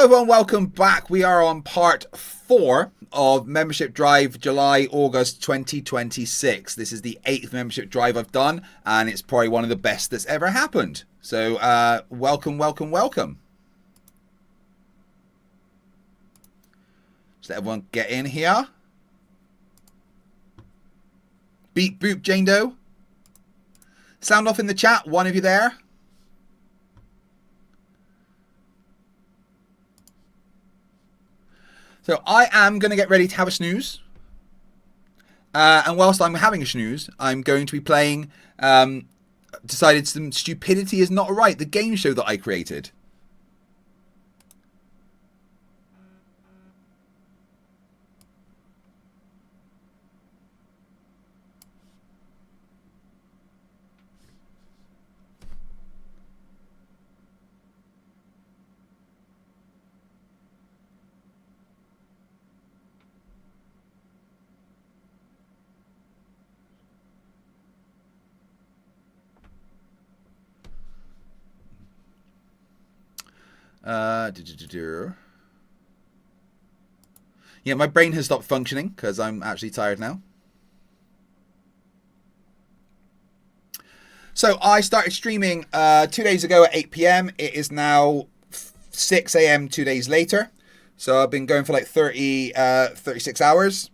everyone, welcome back. We are on part 4 of Membership Drive July-August 2026. This is the 8th membership drive I've done, and it's probably one of the best that's ever happened. So welcome, welcome, welcome. Just let everyone get in here. Beep boop Jane Doe. Sound off in the chat, one of you there. So I am going to get ready to have a snooze. And whilst I'm having a snooze, I'm going to be playing, decided some Stupidity is Not Right, the game show that I created. Yeah, my brain has stopped functioning because I'm actually tired now. So I started streaming 2 days ago at 8 PM. It is now 6 AM 2 days later. So I've been going for like 36 hours.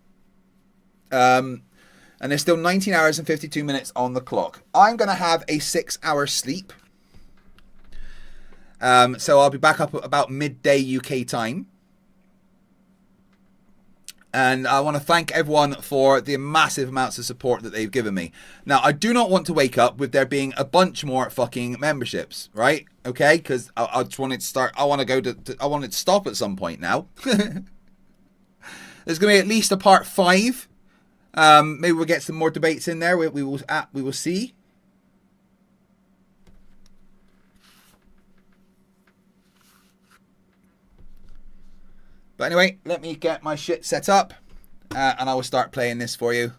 And there's still 19 hours and 52 minutes on the clock. I'm going to have a 6-hour sleep. So I'll be back up at about midday UK time. And I want to thank everyone for the massive amounts of support that they've given me. Now, I do not want to wake up with there being a bunch more fucking memberships, right? Okay, because I just want it to start. I want to go to I want it to stop at some point now. There's going to be at least a part 5. Maybe we'll get some more debates in there. We will see. But anyway, let me get my shit set up, and I will start playing this for you.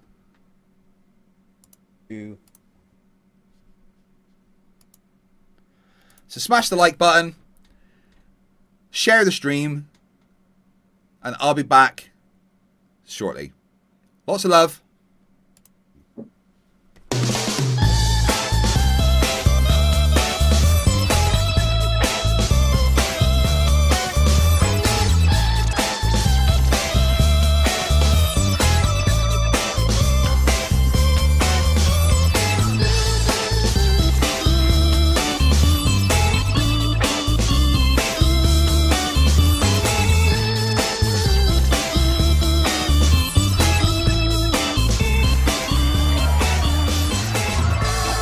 So smash the like button, share the stream, and I'll be back shortly. Lots of love.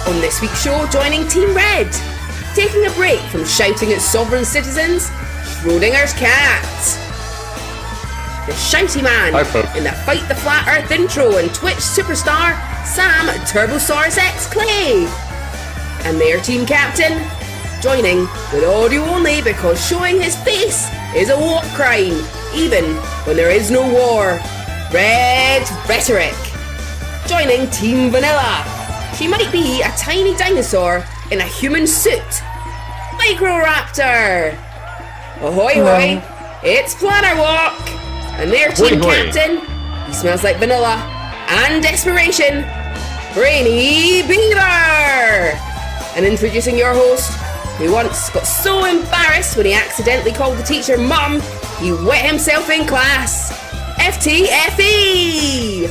On this week's show, joining Team Red, taking a break from shouting at sovereign citizens, Schrodinger's cat. The shouty man in the Fight the Flat Earth intro and Twitch superstar Sam Turbosaurus X Clay. And their team captain, joining with audio only because showing his face is a war crime, even when there is no war. Red Rhetoric. Joining Team Vanilla. She might be a tiny dinosaur in a human suit. Microraptor! Ahoy hoy! It's Planner Walk! And their team captain, he smells like vanilla and desperation, Brainy Beaver! And introducing your host, who once got so embarrassed when he accidentally called the teacher mum, he wet himself in class, FTFE!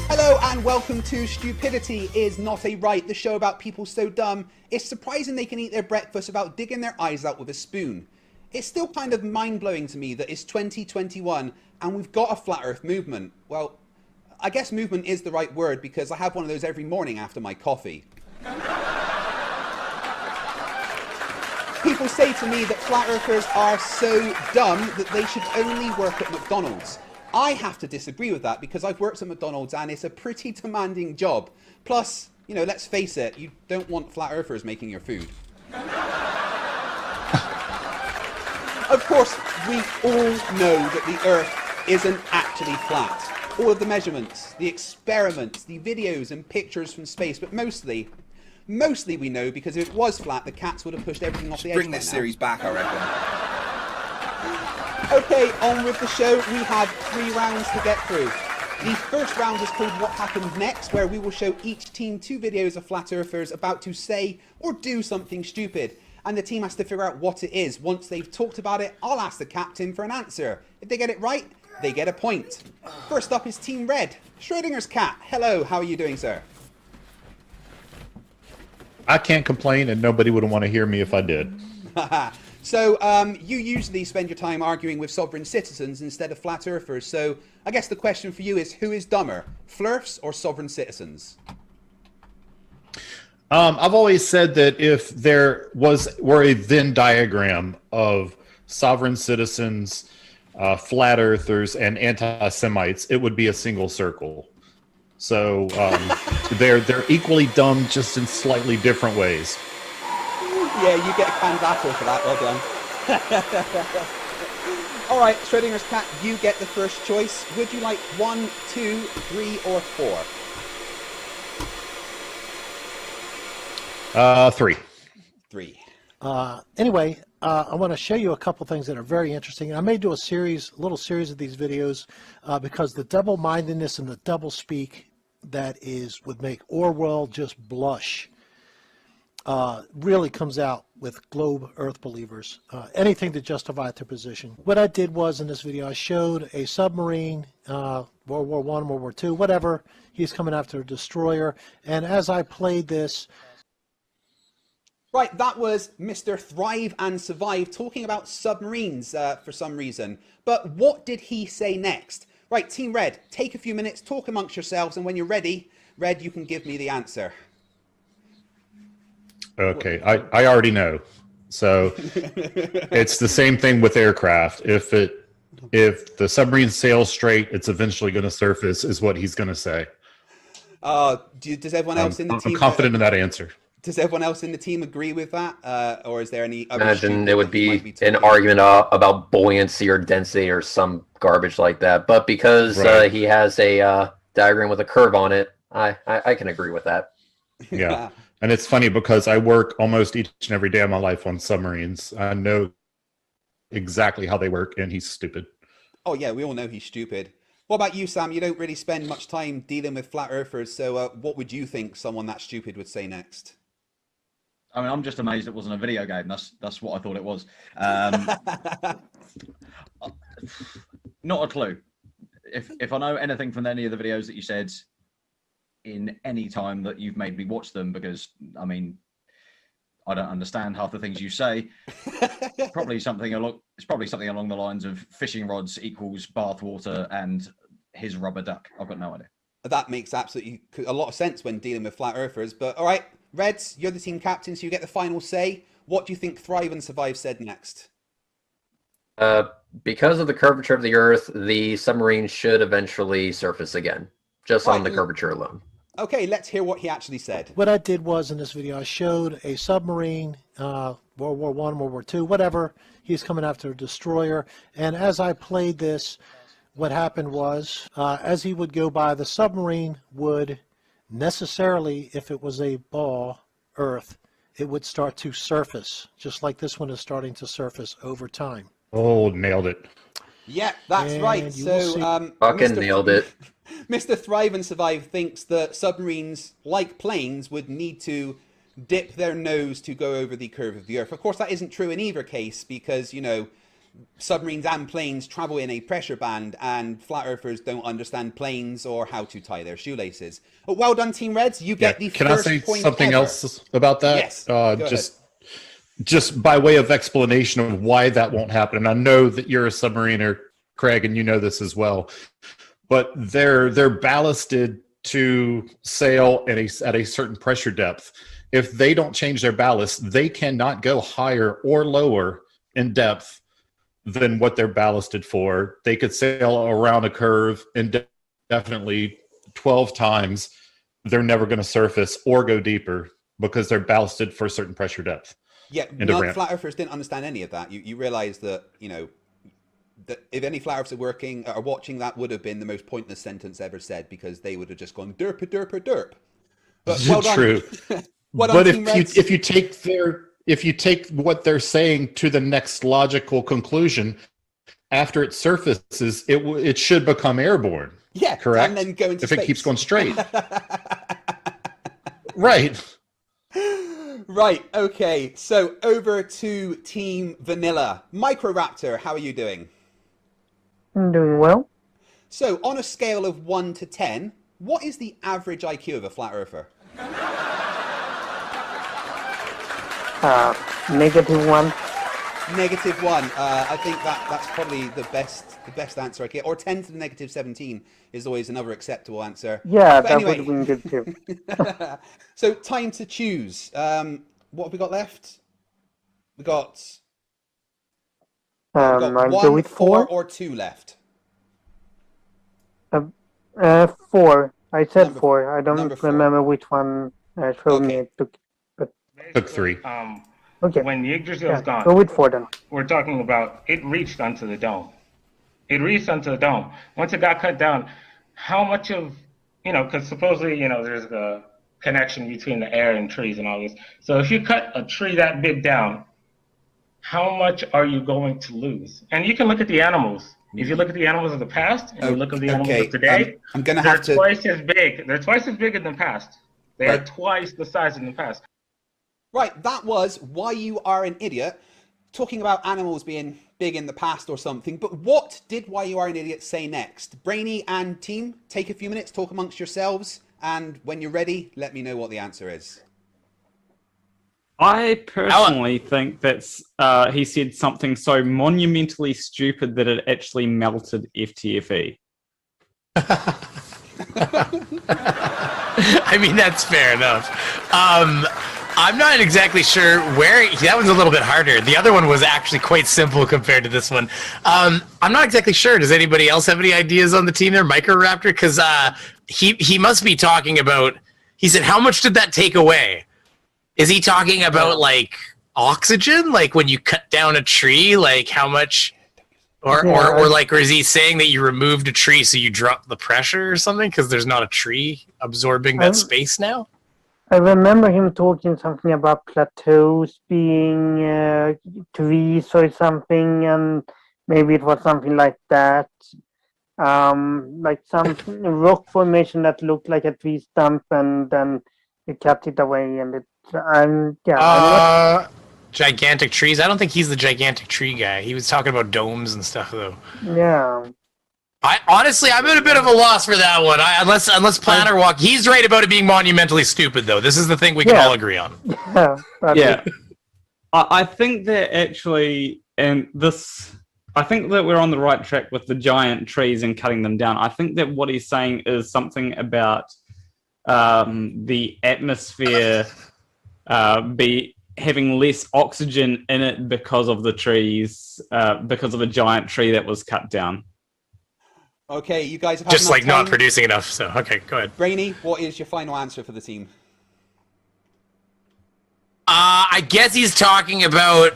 Hello and welcome to Stupidity is Not a Right, the show about people so dumb it's surprising they can eat their breakfast without digging their eyes out with a spoon. It's still kind of mind-blowing to me that it's 2021 and we've got a flat earth movement. Well, I guess movement is the right word because I have one of those every morning after my coffee. People say to me that flat earthers are so dumb that they should only work at McDonald's. I have to disagree with that because I've worked at McDonald's and it's a pretty demanding job. Plus, you know, let's face it, you don't want flat earthers making your food. Of course, we all know that the earth isn't actually flat. All of the measurements, the experiments, the videos and pictures from space, but mostly we know because if it was flat, the cats would have pushed everything off the edge by now. Bring this series back, I reckon. Okay, on with the show. We have 3 rounds to get through. The first round is called What Happened Next, where we will show each team 2 videos of flat earthers about to say or do something stupid. And the team has to figure out what it is. Once they've talked about it, I'll ask the captain for an answer. If they get it right, they get a point. First up is Team Red. Schrodinger's cat. Hello, how are you doing, sir? I can't complain, and nobody would want to hear me if I did. So, you usually spend your time arguing with sovereign citizens instead of flat earthers. So, I guess the question for you is, who is dumber, Flerfs or sovereign citizens? I've always said that if there were a Venn diagram of sovereign citizens, flat earthers, and anti-Semites, it would be a single circle. So they're equally dumb, just in slightly different ways. Yeah, you get a canned apple for that. Well done. All right, Schrodinger's cat, you get the first choice. Would you like 1, 2, 3, or 4? 3. 3. Anyway, I want to show you a couple things that are very interesting. I may do a little series of these videos because the double-mindedness and the double-speak would make Orwell just blush. Really comes out with globe Earth believers. Anything to justify their position. What I did was in this video, I showed a submarine, World War I, World War II, whatever. He's coming after a destroyer. And as I played this, Right, that was Mr. Thrive and Survive talking about submarines for some reason. But what did he say next? Right, Team Red, take a few minutes, talk amongst yourselves, and when you're ready, Red, you can give me the answer. Okay, I already know. So it's the same thing with aircraft. If the submarine sails straight, it's eventually going to surface, is what he's going to say. Does everyone else in the team? I'm confident in that answer. Does everyone else in the team agree with that, or is there any? Imagine it would be an argument about buoyancy or density or some garbage like that. But because he has a diagram with a curve on it, I can agree with that. Yeah. And it's funny because I work almost each and every day of my life on submarines. I know exactly how they work, and he's stupid. Oh, yeah, we all know he's stupid. What about you, Sam? You don't really spend much time dealing with flat earthers, so what would you think someone that stupid would say next? I mean, I'm just amazed it wasn't a video game. That's what I thought it was. Not a clue. If I know anything from any of the videos that you said in any time that you've made me watch them, because I mean, I don't understand half the things you say. It's probably something along the lines of fishing rods equals bathwater and his rubber duck. I've got no idea. That makes absolutely a lot of sense when dealing with flat earthers. But all right, Reds, you're the team captain, so you get the final say. What do you think Thrive and Survive said next? Because of the curvature of the Earth, the submarine should eventually surface again, just on the curvature alone. Okay, let's hear what he actually said. What I did was in this video, I showed a submarine, World War I, World War II, whatever. He's coming after a destroyer. And as I played this, what happened was, as he would go by, the submarine would necessarily, if it was a ball, Earth, it would start to surface, just like this one is starting to surface over time. Oh, nailed it. Yeah, that's right. So, fucking nailed it. Mr. Thrive and Survive thinks that submarines, like planes, would need to dip their nose to go over the curve of the Earth. Of course, that isn't true in either case because, you know, submarines and planes travel in a pressure band and flat earthers don't understand planes or how to tie their shoelaces. But well done, Team Reds. You get the Can first I say point something ever. else about that? Yes. Just by way of explanation of why that won't happen. And I know that you're a submariner, Craig, and you know this as well. But they're ballasted to sail at a certain pressure depth. If they don't change their ballast, they cannot go higher or lower in depth than what they're ballasted for. They could sail around a curve indefinitely 12 times. They're never going to surface or go deeper because they're ballasted for a certain pressure depth. Yeah, flat earthers didn't understand any of that. You realize that, you know, that if any flat earthers are watching, that would have been the most pointless sentence ever said because they would have just gone derp a derp a derp. But well done. True. Well but done, if you take what they're saying to the next logical conclusion, after it surfaces, it should become airborne. Yeah, correct. And then go into if space. It keeps going straight. Right. Right. Okay. So over to Team Vanilla. Microraptor, how are you doing? I'm doing well. So on a scale of 1 to 10, what is the average IQ of a flat earther? -1. -1. I think that's probably the best answer I get. Or 10 to the -17 is always another acceptable answer. Yeah, But that anyway. would have been good too. So time to choose. What have we got left? We got I'll go one, with 4, 4. or 2 left. 4. I said Number- 4. I don't number 4. remember which one showed me. Okay. It took. Took 3. Okay. When Yggdrasil's gone, go with 4 then. we're talking about it reached onto the dome. It reached onto the dome. Once it got cut down, how much of, because supposedly, there's a connection between the air and trees and all this. So if you cut a tree that big down, how much are you going to lose? And you can look at the animals. If you look at the animals of the past and you look at the animals of today, I'm gonna they're have to. twice as big. They're twice as big in the past. They are Right. twice the size in the past. Right, that was Why You Are an Idiot, talking about animals being big in the past or something. But what did Why You Are an Idiot say next? Brainy and team, take a few minutes, talk amongst yourselves, and when you're ready, let me know what the answer is. I personally think that's he said something so monumentally stupid that it actually melted FTFE. I mean, that's fair enough. I'm not exactly sure where. That one's a little bit harder. The other one was actually quite simple compared to this one. I'm not exactly sure. Does anybody else have any ideas on the team there, Microraptor? Because he must be talking about. He said, "How much did that take away?" Is he talking about like oxygen, like when you cut down a tree, like how much, or is he saying that you removed a tree so you drop the pressure or something because there's not a tree absorbing that space now? I remember him talking something about plateaus being trees or something, and maybe it was something like that. Like some rock formation that looked like a tree stump, and then you cut it away, and it. Gigantic trees. I don't think he's the gigantic tree guy. He was talking about domes and stuff, though. Yeah. I'm at a bit of a loss for that one. Unless Planner Walk, he's right about it being monumentally stupid, though. This is the thing we can all agree on. Yeah, I think that actually, I think that we're on the right track with the giant trees and cutting them down. I think that what he's saying is something about the atmosphere having less oxygen in it because of the trees, because of a giant tree that was cut down. Okay, you guys have had just like enough not time. producing enough. So okay, go ahead. Brainy, what is your final answer for the team? I guess he's talking about.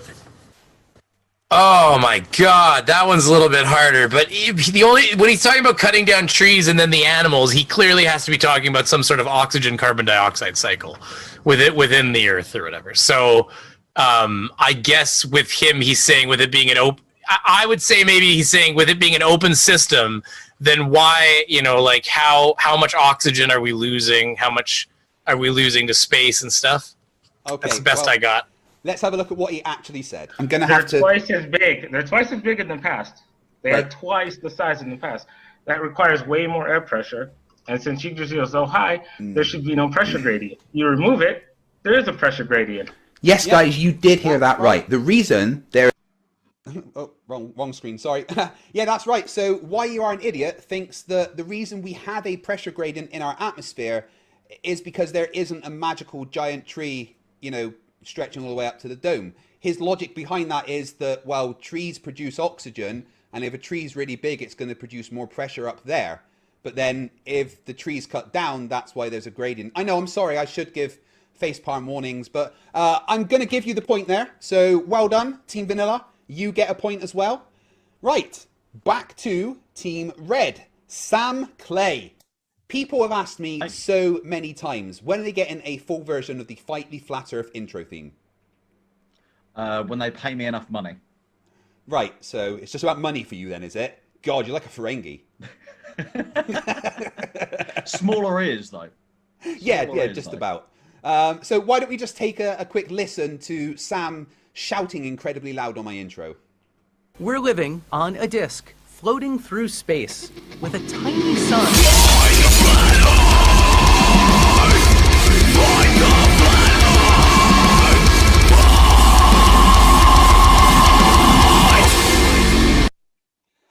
Oh my God, that one's a little bit harder. But when he's talking about cutting down trees and then the animals, he clearly has to be talking about some sort of oxygen carbon dioxide cycle within the Earth or whatever. So I guess with him, he's saying with it being an open. I would say maybe he's saying with it being an open system, then why, like how much oxygen are we losing? How much are we losing to space and stuff? Okay, that's the best I got. Let's have a look at what he actually said. I'm going to They're have to. twice as big. They're twice as big in the past. They are twice the size in the past. That requires way more air pressure. And since Yggdrasil is so high, there should be no pressure gradient. You remove it, there is a pressure gradient. Yes, guys, you did hear that right. The reason there. Oh, wrong screen. Sorry. Yeah, that's right. So Why You Are an Idiot thinks that the reason we have a pressure gradient in our atmosphere is because there isn't a magical giant tree, stretching all the way up to the dome. His logic behind that is that, well, trees produce oxygen, and if a tree's really big, it's going to produce more pressure up there. But then if the tree's cut down, that's why there's a gradient. I know, I'm sorry, I should give facepalm warnings, but I'm going to give you the point there. So well done, Team Vanilla. You get a point as well. Right, back to Team Red. Sam Clay. People have asked me so many times, when are they getting a full version of the Fight the Flat Earth intro theme? When they pay me enough money. Right, so it's just about money for you then, is it? God, you're like a Ferengi. Smaller ears, though. Yeah, Smaller ears, just though. about. So why don't we just take a quick listen to Sam shouting incredibly loud on my intro? We're living on a disk, floating through space, with a tiny sun.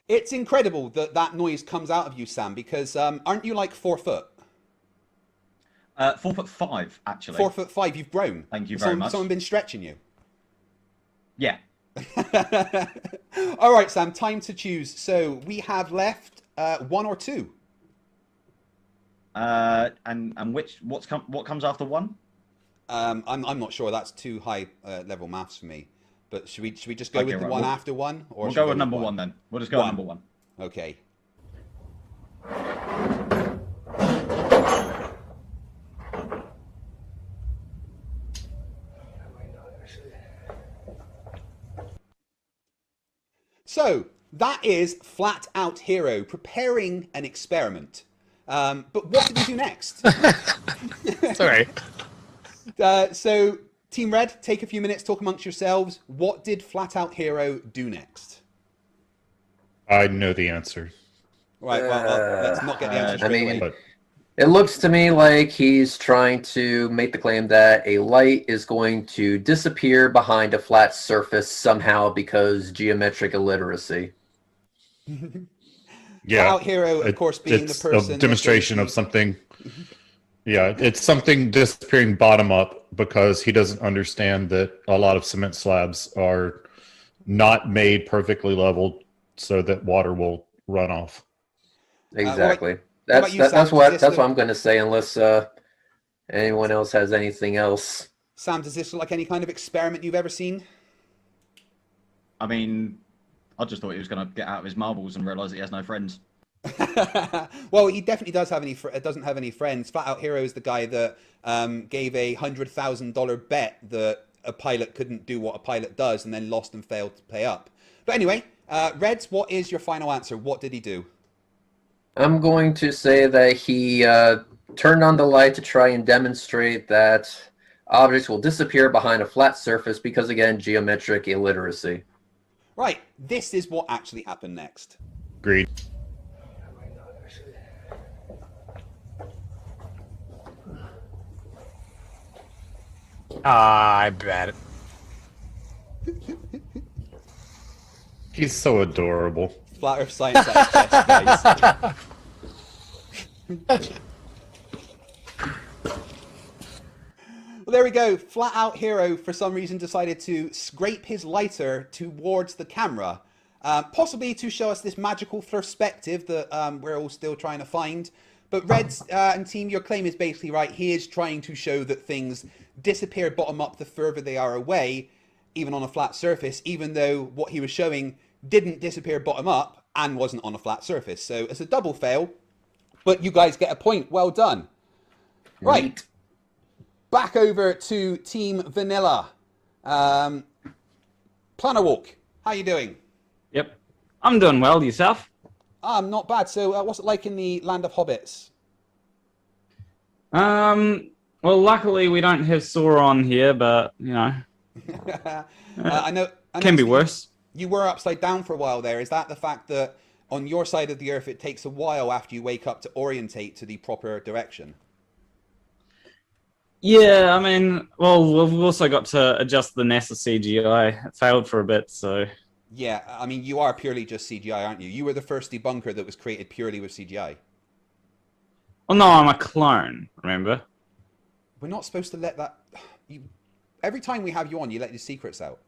It's incredible that that noise comes out of you, Sam, because aren't you like 4 foot? 4'5", actually. 4'5", you've grown. Thank you very much. Someone been stretching you. Yeah. All right, Sam, time to choose. So we have left 1 or 2. And what comes after 1? I'm not sure. That's too high level maths for me. But should we just go with the one after 1? Or we'll go with number 1 then. We'll just go with number 1. Okay. So that is Flat Out Hero preparing an experiment. But what did he do next? Sorry. So Team Red, take a few minutes, talk amongst yourselves. What did Flat Out Hero do next? I know the answer. Right, well, let's not get the answer straight away. It looks to me like he's trying to make the claim that a light is going to disappear behind a flat surface somehow because geometric illiteracy. Yeah. Flat Out Hero, of course, being it's the person... a demonstration of something... Yeah, it's something disappearing bottom up because he doesn't understand that a lot of cement slabs are not made perfectly leveled so that water will run off. Exactly. That's what I'm going to say, unless anyone else has anything else. Sam, does this look like any kind of experiment you've ever seen? I mean, I just thought he was going to get out of his marbles and realise he has no friends. Well, he definitely doesn't have any friends. Flat Out Hero is the guy that gave a $100,000 bet that a pilot couldn't do what a pilot does and then lost and failed to pay up. But anyway, Reds, what is your final answer? What did he do? I'm going to say that he turned on the light to try and demonstrate that objects will disappear behind a flat surface because, again, geometric illiteracy. Right, this is what actually happened next. Agreed. I bet. He's so adorable. Flat Earth Science at its best, guys. Well, there we go. Flat Out Hero, for some reason, decided to scrape his lighter towards the camera, possibly to show us this magical perspective that we're all still trying to find. But Reds and team, your claim is basically right. He is trying to show that things disappear bottom up the further they are away, even on a flat surface, even though what he was showing didn't disappear bottom up and wasn't on a flat surface. So it's a double fail, but you guys get a point. Well done. Right. Back over to Team Vanilla. Planner Walk, how you doing? Yep. I'm doing well. Yourself? Not bad. So what's it like in the land of hobbits? Well, luckily we don't have Sauron here, but, you know. I know can be worse. You were upside down for a while there. Is that the fact that on your side of the earth it takes a while after you wake up to orientate to the proper direction? Yeah, I mean, well, we've also got to adjust the NASA CGI. It failed for a bit, so... Yeah, I mean, you are purely just CGI, aren't you? You were the first debunker that was created purely with CGI. Well, no, I'm a clone, remember? We're not supposed to let that... Every time we have you on, you let your secrets out.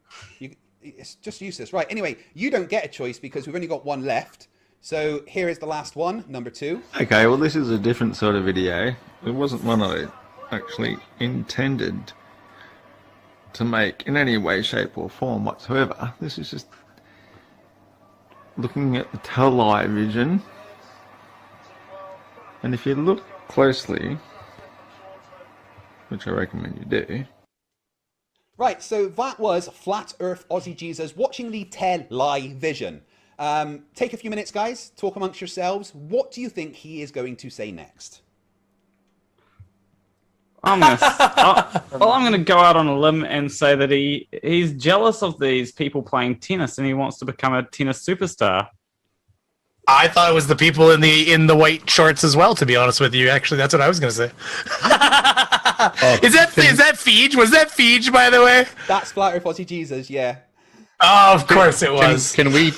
It's just useless. Right, anyway, you don't get a choice because we've only got one left. So here is the last one, number 2. Okay, well, this is a different sort of video. It wasn't one I actually intended to make in any way, shape or form whatsoever. This is just looking at the television, and if you look closely, which I recommend you do. Right, so that was Flat Earth Aussie Jesus watching the television. Take a few minutes, guys. Talk amongst yourselves. What do you think he is going to say next? I'm gonna go out on a limb and say that he's jealous of these people playing tennis and he wants to become a tennis superstar. I thought it was the people in the white shorts as well. To be honest with you, actually, that's what I was gonna say. Is that Feege? Was that Feege, by the way? That's Flat Earth Aussie Jesus, yeah. Oh, of course it was. Can we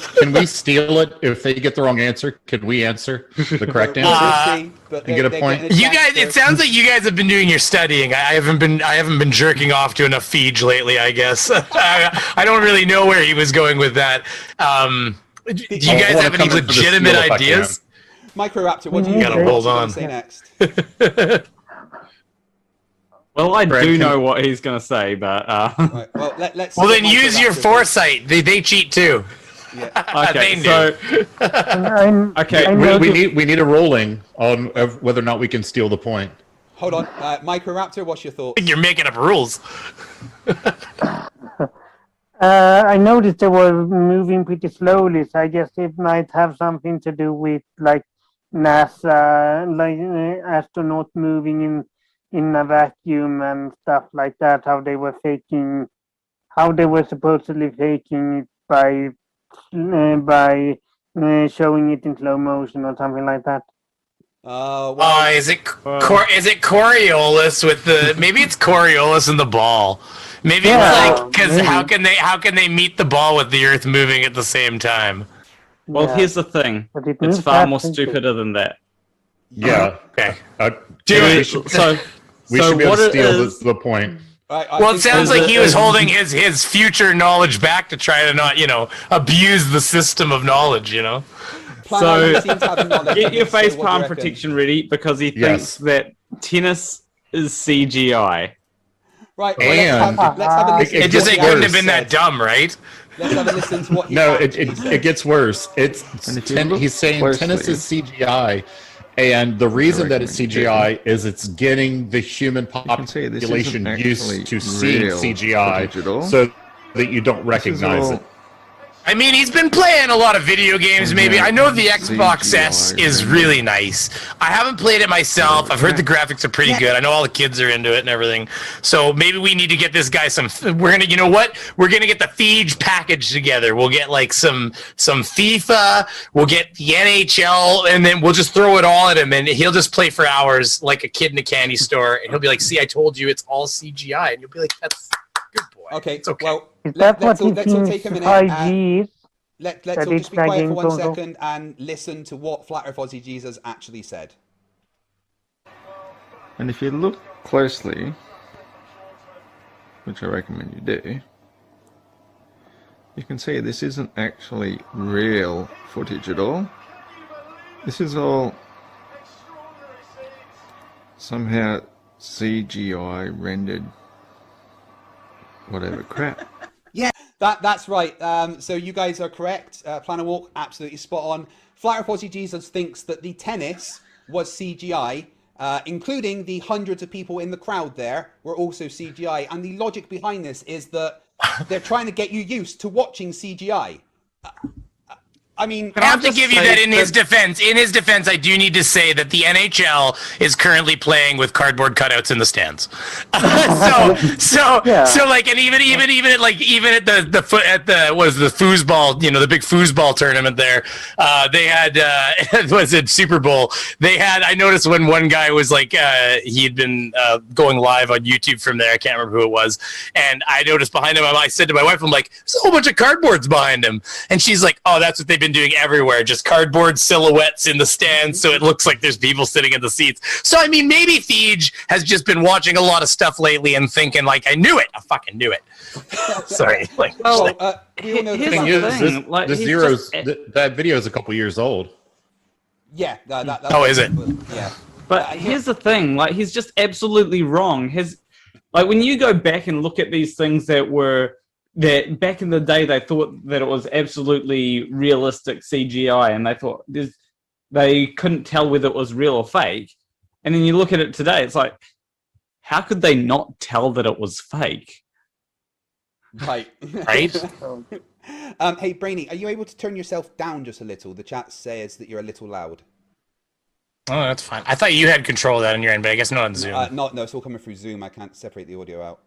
steal it if they get the wrong answer? Can we answer the correct answer and get a point? You guys, it sounds like you guys have been doing your studying. I haven't been jerking off to enough Feege lately, I guess. I don't really know where he was going with that. Do you guys have any legitimate ideas? Microraptor, what do you gotta hold on. Say next? Well, I do know what he's going to say, but... Right, well, let's well, then use your foresight. They cheat too. Yeah. Okay, they so... Okay, we need a ruling on whether or not we can steal the point. Hold on. Microraptor, what's your thoughts? You're making up rules. I noticed they were moving pretty slowly, so I guess it might have something to do with, like, NASA, like astronauts moving in a vacuum and stuff like that, how they were supposedly faking it by showing it in slow motion or something like that. Is it Coriolis with the? Maybe it's Coriolis and the ball. Maybe it's like because how can they meet the ball with the Earth moving at the same time? Well, here's the thing. It's far more stupider than that. Yeah. Okay. We should be able to steal the point. Well, it sounds like he was holding his future knowledge back to try to not, abuse the system of knowledge, So, get your face palm protection ready because he thinks that tennis is CGI. Right, and let's have a listen. It couldn't have been that dumb, right? Let's have a listen to what he it gets worse. He's saying tennis is CGI. And the reason that it's CGI is it's getting the human population used to seeing CGI so that you don't recognize it. I mean, he's been playing a lot of video games, maybe. I know the Xbox S is really nice. I haven't played it myself. I've heard the graphics are pretty good. I know all the kids are into it and everything. So maybe we need to get this guy we're going to, you know what? We're going to get the Feege package together. We'll get like some FIFA, we'll get the NHL, and then we'll just throw it all at him and he'll just play for hours like a kid in a candy store. And he'll be like, see, I told you it's all CGI. And you'll be like, that's good boy. Okay, it's okay. Well, let's all take a minute. 5G. Let's all just be quiet for 1 second and listen to what Flat Earth Aussie Jesus actually said. And if you look closely, which I recommend you do, you can see this isn't actually real footage at all. This is all somehow CGI rendered whatever crap. Yeah, that's right. So you guys are correct. Planet Walk, absolutely spot on. Flat Earth Aussie Jesus thinks that the tennis was CGI, including the hundreds of people in the crowd there were also CGI. And the logic behind this is that they're trying to get you used to watching CGI. I mean, I have to give you that in his defense. In his defense, I do need to say that the NHL is currently playing with cardboard cutouts in the stands. So like, and even at the foosball, the big foosball tournament there, they had was it Super Bowl? They had. I noticed when one guy was like, he had been going live on YouTube from there. I can't remember who it was, and I noticed behind him. I said to my wife, I'm like, there's a whole bunch of cardboards behind him, and she's like, oh, that's what they've been doing everywhere, just cardboard silhouettes in the stands so it looks like there's people sitting in the seats. So I mean, maybe Feege has just been watching a lot of stuff lately and thinking like, I knew it, I fucking knew it. Sorry. Like, here's the thing. That video is a couple years old. Yeah. Is it? Yeah. But here's the thing, like, he's just absolutely wrong. Like, when you go back and look at these things that back in the day they thought that it was absolutely realistic CGI, and they thought they couldn't tell whether it was real or fake. And then you look at it today, it's like, how could they not tell that it was fake? Right. Right? Hey, Brainy, are you able to turn yourself down just a little? The chat says that you're a little loud. Oh, that's fine. I thought you had control of that on your end, but I guess not on Zoom. No, it's all coming through Zoom. I can't separate the audio out.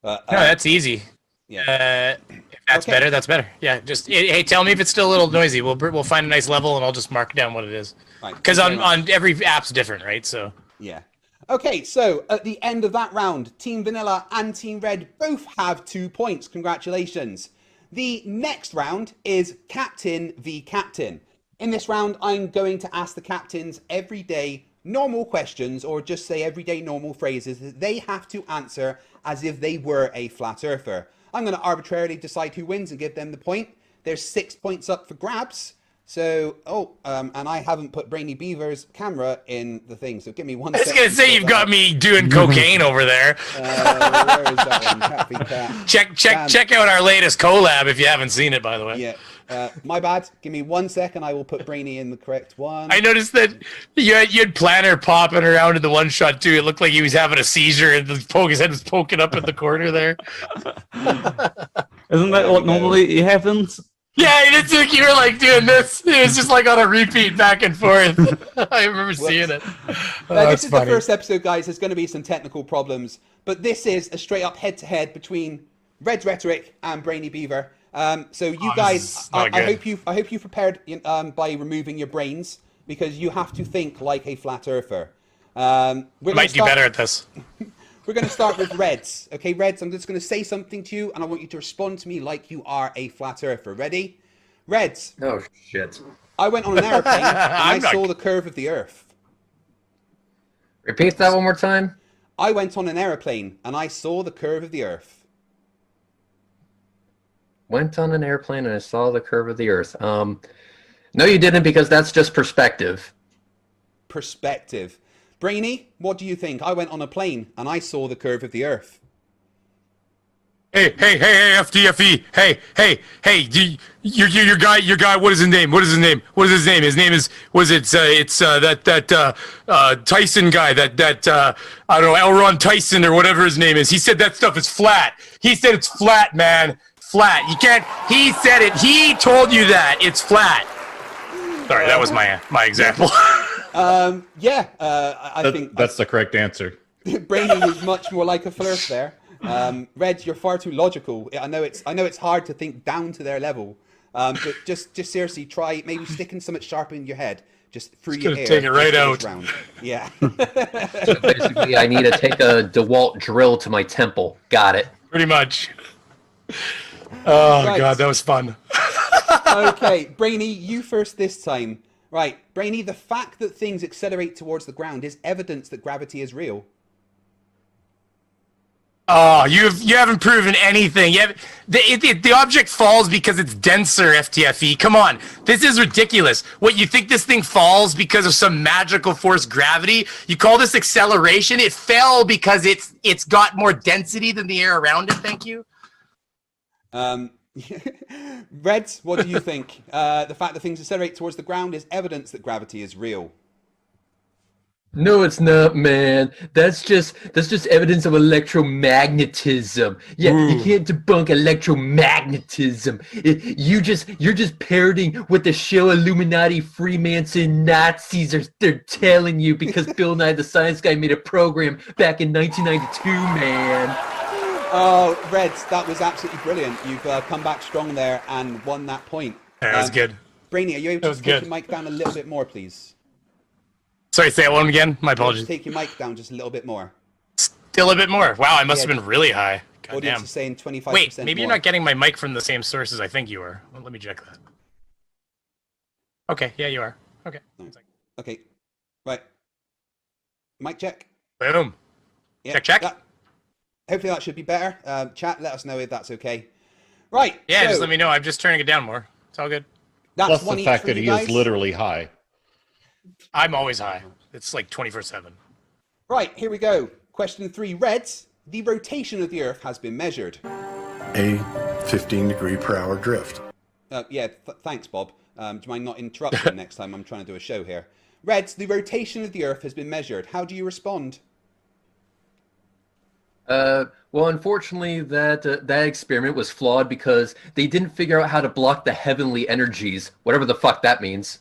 No, that's easy. Yeah. If that's better, that's better. Yeah, just hey, tell me if it's still a little noisy. We'll find a nice level, and I'll just mark down what it is. Because on every app's different, right? So yeah. Okay, so at the end of that round, Team Vanilla and Team Red both have 2 points. Congratulations. The next round is Captain v Captain. In this round, I'm going to ask the captains everyday normal questions, or just say everyday normal phrases that they have to answer as if they were a flat earther. I'm going to arbitrarily decide who wins and give them the point. There's 6 points up for grabs. So, and I haven't put Brainy Beaver's camera in the thing, so give me 1 second. I was going to say, you've got me doing cocaine over there. Where is that one? Cat v Cat. Check out our latest collab if you haven't seen it, by the way. Yeah. My bad. Give me 1 second. I will put Brainy in the correct one. I noticed that you had Planner popping around in the one shot too. It looked like he was having a seizure, and his head was poking up in the corner there. Isn't that what normally happens? Yeah, it didn't think you were like doing this. It was just like on a repeat back and forth. I remember seeing it. This is the first episode, guys. There's going to be some technical problems, but this is a straight up head-to-head between Red's Rhetoric and Brainy Beaver. So you guys, I hope you prepared by removing your brains, because you have to think like a flat earther. Might do better at this. We're going to start with Reds. Okay, Reds, I'm just going to say something to you, and I want you to respond to me like you are a flat earther. Ready? Reds. Oh, shit. I went on an airplane, and I saw the curve of the Earth. Repeat that one more time. I went on an airplane, and I saw the curve of the Earth. Went on an airplane, and I saw the curve of the Earth. No, you didn't, because that's just perspective. Perspective. Brainy, what do you think? I went on a plane and I saw the curve of the Earth. Hey, FTFE. Hey, your guy, what is his name? His name is, Tyson guy, I don't know, L. Ron Tyson or whatever his name is. He said that stuff is flat. He said it's flat, man. Flat. You can't, he said it. He told you that. It's flat. Sorry, that was my example. I think that's the correct answer. Brainy was much more like a Flerf there. Red, you're far too logical. I know it's hard to think down to their level, but just seriously try maybe sticking something sharp in your head, just through your ear. Take it right out. Round. Yeah. So basically, I need to take a DeWalt drill to my temple. Got it. Pretty much. Oh, right. God, that was fun. Okay, Brainy, you first this time. Right, Brainy, the fact that things accelerate towards the ground is evidence that gravity is real. Oh, you haven't proven anything. The object falls because it's denser, FTFE. Come on, this is ridiculous. What, you think this thing falls because of some magical force gravity? You call this acceleration? It fell because it's got more density than the air around it. Thank you. Reds, what do you think? The fact that things accelerate towards the ground is evidence that gravity is real. No, it's not, man. That's just evidence of electromagnetism. Yeah, you can't debunk electromagnetism. You're just parroting what the show Illuminati, Freemason, Nazis they're telling you, because Bill Nye the Science Guy made a program back in 1992, man. Oh, Reds, that was absolutely brilliant. You've come back strong there and won that point. That was good. Brainy, are you able to take your mic down a little bit more, please? Sorry, say that one again. My apologies. Take your mic down just a little bit more. Still a bit more. Wow, I must have been really high. God Audience damn. is saying 25%. Wait, maybe you're more. not getting my mic from the same source as I think you are. Well, let me check that. Okay, yeah, you are. Okay. Okay. Right. Mic check. Boom. Yeah, check. Hopefully that should be better. Chat, let us know if that's okay. Right. Yeah, so, just let me know. I'm just turning it down more. It's all good. That's Plus one the each fact for that you he guys. is literally high. I'm always high. It's like 24/7. Right, here we go. Question 3. Reds, the rotation of the Earth has been measured. A 15-degree-per-hour drift. Thanks, Bob. Do you mind not interrupting next time? I'm trying to do a show here. Reds, the rotation of the Earth has been measured. How do you respond? Well, unfortunately, that experiment was flawed because they didn't figure out how to block the heavenly energies, whatever the fuck that means.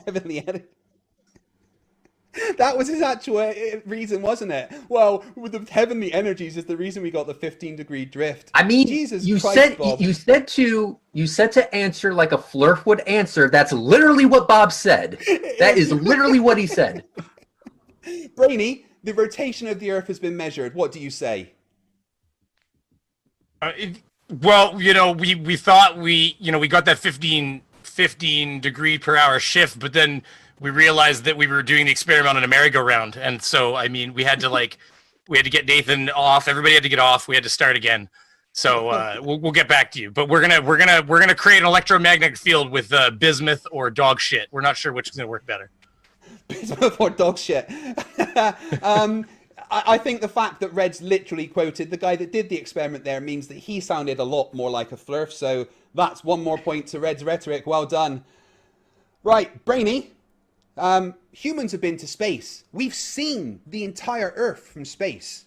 Heavenly energy. That was his actual reason, wasn't it? Well, with the heavenly energies is the reason we got the 15-degree drift. I mean, Jesus you Christ, said Bob. you said to answer like a Flerf would answer. That's literally what Bob said. That is literally what he said. Brainy, the rotation of the Earth has been measured. What do you say? Well, we thought we got that 15 degree per hour shift, but then we realized that we were doing the experiment on a merry-go-round, and so I mean we had to get Nathan off. Everybody had to get off. We had to start again. So we'll get back to you. But we're gonna create an electromagnetic field with bismuth or dog shit. We're not sure which is gonna work better. Bismuth or dog shit. I think the fact that Red's literally quoted the guy that did the experiment there means that he sounded a lot more like a Flerf. So that's one more point to Red's rhetoric. Well done. Right, Brainy. Humans have been to space. We've seen the entire Earth from space.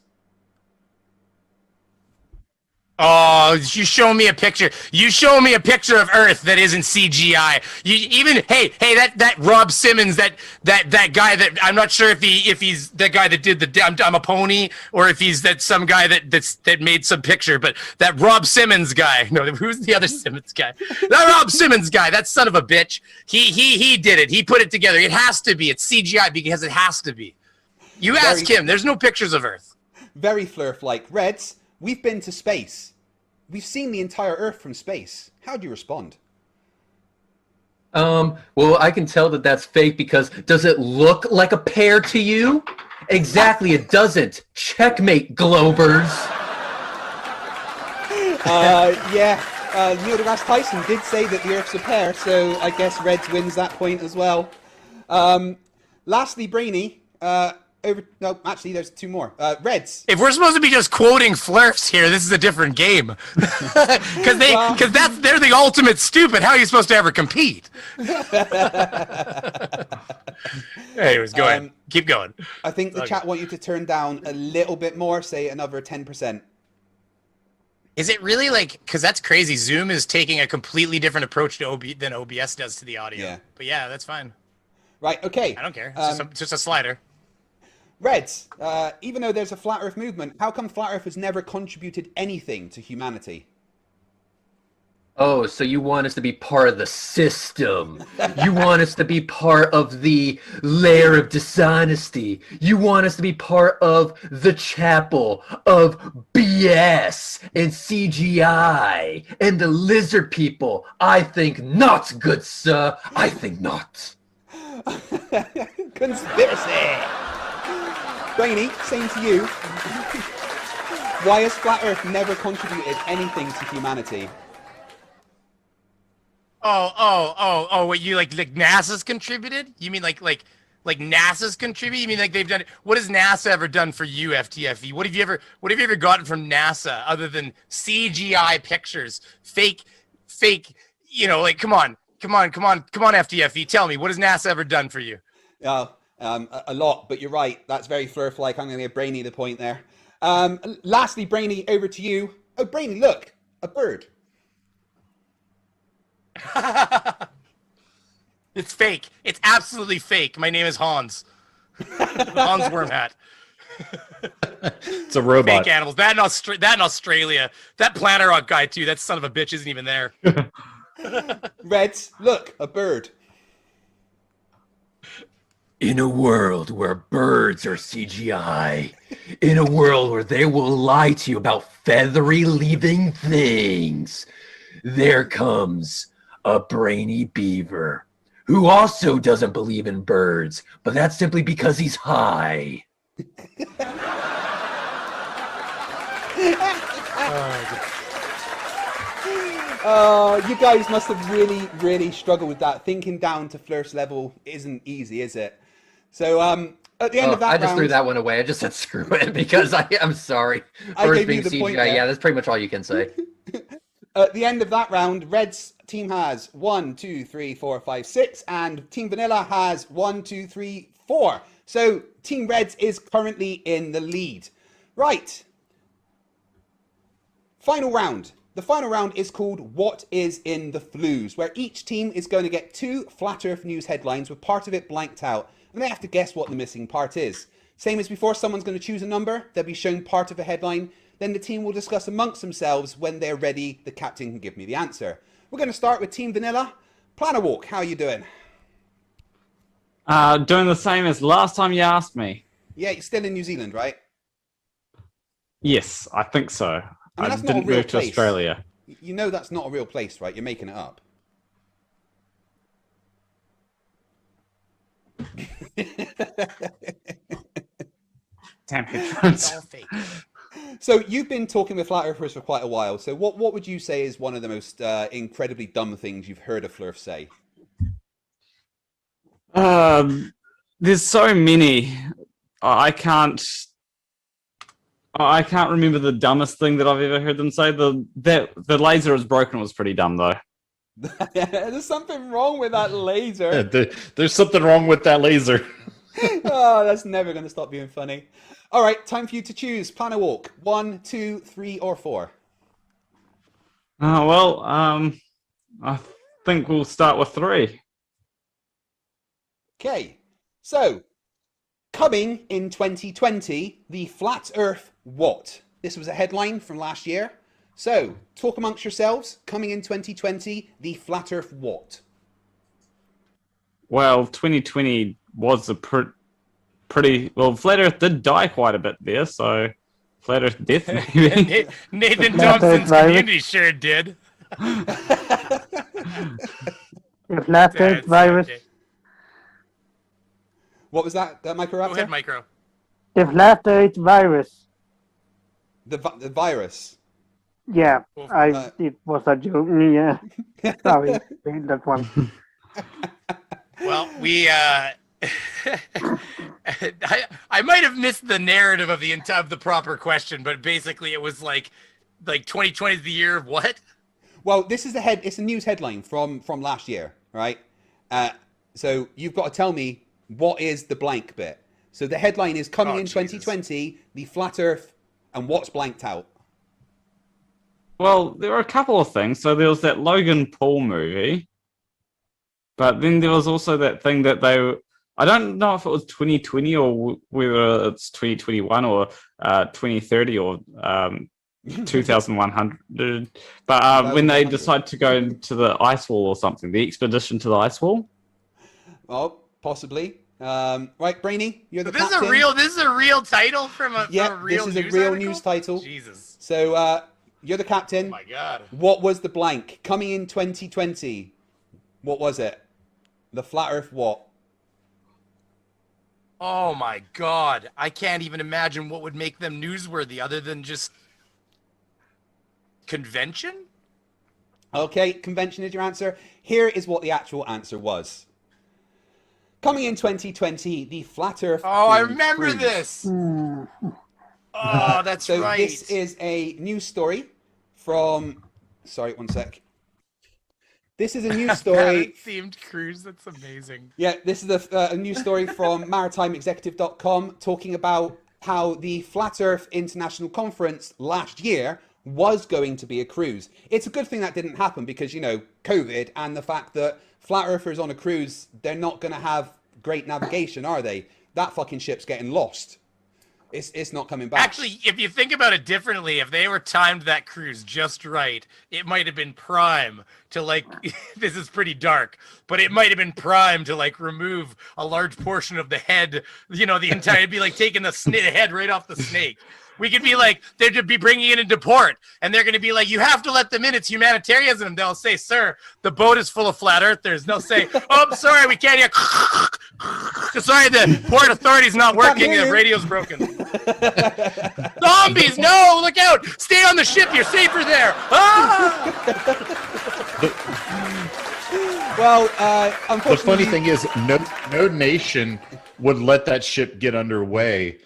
Oh, you show me a picture. You show me a picture of Earth that isn't CGI. Hey, that Rob Simmons, that guy that I'm not sure if he's that guy that did the I'm a pony, or if he's that some guy that made some picture. But that Rob Simmons guy, no, who's the other Simmons guy? That Rob Simmons guy, that son of a bitch. He did it. He put it together. It has to be. It's CGI because it has to be. You ask him. There's no pictures of Earth. Very Flerf-like. Reds, we've been to space. We've seen the entire Earth from space. How do you respond? Well, I can tell that that's fake because does it look like a pear to you? Exactly, it doesn't. Checkmate, Globers. Neil deGrasse Tyson did say that the Earth's a pear, so I guess Reds wins that point as well. Lastly, Brainy, no, actually, there's two more. Reds. If we're supposed to be just quoting Flerfs here, this is a different game. Because they're the ultimate stupid. How are you supposed to ever compete? Anyways, go ahead. Keep going. I think the chat want you to turn down a little bit more, say another 10%. Is it really because that's crazy. Zoom is taking a completely different approach to than OBS does to the audio. Yeah. But yeah, that's fine. Right, okay. I don't care. It's just a slider. Reds, even though there's a Flat Earth movement, how come Flat Earth has never contributed anything to humanity? Oh, so you want us to be part of the system. You want us to be part of the layer of dishonesty. You want us to be part of the chapel of BS and CGI and the lizard people. I think not, good sir. I think not. Conspiracy! Brainy, same to you. Why has Flat Earth never contributed anything to humanity? Oh, what you like NASA's contributed? You mean like NASA's contributed? You mean like they've done it? What has NASA ever done for you, FTFE? What have you ever gotten from NASA other than CGI pictures? Fake, come on, FTFE, tell me, what has NASA ever done for you? A lot, but you're right. That's very Flerf-like. I'm going to give Brainy the point there. Lastly, Brainy, over to you. Oh, Brainy, look, a bird. It's fake. It's absolutely fake. My name is Hans. Hans Wormhat. It's a robot. Fake animals. That in Australia. That Planet Rock guy too. That son of a bitch isn't even there. Reds, look, a bird. In a world where birds are CGI, in a world where they will lie to you about feathery living things, there comes a brainy beaver who also doesn't believe in birds, but that's simply because he's high. You guys must have really struggled with that. Thinking down to Flerf's level isn't easy, is it? So at the end of that I just round, threw that one away. I just said screw it because I'm sorry. Birds being CGI, yeah, that's pretty much all you can say. At the end of that round, Red's team has 1, 2, 3, 4, 5, 6, and Team Vanilla has 1, 2, 3, 4. So Team Reds is currently in the lead. Right. Final round. The final round is called What is in the Flues, where each team is going to get 2 Flat Earth news headlines with part of it blanked out, and they have to guess what the missing part is. Same as before, someone's going to choose a number, they'll be shown part of a headline, then the team will discuss amongst themselves. When they're ready, the captain can give me the answer. We're going to start with Team Vanilla. Planner Walk, how are you doing? Doing the same as last time you asked me. Yeah, you're still in New Zealand, right? Yes, I think so. I mean, that's not a didn't real move to place. Australia. You know that's not a real place, right? You're making it up. Damn headphones. So you've been talking with Flat Earthers for quite a while. So what would you say is one of the most incredibly dumb things you've heard a Flerf say? There's so many. I can't remember the dumbest thing that I've ever heard them say. The laser is broken was pretty dumb though. There's something wrong with that laser. Yeah, there's something wrong with that laser. Oh, that's never going to stop being funny. All right, time for you to choose. Planner Walk. 1, 2, 3, or 4. I think we'll start with 3. Okay, so coming in 2020, the Flat Earth what? This was a headline from last year. So talk amongst yourselves. Coming in 2020, the Flat Earth what? Well, 2020 was a pretty well. Flat Earth did die quite a bit there, so Flat Earth death maybe. Nathan Thompson's community sure did. The Flat Earth virus. What was that, Micro? Go ahead, Micro. The Flat Earth virus. The virus. Yeah, it was a joke. Yeah, sorry, that one. Well, we I might have missed the narrative of the proper question, but basically it was like 2020 is the year of what? Well, this is it's a news headline from last year, right? So you've got to tell me what is the blank bit. So the headline is coming in 2020, the Flat Earth, and what's blanked out? Well, there were a couple of things. So there was that Logan Paul movie, but then there was also that thing that I don't know if it was 2020 or whether it's 2021 or 2030 or 2100. But when they decide to go into the ice wall or something, the expedition to the ice wall. Oh, possibly. Right, Brainy, you're the This captain. This is a real title from a real this is news a real article? news title. Jesus. So you're the captain. Oh my God. What was the blank coming in 2020? What was it? The Flat Earth what? Oh my God. I can't even imagine what would make them newsworthy other than just convention? Okay, convention is your answer. Here is what the actual answer was. Coming in 2020, the Flat Earth. Oh, I remember cruise. this. Oh, that's so right. This is a news story from. Sorry, one sec. This is a news story. Themed cruise. That's amazing. Yeah, this is a news story from maritimeexecutive.com talking about how the Flat Earth International Conference last year was going to be a cruise. It's a good thing that didn't happen because, you know, COVID and the fact that Flat Earthers on a cruise, they're not going to have great navigation, are they? That fucking ship's getting lost. It's not coming back. Actually, if you think about it differently, if they were timed that cruise just right, it might have been prime to this is pretty dark, but it might have been prime to remove a large portion of the head, the entire, it'd be like taking the head right off the snake. We could be they'd be bringing it into port, and they're going to be like, you have to let them in. It's humanitarianism. They'll say, sir, the boat is full of flat earthers. They'll say, oh, I'm sorry, we can't hear. Sorry, the port authority's not working. The radio's broken. Zombies, no, look out. Stay on the ship. You're safer there. Ah! Well, unfortunately. The funny thing is, no nation would let that ship get underway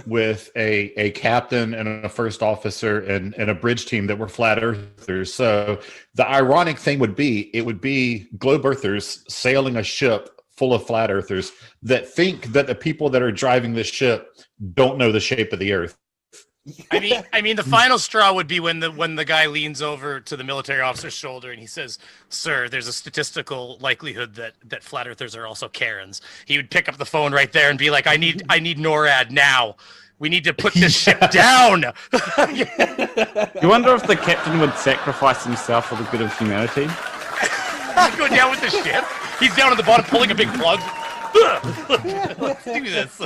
with a captain and a first officer and a bridge team that were flat earthers. So the ironic thing would be globe earthers sailing a ship full of flat earthers that think that the people that are driving this ship don't know the shape of the earth. I mean, the final straw would be when the guy leans over to the military officer's shoulder and he says, "Sir, there's a statistical likelihood that flat earthers are also Karens." He would pick up the phone right there and be like, "I need NORAD now. We need to put this ship down." You wonder if the captain would sacrifice himself for the good of humanity? Go down with the ship. He's down at the bottom pulling a big plug. Let's do this.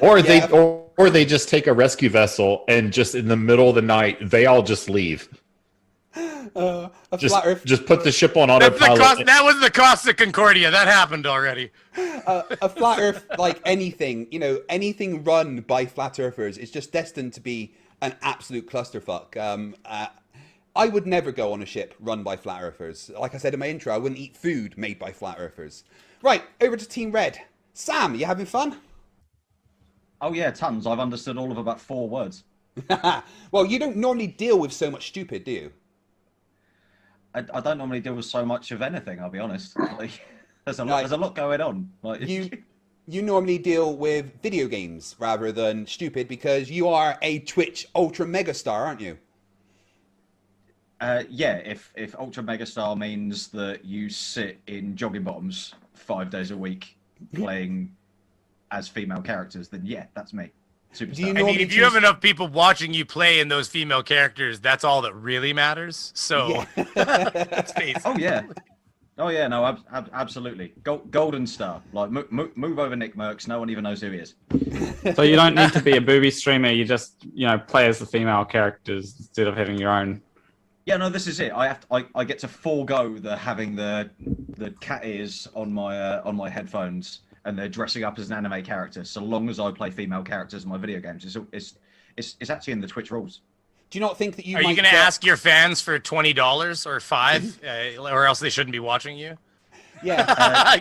Or they just take a rescue vessel and just in the middle of the night they all just leave. Just put the ship on autopilot. That was the Costa Concordia. That happened already. A flat Earth, like anything, anything run by flat earthers is just destined to be an absolute clusterfuck. I would never go on a ship run by flat earthers. Like I said in my intro, I wouldn't eat food made by flat earthers. Right, over to Team Red. Sam, you having fun? Oh yeah, tons. I've understood all of about 4 words. Well, you don't normally deal with so much stupid, do you? I don't normally deal with so much of anything, I'll be honest. Like, there's a lot going on. Like, you normally deal with video games rather than stupid because you are a Twitch ultra megastar, aren't you? Yeah, if ultra megastar means that you sit in jogging bottoms 5 days a week playing as female characters, then yeah, that's me. Superstar. I mean, if you have enough people watching you play in those female characters, that's all that really matters. So, let's face it. Oh yeah, no, absolutely. Golden star. Like, move over Nick Merckx. No one even knows who he is. So you don't need to be a booby streamer. You just, play as the female characters instead of having your own. Yeah, no, this is it. I get to forego having the cat ears on my headphones, and they're dressing up as an anime character. So long as I play female characters in my video games, it's actually in the Twitch rules. Do you not think that you? Are you going to ask your fans for $20 or $5, or else they shouldn't be watching you? Yeah.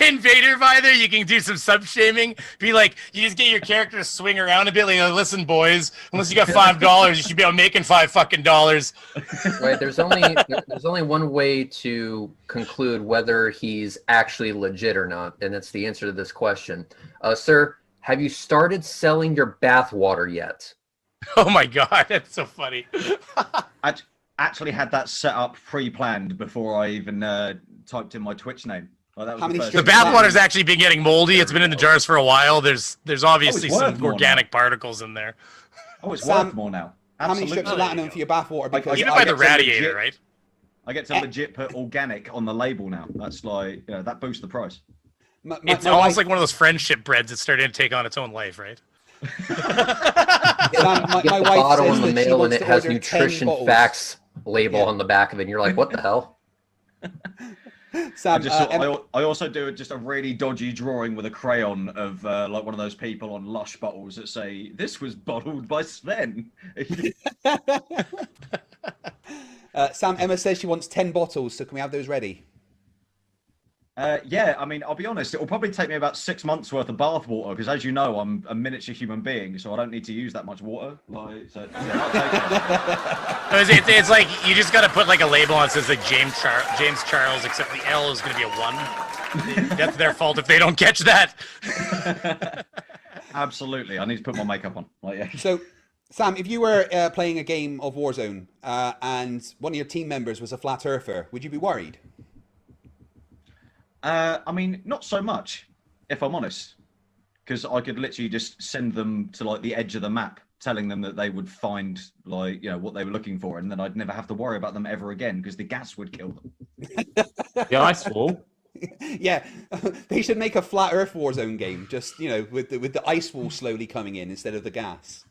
Invader Vither, you can do some sub shaming. Be like, you just get your character to swing around a bit. Like, listen, boys, unless you got $5, you should be out making $5. Right. There's only one way to conclude whether he's actually legit or not, and that's the answer to this question. Sir, have you started selling your bathwater yet? Oh my God, that's so funny. I actually had that set up pre-planned before I even typed in my Twitch name. Like, that was the bathwater's actually been getting moldy. It's been in the jars for a while. There's obviously some organic particles in there. Oh, it's worth more now. Absolutely. How many strips of latinum for your bathwater? Because you buy the radiator, right? I get to legit put organic on the label now. That's like, that boosts the price. It's almost like one of those friendship breads that started to take on its own life, right? My wife bottle in the mail and it has nutrition facts label on the back of it, and you're like, what the hell? Sam, I also do just a really dodgy drawing with a crayon of like one of those people on Lush bottles that say, "This was bottled by Sven." Sam, Emma says she wants 10 bottles, so can we have those ready? Yeah, I mean, I'll be honest, it'll probably take me about 6 months worth of bath water, because as you know, I'm a miniature human being, so I don't need to use that much water. Like, so, yeah, it's like you just got to put like a label on it that says like James Charles, except the L is going to be a 1. That's their fault if they don't catch that. Absolutely, I need to put my makeup on. Like, yeah. So, Sam, if you were playing a game of Warzone and one of your team members was a flat earther, would you be worried? I mean, not so much, if I'm honest, because I could literally just send them to like the edge of the map, telling them that they would find like what they were looking for, and then I'd never have to worry about them ever again because the gas would kill them. The ice wall. Yeah, they should make a flat Earth Warzone game, just with the ice wall slowly coming in instead of the gas.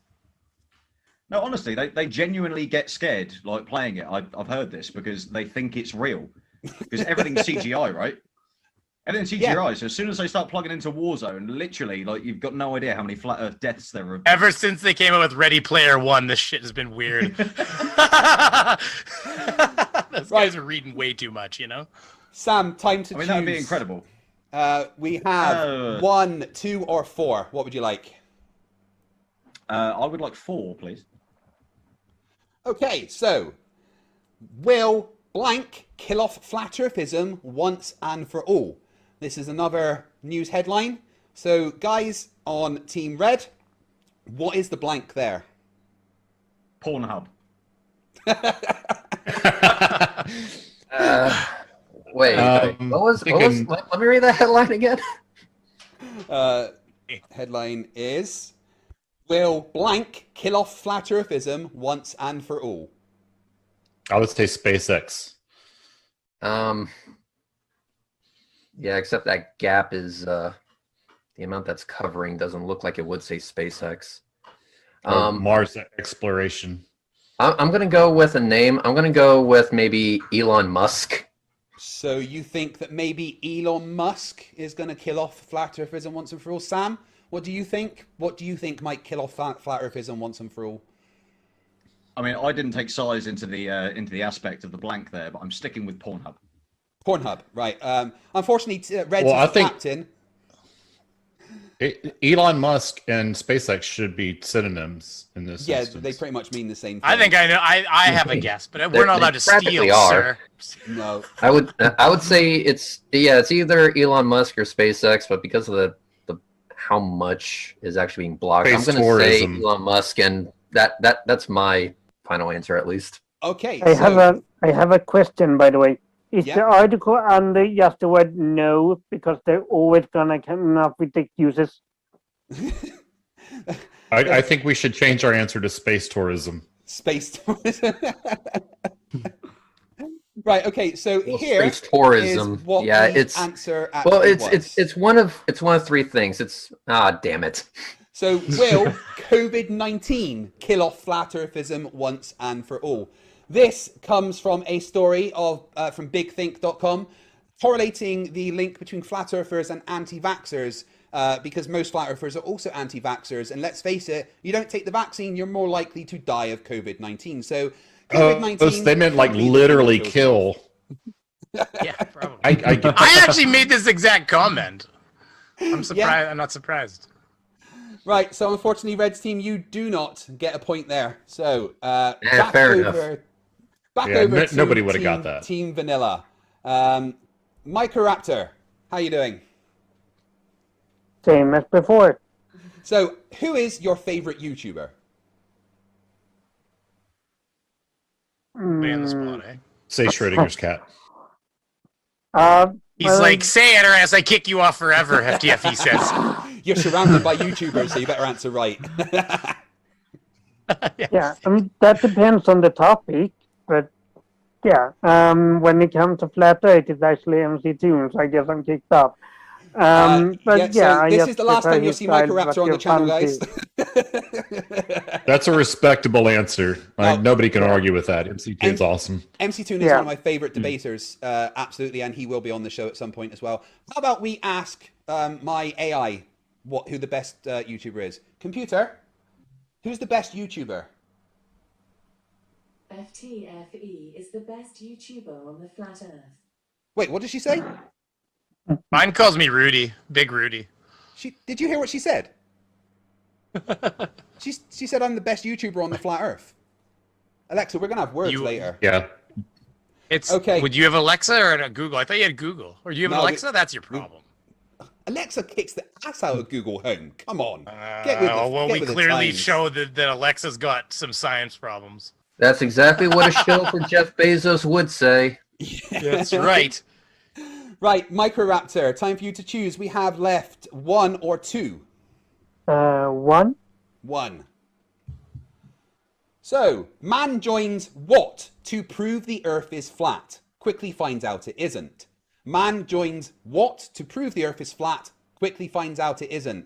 No, honestly, they genuinely get scared like playing it. I've heard this because they think it's real, because everything's CGI, right? Everything's CGI, so as soon as they start plugging into Warzone, literally, like, you've got no idea how many flat Earth deaths there have been. Ever since they came out with Ready Player One, this shit has been weird. Those guys are reading way too much, Sam, time to choose. That would be incredible. We have 1, 2, or 4. What would you like? I would like 4, please. Okay, so will blank kill off flat earthism once and for all? This is another news headline. So guys on Team Red, What is the blank there? Pornhub. Wait. What was? Let me read that headline again. Headline is: Will blank kill off flat earthism once and for all? I would say SpaceX. Yeah, except that gap is the amount that's covering doesn't look like it would say SpaceX. Mars exploration. I'm gonna go with a name. I'm gonna go with maybe Elon Musk. So you think that maybe Elon Musk is going to kill off flat earthism once and for all? Sam, what do you think? What do you think might kill off flat earthism once and for all? I mean, I didn't take size into the aspect of the blank there, but I'm sticking with Pornhub. Pornhub, right. Unfortunately, Red's Well, I is the think- captain. Elon Musk and SpaceX should be synonyms in this Yeah, instance. they pretty much mean the same thing. I think I know. I have a guess, but we're not allowed to practically steal, are. sir. No. I would say it's either Elon Musk or SpaceX, but because of the how much is actually being blocked, Space I'm going to say tourism. Elon Musk, and that's my final answer at least. Okay. I have a question, by the way. Is Yeah. the article under just the word no because they're always gonna come up with excuses? I think we should change our answer to space tourism. Space tourism. Right. Okay. So Well, here space tourism. is what Yeah, the it's answer. well, actually was. it's one of three things. It's damn it. So will COVID-19 kill off flat earthism once and for all? This comes from a story of from BigThink.com, correlating the link between flat earthers and anti-vaxxers, because most flat earthers are also anti-vaxxers. And let's face it, you don't take the vaccine, you're more likely to die of COVID-19. So COVID-19... they meant like literally kill. Yeah, probably. I get I actually made this exact comment. I'm surprised. Yeah. I'm not surprised. Right, so unfortunately, Red's team, you do not get a point there. So fair enough. Back Yeah, over to nobody would've team, got that. Team Vanilla. Microraptor, how you doing? Same as before. So, who is your favorite YouTuber? Be on the spot, eh? say Schrodinger's cat. He's well, like, say it or else I kick you off forever, FTFE says. You're surrounded by YouTubers, so you better answer right. yeah, that depends on the topic, but yeah, when it comes to flat Earth, it's actually MC Toons. I guess I'm kicked off. But so I this just is the last prefer time you'll his see style, Microraptor but on the you're channel, fun guys. too. That's a respectable answer. Like, No. nobody can argue with that. MC Toon's awesome. MC Toon is Yeah. one of my favorite debaters, absolutely, and he will be on the show at some point as well. How about we ask my AI who the best YouTuber is? Computer, who's the best YouTuber? FTFE is the best YouTuber on the flat Earth. Wait, what did she say? Mine calls me Rudy. Big Rudy. Did you hear what she said? she said I'm the best YouTuber on the flat Earth. Alexa, we're gonna have words later. Yeah. It's Okay. Would you have Alexa or a Google? I thought you had Google. Or do you have No, Alexa? That's your problem. Alexa kicks the ass out of Google Home. Come on. Get with the, Well, get we with the clearly times. show that Alexa's got some science problems. That's exactly what a show for Jeff Bezos would say. That's right. Right, Microraptor, time for you to choose. We have left 1 or 2. 1. 1. So, man joins what to prove the Earth is flat? Quickly finds out it isn't. Man joins what to prove the Earth is flat? Quickly finds out it isn't.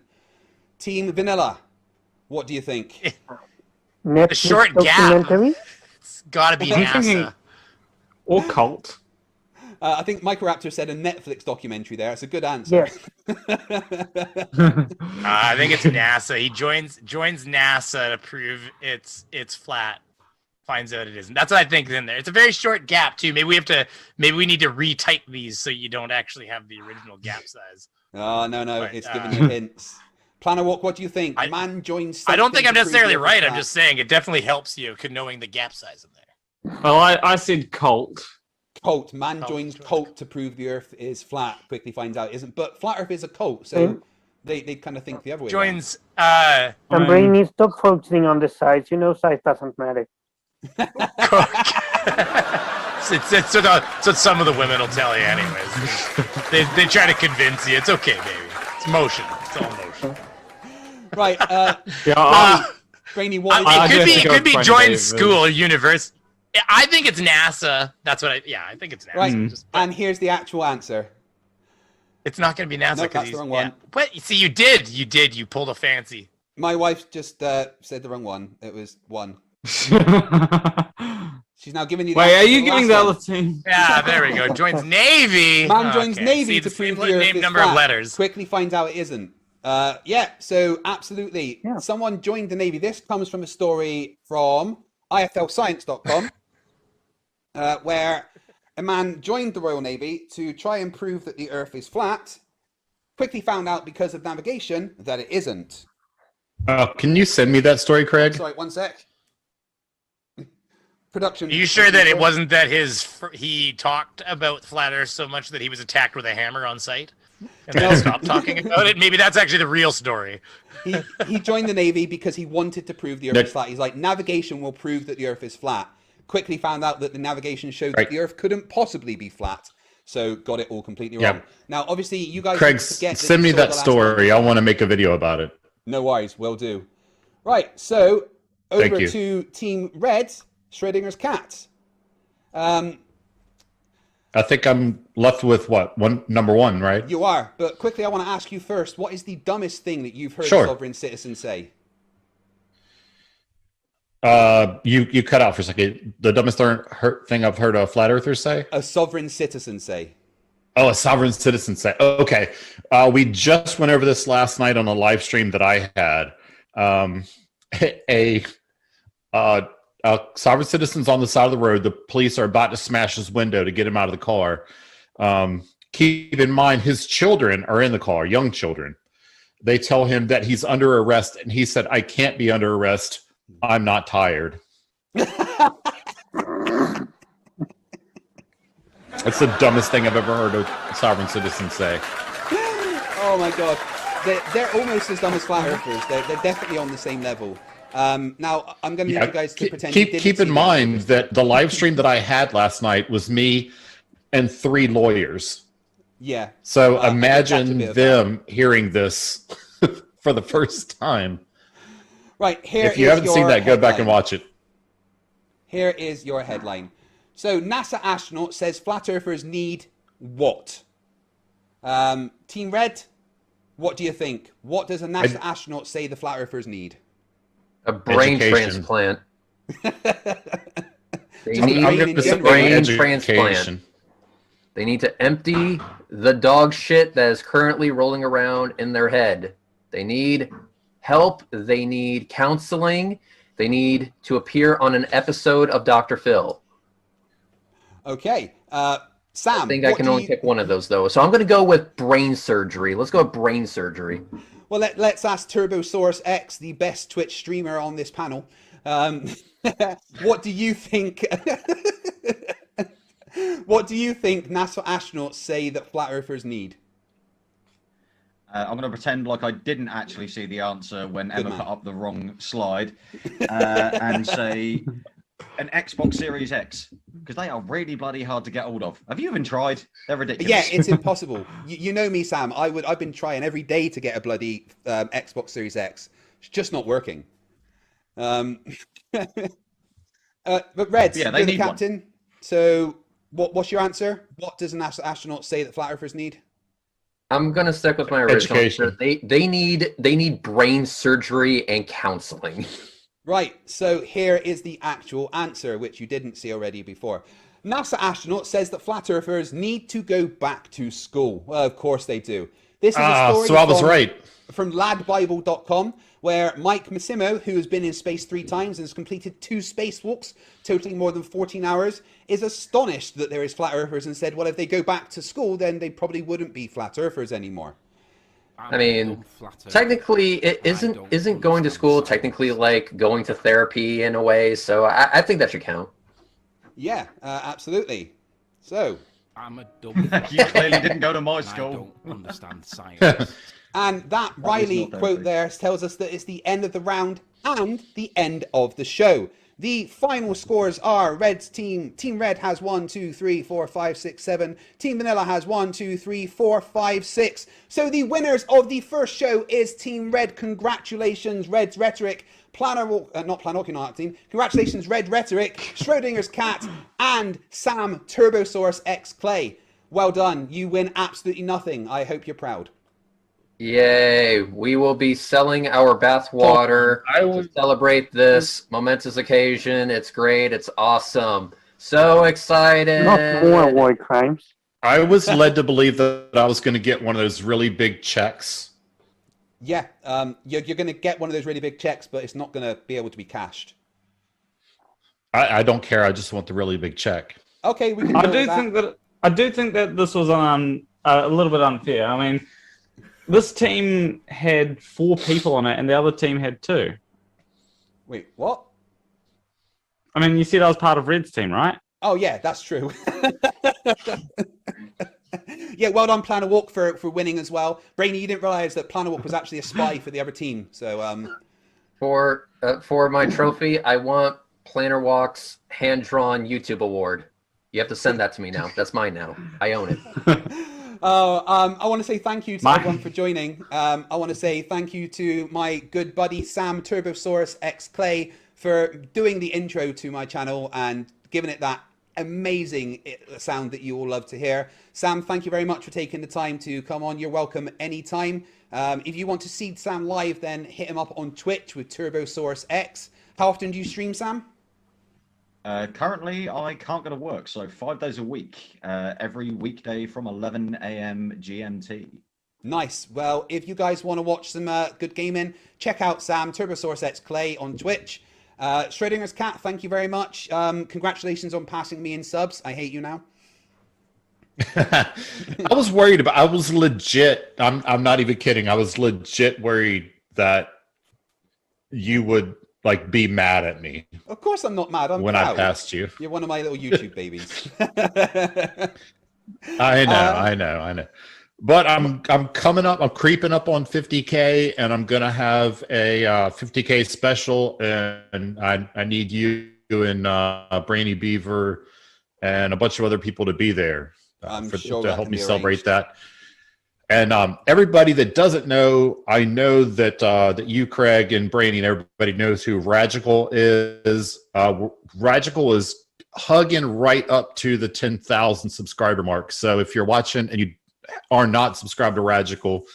Team Vanilla, what do you think? Netflix short gap. documentary? It's gotta be I'm thinking- NASA. Or cult. I think Microraptor said a Netflix documentary there. It's a good answer. Yes. I think it's NASA. He joins NASA to prove it's flat. Finds out it isn't. That's what I think is in there. It's a very short gap too. Maybe we need to retype these so you don't actually have the original gap size. Oh, no, But, it's giving you hints. Planner Walk, what do you think? Man joins I don't think I'm something to prove necessarily the Earth is right. I'm flat. just saying it definitely helps you knowing the gap size in there. Well, I said cult. Cult. Man Cult. joins cult to prove the Earth is flat. Quickly finds out it isn't. But flat Earth is a cult, so They kind of think the other way. Joins. And Brainy, stop focusing on the size. You know, size doesn't matter. It's what some of the women will tell you, anyways. They try to convince you. It's okay, baby. It's motion. It's all motion. Right. Brainy, what? It could be join school, universe. I think it's NASA. That's what I think it's NASA. Right. And here's the actual answer. It's not going to be NASA. No, that's the wrong one. But see, you did. You pulled a fancy. My wife just said the wrong one. It was 1. She's now giving you. Wait, are you giving the other team? Yeah, there we go. Joins Navy. Man joins Navy to prove the Earth is number flat. of letters. Quickly finds out it isn't. So absolutely. Yeah. Someone joined the Navy. This comes from a story from iflscience.com, where a man joined the Royal Navy to try and prove that the Earth is flat. Quickly found out because of navigation that it isn't. Can you send me that story, Craig? Sorry, 1 sec. Production. Are you sure that it wasn't that he talked about flat Earth so much that he was attacked with a hammer on site? And then stopped talking about it? Maybe that's actually the real story. He joined the Navy because he wanted to prove the Earth is flat. He's like, navigation will prove that the Earth is flat. Quickly found out that the navigation showed that the Earth couldn't possibly be flat. So got it all completely wrong. Now, obviously, you guys Craig, send me that story. I want to make a video about it. No worries, will do. Right, so over to Team Red, Schrodinger's cat. I think I'm left with what? Number 1, right? You are, but quickly I want to ask you first, what is the dumbest thing that you've heard a sovereign citizen say? You cut out for a second. The dumbest thing I've heard a flat earther say? A sovereign citizen say. Oh, a sovereign citizen say. Okay. We just went over this last night on a live stream that I had. Sovereign citizen's on the side of the road. The police are about to smash his window to get him out of the car. Keep in mind, his children are in the car, young children. They tell him that he's under arrest, and he said, "I can't be under arrest. I'm not tired." That's the dumbest thing I've ever heard a sovereign citizen say. Oh my god. They're almost as dumb as flat earthers. They're definitely on the same level. Now, I'm going to need you guys to pretend keep in mind that the live stream that I had last night was me and 3 lawyers. Yeah. So imagine them hearing this for the first time. Right, here if you haven't seen that, go back and watch it. Here is your headline. So, NASA astronaut says flat earthers need what? Team Red, what do you think? What does a NASA astronaut say the flat earthers need? A brain transplant. They need a brain transplant. They need to empty the dog shit that is currently rolling around in their head. They need help. They need counseling. They need to appear on an episode of Dr. Phil. Okay. Sam, I think I can only pick one of those, though. So I'm going to go with brain surgery. Let's go with brain surgery. Well, let's ask Turbosaurus X, the best Twitch streamer on this panel. What do you think? What do you think NASA astronauts say that flat earthers need? I'm going to pretend like I didn't actually see the answer when Emma put up the wrong slide and say an Xbox Series X, because they are really bloody hard to get hold of. Have you even tried? They're ridiculous. Yeah, it's impossible. You know me, Sam. I've been trying every day to get a bloody Xbox Series X. It's just not working. But Red, you're the captain. One. So what's your answer? What does an astronaut say that flat earthers need? I'm gonna stick with my original answer. They need brain surgery and counseling. Right, so here is the actual answer, which you didn't see already before. NASA astronaut says that flat earthers need to go back to school. Well, of course they do. This is a story so I was right. From ladbible.com, where Mike Massimo, who has been in space 3 times and has completed 2 spacewalks, totaling more than 14 hours, is astonished that there is flat earthers and said, well, if they go back to school, then they probably wouldn't be flat earthers anymore. I mean, technically, it isn't going to school technically like going to therapy in a way, so I think that should count. Yeah, absolutely. So, I'm a dumb. You clearly didn't go to my school. I don't understand science. And that is Riley not quote therapy. there tells us that it's the end of the round and the end of the show. The final scores are Red's team. Team Red has 1, 2, 3, 4, 5, 6, 7. Team Vanilla has 1, 2, 3, 4, 5, 6. So the winners of the first show is Team Red. Congratulations, Red's Rhetoric. Not Planarwalk, you're not that team. Congratulations, Red Rhetoric, Schrodinger's Cat, and Sam Turbosaurus X Clay. Well done. You win absolutely nothing. I hope you're proud. Yay! We will be selling our bathwater to celebrate this momentous occasion. It's great. It's awesome. So excited. Not more war crimes. I was led to believe that I was going to get one of those really big checks. Yeah, you're going to get one of those really big checks, but it's not going to be able to be cashed. I don't care. I just want the really big check. Okay, we can. I do think that this was a little bit unfair. I mean, this team had 4 people on it, and the other team had 2. Wait, what? I mean, you said I was part of Red's team, right? Oh yeah, that's true. Yeah, well done, Planarwalk, for winning as well. Brainy, you didn't realize that Planarwalk was actually a spy for the other team. So for my trophy, I want Planarwalk's hand-drawn YouTube award. You have to send that to me now. That's mine now. I own it. I want to say thank you to everyone for joining. I want to say thank you to my good buddy Sam Turbosaurus X Clay for doing the intro to my channel and giving it that amazing sound that you all love to hear. Sam, thank you very much for taking the time to come on. You're welcome anytime. If you want to see Sam live, then hit him up on Twitch with Turbosaurus X. How often do you stream, Sam? Currently, I can't go to work, so 5 days a week, every weekday from 11 a.m. GMT. Nice. Well, if you guys want to watch some good gaming, check out Sam Turbosaurus X Clay on Twitch. Schrodinger's Cat, thank you very much. Congratulations on passing me in subs. I hate you now. I was worried about. I was legit. I'm not even kidding. I was legit worried that you would be mad at me. Of course, I'm not mad. I'm when proud. I passed you. You're one of my little YouTube babies. I know. But I'm coming up. I'm creeping up on 50K, and I'm gonna have a 50K special, and I need you and Brainy Beaver and a bunch of other people to be there to help me celebrate that. And everybody that doesn't know, I know that that you, Craig, and Brainy, and everybody knows who Radical is. Radical is hugging right up to the 10,000 subscriber mark. So if you're watching and you are not subscribed to Radical,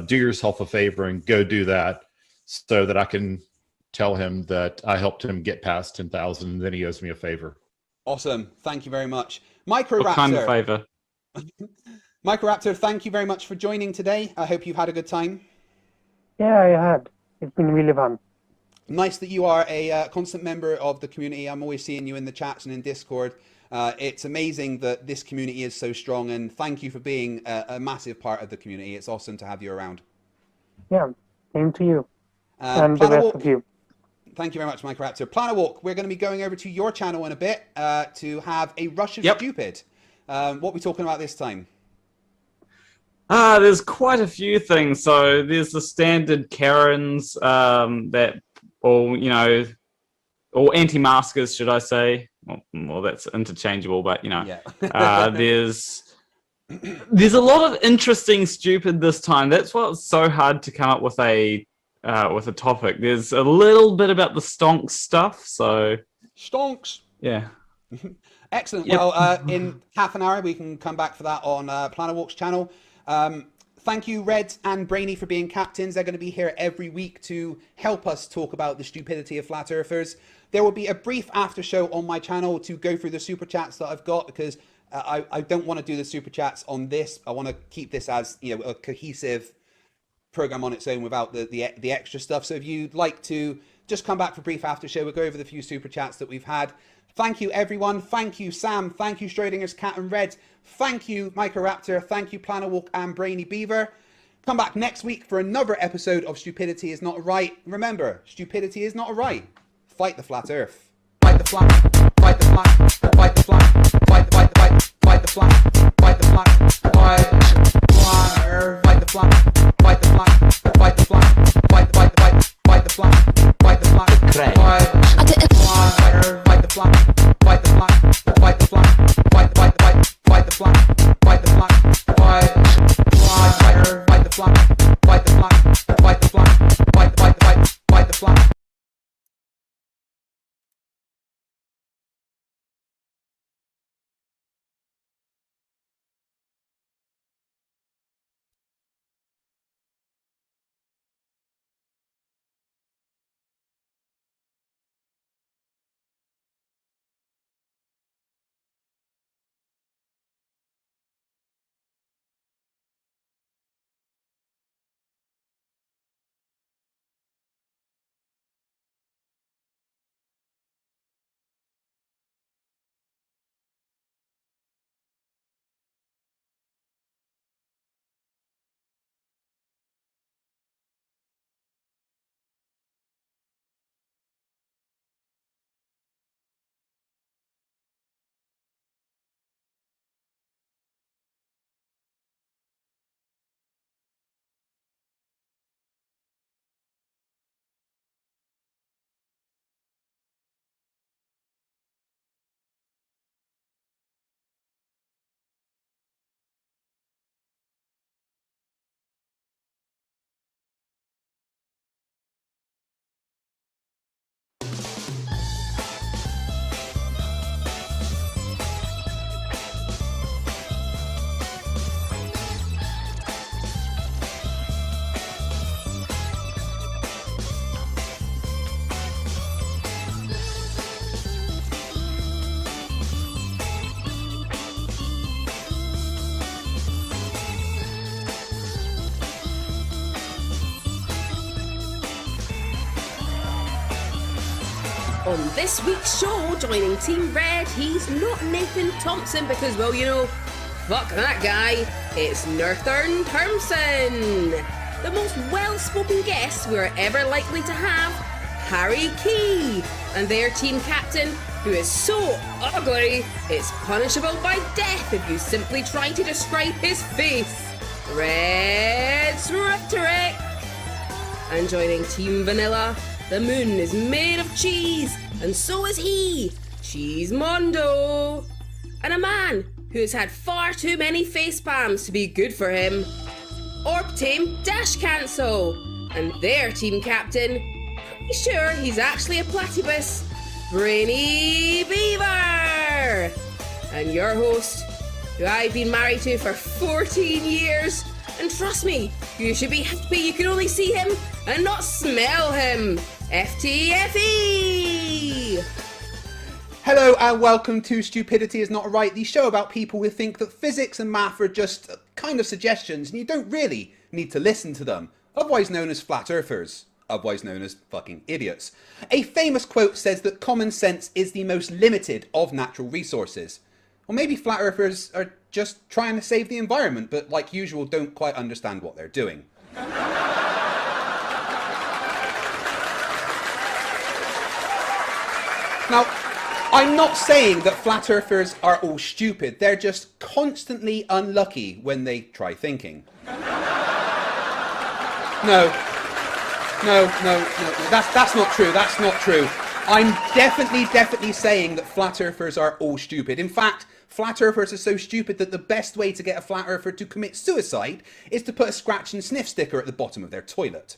do yourself a favor and go do that, so that I can tell him that I helped him get past 10,000, and then he owes me a favor. Awesome. Thank you very much. Microraptor. What kind of favor? Microraptor, thank you very much for joining today. I hope you've had a good time. Yeah, I had. It's been really fun. Nice that you are a constant member of the community. I'm always seeing you in the chats and in Discord. It's amazing that this community is so strong, and thank you for being a massive part of the community. It's awesome to have you around. Yeah, same to you. And the rest of you. Thank you very much, Microraptor. Planarwalk, we're going to be going over to your channel in a bit to have a Rush of Stupid. What are we talking about this time? There's quite a few things. So there's the standard Karens that, or anti-maskers, should I say? Well, that's interchangeable, but there's a lot of interesting stupid this time. That's why it's so hard to come up with a topic. There's a little bit about the stonks stuff. So stonks. Yeah. Excellent. Yep. Well, in half an hour we can come back for that on Planarwalk's channel. Thank you, Red and Brainy, for being captains. They're going to be here every week to help us talk about the stupidity of flat earthers. There will be a brief after show on my channel to go through the super chats that I've got, because I don't want to do the super chats on this. I want to keep this as a cohesive program on its own without the extra stuff. So if you'd like to just come back for a brief after show, we'll go over the few super chats that we've had. Thank you, everyone. Thank you, Sam. Thank you, Schrodinger's Cat and Red. Thank you, Microraptor. Thank you, Planarwalk and Brainy Beaver. Come back next week for another episode of Stupidity is Not a Right. Remember, stupidity is not a right. Fight the flat earth. Fight the flat. Fight the flat. Fight the flat. Fight the flat. Fight the flat. Fight the flat. Fight the flat. Fight the flat. On this week's show, joining Team Red, he's not Nathan Thompson because, well, you know, fuck that guy. It's Northern Thompson, the most well-spoken guest we're ever likely to have, Harry Key, and their team captain, who is so ugly, it's punishable by death if you simply try to describe his face, Red's Rhetoric. And joining Team Vanilla, the moon is made of cheese, and so is he, Cheese Mondo. And a man who has had far too many face palms to be good for him, Orb Team Dash Cancel, and their team captain, pretty sure he's actually a platypus, Brainy Beaver. And your host, who I've been married to for 14 years, and trust me, you should be happy you can only see him and not smell him, FTFE! Hello and welcome to Stupidity is Not Right, the show about people who think that physics and math are just kind of suggestions and you don't really need to listen to them, otherwise known as flat earthers, otherwise known as fucking idiots. A famous quote says that common sense is the most limited of natural resources. Or maybe flat earthers are just trying to save the environment, but like usual don't quite understand what they're doing. Now, I'm not saying that flat earthers are all stupid, they're just constantly unlucky when they try thinking. No, that's not true, that's not true. I'm definitely saying that flat earthers are all stupid. In fact, flat earthers are so stupid that the best way to get a flat earther to commit suicide is to put a scratch and sniff sticker at the bottom of their toilet.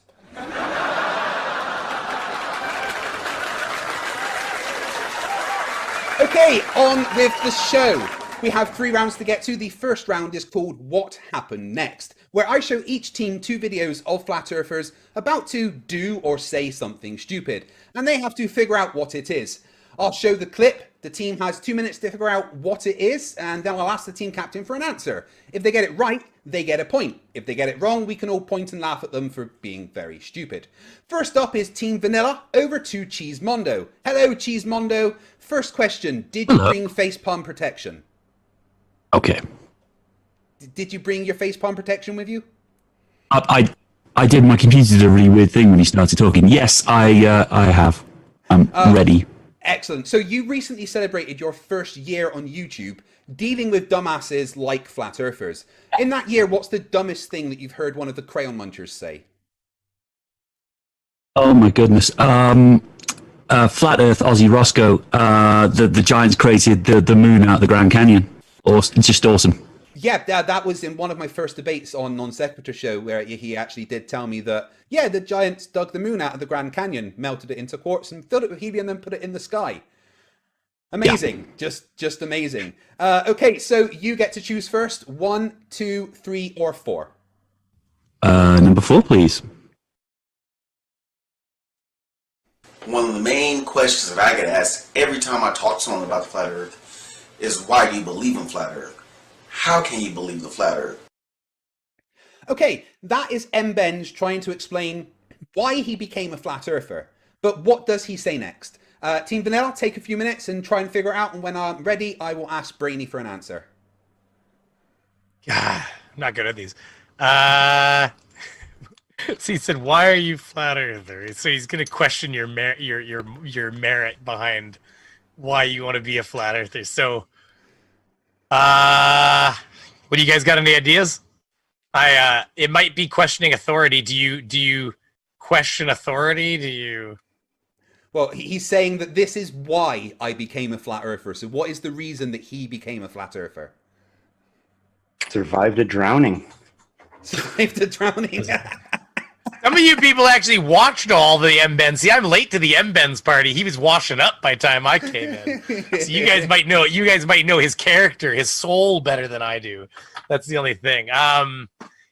Okay, on with the show. We have 3 rounds to get to. The first round is called What Happened Next, where I show each team 2 videos of flat earthers about to do or say something stupid, and they have to figure out what it is. I'll show the clip, the team has 2 minutes to figure out what it is, and then I'll ask the team captain for an answer. If they get it right, they get a point. If they get it wrong, we can all point and laugh at them for being very stupid. First up is Team Vanilla, over to Cheese Mondo. Hello, Cheese Mondo. First question, did you bring facepalm protection? Okay. Did you bring your facepalm protection with you? I did. My computer did a really weird thing when he started talking. Yes, I have. I'm ready. Excellent. So you recently celebrated your first year on YouTube dealing with dumbasses like flat earthers. In that year, what's the dumbest thing that you've heard one of the Crayon Munchers say? Oh my goodness. Flat Earth, Ozzy Roscoe. The Giants created the moon out of the Grand Canyon. Awesome. Just awesome. Yeah, that was in one of my first debates on Non Sequitur show where he actually did tell me that, yeah, the Giants dug the moon out of the Grand Canyon, melted it into quartz and filled it with helium and then put it in the sky. Amazing. Yeah. Just amazing. Okay, so you get to choose first. 1, 2, 3, or 4. Number 4, please. One of the main questions that I get asked every time I talk to someone about the flat earth is, why do you believe in flat earth? How can you believe the flat earth? Okay, that is M. Benj trying to explain why he became a flat earther. But what does he say next? Team Vanilla, take a few minutes and try and figure it out. And when I'm ready, I will ask Brainy for an answer. God, I'm not good at these. So he said, why are you flat earther? So he's going to question your merit behind why you want to be a flat earther. So, what do you guys got, any ideas? It might be questioning authority. Do you question authority? Do you? Well, he's saying that this is why I became a flat earther. So what is the reason that he became a flat earther? Survived a drowning. Survived a drowning. Some of you people actually watched all the M-Bens. See, I'm late to the M-Bens party. He was washing up by the time I came in. So you guys might know his character, his soul better than I do. That's the only thing.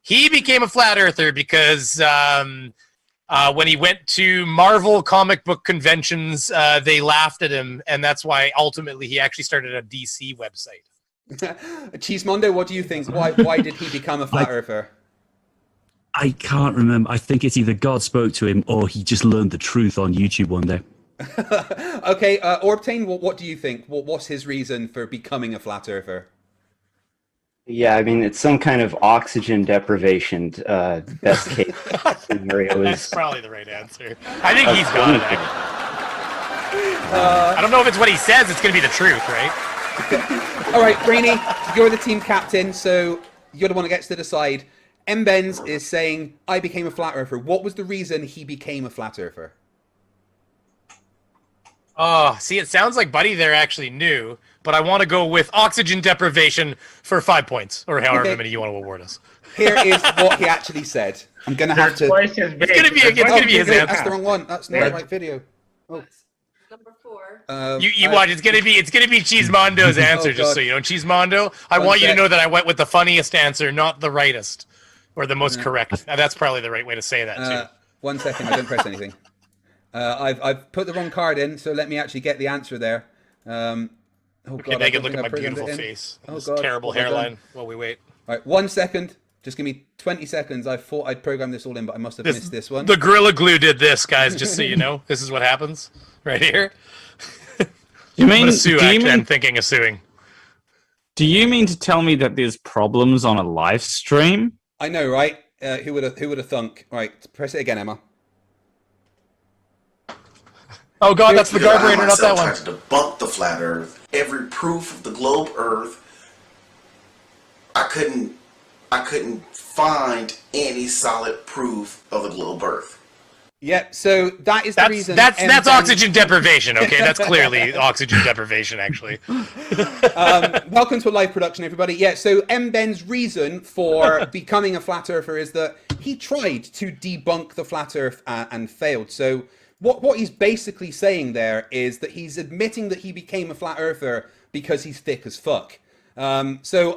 He became a flat earther because when he went to Marvel comic book conventions, they laughed at him, and that's why ultimately he actually started a DC website. Cheese Mondo, what do you think? Why did he become a flat earther? I can't remember. I think it's either God spoke to him or he just learned the truth on YouTube one day. Okay, Orbtane, what do you think? What's his reason for becoming a flat earther? Yeah, I mean, it's some kind of oxygen deprivation. Best case scenario That's is. probably the right answer. I think he's got it. I don't know if it's what he says. It's going to be the truth, right? All right, Brainy, you're the team captain, so you're the one that gets to decide. M. Benz is saying, I became a flat earther. What was the reason he became a flat earther? Oh, see, it sounds like Buddy there actually knew, but I want to go with oxygen deprivation for 5 points, or however many you want to award us. Here is what he actually said. I'm going to have to... It's going to be his answer. That's the wrong one. That's not the right video. Oh. Number 4. You watch. It's gonna be Cheesemondo's answer. Just so you know, Cheesemondo. I want you to know that I went with the funniest answer, not the rightest or the most correct. That's probably the right way to say that too. 1 second. I don't press anything. I've put the wrong card in, so let me actually get the answer there. Oh Okay, God, Megan, look at my beautiful face. Oh This God, terrible what have I hairline. done? While we wait. All right, 1 second. Just give me 20 seconds. I thought I'd programmed this all in, but I must have missed this one. The Gorilla Glue did this, guys. Just so you know, this is what happens right here. You mean? I'm thinking of suing. Do you mean to tell me that there's problems on a live stream? I know, right? Who would have thunk? All right, press it again, Emma. Oh God, that's the carburetor, not that one. Tried to debunk the flat Earth. Every proof of the globe Earth. I couldn't find any solid proof of the globe Earth. Yep. So that is the reason. That's oxygen deprivation. Okay, that's clearly oxygen deprivation. Actually. Welcome to a live production, everybody. Yeah. So M. Ben's reason for becoming a flat earther is that he tried to debunk the flat Earth and failed. So what he's basically saying there is that he's admitting that he became a flat earther because he's thick as fuck. So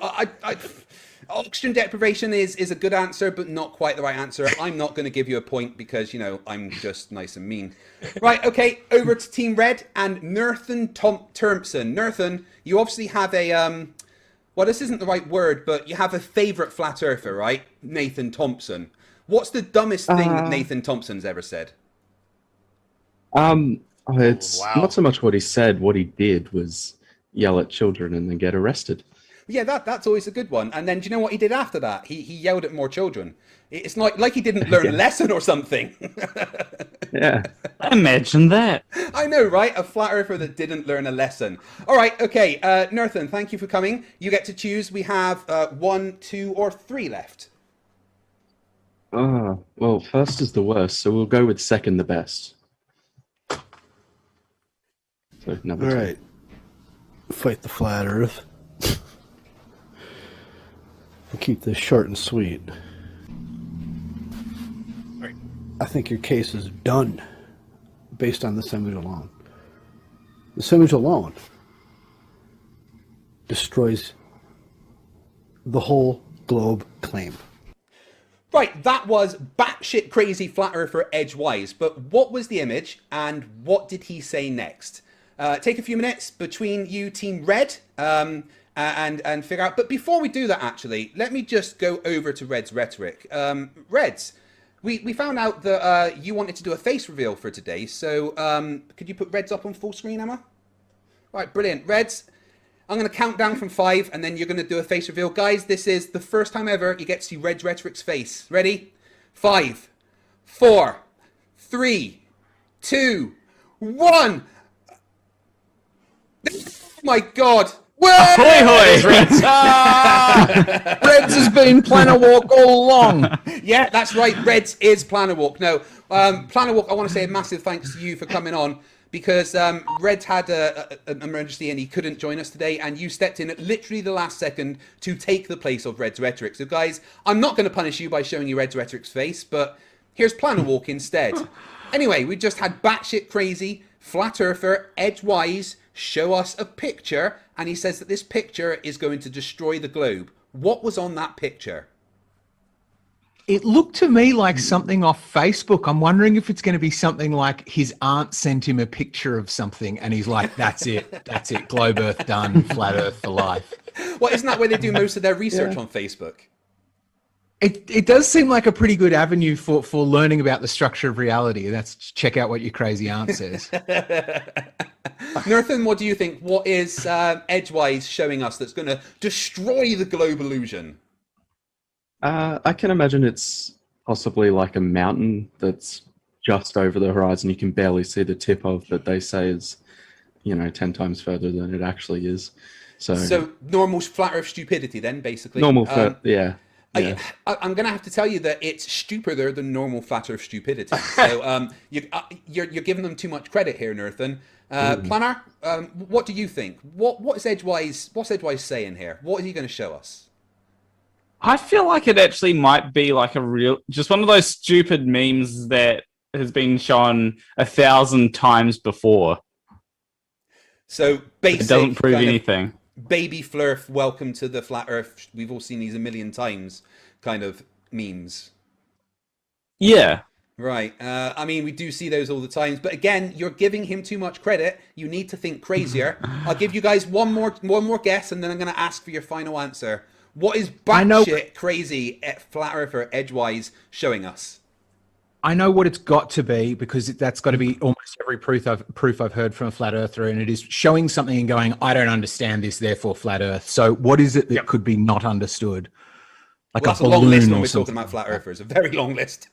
oxygen deprivation is a good answer, but not quite the right answer. I'm not going to give you a point because, you know, I'm just nice and mean. Right, okay, over to Team Red and Nerthan Termpson. Nerthan, you obviously have a, well, this isn't the right word, but you have a favourite flat earther, right? Nathan Thompson. What's the dumbest thing that Nathan Thompson's ever said? It's not so much what he said. What he did was yell at children and then get arrested. Yeah, that's always a good one. And then do you know what he did after that? He yelled at more children. It's like he didn't learn a lesson or something. Yeah. Imagine that. I know, right? A flat earther that didn't learn a lesson. All right, okay. Nerthan, thank you for coming. You get to choose. We have 1, 2, or 3 left. Well, first is the worst, so we'll go with second the best. So number All 2. right. Fight the flat earth. We'll keep this short and sweet. Right. I think your case is done based on this image alone. This image alone destroys the whole globe claim. Right, that was batshit crazy flat earther Edgewise. But what was the image and what did he say next? Take a few minutes between you, Team Red, and figure out. But before we do that, actually, let me just go over to Red's rhetoric. Reds, we found out that you wanted to do a face reveal for today. So could you put Reds up on full screen, Emma? Right, brilliant. Reds, I'm going to count down from 5, and then you're going to do a face reveal. Guys, this is the first time ever you get to see Red's rhetoric's face. Ready? 5, 4, 3, 2, 1. Oh my God. Ahoy hoy! Reds has been Planner Walk all along. Yeah, that's right. Reds is Planner Walk. No, Planner Walk, I want to say a massive thanks to you for coming on because Reds had an emergency and he couldn't join us today and you stepped in at literally the last second to take the place of Red's rhetoric. So guys, I'm not going to punish you by showing you Red's rhetoric's face, but here's Planner Walk instead. Anyway, we just had batshit crazy, flat earther, Edgewise show us a picture and he says that this picture is going to destroy the globe. What was on that picture? It looked to me like something off Facebook. I'm wondering if it's going to be something like his aunt sent him a picture of something and he's like, that's it, globe earth done, flat earth for life. Well, isn't that where they do most of their research on Facebook? It does seem like a pretty good avenue for learning about the structure of reality. That's check out what your crazy aunt says. Nathan, what do you think? What is Edgewise showing us that's going to destroy the globe illusion? I can imagine it's possibly like a mountain that's just over the horizon. You can barely see the tip of, that they say is, 10 times further than it actually is. So normal flat Earth stupidity, then, basically. Normal, yeah. I'm going to have to tell you that it's stupider than normal flat Earth stupidity. So you're giving them too much credit here, Nathan. Planner, what do you think? What is Edgewise? What's Edgewise saying here? What is he going to show us? I feel like it actually might be like just one of those stupid memes that has been shown 1,000 times before. So basic. It doesn't prove anything. Baby Flerf, welcome to the flat Earth. We've all seen these a million times, kind of memes. Yeah. Right. I mean, we do see those all the times, but again, you're giving him too much credit. You need to think crazier. I'll give you guys one more guess, and then I'm going to ask for your final answer. What is batshit crazy at flat Earther Edgewise showing us? I know what it's got to be, because that's got to be almost every proof I've heard from a flat earther, and it is showing something and going, I don't understand this, therefore flat Earth. So what is it that could be not understood? Like That's a long list when we're talking about flat earthers. A very long list.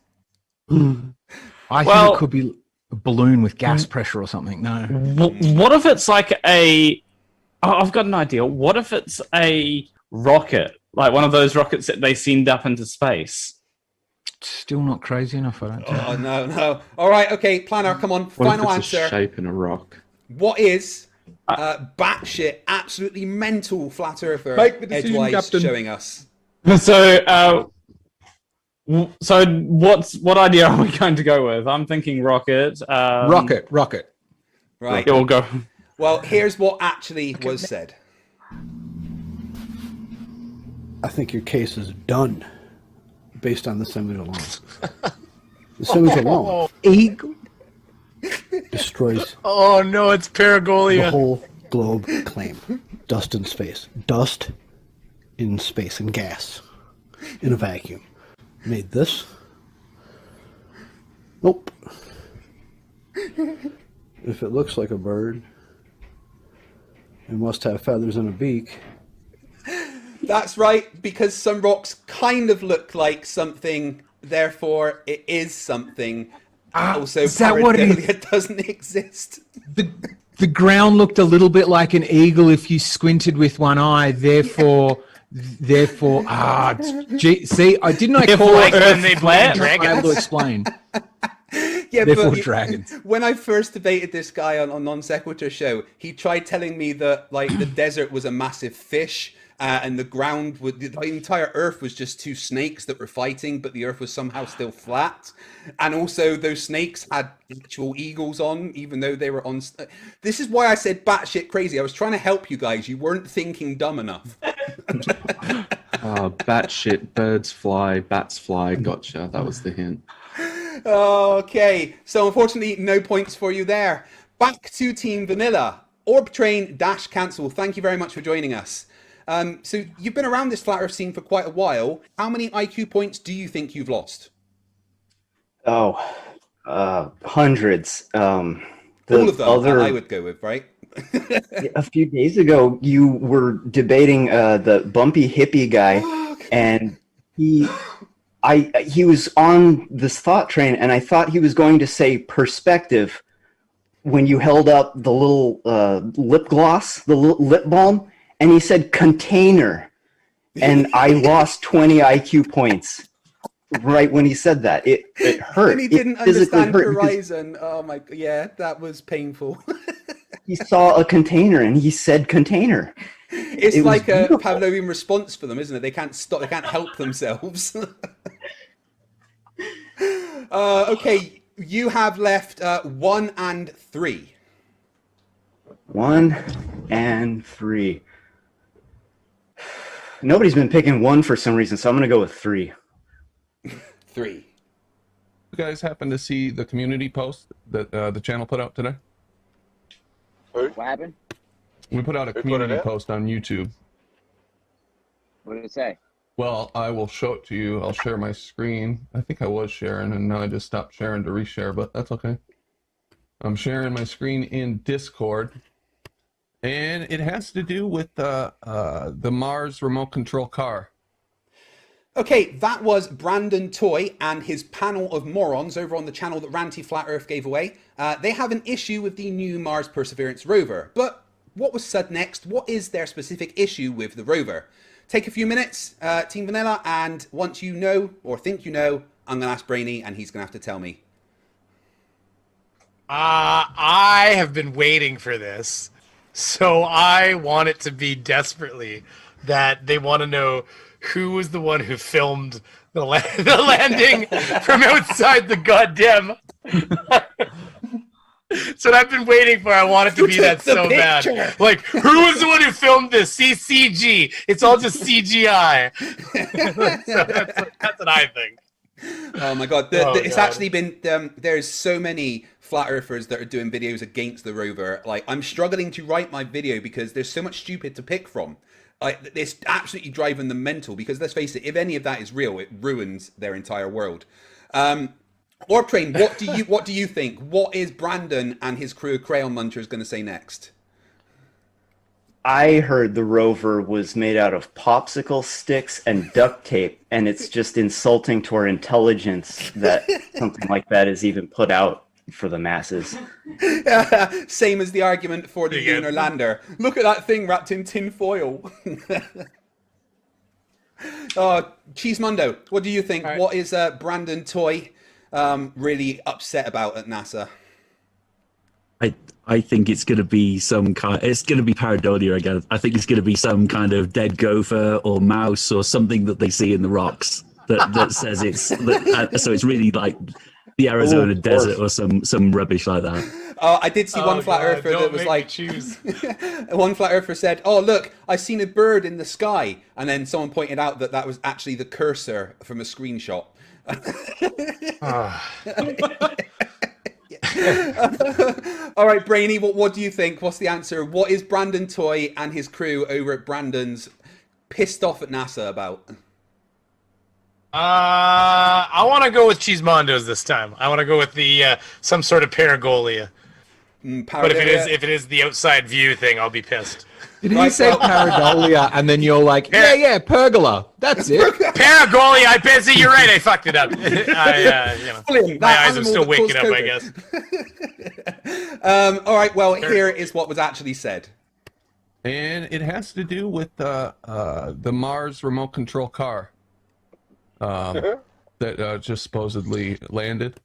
I think it could be a balloon with gas pressure or something. No. What if it's like I've got an idea. What if it's a rocket, like one of those rockets that they send up into space? Still not crazy enough, I don't think. Oh, no. All right, okay, Planner, come on. Final answer. A shape in a rock. What is batshit, absolutely mental flat earther Make the decision, Edgewise Captain. showing us? So what idea are we going to go with? I'm thinking rocket. Rocket. Right. Yeah, we'll go. Well, here's what actually was said. I think your case is done based on this image alone. This image alone Eagle destroys Oh no, it's Paragolia. the whole globe claim. Dust in space. Dust in space and gas in a vacuum. Made this. Nope. If it looks like a bird, it must have feathers and a beak. That's right, because some rocks kind of look like something, therefore it is something. Also, is that what it is? It doesn't exist. The ground looked a little bit like an eagle if you squinted with one eye. Therefore, see, I didn't I call like it when they play dragons? Able to explain. Yeah, Therefore, but dragons. When I first debated this guy on Non Sequitur show, he tried telling me that like the desert was a massive fish. And the ground, the entire Earth was just two snakes that were fighting, but the Earth was somehow still flat. And also, those snakes had actual eagles on, even though they were on. This is why I said batshit crazy. I was trying to help you guys. You weren't thinking dumb enough. Batshit, birds fly, bats fly. Gotcha. That was the hint. Okay, so unfortunately, no points for you there. Back to Team Vanilla. Orb Train - Cancel. Thank you very much for joining us. So you've been around this flat Earth scene for quite a while. How many IQ points do you think you've lost? Hundreds. All of them, I would go with, right? A few days ago, you were debating the bumpy hippie guy, and he was on this thought train, and I thought he was going to say perspective when you held up the little lip gloss, the lip balm. And he said container, and I lost 20 IQ points right when he said that. It hurt. And he didn't understand Horizon. Oh my, yeah, that was painful. He saw a container and he said container. It's like a Pavlovian response for them, isn't it? They can't stop. They can't help themselves. Okay, you have left 1 and 3. 1 and 3. Nobody's been picking 1 for some reason, so I'm going to go with 3. 3. You guys happen to see the community post that the channel put out today? What happened? We put out a community post on YouTube. What did it say? Well, I will show it to you. I'll share my screen. I think I was sharing, and now I just stopped sharing to reshare, but that's okay. I'm sharing my screen in Discord, and it has to do with the Mars remote control car. Okay, that was Brandon Toy and his panel of morons over on the channel that Ranty Flat Earth gave away. They have an issue with the new Mars Perseverance rover, but what was said next? What is their specific issue with the rover? Take a few minutes, Team Vanilla, and once you know, or think you know, I'm going to ask Brainy, and he's going to have to tell me. I have been waiting for this, so I want it to be desperately that they want to know who was the one who filmed the landing from outside the goddamn... So I've been waiting for. I want it to be that so bad. Like, who was the one who filmed this? CG. It's all just CGI. So that's what I think. Oh my god! It's actually been. There's so many flat earthers that are doing videos against the rover. Like, I'm struggling to write my video because there's so much stupid to pick from. Like, it's absolutely driving them mental. Because let's face it, if any of that is real, it ruins their entire world. Orb Train, what do you think? What is Brandon and his crew of Crayon Munchers going to say next? I heard the rover was made out of popsicle sticks and duct tape, and it's just insulting to our intelligence that something like that is even put out for the masses. Same as the argument for the lunar lander. Look at that thing wrapped in tin foil. Cheesemundo, what do you think? Right. What is Brandon Toy really upset about at NASA? I think it's going to be some kind. It's going to be pareidolia again. I think it's going to be some kind of dead gopher or mouse or something that they see in the rocks that says it's. So it's really like the Arizona desert or some rubbish like that. I did see one flat earther that was like, one flat earther said, "Oh look, I seen a bird in the sky," and then someone pointed out that that was actually the cursor from a screenshot. All right, Brainy, what do you think? What's the answer? What is Brandon Toy and his crew over at Brandon's pissed off at NASA about? I want to go with Cheesemondo's this time. I want to go with the some sort of paragolia. But if it is the outside view thing, I'll be pissed. Did he say pareidolia and then you're like, yeah, pergola. That's it. Paragolia, I bet you're right. I fucked it up. My eyes are still waking up, I guess. All right, well, here is what was actually said. And it has to do with the Mars remote control car that just supposedly landed.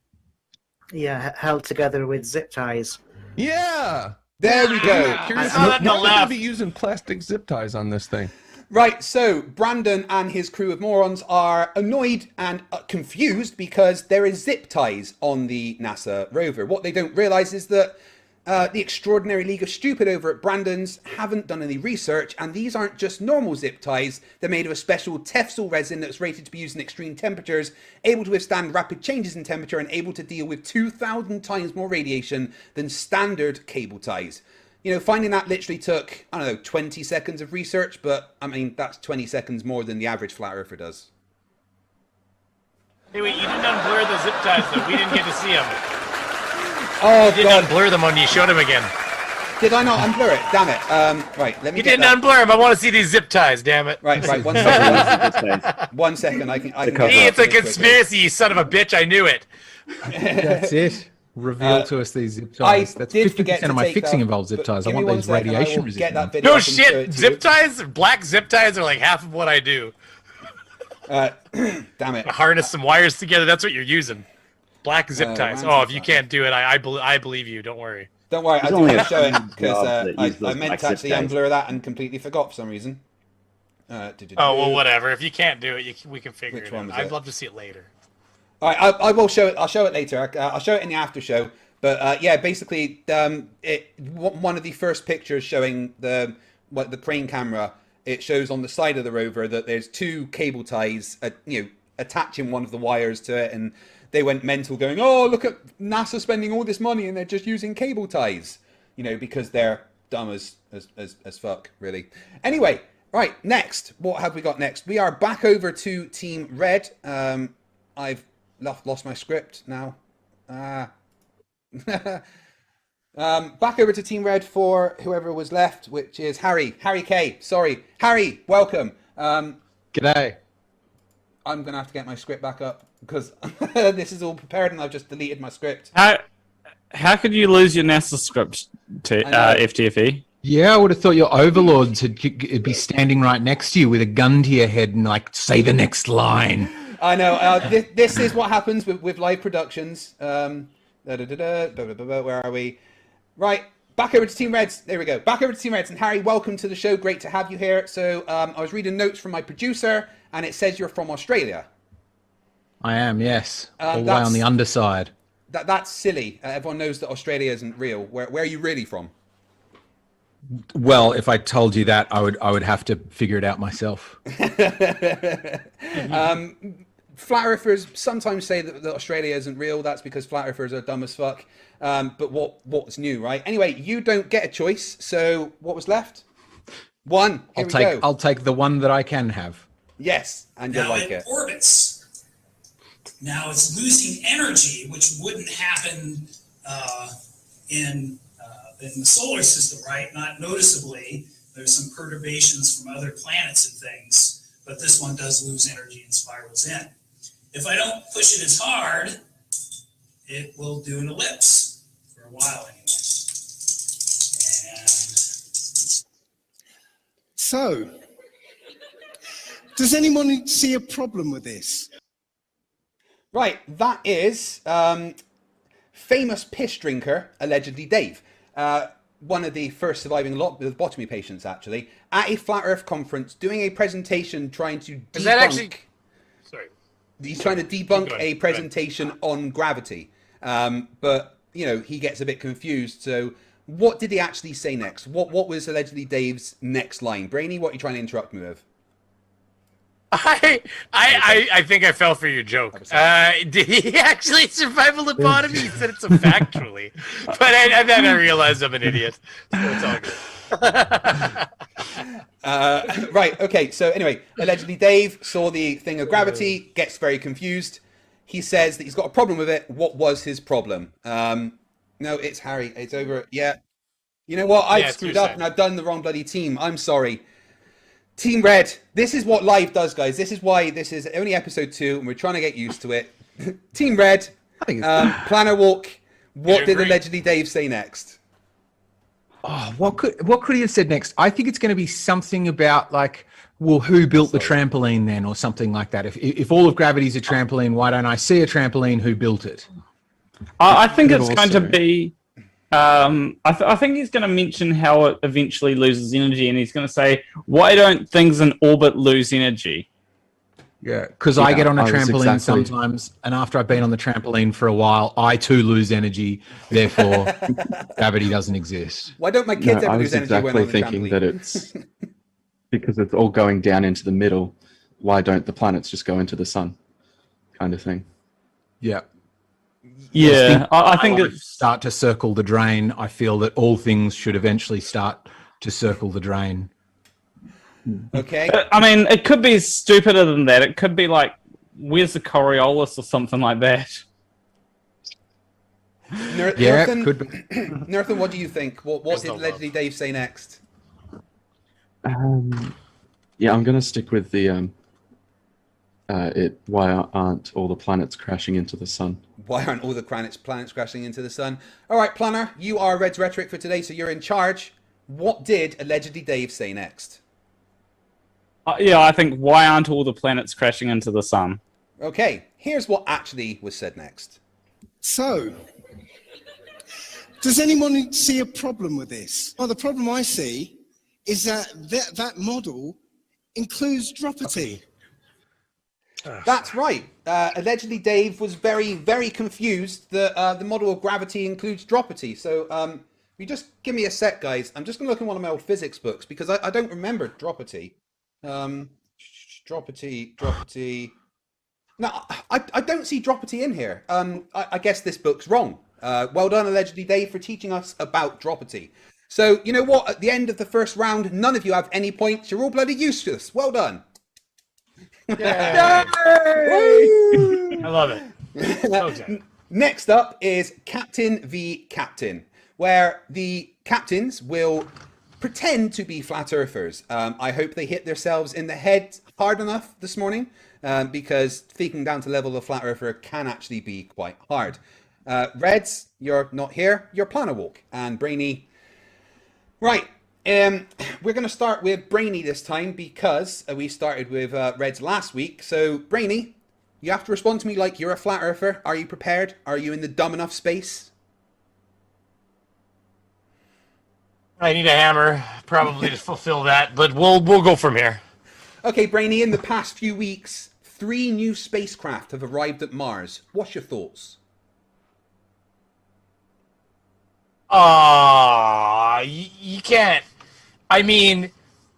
Yeah, held together with zip ties. Yeah! There we go. Why would they be using plastic zip ties on this thing? Right, so Brandon and his crew of morons are annoyed and confused because there is zip ties on the NASA rover. What they don't realize is that the Extraordinary League of Stupid over at Brandon's haven't done any research, and these aren't just normal zip ties. They're made of a special Tefsol resin that's rated to be used in extreme temperatures, able to withstand rapid changes in temperature, and able to deal with 2,000 times more radiation than standard cable ties. You know, finding that literally took, I don't know, 20 seconds of research, but I mean, that's 20 seconds more than the average flat earther does. Hey, wait, you didn't unblur the zip ties, though. We didn't get to see them. Oh, you didn't unblur them when you showed them again. Did I not unblur it? Damn it. Right, let me You didn't unblur them. I want to see these zip ties, damn it. Right, 1 second. 1 second. I can hey, it's a conspiracy, you son of a bitch. I knew it. That's it. Reveal to us these zip ties. That's 50% of my fixing involves zip ties. I want those radiation resistant. No shit. Zip ties, black zip ties are like half of what I do. Damn it. Harness some wires together. That's what you're using. Black zip ties. Oh, if you can't do it, I believe you. Don't worry. Don't worry. I didn't want to show it because I meant to actually unblur that and completely forgot for some reason. Oh, well, whatever. If you can't do it, we can figure it out. I'd love to see it later. All right, I will show it. I'll show it later. I'll show it in the after show. But yeah, basically, one of the first pictures showing the crane camera, it shows on the side of the rover that there's two cable ties, attaching one of the wires to it, and they went mental, going, "Oh, look at NASA spending all this money and they're just using cable ties," because they're dumb as fuck, really. Anyway. Right, next. What have we got next? We are back over to Team Red. I've lost my script now. Back over to Team Red for whoever was left, which is Harry. Harry K. Sorry. Harry, welcome. G'day. I'm going to have to get my script back up because this is all prepared and I've just deleted my script. How could you lose your NASA script to FTFE? Yeah, I would have thought your overlords would be standing right next to you with a gun to your head and like, say the next line. I know. This is what happens with live productions. Where are we? Right, back over to Team Reds. There we go. Back over to Team Reds. And Harry, welcome to the show. Great to have you here. So I was reading notes from my producer, and it says you're from Australia. I am, yes. All the way on the underside. That's silly. Everyone knows that Australia isn't real. Where are you really from? Well, if I told you that, I would have to figure it out myself. Flat earthers sometimes say that Australia isn't real. That's because flat earthers are dumb as fuck. But what's new, right? Anyway, you don't get a choice. So what was left? One. Here we go. I'll take the one that I can have. Yes, and you'll like it. Orbits. Now it's losing energy, which wouldn't happen in the solar system, right? Not noticeably. There's some perturbations from other planets and things, but this one does lose energy and spirals in. If I don't push it as hard, it will do an ellipse for a while anyway. And so, does anyone see a problem with this? Right, that is famous piss drinker, allegedly Dave. One of the first surviving lobotomy patients, actually, at a Flat Earth conference, doing a presentation trying to debunk... Is that actually... Sorry. He's trying to debunk a presentation on gravity. But, you know, he gets a bit confused. So what did he actually say next? What was allegedly Dave's next line? Brainy, what are you trying to interrupt me with? I think I fell for your joke. Did he actually survive a lobotomy? He said it's a factually. But then I realized I'm an idiot. So it's all good. Right, okay, so anyway, allegedly Dave saw the thing of gravity, gets very confused. He says that he's got a problem with it. What was his problem? No, it's Harry. It's over. Yeah. You know what? I've screwed up and I've done the wrong bloody team. I'm sorry. Team Red, this is what live does, guys. This is why this is only episode 2 and we're trying to get used to it. Team Red, Planner Walk, what did allegedly Dave say next? Oh, what could he have said next? I think it's going to be something about like, well, who built the trampoline then, or something like that. If all of gravity's a trampoline, why don't I see a trampoline? Who built it? I think it's going to be. I think he's going to mention how it eventually loses energy, and he's going to say, "Why don't things in orbit lose energy?" Yeah, because I get on a trampoline sometimes, and after I've been on the trampoline for a while, I too lose energy. Therefore, gravity doesn't exist. Why don't my kids ever lose energy when on the thinking trampoline? that it's because it's all going down into the middle. Why don't the planets just go into the sun? Kind of thing. Yeah. Yeah, I think it's start to circle the drain. I feel that all things should eventually start to circle the drain. Okay. I mean, it could be stupider than that. It could be like, where's the Coriolis or something like that. Nerthan, could be. Nerthan, what do you think? What did allegedly Dave say next? Yeah, I'm going to stick with the why aren't all the planets crashing into the sun? Why aren't all the planets crashing into the sun? All right, Planner, you are Red's Rhetoric for today, so you're in charge. What did allegedly Dave say next? Yeah, I think, why aren't all the planets crashing into the sun? Okay, here's what actually was said next. So, does anyone see a problem with this? Well, the problem I see is that model includes dropity. That's right. Allegedly, Dave was very, very confused that the model of gravity includes dropity. So, if you just give me a sec, guys. I'm just going to look in one of my old physics books because I don't remember dropity. Dropity. No, I don't see dropity in here. I guess this book's wrong. Well done, allegedly, Dave, for teaching us about dropity. So, you know what? At the end of the first round, none of you have any points. You're all bloody useless. Well done. I love it. So excited. Next up is Captain v Captain, where the captains will pretend to be flat earthers. I hope they hit themselves in the head hard enough this morning, because thinking down to level of flat earther can actually be quite hard. Reds, you're not here. You're Planet Walk. And Brainy... Right, we're going to start with Brainy this time because we started with Reds last week. So, Brainy, you have to respond to me like you're a flat earther. Are you prepared? Are you in the dumb enough space? I need a hammer, probably, to fulfill that, but we'll go from here. Okay, Brainy, in the past few weeks, 3 new spacecraft have arrived at Mars. What's your thoughts? You can't. I mean,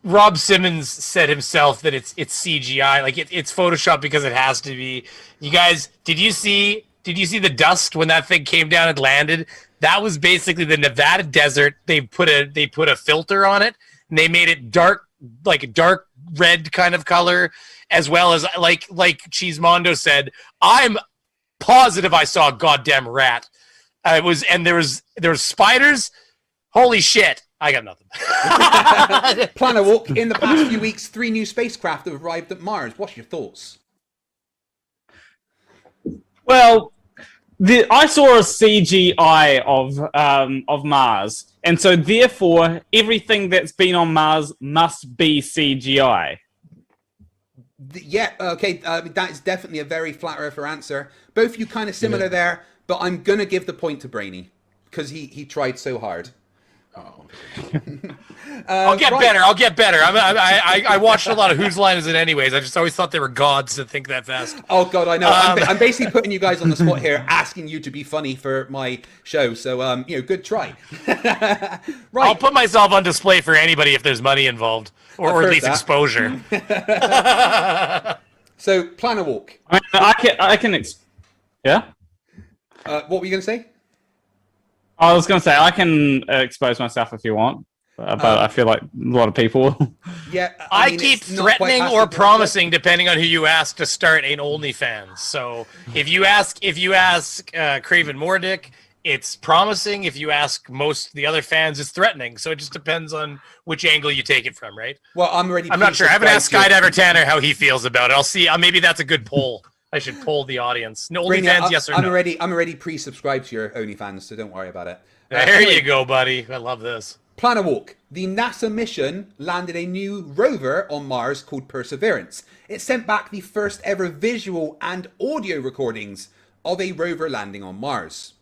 Rob Simmons said himself that it's CGI, like it's Photoshop because it has to be. You guys, did you see the dust when that thing came down and landed? That was basically the Nevada desert. They put a filter on it and they made it dark, like a dark red kind of color, as well as like Cheesemondo said. I'm positive I saw a goddamn rat. There was spiders. Holy shit! I got nothing. Planet Walk, in the past few weeks, 3 new spacecraft have arrived at Mars. What's your thoughts? Well, I saw a CGI of Mars, and so therefore everything that's been on Mars must be CGI. Yeah, okay, that is definitely a very flat earther answer. Both you kind of similar there, but I'm gonna give the point to Brainy because he tried so hard. Oh. I'll get better. I watched a lot of Whose Line Is It Anyways. I just always thought they were gods to think that fast. Oh God, I know. I'm basically putting you guys on the spot here, asking you to be funny for my show. So, good try. Right. I'll put myself on display for anybody if there's money involved, or at least exposure. So, Planet Walk. I can. Yeah. What were you going to say? I was going to say I can expose myself if you want, but I feel like a lot of people. Yeah, I keep threatening or promising, depending on who you ask, to start an OnlyFans. So if you ask Craven Mordick, it's promising. If you ask most of the other fans, it's threatening. So it just depends on which angle you take it from, right? Well, I'm not sure. I haven't asked Skydiver Tanner how he feels about it. I'll see. Maybe that's a good poll. I should poll the audience. No OnlyFans, yes or no? I'm already pre-subscribed to your OnlyFans, so don't worry about it. There you go, buddy. I love this. Planet Walk. The NASA mission landed a new rover on Mars called Perseverance. It sent back the first ever visual and audio recordings of a rover landing on Mars.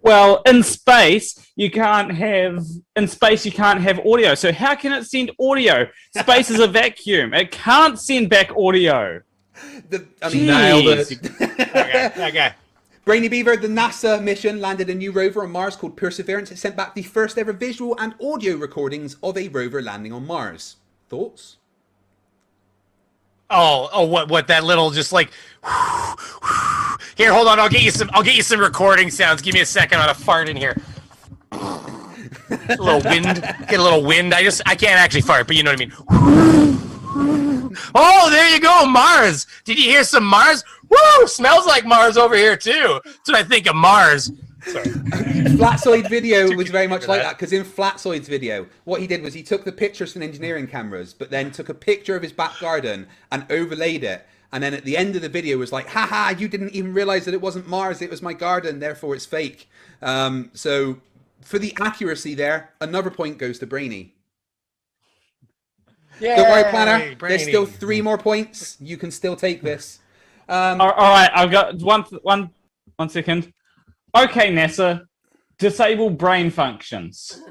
Well, in space you can't have audio. So how can it send audio? Space is a vacuum. It can't send back audio. Nailed it. Okay. Brainy Beaver, the NASA mission landed a new rover on Mars called Perseverance. It sent back the first ever visual and audio recordings of a rover landing on Mars. Thoughts? Oh, what that little just like. Here, hold on. I'll get you some recording sounds. Give me a second. I'm gonna fart in here. A little wind. Get a little wind. I can't actually fart, but you know what I mean. Oh, there you go, Mars. Did you hear some Mars? Woo! Smells like Mars over here too. That's what I think of Mars. Sorry. Flatsoid video was very much like that, because in Flatsoid's video, what he did was he took the pictures from engineering cameras, but then took a picture of his back garden and overlaid it. And then at the end of the video was like, haha, you didn't even realize that it wasn't Mars, it was my garden, therefore it's fake. So for the accuracy there, another point goes to Brainy. Yay, don't worry, Planner. Brainy. There's still 3 more points. You can still take this. All right, I've got one second. Okay, NASA, disable brain functions.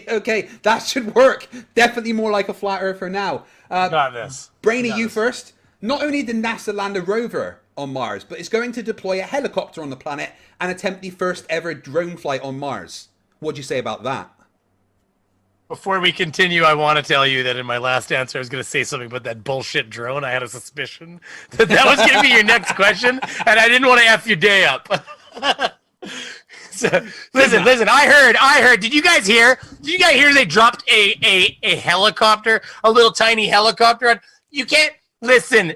Okay, that should work. Definitely more like a flat earther now. Got this. Brainy, you first. Not only did NASA land a rover on Mars, but it's going to deploy a helicopter on the planet and attempt the first ever drone flight on Mars. What do you say about that? Before we continue, I want to tell you that in my last answer, I was going to say something about that bullshit drone. I had a suspicion that was going to be your next question, and I didn't want to F your day up. Listen. I heard. Did you guys hear? They dropped a helicopter, a little tiny helicopter. You can't listen.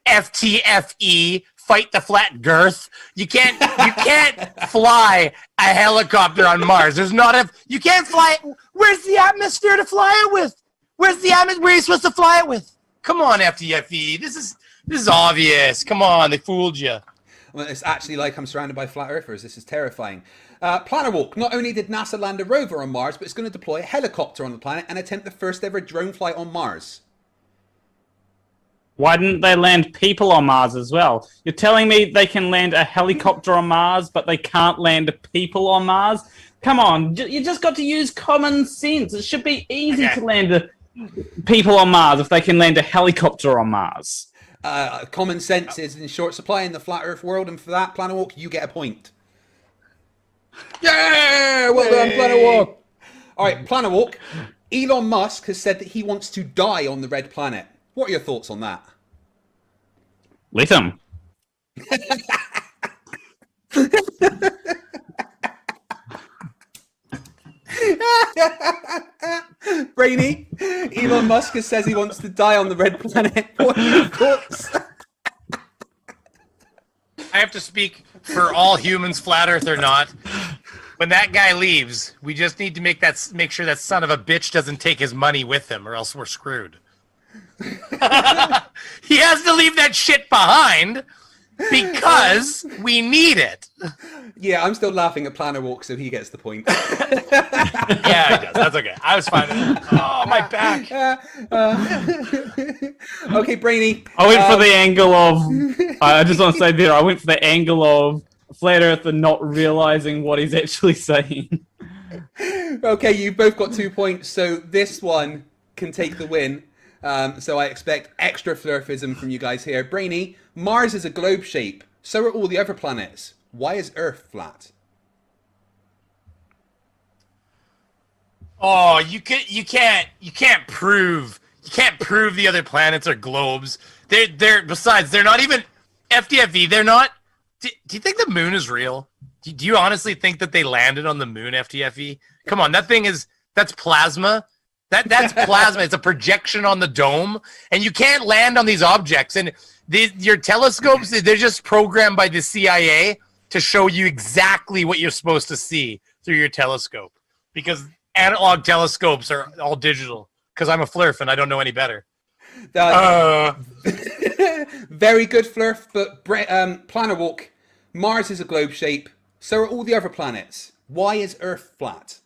FTFE, fight the flat girth. You can't fly a helicopter on Mars. You can't fly it. Where's the atmosphere to fly it with? Where's the atmosphere? Where are you supposed to fly it with? Come on, FTFE. This is obvious. Come on, they fooled you. Well, it's actually like I'm surrounded by flat earthers. This is terrifying. Planet Walk. Not only did NASA land a rover on Mars, but it's going to deploy a helicopter on the planet and attempt the first ever drone flight on Mars. Why didn't they land people on Mars as well? You're telling me they can land a helicopter on Mars, but they can't land people on Mars? Come on, you just got to use common sense. It should be easy to land people on Mars if they can land a helicopter on Mars. Common sense is in short supply in the flat Earth world, and for that, Planet Walk, you get a point. Yeah, well done, Planet Walk. All right, Planet Walk. Elon Musk has said that he wants to die on the red planet. What are your thoughts on that? Let him. Brainy, Elon Musk says he wants to die on the red planet. What are your thoughts? I have to speak for all humans, flat Earth or not. When that guy leaves, we just need to make sure that son of a bitch doesn't take his money with him, or else we're screwed. He has to leave that shit behind because we need it. Yeah, I'm still laughing at Planet Walk, so he gets the point. Yeah, he does. That's okay. I was fine. Oh, my back. Okay, Brainy. I went for the angle of. I just want to say there. I went for the angle of flat Earther not realizing what he's actually saying. Okay, you both got 2 points, so this one can take the win. So I expect extra Flerfism from you guys here. Brainy, Mars is a globe shape. So are all the other planets. Why is Earth flat? Oh, you can't prove the other planets are globes. Besides, they're not even FTFE. They're not. Do you think the moon is real? Do you honestly think that they landed on the moon, FTFE? Come on, that's plasma. That's plasma. It's a projection on the dome, and you can't land on these objects. And your telescopes, they're just programmed by the CIA to show you exactly what you're supposed to see through your telescope. Because analog telescopes are all digital. Because I'm a Flerf and I don't know any better. Very good, Flerf. But Planet Walk, Mars is a globe shape. So are all the other planets. Why is Earth flat?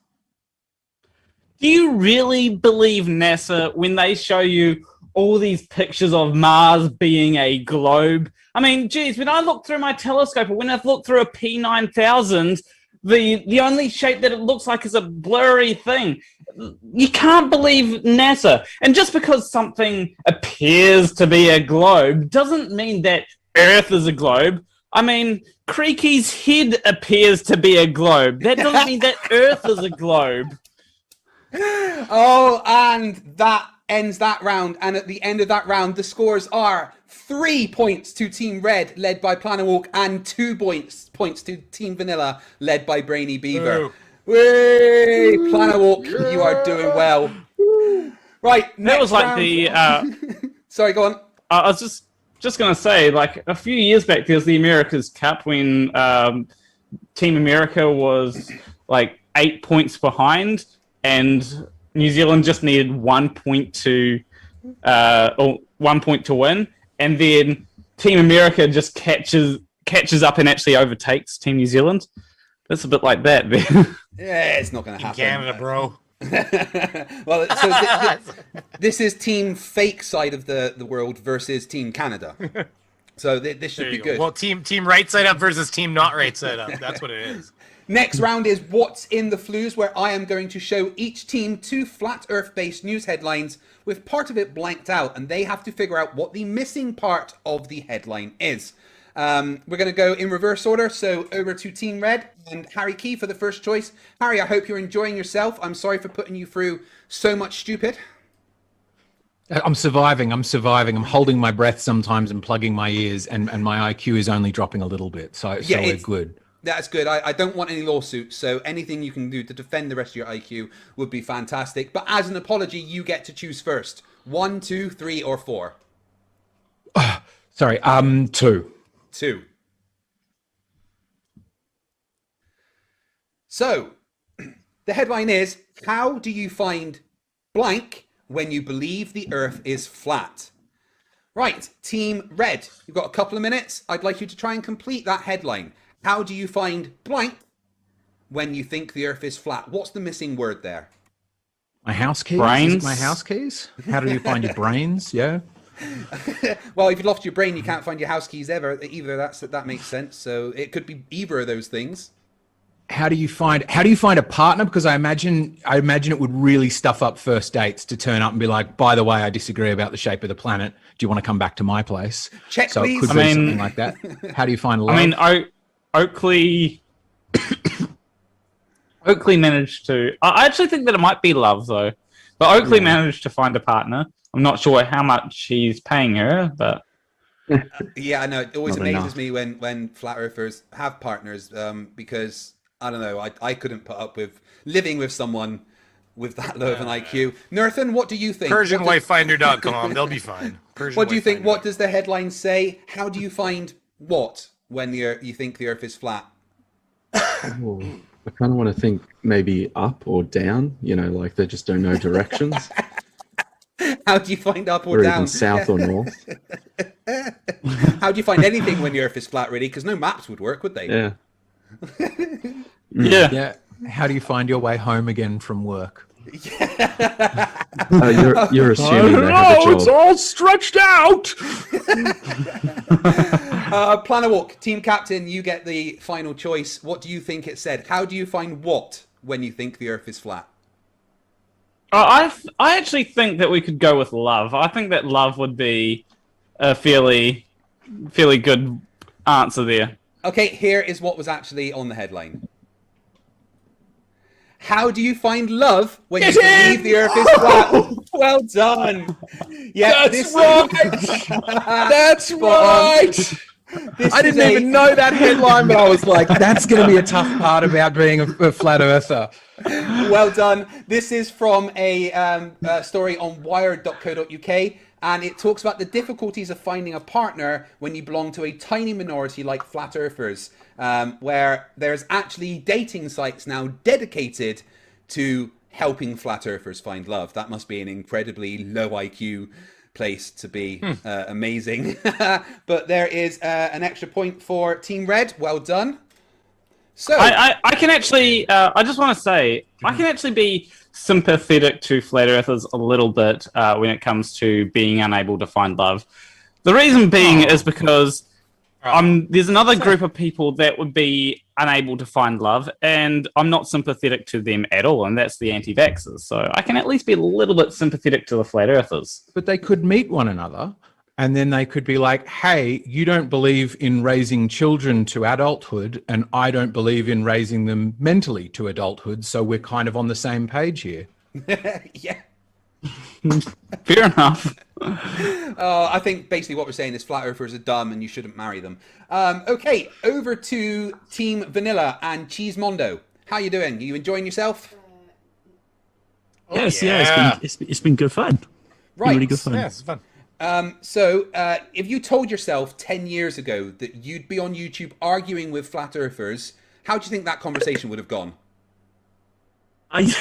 Do you really believe NASA when they show you all these pictures of Mars being a globe? I mean, geez, when I look through my telescope, or when I've looked through a P9000, the only shape that it looks like is a blurry thing. You can't believe NASA. And just because something appears to be a globe doesn't mean that Earth is a globe. I mean, Creaky's head appears to be a globe. That doesn't mean that Earth is a globe. Oh, and that ends that round. And at the end of that round, the scores are 3 points to Team Red, led by Planet Walk, and 2 points to Team Vanilla, led by Brainy Beaver. Whee! Planet Walk, you are doing well. Right, that was like round. the. Sorry, go on. I was just going to say, like a few years back, there was the America's Cup when Team America was like 8 points behind. And New Zealand just needed 1 point to win, and then Team America just catches up and actually overtakes Team New Zealand. It's a bit like that. Yeah, it's not going to happen. Canada, bro. Well, so this is Team Fake side of the world versus Team Canada. So this should be good. Well, team right side up versus team not right side up. That's what it is. Next round is What's in the Flues, where I am going to show each team 2 flat Earth-based news headlines with part of it blanked out, and they have to figure out what the missing part of the headline is. We're going to go in reverse order, so over to Team Red and Harry Key for the first choice. Harry, I hope you're enjoying yourself. I'm sorry for putting you through so much stupid. I'm surviving. I'm holding my breath sometimes and plugging my ears, and my IQ is only dropping a little bit. So we're good. That's good. I don't want any lawsuits, so anything you can do to defend the rest of your IQ would be fantastic. But as an apology, you get to choose first. 1, 2, 3, or 4. Sorry, 2. 2. So, the headline is, how do you find blank when you believe the Earth is flat? Right, Team Red, you've got a couple of minutes. I'd like you to try and complete that headline. How do you find blank when you think the Earth is flat? What's the missing word there? My house keys? Brains? Is it my house keys? How do you find your brains? Yeah. Well, if you've lost your brain, you can't find your house keys either. That makes sense. So it could be either of those things. How do you find a partner? Because I imagine it would really stuff up first dates to turn up and be like, by the way, I disagree about the shape of the planet. Do you want to come back to my place? Check, so please. It could be something like that. How do you find love? I mean, Oakley managed to. I actually think that it might be love though, but Oakley managed to find a partner. I'm not sure how much he's paying her, but yeah, I know. It always Not amazes enough. me when flat earthers have partners, because I don't know. I couldn't put up with living with someone with that low of an IQ. Nerthan, what do you think? PersianWifeFinder.com. They'll be fine. What do you think? What does the headline say? How do you find what when you think the Earth is flat? Oh, I kind of want to think maybe up or down, like they just don't know directions. How do you find up or Or down? even south or north. How do you find anything when the Earth is flat, really? Because no maps would work, would they? Yeah. Yeah. How do you find your way home again from work? You're assuming they have a job. It's all stretched out. Planner Walk, team captain, you get the final choice. What do you think it said? How do you find what when you think the Earth is flat? I actually think that we could go with love. I think that love would be a fairly good answer there. Okay, here is what was actually on the headline. How do you find love when you believe the Earth is flat? Well done. Yeah, That's right. That's right. I didn't even know that headline, but I was like, that's going to be a tough part about being a flat earther. Well done. This is from a story on wired.co.uk, and it talks about the difficulties of finding a partner when you belong to a tiny minority like flat earthers, where there's actually dating sites now dedicated to helping flat earthers find love. That must be an incredibly low IQ place to be. Amazing. But there is an extra point for Team Red. Well done. So I can actually, I just want to say, I can actually be sympathetic to flat earthers a little bit when it comes to being unable to find love. The reason being is because there's another group of people that would be unable to find love, and I'm not sympathetic to them at all, and that's the anti-vaxxers. So I can at least be a little bit sympathetic to the flat earthers. But they could meet one another, and then they could be like, hey, you don't believe in raising children to adulthood, and I don't believe in raising them mentally to adulthood, so we're kind of on the same page here. yeah. Fair enough. I think basically what we're saying is flat earthers are dumb and you shouldn't marry them. Okay, over to Team Vanilla and Cheese Mondo. How you doing? Are you enjoying yourself? Yes, yeah, it's been good fun. Right. Really good fun. Yeah, it's fun. So if you told yourself 10 years ago that you'd be on YouTube arguing with flat earthers, how do you think that conversation would have gone? I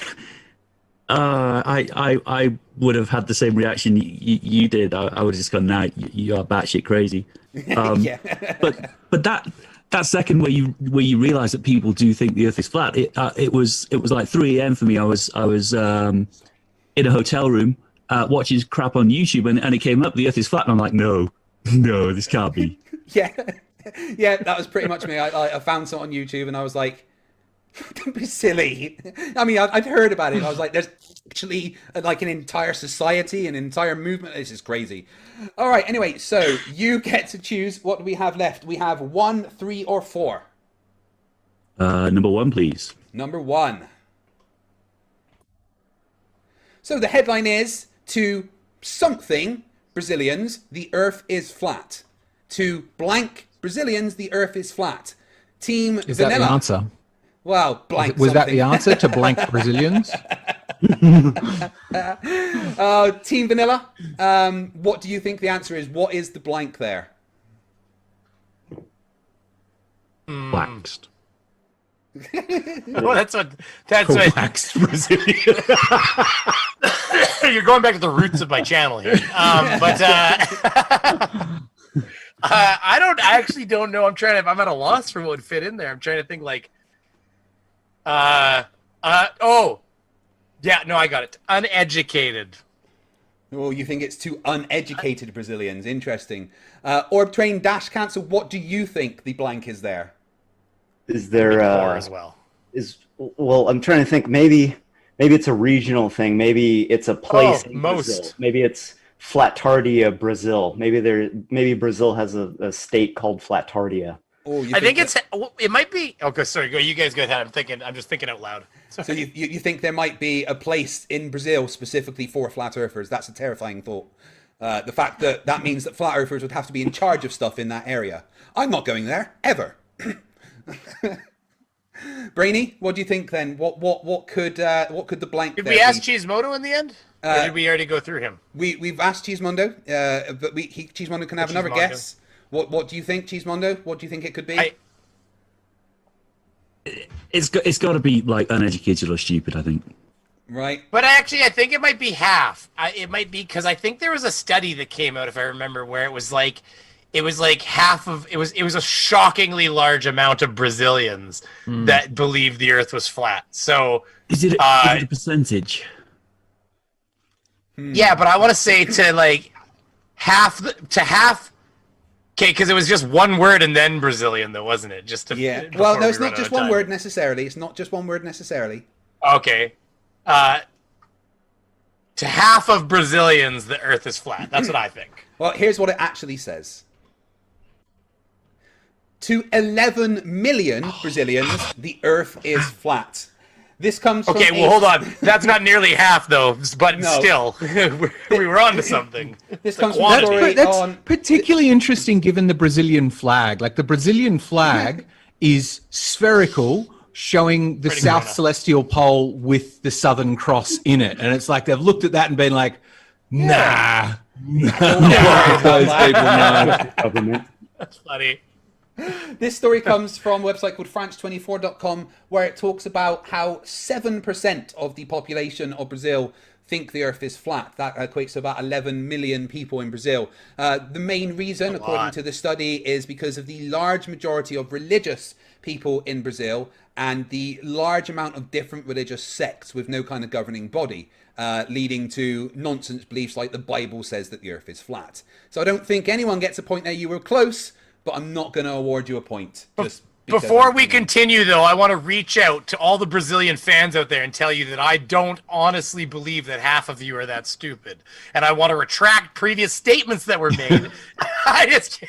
would have had the same reaction you did. I would have just gone, "Nah, you are batshit crazy." Yeah. but that second where you realise that people do think the Earth is flat, it was like 3 a.m. for me. I was in a hotel room watching crap on YouTube, and it came up, the Earth is flat, and I'm like, no, this can't be. Yeah, that was pretty much me. I found something on YouTube and I was like, don't be silly. I mean, I'd heard about it. I was like, there's actually like an entire society, an entire movement. This is crazy. All right, anyway, so you get to choose. What do we have left? We have 1, 3, or 4. Number 1, please. Number 1. So the headline is, to something Brazilians, the Earth is flat. To blank Brazilians, the Earth is flat. Team Is that Vanilla. the answer? Well, blank. Was that something. the answer to blank Brazilians? Team Vanilla, what do you think the answer is? What is the blank there? Waxed. Well, that's what Waxed Brazilian. You're going back to the roots of my channel here. I actually don't know. I'm at a loss for what would fit in there. I'm trying to think like, yeah, no, I got it. Uneducated. Oh, you think it's too uneducated Brazilians? Interesting. Orb Train Dash Cancel, what do you think the blank is there? Is there Poor as well. Well, I'm trying to think. Maybe it's a regional thing. Maybe it's a place in most. Brazil. Maybe it's Flatardia, Brazil. Maybe Brazil has a state called Flatardia. Oh, I think it might be. Okay, sorry. Go. You guys go ahead. I'm just thinking out loud. So you think there might be a place in Brazil specifically for flat earthers? That's a terrifying thought. The fact that means that flat earthers would have to be in charge of stuff in that area. I'm not going there ever. Brainy, what do you think then? What could the blank? Did we ask Cheesemoto in the end? Or did we already go through him? We've asked Cheesemondo, but Cheesemondo can have another guess. What do you think, Cheesemondo? What do you think it could be? It's got to be like uneducated or stupid, I think. Right. But actually, I think it might be half. It might be because I think there was a study that came out, if I remember, where it was like half of it was a shockingly large amount of Brazilians that believed the Earth was flat. So is it a percentage? Yeah, but I want to say to like half. Okay, because it was just one word and then Brazilian, though, wasn't it? Well, no, it's not just one word necessarily. It's not just one word necessarily. Okay. To half of Brazilians, the Earth is flat. That's what I think. Well, here's what it actually says. To 11 million Brazilians, the Earth is flat. This comes from well, hold on. That's not nearly half, though, but No. still, we were on to something. This comes from a story That's on... particularly interesting given the Brazilian flag. Like, the Brazilian flag is spherical, showing the South Celestial Pole with the Southern Cross in it. And it's like they've looked at that and been like, nah. Those people, no. That's funny. This story comes from a website called France24.com, where it talks about how 7% of the population of Brazil think the Earth is flat. That equates to about 11 million people in Brazil. The main reason, according to the study, is because of the large majority of religious people in Brazil and the large amount of different religious sects with no kind of governing body, leading to nonsense beliefs like the Bible says that the Earth is flat. So I don't think anyone gets a point there. You were close, but I'm not going to award you a point. Before we continue, though, I want to reach out to all the Brazilian fans out there and tell you that I don't honestly believe that half of you are that stupid. And I want to retract previous statements that were made. I just...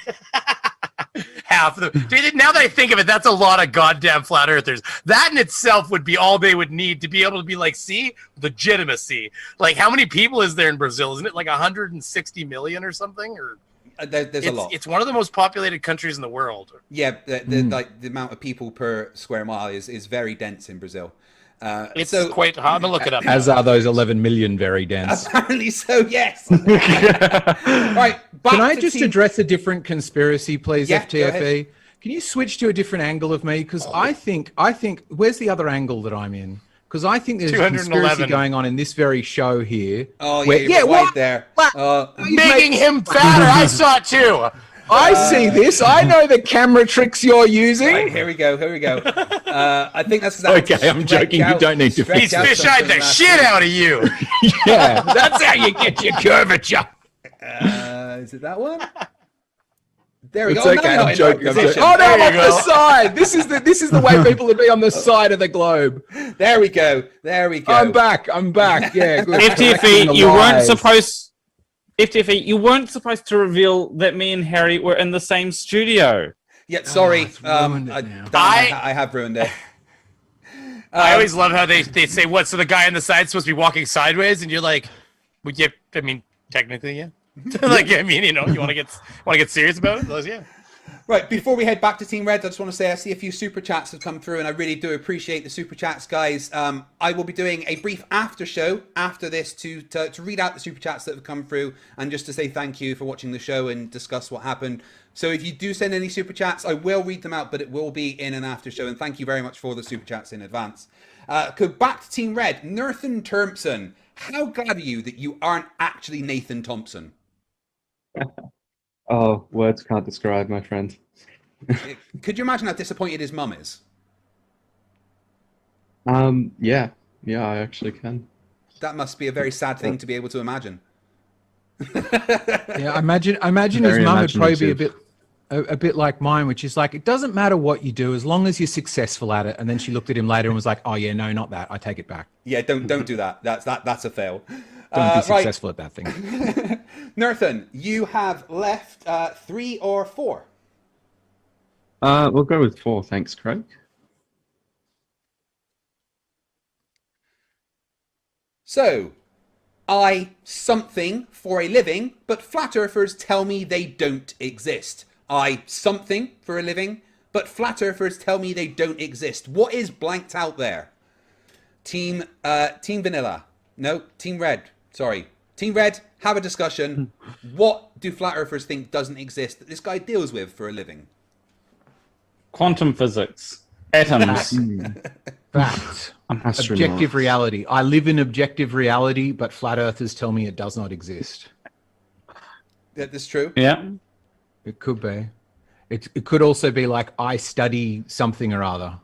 half of them. Now that I think of it, that's a lot of goddamn flat earthers. That in itself would be all they would need to be able to be like, see, legitimacy. Like, how many people is there in Brazil? Isn't it like 160 million or something? Or... There's a lot. It's one of the most populated countries in the world. Yeah, the amount of people per square mile is very dense in Brazil. It's quite hard to look it up. As are those 11 million very dense. Apparently so, yes. Right, can I just address a different conspiracy, please, Yeah, go ahead. FTFE? Can you switch to a different angle of me? Because I think, where's the other angle that I'm in? Because I think there's a conspiracy 211. going on in this very show here. Oh, where- yeah, you're right there. Making him fatter. I saw it too. I see this. I know the camera tricks you're using. Right, here we go. I think that's exactly. Okay, I'm joking. You don't need to. He's fish-eyed the shit out of you. Yeah, that's how you get your curvature. Is it that one? There we It's go. okay. No, I'm joking. Oh no, There I'm you on the go. side. This is the way people would be on the side of the globe. There we go. I'm back. Yeah. Good. FTFE, Back you in the weren't lies. supposed. FTFE, you weren't supposed to reveal that me and Harry were in the same studio. Yeah, sorry. ruined it now. I have ruined it. I always love how they say, what, so the guy on the side's supposed to be walking sideways? And you're like, well, yeah, I mean, technically, yeah. Like, I mean, you know, you want to get serious about it? Yeah. Right, before we head back to Team Red, I just want to say I see a few super chats have come through, and I really do appreciate the super chats, guys. I will be doing a brief after show after this to read out the super chats that have come through, and just to say thank you for watching the show and discuss what happened. So if you do send any super chats, I will read them out, but it will be in an after show, and thank you very much for the super chats in advance. Go back to Team Red. Nathan Termpson, how glad are you that you aren't actually Nathan Thompson? Oh, words can't describe, my friend. Could you imagine how disappointed his mum is? Yeah, I actually can. That must be a very sad thing to be able to imagine. Yeah, I imagine his mum would probably be a bit like mine, which is like, it doesn't matter what you do as long as you're successful at it. And then she looked at him later and was like, "Oh yeah, no, not that. I take it back." Yeah, don't do that. That's a fail. Don't be successful at that thing. Nathan, you have left 3 or 4. We'll go with 4, thanks, Craig. So, I something for a living, but flat earthers tell me they don't exist. I something for a living, but flat earthers tell me they don't exist. What is blanked out there? Team Vanilla. No, Team Red. Sorry. Team Red, have a discussion. What do flat earthers think doesn't exist that this guy deals with for a living? Quantum physics. Atoms. Fact. Objective reality. I live in objective reality, but flat earthers tell me it does not exist. That's true? Yeah. It could be. It could also be like, I study something or other.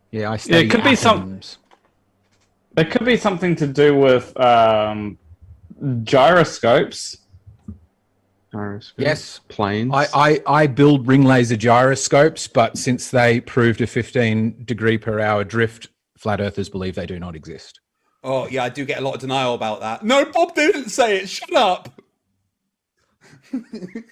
Yeah, I study it could be atoms. It could be something to do with gyroscopes. Yes. Planes. I build ring laser gyroscopes, but since they proved a 15 degree per hour drift, flat earthers believe they do not exist. Oh, yeah, I do get a lot of denial about that. No, Bob didn't say it. Shut up.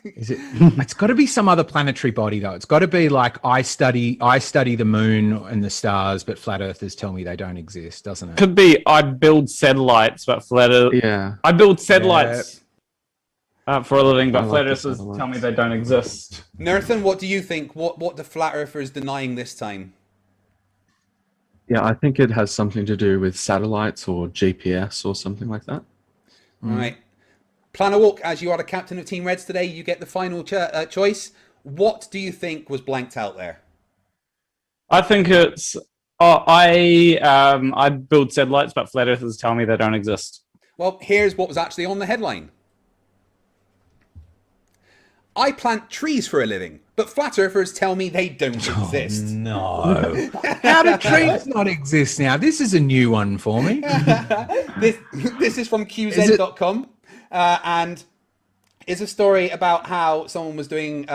Is it? It's got to be some other planetary body, though. It's got to be like, I study the moon and the stars, but flat earthers tell me they don't exist, doesn't it? Could be I build satellites, but I build satellites for a living, but flat earthers tell me they don't exist. Nathan, what do you think? What the flat earthers denying this time? Yeah, I think it has something to do with satellites or GPS or something like that. All right. Planner Walk, as you are the captain of Team Reds today, you get the final choice. What do you think was blanked out there? I think it's I build satellites, but flat earthers tell me they don't exist. Well, here's what was actually on the headline. I plant trees for a living, but flat earthers tell me they don't exist. No. How do trees not exist now? This is a new one for me. This is from QZ.com. And it's a story about how someone was doing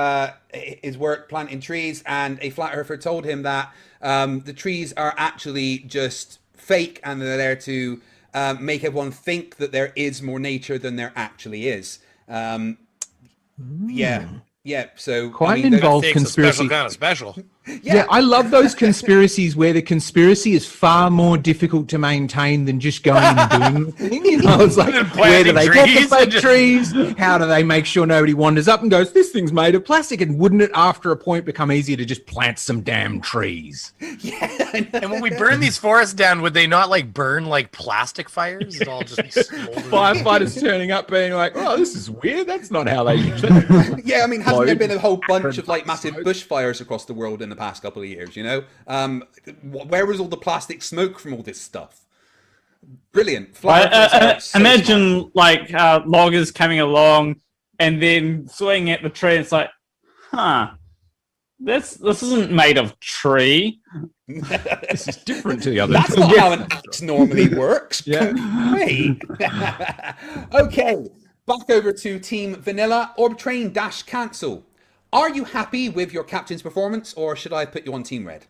his work planting trees, and a flat earther told him that the trees are actually just fake, and they're there to make everyone think that there is more nature than there actually is. Yeah. So quite involved conspiracy. Special kind of special. Yeah, I love those conspiracies where the conspiracy is far more difficult to maintain than just going and doing the thing. You know, it's like, where do they get the fake trees? How do they make sure nobody wanders up and goes, this thing's made of plastic? And wouldn't it, after a point, become easier to just plant some damn trees? Yeah. And when we burn these forests down, would they not like burn like plastic fires? It all just firefighters turning up being like, oh, this is weird. That's not how they usually. Yeah, I mean, hasn't there been a whole bunch of like massive bushfires across the world in the past couple of years, you know? Where was all the plastic smoke from all this stuff? Brilliant. Imagine like loggers coming along and then swinging at the tree. It's like, this isn't made of tree. This is different to the other. That's not how an axe normally works. Yeah. Hey. Okay, back over to Team Vanilla. Orb train dash cancel. Are you happy with your captain's performance, or should I put you on Team Red?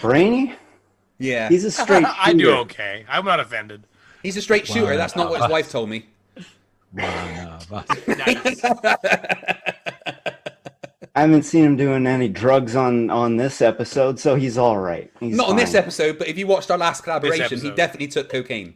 Brainy? Yeah. He's a straight shooter. I do okay. I'm not offended. He's a straight shooter. That's not what his wife told me. Nice. I haven't seen him doing any drugs on this episode, so he's all right. He's not on this fine. episode, but if you watched our last collaboration, he definitely took cocaine.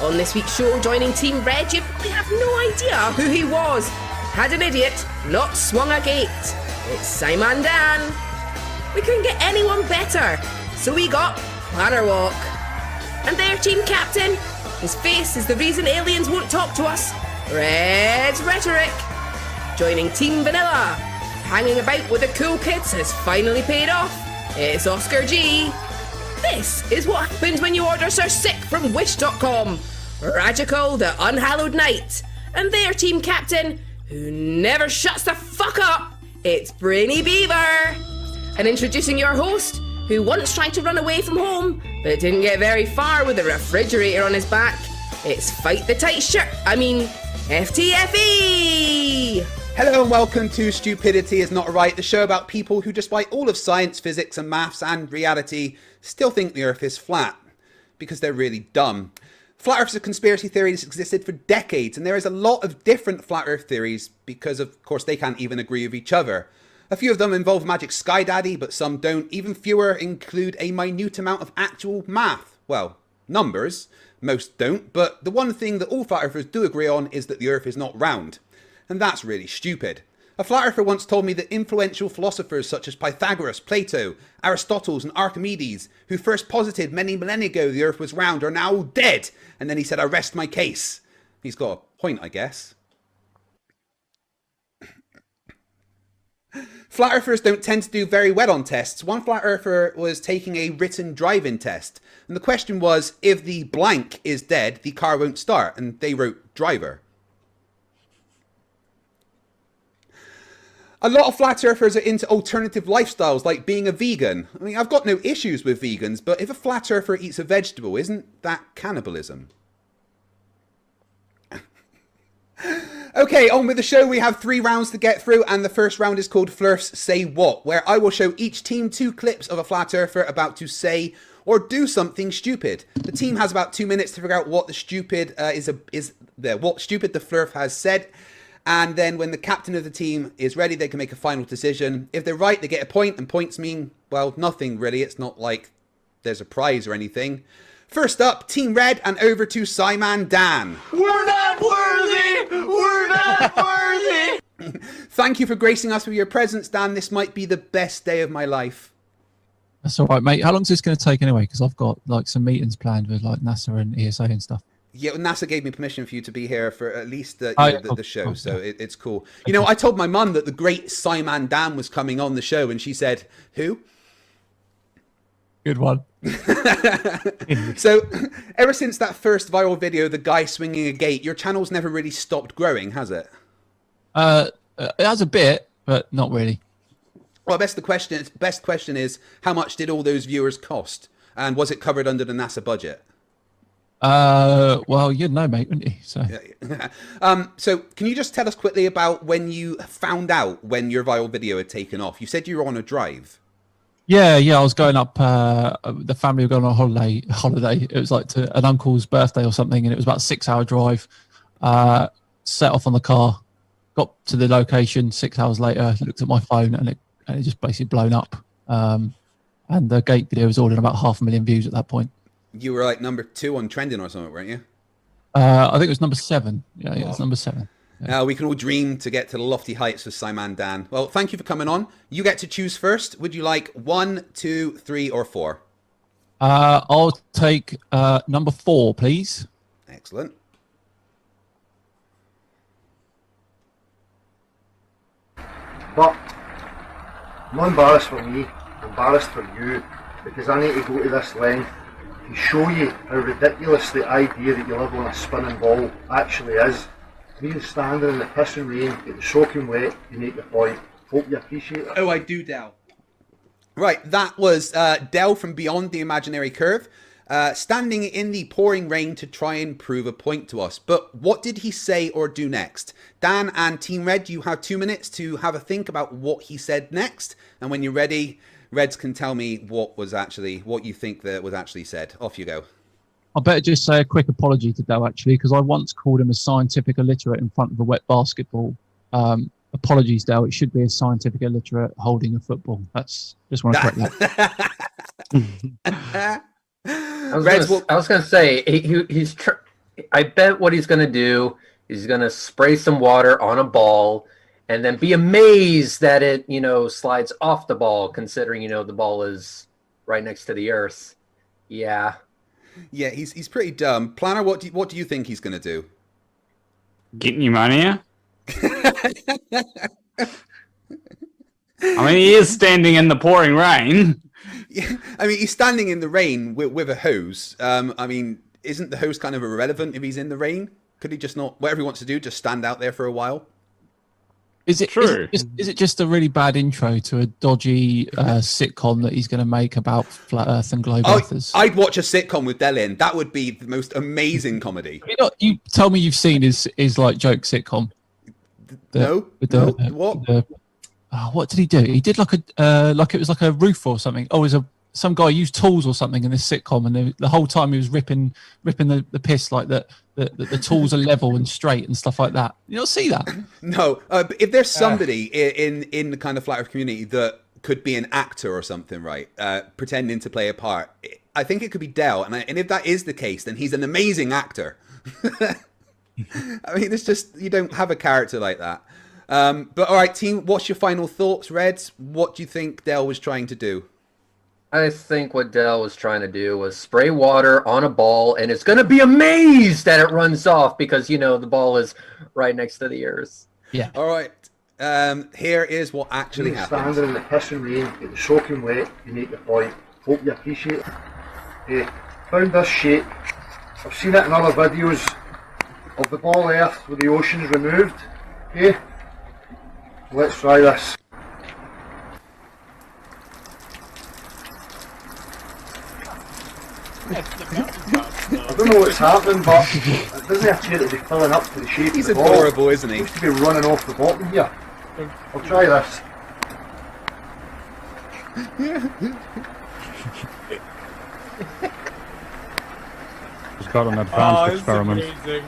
On this week's show, joining Team Red, you probably have no idea who he was. Had an idiot not swung a gate. It's Simon Dan. We couldn't get anyone better, so we got Planner Walk. And their team captain, his face is the reason aliens won't talk to us. Red's Rhetoric. Joining Team Vanilla, hanging about with the cool kids has finally paid off. It's Oscar G. This is what happens when you order Sir Sick from Wish.com. Radical the Unhallowed Knight. And their team captain, who never shuts the fuck up, it's Brainy Beaver. And introducing your host, who once tried to run away from home, but didn't get very far with a refrigerator on his back, it's Fight the Tight Shirt, FTFE! Hello and welcome to Stupidity is Not Right, the show about people who, despite all of science, physics and maths and reality, still think the Earth is flat. Because they're really dumb. Flat Earth is a conspiracy theory that's existed for decades, and there is a lot of different Flat Earth theories because, of course, they can't even agree with each other. A few of them involve Magic Sky Daddy, but some don't. Even fewer include a minute amount of actual math. Well, numbers. Most don't, but the one thing that all Flat Earthers do agree on is that the Earth is not round. And that's really stupid. A Flat Earther once told me that influential philosophers such as Pythagoras, Plato, Aristotle and Archimedes, who first posited many millennia ago the Earth was round, are now all dead. And then he said, I rest my case. He's got a point, I guess. Flat Earthers don't tend to do very well on tests. One Flat Earther was taking a written drive-in test. And the question was, if the blank is dead, the car won't start. And they wrote driver. A lot of Flat Earthers are into alternative lifestyles, like being a vegan. I mean, I've got no issues with vegans, but if a Flat Earther eats a vegetable, isn't that cannibalism? Okay, on with the show. We have 3 rounds to get through, and the first round is called Flerfs Say What, where I will show each team 2 clips of a Flat Earther about to say or do something stupid. The team has about 2 minutes to figure out what the stupid what stupid the Flerf has said. And then when the captain of the team is ready, they can make a final decision. If they're right, they get a point, and points mean, well, nothing really. It's not like there's a prize or anything. First up, Team Red, and over to Simon Dan. We're not worthy! We're not worthy! Thank you for gracing us with your presence, Dan. This might be the best day of my life. That's all right, mate. How long is this going to take anyway? Because I've got like some meetings planned with like NASA and ESA and stuff. Yeah, well, NASA gave me permission for you to be here for at least the show, cool. So it's cool. You know, I told my mum that the great Simon Dan was coming on the show, and she said, who? Good one. So, ever since that first viral video, the guy swinging a gate, your channel's never really stopped growing, has it? It has a bit, but not really. Well, best question is, how much did all those viewers cost? And was it covered under the NASA budget? Well, you'd know, mate, wouldn't you? So, so can you just tell us quickly about when you found out when your viral video had taken off? You said you were on a drive. Yeah, I was going up. The family were going on a holiday. It was like to an uncle's birthday or something, and it was about a 6-hour drive. Set off on the car, got to the location. 6 hours later, looked at my phone, and it just basically blown up. And the gate video was all in about 500,000 views at that point. You were like number 2 on trending or something, weren't you? I think it was number 7. Yeah, it was number 7. Yeah. We can all dream to get to the lofty heights of Simon Dan. Well, thank you for coming on. You get to choose first. Would you like 1, 2, 3, or 4? I'll take number 4, please. Excellent. But I'm not embarrassed for me, I'm embarrassed for you, because I need to go to this length to show you how ridiculous the idea that you live on a spinning ball actually is. Me standing in the pissing rain, getting soaking wet, you make the point. Hope you appreciate it. Oh, I do, Del. Right, that was Del from Beyond the Imaginary Curve, standing in the pouring rain to try and prove a point to us. But what did he say or do next? Dan and Team Red, you have 2 minutes to have a think about what he said next. And when you're ready, Reds can tell me what you think that was actually said. Off you go. I better just say a quick apology to Del, actually, because I once called him a scientific illiterate in front of a wet basketball. Apologies, Del. It should be a scientific illiterate holding a football. Just want to correct that. I was going to say I bet what he's going to do is he's going to spray some water on a ball and then be amazed that it, slides off the ball, considering, the ball is right next to the earth. Yeah. Yeah, he's pretty dumb. Planner, what do you think he's going to do? Get pneumonia? I mean, he is standing in the pouring rain. Yeah, I mean, he's standing in the rain with a hose. I mean, isn't the hose kind of irrelevant if he's in the rain? Could he just not, whatever he wants to do, just stand out there for a while? Is it true? Is it just a really bad intro to a dodgy sitcom that he's going to make about flat Earth and globe earthers? I'd watch a sitcom with Del in. That would be the most amazing comedy. You tell me you've seen his like joke sitcom. What? What did he do? He did like it was like a roof or something. Oh, it was some guy used tools or something in this sitcom, and the whole time he was ripping the piss like that. The tools are level and straight and stuff like that. You don't see that? No. But if there's somebody in the kind of flat Earth community that could be an actor or something, right? Pretending to play a part, I think it could be Del. And if that is the case, then he's an amazing actor. I mean, it's just, you don't have a character like that. But all right, team, what's your final thoughts, Reds? What do you think Del was trying to do? I think what Del was trying to do was spray water on a ball, and it's going to be amazed that it runs off because, the ball is right next to the earth. Yeah. All right. Here is what actually happened. Standing in the pissing rain, get the soaking wet, you make your point. Hope you appreciate it. Found this shape. I've seen it in other videos of the ball earth with the oceans removed. Okay. Let's try this. I don't know what's happening, but it doesn't appear to be filling up to the shape He's of the ball. adorable, isn't he? It seems to be running off the bottom here. I'll try this. It's got an advanced experiment. Again,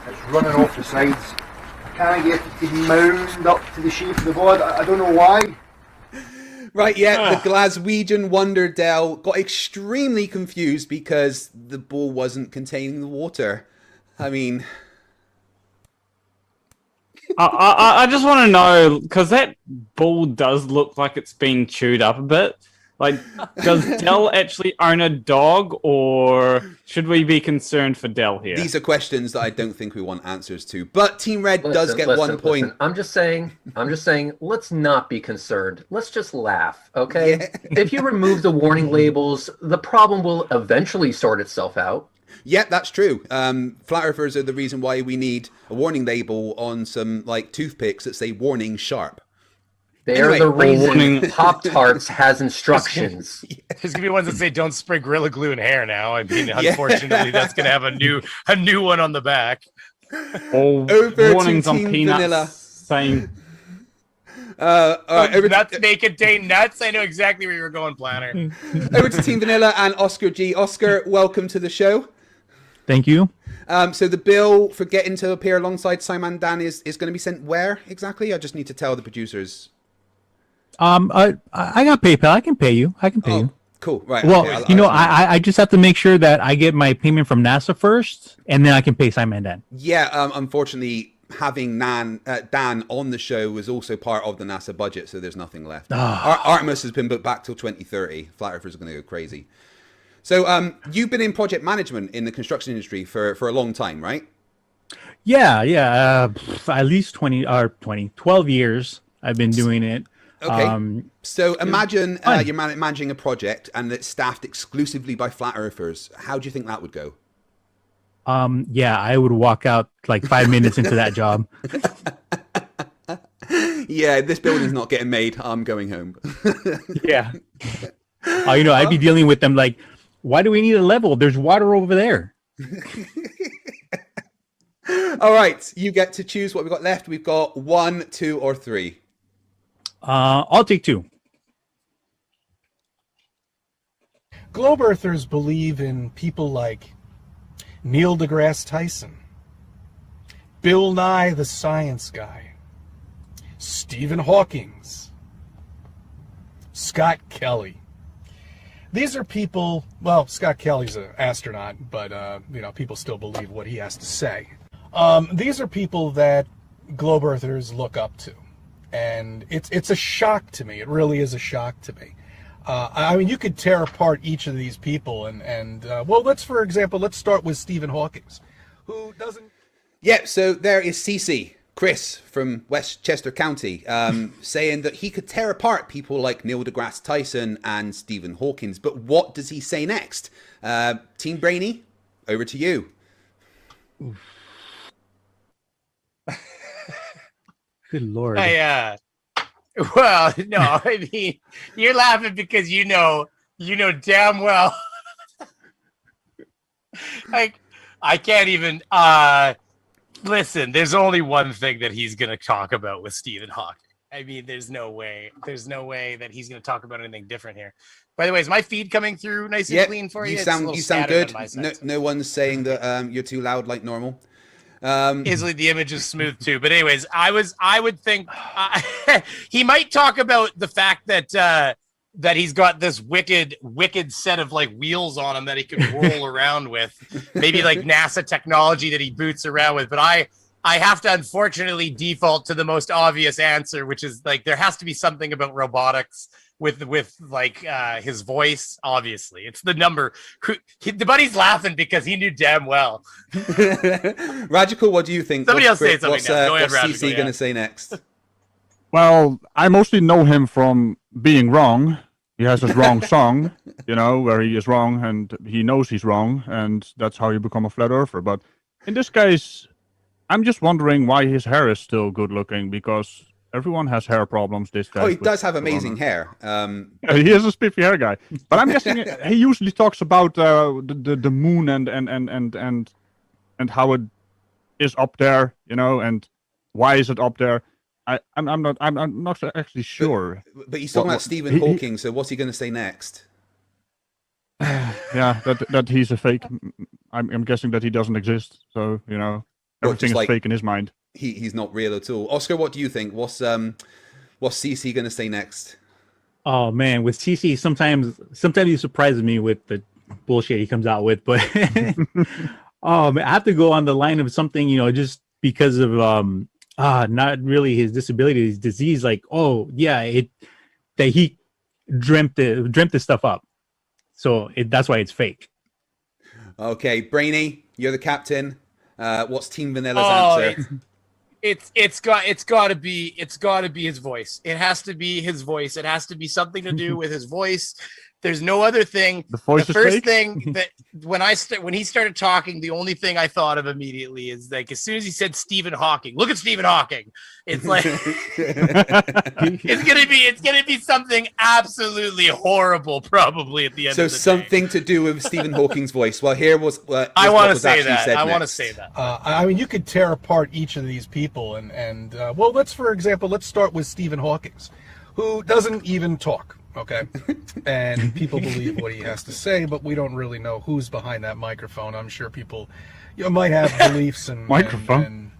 it's running off the sides. I can't get it to mound up to the shape of the board. I don't know why. Right, yeah, the Glaswegian Wonder Del got extremely confused because the ball wasn't containing the water. I mean... I just want to know, because that ball does look like it's been chewed up a bit. Like, does Del actually own a dog, or should we be concerned for Del here? These are questions that I don't think we want answers to. But Team Red does get 1 point. I'm just saying, let's not be concerned. Let's just laugh, okay? Yeah. If you remove the warning labels, the problem will eventually sort itself out. Yeah, that's true. Flat Earthers are the reason why we need a warning label on some, like, toothpicks that say warning sharp. They're the reason Pop-Tarts has instructions. There's gonna be ones that say "Don't spray Gorilla Glue in hair." Now, I mean, unfortunately, that's gonna have a new one on the back. Over warnings to Team on peanuts Vanilla. saying. All right, over nuts make it day nuts. I know exactly where you're going, Planner. Over to Team Vanilla and Oscar G. Oscar, welcome to the show. Thank you. So the bill for getting to appear alongside Simon Dan is going to be sent where exactly? I just need to tell the producers. I got PayPal. I can pay you. You. Cool. Right. Well, okay, I just have to make sure that I get my payment from NASA first, and then I can pay Simon Dan. Yeah. Unfortunately, having Dan on the show was also part of the NASA budget, so there's nothing left. Artemis has been booked back till 2030. Flat Earthers are going to go crazy. So you've been in project management in the construction industry for a long time, right? Yeah. At least 12 years I've been doing it. Okay. So imagine you're managing a project and it's staffed exclusively by Flat Earthers. How do you think that would go? Yeah, I would walk out like 5 minutes into that job. Yeah, this building's not getting made. I'm going home. Yeah. I'd be dealing with them like, why do we need a level? There's water over there. All right, you get to choose what we've got left. We've got 1, 2, or 3. I'll take 2. Globe Earthers believe in people like Neil deGrasse Tyson, Bill Nye the Science Guy, Stephen Hawking, Scott Kelly. these are people. Well, Scott Kelly's an astronaut, but people still believe what he has to say. These are people that globe earthers look up to, and it's a shock to me. It really is a shock to me. I mean, you could tear apart each of these people, and let's start with Stephen Hawking, who doesn't. Yeah, so there is CC, Chris from Westchester County, saying that he could tear apart people like Neil deGrasse Tyson and Stephen Hawking. But what does he say next? Team Brainy, over to you. Good Lord. Well, no, I mean, you're laughing because you know damn well. Like, I can't even, listen, there's only one thing that he's going to talk about with Stephen Hawking. I mean, there's no way that he's going to talk about anything different here. By the way, is my feed coming through nice and clean for you? You sound good. No one's saying that you're too loud like normal. Easily, the image is smooth too. But anyways, I would think he might talk about the fact that he's got this wicked set of like wheels on him that he can roll around with, maybe like NASA technology that he boots around with. But I have to unfortunately default to the most obvious answer, which is like there has to be something about robotics with like his voice. Obviously, it's the number. The buddy's laughing because he knew damn well. Radical, what do you think? Somebody else say something. What's CC going to say next? Well, I mostly know him from being wrong. He has his wrong song, where he is wrong and he knows he's wrong, and that's how you become a flat earther. But in this case, I'm just wondering why his hair is still good looking, because everyone has hair problems this day. Oh, he does have amazing hair. He is a spiffy hair guy. But I'm guessing he usually talks about the moon and how it is up there, and why is it up there. I'm not actually sure. But he's talking about Stephen Hawking, so what's he going to say next? Yeah, that he's a fake. I'm guessing that he doesn't exist. So everything is fake in his mind. He's not real at all. Oscar, what do you think? What's CC going to say next? Oh man, with CC, sometimes he surprises me with the bullshit he comes out with. But oh man, I have to go on the line of something, just because of not really his disability, his disease. Like, oh yeah, that he dreamt this stuff up. So that's why it's fake. Okay, Brainy, you're the captain. What's Team Vanilla's answer? It's got to be his voice. It has to be his voice. It has to be something to do with his voice. There's no other thing. The first fake? Thing that when he started talking, the only thing I thought of immediately is like as soon as he said Stephen Hawking, look at Stephen Hawking. It's like it's gonna be something absolutely horrible, probably at the end. So of the something day. to do with Stephen Hawking's voice. Well, here was. I want to say that. I mean, you could tear apart each of these people, and let's start with Stephen Hawking, who doesn't even talk. Okay, and people believe what he has to say, but we don't really know who's behind that microphone. I'm sure people, might have beliefs and and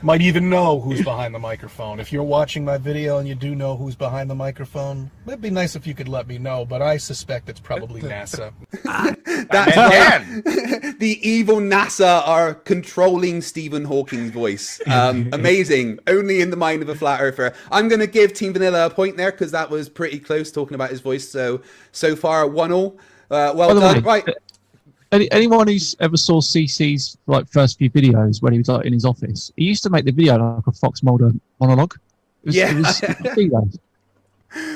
might even know who's behind the microphone. If you're watching my video and you do know who's behind the microphone, it'd be nice if you could let me know. But I suspect it's probably NASA. That's right. The evil NASA are controlling Stephen Hawking's voice. Amazing. Only in the mind of a flat earther. I'm going to give Team Vanilla a point there because that was pretty close talking about his voice. So far, 1-1. Well done. Right. Anyone who's ever saw CC's first few videos when he was in his office, he used to make the video like a Fox Mulder monologue. It was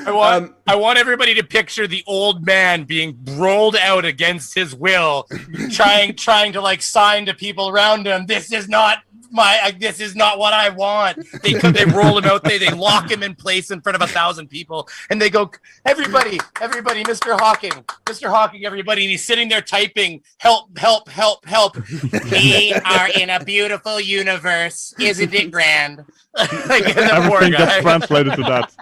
I want everybody to picture the old man being rolled out against his will, trying to sign to people around him. This is not what I want. They roll him out. They lock him in place in front of 1,000 people, and they go, everybody, Mr. Hawking, everybody. And he's sitting there typing, help. We are in a beautiful universe. Isn't it grand? Everything gets translated to that.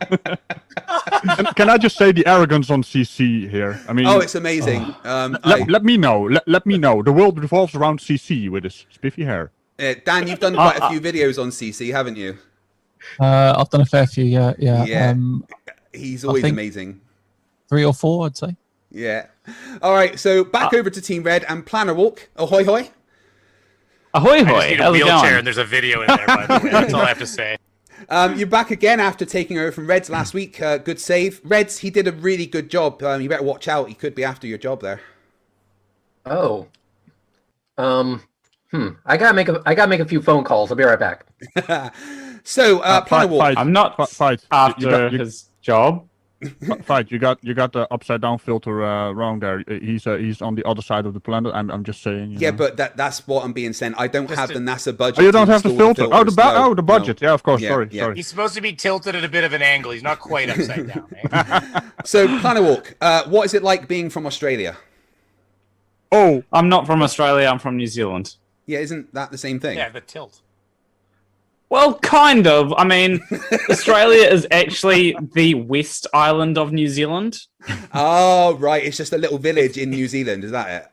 And can I just say the arrogance on CC here? I mean, it's amazing. Let me know. Let me know. The world revolves around CC with his spiffy hair. Dan, you've done quite a few videos on CC, haven't you? I've done a fair few, yeah. He's always amazing. 3 or 4, I'd say. Yeah. All right, so back over to Team Red and Planner Walk. Ahoy, hoy. Ahoy, I hoy. just need a How's it wheelchair, going? and there's a video in there, by the way. That's all I have to say. You're back again after taking over from Reds last week. Good save. Reds, he did a really good job. You better watch out. He could be after your job there. Oh. I gotta make a few phone calls. I'll be right back. So, Planner Walk. I'm not Fight. after his job. Fight. You got the upside down filter wrong there. He's on the other side of the planet. I'm just saying. Yeah, but that's what I'm being sent. I don't have the NASA budget. Oh, you don't have the install filter. filters. The budget. No. Yeah, of course. Yeah, Sorry. He's supposed to be tilted at a bit of an angle. He's not quite upside down. Eh? So, Planner Walk, what is it like being from Australia? Oh, I'm not from Australia. I'm from New Zealand. Yeah, isn't that the same thing? Yeah, the tilt. Well, kind of. I mean, Australia is actually the West Island of New Zealand. Oh, right. It's just a little village in New Zealand. Is that it?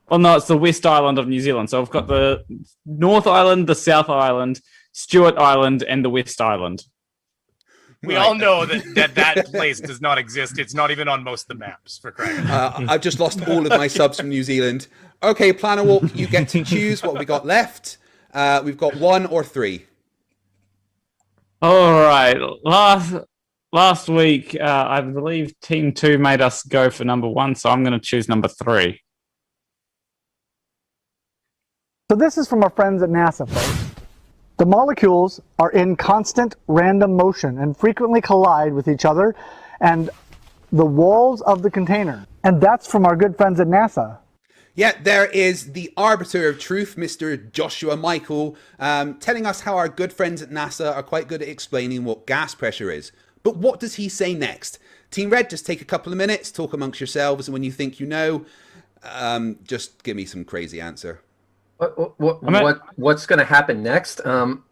Well, no, it's the West Island of New Zealand. So I've got the North Island, the South Island, Stewart Island, and the West Island. We all know that place does not exist. It's not even on most of the maps, for crying out loud. I've just lost all of my subs from New Zealand. Okay, Planner Walk, you get to choose what we got left. We've got 1 or 3. All right. Last week, I believe Team 2 made us go for number 1, so I'm going to choose number 3. So this is from our friends at NASA, folks. The molecules are in constant random motion and frequently collide with each other and the walls of the container. And that's from our good friends at NASA. Yeah, there is the arbiter of truth, Mr. Joshua Michael, telling us how our good friends at NASA are quite good at explaining what gas pressure is. But what does he say next? Team Red, just take a couple of minutes, talk amongst yourselves, and when you think you know, just give me some crazy answer. What's going to happen next?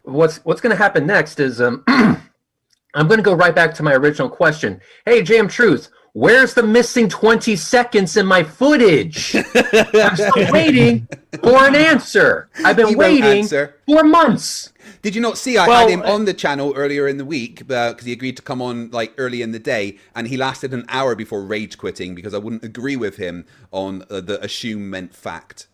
What's going to happen next is I'm going to go right back to my original question. Hey, JM Truth, where's the missing 20 seconds in my footage? I'm still waiting for an answer. I've been waiting for months. Did you not see I had him on the channel earlier in the week because he agreed to come on like early in the day, and he lasted an hour before rage quitting because I wouldn't agree with him on the assume meant fact.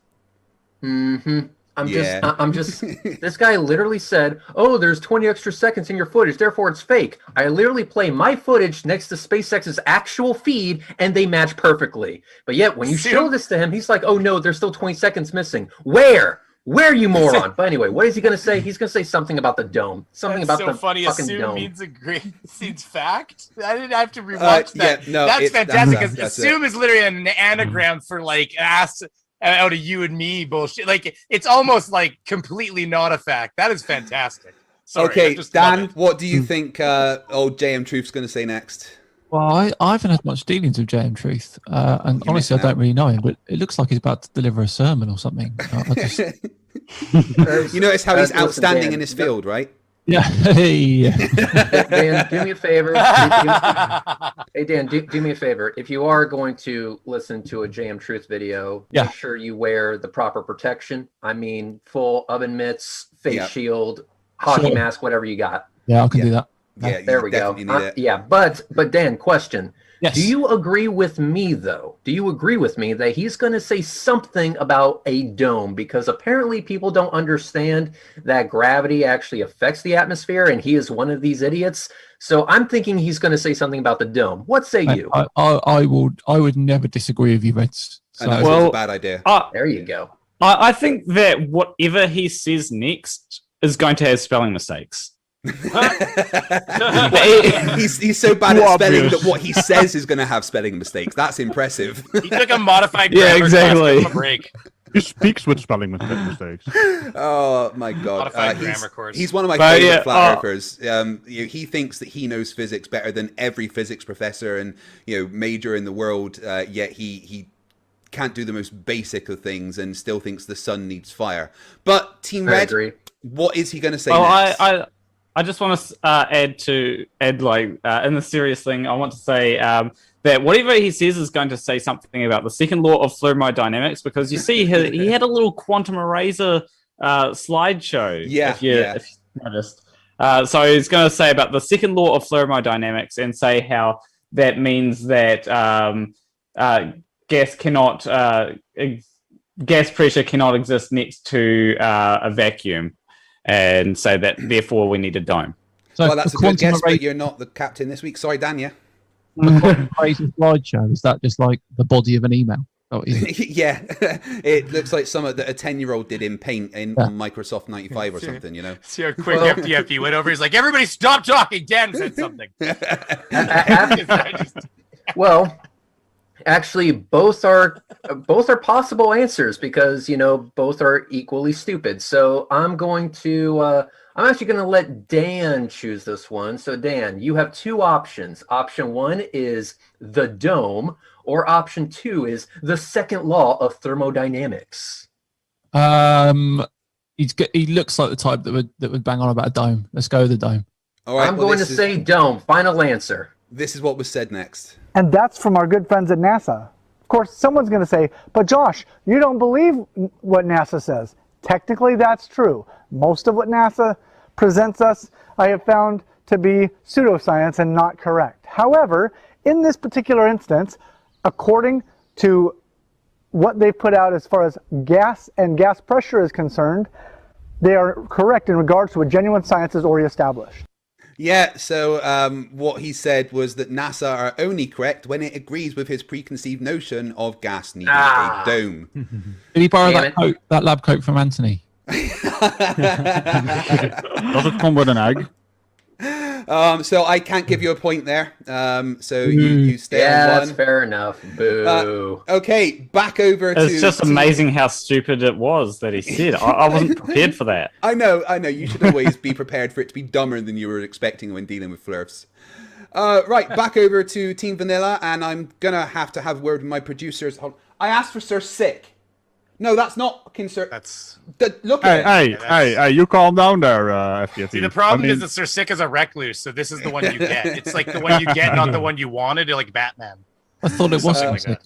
I'm just, this guy literally said, oh, there's 20 extra seconds in your footage, therefore it's fake. I literally play my footage next to SpaceX's actual feed, and they match perfectly. But yet, when you show this to him, he's like, oh no, there's still 20 seconds missing. Where, you moron? But anyway, what is he going to say? He's going to say something about the dome. Something about the fucking Assume dome. means fact. I didn't have to rewatch that. Yeah, no, that's fantastic. that's Assume is literally an anagram for like ass out of you and me bullshit. Like it's almost like completely not a fact. That is fantastic. Sorry, okay, Dan, what do you think old JM Truth's going to say next? Well, I haven't had much dealings with JM Truth, and honestly, I don't really know him, but it looks like he's about to deliver a sermon or something. I just... You notice how he's outstanding in his field, right? Yeah. Hey. Dan, do me a favor. Hey, Dan, do me a favor. If you are going to listen to a JM Truth video, make sure you wear the proper protection. I mean, full oven mitts, face shield, hockey mask, whatever you got. Yeah, I can do that. Yeah, there we go. Yeah, but Dan, question. Yes. Do you agree with me, though? Do you agree with me that he's going to say something about a dome? Because apparently people don't understand that gravity actually affects the atmosphere, and he is one of these idiots. So I'm thinking he's going to say something about the dome. What say you? I would never disagree with you, Reds. So. I know, it's a bad idea. There you go. I think that whatever he says next is going to have spelling mistakes. he's so bad at spelling that what he says is going to have spelling mistakes. That's impressive. He took a modified grammar class with a break. He speaks with spelling mistakes. Oh my god! Modified grammar course. He's one of my favorite flat earthers. He thinks that he knows physics better than every physics professor and major in the world. Yet he can't do the most basic of things and still thinks the sun needs fire. But Team Red, what is he going to say next? I just want to add like in the serious thing. I want to say that whatever he says is going to say something about the second law of thermodynamics, because you see he had a little quantum eraser slideshow. If you noticed. So he's going to say about the second law of thermodynamics and say how that means that gas cannot gas pressure cannot exist next to a vacuum, and so that therefore we need a dome. So well, that's a good guess, but you're not the captain this week. Sorry, Danya. Crazy slideshow. Is that just like the body of an email? Oh, yeah, it looks like something that a 10-year-old did in Paint on Microsoft 95 or something, you know. See how quick FTFE went over. He's like, everybody stop talking. Dan said something. Well, actually, both are possible answers because both are equally stupid. So I'm actually going to let Dan choose this one. So Dan, you have two options. Option 1 is the dome, or option 2 is the second law of thermodynamics. He looks like the type that would bang on about a dome. Let's go with the dome. All right, I'm going to say dome. Final answer. This is what was said next. And that's from our good friends at NASA. Of course, someone's going to say, but Josh, you don't believe what NASA says. Technically, that's true. Most of what NASA presents us, I have found to be pseudoscience and not correct. However, in this particular instance, according to what they've put out as far as gas and gas pressure is concerned, they are correct in regards to what genuine science has already established. Yeah, so what he said was that NASA are only correct when it agrees with his preconceived notion of gas needing a dome. Did he borrow that lab coat from Anthony? Does it come with an egg? So I can't give you a point there. So you stay on one. That's fair enough. Boo. Okay, back over to... It's just amazing how stupid it was that he said. I wasn't prepared for that. I know. You should always be prepared for it to be dumber than you were expecting when dealing with Flerfs. Right, back over to Team Vanilla, and I'm going to have a word with my producers. I asked for Sir Sick. No, that's not concern. That's look at it. Hey, you calm down there, FTFE. See, the problem is that Sir Sick is a recluse, so this is the one you get. It's like the one you get, not the one you wanted, like Batman. I thought it was like that.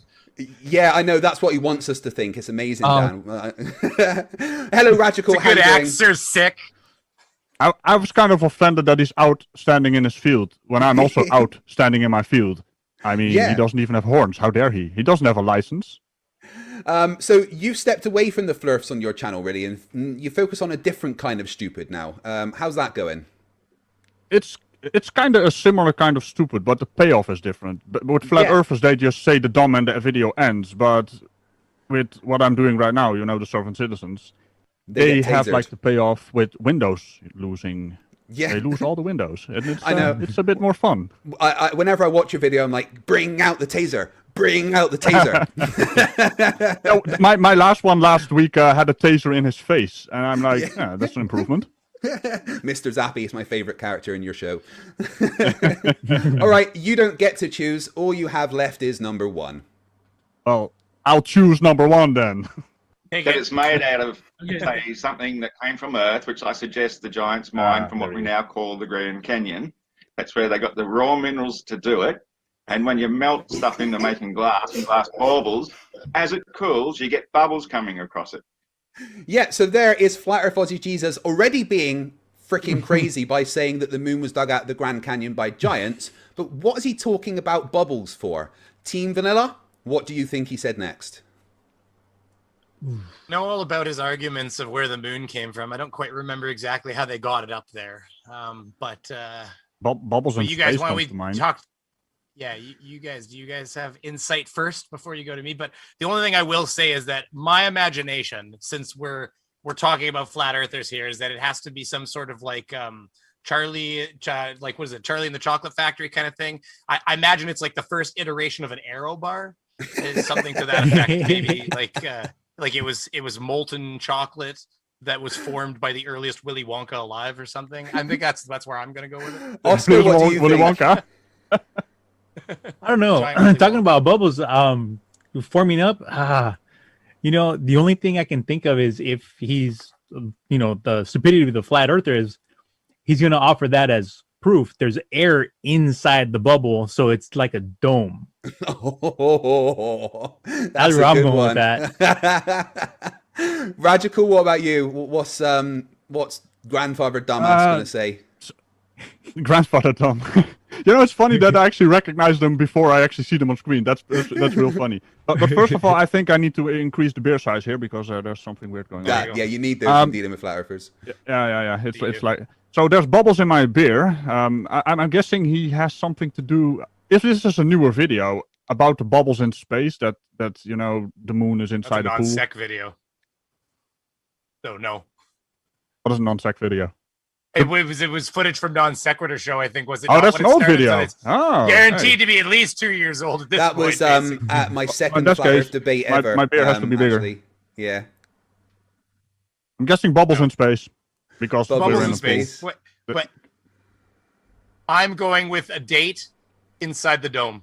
Yeah, I know. That's what he wants us to think. It's amazing, Dan. Hello, Radical. It's a good act, Sir Sick. I was kind of offended that he's out standing in his field when I'm also out standing in my field. I mean, he doesn't even have horns. How dare he? He doesn't have a license. So you've stepped away from the Flerfs on your channel, really, and you focus on a different kind of stupid now. How's that going? It's kind of a similar kind of stupid, but the payoff is different. But with Flat Earthers, they just say the dumb and the video ends. But with what I'm doing right now, the sovereign citizens, they have like the payoff with Windows losing. Yeah, they lose all the windows, and it's, I know it's a bit more fun. Whenever I watch your video, I'm like, bring out the taser. Bring out the taser. my last one last week had a taser in his face, and I'm like, yeah, that's an improvement. Mr. Zappy is my favorite character in your show. All right, you don't get to choose. All you have left is number 1. Well, I'll choose number 1 then. That it's made out of say, something that came from Earth, which I suggest the Giants mine from what we now call the Grand Canyon. That's where they got the raw minerals to do it. And when you melt stuff into making glass and glass baubles, as it cools, you get bubbles coming across it. Yeah, so there is Flat Earth Aussie Jesus already being freaking crazy by saying that the moon was dug out of the Grand Canyon by giants. But what is he talking about bubbles for? Team Vanilla, what do you think he said next? Know all about his arguments of where the moon came from. I don't quite remember exactly how they got it up there. But bubbles in you guys, space why don't we comes to mind. talk? Yeah, you guys, do you guys have insight first before you go to me? But the only thing I will say is that my imagination, since we're talking about flat earthers here, is that it has to be some sort of like Charlie and the Chocolate Factory kind of thing. I imagine it's like the first iteration of an Aero bar, is something to that effect. Maybe like it was molten chocolate that was formed by the earliest Willy Wonka alive or something. I think that's where I'm gonna go with it. Oscar, what do you Willy think? Wonka. I don't know. Talking about bubbles, forming up. The only thing I can think of is if he's, the stupidity of the flat earther is he's going to offer that as proof. There's air inside the bubble, so it's like a dome. That's where a I'm good going one. with that. Radical, what about you? What's grandfather dumbass going to say? Grandfather dumb. it's funny that I actually recognize them before I actually see them on screen. That's real funny. But first of all, I think I need to increase the beer size here because there's something weird going on. Yeah, you need those when dealing with flat earthers. Yeah. It's like so. There's bubbles in my beer. I'm guessing he has something to do. If this is a newer video about the bubbles in space, that the moon is inside the That's a pool. non-sec video. So no. What is a non-sec video? It was footage from Non Sequitur show, I think, was it? Oh, not, that's when an it old started? video. So it's Oh, guaranteed to be at least 2 years old at this That point. was basically. at my second that flat case, earth debate my- ever. my beer has to be bigger. Actually. Yeah. I'm guessing bubbles in space because we're Bubbles in in a space. pool. What? I'm going with a date inside the dome.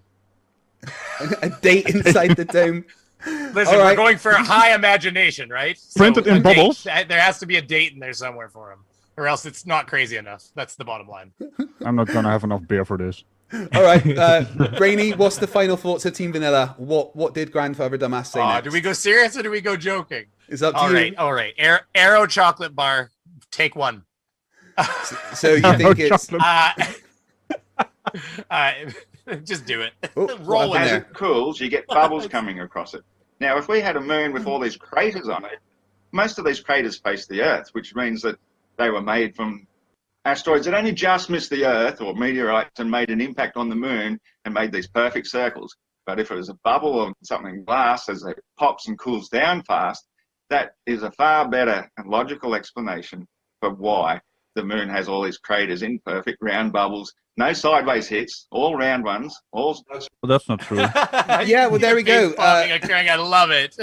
A date inside the dome. Listen, we're going for a high imagination, right? Printed in a date. bubbles? There has to be a date in there somewhere for him, or else it's not crazy enough. That's the bottom line. I'm not gonna have enough beer for this. All right, Brainy, what's the final thoughts of Team Vanilla? What did Grandfather Dumbass say next? Do we go serious or do we go joking? It's up to you. All right. Arrow chocolate bar, take one. So you think it's... Just do it. Roll it. As it cools, you get bubbles coming across it. Now, if we had a moon with all these craters on it, most of these craters face the Earth, which means that they were made from asteroids that only just missed the Earth or meteorites and made an impact on the moon and made these perfect circles. But if it was a bubble or something glass as it pops and cools down fast, that is a far better and logical explanation for why the moon has all these craters in perfect round bubbles. No sideways hits, all round ones. All. Well, that's not true. Yeah, well, there we go. I love it.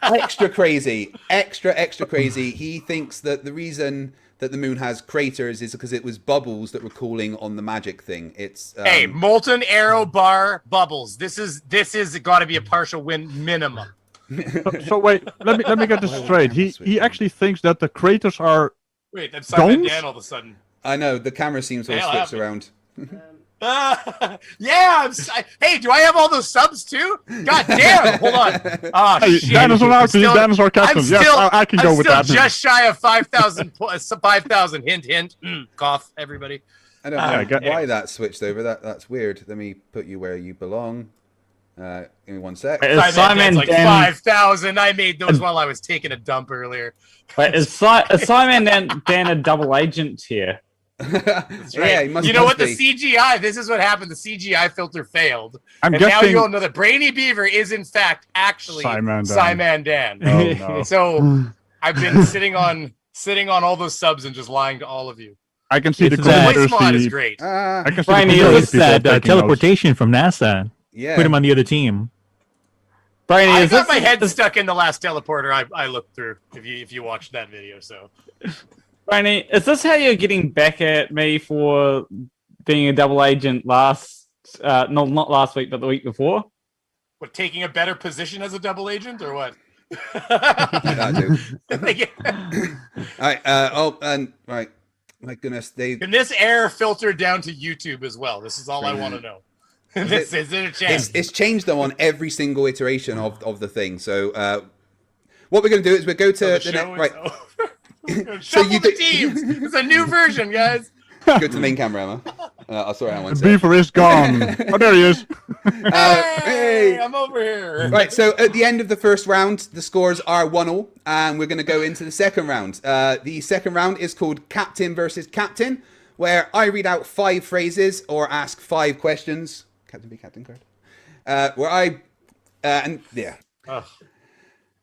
Extra crazy. Extra crazy. He thinks that the reason that the moon has craters is because it was bubbles that were cooling on the magic thing. It's Hey, molten arrow bar bubbles. This is got to be a partial win minimum. So wait, let me get this straight. He actually thinks that the craters are Wait, that's Simon domes? Dan all of a sudden. I know the camera seems to have switched around. Yeah. Hey, do I have all those subs too? God damn! Hold on. Oh Hey, shit! dinosaur captain. Yes, I can go with I'm that. still just shy of 5,000. 5,000. Hint. Cough, everybody. I don't know why that switched over. That's weird. Let me put you where you belong. Give me 1 sec. Simon like 5,000. I made those while I was taking a dump earlier. Wait, is Simon Dan a double agent here? That's right. Yeah, he must what? be. The CGI. This is what happened. The CGI filter failed. I'm and now guessing- you'll know that Brainy Beaver is in fact actually Simon Dan. Dan. Oh, no. So I've been sitting on all those subs and just lying to all of you. I can see the Voice conspiracy. mod is great. I can see Brian, the he conspiracy looks people that taking teleportation from NASA. Yeah. Put him on the other team. Brian, I is got this, my head stuck in the last teleporter I looked through. If you watched that video, so. Brian, is this how you're getting back at me for being a double agent not last week, but the week before? What, taking a better position as a double agent or what? I do. All right. Right. My goodness, Can this error filter down to YouTube as well? This is all I want to know. Is there a chance? It's changed them on every single iteration of the thing. So what we're going to do is we go to the next. Right. Shuffle the teams. It's a new version, guys. Go to the main camera, Emma. I'll sort out one The sec. beaver is gone. Oh, there he is. Hey, I'm over here. Right, so at the end of the first round, the scores are 1-1, and we're going to go into the second round. The second round is called Captain versus Captain, where I read out 5 phrases or ask 5 questions. Captain be Captain card.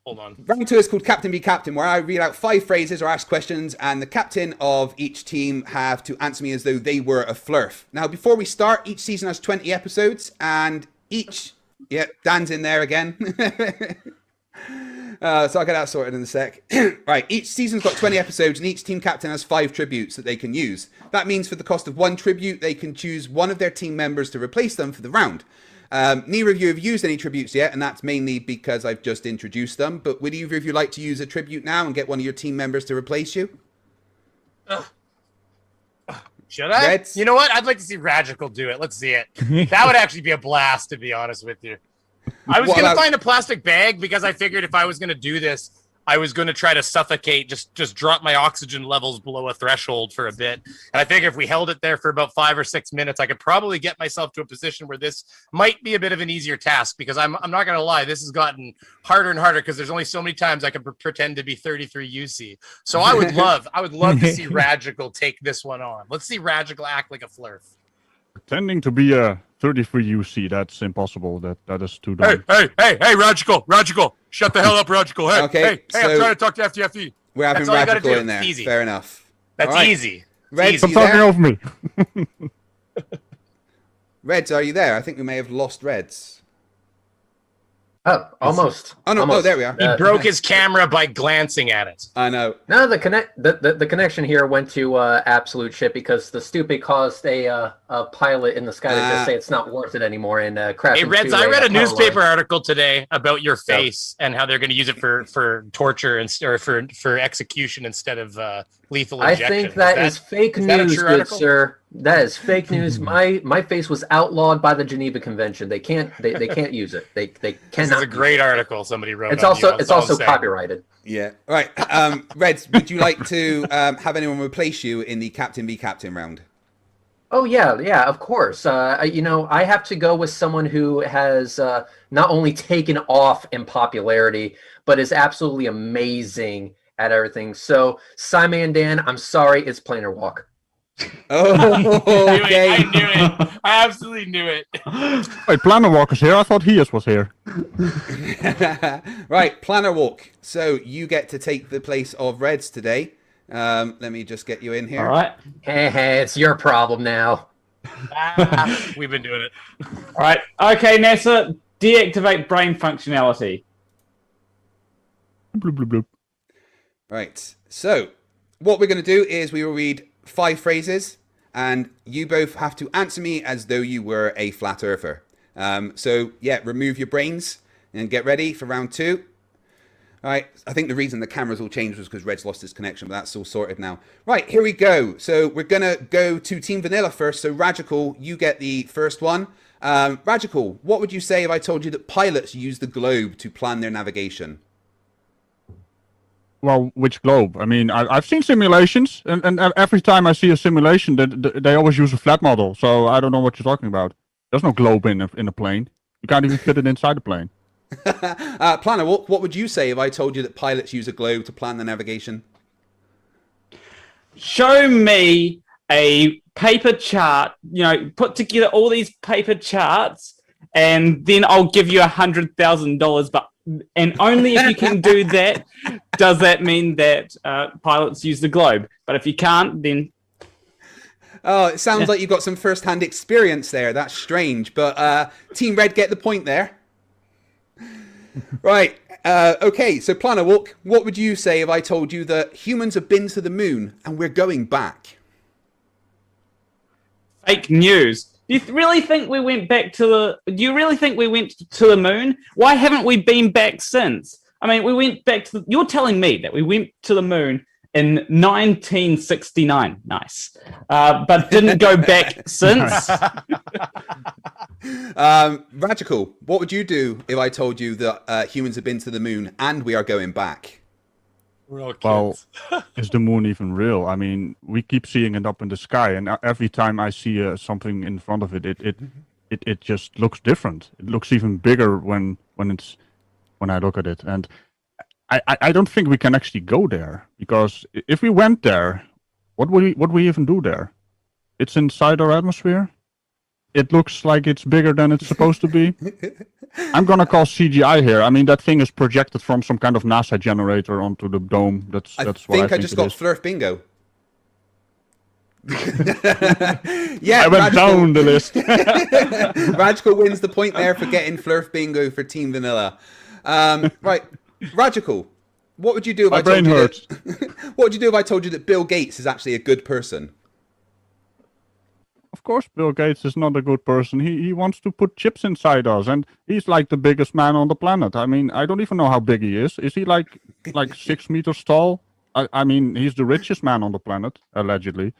Hold on. Round 2 is called Captain be Captain, where I read out 5 phrases or ask questions, and the captain of each team have to answer me as though they were a Flerf. Now, before we start, each season has 20 episodes, and each... Yeah, Dan's in there again. So I'll get that sorted in a sec. Right, each season's got 20 episodes, and each team captain has 5 tributes that they can use. That means for the cost of 1 tribute, they can choose one of their team members to replace them for the round. Neither of you have used any tributes yet, and that's mainly because I've just introduced them. But would either of you like to use a tribute now and get one of your team members to replace you? Should I? Reds? You know what? I'd like to see Radical do it. Let's see it. That would actually be a blast, to be honest with you. I was going to find a plastic bag because I figured if I was going to do this, I was going to try to suffocate, just drop my oxygen levels below a threshold for a bit. And I think if we held it there for about 5 or 6 minutes, I could probably get myself to a position where this might be a bit of an easier task, because I'm not going to lie, this has gotten harder and harder because there's only so many times I can pretend to be 33 UC. So I would love to see Radical take this one on. Let's see Radical act like a Flerf. Pretending to be a 33 UC, that's impossible. That is too dumb. Hey, Radical, shut the hell up, Radical. Hey, Okay, hey, so I'm trying to talk to FTFE. We're having That's all you gotta Radical do. in there. It's easy. Fair enough. That's All right. easy. Reds, Stop you talking there? over me. Reds, are you there? I think we may have lost Reds. Oh, almost. Oh no! Almost. Oh, there we are. He broke his camera by glancing at it. I know. No, the connection here went to absolute shit because the stupid caused a pilot in the sky to just say it's not worth it anymore and crash. Hey, Reds, I read a newspaper article today about your face and how they're going to use it for torture or for execution instead of lethal I injection. think that is fake news, good article? sir. That is fake news. My face was outlawed by the Geneva Convention. They can't use it. They cannot. This is a great article somebody wrote. It's on also you. it's also copyrighted. Yeah. All right. Reds, would you like to have anyone replace you in the Captain v Captain round? Oh yeah, of course. I have to go with someone who has not only taken off in popularity, but is absolutely amazing at everything. So Simon and Dan, I'm sorry, it's Planar Walk. Oh, okay. I knew it. I absolutely knew it. Wait, Planar Walk is here? I thought he was here. Right, Planar Walk. So you get to take the place of Reds today. Let me just get you in here. All right. Hey, it's your problem now. We've been doing it. All right. Okay, NASA, deactivate brain functionality. Bloop, bloop, bloop. Right. So what we're going to do is we will read 5 phrases, and you both have to answer me as though you were a flat earther. So yeah, remove your brains and get ready for round 2. All right, I think the reason the cameras all changed was because Red's lost his connection, but that's all sorted now. Right, here we go. So we're going to go to Team Vanilla first. So Radical, you get the first one. Radical, what would you say if I told you that pilots use the globe to plan their navigation? Well, which globe? I mean, I've seen simulations, and every time I see a simulation, they always use a flat model. So I don't know what you're talking about. There's no globe in a plane. You can't even fit it inside the plane. Planner, what would you say if I told you that pilots use a globe to plan their navigation? Show me a paper chart, put together all these paper charts, and then I'll give you $100,000. And only if you can do that, does that mean that pilots use the globe. But if you can't, then... Oh, it sounds like you've got some first-hand experience there. That's strange. But Team Red get the point there. Right. Okay, so Planar Walk, what would you say if I told you that humans have been to the moon and we're going back? Fake news. Do you really think we went back to the... Do you really think we went to the moon? Why haven't we been back since? I mean, we went back to... You're telling me that we went to the moon in 1969. Nice. But didn't go back since? Radical, what would you do if I told you that humans have been to the moon and we are going back? We're all kids. Well, is the moon even real? I mean, we keep seeing it up in the sky, and every time I see something in front of it, it just looks different. It looks even bigger when I look at it, and I don't think we can actually go there, because if we went there, what would we even do there? It's inside our atmosphere. It looks like it's bigger than it's supposed to be. I'm gonna call CGI here. I mean, that thing is projected from some kind of NASA generator onto the dome. That's what I think. I just got Flerf bingo. Yeah, I went down the list. Radical wins the point there for getting Flerf bingo for Team Vanilla. Right, Radical, what would you do if I told you that? What would you do if I told you that Bill Gates is actually a good person? Of course, Bill Gates is not a good person. He wants to put chips inside us, and he's like the biggest man on the planet. I mean, I don't even know how big he is. Is he like 6 meters tall? I mean, he's the richest man on the planet, allegedly.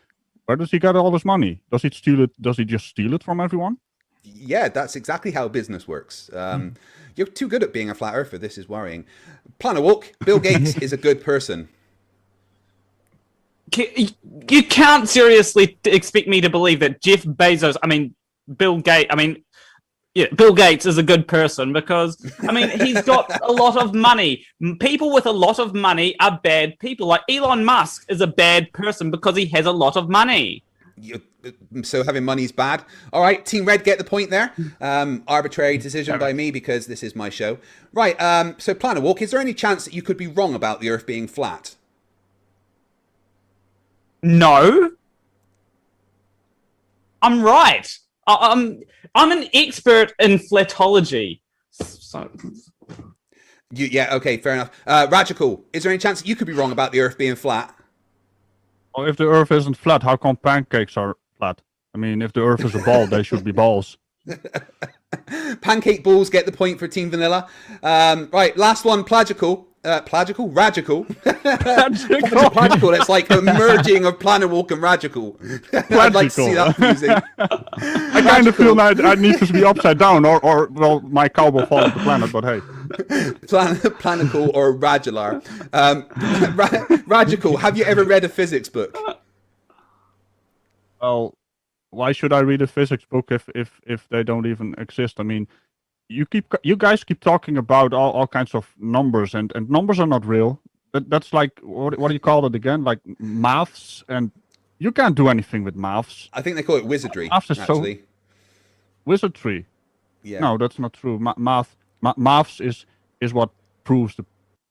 Where does he get all his money? Does he steal it? Does he just steal it from everyone? Yeah, that's exactly how business works. You're too good at being a flat earther. This is worrying. Planet Walk, Bill Gates is a good person. You can't seriously expect me to believe that Bill Gates is a good person because, he's got a lot of money. People with a lot of money are bad people. Like Elon Musk is a bad person because he has a lot of money. So having money is bad. All right, Team Red get the point there. Arbitrary decision by me because this is my show. Right, so Planet Walk, is there any chance that you could be wrong about the Earth being flat? No. I'm right. I'm an expert in flatology. So... Yeah, okay, fair enough. Radical, is there any chance that you could be wrong about the Earth being flat? Well, if the Earth isn't flat, how come pancakes are flat? I mean, if the Earth is a ball, they should be balls. Pancake balls get the point for Team Vanilla. Right, last one, Plagical. Radical. Plagical. It's like a merging of Planet Walk and Radical. I'd like to see that music. I kind of feel that I need to be upside down, or well, my cow will fall off the planet. But hey, Planical or Radular. Radical. Have you ever read a physics book? Well, why should I read a physics book if they don't even exist? I mean, you guys keep talking about all kinds of numbers, and numbers are not real. That's like what do you call it again? Like maths, and you can't do anything with maths. I think they call it wizardry. Maths is actually. Wizardry. Yeah. No, that's not true. Maths is what proves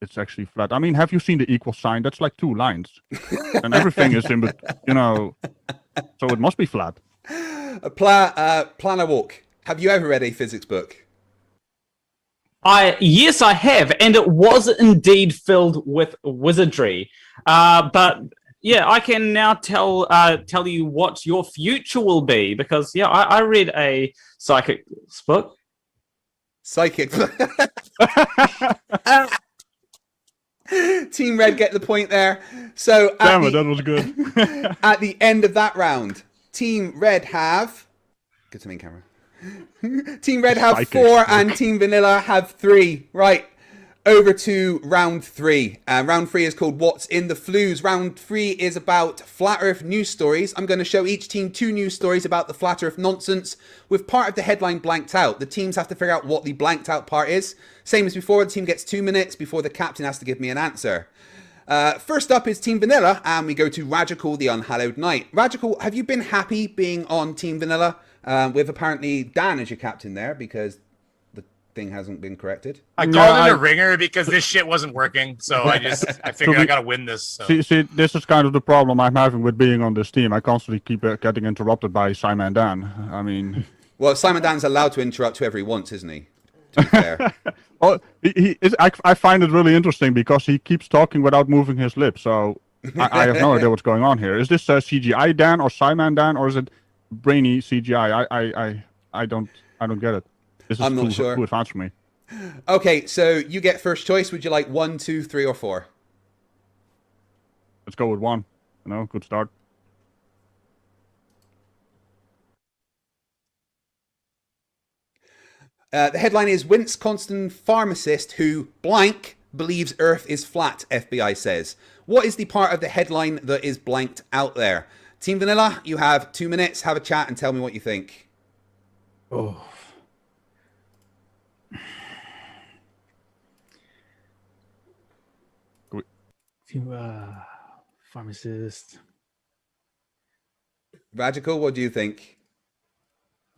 it's actually flat. I mean, have you seen the equal sign? That's like 2 lines, and everything is in so it must be flat. Planet Walk. Have you ever read a physics book? Yes, I have, and it was indeed filled with wizardry. But yeah, I can now tell you what your future will be because I read a psychic book. Psychic. Team Red get the point there. So damn it, that was good. At the end of that round, Team Red have good to me, camera. Team Red have Psychic 4 book. and Team Vanilla have 3. Right, over to round 3. Round 3 is called What's in the Flues. Round 3 is about Flat Earth news stories. I'm going to show each team 2 news stories about the Flat Earth nonsense with part of the headline blanked out. The teams have to figure out what the blanked out part is. Same as before, the team gets 2 minutes before the captain has to give me an answer. First up is Team Vanilla, and we go to Radical, the Unhallowed Knight. Radical, have you been happy being on Team Vanilla? With apparently Dan as your captain there because the thing hasn't been corrected. I called in a ringer because this shit wasn't working, so I figured I gotta win this. So. See, this is kind of the problem I'm having with being on this team. I constantly keep getting interrupted by Simon and Dan. I mean, well, Simon Dan's allowed to interrupt whoever he wants, isn't he? To be fair. Well, he is. I find it really interesting because he keeps talking without moving his lips. So I have no idea what's going on here. Is this CGI Dan or Simon Dan, or is it brainy CGI? I don't get it. This is I'm not sure. Too advanced for me. Okay, so you get first choice. Would you like 1, 2, 3, or 4? Let's go with 1. Good start. The headline is Wisconsin pharmacist who blank believes Earth is flat, FBI says. What is the part of the headline that is blanked out there? Team Vanilla, you have 2 minutes. Have a chat and tell me what you think. Oh. Pharmacist. Radical, what do you think?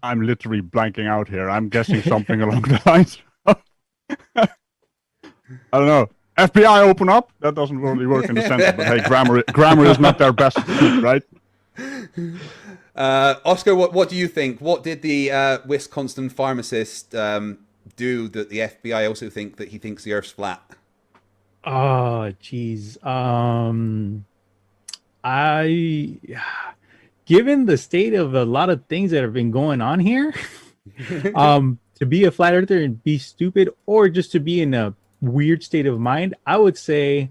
I'm literally blanking out here. I'm guessing something along the lines. I don't know. FBI, open up. That doesn't really work in the sentence. But hey, grammar is not their best, right? Oscar, what do you think? What did the Wisconsin pharmacist do that the FBI also think that he thinks the Earth's flat? Oh, jeez. Given the state of a lot of things that have been going on here, to be a flat earther and be stupid, or just to be in a weird state of mind, I would say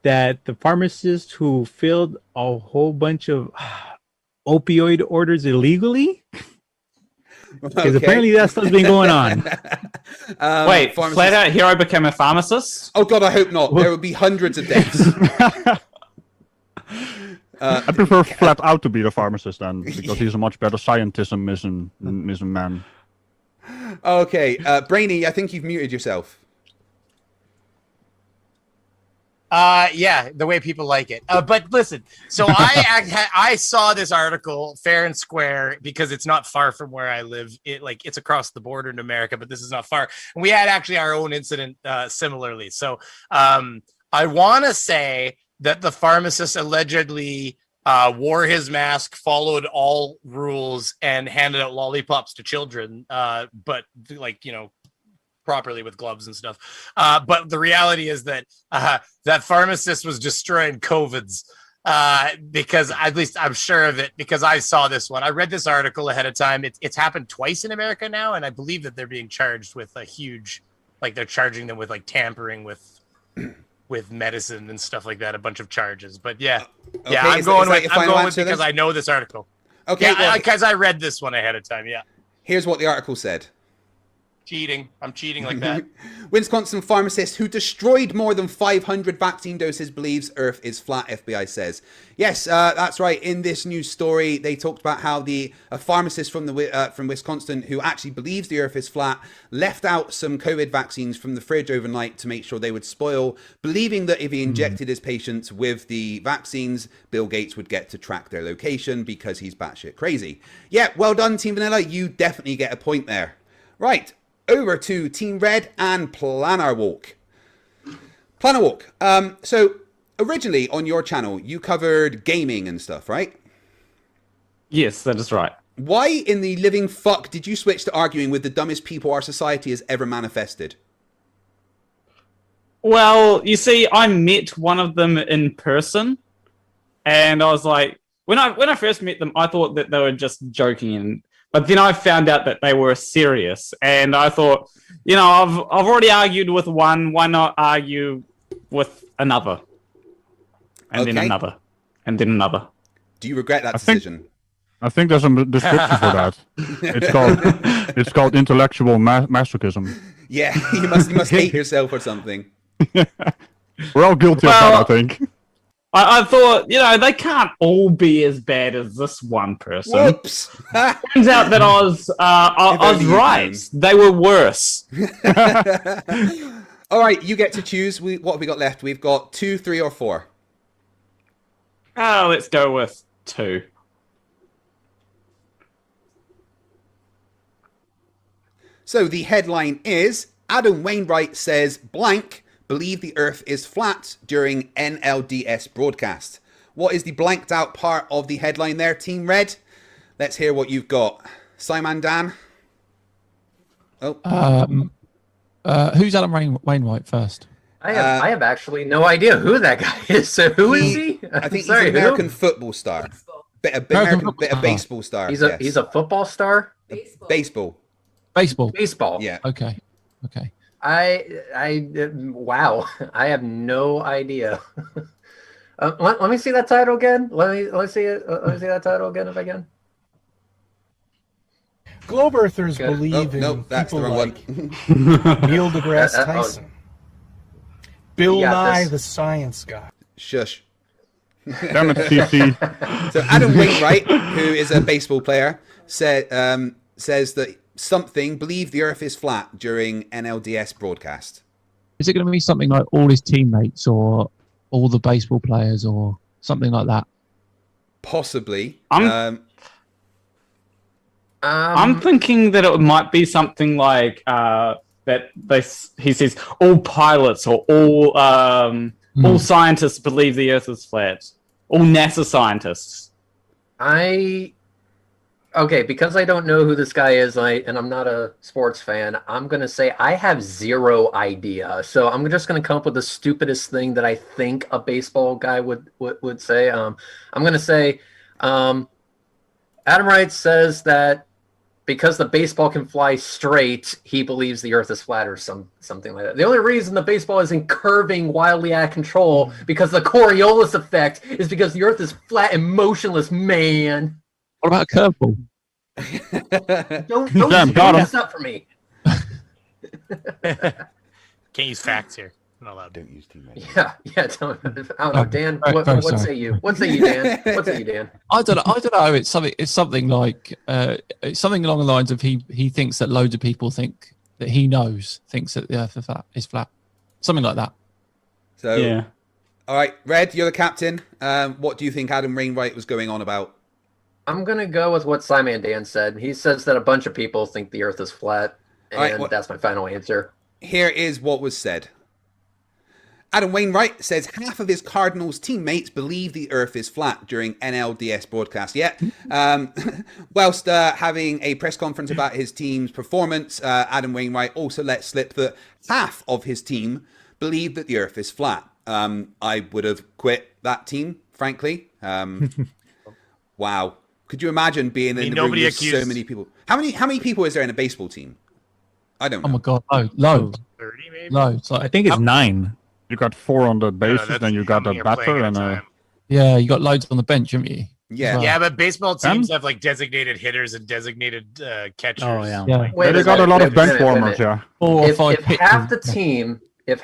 that the pharmacist who filled a whole bunch of opioid orders illegally Because apparently that stuff's been going on. Wait, Flat Out Hero became a pharmacist? Oh God, I hope not. There would be hundreds of deaths. I prefer Flat Out to be the pharmacist then, because he's a much better scientism man. Okay, Brainy, I think you've muted yourself. Yeah, the way people like it. But listen, so I saw this article fair and square because it's not far from where I live. It's across the border in America, but this is not far. And we had actually our own incident similarly. So I want to say that the pharmacist allegedly wore his mask, followed all rules, and handed out lollipops to children. But properly with gloves and stuff. But the reality is that that pharmacist was destroying COVIDs because at least I'm sure of it because I saw this one. I read this article ahead of time. It's happened twice in America now, and I believe that they're being charged with a huge, they're charging them with tampering with medicine and stuff like that, a bunch of charges. But yeah, Okay, I'm is going that with your final answer because then? I know this article. Okay, Yeah, because I read this one ahead of time. Yeah. Here's what the article said. Cheating. I'm cheating like that. Wisconsin pharmacist who destroyed more than 500 vaccine doses believes Earth is flat, FBI says. Yes, that's right. In this news story, they talked about how a pharmacist from Wisconsin who actually believes the Earth is flat left out some COVID vaccines from the fridge overnight to make sure they would spoil, believing that if he injected his patients with the vaccines, Bill Gates would get to track their location because he's batshit crazy. Yeah, well done, Team Vanilla. You definitely get a point there. Right. Over to Team Red and Planar Walk. Planar Walk. So originally on your channel, you covered gaming and stuff, right? Yes, that is right. Why in the living fuck did you switch to arguing with the dumbest people our society has ever manifested? Well, you see, I met one of them in person, and I was like, when I first met them, I thought that they were just joking, but then I found out that they were serious, and I thought, I've already argued with one. Why not argue with another, and then another, and then another? Do you regret that decision? I think there's a description for that. It's called intellectual masochism. Yeah, you must hate yourself or something. We're all guilty of that, I think. I thought, they can't all be as bad as this one person. Whoops! Turns out that I was right. They were worse. All right, you get to choose. What have we got left? We've got 2, 3, or 4. Oh, let's go with 2. So the headline is, Adam Wainwright says blank, believe the Earth is flat during NLDS broadcast. What is the blanked out part of the headline there, Team Red? Let's hear what you've got. Simon, Dan? Oh. Who's Adam Wainwright first? I have actually no idea who that guy is. So who is he? I think he's an American football star. Bit of baseball star. He's a football star? Baseball. Baseball. Yeah. Okay. Wow. I have no idea. Let me see that title again. Let me see it. Let me see that title again if I can. Globe Earthers believe in people like Neil deGrasse Tyson, Bill Nye the Science Guy. Shush. Damn it, CC. So Adam Wainwright, who is a baseball player, says that believe the Earth is flat during NLDS broadcast. Is it going to be something like all his teammates or all the baseball players or something like that? Possibly. I'm thinking that it might be something like that. He says all pilots or all scientists believe the Earth is flat. All NASA scientists. Okay, because I don't know who this guy is, and I'm not a sports fan, I'm going to say I have zero idea. So I'm just going to come up with the stupidest thing that I think a baseball guy would say. I'm going to say Adam Wright says that because the baseball can fly straight, he believes the Earth is flat or something like that. The only reason the baseball isn't curving wildly out of control because the Coriolis effect is because the Earth is flat and motionless, man. What about a curveball? Don't Damn, got don't him. mess up for me. Can't use facts here. I'm not allowed. Don't use teammates. Yeah. I don't know, Dan. Very What sorry. say you? What say you, Dan? What say you, Dan? I don't know. It's something like it's something along the lines of he thinks that loads of people think that he thinks that the Earth is flat. Something like that. So, Yeah. all right, Red, you're the captain. What do you think Adam Wainwright was going on about? I'm gonna go with what Simon Dan said. He says that a bunch of people think the Earth is flat, and All right, that's my final answer. Here is what was said. Adam Wainwright says half of his Cardinals teammates believe the Earth is flat during NLDS broadcast. Whilst having a press conference about his team's performance, Adam Wainwright also let slip that half of his team believe that the Earth is flat. I would have quit that team, frankly. Wow. Could you imagine being in the room with so many people? How many people is there in a baseball team? I don't know. Oh my god, loads. 30 maybe? Loads. Like, I think it's 9. You got 4 on the bases, that's then you got how a many are playing batter at a and time. yeah, you got loads on the bench, haven't you? Yeah. Yeah, but baseball teams have like designated hitters and designated catchers. Oh, yeah. Yeah. Wait they a got a minute, lot wait of a bench minute, wait a warmers, minute. yeah. 4 or 5 If pitchers.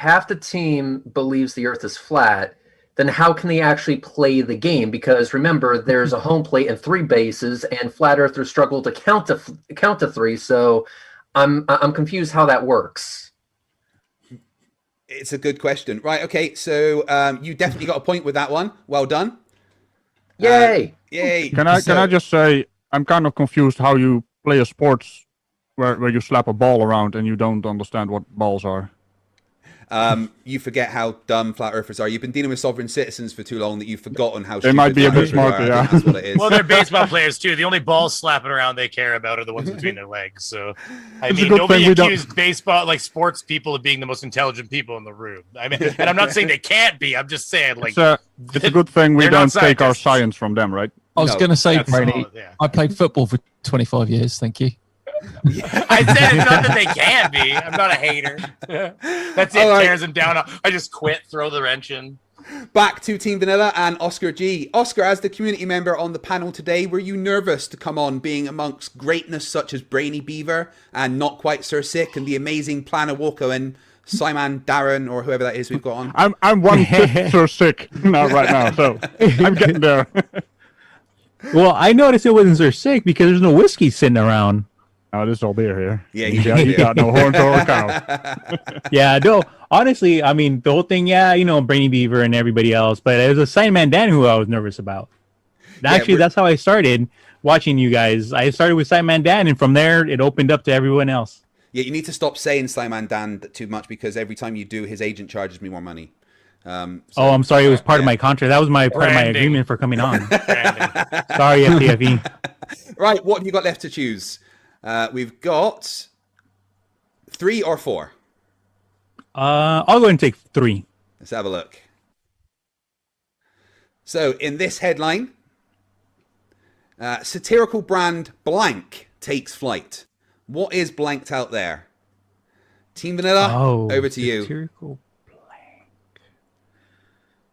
half the team believes the Earth is flat, then how can they actually play the game? Because remember, there's a home plate and 3 bases, and flat earthers struggle to count to 3. So I'm confused how that works. It's a good question. Right, okay, so you definitely got a point with that one. Well done. Yay! Yay. Can I just say I'm kind of confused how you play a sports where you slap a ball around and you don't understand what balls are. You forget how dumb flat earthers are. You've been dealing with sovereign citizens for too long that you've forgotten how They might be a bit flat earthers smarter, are. I yeah. think that's what it is. Well, they're baseball players too. The only balls slapping around they care about are the ones between their legs. So, I It's a mean, good nobody thing we don't- accused baseball, like sports people, of being the most intelligent people in the room. I mean, and I'm not saying they can't be. I'm just saying, like, It's a good thing we they're not don't take our scientists. science from them, right? I was No, going to say, that's Brady, solid, yeah. I played football for 25 years. Thank you. I said it's not that they can be. I'm not a hater. That's it. All right. Tears them down. I just quit. Throw the wrench in. Back to Team Vanilla and Oscar G. Oscar, as the community member on the panel today, were you nervous to come on being amongst greatness such as Brainy Beaver and Not Quite Sir Sick and the amazing Planner Walker and Simon Darren or whoever that is we've got on? I'm 1/5 so sick now right now, so I'm getting there. Well, I noticed it wasn't so sick because there's no whiskey sitting around. Oh, this is all beer here. Yeah, you got no horns or a cow. Yeah, no. Honestly, I mean, the whole thing, yeah, you know, Brainy Beaver and everybody else, but it was a Simon Dan who I was nervous about. Actually, that's how I started watching you guys. I started with Simon Dan, and from there, it opened up to everyone else. Yeah, you need to stop saying Simon Dan too much because every time you do, his agent charges me more money. So, I'm sorry. It was part of yeah. my contract. That was my part of my Branding. agreement for coming on. Sorry, FTFE. Right, what have you got left to choose? We've got 3 or 4. I'll go ahead and take 3. Let's have a look. So, in this headline, satirical brand blank takes flight. What is blanked out there? Team Vanilla, over to you. Satirical blank.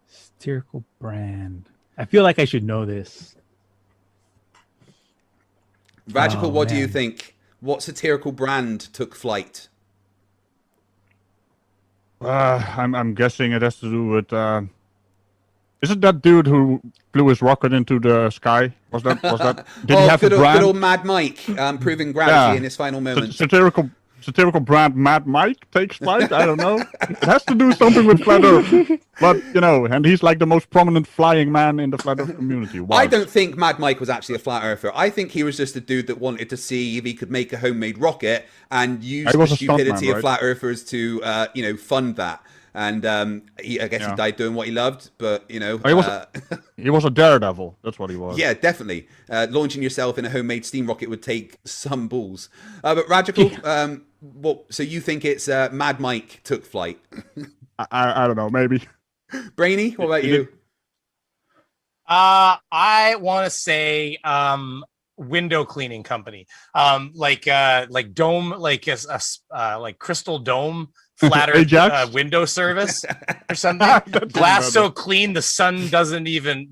Satirical brand. I feel like I should know this. Radical, what do you man. think? What satirical brand took flight? I'm guessing it has to do with. Is it that dude who flew his rocket into the sky? Was that? Did he have good a old, brand? good old Mad Mike proving gravity in his final moment. Satirical brand Mad Mike takes flight. I don't know. It has to do something with flat Earth, but you know, and he's like the most prominent flying man in the flat Earth community. I don't think Mad Mike was actually a flat earther. I think he was just a dude that wanted to see if he could make a homemade rocket and use He the was a stupidity stuntman, of right? flat earthers to, fund that. And I guess he died doing what he loved, but He was a daredevil. That's what he was. yeah, definitely. Launching yourself in a homemade steam rocket would take some balls. But Radical, so you think it's Mad Mike took flight? I don't know. Maybe. Brainy, what about you? I want to say window cleaning company, like dome, like like crystal dome flat Hey, Earth Jax. window service or something. Glass so clean the sun doesn't even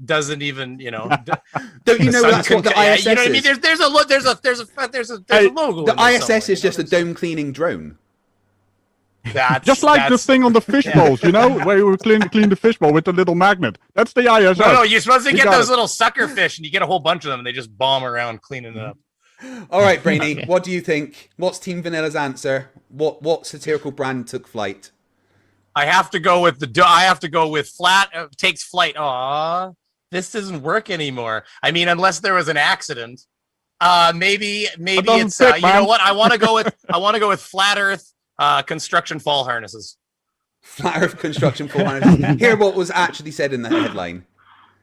you know. Don't you know that's what the ISS You know what I mean? is? There's a logo. The in there ISS somewhere, is just a dome cleaning drone. Just like the thing on the fish bowls, you know, where you clean the fish bowl with the little magnet. That's the ISS. No, you're supposed to You get got those it. little sucker fish, and you get a whole bunch of them, and they just bomb around cleaning it up. All right, Brainy, what do you think? What's Team Vanilla's answer? What satirical brand took flight? I have to go with flat takes flight. Aw, this doesn't work anymore. I mean, unless there was an accident. Maybe it's fit, you man. know what? I want to go with flat Earth construction fall harnesses. Flat Earth construction fall harnesses. Hear what was actually said in the headline.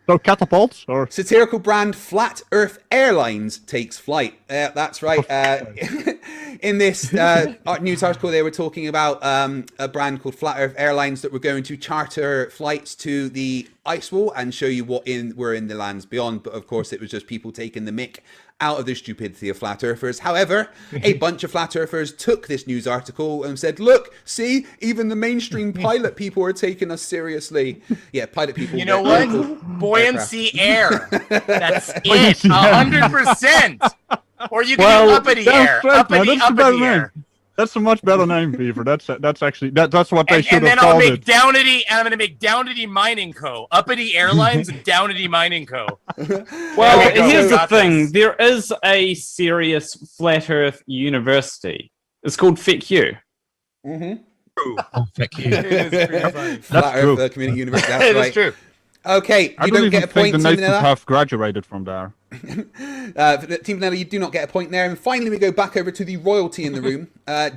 So catapults or satirical brand Flat Earth Airlines takes flight. That's right. In this news article, they were talking about a brand called Flat Earth Airlines that were going to charter flights to the ice wall and show you what were in the lands beyond. But of course, it was just people taking the mick out of the stupidity of flat earthers. However, a bunch of flat earthers took this news article and said, look, see, even the mainstream pilot people are taking us seriously. Yeah, pilot people. You know what? Buoyancy air. That's it. 100%. Or you can do uppity air. Uppity air. That's a much better name, Beaver. That's actually that's what they should And then have I'll called make it. Downity, and I'm going to make Downity Mining Co. Uppity Airlines and Downity Mining Co. Well, There we go. here's the Got thing. this. There is a serious flat Earth university. It's called FTFE. Mm-hmm. Oh, thank you. Flat Earth Community University. That's It right. is true. Okay, I you don't don't get a even think point, the Team Nathan Vanilla. have graduated from there. Team Vanilla, you do not get a point there. And finally, we go back over to the royalty in the room.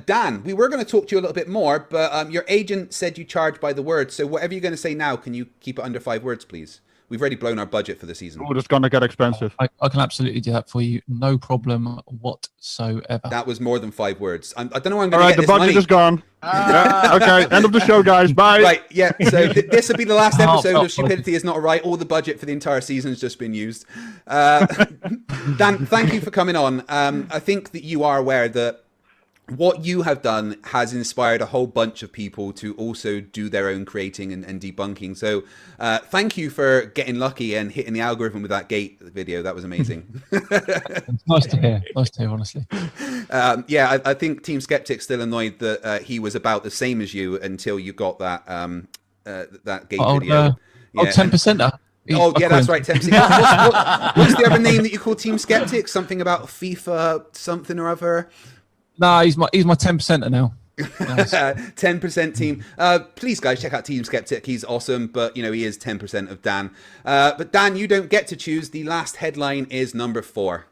Dan, we were going to talk to you a little bit more, but your agent said you charge by the word. So whatever you're going to say now, can you keep it under 5 words, please? We've already blown our budget for the season. Oh, it's gonna get expensive. I can absolutely do that for you. No problem whatsoever. That was more than 5 words. I don't know where I'm All going right, to the get this budget money. is gone. Yeah, okay, end of the show, guys. Bye. Right, yeah. So this will be the last Oh, episode oh, of Stupidity is Not Right. All the budget for the entire season has just been used. Dan, thank you for coming on. I think that you are aware that what you have done has inspired a whole bunch of people to also do their own creating and debunking. So thank you for getting lucky and hitting the algorithm with that gate video. That was amazing. It's nice to hear. Nice to hear, honestly. Yeah, I think Team Skeptic's still annoyed that he was about the same as you until you got that that gate video. Oh, 10%er. Oh, yeah, that's right, 10%. What's the other name that you call Team Skeptic? Something about FIFA something or other? No, he's my 10%er now. 10% team. Please, guys, check out Team Skeptic. He's awesome, but you know he is 10% of Dan. But Dan, you don't get to choose. The last headline is number 4.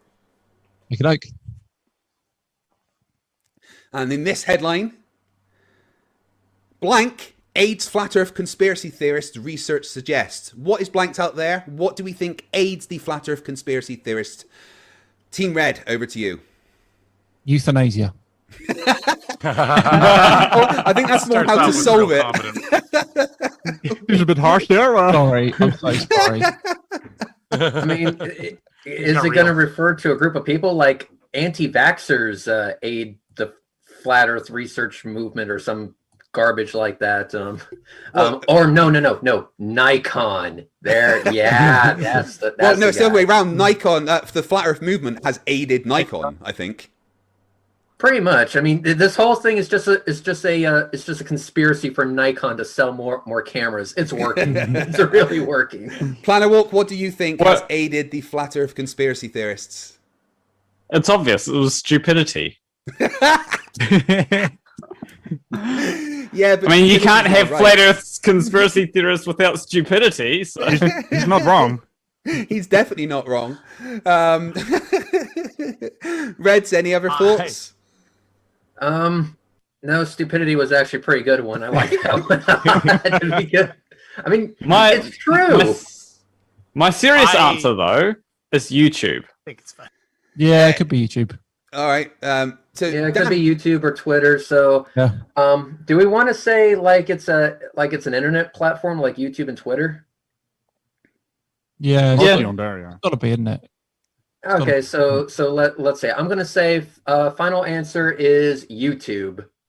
Okey-doke. And in this headline, blank aids flat Earth conspiracy theorists. Research suggests. What is blanked out there? What do we think aids the flat Earth conspiracy theorists? Team Red, over to you. Euthanasia. I think that's more how to solve it. He's a bit harsh there. Sorry, I'm so sorry. I mean, is it going to refer to a group of people like anti-vaxxers aid the flat Earth research movement or some garbage like that? Or no, Nikon. There, yeah, that's the. That's Well, no, the it's the other guy. way around. Nikon, the flat Earth movement has aided Nikon, I think. Pretty much. I mean, this whole thing is just a conspiracy for Nikon to sell more cameras. It's working. It's really working. Planet Walk, what do you think has aided the flat Earth conspiracy theorists? It's obvious. It was stupidity. Yeah, but I mean, you stupidity's can't not have right. flat Earth conspiracy theorists without stupidity. So. He's not wrong. He's definitely not wrong. Reds, any other thoughts? No, stupidity was actually a pretty good one. I like that one. That would be good. I mean, it's true. My serious answer though is YouTube. I think it's fine. Yeah, it could be YouTube. All right. So yeah, it could be YouTube or Twitter. So, Yeah. Do we want to say like it's an internet platform like YouTube and Twitter? Yeah, Mostly on there, yeah. It's got to be, isn't it? Okay, so let's say I'm gonna say final answer is YouTube.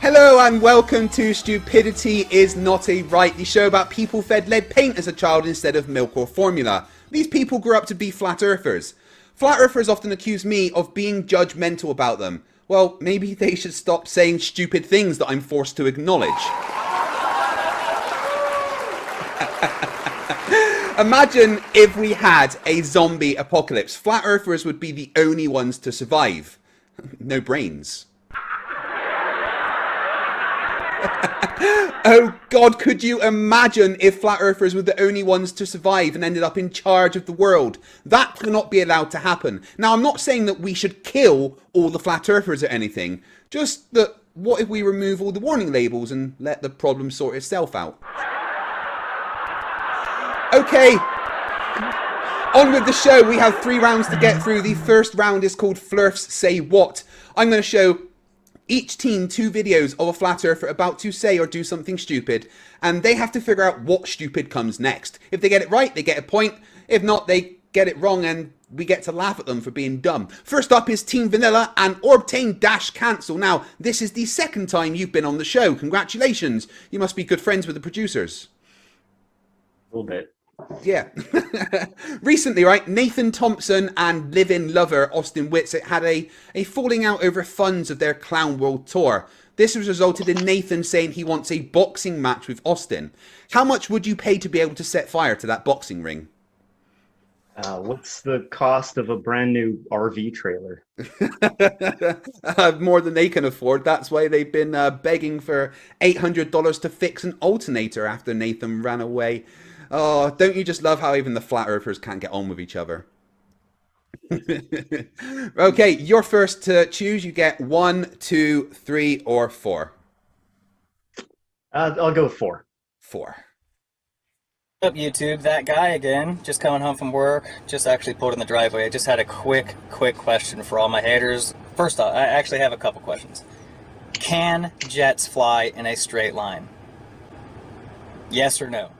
Hello and welcome to Stupidity is Not a Right, the show about people fed lead paint as a child instead of milk or formula. These people grew up to be flat earthers. Flat earthers often accuse me of being judgmental about them. Well, maybe they should stop saying stupid things that I'm forced to acknowledge. Imagine if we had a zombie apocalypse. Flat earthers would be the only ones to survive. No brains. Oh God, could you imagine if flat earthers were the only ones to survive and ended up in charge of the world? That cannot be allowed to happen. Now, I'm not saying that we should kill all the flat earthers or anything. Just that, what if we remove all the warning labels and let the problem sort itself out? Okay, on with the show. We have 3 rounds to get through. The first round is called Flerfs Say What. I'm going to show each team 2 videos of a flat earther about to say or do something stupid, and they have to figure out what stupid comes next. If they get it right, they get a point. If not, they get it wrong and we get to laugh at them for being dumb. First up is Team Vanilla and Orbtain-Cancel. Now, this is the second time you've been on the show. Congratulations. You must be good friends with the producers. A little bit. Yeah. Recently, right, Nathan Thompson and live-in lover Austin Whitsitt had a falling out over funds of their Clown World tour. This has resulted in Nathan saying he wants a boxing match with Austin. How much would you pay to be able to set fire to that boxing ring? What's the cost of a brand new RV trailer? More than they can afford. That's why they've been begging for $800 to fix an alternator after Nathan ran away. Oh, don't you just love how even the flat earthers can't get on with each other? Okay, you're first to choose. You get 1, 2, 3, or 4. I'll go with 4. 4. Up YouTube, that guy again, just coming home from work, just actually pulled in the driveway. I just had a quick question for all my haters. First off, I actually have a couple questions. Can jets fly in a straight line? Yes or no?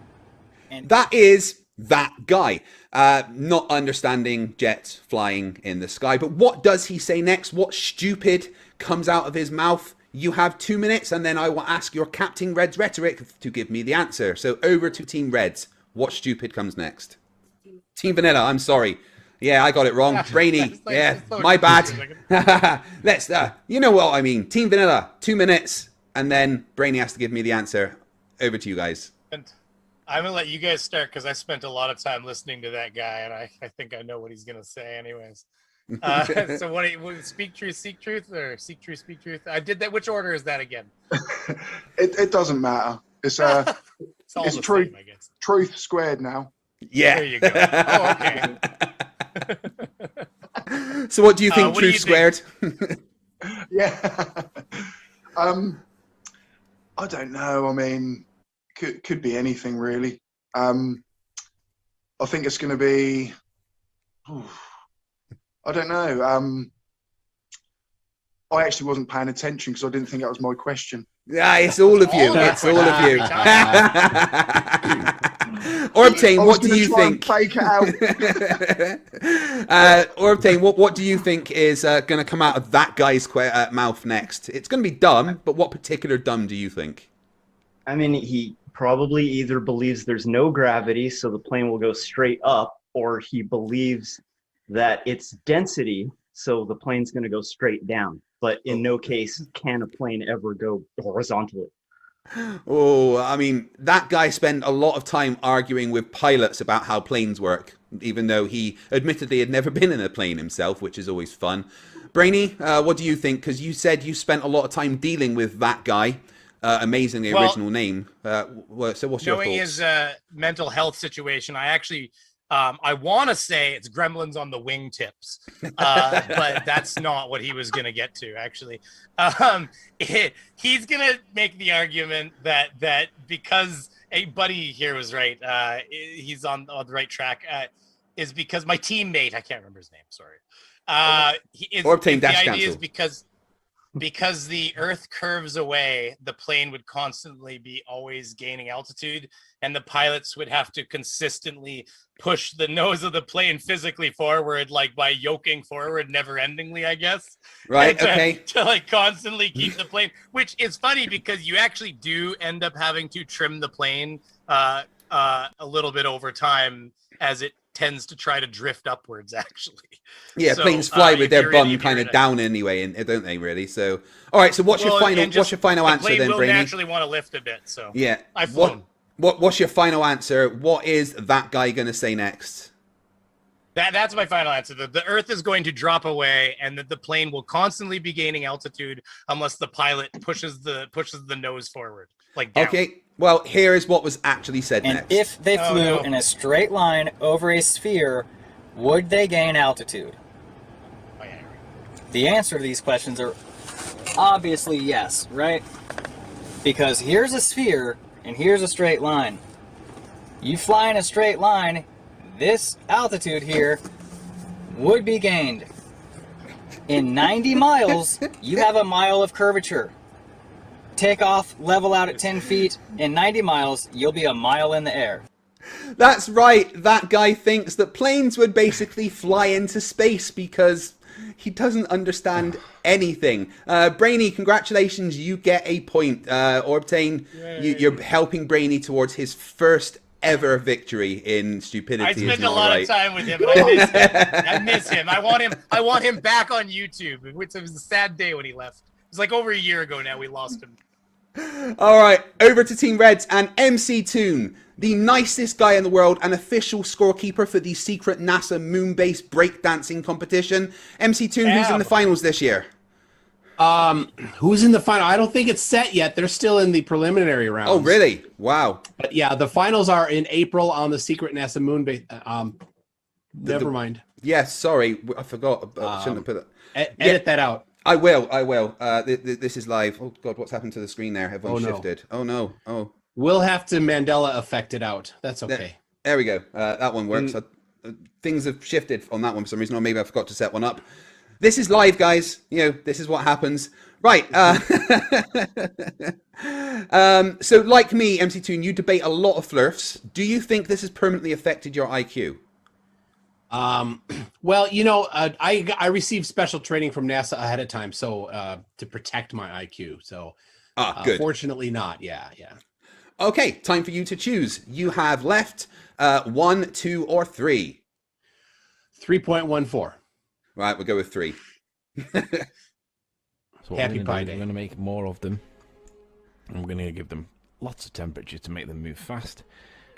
That is that guy. Not understanding jets flying in the sky. But what does he say next? What stupid comes out of his mouth? You have 2 minutes, and then I will ask your Captain Red's rhetoric to give me the answer. So over to Team Reds. What stupid comes next? Team Vanilla, I'm sorry. Yeah, I got it wrong. Brainy. Yeah, my bad. Let's, you know what I mean. Team Vanilla, 2 minutes, and then Brainy has to give me the answer. Over to you guys. I'm gonna let you guys start because I spent a lot of time listening to that guy, and I think I know what he's gonna say, anyways. So what speak truth, seek truth, or seek truth, speak truth? I did that. Which order is that again? It doesn't matter. It's it's truth. Same, I guess. Truth squared now. Yeah. There you go. Oh, okay. So what do you think, what do truth squared? Yeah. I don't know. I mean, could be anything really. I think it's going to be. I don't know. I actually wasn't paying attention because I didn't think that was my question. Yeah, it's all of you. It's all of you. Orbtain, what do you think? Fake it out. Orbtain, what do you think is going to come out of that guy's mouth next? It's going to be dumb, but what particular dumb do you think? I mean, he probably either believes there's no gravity, so the plane will go straight up, or he believes that it's density, so the plane's going to go straight down. But in no case can a plane ever go horizontally. Oh, I mean, that guy spent a lot of time arguing with pilots about how planes work, even though he admittedly had never been in a plane himself, which is always fun. Brainy, what do you think? Because you said you spent a lot of time dealing with that guy. Amazingly original name. So what's your thoughts? Knowing his mental health situation, I actually... I want to say it's Gremlins on the wingtips, but that's not what he was going to get to, actually. He's going to make the argument that because a buddy here was right, he's on the right track, is because my teammate, I can't remember his name, sorry. The idea is because because the Earth curves away, the plane would constantly be always gaining altitude, and the pilots would have to consistently push the nose of the plane physically forward, like by yoking forward never-endingly, I guess. Right, To, okay. To like constantly keep the plane, which is funny because you actually do end up having to trim the plane a little bit over time as it tends to try to drift upwards, actually. Yeah, So, planes fly with their bum if kind you're of down anyway, don't they? Really. So, all right. So, what's your final answer plane then, will Brainy? naturally want to lift a bit. So Yeah. I've flown. What's your final answer? What is that guy going to say next? That's my final answer. The Earth is going to drop away, and that the plane will constantly be gaining altitude unless the pilot pushes the nose forward, like down. Okay. Well, here is what was actually said And next. if they flew in a straight line over a sphere, would they gain altitude? The answer to these questions are obviously yes, right? Because here's a sphere and here's a straight line. You fly in a straight line, this altitude here would be gained. In 90 miles, you have a mile of curvature. Take off, level out at 10 feet. In 90 miles, you'll be a mile in the air. That's right. That guy thinks that planes would basically fly into space because he doesn't understand anything. Brainy, congratulations. You get a point. Orbtain, you're helping Brainy towards his first ever victory in Stupidity. I spent a lot of time with him. And I miss him. I want him back on YouTube. It was a sad day when he left. It was like over a year ago now. We lost him. All right, over to Team Reds and MC Toon, the nicest guy in the world and official scorekeeper for the secret NASA moon-based breakdancing competition. MC Toon, who's in the finals this year? Who's in the final? I don't think it's set yet. They're still in the preliminary rounds. Oh, really? Wow. But yeah, the finals are in April on the secret NASA moon-based. Never mind. Yes, sorry, I forgot. I shouldn't have put it. Edit that out. I will. This is live. Oh God, what's happened to the screen there? Everyone shifted. Oh no. Oh. We'll have to Mandela effect it out. That's okay. There we go. That one works. Things have shifted on that one for some reason, or maybe I forgot to set one up. This is live, guys. This is what happens. Right. So like me, MC Toon, you debate a lot of Flerfs. Do you think this has permanently affected your IQ? Well, I received special training from NASA ahead of time, so to protect my IQ. So, good. Fortunately, not. Yeah. Okay, time for you to choose. You have left 1, 2, or 3. 3.14. Right, we'll go with 3. So Happy Pi Day. We're going to make more of them, and we're going to give them lots of temperature to make them move fast,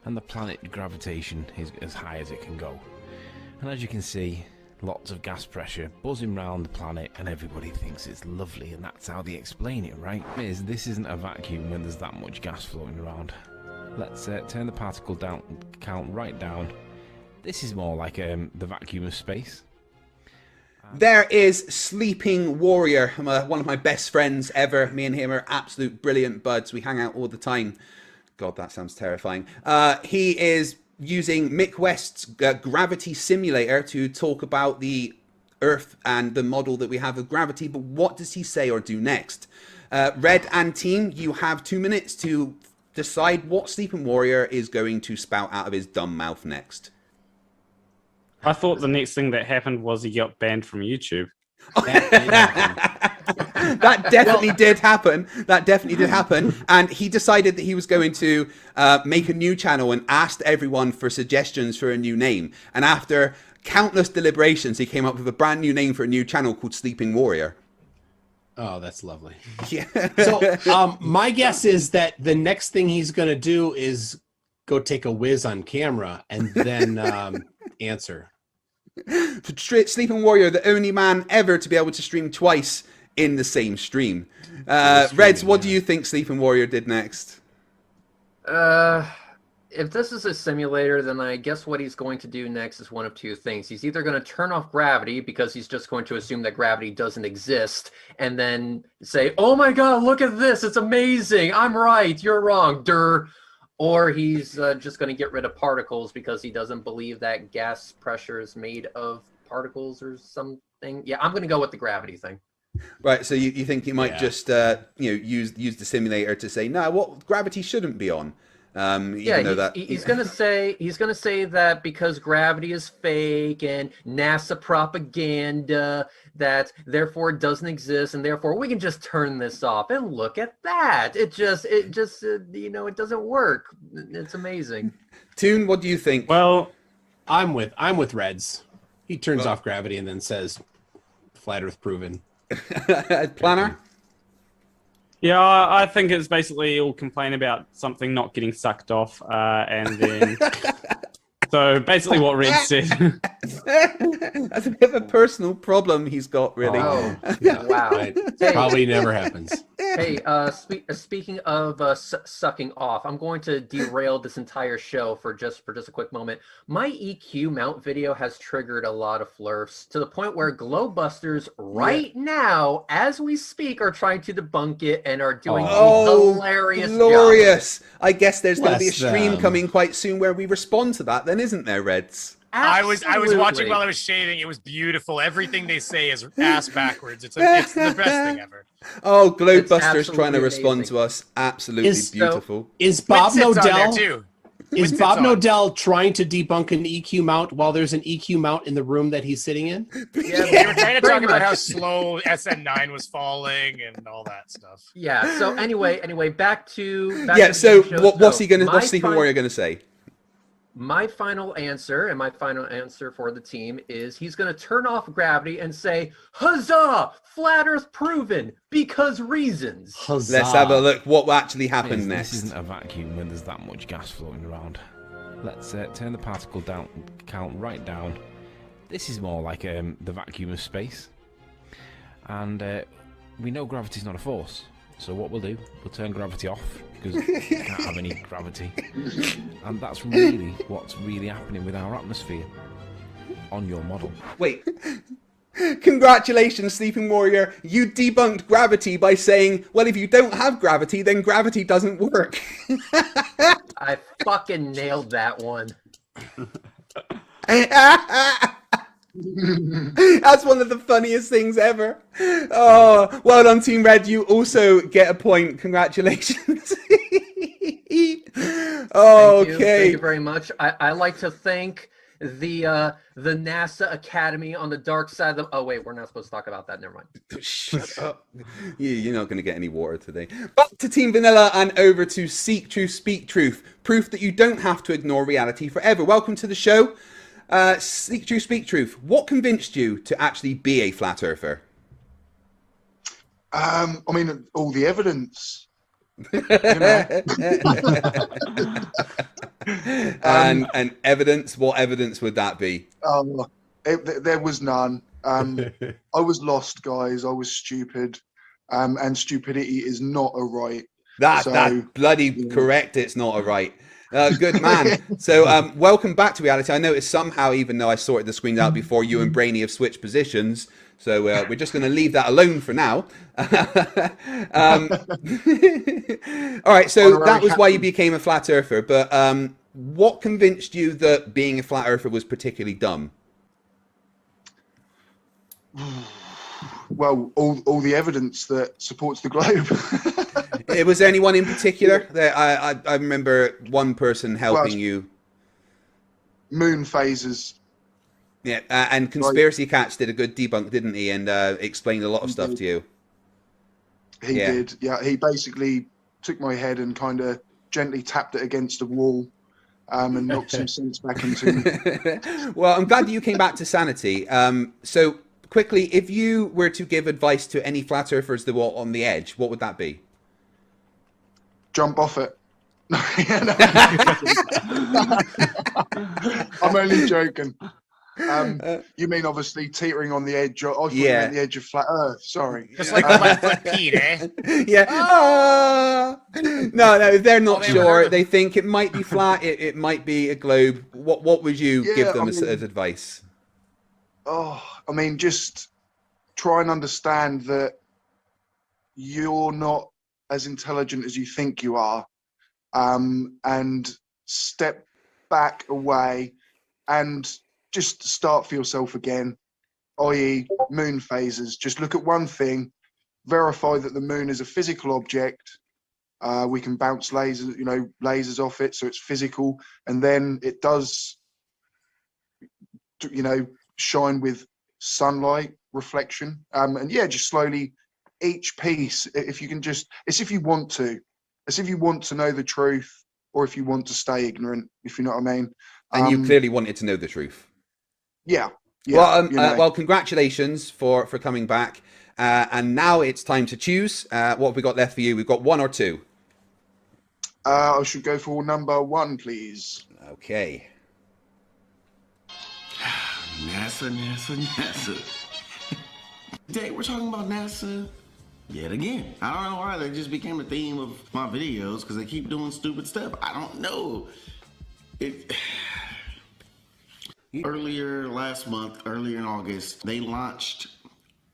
and the planet gravitation is as high as it can go. And as you can see, lots of gas pressure buzzing around the planet, and everybody thinks it's lovely, and that's how they explain it, right? This isn't a vacuum when there's that much gas floating around. Let's turn the particle count right down. This is more like the vacuum of space. There is Sleeping Warrior, one of my best friends ever. Me and him are absolute brilliant buds. We hang out all the time. God, that sounds terrifying. He is using Mick West's gravity simulator to talk about the Earth and the model that we have of gravity. But what does he say or do next? Red and team, you have 2 minutes to decide what Sleeping Warrior is going to spout out of his dumb mouth next. I thought the next thing that happened was he got banned from YouTube. That definitely did happen. And he decided that he was going to make a new channel and asked everyone for suggestions for a new name. And after countless deliberations, he came up with a brand new name for a new channel called Sleeping Warrior. Oh, that's lovely. Yeah. So my guess is that the next thing he's going to do is go take a whiz on camera and then answer. Sleeping Warrior, the only man ever to be able to stream twice in the same stream. Reds, what do you think Sleeping Warrior did next? If this is a simulator, then I guess what he's going to do next is one of two things. He's either going to turn off gravity because he's just going to assume that gravity doesn't exist and then say, oh my God, look at this. It's amazing. I'm right. You're wrong. Durr. Or he's just going to get rid of particles because he doesn't believe that gas pressure is made of particles or something. Yeah, I'm going to go with the gravity thing. Right, so you think you might just use the simulator to say no, what gravity shouldn't be on, even though that he's gonna say that because gravity is fake and NASA propaganda, that therefore it doesn't exist, and therefore we can just turn this off. And look at that! It just it doesn't work. It's amazing. Toon, what do you think? Well, I'm with Reds. He turns off gravity and then says, "Flat Earth proven." Planner? Yeah, I think it's basically all complain about something not getting sucked off, and then so basically what Red said. That's a bit of a personal problem he's got, really. Oh, wow! Hey, probably never happens. Hey, speaking of sucking off, I'm going to derail this entire show for just a quick moment. My EQ mount video has triggered a lot of Flerfs to the point where Glowbusters right now, as we speak, are trying to debunk it and are doing a hilarious glorious job. I guess there's going to be a Bless stream them. coming quite soon where we respond to that, then, isn't there, Reds? I was watching while I was shaving. It was beautiful. Everything they say is ass backwards. It's the best thing ever. Oh, Glowbusters trying to respond to us. Absolutely beautiful. Is Bob Nodell too? Is Bob Nodell trying to debunk an EQ mount while there's an EQ mount in the room that he's sitting in? Yeah, they were trying to talk about how slow SN9 was falling and all that stuff. Yeah. So anyway, back to So the show. what's Sleeping Warrior going to say? My final answer, and my final answer for the team, is he's going to turn off gravity and say, "Huzzah! Flat Earth proven because reasons." Huzzah. Let's have a look what actually happened next. This isn't a vacuum when there's that much gas floating around. Let's turn the particle count right down. This is more like the vacuum of space. And we know gravity's not a force. So what we'll do, we'll turn gravity off, because we can't have any gravity. And that's really what's really happening with our atmosphere on your model. Wait. Congratulations, Sleeping Warrior. You debunked gravity by saying, well, if you don't have gravity, then gravity doesn't work. I fucking nailed that one. That's one of the funniest things ever. Oh, well done, Team Red. You also get a point. Congratulations. Okay. Thank you very much. I like to thank the NASA Academy on the dark side of the... Oh, wait, we're not supposed to talk about that. Never mind. Shut up. You're not going to get any water today. Back to Team Vanilla and over to Seek Truth, Speak Truth. Proof that you don't have to ignore reality forever. Welcome to the show. Seek Truth, Speak Truth. What convinced you to actually be a flat earther? I mean, all the evidence. And evidence. What evidence would that be? There was none. I was lost, guys. I was stupid, and stupidity is not a right. That's bloody correct. It's not a right. Good man. So welcome back to reality. I noticed somehow, even though I sorted the screens out before, you and Brainy have switched positions. So we're just going to leave that alone for now. All right. So that was why you became a flat earther. But what convinced you that being a flat earther was particularly dumb? Well, all the evidence that supports the globe. Was there anyone in particular that I remember one person helping you? Moon phases. Yeah, and Conspiracy Cats did a good debunk, didn't he? And explained a lot of stuff to you. He did. Yeah, he basically took my head and kind of gently tapped it against a wall, and knocked some sense back into me. Well, I'm glad that you came back to sanity. So quickly, if you were to give advice to any flat earthers that were on the edge, what would that be? Jump off it. I'm only joking. You mean obviously teetering on the edge? I thought you meant the edge of flat Earth. Sorry. Just like flat Pete, eh? Yeah. No, if they're not sure, they think it might be flat, it might be a globe. What would you give them as advice? Oh, I mean, just try and understand that you're not as intelligent as you think you are, and step back away and just start for yourself again. i.e. moon phases. Just look at one thing, verify that the moon is a physical object. We can bounce lasers off it, so it's physical, and then it does, shine with sunlight reflection. And yeah, just slowly, each piece, if you can just, it's if you want to know the truth, or if you want to stay ignorant, if you know what I mean. And you clearly wanted to know the truth. Yeah. Well, well, congratulations for coming back. And now it's time to choose. What have we got left for you? We've got 1 or 2. I should go for number 1, please. Okay. NASA. Today we're talking about NASA yet again. I don't know why they just became the theme of my videos, because they keep doing stupid stuff. I don't know. Earlier last month, earlier in August, they launched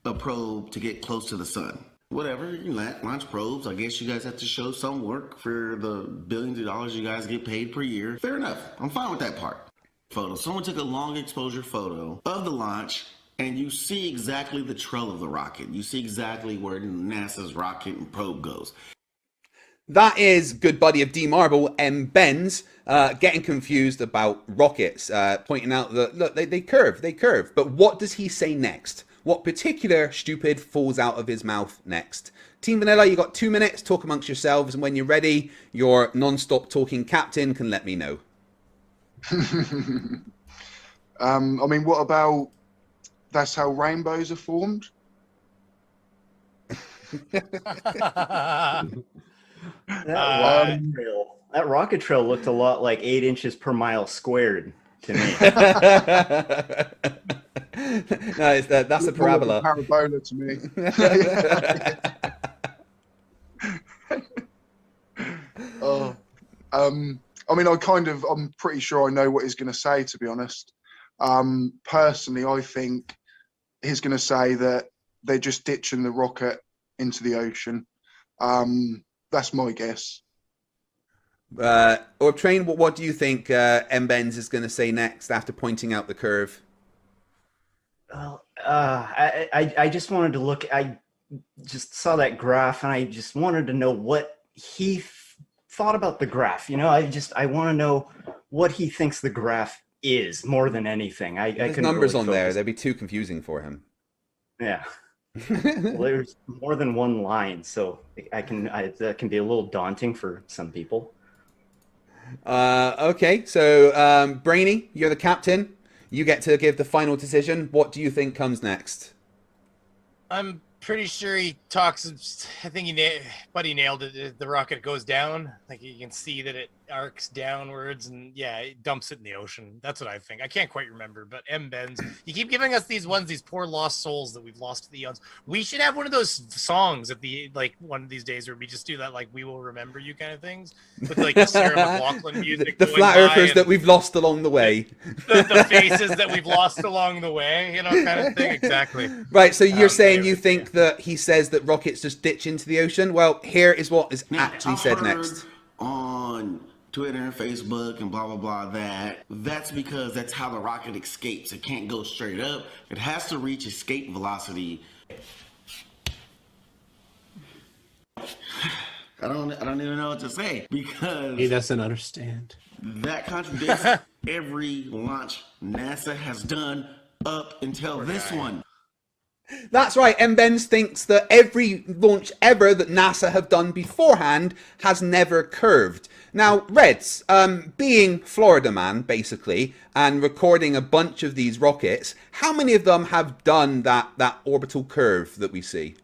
a probe to get close to the sun. Whatever, you launch probes. I guess you guys have to show some work for the billions of dollars you guys get paid per year. Fair enough. I'm fine with that part. Someone took a long exposure photo of the launch, and you see exactly the trail of the rocket. You see exactly where NASA's rocket and probe goes. That is good buddy of D Marble, M. Benz, getting confused about rockets, pointing out that, look, they curve. But what does he say next? What particular stupid falls out of his mouth next? Team Vanilla, you got 2 minutes. Talk amongst yourselves, and when you're ready, your non-stop talking captain can let me know. I mean, what about that's how rainbows are formed? That rocket trail looked a lot like 8 inches per mile squared to me. No, that's a parabola. Parabola to me. I mean, I'm pretty sure I know what he's going to say, to be honest. Personally, I think he's going to say that they're just ditching the rocket into the ocean. That's my guess. Or Train, what do you think M. Benz is going to say next after pointing out the curve? Well, I just wanted to look. I just saw that graph, and I just wanted to know what he thought about the graph. I want to know what he thinks the graph is more than anything. There's numbers on there. They'd be too confusing for him. Yeah. Well, there's more than one line, so that can be a little daunting for some people. Okay, so Brainy, you're the captain. You get to give the final decision. What do you think comes next? I'm pretty sure he talks. I think Buddy nailed it. The rocket goes down. Like you can see that it arcs downwards, and yeah, it dumps it in the ocean. That's what I think. I can't quite remember, but M. Benz, you keep giving us these poor lost souls that we've lost to the eons. We should have one of those songs at the one of these days where we just do that, like "We Will Remember You" kind of things with like the Sarah McLachlan music. The flat earthers that we've lost along the way. The faces that we've lost along the way, kind of thing. Exactly. Right. So you're saying you think that he says that rockets just ditch into the ocean? Well, here is what is actually said next. On Twitter and Facebook and blah, blah, blah, that's because that's how the rocket escapes. It can't go straight up. It has to reach escape velocity. I don't even know what to say, because he doesn't understand. That contradicts every launch NASA has done up until this one. That's right. M. Benz thinks that every launch ever that NASA have done beforehand has never curved. Now, Reds, being Florida man, basically, and recording a bunch of these rockets, how many of them have done that orbital curve that we see?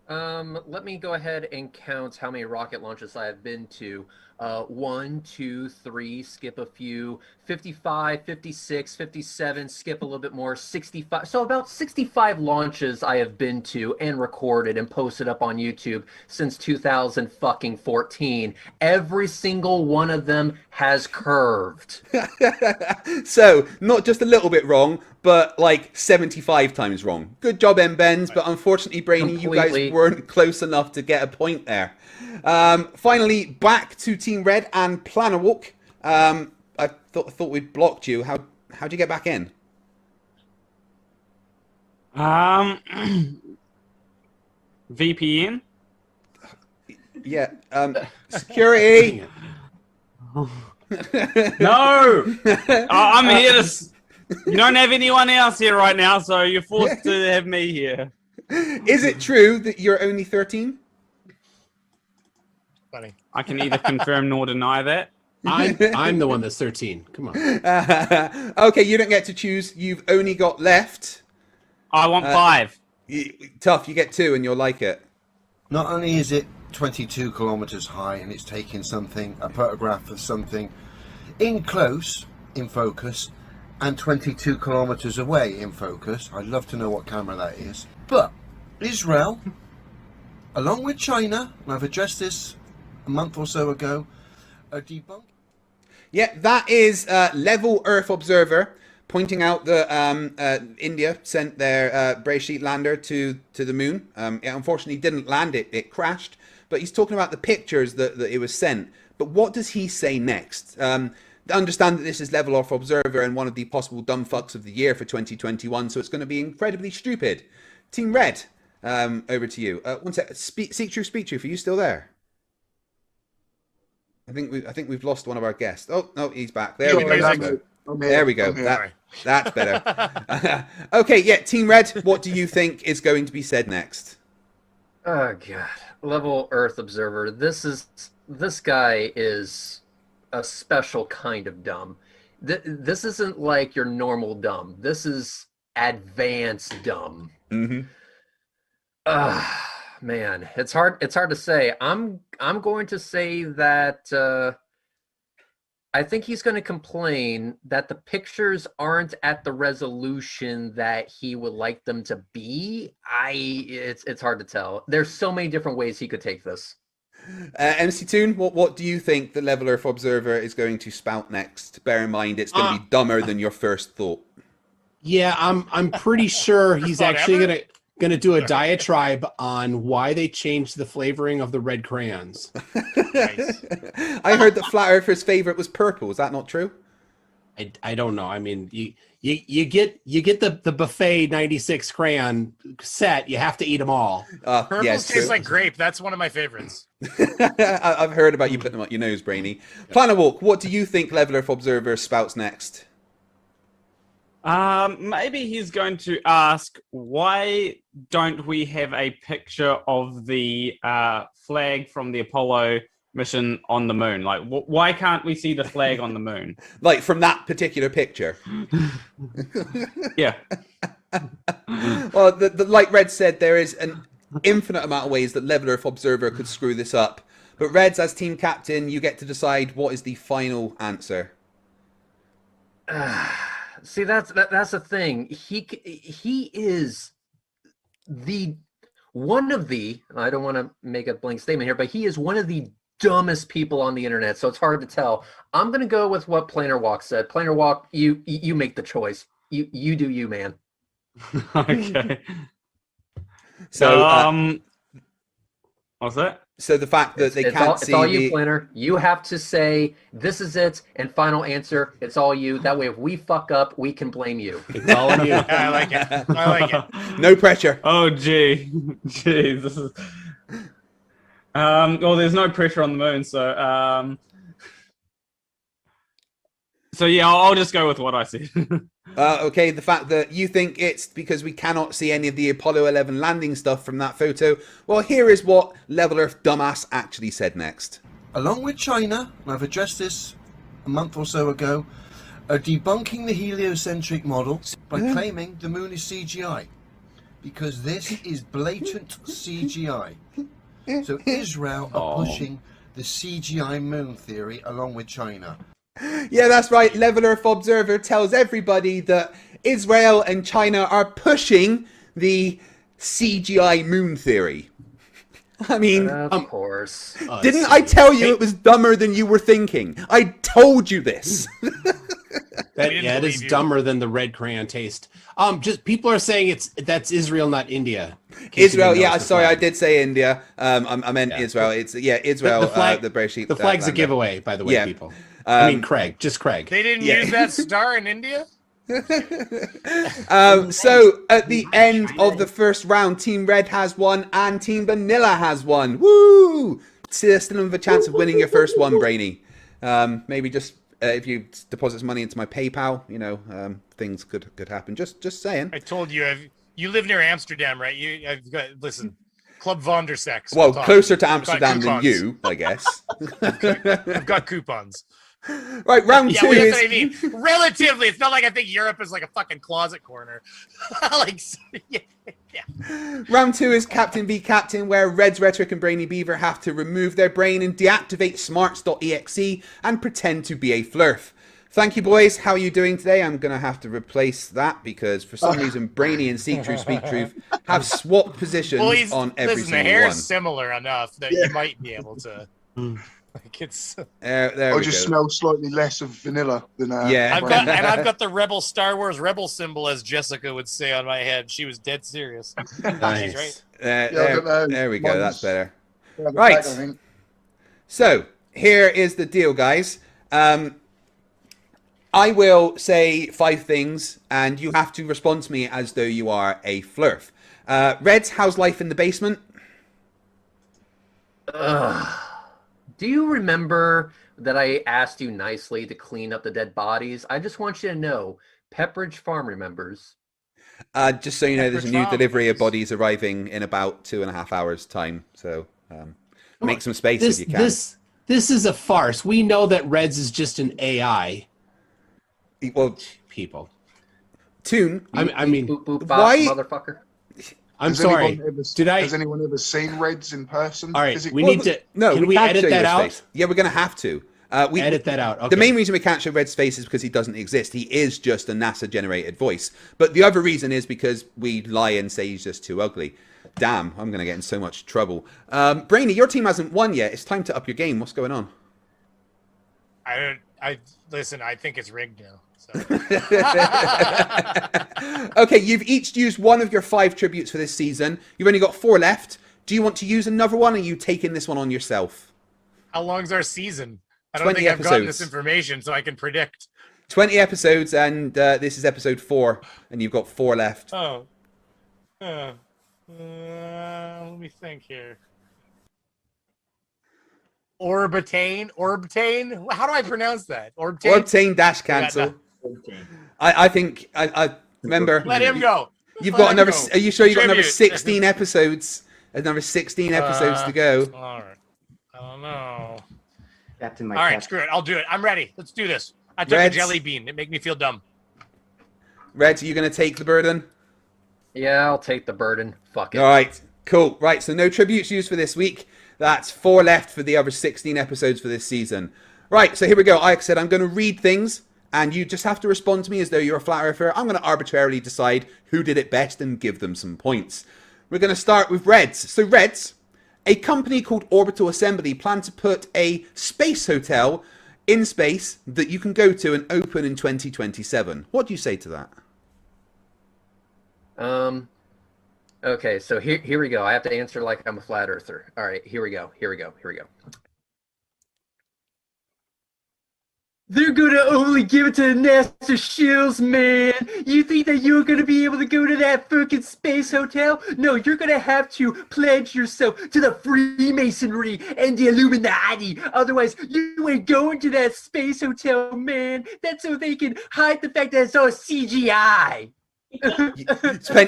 Let me go ahead and count how many rocket launches I have been to. 1, 2, 3, skip a few, 55, 56, 57, skip a little bit more, 65. So about 65 launches I have been to and recorded and posted up on YouTube since 2014. Every single one of them has curved. So, not just a little bit wrong, but like 75 times wrong. Good job, M. Benz, but unfortunately, Brainy, you guys weren't close enough to get a point there. Finally, back to Team Red and Planawalk. I thought we'd blocked you. How'd you get back in? VPN. Yeah. Security. No, I'm here to. You don't have anyone else here right now, so you're forced to have me here. Is it true that you're only 13? Funny. I can neither confirm nor deny that. I'm the one that's 13. Come on. Okay, you don't get to choose. You've only got left. I want 5. Tough, you get 2 and you'll like it. Not only is it 22 kilometers high and it's taking a photograph of something in close, in focus, and 22 kilometers away in focus. I'd love to know what camera that is. But Israel, along with China, and I've addressed this a month or so ago, are debunking. Yeah, that is Level Earth Observer pointing out that India sent their Braysheet lander to the moon. It unfortunately didn't land, it crashed. But he's talking about the pictures that it was sent. But what does he say next? Understand that this is Level Earth Observer and one of the possible dumb fucks of the year for 2021, so it's going to be incredibly stupid. Team Red, over to you. One sec. Seek Truth, Speak Truth. Are you still there? I think we've lost one of our guests. Oh no, he's back. There we go. There we go. That's better. Okay, yeah. Team Red, what do you think is going to be said next? Oh god, Level Earth Observer. This guy is a special kind of dumb. This isn't like your normal dumb. This is advanced dumb. Mm-hmm. Man, it's hard to say. I'm going to say that I think he's going to complain that the pictures aren't at the resolution that he would like them to be. It's hard to tell. There's so many different ways he could take this. MC Toon, what do you think the Level Earth Observer is going to spout next? Bear in mind, it's going to be dumber than your first thought. Yeah, I'm pretty sure he's actually gonna do a diatribe on why they changed the flavoring of the red crayons. Nice. I heard that Flat Earther's favorite was purple. Is that not true? I don't know. I mean, you get the buffet 96 crayon set. You have to eat them all. Purple tastes like grape. That's one of my favorites. I've heard about you putting them up your nose, Brainy. Planet Walk, what do you think Level Earth Observer spouts next? Maybe he's going to ask, why don't we have a picture of the flag from the Apollo mission on the moon? Like, why can't we see the flag on the moon? Like, from that particular picture? Yeah. Well, like Red said, there is an infinite amount of ways that Level Earth Observer could screw this up. But Reds, as team captain, you get to decide what is the final answer. See, that's the thing. He is one of the. I don't want to make a blank statement here, but he is one of the dumbest people on the internet. So it's hard to tell. I'm gonna go with what Planar Walk said. Planar Walk, you make the choice. You do you, man. Okay. So what's that? So the fact that they can't see it's all you, Planner. You have to say this is it and final answer. It's all you. That way, if we fuck up, we can blame you. It's all on you. I like it. I like it. No pressure. Oh, jeez, this is. Well, there's no pressure on the moon, so yeah, I'll just go with what I said. Okay, the fact that you think it's because we cannot see any of the Apollo 11 landing stuff from that photo. Well, here is what Level Earth Dumbass actually said next. Along with China, and I've addressed this a month or so ago, are debunking the heliocentric model by claiming the moon is CGI. Because this is blatant CGI. So Israel are pushing the CGI moon theory along with China. Yeah, that's right. Level Earth Observer tells everybody that Israel and China are pushing the CGI moon theory. I mean, of course. Didn't I tell you it was dumber than you were thinking? I told you this. It is dumber than the red crayon taste. Just people are saying that's Israel, not India. Israel, yeah. Sorry, I did say India. I meant Israel. It's Israel. The flag, the Braysheet. The flag's a giveaway, by the way, people. I mean, Craig, just Craig. They didn't use that star in India? So at the end of the first round, Team Red has won and Team Vanilla has won. Woo! Still have a chance of winning your first one, Brainy. Maybe just if you deposit some money into my PayPal, you know, things could happen. Just saying. I told you, you live near Amsterdam, right? I've got, listen, Club Vondersex. Well, closer to Amsterdam than you, I guess. I've got coupons. Right, round two that's is... what I mean. Relatively, it's not like I think Europe is like a fucking closet corner. Like, yeah. Round two is Captain v Captain, where Red's Rhetoric and Brainy Beaver have to remove their brain and deactivate smarts.exe and pretend to be a Flerf. Thank you, boys. How are you doing today? I'm going to have to replace that because for some reason Brainy and Seek Truth Speak Truth have swapped positions on every listen, the single hair one. is similar enough that you might be able to... Like it's there I we just go. smell slightly less of vanilla than yeah. I've got the Rebel Star Wars Rebel symbol, as Jessica would say, on my head. She was dead serious. Nice. She's right. There we go. That's better. Right. So here is the deal, guys. I will say 5 things, and you have to respond to me as though you are a Flerf. Reds, how's life in the basement? Do you remember that I asked you nicely to clean up the dead bodies? I just want you to know, Pepperidge Farm remembers. Just so you know, there's a new delivery of bodies arriving in about 2.5 hours' time. So make some space if you can. This is a farce. We know that Reds is just an AI. Well, people. Toon. I mean, boop, boop, why, motherfucker? I'm sorry. Has anyone ever seen Reds in person? All right, physically? we need to. No, can we can't edit show you that his out? face. Yeah, we're going to have to. We edit that out. Okay. The main reason we can't show Red's face is because he doesn't exist. He is just a NASA-generated voice. But the other reason is because we lie and say he's just too ugly. Damn, I'm going to get in so much trouble. Brainy, your team hasn't won yet. It's time to up your game. What's going on? Listen, I think it's rigged now. So. Okay, you've each used one of your 5 tributes for this season. You've only got 4 left. Do you want to use another one, or are you taking this one on yourself? How long's our season? I don't think I've gotten this information, so I can predict. 20 episodes, and this is episode 4, and you've got 4 left. Oh. Let me think here. Orbitane? How do I pronounce that? Orbitane dash cancel. I think I remember. Let him go. You've got another. Are you sure you've got another 16 episodes? Another 16 episodes to go. All right. I don't know. Captain, all right, screw it. I'll do it. I'm ready. Let's do this. I took a jelly bean. It made me feel dumb. Reds, are you going to take the burden? Yeah, I'll take the burden. Fuck it. All right, cool. Right, so no tributes used for this week. That's 4 left for the other 16 episodes for this season. Right, so here we go. Like I said, I'm going to read things, and you just have to respond to me as though you're a flat earther. I'm going to arbitrarily decide who did it best and give them some points. We're going to start with Reds. So Reds, a company called Orbital Assembly plan to put a space hotel in space that you can go to and open in 2027. What do you say to that? Okay, so here we go. I have to answer like I'm a flat earther. All right, here we go. They're gonna only give it to the NASA shills, man. You think that you're gonna be able to go to that fucking space hotel? No, you're gonna have to pledge yourself to the Freemasonry and the Illuminati. Otherwise, you ain't going to that space hotel, man. That's so they can hide the fact that it's all CGI.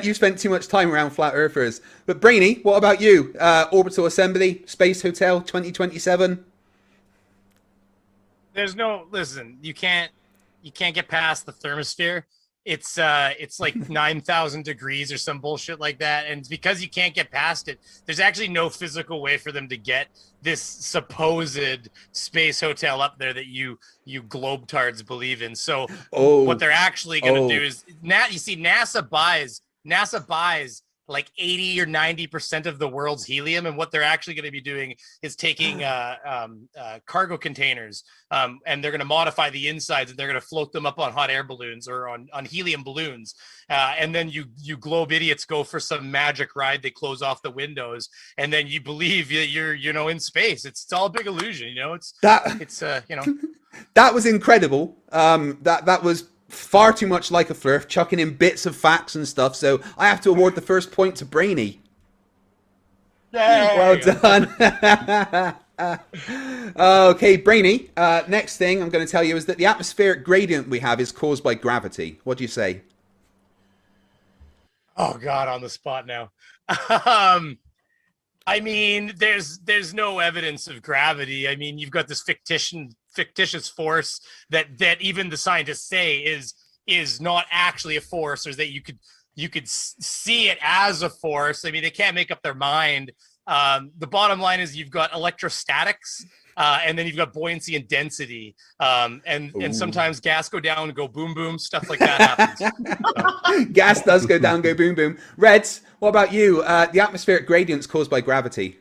You spent too much time around flat earthers. But Brainy, what about you? Orbital Assembly, Space Hotel 2027. There's no listen. You can't get past the thermosphere. It's like 9,000 degrees or some bullshit like that. And because you can't get past it, there's actually no physical way for them to get this supposed space hotel up there that you globetards believe in. So what they're actually going to do is NASA buys like 80 or 90% of the world's helium, and what they're actually going to be doing is taking cargo containers, and they're going to modify the insides, and they're going to float them up on hot air balloons or on helium balloons, and then you globe idiots go for some magic ride. They close off the windows, and then you believe you're in space. It's all a big illusion, It's that was incredible. That was far too much like a Flerf, chucking in bits of facts and stuff. So I have to award the first point to Brainy. Well done. Okay, Brainy. Next thing I'm going to tell you is that the atmospheric gradient we have is caused by gravity. What do you say? Oh God, on the spot now. I mean, there's no evidence of gravity. I mean, you've got this fictitious force that even the scientists say is not actually a force, or that you could see it as a force. I mean, they can't make up their mind. The bottom line is you've got electrostatics, and then you've got buoyancy and density, and sometimes gas go down and go boom boom, stuff like that happens. Gas does go down, go boom boom. Reds, what about you? The atmospheric gradient's caused by gravity.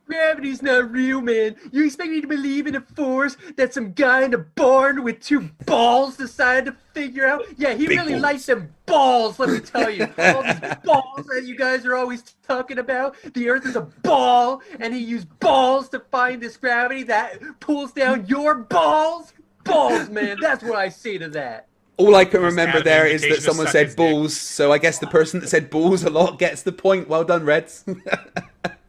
Gravity's not real, man. You expect me to believe in a force that some guy in a barn with 2 balls decided to figure out? Yeah, he Big really balls. likes them balls, let me tell you. All these balls that you guys are always talking about. The Earth is a ball, and he used balls to find this gravity that pulls down your balls. Balls, man. That's what I say to that. All I can remember there is that someone said balls, so I guess the person that said balls a lot gets the point. Well done, Reds.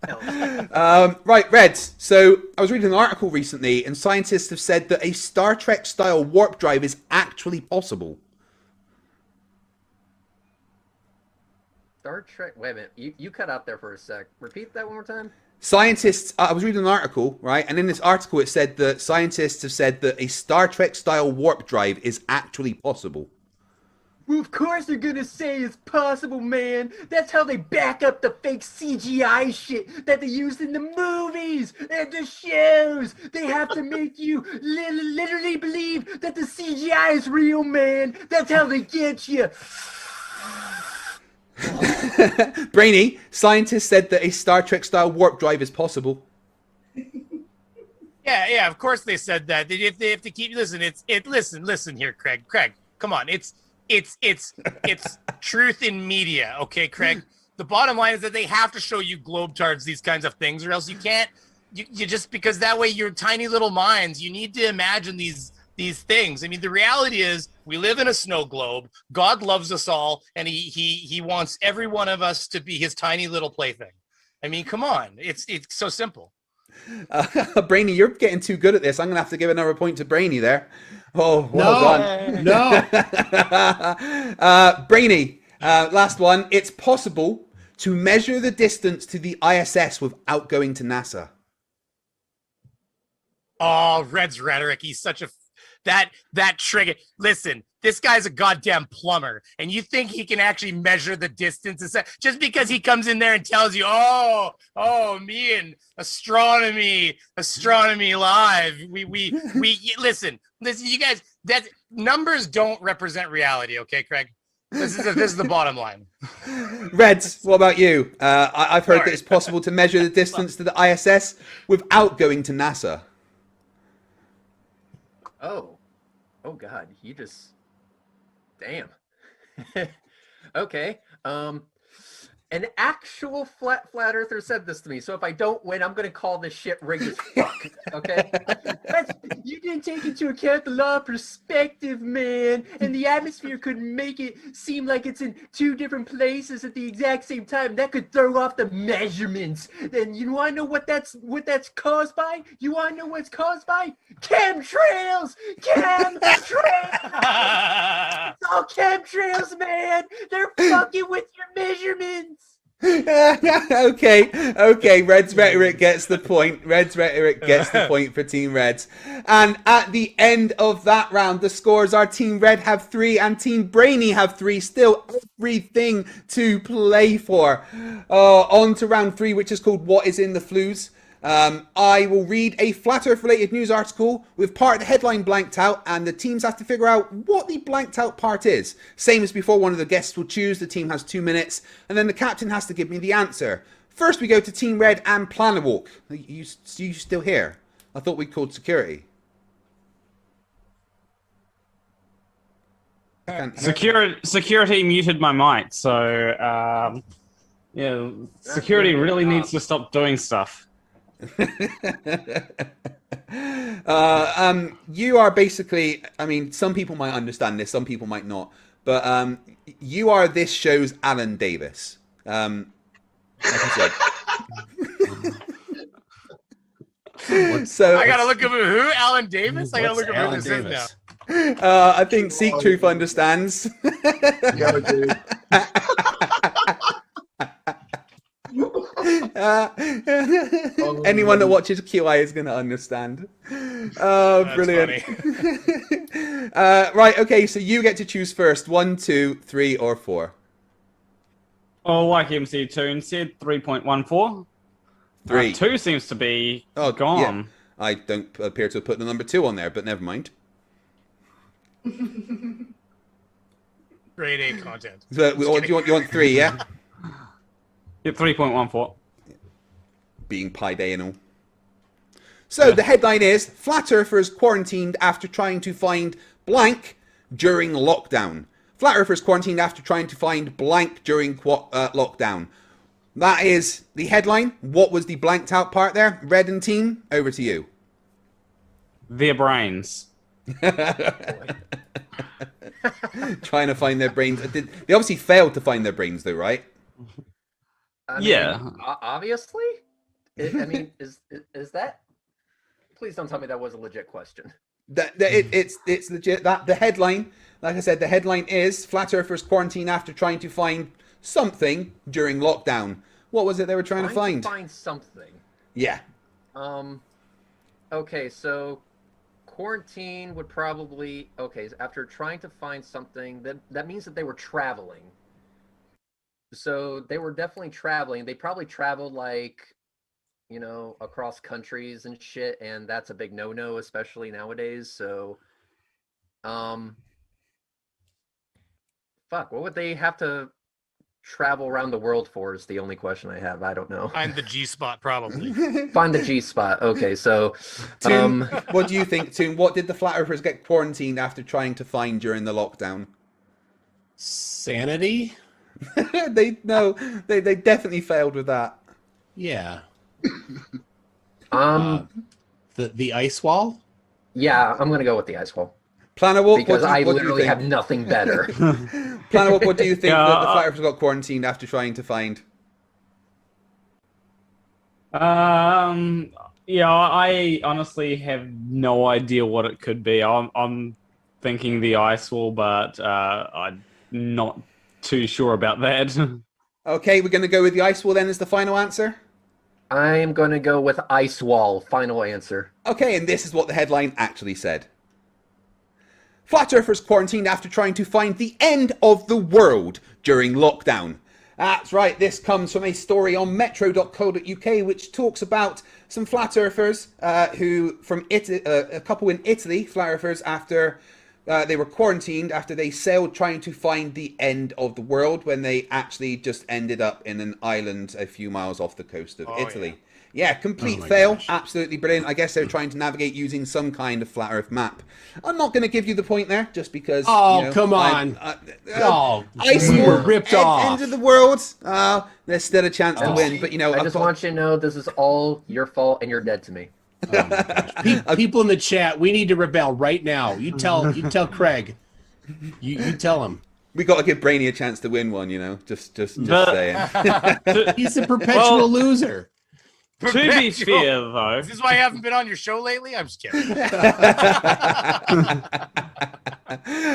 Right, Reds. So I was reading an article recently, and scientists have said that a Star Trek-style warp drive is actually possible. Star Trek. Wait a minute. You cut out there for a sec. Repeat that one more time. Scientists, I was reading an article, right? And in this article, it said that scientists have said that a Star Trek-style warp drive is actually possible. Well, of course they're gonna say it's possible, man. That's how they back up the fake CGI shit that they used in the movies and the shows. They have to make you literally believe that the CGI is real, man. That's how they get you. Brainy, scientists said that a Star Trek-style warp drive is possible. Yeah, of course they said that. They have to keep listen here, Craig. Craig, come on. It's truth in media, okay, Craig? The bottom line is that they have to show you globetards these kinds of things, or else you can't. You just, because that way your tiny little minds, you need to imagine these things. I mean, the reality is we live in a snow globe. God loves us all, and he wants every one of us to be his tiny little plaything. I mean, come on, it's so simple. Brainy, you're getting too good at this. I'm gonna have to give another point to Brainy there. Oh, well done. No. Brainy, last one. It's possible to measure the distance to the ISS without going to NASA. Oh, Red's rhetoric. He's such a that trigger. Listen, this guy's a goddamn plumber, and you think he can actually measure the distance just because he comes in there and tells you, oh, me and astronomy live. We listen, you guys. That numbers don't represent reality, okay, Craig? This is the bottom line. Reds, what about you? I've heard that it's possible to measure the distance to the ISS without going to NASA. Oh God, you just, damn. Okay. An actual flat earther said this to me, so if I don't win, I'm gonna call this shit rigged as fuck. Okay. You didn't take into account the law of perspective, man, and the atmosphere could make it seem like it's in 2 different places at the exact same time. That could throw off the measurements. And you want to know what that's caused by? You want to know what's caused by? Chemtrails! Chemtrails! It's all chemtrails, man. They're fucking with your measurements. Okay. Red's rhetoric gets the point. Red's rhetoric gets the point for Team Reds. And at the end of that round, the scores are Team Red have 3 and Team Brainy have 3. Still everything to play for. On to round 3, which is called What is in the Flues. I will read a flat Earth related news article with part of the headline blanked out, and the teams have to figure out what the blanked out part is. Same as before, one of the guests will choose. The team has 2 minutes, and then the captain has to give me the answer. First, we go to Team Red and Planawalk. You still here? I thought we called security. Security muted my mic, so yeah, security really needs to stop doing stuff. you are basically, I mean, some people might understand this, some people might not, but you are this show's Alan Davis. Like I said. So I gotta look up who? Alan Davis? I gotta look up who this is now. I think Seek Truth understands. Yeah, I do. Anyone that watches QI is going to understand. Oh, brilliant. Right, okay, so you get to choose first. 1, 2, 3, or 4. Oh, like MC Toon said, 3.14. 3. 2 seems to be gone. gone. Yeah. I don't appear to have put the number 2 on there, but never mind. Grade A content. So, you want 3, yeah? Yeah, 3.14. Being Pi Day and all. So the headline is Flat Earthers quarantined after trying to find blank during lockdown. Flat Earthers quarantined after trying to find blank during lockdown. That is the headline. What was the blanked out part there? Red and team, over to you. Their brains. Trying to find their brains. They obviously failed to find their brains though, right? I mean, Yeah. Obviously. I mean, is that? Please don't tell me that was a legit question. It's legit. That the headline, like I said, the headline is Flat Earthers quarantine after trying to find something during lockdown. What was it they were trying to find? Find something. Yeah. Okay, so quarantine would probably after trying to find something that means that they were traveling. So they were definitely traveling. They probably traveled like, across countries and shit, and that's a big no-no, especially nowadays. So, fuck, what would they have to travel around the world for is the only question I have. I don't know. Find the G spot, probably. Find the G spot. Okay, so, Toon, what do you think, Toon? What did the Flat Earthers get quarantined after trying to find during the lockdown? Sanity? They definitely failed with that. Yeah. The ice wall? Yeah, I'm gonna go with the ice wall. Planawalk, because I what do you literally think? have nothing better. Planawalk, what do you think that the Flat Earthers got quarantined after trying to find? Yeah, I honestly have no idea what it could be. I'm thinking the ice wall, but I'm not too sure about that. Okay, we're going to go with the ice wall then as the final answer? I'm going to go with ice wall. Final answer. Okay, and this is what the headline actually said. Flat Earthers quarantined after trying to find the end of the world during lockdown. That's right, this comes from a story on metro.co.uk which talks about some Flat Earthers a couple in Italy, Flat Earthers, after they were quarantined after they sailed trying to find the end of the world when they actually just ended up in an island a few miles off the coast of Italy. Yeah, complete fail. Gosh. Absolutely brilliant. I guess they're trying to navigate using some kind of flat Earth map. I'm not going to give you the point there just because. Oh, come on. We were ripped off. End of the world. There's still a chance to win, but I just want you to know this is all your fault and you're dead to me. Oh my gosh. People in the chat, we need to rebel right now. You tell Craig. You tell him. We got to give Brainy a chance to win one, Just saying. He's a perpetual loser. To be fair, though, is this why I haven't been on your show lately? I'm just kidding.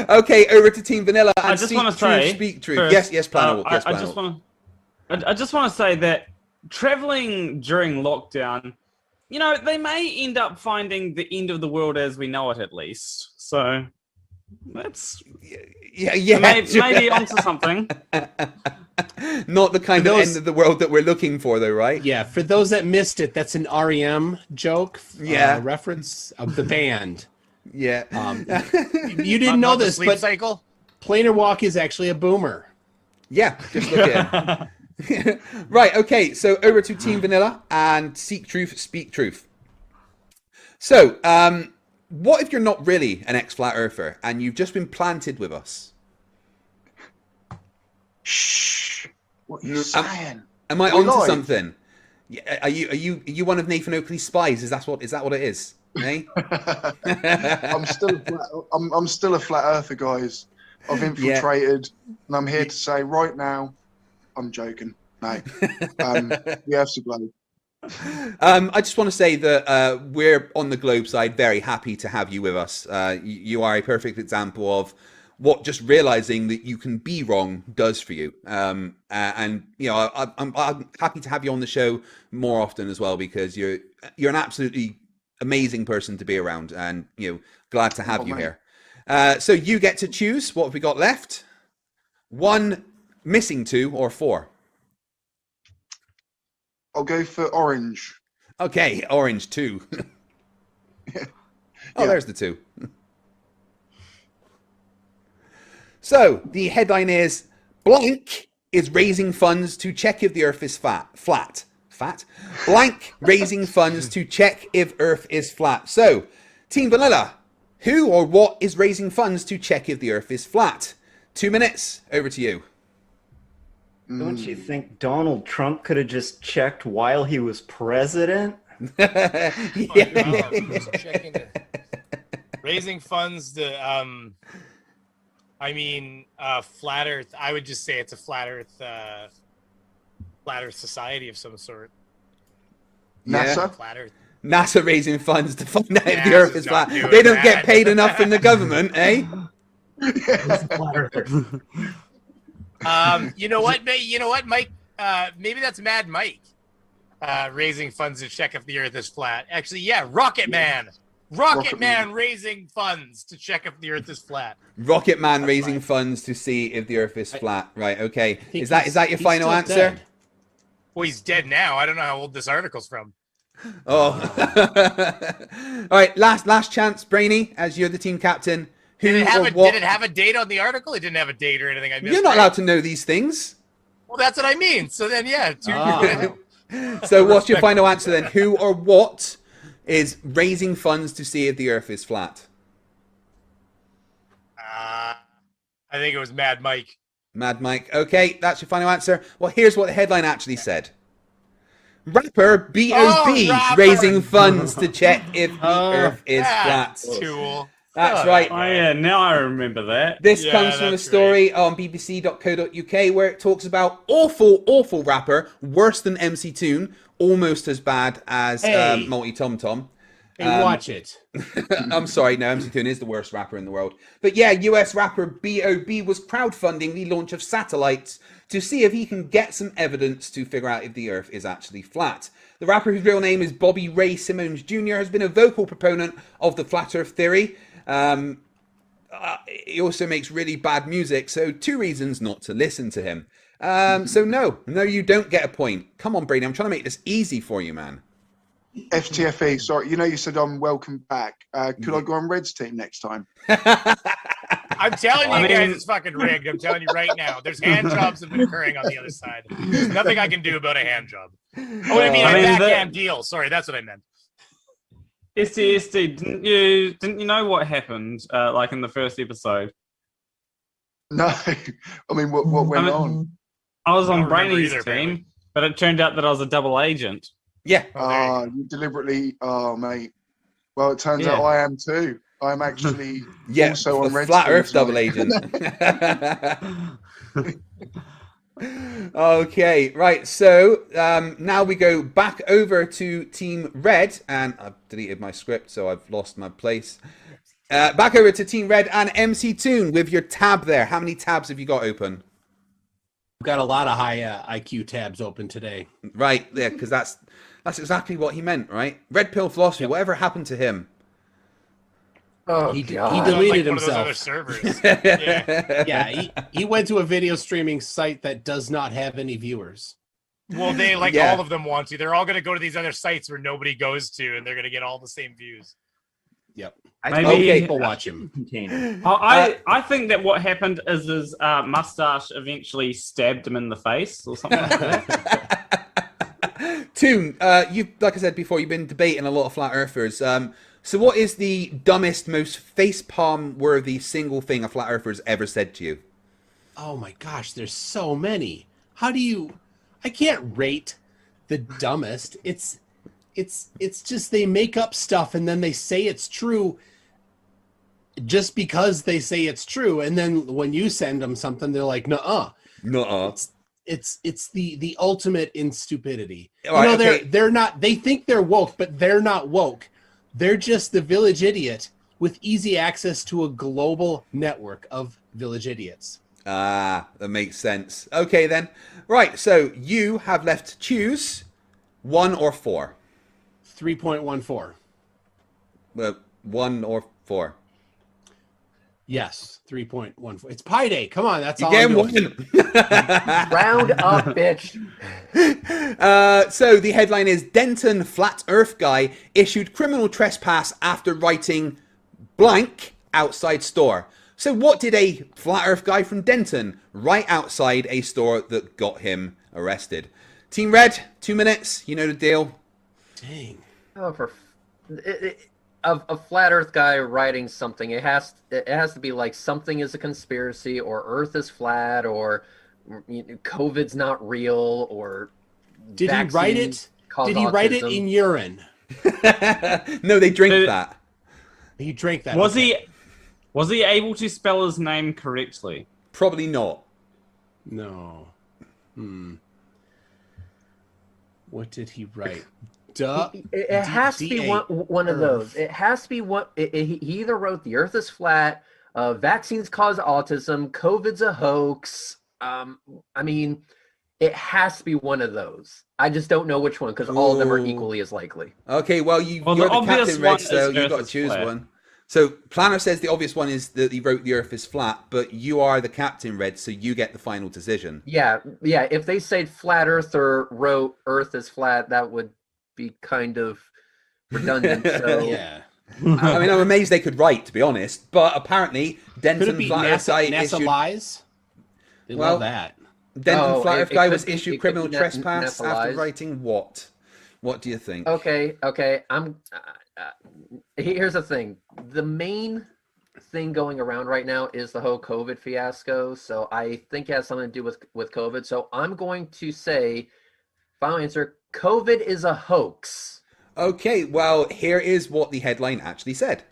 Okay, over to Team Vanilla. And I just want to say, speak truth. Yes, Planawalk. Yes, I just want to say that traveling during lockdown, they may end up finding the end of the world as we know it, at least. So that's maybe onto something. Not the kind of end of the world that we're looking for, though, right? Yeah, for those that missed it, that's an REM joke. Reference of the band. Yeah. You didn't know this, but cycle? Planar Walk is actually a boomer. Yeah, just look at it. Right, okay, so over to Team Vanilla and Seek Truth, Speak Truth. So, what if you're not really an ex-Flat Earther and you've just been planted with us? Shh. What are you saying? Am I onto something? Are you one of Nathan Oakley's spies? Is that what it is? Eh? I'm still a flat earther, guys. I've infiltrated, and I'm here to say right now, I'm joking. No, we have to blow. I just want to say that we're on the Globe side very happy to have you with us. You are a perfect example of what just realizing that you can be wrong does for you. And you know, I'm happy to have you on the show more often as well, because you're an absolutely amazing person to be around, and you know, glad to have you here. So you get to choose. What have we got left? 1, missing 2, or 4? I'll go for orange. Okay, orange 2. Oh, there's the 2. So the headline is: blank is raising funds to check if the Earth is flat. Blank raising funds to check if Earth is flat. So, Team Vanilla, who or what is raising funds to check if the Earth is flat? 2 minutes. Over to you. Don't you think Donald Trump could have just checked while he was president? Raising funds to, flat Earth. I would just say it's a flat Earth society of some sort. NASA? Flat Earth. NASA raising funds to find out if the Earth is flat. They don't get paid enough from the government, eh? You know what, Mike? Maybe that's Mad Mike raising funds to check if the Earth is flat. Actually, yeah, Rocket Man. Rocket Man raising funds to check if the Earth is flat. Rocket Man raising funds to see if the Earth is flat. Right, okay. Is that your final answer? Dead. Well, he's dead now. I don't know how old this article's from. Oh. All right, last chance, Brainy, as you're the team captain. Did it have a date on the article? It didn't have a date or anything. I missed. You're not allowed to know these things. Well, that's what I mean. So then, yeah. So what's your final answer then? Who or what is raising funds to see if the Earth is flat? I think it was Mad Mike. Mad Mike. Okay, that's your final answer. Well, here's what the headline actually said. Rapper B.O.B. raising funds to check if the Earth is flat. Cool. That's right. Oh yeah, now I remember that. This comes from a story on bbc.co.uk where it talks about awful rapper, worse than MC Toon, almost as bad as Multi Tom Tom. Hey, watch it. I'm sorry, no, MC Toon is the worst rapper in the world. But yeah, US rapper B.O.B. was crowdfunding the launch of satellites to see if he can get some evidence to figure out if the Earth is actually flat. The rapper, whose real name is Bobby Ray Simmons Jr., has been a vocal proponent of the flat Earth theory. He also makes really bad music, so 2 reasons not to listen to him. So no, you don't get a point. Come on, Brady, I'm trying to make this easy for you, man. FTFE, sorry, you said I'm welcome back. Could I go on Red's team next time? I'm telling you guys, it's fucking rigged. I'm telling you right now. There's hand jobs that have been occurring on the other side. There's nothing I can do about a hand job. Oh, I mean, a backhand deal. Sorry, that's what I meant. STSD, didn't you know what happened like in the first episode? No. I mean, what went on? I was on Brainy's team, but it turned out that I was a double agent. Yeah. You deliberately, mate. Well, it turns out I am too. I'm actually also on Red Flat team, Earth double agent. Okay, right. So now we go back over to Team Red, and I've deleted my script, so I've lost my place. Back over to Team Red and MC Toon with your tab there. How many tabs have you got open? I've got a lot of high IQ tabs open today. Right, yeah, because that's exactly what he meant, right? Red Pill Philosophy. Whatever happened to him? Oh, he deleted himself. Yeah, he went to a video streaming site that does not have any viewers. Well, they all of them want to. They're all going to go to these other sites where nobody goes to, and they're going to get all the same views. Yep. Maybe people watch him. I think that what happened is his mustache eventually stabbed him in the face or something like that. Toon, you like I said before, you've been debating a lot of flat earthers. So what is the dumbest, most facepalm worthy single thing a flat earther has ever said to you? Oh my gosh, there's so many. How do you... I can't rate the dumbest. It's just they make up stuff and then they say it's true just because they say it's true, and then when you send them something, they're like, nuh-uh. It's the ultimate in stupidity. Right, they're not. They think they're woke, but they're not woke. They're just the village idiot with easy access to a global network of village idiots. Ah, that makes sense. Okay, then. Right, so you have left to choose 1 or 4. 3.14. 1 or 4. Yes, 3.14. It's Pi Day. Come on, that's You all get I'm one. doing. Round up, bitch. So the headline is Denton Flat Earth Guy issued criminal trespass after writing blank outside store. So what did a Flat Earth Guy from Denton write outside a store that got him arrested? Team Red, 2 minutes. You know the deal. Dang. Oh, a flat Earth guy writing something, it has to be like something is a conspiracy, or Earth is flat, or COVID's not real, or Did he write it? Did he write it in urine? No, they drink that. He drank that. Was he able to spell his name correctly? Probably not. No. What did he write? Duh. It has to be one of those. It has to be one. He either wrote "The Earth is flat," "Vaccines cause autism," "COVID's a hoax." I mean, it has to be one of those. I just don't know which one because all of them are equally as likely. Okay, well, you're the captain, Red, so you've got to choose one. So Planner says the obvious one is that he wrote "The Earth is flat," but you are the captain, Red, so you get the final decision. Yeah. If they said flat Earther wrote "Earth is flat," that would be kind of redundant. So yeah. I mean, I'm amazed they could write, to be honest. But apparently, Denton Flat Earth Guy NASA issued... lies? They love that. Denton Flat Earth Guy was issued it criminal could be trespass NASA after lies. writing what? What do you think? Okay. I'm. Here's the thing. The main thing going around right now is the whole COVID fiasco. So I think it has something to do with COVID. So I'm going to say, final answer: COVID is a hoax. Okay, well, here is what the headline actually said.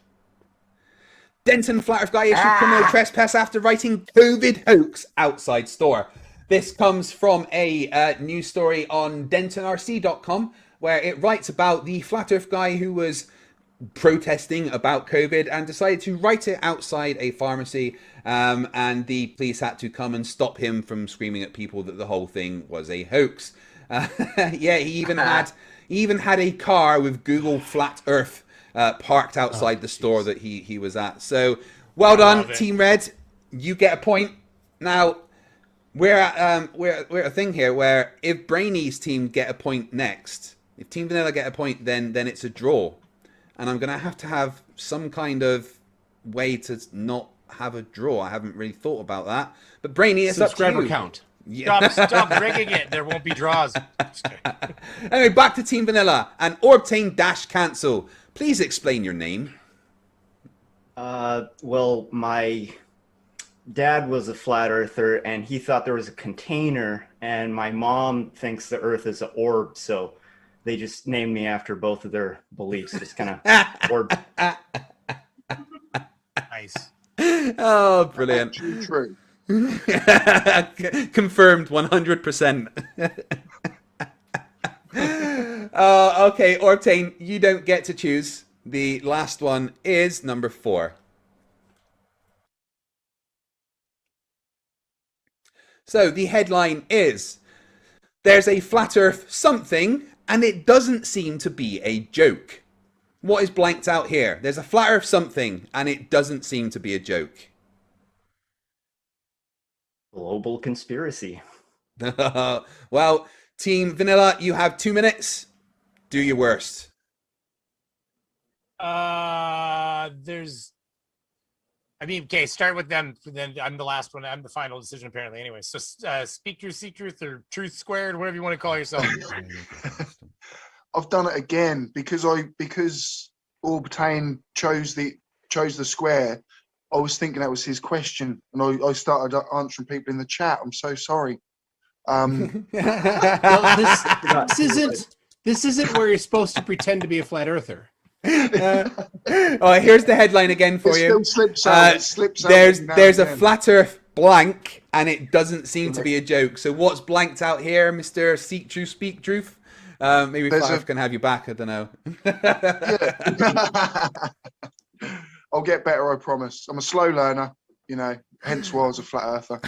Denton Flat Earth Guy issued criminal trespass after writing COVID hoax outside store. This comes from a news story on dentonrc.com where it writes about the Flat Earth Guy who was protesting about COVID and decided to write it outside a pharmacy, and the police had to come and stop him from screaming at people that the whole thing was a hoax. Yeah, he even had a car with Google Flat Earth parked outside the store that he was at. So well done, Team Red. You get a point. Now we're at a thing here where if Brainy's team get a point next, if Team Vanilla get a point, then it's a draw, and I'm gonna have to have some kind of way to not have a draw. I haven't really thought about that, but Brainy, it's up to you. Subscriber count. Yeah. Stop rigging it. There won't be draws. Anyway, back to Team Vanilla and Orbtain Dash Cancel. Please explain your name. Well, my dad was a flat earther and he thought there was a container, and my mom thinks the earth is an orb, so they just named me after both of their beliefs. Just kind of orb. Nice. Oh, brilliant. True. Confirmed 100%. Okay, Orbtain, you don't get to choose. The last one is number 4. So the headline is, there's a flat earth something and it doesn't seem to be a joke. What is blanked out here? There's a flat earth something and it doesn't seem to be a joke. Global conspiracy. Well, Team Vanilla, you have 2 minutes. Do your worst. Okay, start with them. Then I'm the last one. I'm the final decision, apparently. Anyway, so speak truth, seek truth, or truth squared, whatever you want to call yourself. I've done it again because Orbtain chose the square. I was thinking that was his question, and I started answering people in the chat. I'm so sorry. Well, this isn't where you're supposed to pretend to be a flat earther. Oh, here's the headline again for It you. still slips out. It slips out There's every now there's a and then. flat Earth blank, and it doesn't seem to be a joke. So what's blanked out here, Mr. Seek Truth, Speak Truth? Maybe There's Flat Earth can have you back. I don't know. I'll get better, I promise. I'm a slow learner, you know, hence why I was a flat earther.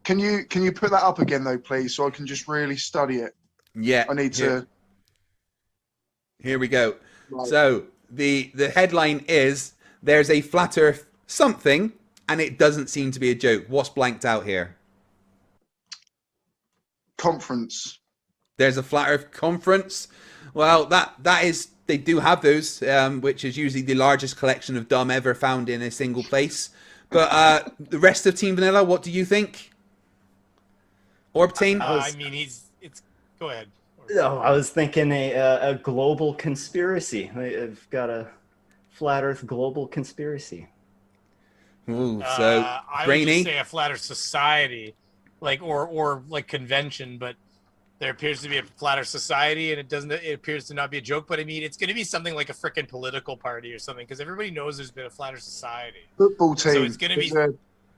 Can you put that up again though, please, so I can just really study it? Yeah. I need to. Here we go. Right. So the headline is there's a flat Earth something, and it doesn't seem to be a joke. What's blanked out here? Conference. There's a flat Earth conference. Well, that is, they do have those, which is usually the largest collection of dumb ever found in a single place. But the rest of Team Vanilla, what do you think? Orbtane? I mean, it's. Go ahead. No, I was thinking a global conspiracy. I've got a flat Earth global conspiracy. Ooh, so I would Brainy? just say a flat Earth society, like or like convention, but there appears to be a flat Earth society, and it appears to not be a joke. But I mean, it's going to be something like a frickin' political party or something, because everybody knows there's been a flat Earth society. Football team. So it's going to be.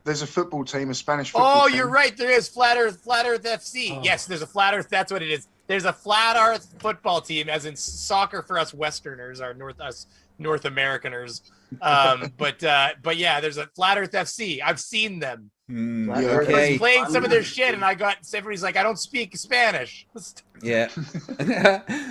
There's a football team, a Spanish football Oh, team. you're right. There is Flat Earth FC. Yes, there's a Flat Earth. That's what it is. There's a Flat Earth football team, as in soccer for us Westerners, us North Americaners. But yeah, there's a Flat Earth FC. I've seen them. I was playing some of their shit, and everybody's like, I don't speak Spanish. Yeah.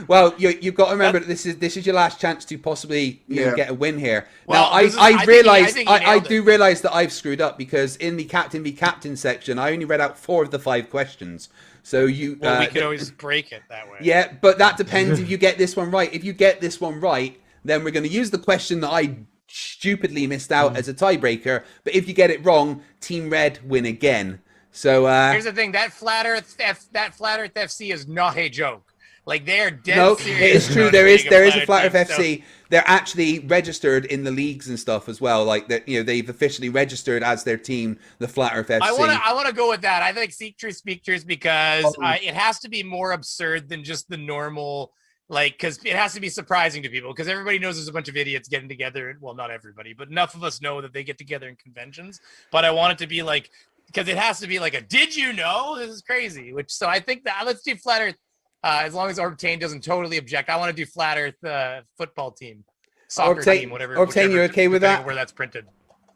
Well, you've got to remember that this is your last chance to possibly get a win here. Well, now, I do realize that I've screwed up, because in the Captain v Captain section, I only read out 4 of the 5 questions. So we could always break it that way. Yeah, but that depends if you get this one right. If you get this one right, then we're going to use the question that I stupidly missed out as a tiebreaker. But if you get it wrong, Team Red win again. So here's the thing: that Flat Earth FC is not a joke. Like, they're dead no, serious. it is true. about There is being a Flat Earth team, FC. They're actually registered in the leagues and stuff as well. Like that, they've officially registered as their team, the Flat Earth FC. I want to go with that. I think Seek Truth, Speak Truth, because it has to be more absurd than just the normal. Like, because it has to be surprising to people, because everybody knows there's a bunch of idiots getting together. Well, not everybody, but enough of us know that they get together in conventions. But I want it to be like, because it has to be like a, did you know? This is crazy. So I think that let's do Flat Earth, as long as Orbtane doesn't totally object. I want to do Flat Earth football team, soccer team, whatever. Orbtane, you okay with that? Where that's printed.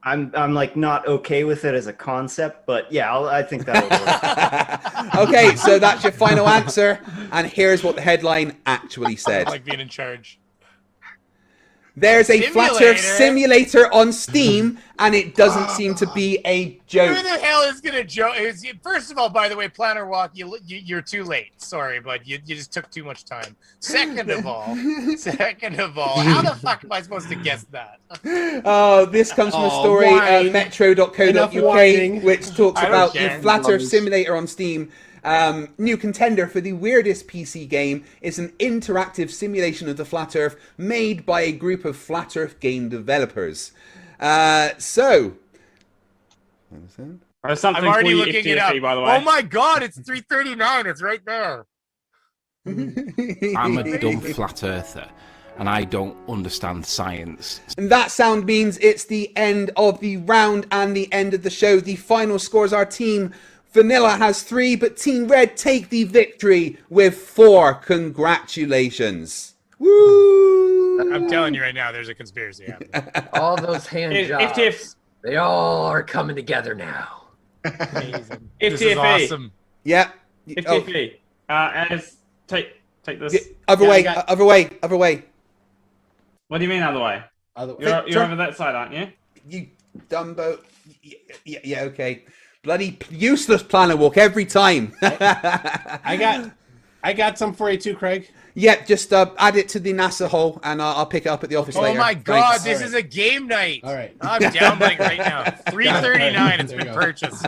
I'm like not okay with it as a concept, but yeah, I think that'll work. Okay, so that's your final answer, and here's what the headline actually said. I like being in charge. There's a Flat Earth simulator on Steam, and it doesn't seem to be a joke. Who the hell is gonna joke? First of all, by the way, Planner Walk, you're too late. Sorry, but you just took too much time. Second of all, how the fuck am I supposed to guess that? Oh, this comes from a story metro.co.uk, which talks about the Flat Earth simulator on Steam. New contender for the weirdest PC game is an interactive simulation of the Flat Earth made by a group of Flat Earth game developers. I'm already looking it up. By the way. Oh my god, it's 339. It's right there. I'm a dumb flat earther, and I don't understand science. And that sound means it's the end of the round and the end of the show. The final scores are Team Vanilla has 3, but Team Red take the victory with 4. Congratulations. Woo! I'm telling you right now, there's a conspiracy happening. All those hand jobs, they all are coming together now. Amazing. This is awesome. Yeah. FTFE. As take this. Other way. What do you mean other way? You're over that side, aren't you? You dumbo. Yeah, okay. Bloody useless Planner Walk every time. I got some for you too, Craig. Yep, just add it to the NASA hole, and I'll pick it up at the office later. Oh my god, Thanks. this is a game night. All right. I'm downloading right now. 339, it's been purchased.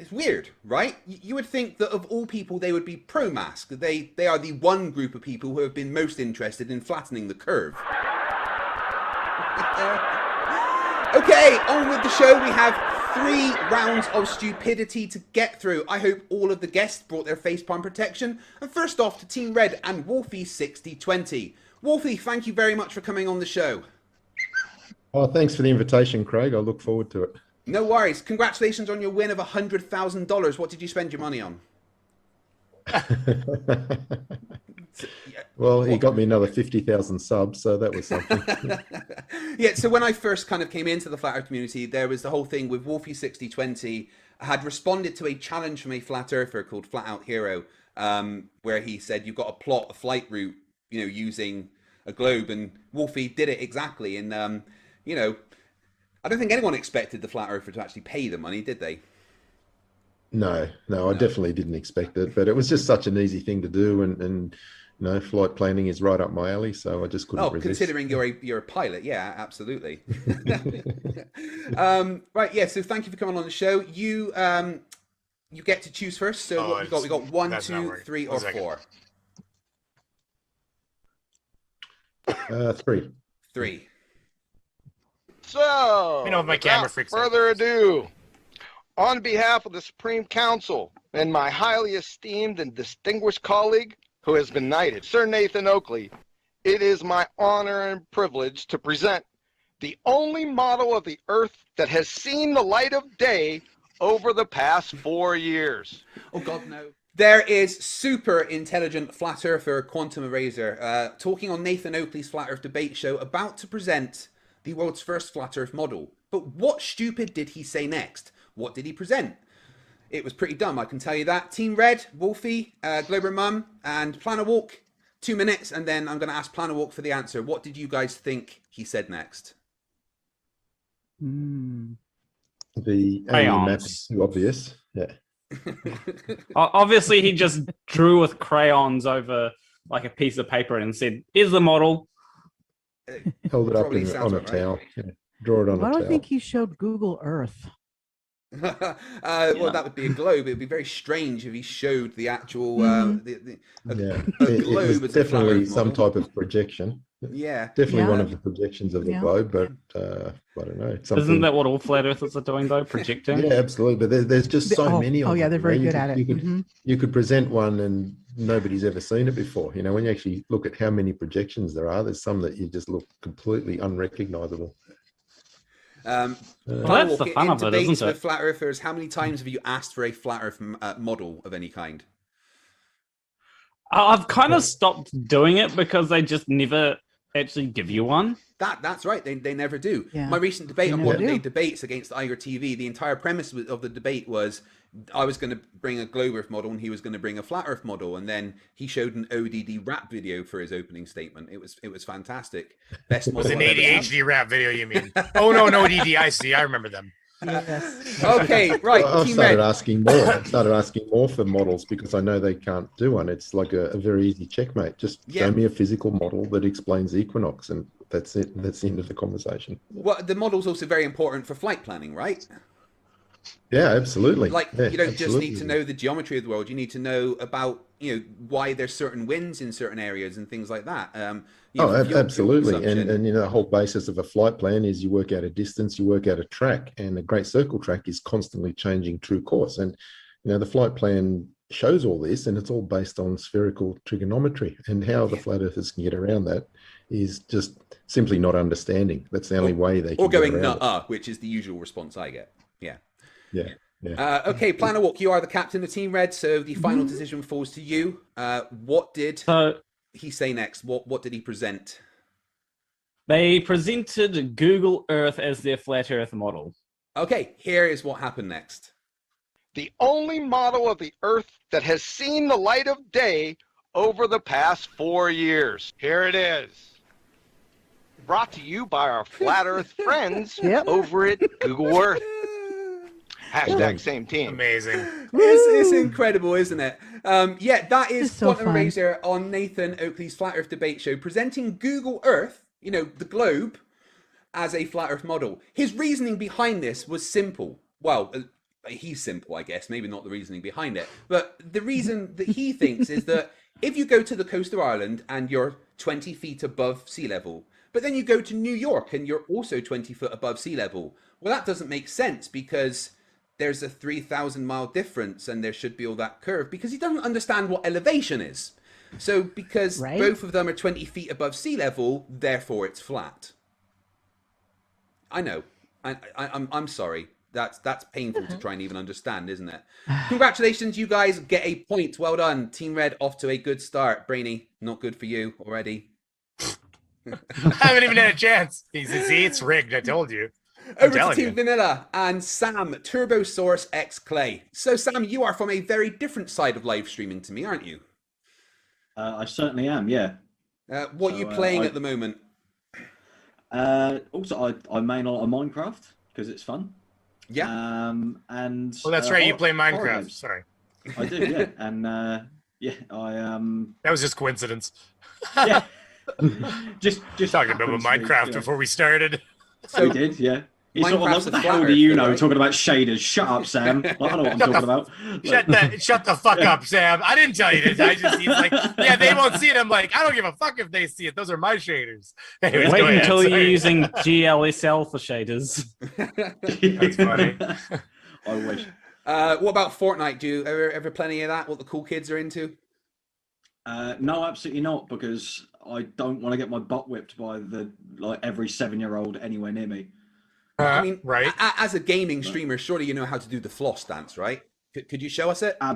It's weird, right? You would think that of all people, they would be pro-mask. They are the one group of people who have been most interested in flattening the curve. Okay, on with the show. We have 3 rounds of stupidity to get through. I hope all of the guests brought their facepalm protection. And first off to Team Red and Wolfie6020. Wolfie, thank you very much for coming on the show. Oh, thanks for the invitation, Craig. I look forward to it. No worries. Congratulations on your win of $100,000. What did you spend your money on? Well, he got me another 50,000 subs, so that was something. Yeah, so when I first kind of came into the Flat Earth community, there was the whole thing with Wolfie6020 had responded to a challenge from a Flat Earther called Flat Out Hero, where he said, you've got to plot a flight route, you know, using a globe, and Wolfie did it exactly. And, you know, I don't think anyone expected the Flat Earther to actually pay the money, did they? No, I definitely didn't expect it, but it was just such an easy thing to do, and you know, flight planning is right up my alley, so I just couldn't resist. Considering you're a pilot, yeah, absolutely. Right, yeah. So thank you for coming on the show. You get to choose first. So what we got 1, 2, 3, or 4. 3. 3. So, Let me know if my camera freaks out. further ado, on behalf of the Supreme Council and my highly esteemed and distinguished colleague who has been knighted, Sir Nathan Oakley, it is my honor and privilege to present the only model of the Earth that has seen the light of day over the past 4 years. Oh, God, no. There is super intelligent Flat Earther Quantum Eraser talking on Nathan Oakley's Flat Earth debate show, about to present the world's first Flat Earth model. But what stupid did he say next? What did he present? It was pretty dumb, I can tell you that. Team Red, Wolfie, Glober Mum, and Planet Walk, 2 minutes, and then I'm going to ask Planet Walk for the answer. What did you guys think he said next? The alien map is too obvious. Yeah. Obviously, he just drew with crayons over like a piece of paper and said, "Here's the model." Held it up on a towel. Right. Yeah. Draw it on a towel. I don't think he showed Google Earth. Well, that would be a globe. It would be very strange if he showed the actual it was definitely some type of projection. Yeah, definitely one of the projections of the globe, but I don't know. Isn't that what all flat earthers are doing, though, projecting? Yeah, absolutely. But there's just so many of them. Oh, yeah, they're very good at it. You could present one and nobody's ever seen it before. You know, when you actually look at how many projections there are, there's some that you just look completely unrecognizable. Well, that's the fun of it, isn't it? With flat earthers, how many times have you asked for a flat earth model of any kind? I've kind of stopped doing it because they just never actually give you one. That's right. They never do. Yeah. My recent debate on modern day debates against Iger TV, the entire premise of the debate was I was going to bring a globe Earth model and he was going to bring a flat Earth model, and then he showed an ODD rap video for his opening statement. It was fantastic. Best It was model an I've ever ADHD rap video, you mean? Oh no, ODD. I see. I remember them. Yes. Okay, right. I Team started Red. asking more. I started asking more for models because I know they can't do one. It's like a very easy checkmate. Just show me a physical model that explains the equinox, and that's it. That's the end of the conversation. Well, the model's also very important for flight planning, right? Yeah, absolutely. Like Yeah, you don't absolutely. just need to know the geometry of the world. You need to know about why there's certain winds in certain areas and things like that. Fuel Absolutely. consumption. And the whole basis of a flight plan is you work out a distance, you work out a track, and a great circle track is constantly changing true course. And the flight plan shows all this, and it's all based on spherical trigonometry. And how the flat earthers can get around that is just simply not understanding. That's the only way they can or going get around it. nuh which is the usual response I get. Yeah. Yeah. Okay, Planet Walk, you are the captain of Team Red, so the final decision falls to you. What did he say next? What did he present? They presented Google Earth as their flat Earth model. Okay, here is what happened next. The only model of the Earth that has seen the light of day over the past 4 years. Here it is. Brought to you by our flat Earth friends over at Google Earth. Hashtag same team. Amazing. It's incredible, isn't it? That is It's so Quantum fun. Eraser on Nathan Oakley's Flat Earth Debate Show, presenting Google Earth, the globe, as a flat Earth model. His reasoning behind this was simple. Well, he's simple, I guess, maybe not the reasoning behind it, but the reason that he thinks is that if you go to the coast of Ireland and you're 20 feet above sea level, but then you go to New York and you're also 20 foot above sea level, well, that doesn't make sense because there's a 3,000 mile difference and there should be all that curve, because he doesn't understand what elevation is. So because both of them are 20 feet above sea level, therefore it's flat. I know. I'm sorry. That's painful to try and even understand, isn't it? Congratulations, you guys get a point. Well done. Team Red off to a good start. Brainy, not good for you already. I haven't even had a chance. See, it's rigged. I told you. Over to Team Vanilla and Sam, Turbo Source X Clay. So Sam, you are from a very different side of live streaming to me, aren't you? I certainly am, yeah. What are you playing at the moment? Also, I main a lot of Minecraft because it's fun. Yeah. And well, that's right. You play Minecraft. Sorry. I do, yeah. And yeah, that was just coincidence. Yeah. just talking about Minecraft before we started. So we did, yeah. He's sort of like, what the hell do you know? Talking about shaders. Shut up, Sam. I don't know what I'm talking about. Shut the fuck up, Sam. I didn't tell you this. He's like, yeah, they won't see it. I'm like, I don't give a fuck if they see it. Those are my shaders. Anyways, wait until you're using GLSL for shaders. That's funny. I wish. What about Fortnite? Do you ever play any of that? What the cool kids are into? No, absolutely not, because I don't want to get my butt whipped by every 7-year-old anywhere near me. I mean, right? As a gaming streamer, surely you know how to do the floss dance, right? Could you show us it? Oh,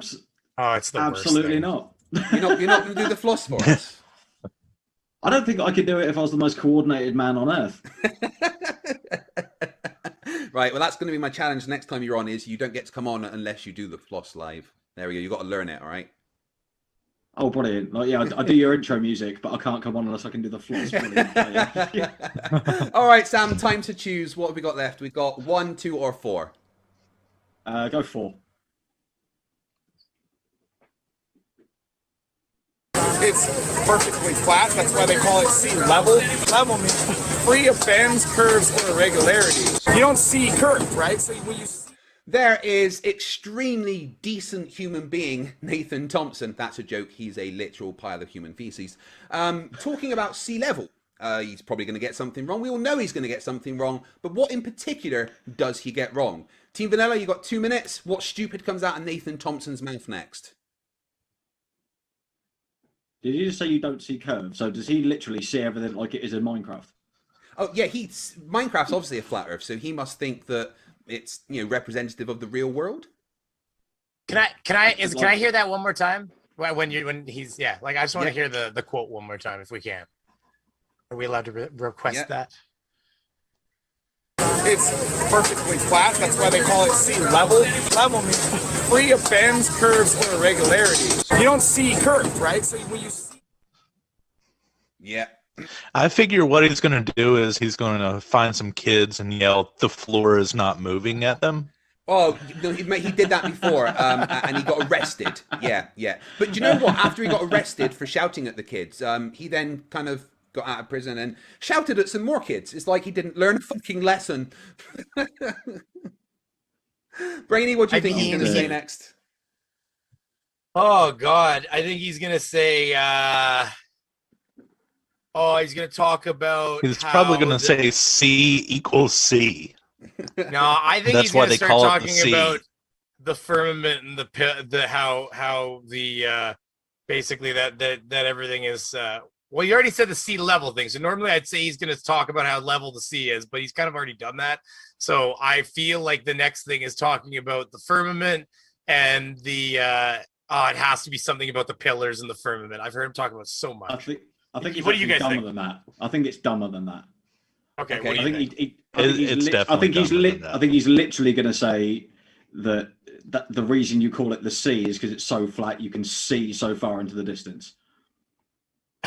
it's the absolutely not. You're not going to do the floss for us? I don't think I could do it if I was the most coordinated man on earth. Right. Well, that's going to be my challenge next time you're on. Is you don't get to come on unless you do the floss live. There we go. You got to learn it. All right. Oh, brilliant. Like, yeah, I do your intro music, but I can't come on unless I can do the floss. Brilliant. Yeah. All right, Sam, time to choose. What have we got left? We've got 1, 2, or 4. Go 4. It's perfectly flat. That's why they call it sea level. Level means free of bends, curves, or irregularities. You don't see curve, right? So when you There is extremely decent human being, Nathan Thompson. That's a joke. He's a literal pile of human feces. Talking about sea level. He's probably going to get something wrong. We all know he's going to get something wrong. But what in particular does he get wrong? Team Vanilla, you got 2 minutes. What stupid comes out of Nathan Thompson's mouth next? Did you just say you don't see curves? So does he literally see everything like it is in Minecraft? Oh, yeah. Minecraft's obviously a flat earth, so he must think that it's, representative of the real world. Can I hear that one more time? When he's I just want to hear the quote one more time if we can. Are we allowed to request that? It's perfectly flat. That's why they call it sea level. Level means free of bends, curves, or irregularities. You don't see curve, right? So when you see... Yeah. I figure what he's going to do is he's going to find some kids and yell, "The floor is not moving" at them. Oh, no, he did that before, and he got arrested. Yeah. But do you know what? After he got arrested for shouting at the kids, he then kind of got out of prison and shouted at some more kids. It's like he didn't learn a fucking lesson. Brainy, what do you think he's going to say next? Oh, God. I think he's going to say... he's going to talk about... He's probably going to say C equals C. No, I think he's going to start talking about the firmament and how the basically that everything is... well, you already said the sea level thing. So normally I'd say he's going to talk about how level the sea is, but he's kind of already done that. So I feel like the next thing is talking about the firmament and the... it has to be something about the pillars and the firmament. I've heard him talk about so much. I think it's what do you guys dumber think? than that. I think it's dumber than that. Okay. I think I think he's literally going to say that the reason you call it the sea is because it's so flat you can see so far into the distance.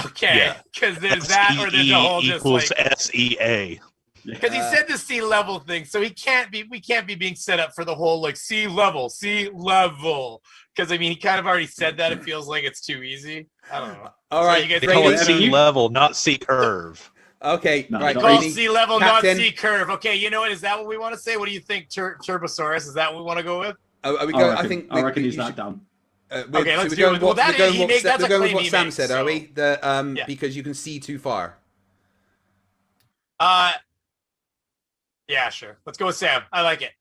Okay, because there's that, or there's a whole just equals like SEA. because he said the sea level thing, so we can't be being set up for the whole like sea level. Because I mean, he kind of already said that. It feels like it's too easy. I don't know. All right, they call it sea level, not sea curve. Okay, right. They call Greeny. sea level, Captain. not sea curve. Okay, you know what? Is that what we want to say? What do you think, Turbosaurus? Is that what we want to go with? Are we going? I think. I reckon he's that dumb. Okay, let's we're do going it. Well, what- we're going he what makes, Sa- that's we're a going with claim what he Sam makes, said, so. are we? The Yeah. because you can see too far. Yeah, sure. Let's go with Sam. I like it.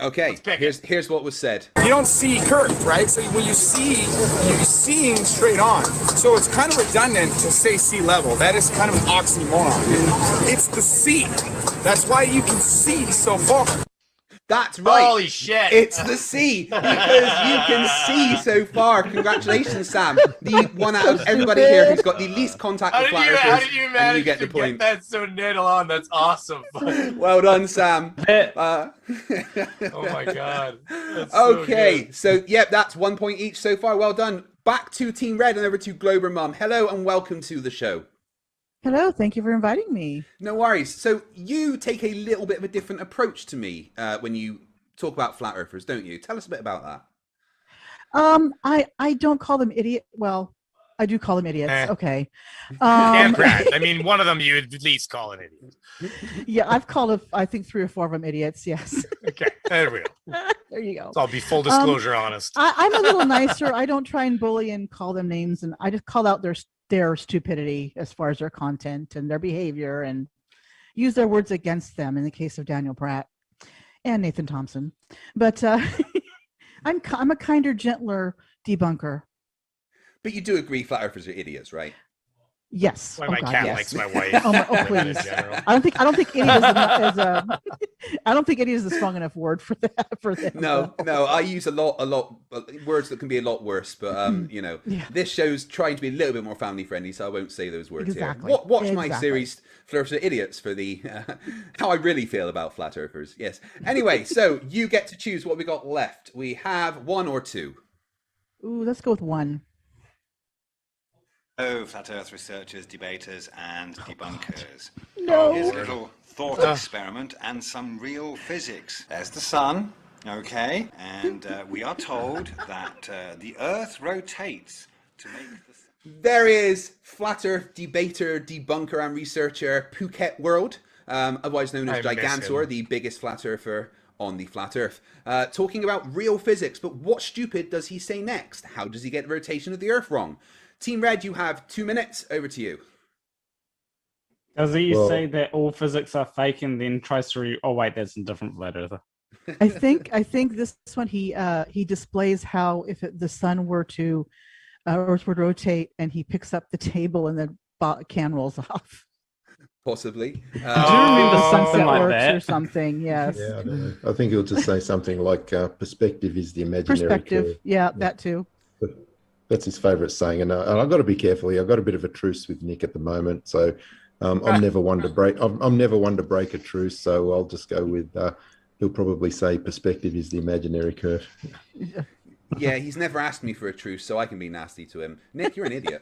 Okay, here's what was said. You don't see curve, right? So when you see, you're seeing straight on. So it's kind of redundant to say sea level. That is kind of an oxymoron. It's the sea. That's why you can see so far. That's right. Holy shit. It's the sea because you can see so far. Congratulations, Sam. The one out of everybody here who's got the least contact with flat How earthers, did you and manage you get to the point. get that so dead on? That's awesome. Well done, Sam. Oh my god. That's so Okay, good. so yep, that's 1 point each so far. Well done. Back to Team Red and over to Glober Mum. Hello and welcome to the show. Hello, thank you for inviting me. No worries. So you take a little bit of a different approach to me when you talk about flat earthers, don't you? Tell us a bit about that. I don't call them idiot. Well, I do call them idiots. Okay. Democrat. I mean, one of them you would at least call an idiot. Yeah, I've called I think 3 or 4 of them idiots. Yes. Okay, there we go. There you go. So I'll be full disclosure honest. I'm a little nicer. I don't try and bully and call them names, and I just call out their stupidity as far as their content and their behavior, and use their words against them in the case of Daniel Pratt and Nathan Thompson. But I'm a kinder, gentler debunker. But you do agree flat earthers are idiots, right? Yes. Why Oh, my God, cat yes. likes my wife. Please. In general. I don't think idiot is I don't think idiot is a strong enough word for that for them. No, I use a lot words that can be a lot worse, but you know, this show's trying to be a little bit more family friendly, so I won't say those words Exactly. here. Watch my Exactly. series Flerfs are Idiots for the how I really feel about flat earthers. Yes. Anyway, so you get to choose what we got left. We have 1 or 2. Ooh, let's go with 1. Oh, flat earth researchers, debaters, and debunkers. No. Here's a little thought experiment and some real physics. There's the sun, okay, and we are told that the earth rotates to make the... There is flat earth debater, debunker, and researcher Phuket World, otherwise known as I miss Gigantor, him. the biggest flat earther on the flat earth, talking about real physics. But what stupid does he say next? How does he get the rotation of the earth wrong? Team Red, you have 2 minutes. Over to you. Does he say that all physics are fake and then tries to oh wait, that's a different flat earther. I think this one he displays how if the sun were to Earth would rotate and he picks up the table and the can rolls off. Possibly. Do you remember something like that or something? Yes. Yeah, I think he'll just say something like perspective is the imaginary Perspective. curve. Yeah, that too. That's his favourite saying, and I've got to be careful here. I've got a bit of a truce with Nick at the moment, so I'm never one to break. I'm never one to break a truce, so I'll just go with. He'll probably say perspective is the imaginary curve. Yeah, he's never asked me for a truce, so I can be nasty to him. Nick, you're an idiot.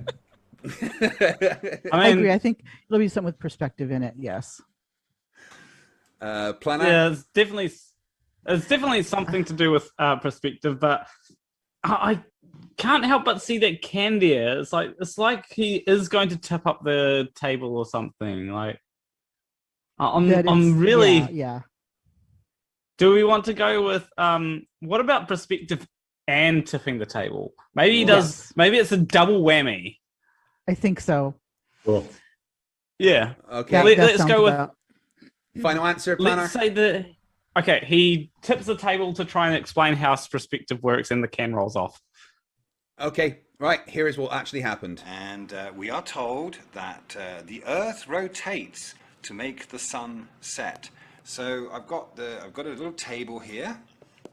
I agree. I think there'll be something with perspective in it. Yes. Planner? Yeah, it's definitely something to do with perspective, but I can't help but see that Candia. It's like he is going to tip up the table or something. Like I'm really yeah. Do we want to go with what about perspective and tipping the table? Maybe he does. Yes. Maybe it's a double whammy. I think so. Well, yeah. Okay. Let's go with final answer, Planner. Let's say that. Okay, he tips the table to try and explain how perspective works, and the can rolls off. Okay, right. Here is what actually happened. And we are told that the Earth rotates to make the sun set. So I've got a little table here,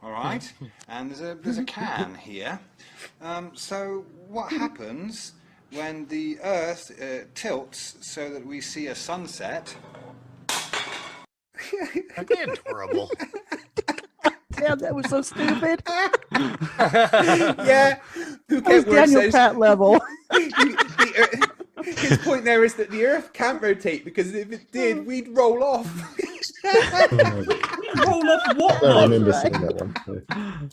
all right, and there's a can here. So what happens when the Earth tilts so that we see a sunset? Adorable. Damn, that was so stupid. Yeah, That was Daniel Pratt level. His point there is that the Earth can't rotate because if it did, we'd roll off. Roll off what? I don't remember seeing that one.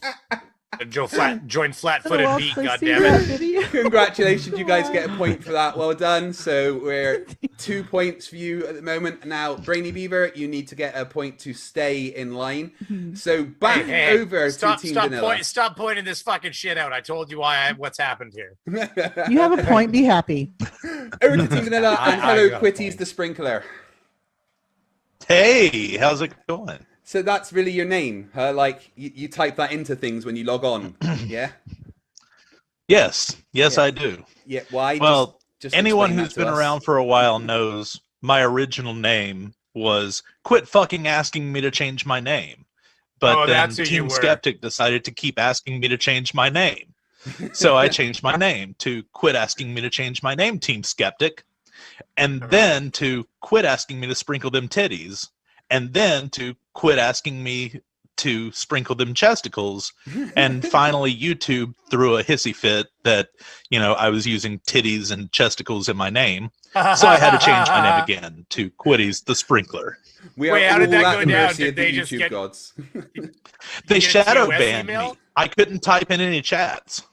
Join flat-footed Oh, meat. I God see damn that it! video. Congratulations, you guys get a point for that. Well done. So we're 2 points for you at the moment. Now, Brainy Beaver, you need to get a point to stay in line. So back Hey, over stop, to Team stop, Vanilla. stop pointing this fucking shit out. I told you what's happened here. You have a point. Be happy. Over to Team Vanilla and I hello, got a Quitties the Sprinkler. Hey, how's it going? So that's really your name. Like you type that into things when you log on. Yeah. Yes, Yeah. I do. Yeah. Why? Well, just anyone explain that who's to been us. around for a while knows my original name was "Quit fucking asking me to change my name." But Oh, then that's who you Team were. Skeptic decided to keep asking me to change my name. So I changed my name to "Quit asking me to change my name, Team Skeptic." And then to "Quit asking me to sprinkle them titties." And then to "Quit asking me to sprinkle them chesticles." And finally YouTube threw a hissy fit that, I was using titties and chesticles in my name. So I had to change my name again to Quitties the Sprinkler. We Wait, are how did all that at go the down? mercy Did of the they just YouTube get- gods. They get a shadow TOS banned email? me. I couldn't type in any chats.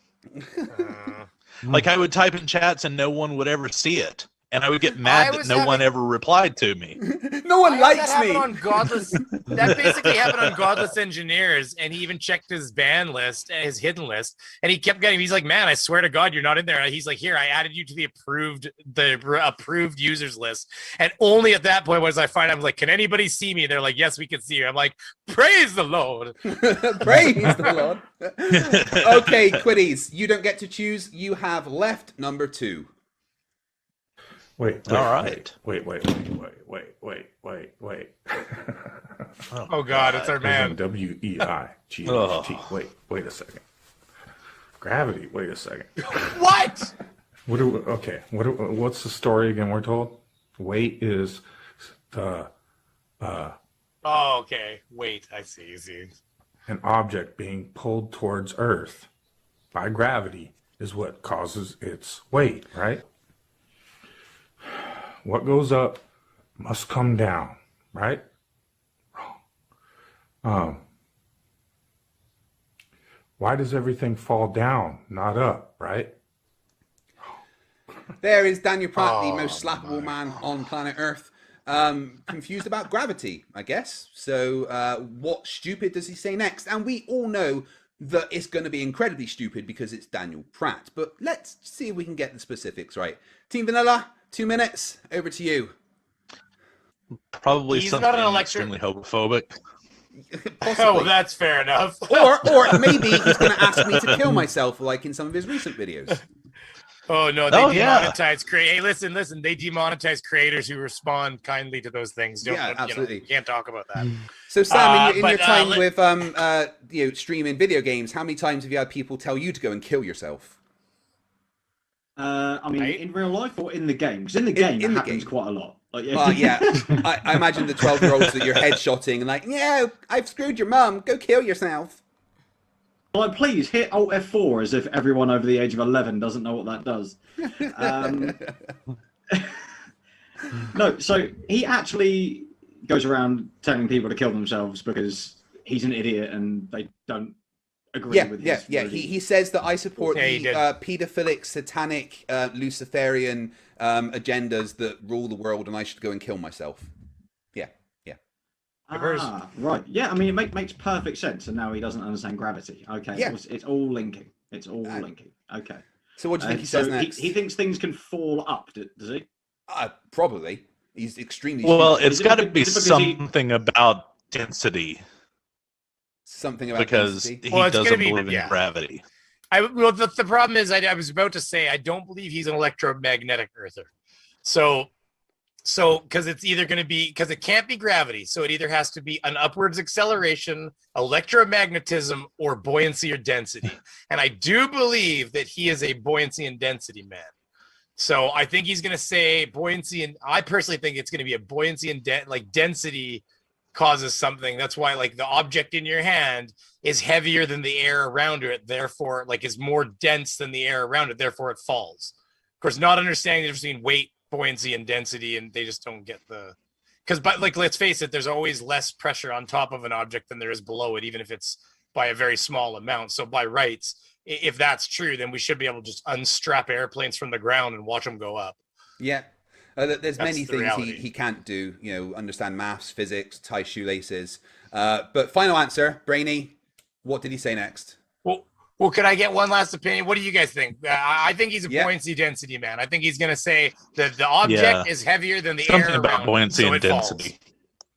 Like I would type in chats and no one would ever see it. And I would get mad that no one ever replied to me. No one likes that me. happened on Godless. That basically happened on Godless Engineers, and he even checked his ban list, his hidden list, and he kept getting. He's like, "Man, I swear to God, you're not in there." And he's like, "Here, I added you to the approved users list." And only at that point was I find I'm like, "Can anybody see me?" They're like, "Yes, we can see you." I'm like, "Praise the Lord." Praise the Lord. Okay, Quitties, you don't get to choose. You have left number 2. Wait. All right. Wait. Oh God, it's our man. WEIGHT. Oh. Wait a second. Gravity. Wait a second. What? What's the story again? We're told weight is the Oh, okay. Wait, I see. an object being pulled towards Earth by gravity is what causes its weight, right? What goes up must come down, right? Why does everything fall down, not up, right? There is Daniel Pratt, the most slappable man on planet Earth. Confused about gravity, I guess. So what stupid does he say next? And we all know that it's going to be incredibly stupid because it's Daniel Pratt. But let's see if we can get the specifics right. Team Vanilla, 2 minutes. Over to you. Probably He's something not an electric- extremely homophobic. Oh, that's fair enough. Or maybe he's going to ask me to kill myself, like in some of his recent videos. Oh no, they demonetize Hey, listen, they demonetize creators who respond kindly to those things. Absolutely. You can't talk about that. So Sam, in your time let- with streaming video games, how many times have you had people tell you to go and kill yourself? I mean, in real life or in the game? Because in the game, it happens quite a lot. Like, Well, yeah. I imagine the 12-year-olds that you're headshotting and like, yeah, I've screwed your mum. Go kill yourself. Like, please hit Alt F4 as if everyone over the age of 11 doesn't know what that does. No, so he actually goes around telling people to kill themselves because he's an idiot and they don't agree with his really- He says that I support Yeah, he the did. pedophilic, satanic, Luciferian agendas that rule the world, and I should go and kill myself. Yeah. Ah, right. Yeah, I mean, it makes perfect sense, and now he doesn't understand gravity. Okay, Yeah. it's all linking. It's all linking. Okay. So what do you think he says so next? He thinks things can fall up, does he? Probably. He's extremely Well, stupid. it's got to be something about density. Something about because density? he Well, it's doesn't gonna be- believe in yeah. gravity. Well, the problem is, I was about to say, I don't believe he's an electromagnetic earther. So because it's either going to be, because it can't be gravity, so it either has to be an upwards acceleration, electromagnetism, or buoyancy or density. And I do believe that he is a buoyancy and density man. So I think he's going to say buoyancy, and I personally think it's going to be a buoyancy and density causes something. That's why like the object in your hand is heavier than the air around it, therefore like is more dense than the air around it, therefore it falls. Of course, not understanding the difference between weight, buoyancy, and density, and they just don't get the, because but like let's face it, there's always less pressure on top of an object than there is below it, even if it's by a very small amount. So by rights, if that's true, then we should be able to just unstrap airplanes from the ground and watch them go up. Yeah. There's That's many the things reality. he can't do, understand maths, physics, tie shoelaces. But final answer, Brainy, what did he say next? Well, could I get one last opinion? What do you guys think? I think he's a buoyancy density man. I think he's going to say that the object is heavier than the air Something about around buoyancy it, so and it falls. density.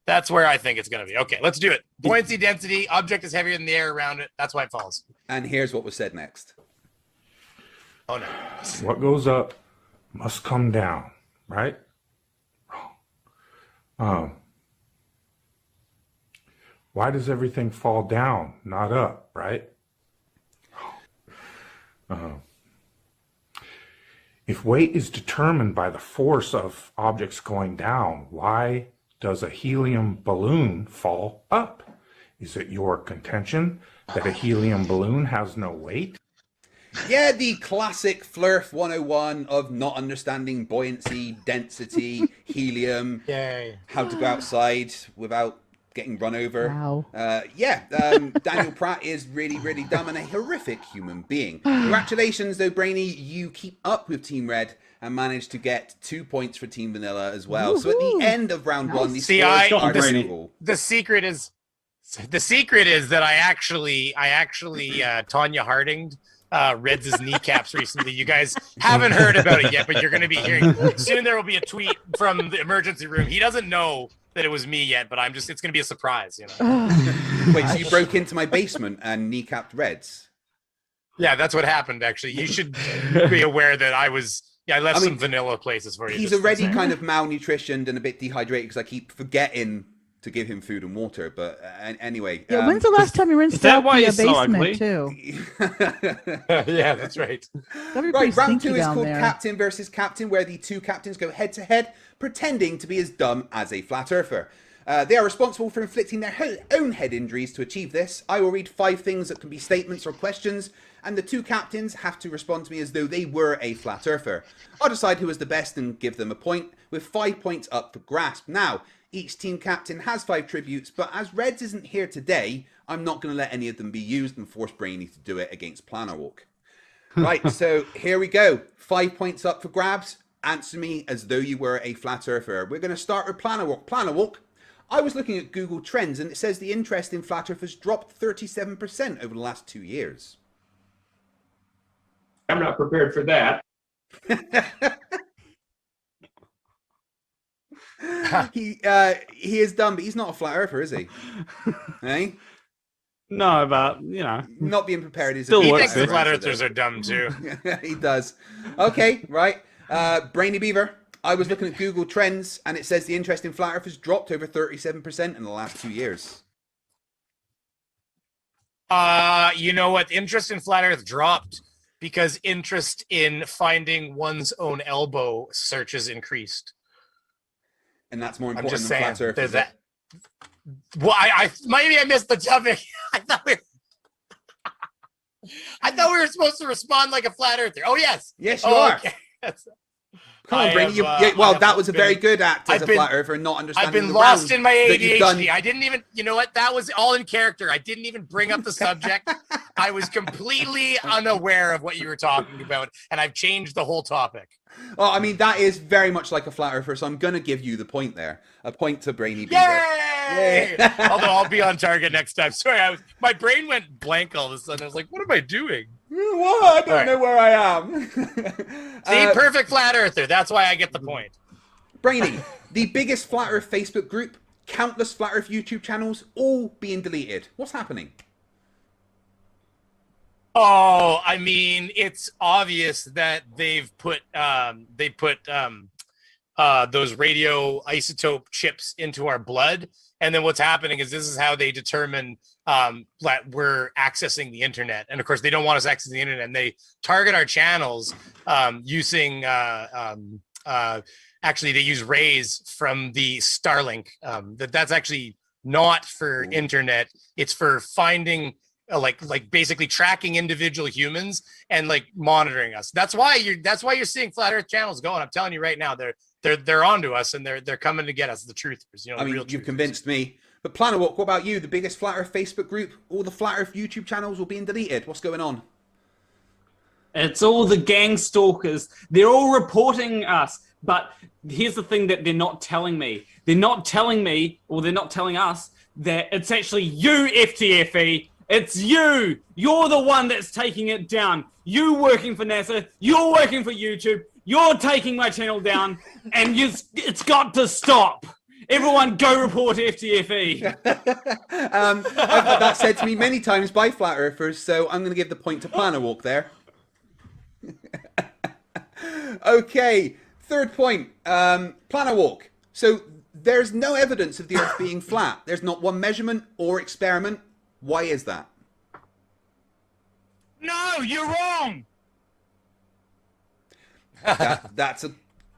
That's where I think it's going to be. Okay, let's do it. Buoyancy density, object is heavier than the air around it. That's why it falls. And here's what was said next. Oh, no. What goes up must come down, right? Why does everything fall down, not up, right? If weight is determined by the force of objects going down, why does a helium balloon fall up? Is it your contention that a helium balloon has no weight? Yeah, the classic Flerf 101 of not understanding buoyancy, density, helium, how to go outside without getting run over. Wow. Daniel Pratt is really, really dumb and a horrific human being. Congratulations, though, Brainy. You keep up with Team Red and managed to get 2 points for Team Vanilla as well. So at the end of round one, the scores are equal. The secret is that I actually Tanya Hardinged Reds' kneecaps recently. You guys haven't heard about it yet, but you're going to be hearing soon. There will be a tweet from the emergency room. He doesn't know that it was me yet, but it's going to be a surprise. Wait, so you broke into my basement and kneecapped Reds? Yeah, that's what happened. Actually, you should be aware that I left some vanilla places for you. He's already kind of malnutritioned and a bit dehydrated because I keep forgetting to give him food and water. But anyway. Yeah, when's the last time you rinsed out the basement, too? Yeah, that's right. Right, round two is called Captain versus Captain, where the two captains go head-to-head, pretending to be as dumb as a flat earther. They are responsible for inflicting their own head injuries to achieve this. I will read 5 things that can be statements or questions, and the two captains have to respond to me as though they were a flat earther. I'll decide who is the best and give them a point, with 5 points up for grasp. Now, each team captain has 5 tributes, but as Reds isn't here today, I'm not going to let any of them be used and force Brainy to do it against Planarwalk. Right, so here we go. 5 points up for grabs. Answer me as though you were a flat earther. We're going to start with Planarwalk. Planarwalk, I was looking at Google Trends and it says the interest in flat earth has dropped 37% over the last 2 years. I'm not prepared for that. He is dumb, but he's not a flat earther, is he? Eh? No, but not being prepared is. He thinks the flat earthers are dumb too. He does. Okay, right. Brainy Beaver. I was looking at Google Trends, and it says the interest in flat Earth has dropped over 37% in the last 2 years. You know what? Interest in flat Earth dropped because interest in finding one's own elbow searches increased. And that's more important than flat Earth. There's that. Well, maybe I missed the topic. I thought we were supposed to respond like a flat earther. Oh yes, yes you are. Okay. Come on, Brainy. That was a very good act as a flat earther and not understanding. I've been lost in my ADHD. I didn't even. You know what? That was all in character. I didn't even bring up the subject. I was completely unaware of what you were talking about, and I've changed the whole topic. Oh, I mean, that is very much like a flat earther, so I'm going to give you the point there. A point to Brainy Beaver. Yay! Although I'll be on target next time. Sorry, my brain went blank all of a sudden. I was like, what am I doing? What? I don't know where I am. See, perfect flat earther. That's why I get the point. Brainy, the biggest flat earth Facebook group, countless flat earth YouTube channels, all being deleted. What's happening? Oh, I mean, it's obvious that they've put those radio isotope chips into our blood, and then what's happening is this is how they determine that we're accessing the internet. And of course, they don't want us accessing the internet, and they target our channels using actually they use rays from the Starlink. That's actually not for internet; it's for finding. Like basically tracking individual humans and like monitoring us. That's why you're seeing flat Earth channels going. I'm telling you right now, they're onto us and they're coming to get us. The truthers, I mean, you've convinced me. But Planet Walk, what about you? The biggest Flat Earth Facebook group, all the Flat Earth YouTube channels all being deleted. What's going on? It's all the gang stalkers. They're all reporting us. But here's the thing that they're not telling me. They're not telling me, or they're not telling us, that it's actually you, FTFE. It's you. You're the one that's taking it down. You working for NASA. You're working for YouTube. You're taking my channel down. And it's got to stop. Everyone go report FTFE. I've had that said to me many times by Flat Earthers, so I'm going to give the point to Planet Walk there. Okay, third point. Planet Walk. So there's no evidence of the Earth being flat. There's not one measurement or experiment. Why is that? No, you're wrong. That's a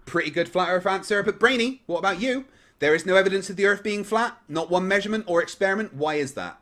pretty good Flat Earth answer. But Brainy, what about you? There is no evidence of the Earth being flat, not one measurement or experiment. Why is that?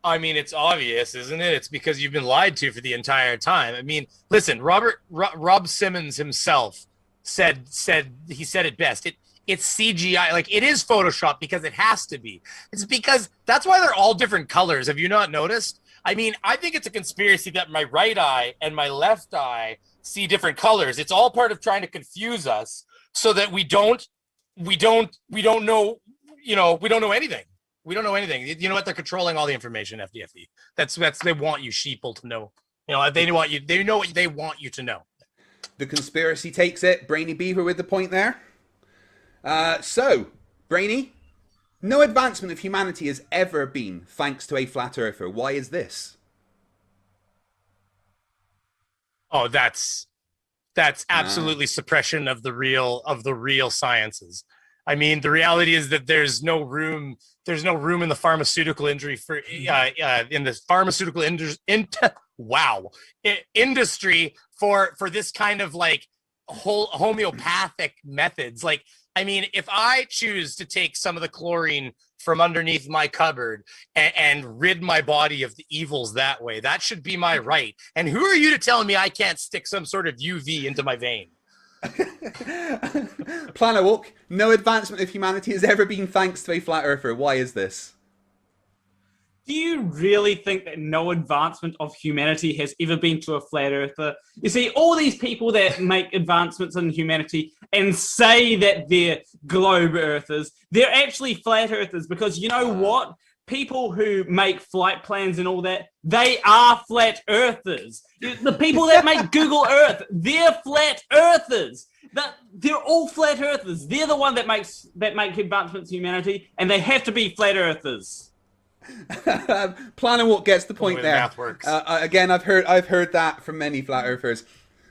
I mean, it's obvious, isn't it? It's because you've been lied to for the entire time. I mean, listen, Rob Simmons himself said it best. It's CGI, like it is Photoshop because it has to be. It's because that's why they're all different colors. Have you not noticed? I mean, I think it's a conspiracy that my right eye and my left eye see different colors. It's all part of trying to confuse us so that we don't know, we don't know anything. We don't know anything. You know what? They're controlling all the information, FTFE. That's they want you sheeple to know. You know, they know what they want you to know. The conspiracy takes it. Brainy Beaver with the point there. So, Brainy, no advancement of humanity has ever been thanks to a flat earther. Why is this? Oh, that's absolutely suppression of the real sciences. I mean, the reality is that there's no room in the pharmaceutical industry for in the pharmaceutical industry for this kind of like whole homeopathic methods. Like, I mean, if I choose to take some of the chlorine from underneath my cupboard and rid my body of the evils that way, that should be my right. And who are you to tell me I can't stick some sort of UV into my vein? Planet Walk, no advancement of humanity has ever been thanks to a flat earther. Why is this? Do you really think that no advancement of humanity has ever been to a flat earther? You see, all these people that make advancements in humanity and say that they're globe earthers, they're actually flat earthers, because you know what? People who make flight plans and all that, they are flat earthers. The people that make Google Earth, they're flat earthers. They're all flat earthers. They're the one that make advancements in humanity, and they have to be flat earthers. Planet Walk gets the point there. Math works. Again, I've heard that from many flat earthers.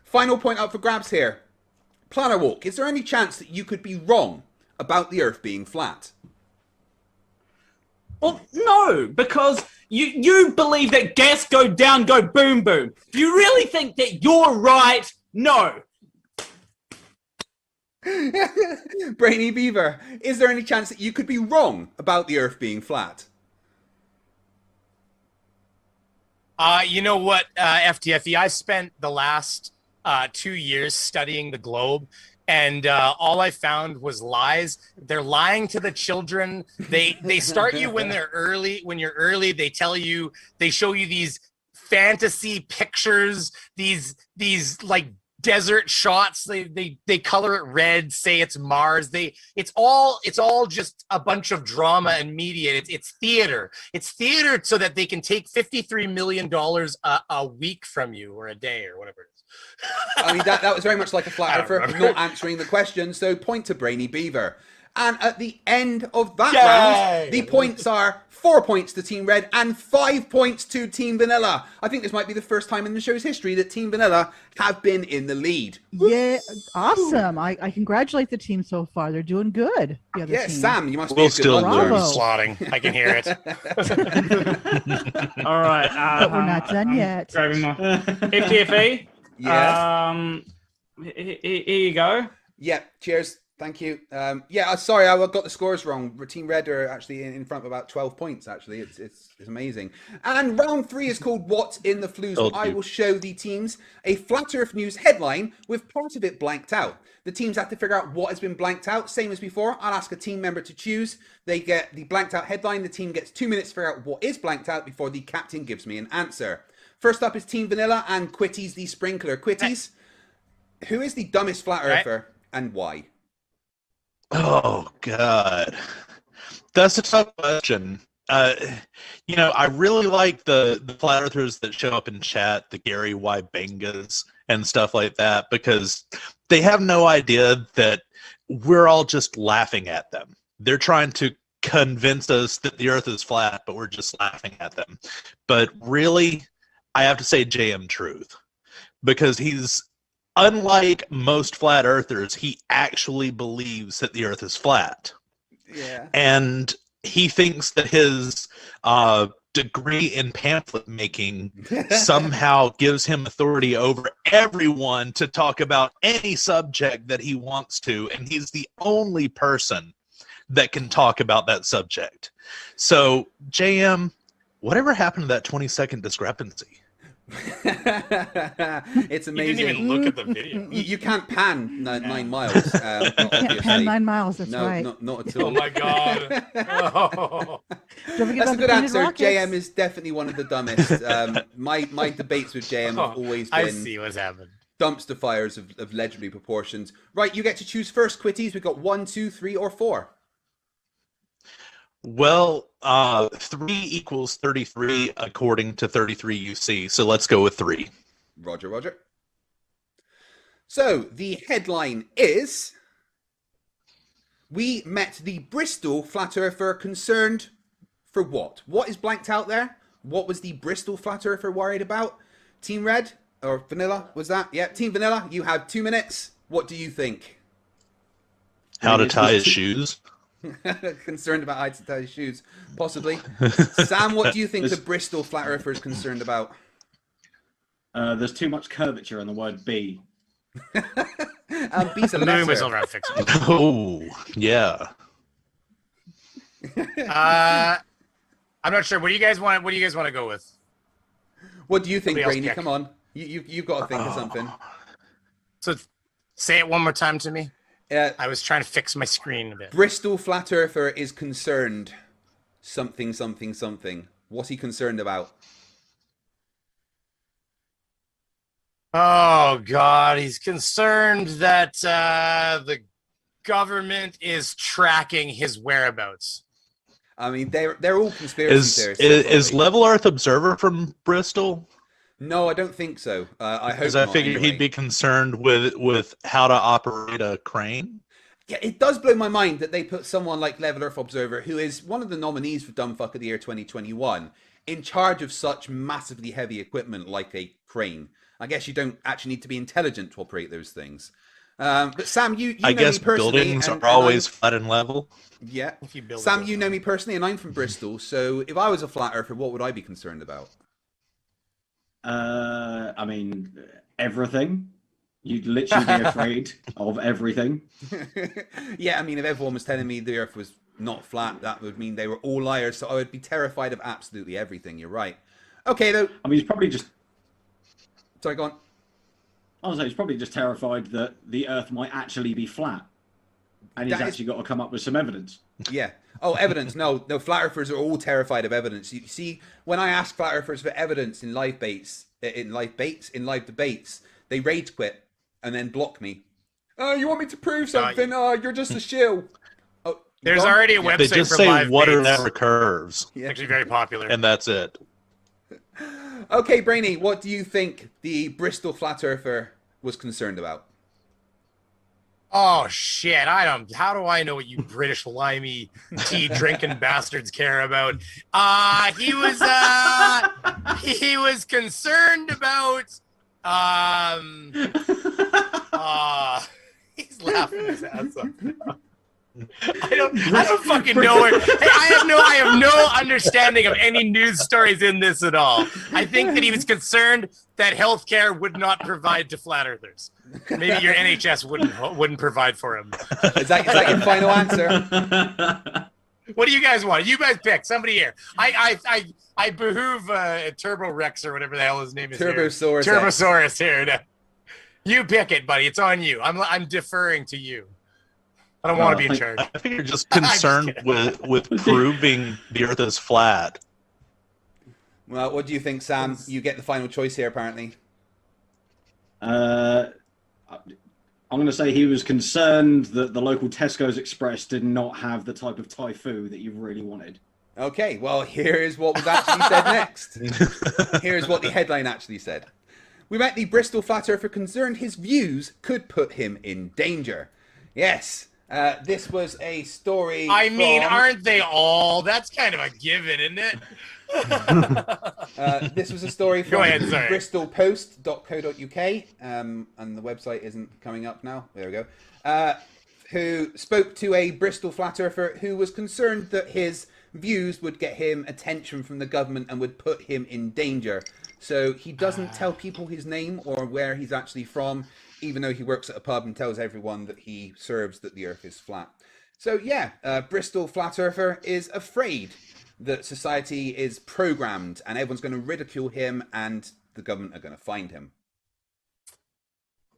Final point up for grabs here. Planet Walk, is there any chance that you could be wrong about the Earth being flat? Well, no, because you believe that gas go down, go boom, boom. Do you really think that you're right? No. Brainy Beaver, is there any chance that you could be wrong about the Earth being flat? You know what, FTFE, I spent the last 2 years studying the globe, and all I found was lies. They're lying to the children. They start you when they're early. When you're early, they tell you, they show you these fantasy pictures, these like desert shots. They color it red, say it's Mars. It's all just a bunch of drama and media. It's theater. It's theater so that they can take $53 million a week from you, or a day, or whatever it is. I mean, that was very much like a flat earther not answering the question. So point to Brainy Beaver. And at the end of that round, the points are 4 points to Team Red and 5 points to Team Vanilla. I think this might be the first time in the show's history that Team Vanilla have been in the lead. Yeah, awesome. I congratulate the team so far. They're doing good. The other team. Sam, you must We'll be a good still hunter. learn. Slotting. I can hear it. All right. But we're not done yet. Grabbing my FTFE. Yeah. Here you go. Yeah, cheers. Thank you. Yeah, sorry, I got the scores wrong. Team Red are actually in front of about 12 points, actually. It's amazing. And round 3 is called What's in the Flues. I will show the teams a Flat Earth News headline with part of it blanked out. The teams have to figure out what has been blanked out. Same as before, I'll ask a team member to choose. They get the blanked out headline. The team gets 2 minutes to figure out what is blanked out before the captain gives me an answer. First up is Team Vanilla and Quitties the Sprinkler. Quitties, who is the dumbest Flat Earther and why? Oh, God. That's a tough question. I really like the flat earthers that show up in chat, the Gary Y. Bengas and stuff like that, because they have no idea that we're all just laughing at them. They're trying to convince us that the earth is flat, but we're just laughing at them. But really, I have to say JM Truth, because he's, unlike most flat earthers, he actually believes that the earth is flat. Yeah. And he thinks that his degree in pamphlet making somehow gives him authority over everyone to talk about any subject that he wants to, and he's the only person that can talk about that subject. So, JM, whatever happened to that 20-second discrepancy? It's amazing. You didn't even look at the video. You can't pan 9 miles. Can't pan 9 miles. That's no, right. not at all. Oh my God. Oh. That's a good answer. JM is definitely one of the dumbest. My debates with JM have always been. I see what's happened. Dumpster fires of legendary proportions. Right, you get to choose first, Quitties. We've got 1, 2, 3, or 4. Well, 3 equals 33 according to 33 UC, so let's go with 3. Roger, roger. So, the headline is... We met the Bristol Flat Earther concerned for what? What is blanked out there? What was the Bristol Flat Earther worried about? Team Red, or Vanilla, was that? Yeah, Team Vanilla, you have 2 minutes. What do you think? How to tie his shoes? Concerned about how to tie his shoes, possibly. Sam, what do you think the Bristol Flat Earther is concerned about? There's too much curvature in the word B. B's a letter. Oh, yeah. I'm not sure. What do you guys want? What do you guys want to go with? What do you think, Somebody else Brainy? pick. Come on, you've got to think of something. So, say it one more time to me. I was trying to fix my screen a bit. Bristol Flat Earther is concerned. Something, something, something. What's he concerned about? Oh God, he's concerned that the government is tracking his whereabouts. I mean, they're all conspiracy theorists. Is Level Earth Observer from Bristol? No, I don't think so. I hope Because I not, figured anyway. he'd be concerned with how to operate a crane. Yeah, it does blow my mind that they put someone like Level Earth Observer, who is one of the nominees for Dumbfuck of the Year 2021, in charge of such massively heavy equipment like a crane. I guess you don't actually need to be intelligent to operate those things. But Sam, you I know guess me personally. buildings and are always flat and level. Yeah. If you build Sam, you know me personally, and I'm from Bristol. So if I was a flat earther, what would I be concerned about? I mean, everything. You'd literally be afraid of everything. Yeah, I mean, if everyone was telling me the Earth was not flat, that would mean they were all liars. So I would be terrified of absolutely everything. You're right. Okay, though. I mean, he's probably just. Sorry, go on. I was like, he's probably just terrified that the Earth might actually be flat, and he's actually got to come up with some evidence. Yeah. Oh, evidence. No, flat earthers are all terrified of evidence. You see, when I ask flat earthers for evidence in live debates, they rage quit and then block me. Oh, you want me to prove something? Oh, you're just a shill. Oh, There's already a website They just for say live water baits. never curves. It's actually very popular. And that's it. Okay, Brainy, what do you think the Bristol flat earther was concerned about? Oh shit! How do I know what you British limey tea drinking bastards care about? He was concerned about. He's laughing his ass off. I don't fucking know where. Hey, I have no understanding of any news stories in this at all. I think that he was concerned that healthcare would not provide to flat earthers. Maybe your NHS wouldn't provide for him. Is that your final answer? What do you guys want? You guys pick. Somebody here. I behoove Turbo Rex or whatever the hell his name is. Turbosaurus. Turbosaurus here. You pick it, buddy. It's on you. I'm deferring to you. I don't want to be in charge. I think you're just concerned with proving the Earth is flat. Well, what do you think, Sam? You get the final choice here, apparently. I'm going to say he was concerned that the local Tesco's Express did not have the type of Thai food that you really wanted. Okay, well, here's what was actually said next. Here's what the headline actually said. We met the Bristol flat earther concerned his views could put him in danger. Yes, this was a story. I mean, aren't they all? That's kind of a given, isn't it? This was a story from Go ahead, sorry. bristolpost.co.uk, and the website isn't coming up now. There we go. Who spoke to a Bristol flat earther who was concerned that his views would get him attention from the government and would put him in danger. So he doesn't tell people his name or where he's actually from, even though he works at a pub and tells everyone that he serves that the earth is flat. So yeah, Bristol flat earther is afraid that society is programmed and everyone's going to ridicule him and the government are going to find him.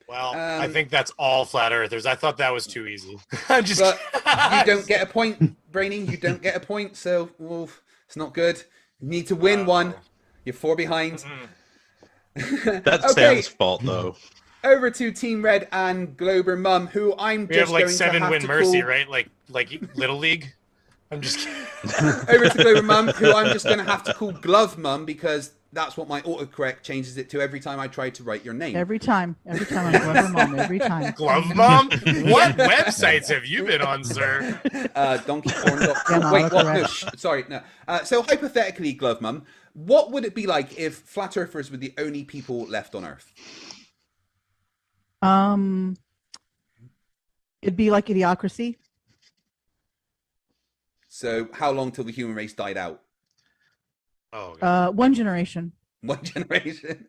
Well, I think that's all flat earthers. I thought that was too easy. I'm just. But you don't get a point, Brainy. You don't get a point, so it's not good. You need to win one. You're 4 behind. That's Sam's fault, though. Over to Team Red and Glober Mum, who I'm we just have like going 7 to have win to mercy, call... right? Like Little League. I'm just kidding. Over to Glober Mum, who I'm just going to have to call Glove Mum because that's what my autocorrect changes it to every time I try to write your name. Every time I'm Glover Mom. Every time. Glove Mom? What websites have you been on, sir? Donkeyporn.com. Wait, what? No, sorry, no. So hypothetically, Glove Mum, what would it be like if flat earthers were the only people left on Earth? It'd be like Idiocracy. So how long till the human race died out? Oh, 1 generation. 1 generation.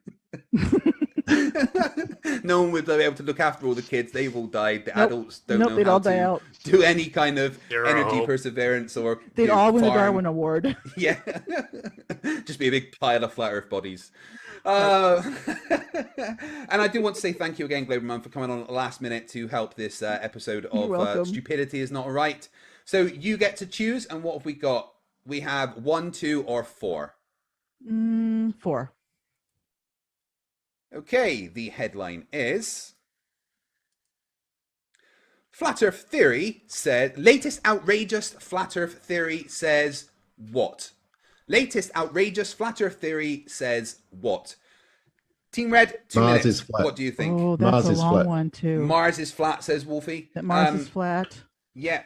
No one would be able to look after all the kids. They've all died. The adults don't know they'd how all die to out. do any kind of Zero energy hope. perseverance or They'd all win the Darwin Award. Yeah. Just be a big pile of flat earth bodies. And I do want to say thank you again, Glober Mum, for coming on at the last minute to help this episode You're of welcome. Stupidity is Not Right. So you get to choose, and what have we got? We have 1, 2, or 4. 4. Okay, the headline is Flat Earth Theory said, latest outrageous Flat Earth Theory says what? Latest outrageous Flat Earth Theory says what? Team Red, 2 Mars minutes. is flat. What do you think? Oh, that's Mars a is long flat. one too. Mars is flat, says Wolfie. That Mars is flat. Yeah.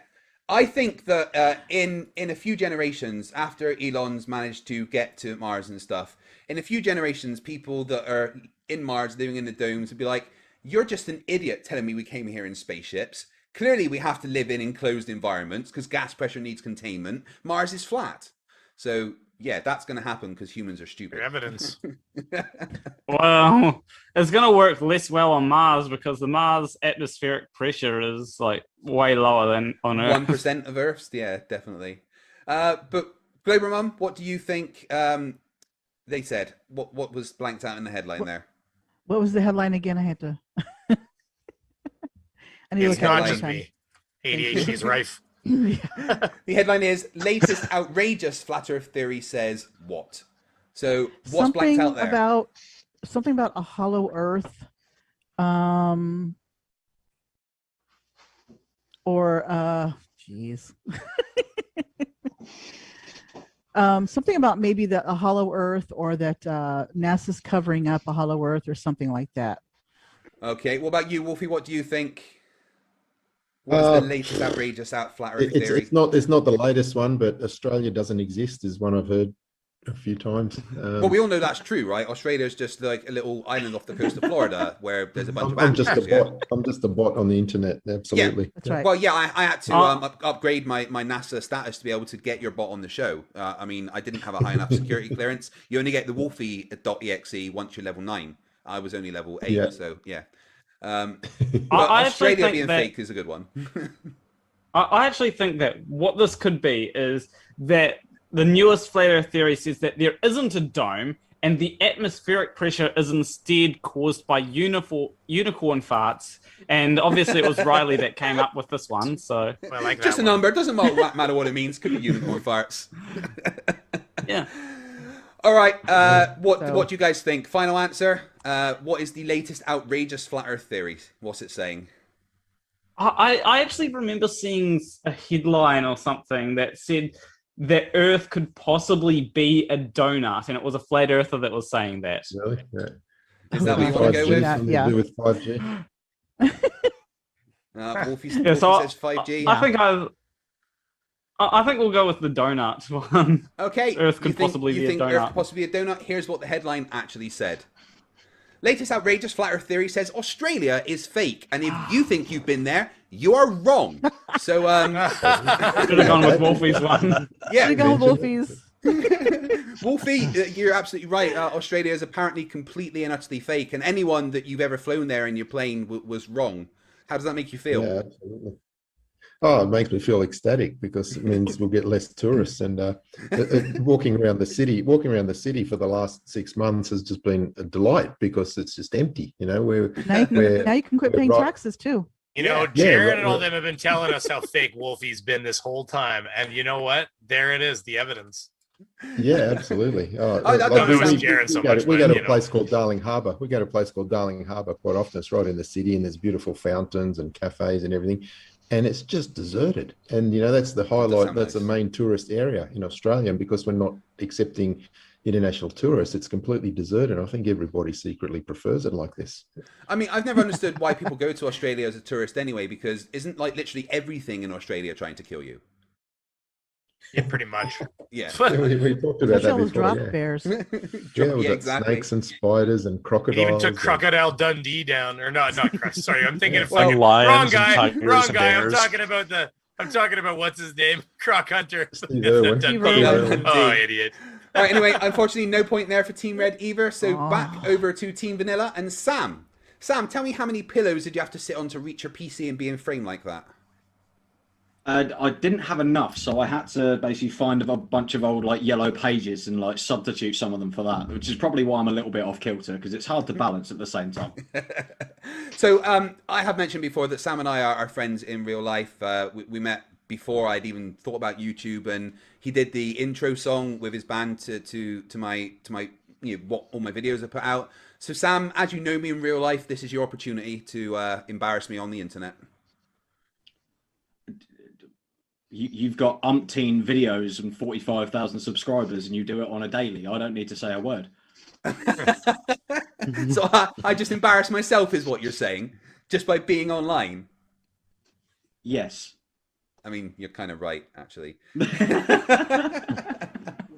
I think that in a few generations, after Elon's managed to get to Mars and stuff, in a few generations, people that are in Mars, living in the domes, would be like, you're just an idiot telling me we came here in spaceships. Clearly, we have to live in enclosed environments because gas pressure needs containment. Mars is flat. So, yeah, that's going to happen because humans are stupid. Evidence. Well, it's going to work less well on Mars because the Mars atmospheric pressure is like way lower than on Earth. 1% of Earth's, yeah, definitely. But Glober Mum, what do you think they said? What was blanked out in the headline there? What was the headline again? I had to. I need to It's look at not it just one me. ADHD is rife. The headline is latest outrageous flat Earth theory says what? So what's blanked out there? Something about a hollow Earth, or geez, something about maybe a hollow Earth, or that NASA's covering up a hollow Earth, or something like that. Okay, what about you, Wolfie? What do you think? What's the latest outrageous flat Earth theory? It's not the latest one, but Australia doesn't exist is one I've heard a few times. Well, we all know that's true, right? Australia's just like a little island off the coast of Florida where there's a bunch of I'm just a actors, yeah. bot. I'm just a bot on the internet. Absolutely. Well, yeah, I had to upgrade my NASA status to be able to get your bot on the show. I mean, I didn't have a high enough security clearance. You only get the Wolfie.exe once you're level 9. I was only level 8, Yeah. so yeah. I Australia think being that- fake is a good one. I actually think that what this could be is that the newest flat earth theory says that there isn't a dome and the atmospheric pressure is instead caused by unicorn farts. And obviously it was Riley that came up with this one. So I like Just a number. It doesn't matter what it means. Could be unicorn farts. Yeah. All right. What do you guys think? Final answer. What is the latest outrageous flat earth theory? What's it saying? I actually remember seeing a headline or something that said that Earth could possibly be a donut, and it was a flat earther that was saying that. Really? Yeah. Is that what you want to go with? Something to do with 5G. Wolfie Yeah, so says 5G. I think we'll go with the donut one. Okay. Earth could possibly be a Earth donut. could possibly be a donut? Here's what the headline actually said. Latest outrageous flat earth theory says Australia is fake, and if you think you've been there, you're wrong. So, should have gone with Wolfie's one. Yeah, Should have gone with Wolfie's. Wolfie, you're absolutely right. Australia is apparently completely and utterly fake, and anyone that you've ever flown there in your plane was wrong. How does that make you feel? Yeah, absolutely. Oh, it makes me feel ecstatic because it means we'll get less tourists. And walking around the city for the last 6 months has just been a delight because it's just empty. You know, now you can quit paying taxes too. You know, Jared and all them have been telling us how fake Wolfie's been this whole time, and you know what? There it is, the evidence. Yeah, absolutely. I don't know Jared so much. We go to but, a place called Darling Harbour. We go to a place called Darling Harbour quite often. It's right in the city, and there's beautiful fountains and cafes and everything. And it's just deserted. And, you know, that's the highlight. That's the main tourist area in Australia. And because we're not accepting international tourists, it's completely deserted. I think everybody secretly prefers it like this. I mean, I've never understood why people go to Australia as a tourist anyway, because isn't like literally everything in Australia trying to kill you? Yeah, pretty much. Yeah. We talked about that before. Drop Yeah. bears. Yeah, we've got exactly. snakes and spiders and crocodiles. Even took and- Crocodile Dundee down, or not sorry, I'm thinking of Well, fucking lions wrong and guy. tigers Wrong and guy. bears. I'm talking about what's his name, Croc Hunter. Irwin. Oh, idiot. All right, anyway, unfortunately, no point there for Team Red either. So back over to Team Vanilla and Sam. Sam, tell me how many pillows did you have to sit on to reach your PC and be in frame like that? I didn't have enough, so I had to basically find a bunch of old like yellow pages and like substitute some of them for that, which is probably why I'm a little bit off kilter because it's hard to balance at the same time. So I have mentioned before that Sam and I are friends in real life. We met before I'd even thought about YouTube, and he did the intro song with his band to my what all my videos I put out. So Sam, as you know me in real life, this is your opportunity to embarrass me on the internet. You've got umpteen videos and 45,000 subscribers, and you do it on a daily. I don't need to say a word. So I just embarrass myself, is what you're saying, just by being online. Yes. I mean, you're kind of right, actually. We're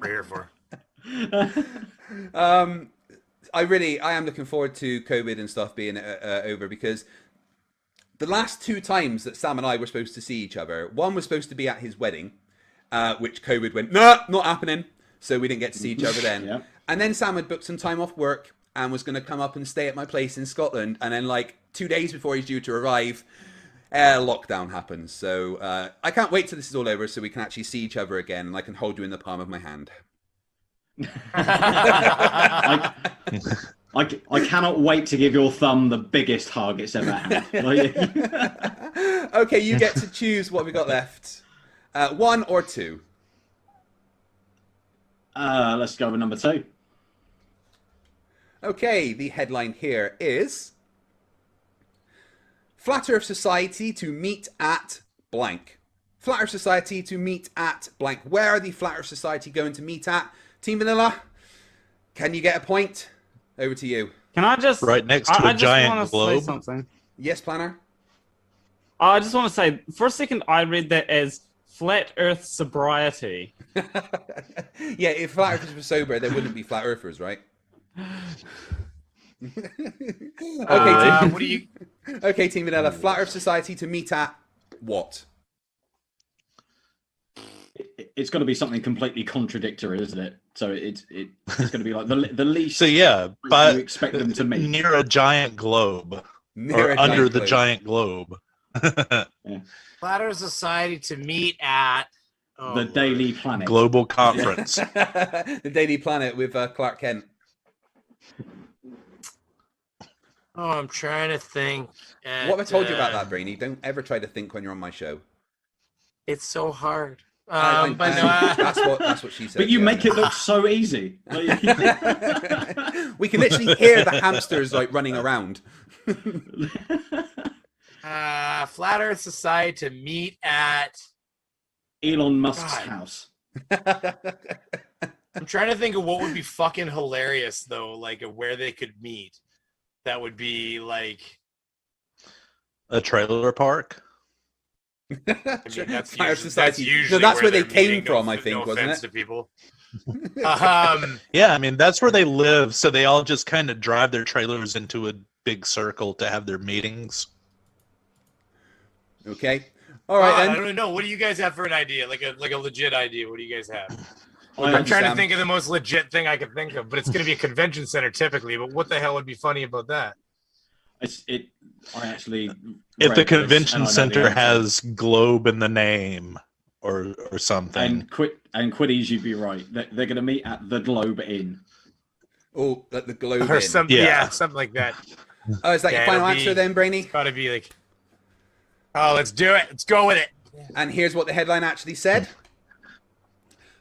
here for. I am looking forward to COVID and stuff being over, because the last 2 times that Sam and I were supposed to see each other, one was supposed to be at his wedding, which COVID went, no, not happening. So we didn't get to see each other then. Yeah. And then Sam had booked some time off work and was going to come up and stay at my place in Scotland. And then like 2 days before he's due to arrive, lockdown happens. So I can't wait till this is all over so we can actually see each other again and I can hold you in the palm of my hand. I cannot wait to give your thumb the biggest hug it's ever had. Okay, you get to choose what we got left. 1 or 2? Let's go with number 2. Okay, the headline here is Flat Earth Society to meet at blank. Flat Earth Society to meet at blank. Where are the Flat Earth Society going to meet at? Team Vanilla, can you get a point? Over to you. Can I just right next to a giant globe? Say something. Yes, Planner. I just want to say, for a second, I read that as Flat Earth sobriety. Yeah, if flat earthers were sober, there wouldn't be flat earthers, right? What do you? Okay, Team Vanilla. Flat Earth Society to meet at what? It's got to be something completely contradictory, isn't it? So it's going to be like the least. So yeah, but you expect them to meet near a giant globe Near or a under giant the globe. giant globe. Flat Earth Society to meet at the Daily Planet Global Conference. The Daily Planet with Clark Kent. Oh, I'm trying to think. What have I told you about that, Brainy? Don't ever try to think when you're on my show. It's so hard. I- But that's what she said. But you yeah. make it look so easy. We can literally hear the hamsters like running around. Flat Earth Society to meet at Elon Musk's house. I'm trying to think of what would be fucking hilarious though, like where they could meet. That would be like A trailer park. I mean, that's Fire usually, Society. That's usually no, that's where they they're came meeting, from, no, I think, no wasn't offense it? to people. Yeah, I mean that's where they live, so they all just kind of drive their trailers into a big circle to have their meetings. Okay. All right I then. don't know. What do you guys have for an idea? Like a legit idea. What do you guys have? I I'm trying to understand. think of the most legit thing I could think of, but it's going to be a convention center typically. But what the hell would be funny about that? I actually. If read the this convention and I know the center answer. has globe in the name or something. And Quiddies, you'd be right. They're going to meet at the Globe Inn. Oh, like the globe Or in. something, yeah, something like that. Oh, is that your final answer then, Brainy? Got to be like, oh, let's do it. Let's go with it. And here's what the headline actually said.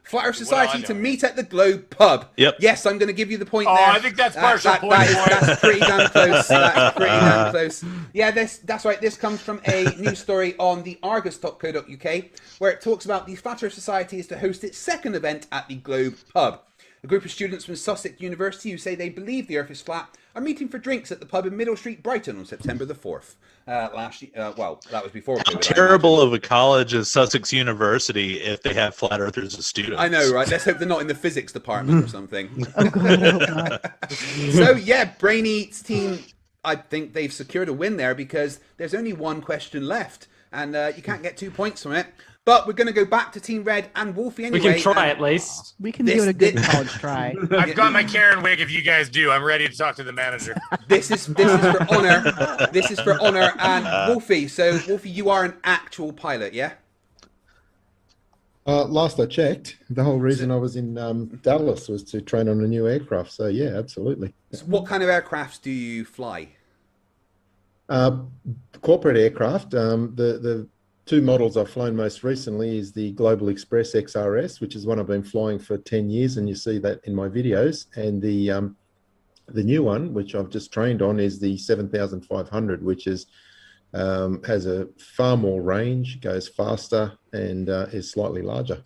Flat Earth Well, Society I know. to meet at the Globe Pub. Yep. Yes, I'm going to give you the point Oh, there. I think that's partial point. That's pretty damn close. That's pretty damn close. Yeah, that's right. This comes from a news story on the Argus.co.uk, where it talks about the Flat Earth Society is to host its second event at the Globe Pub. A group of students from Sussex University who say they believe the Earth is flat are meeting for drinks at the pub in Middle Street, Brighton, on September the 4th. Last year, well, that was before How COVID. terrible of a college is Sussex University if they have flat earthers as students. I know, right? Let's hope they're not in the physics department or something. Oh, God, I hope not. So, yeah, Brainy's team, I think they've secured a win there because there's only one question left and you can't get 2 points from it. But we're going to go back to Team Red and Wolfie anyway. We can try at least. We can give it a good college try. I've got my Karen wig. If you guys do, I'm ready to talk to the manager. This is for honor. This is for honor. And Wolfie, so Wolfie, you are an actual pilot, yeah? Last I checked, the whole reason I was in Dallas was to train on a new aircraft. So yeah, absolutely. So what kind of aircrafts do you fly? Corporate aircraft. The two models I've flown most recently is the Global Express XRS, which is one I've been flying for 10 years, and you see that in my videos. And the new one, which I've just trained on, is the 7500, which is has a far more range, goes faster, and is slightly larger.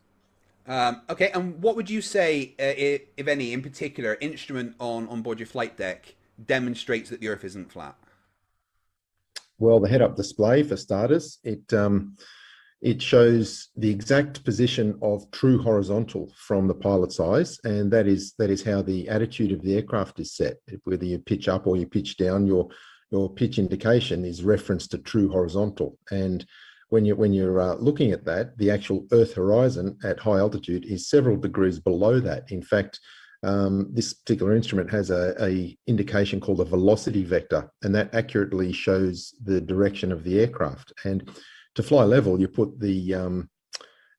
Okay, and what would you say, if any, in particular, instrument on board your flight deck demonstrates that the Earth isn't flat? Well, the head-up display, for starters, it shows the exact position of true horizontal from the pilot's eyes, and that is how the attitude of the aircraft is set. Whether you pitch up or you pitch down, your pitch indication is referenced to true horizontal. And when you're looking at that, the actual Earth horizon at high altitude is several degrees below that. In fact, this particular instrument has a indication called a velocity vector, and that accurately shows the direction of the aircraft. And to fly level, you put the,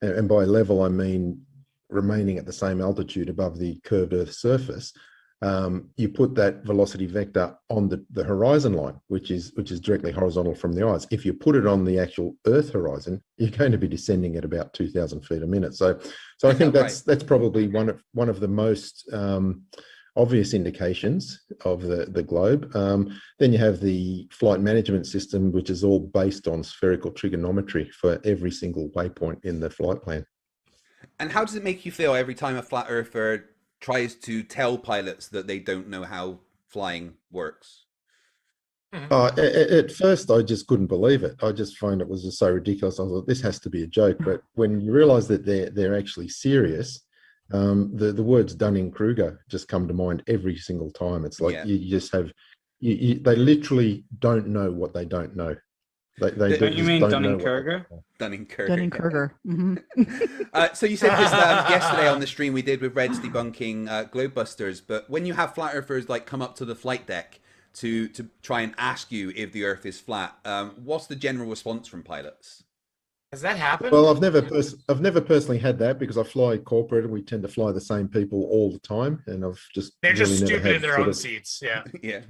and by level I mean remaining at the same altitude above the curved Earth surface, you put that velocity vector on the horizon line, which is directly horizontal from the eyes. If you put it on the actual Earth horizon, you're going to be descending at about 2,000 feet a minute. So I think that's probably one of the most obvious indications of the globe. Then you have the flight management system, which is all based on spherical trigonometry for every single waypoint in the flight plan. And how does it make you feel every time a flat earther tries to tell pilots that they don't know how flying works? At first, I just couldn't believe it. I just find it was just so ridiculous. I was like, this has to be a joke. But when you realise that they're actually serious, the words Dunning-Kruger just come to mind every single time. It's like you just have, they literally don't know what they don't know. They Don't you just mean don't know Dunning-Kruger? Dunning-Kruger. Dunning-Kruger. So you said this yesterday on the stream we did with Red's debunking Globebusters, but when you have flat earthers like come up to the flight deck to try and ask you if the Earth is flat, what's the general response from pilots? Has that happened? Well, I've never personally had that because I fly corporate and we tend to fly the same people all the time, and I've just They're just really never stupid had in their sort own of- seats. Yeah. Yeah.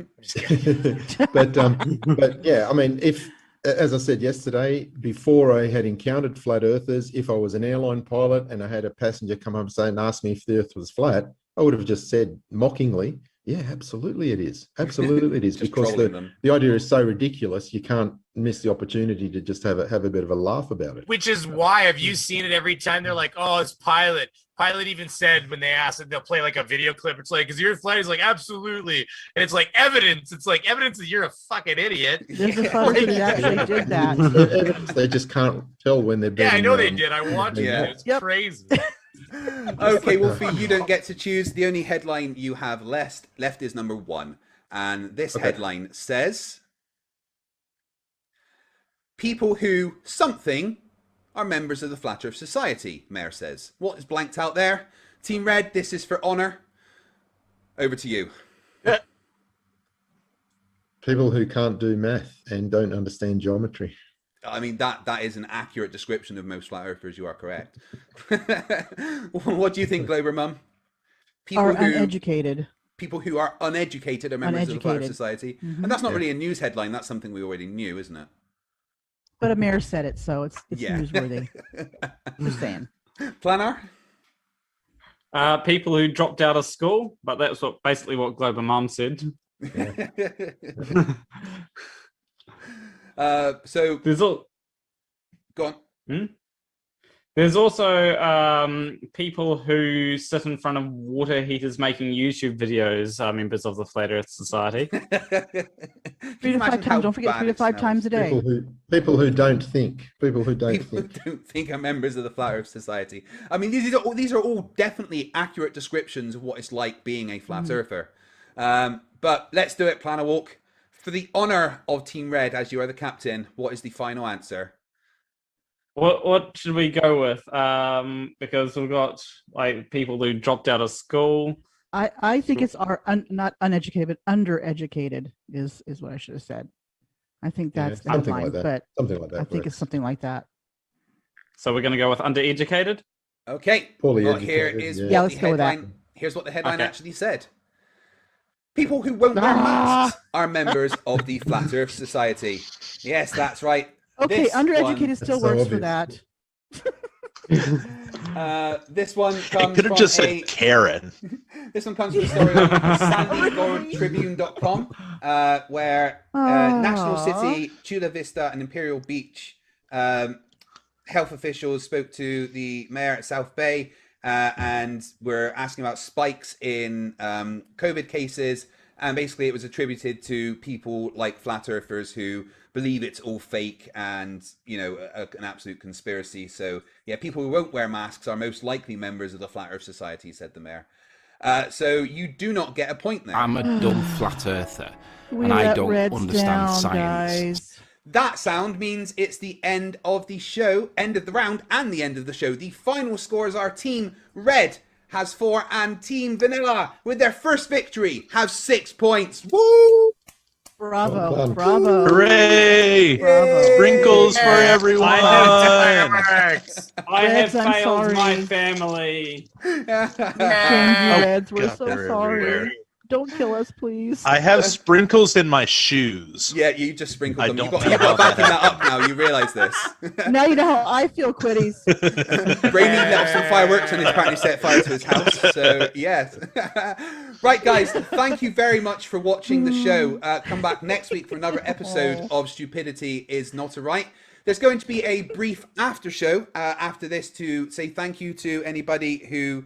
but yeah, I mean, if, as I said yesterday, before I had encountered flat earthers, if I was an airline pilot and I had a passenger come up and say and ask me if the Earth was flat, I would have just said mockingly, "Yeah, absolutely it is. Absolutely it is," because the idea is so ridiculous, you can't miss the opportunity to just have a bit of a laugh about it. Which is why, have you seen it every time they're like, oh, it's Pilot. Pilot even said when they asked it, they'll play like a video clip. It's like, is your flight? He's like, absolutely. And it's like evidence. It's like evidence that you're a fucking idiot. There's a photo that actually did that. Evidence they just can't tell when they're being, Yeah, I know they did. I watched yeah. it. It's crazy. Okay, Wolfie, you don't get to choose. The only headline you have left is number 1. And this headline says, people who something are members of the Flat Earth Society, Mayor says. What is blanked out there? Team Red, this is for honour. Over to you. People who can't do math and don't understand geometry. I mean, that is an accurate description of most flat earthers. You are correct. What do you think, Glober Mum? Are uneducated. People who are uneducated are members of the Flat Earth Uneducated. Society. Mhm. And that's not really a news headline. That's something we already knew, isn't it? But a mayor said it, so it's Yeah. newsworthy. Just saying. Planner? People who dropped out of school, but that's basically what Glober Mum said. So there's all. Go on. There's also people who sit in front of water heaters making YouTube videos, are members of the Flat Earth Society. 3 to 5 times. Don't forget 3 to 5 times a day. People who don't think. People who don't People think. who don't think are members of the Flat Earth Society. I mean, these are all definitely accurate descriptions of what it's like being a flat earther. But let's do it, Planner Walk. For the honour of Team Red, as you are the captain, what is the final answer? What should we go with? Because we've got like people who dropped out of school. I think it's not uneducated, but undereducated is what I should have said. I think that's the something headline, like that. but Something like that I think it's something like that. So we're going to go with undereducated. Okay. Poorly Well, educated, here is yeah. what let's the go with that. headline. Here's what the headline Okay. actually said. People who won't wear masks are members of the Flat Earth Society. Yes, that's right. Okay, This undereducated one- still works for that. This one It comes could have from just said Karen. This one comes from a story on SandyGoldTribune.com, where National City, Chula Vista, and Imperial Beach health officials spoke to the mayor at South Bay and were asking about spikes in COVID cases. And basically, it was attributed to people like flat earthers who believe it's all fake and, you know, an absolute conspiracy. So, yeah, people who won't wear masks are most likely members of the Flat Earth Society, said the mayor. So you do not get a point there. I'm a dumb flat earther, We and I let don't Reds understand down, science. guys. That sound means it's the end of the show, end of the round, and the end of the show. The final scores are Team Red has 4 and Team Vanilla, with their first victory, have 6 points. Woo! Bravo, bravo. Hooray! Bravo. Sprinkles for everyone. I have Reds, I'm failed my sorry. family. Shame Oh, you, Reds. We're God, so they're sorry. everywhere. Don't kill us, please. I have sprinkles in my shoes. Yeah, you just sprinkled I them. You've don't got to vacuum that up now. You realise this. Now you know how I feel, Quitties. Brainy let off some fireworks and has apparently set fire to his house. So, yes. Right, guys, thank you very much for watching the show. Come back next week for another episode of Stupidity is Not a Right. There's going to be a brief after show after this to say thank you to anybody who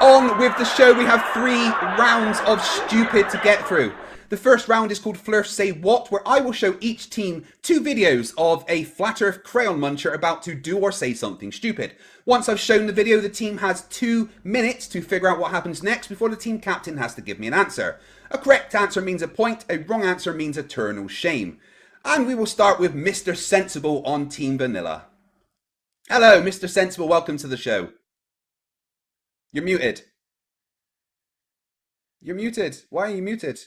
On with the show, we have 3 rounds of stupid to get through. The first round is called Flerfs Say What, where I will show each team 2 videos of a flat earth crayon muncher about to do or say something stupid. Once I've shown the video, the team has 2 minutes to figure out what happens next before the team captain has to give me an answer. A correct answer means a point, a wrong answer means eternal shame. And we will start with Mr. Sensible on Team Vanilla. Hello, Mr. Sensible, welcome to the show. You're muted. You're muted. Why are you muted?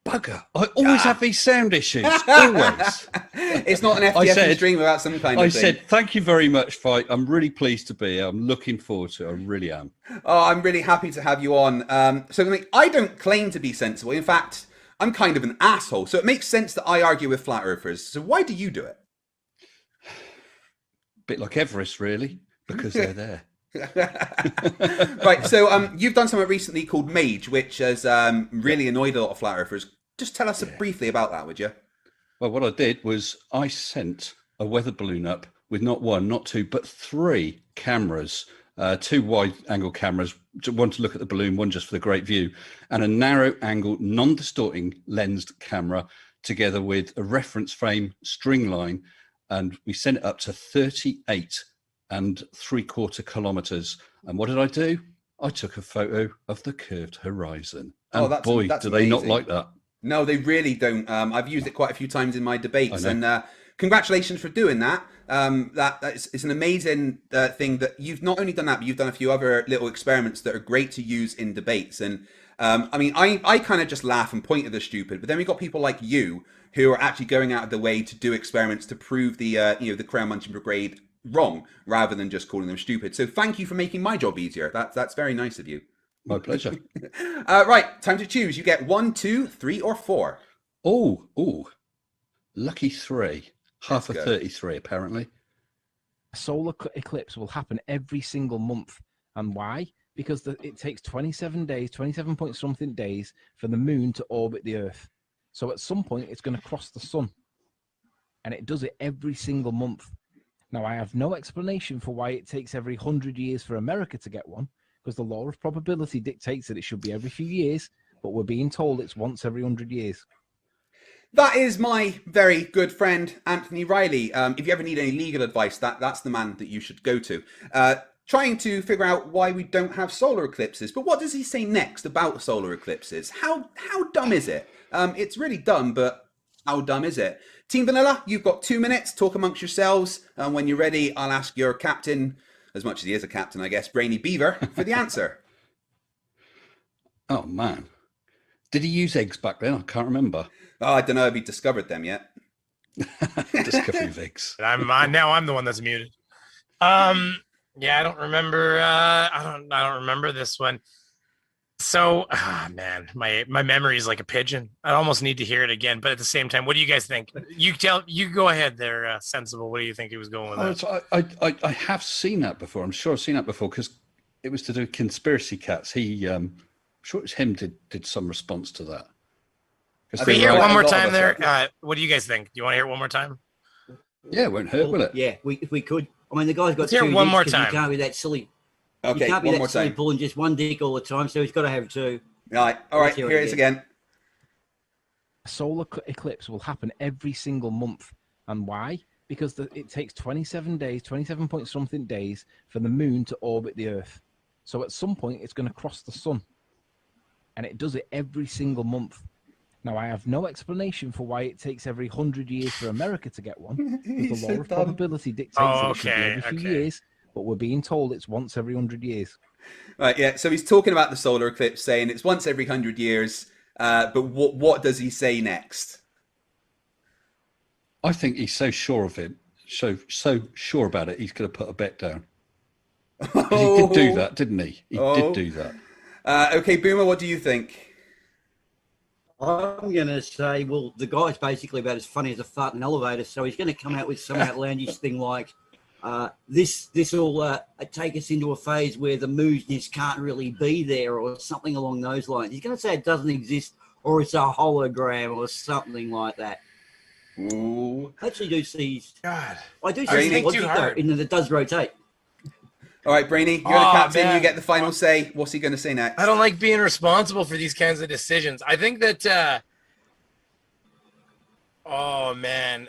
Bugger. I always have these sound issues. Always. It's not an FTFE stream without some kind of thing. I said, thank you very much, Fight. I'm really pleased to be here. I'm looking forward to it. I really am. Oh, I'm really happy to have you on. So I don't claim to be sensible. In fact, I'm kind of an asshole. So it makes sense that I argue with flat earthers. So why do you do it? Bit like Everest, really, because they're there. Right, so you've done something recently called Mage, which has really annoyed a lot of flat earthers. Just tell us briefly about that, would you? Well, what I did was I sent a weather balloon up with not 1, not 2, but 3 cameras, 2 wide-angle cameras, one to look at the balloon, one just for the great view, and a narrow-angle, non-distorting lensed camera together with a reference frame, string line, and we sent it up to 38 and 3/4 kilometers. And what did I do? I took a photo of the curved horizon. And that's boy, do they not amazing. like that. No, they really don't. I've used it quite a few times in my debates, and congratulations for doing that. It's an amazing thing that you've not only done that, but you've done a few other little experiments that are great to use in debates. And I mean, I kind of just laugh and point at the stupid, but then we've got people like you who are actually going out of the way to do experiments to prove the the Crown Munching Brigade wrong, rather than just calling them stupid. So thank you for making my job easier. That's very nice of you. My pleasure. Right, time to choose. You get 1, 2, 3, or 4. Oh, lucky 3. Half of go. 33, apparently. A solar eclipse will happen every single month. And why? Because it takes 27 days, 27 point something days for the moon to orbit the Earth. So at some point, it's going to cross the sun. And it does it every single month. Now, I have no explanation for why it takes every 100 years for America to get one, because the law of probability dictates that it should be every few years, but we're being told it's once every 100 years. That is my very good friend, Anthony Riley. If you ever need any legal advice, that's the man that you should go to. Trying to figure out why we don't have solar eclipses. But what does he say next about solar eclipses? How dumb is it? It's really dumb, but how dumb is it? Team Vanilla, you've got 2 minutes. Talk amongst yourselves. And when you're ready, I'll ask your captain, as much as he is a captain, I guess, Brainy Beaver, for the answer. Oh, man. Did he use eggs back then? I can't remember. Oh, I don't know if he discovered them yet. Discovery of eggs. Now I'm the one that's muted. Yeah, I don't remember. I don't remember this one. So, man, my memory is like a pigeon. I almost need to hear it again. But at the same time, what do you guys think? You go ahead there, Sensible. What do you think he was going with that? I have seen that before. I'm sure I've seen that before because it was to do with conspiracy cats. He, I'm sure it was him did some response to that. Can we hear it one more time there? What do you guys think? Do you want to hear it one more time? Yeah, it won't hurt, will it? Yeah, if we could. I mean, the guy's got Let's hear 2 one dicks more 'cause time. You can't be that silly. Okay, you can't be one that more silly time. pulling just 1 dick all the time, so he's got to have 2. Right, all right, here it is again. A solar eclipse will happen every single month. And why? Because it takes 27 days, 27 point something days for the moon to orbit the Earth. So at some point, it's going to cross the sun. And it does it every single month. Now, I have no explanation for why it takes every 100 years for America to get one. Because the law of probability dictates that it should be every few years, but we're being told it's once every 100 years. Right, yeah, so he's talking about the solar eclipse, saying it's once every 100 years, but what does he say next? I think he's so sure of it, so sure about it, he's going to put a bet down. 'Cause he did do that, didn't he? He did do that. Okay, Boomer, what do you think? I'm going to say, well, the guy's basically about as funny as a fart in an elevator, so he's going to come out with some outlandish thing like, this will take us into a phase where the moon just can't really be there or something along those lines. He's going to say it doesn't exist or it's a hologram or something like that. Ooh. I actually do see. God. I do Brainy. see logic though, in that it does rotate. All right, Brainy, you're the captain. You get the final say. What's he going to say next? I don't like being responsible for these kinds of decisions. I think that. Oh man.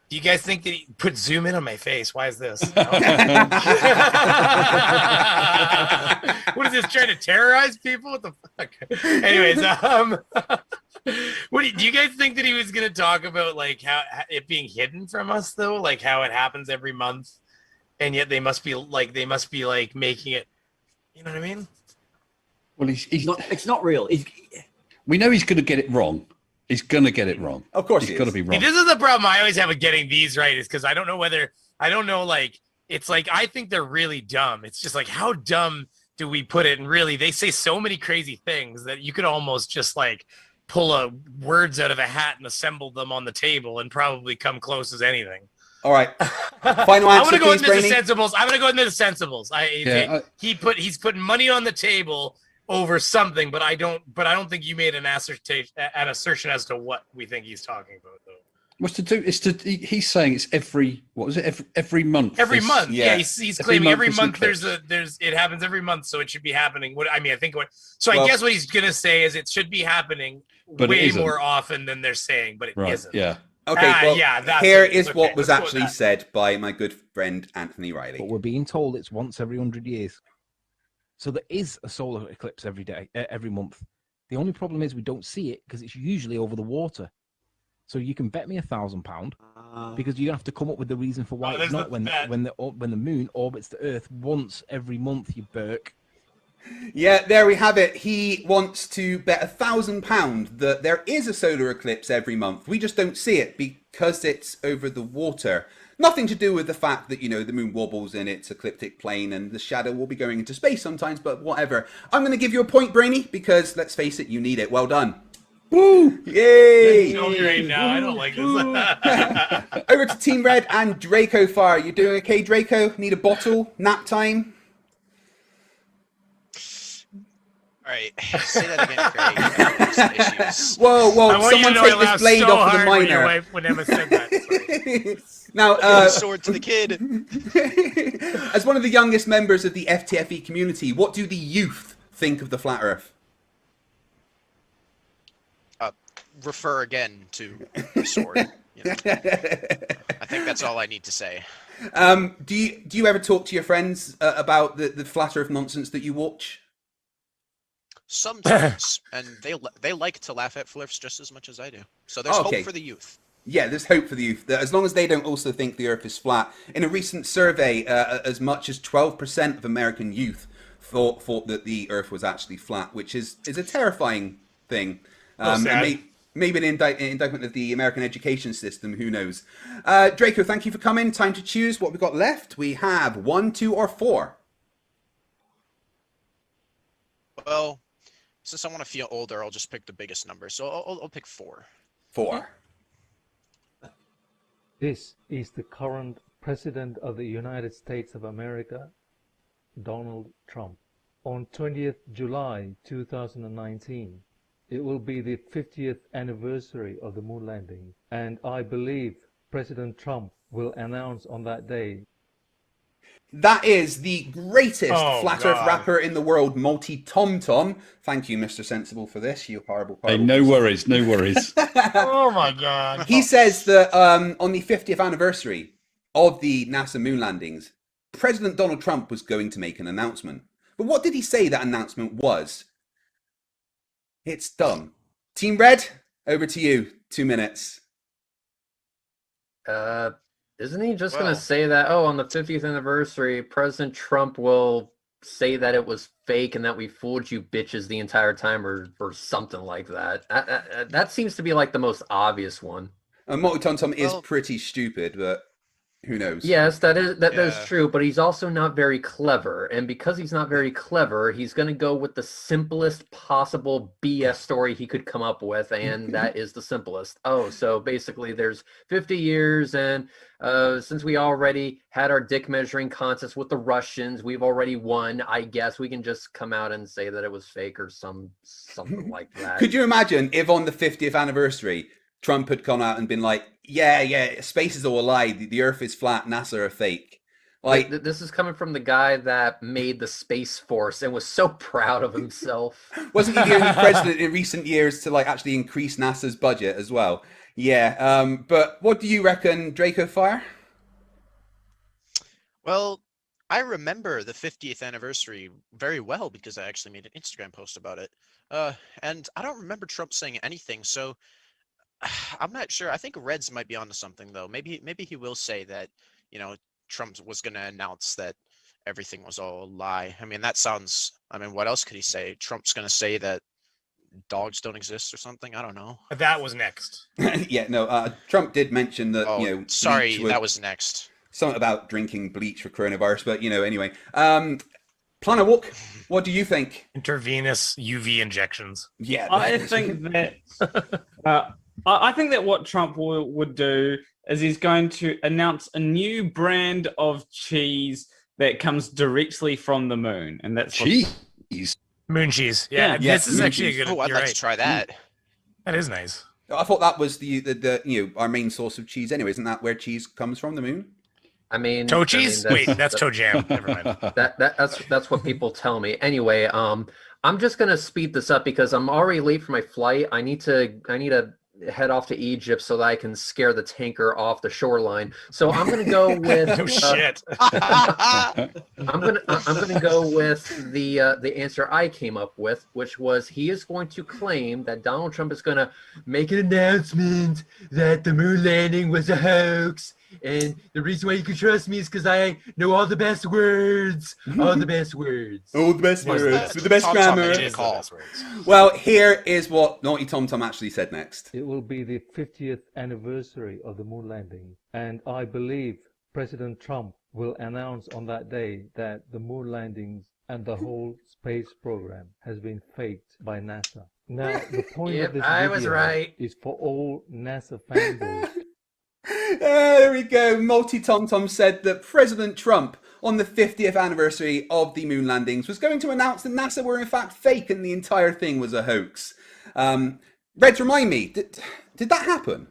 Do you guys think that he put zoom in on my face? Why is this? What is this, trying to terrorize people? What the fuck? Anyways, do you guys think that he was going to talk about like how it being hidden from us though? Like how it happens every month and yet they must be like making it, you know what I mean? Well, he's not, it's not real. We know he's going to get it wrong. He's going to get it wrong. Of course he's got to be wrong. See, this is the problem I always have with getting these right is because I don't know, like, it's like, I think they're really dumb. It's just like, how dumb do we put it? And really, they say so many crazy things that you could almost just like pull words out of a hat and assemble them on the table and probably come close as anything. All right. Final answer, I'm going to go with please, Mr. Brainy. Sensibles. I'm going to go with Mr. Sensibles. He's putting money on the table over something, but I don't think you made an assertion as to what we think he's talking about though. What's to do? He's saying it's every month. Every month. Yeah, he's claiming every month it happens every month, so it should be happening. I guess what he's gonna say is it should be happening way more often than they're saying, but it isn't. Yeah. Okay, that's here it. is Okay, what was let's go with actually that. said by my good friend Anthony Riley. But we're being told it's once every 100 years. So there is a solar eclipse every month. The only problem is we don't see it because it's usually over the water. So you can bet me £1,000 because you're gonna have to come up with the reason for why it's not when the moon orbits the Earth once every month. You Burke. Yeah, there we have it. He wants to bet £1,000 that there is a solar eclipse every month. We just don't see it because it's over the water. Nothing to do with the fact that, the moon wobbles in its ecliptic plane and the shadow will be going into space sometimes, but whatever. I'm going to give you a point, Brainy, because let's face it, you need it. Well done. Woo! Yay! Tell me right now, I don't like this. Over to Team Red and Draco Fire. You doing okay, Draco? Need a bottle? Nap time? All right, say that again, Craig. Issues. Whoa! Someone take this blade so off of the hard miner. when Emma said that. Now, sword to the kid. As one of the youngest members of the FTFE community, what do the youth think of the flat Earth? Refer again to the sword. I think that's all I need to say. Do you ever talk to your friends about the flat Earth nonsense that you watch? Sometimes, and they like to laugh at Flerfs just as much as I do. So there's hope for the youth. Yeah, there's hope for the youth. As long as they don't also think the Earth is flat. In a recent survey, as much as 12% of American youth thought that the Earth was actually flat, which is a terrifying thing. Maybe an indictment of the American education system. Who knows? Draco, thank you for coming. Time to choose what we've got left. We have 1, 2, or 4. Well, since I want to feel older, I'll just pick the biggest number. So I'll pick 4. 4. This is the current President of the United States of America, Donald Trump. On 20th July 2019, it will be the 50th anniversary of the moon landing, and I believe President Trump will announce on that day. That is the greatest flat Earth God. rapper in the world, Multi Tom Tom. Thank you, Mr. Sensible, for this. You horrible. Hey, no worries, no worries. Oh my God. He says that on the 50th anniversary of the NASA moon landings, President Donald Trump was going to make an announcement. But what did he say that announcement was? It's dumb. Team Red, over to you. 2 minutes. Isn't he just going to say that, on the 50th anniversary, President Trump will say that it was fake and that we fooled you bitches the entire time or something like that? That seems to be like the most obvious one. Multi Tom Tom is pretty stupid, but who knows? Yes, that is true, but he's also not very clever. And because he's not very clever, he's going to go with the simplest possible BS story he could come up with, and that is the simplest. So basically there's 50 years, and since we already had our dick measuring contest with the Russians, we've already won. I guess we can just come out and say that it was fake or something like that. Could you imagine if on the 50th anniversary, Trump had gone out and been like, yeah, space is all a lie. The Earth is flat. NASA are fake. Like this is coming from the guy that made the Space Force and was so proud of himself. Wasn't he the only president in recent years to like actually increase NASA's budget as well? Yeah. But what do you reckon, Draco Fire? Well, I remember the 50th anniversary very well because I actually made an Instagram post about it. And I don't remember Trump saying anything, so I'm not sure. I think Reds might be onto something though. Maybe he will say that, you know, Trump was going to announce that everything was all a lie. I mean, that sounds, I mean, what else could he say? Trump's going to say that dogs don't exist or something? I don't know. That was next. Yeah, no, Trump did mention that, you know, sorry, bleach that was next. Something about drinking bleach for coronavirus, but, you know, anyway. Planet Walk, what do you think? Intravenous UV injections. Yeah. I think that I think that what Trump would do is he's going to announce a new brand of cheese that comes directly from the moon, and that's cheese. Moon cheese. Yeah, this is actually a good. Oh, I'd you're like to try that. That is nice. I thought that was the you know, our main source of cheese anyway. Isn't that where cheese comes from, the moon? I mean, toe cheese. Wait, that's toe jam. Never mind. That's what people tell me. Anyway, I'm just gonna speed this up because I'm already late for my flight. I need to head off to Egypt so that I can scare the tanker off the shoreline. So I'm gonna go with no shit. I'm gonna go with the answer I came up with, which was he is going to claim that Donald Trump is gonna make an announcement that the moon landing was a hoax. And the reason why you can trust me is because I know all the best words. All the best words. All the best words. With the best grammar. Well, here is what Naughty Tom Tom actually said next. It will be the 50th anniversary of the moon landing. And I believe President Trump will announce on that day that the moon landings and the whole space program has been faked by NASA. Now, the point of this video is for all NASA fanboys. There we go. Multi Tom Tom said that President Trump, on the 50th anniversary of the moon landings, was going to announce that NASA were in fact fake and the entire thing was a hoax. Reds, remind me, did that happen?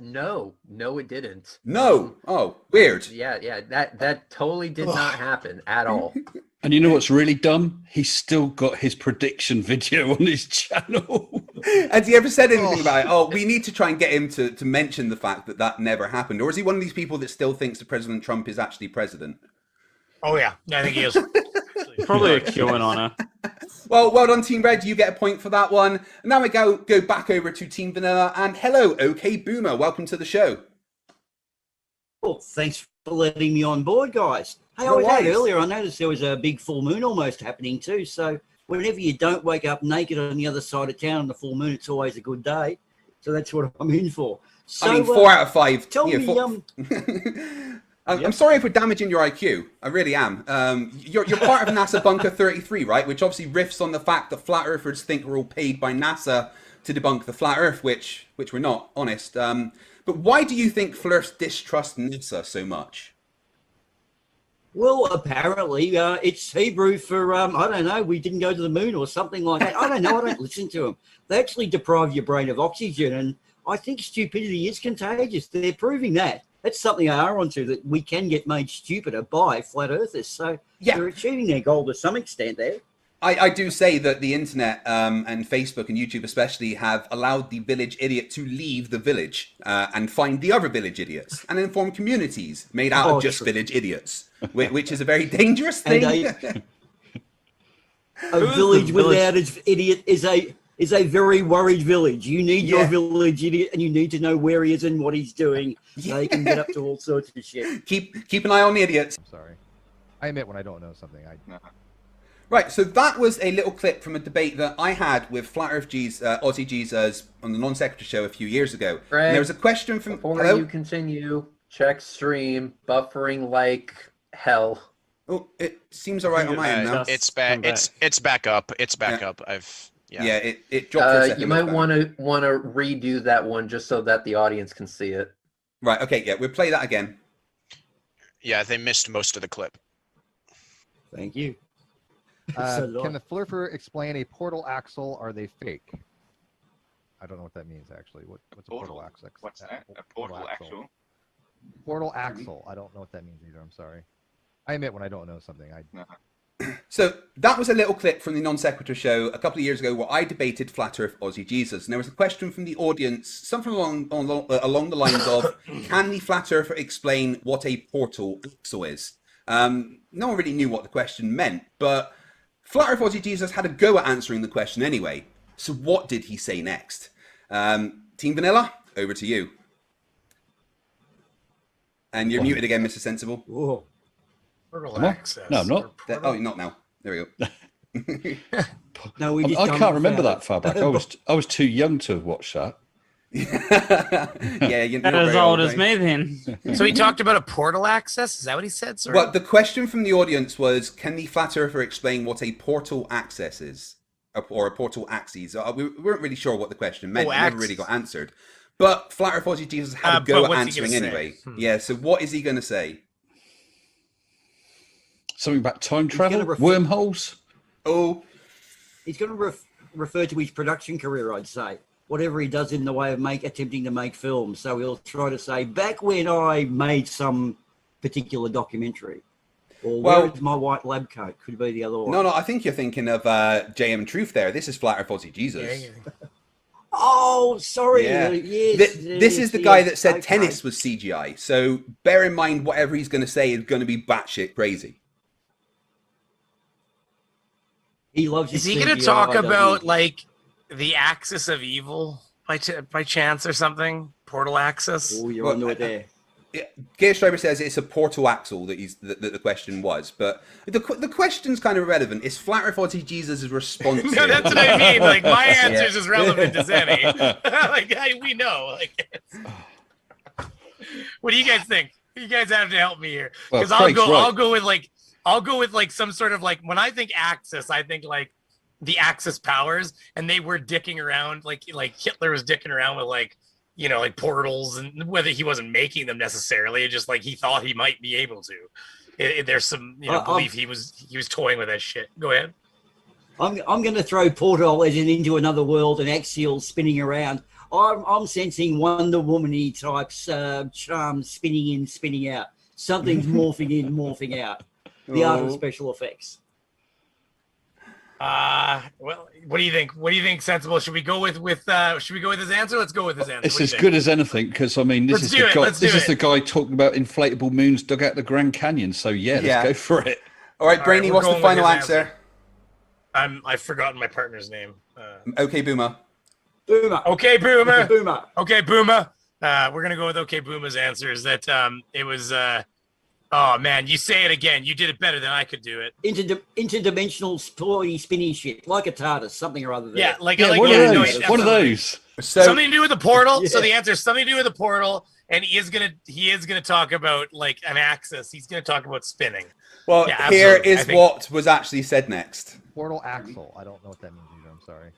No, it didn't. No. Oh, weird. Yeah, that totally did not happen at all. And you know what's really dumb? He's still got his prediction video on his channel. Has he ever said anything about it? Oh, we need to try and get him to mention the fact that that never happened. Or is he one of these people that still thinks that President Trump is actually president? Oh, yeah. I think he is. Probably a QAnon. Well, well done, Team Red. You get a point for that one. And now we go back over to Team Vanilla. And hello, OK Boomer. Welcome to the show. Well, thanks for letting me on board, guys. Hey, I was out earlier. I noticed there was a big full moon almost happening too. So whenever you don't wake up naked on the other side of town on the full moon, it's always a good day. So that's what I'm in for. So, I mean, 4 out of 5. Tell me, I'm sorry if we're damaging your IQ. I really am. You're part of NASA Bunker 33, right? Which obviously riffs on the fact that flat earthers think we're all paid by NASA to debunk the flat Earth, which we're not, honest. But why do you think Flerfs distrust NASA so much? Well, apparently it's Hebrew for, I don't know, we didn't go to the moon or something like that. I don't know. I don't listen to them. They actually deprive your brain of oxygen. And I think stupidity is contagious. They're proving that. That's something they are onto, that we can get made stupider by flat earthers. So they're achieving their goal to some extent there. I do say that the internet and Facebook and YouTube especially have allowed the village idiot to leave the village and find the other village idiots and then form communities made out of just village idiots, which is a very dangerous thing. A village without its idiot is a very worried village. You need your village idiot, and you need to know where he is and what he's doing, so he can get up to all sorts of shit. Keep an eye on the idiots. I'm sorry. I admit when I don't know something. Right, so that was a little clip from a debate that I had with Flat Earth G's, Aussie G's on the Non-Secretary show a few years ago. Right. And there was a question from... Before you continue, check stream, buffering like hell. Oh, it seems all right on my end now. It's back. It's back up. It's back up. It dropped for a second. You might want to redo that one just so that the audience can see it. Right, okay, we'll play that again. Yeah, they missed most of the clip. Thank you. Can the Flerfer explain a portal axle? Are they fake? I don't know what that means actually. What's a portal axle? What's that? A portal axle? Portal axle. I don't know what that means either. I'm sorry. I admit when I don't know something. So that was a little clip from the Non Sequitur show a couple of years ago where I debated Flat Earth Aussie Jesus. And there was a question from the audience, something along the lines of, can the Flat Earther explain what a portal axle is? No one really knew what the question meant, but Flat Earth Aussie Jesus had a go at answering the question anyway. So what did he say next? Team Vanilla, over to you. And you're muted again, Mr. Sensible. Whoa. Portal access. No, I'm not. Oh, you're not now. There we go. No, I can't remember that far back. I was too young to have watched that. Yeah, you're not as old as me then. So he talked about a portal access? Is that what he said? Sorry? Well, the question from the audience was, can the Flat Earther explain what a portal access is? Or a portal axis? We weren't really sure what the question meant. It never really got answered. But Flat Earth Aussie Jesus had a go at answering anyway. Yeah, so what is he going to say? Something about time travel? Wormholes? Oh. He's going to refer to his production career, I'd say. Whatever he does in the way of attempting to make films. So he'll try to say, back when I made some particular documentary. Or where's my white lab coat? Could be the other one. No, I think you're thinking of JM Truth there. This is Flat Earth Aussie Jesus. Oh, sorry. Yeah. Yes, this is the guy that said tennis was CGI. So bear in mind, whatever he's going to say is going to be batshit crazy. He loves. Is he going to talk about like the axis of evil by chance or something? Portal axis. Oh, you're onto it there. Gear Striber says it's a portal axle that the question was, but the question's kind of irrelevant. It's Flat Earth Aussie Jesus' response. No, that's what I mean. Like my answer's as relevant as any. We know. Like, what do you guys think? You guys have to help me here because I'll go with like some sort of like when I think Axis, I think like the Axis powers, and they were dicking around like Hitler was dicking around with like portals, and whether he wasn't making them necessarily, it just like he thought he might be able to. There's some belief he was toying with that shit. Go ahead. I'm going to throw portal as in into another world and axial spinning around. I'm sensing Wonder Woman-y types charms spinning in, spinning out. Something's morphing in, morphing out. The art of special effects. Well, what do you think? What do you think, Sensible? Should we go with his answer? Let's go with his answer. It's as good as anything because I mean this is the guy talking about inflatable moons dug out the Grand Canyon. So let's go for it. All right, Brainy, what's the final answer? I've forgotten my partner's name. Okay, Boomer. Okay, Boomer. Boomer. Okay, Boomer. We're gonna go with Okay, Boomer's answer. Is that it was oh man, you say it again. You did it better than I could do it. Interdimensional sporty spinny shit, like a TARDIS, something or other. Yeah, one of those. Something to do with the portal. Yeah. So the answer is something to do with the portal, and he is gonna talk about like an axis. He's gonna talk about spinning. Well, here is what was actually said next. Portal axle. I don't know what that means either. I'm sorry.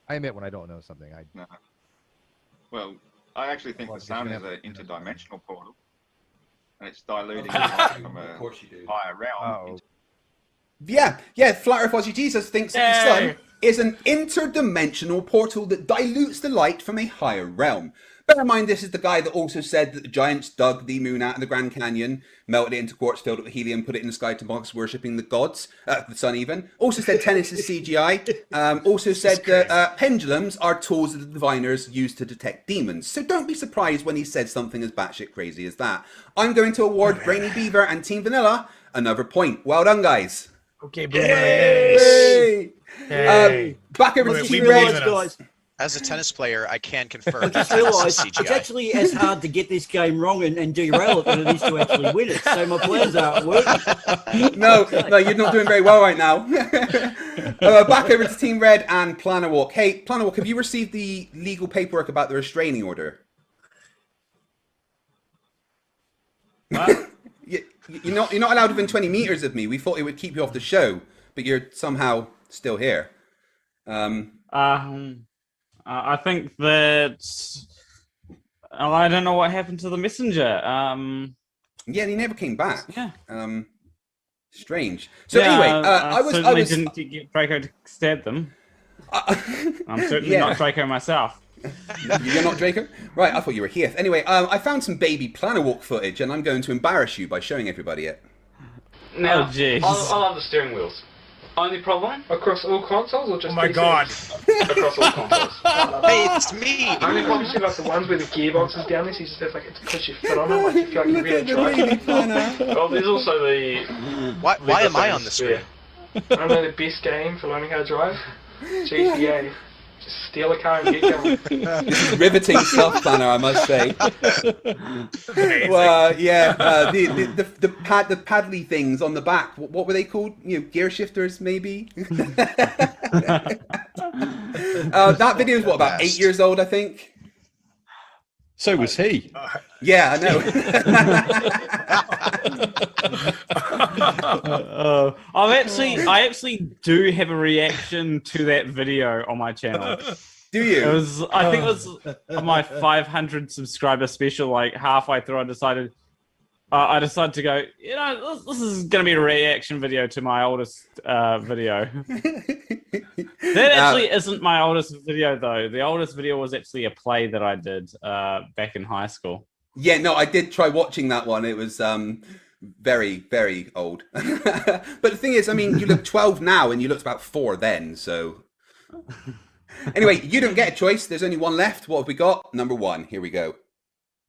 I admit when I don't know something. Well, I actually think the sound is an interdimensional portal. And it's diluting light from a higher realm. Yeah, Flat Earth Aussie Jesus thinks that the sun is an interdimensional portal that dilutes the light from a higher realm. Bear in mind, this is the guy that also said that the giants dug the moon out of the Grand Canyon, melted it into quartz, filled it with helium, put it in the sky to box worshipping the gods, the sun even. Also said tennis is CGI. Also said that pendulums are tools that the diviners use to detect demons. So don't be surprised when he said something as batshit crazy as that. I'm going to award Brainy Beaver and Team Vanilla another point. Well done, guys. Okay, Yay! Back over to Team Red. Guys. As a tennis player, I can confirm. I just realised it's actually as hard to get this game wrong and derail it than it is to actually win it. So my plans aren't working. No, you're not doing very well right now. Back over to Team Red and Planawalk. Hey, Planawalk, have you received the legal paperwork about the restraining order? You're not allowed within 20 meters of me. We thought it would keep you off the show, but you're somehow still here. I think that I don't know what happened to the messenger. Yeah, he never came back. Yeah. Strange. So anyway, I didn't get Draco to stab them. I'm certainly not Draco myself. You're not Draco? Right, I thought you were Heath. Anyway, I found some baby planner walk footage, and I'm going to embarrass you by showing everybody it. Now, jeez. I love the steering wheels. Only problem? Across all consoles or just Oh my PC? God. Across all consoles. Hey, it's me! Only problem is like the ones where the gearbox is down there, so you just feel like it's push your foot on them, like you feel like you're really trying. Well, there's also the... Why am I on the screen? I don't know, the best game for learning how to drive? GTA. Just steal a car and get going. This is riveting self-planner, I must say. Well, yeah, the paddly things on the back. What were they called? Gear shifters, maybe. That video is what, about 8 years old, I think. So was he. Yeah, I know. I actually do have a reaction to that video on my channel. Do you? I think it was my 500 subscriber special. Like halfway through, I decided to go. This is going to be a reaction video to my oldest video. That actually isn't my oldest video, though. The oldest video was actually a play that I did back in high school. Yeah, no, I did try watching that one. It was very, very old. But the thing is, I mean, you look 12 now and you looked about 4 then, so... Anyway, you don't get a choice. There's only one left. What have we got? Number 1. Here we go.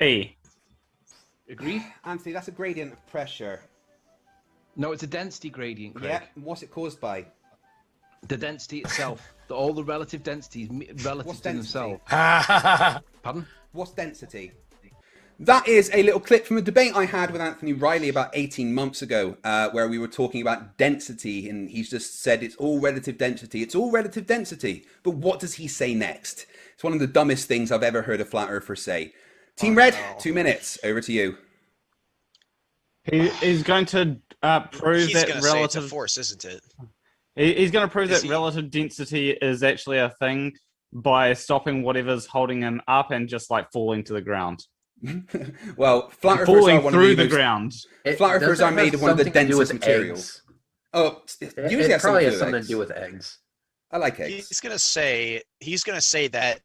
E. Agree? Anthony, that's a gradient of pressure. No, it's a density gradient, Craig. Yeah, what's it caused by? The density itself. All the relative densities relative to themselves. Pardon? What's density? That is a little clip from a debate I had with Anthony Riley about 18 months ago, where we were talking about density, and he's just said it's all relative density. It's all relative density. But what does he say next? It's one of the dumbest things I've ever heard a flat earther say. Team Red, 2 minutes. Over to you. He's going to prove He's that gonna say it's a relative force, isn't it? He's going to prove that relative density is actually a thing by stopping whatever's holding him up and just like falling to the ground. Well, flat earthers falling are one through of the most, ground. Flat earthers are made of one of the densest materials. Oh, usually it has probably has something something to do with eggs. I like eggs. He's gonna say that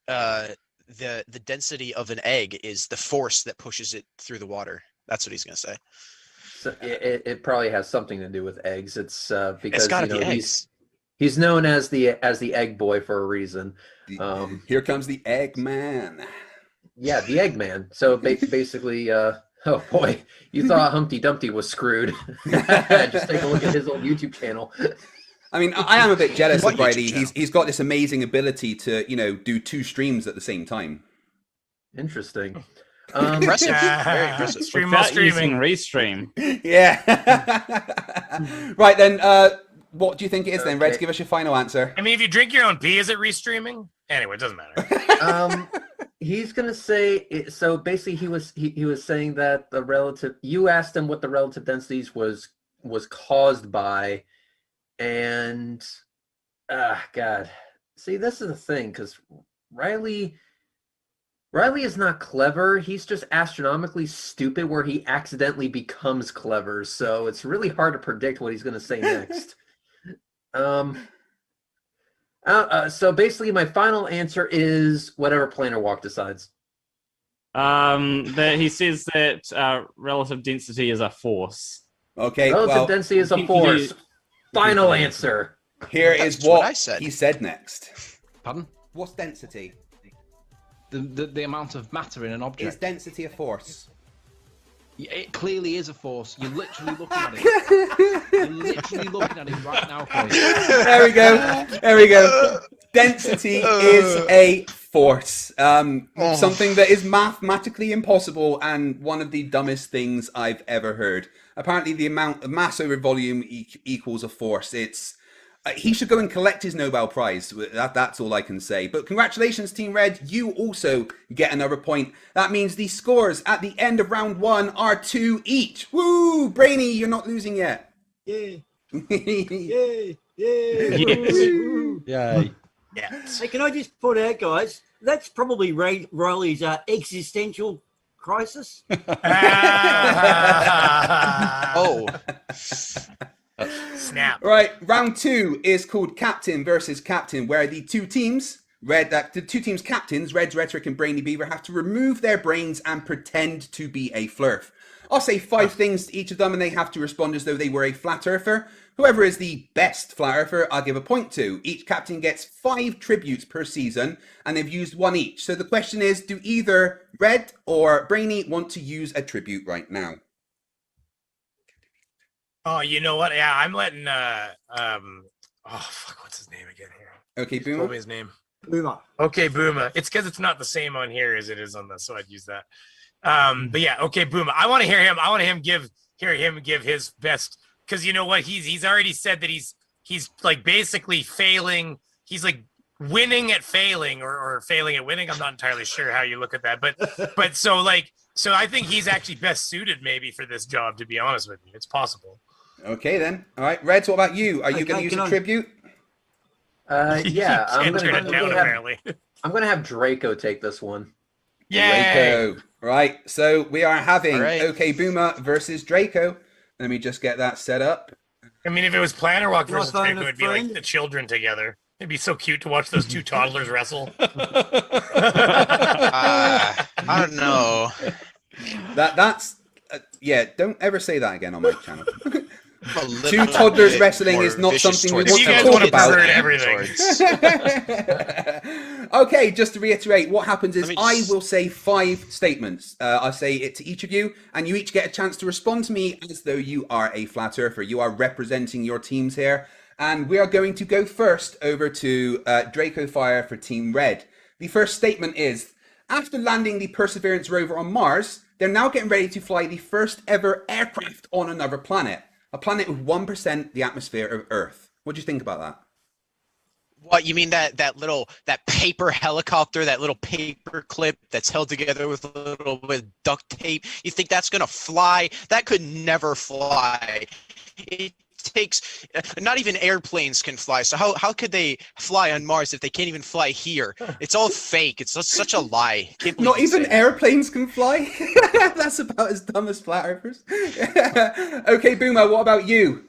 the density of an egg is the force that pushes it through the water. That's what he's gonna say. So it probably has something to do with eggs. It's because It's gotta be eggs. he's known as the egg boy for a reason. Here comes the egg man. Yeah, the egg man. So basically, oh boy, you thought Humpty Dumpty was screwed. Just take a look at his old YouTube channel. I mean, I am a bit jealous of Brady. He's got this amazing ability to, do 2 streams at the same time. Interesting. Impressive. Very impressive. Stream while streaming. Restream. Yeah. Right then, what do you think it is then, Reds? Give us your final answer. I mean, if you drink your own pee, is it restreaming? Anyway, it doesn't matter. He's gonna say so. Basically, he was saying that the relative. You asked him what the relative densities was caused by, and God, see, this is the thing, because Riley is not clever. He's just astronomically stupid, where he accidentally becomes clever. So it's really hard to predict what he's gonna say next. So basically, my final answer is whatever Planar Walk decides. That he says that relative density is a force. Okay, relative density is a force. Final answer. Here is what he said next. Pardon? What's density? The amount of matter in an object. Is density a force? It clearly is a force. You're literally looking at it. You're literally looking at it right now, Craig. There we go. There we go. Density is a force. Something that is mathematically impossible and one of the dumbest things I've ever heard. Apparently, the amount of mass over volume equals a force. It's he should go and collect his Nobel Prize. That's all I can say. But congratulations, Team Red. You also get another point. That means the scores at the end of round 1 are 2 each. Woo! Brainy, you're not losing yet. Yay. Yay. Yay. Yay. Hey, can I just point out, guys, that's probably Riley's existential crisis. Oh. Snap. Right, round 2 is called Captain versus Captain, where the 2 teams The two teams' captains, Red's Rhetoric and Brainy Beaver, have to remove their brains and pretend to be a Flerf. I'll say 5 things to each of them, and they have to respond as though they were a flat earther. Whoever is the best flat earther, I'll give a point to. Each captain gets 5 tributes per season, and they've used 1 each. So the question is, do either Red or Brainy want to use a tribute right now? Oh, you know what? Yeah, I'm letting what's his name again here? Okay, Boomer. Told me his name. Boomer. Okay, Boomer. It's because it's not the same on here as it is on this, so I'd use that. But yeah, okay, Boomer. I want to hear him. I want to hear him give his best, because you know what? He's already said that he's like basically failing. He's like winning at failing or failing at winning. I'm not entirely sure how you look at that, but so I think he's actually best suited maybe for this job. To be honest with you, it's possible. Okay, then. All right, Reds, what about you? Are you going to use a tribute? Yeah, I'm apparently. I'm going to have Draco take this one. Draco. Right, so we are having OK Boomer versus Draco. Let me just get that set up. I mean, if it was Planner Walk versus Draco, it'd be like the children together. It'd be so cute to watch those 2 toddlers wrestle. I don't know. That's yeah. Don't ever say that again on my channel. 2 toddlers wrestling is not something we want to talk about. Okay, just to reiterate, what happens is I will say 5 statements. I'll say it to each of you, and you each get a chance to respond to me as though you are a flat earther. You are representing your teams here, and we are going to go first over to Draco Fire for Team Red. The first statement is: after landing the Perseverance rover on Mars, they're now getting ready to fly the first ever aircraft on another planet. A planet with 1% the atmosphere of Earth. What do you think about that? What, you mean that paper helicopter, that little paper clip that's held together with a little bit of duct tape? You think that's gonna fly? That could never fly. It takes, not even airplanes can fly. So how could they fly on Mars if they can't even fly here? It's all fake. It's such a lie. Not even airplanes can fly? That's about as dumb as flat earthers. Okay, Boomer, what about you?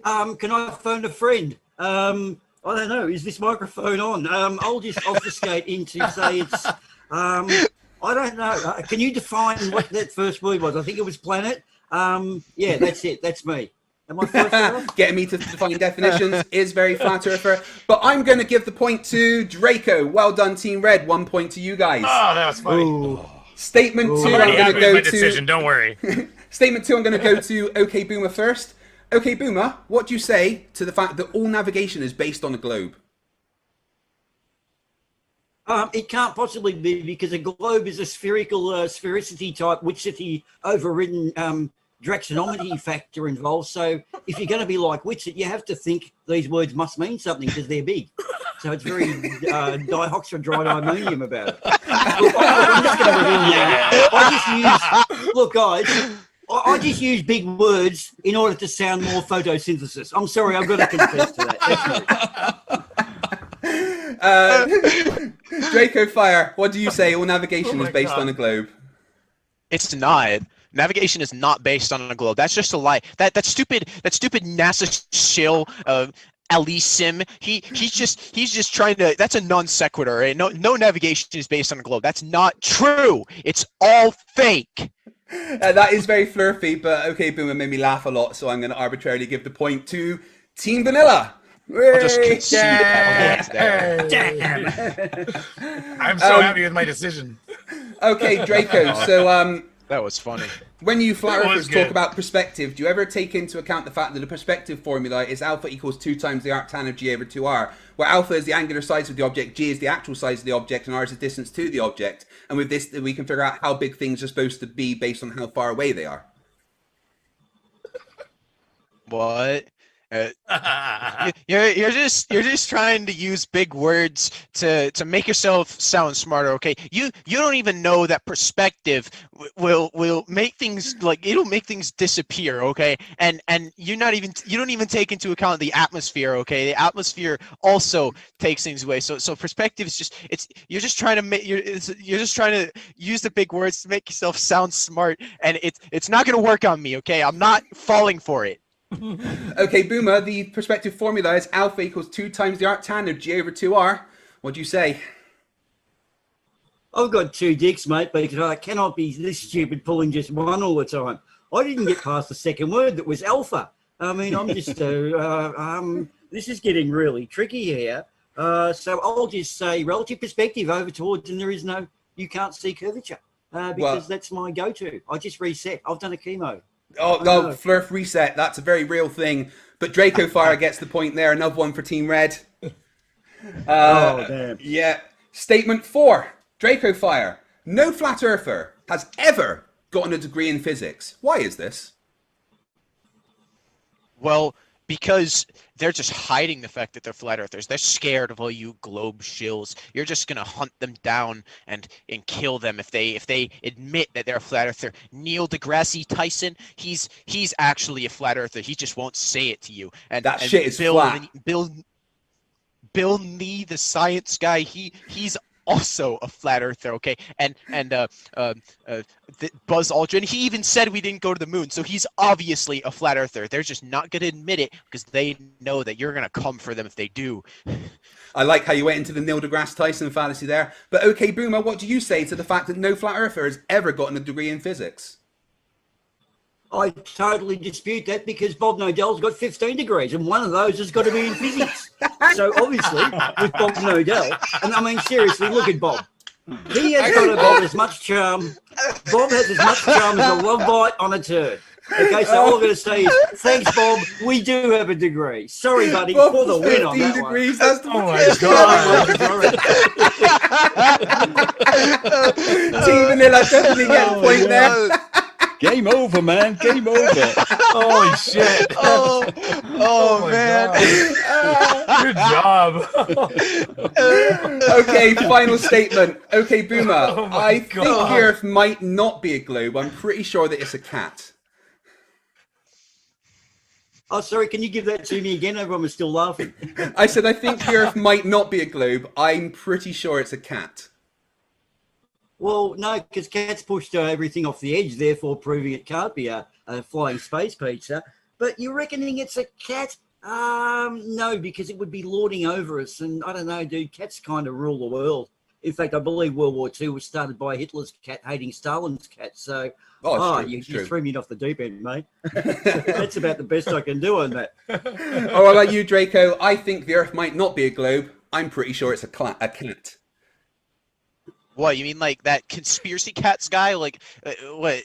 Can I phone a friend? I don't know. Is this microphone on? I'll just obfuscate into say it's. I don't know. Can you define what that first word was? I think it was planet. Yeah, that's it. That's me. Am I first? Getting me to define definitions is very flat earther. But I'm going to give the point to Draco. Well done, Team Red. 1 point to you guys. Oh, that was funny. Ooh. Statement 2, I'm I'm going to go to. decision, don't worry. Statement 2, I'm going to go to OK Boomer first. OK Boomer, what do you say to the fact that all navigation is based on a globe? It can't possibly be, because a globe is a spherical sphericity type, Wixity overridden Draxonometry factor involved. So if you're going to be like Wixit, you have to think these words must mean something because they're big. So it's very dihydroammonium about it. Look, I'm just going to reveal look, guys, I just use big words in order to sound more photosynthesis. I'm sorry, I've got to confess to that. Draco Fire, what do you say? All navigation is based on a globe. It's not. Navigation is not based on a globe. That's just a lie. That stupid NASA shill Alisim. He's just trying to. That's a non sequitur. Right? No navigation is based on a globe. That's not true. It's all fake. That is very flirty, but OK Boomer made me laugh a lot, so I'm going to arbitrarily give the point to Team Vanilla. I'll just concede that there. Damn. I'm so happy with my decision. Okay, Draco. So that was funny. When you flat earthers talk about perspective, do you ever take into account the fact that the perspective formula is alpha equals 2 times the arctan of g over 2r, where alpha is the angular size of the object, g is the actual size of the object, and r is the distance to the object. And with this, we can figure out how big things are supposed to be based on how far away they are. What? You're just trying to use big words to make yourself sound smarter. Okay, you don't even know that perspective will make things it'll make things disappear. Okay, and you don't even take into account the atmosphere. Okay, the atmosphere also takes things away. So perspective is you're just trying to use the big words to make yourself sound smart, and it's not gonna work on me. Okay, I'm not falling for it. Okay, Boomer, the perspective formula is alpha equals 2 times the arctan of G over 2R. What do you say? I've got 2 dicks, mate, because I cannot be this stupid pulling just one all the time. I didn't get past the second word that was alpha. I mean, I'm just, this is getting really tricky here. So I'll just say relative perspective over towards, and there is no, you can't see curvature, because that's my go-to. I just reset. I've done a chemo. Oh, no, Flerf reset. That's a very real thing. But Draco Fire gets the point there. Another one for Team Red. Oh, damn. Yeah. Statement 4. Draco Fire. No flat earther has ever gotten a degree in physics. Why is this? Well, because they're just hiding the fact that they're flat earthers. They're scared of all you globe shills. You're just gonna hunt them down and kill them if they admit that they're a flat earther. Neil deGrasse Tyson, he's actually a flat earther. He just won't say it to you. And that shit is flat. Bill Nye, the science guy, he's also a flat earther, okay? And Buzz Aldrin, he even said we didn't go to the moon, so he's obviously a flat earther. They're just not going to admit it because they know that you're going to come for them if they do. I like how you went into the Neil deGrasse Tyson fallacy there. But okay, Boomer, what do you say to the fact that no flat earther has ever gotten a degree in physics? I totally dispute that because Bob Nodell's got 15 degrees and one of those has got to be in physics. So obviously, with Bob Nodell, and I mean, seriously, look at Bob. He has got about as much charm. Bob has as much charm as a love bite on a turd. Okay, so all I'm going to say is, thanks, Bob. We do have a degree. Sorry, buddy, Bob, for the win on that degrees, one. That's the Team Vanilla definitely gets a point there. Game over, man. Game over. Holy shit. Oh man. Good job. Okay, final statement. Okay, Boomer. I think God. the Earth might not be a globe. I'm pretty sure that it's a cat. Oh, sorry, can you give that to me again? Everyone was still laughing. I said I think the Earth might not be a globe. I'm pretty sure it's a cat. Well, no, because cats pushed everything off the edge, therefore proving it can't be a flying space pizza. But you're reckoning it's a cat? No, because it would be lording over us. And I don't know, dude, cats kind of rule the world. In fact, I believe World War II was started by Hitler's cat hating Stalin's cat. So, you threw me off the deep end, mate. That's about the best I can do on that. Oh, what about you, Draco? I think the Earth might not be a globe. I'm pretty sure it's a cat. What, you mean like that conspiracy cats guy? Like, what?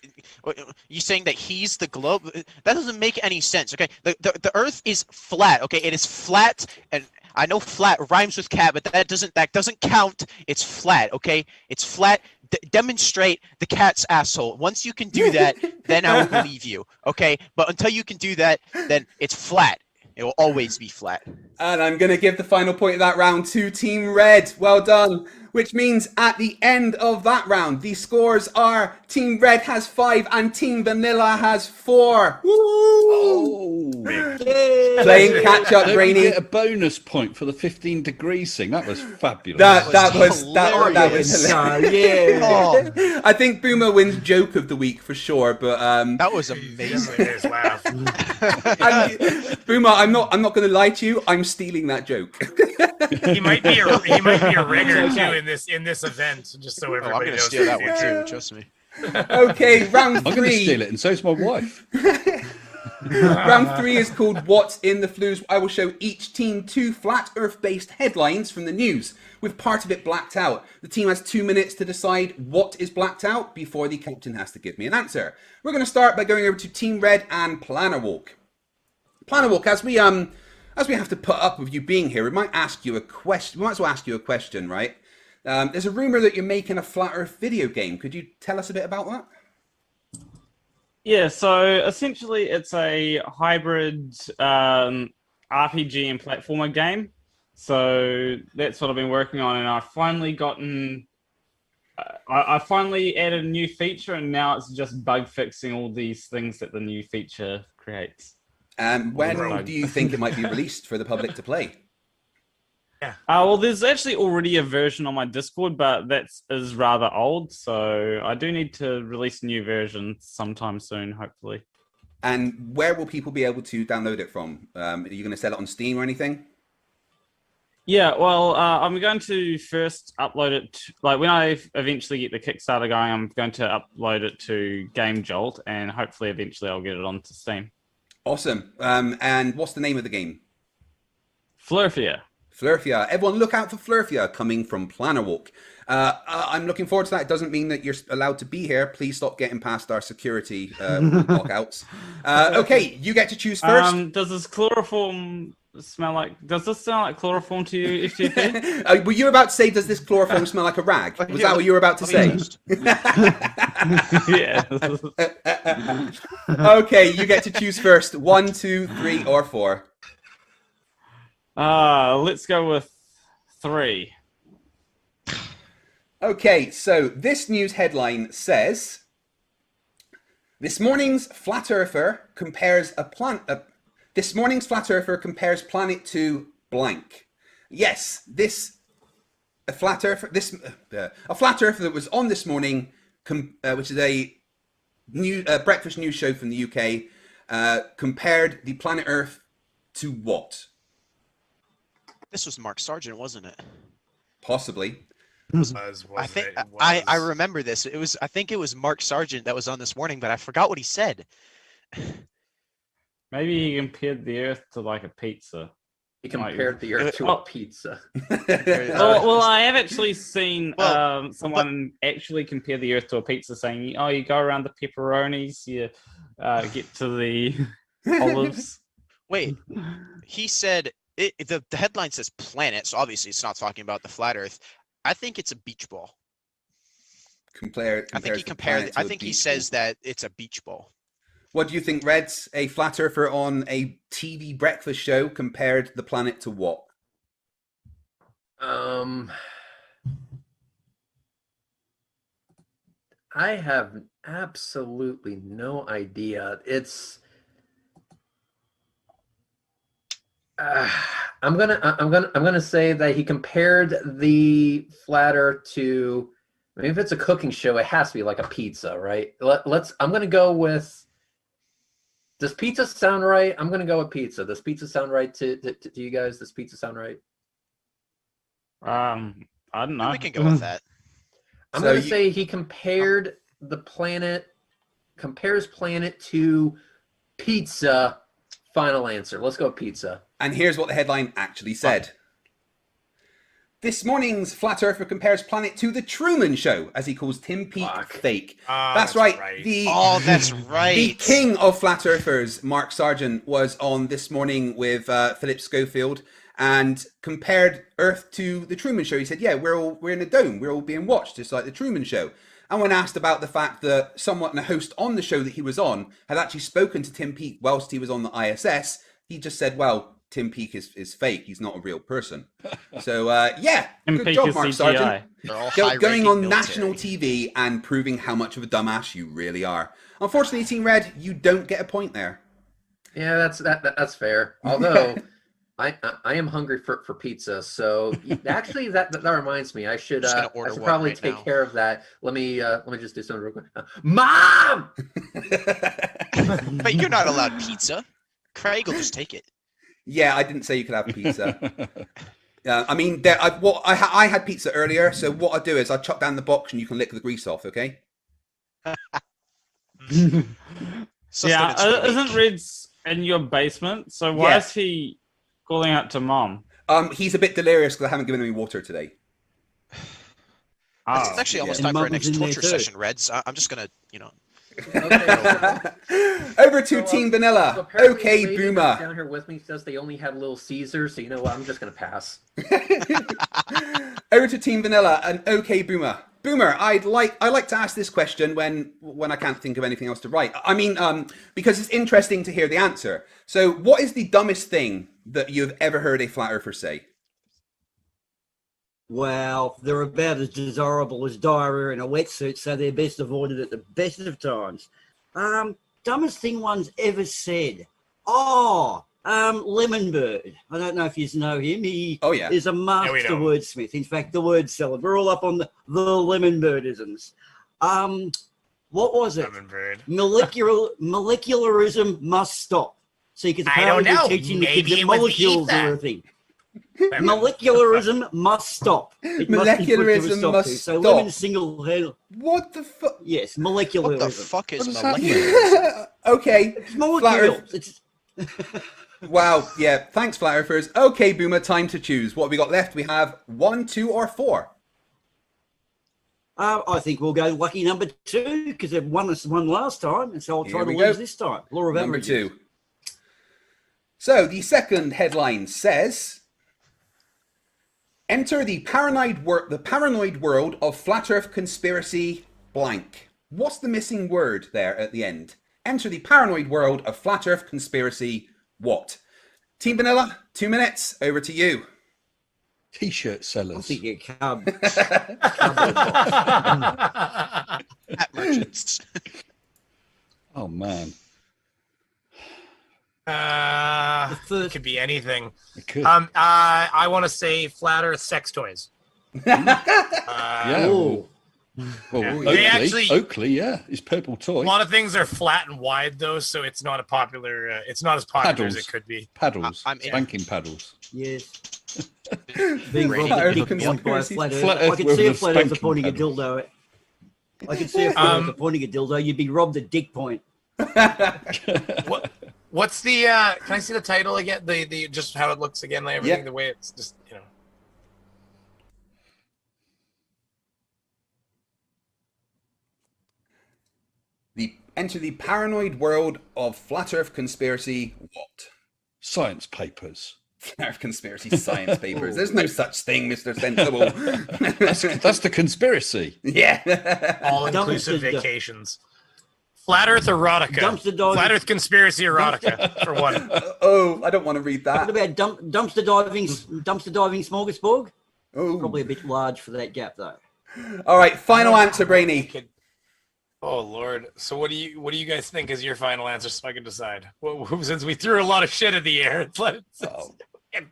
You saying that he's the globe? That doesn't make any sense, okay? The Earth is flat, okay? It is flat, and I know flat rhymes with cat, but that doesn't count. It's flat, okay? It's flat. Demonstrate the cat's asshole. Once you can do that, then I will believe you, okay? But until you can do that, then it's flat. It will always be flat. And I'm going to give the final point of that round to Team Red. Well done. Which means at the end of that round, the scores are Team Red has 5 and Team Vanilla has 4. Woo! Oh. Playing catch up, Don't Brainy. we get a bonus point for the 15 degrees thing. That was fabulous. That was hilarious. Yeah. I think Boomer wins joke of the week for sure, but that was amazing. His laugh. Boomer, I'm not going to lie to you. I'm stealing that joke. He might be a rigger too in this event, just so everybody I'm going to knows. steal that one too, trust me. Okay, round 3. I'm going to steal it, and so is my wife. Round 3 is called What's in the Flues. I will show each team 2 flat earth-based headlines from the news, with part of it blacked out. The team has 2 minutes to decide what is blacked out before the captain has to give me an answer. We're going to start by going over to Team Red and Planner Walk. Planner Walk, as we have to put up with you being here, we might ask you a question. We might as well ask you a question, right? There's a rumor that you're making a flat Earth video game. Could you tell us a bit about that? Yeah, so essentially it's a hybrid RPG and platformer game. So that's what I've been working on, and I've finally gotten... I finally added a new feature, and now it's just bug fixing all these things that the new feature creates. When do you think it might be released for the public to play? Yeah. Well, there's actually already a version on my Discord, but that is rather old, so I do need to release a new version sometime soon, hopefully. And where will people be able to download it from? Are you going to sell it on Steam or anything? Yeah, well, I'm going to first upload it. Like when I eventually get the Kickstarter going, I'm going to upload it to Game Jolt, and hopefully, eventually, I'll get it onto Steam. Awesome. And what's the name of the game? Flerfs. Flerfs. Everyone, look out for Flerfs coming from Planarwalk. I'm looking forward to that. It doesn't mean that you're allowed to be here. Please stop getting past our security lockouts. Okay, you get to choose first. Does this chloroform smell like? Does this sound like chloroform to you, FTFE? Were you about to say, does this chloroform smell like a rag? Was that what you were about to say? Yeah. Okay, you get to choose first. 1, 2, 3, or 4. Let's go with 3. Okay, so this news headline says, this morning's flat earther compares planet to blank. Yes, a flat earther that was on this morning, which is a new breakfast news show from the UK, compared the planet Earth to what? This was Mark Sargent, wasn't it? Possibly. I think I remember this. I think it was Mark Sargent that was on this morning, but I forgot what he said. Maybe he compared the Earth to like a pizza. He compared the Earth to a pizza. well, I have actually seen someone actually compare the Earth to a pizza, saying, "Oh, you go around the pepperonis, you get to the olives." Wait, he said the headline says planet, so obviously it's not talking about the flat Earth. I think it's a beach ball. I think he says that it's a beach ball. What do you think, Reds? A flat earther on a TV breakfast show compared the planet to what? I have absolutely no idea. It's I'm gonna say that he compared the flat Earth to. I mean, if it's a cooking show, it has to be like a pizza, right? I'm gonna go with. Does pizza sound right? I'm gonna go with pizza. Does pizza sound right to you guys? Does pizza sound right? I don't know. We can go with that. I'm gonna say he compares planet to pizza. Final answer. Let's go with pizza. And here's what the headline actually said. This morning's flat earther compares planet to the Truman Show, as he calls Tim Peake fake. That's right. That's right. The king of flat earthers, Mark Sargent, was on This Morning with Philip Schofield and compared Earth to the Truman Show. He said, "Yeah, we're in a dome. We're all being watched, just like the Truman Show." And when asked about the fact that someone, a host on the show that he was on, had actually spoken to Tim Peake whilst he was on the ISS, he just said, "Well, Tim Peake is fake. He's not a real person." So, yeah, good job, Mark Sargent. Going on national TV and proving how much of a dumbass you really are. Unfortunately, Team Red, you don't get a point there. Yeah, that's fair. Although, I am hungry for pizza. So actually, that reminds me, I should probably take care of that. Let me just do something real quick. Mom! But you're not allowed pizza. Craig will just take it. Yeah, I didn't say you could have pizza. I mean, I had pizza earlier, so what I do is I chop down the box and you can lick the grease off, okay? Yeah, isn't Red's in your basement? So why is he calling out to Mom? He's a bit delirious because I haven't given him any water today. It's actually almost time for our next torture session, Reds. I'm just gonna, Over to Team Vanilla. Okay, Boomer. Down here with me says they only had Little Caesar, so you know what? I'm just gonna pass. Over to Team Vanilla and OK Boomer. Boomer, I like to ask this question when I can't think of anything else to write. I mean, because it's interesting to hear the answer. So, what is the dumbest thing that you've ever heard a flat earther say? Well, they're about as desirable as diarrhea in a wetsuit, so they're best avoided at the best of times. Dumbest thing one's ever said. Lemon Bird. I don't know if you know him. He is a master wordsmith. In fact, the word salad. We're all up on the Lemon Birdisms. What was it? Hummingbird. Molecularism must stop. See, because I don't apparently know. we're teaching the Maybe kids that it was the molecules ether. are a thing. Molecularism must stop. It must be put to a Molecularism stop must to. So stop. women single-handed. What the fuck? Yes, molecularism. What the fuck is What does that molecular? mean? Okay. It's molecules. It's Wow. Yeah. Thanks, Flat Earthers. Okay, Boomer. Time to choose. What have we got left? We have 1, 2, or 4. I think we'll go lucky number 2 because they've won us one last time, and so I'll try Here to we go. lose this time. Law of Number averages. 2. So the second headline says, "Enter the paranoid world of flat Earth conspiracy blank." What's the missing word there at the end? Enter the paranoid world of flat Earth conspiracy what? Team Vanilla, 2 minutes. Over to you. T-shirt I sellers. think it comes. At merchants. Oh man, It could be anything. it could. I want to say flat Earth sex toys. Yeah. Oh. Well, Yeah. Oakley, They actually- Oakley, yeah, his purple A toy. lot of things are flat and wide though, so it's not a popular. It's not as popular as Paddles. it could be. Paddles, I'm in. banking paddles. Yes. Being Brady, robbed a Flat dick Earth point by a conspiracy. flat Earth. Flat I Earth can with see a a flat Earth spanking pointing a pedal. dildo. I can see a flat Earth pointing a dildo. You'd be robbed a dick point. What's the? Can I see the title again? The just how it looks again, like everything, Yeah. the way it's just Enter the paranoid world of flat Earth conspiracy what? Science papers. Flat Earth conspiracy science papers. There's no such thing, Mr. Sensible. That's the conspiracy. Yeah. all inclusive Dumpster- vacations. Flat Earth erotica. Dumpster dog- Flat Earth conspiracy erotica for one. Oh, I don't want to read What that. about dumpster diving smorgasbord? Oh. Probably a bit large for that gap, though. All right, final answer, Brainy. Oh Lord! So what do you guys think is your final answer, so I can decide? Since we threw a lot of shit in the air,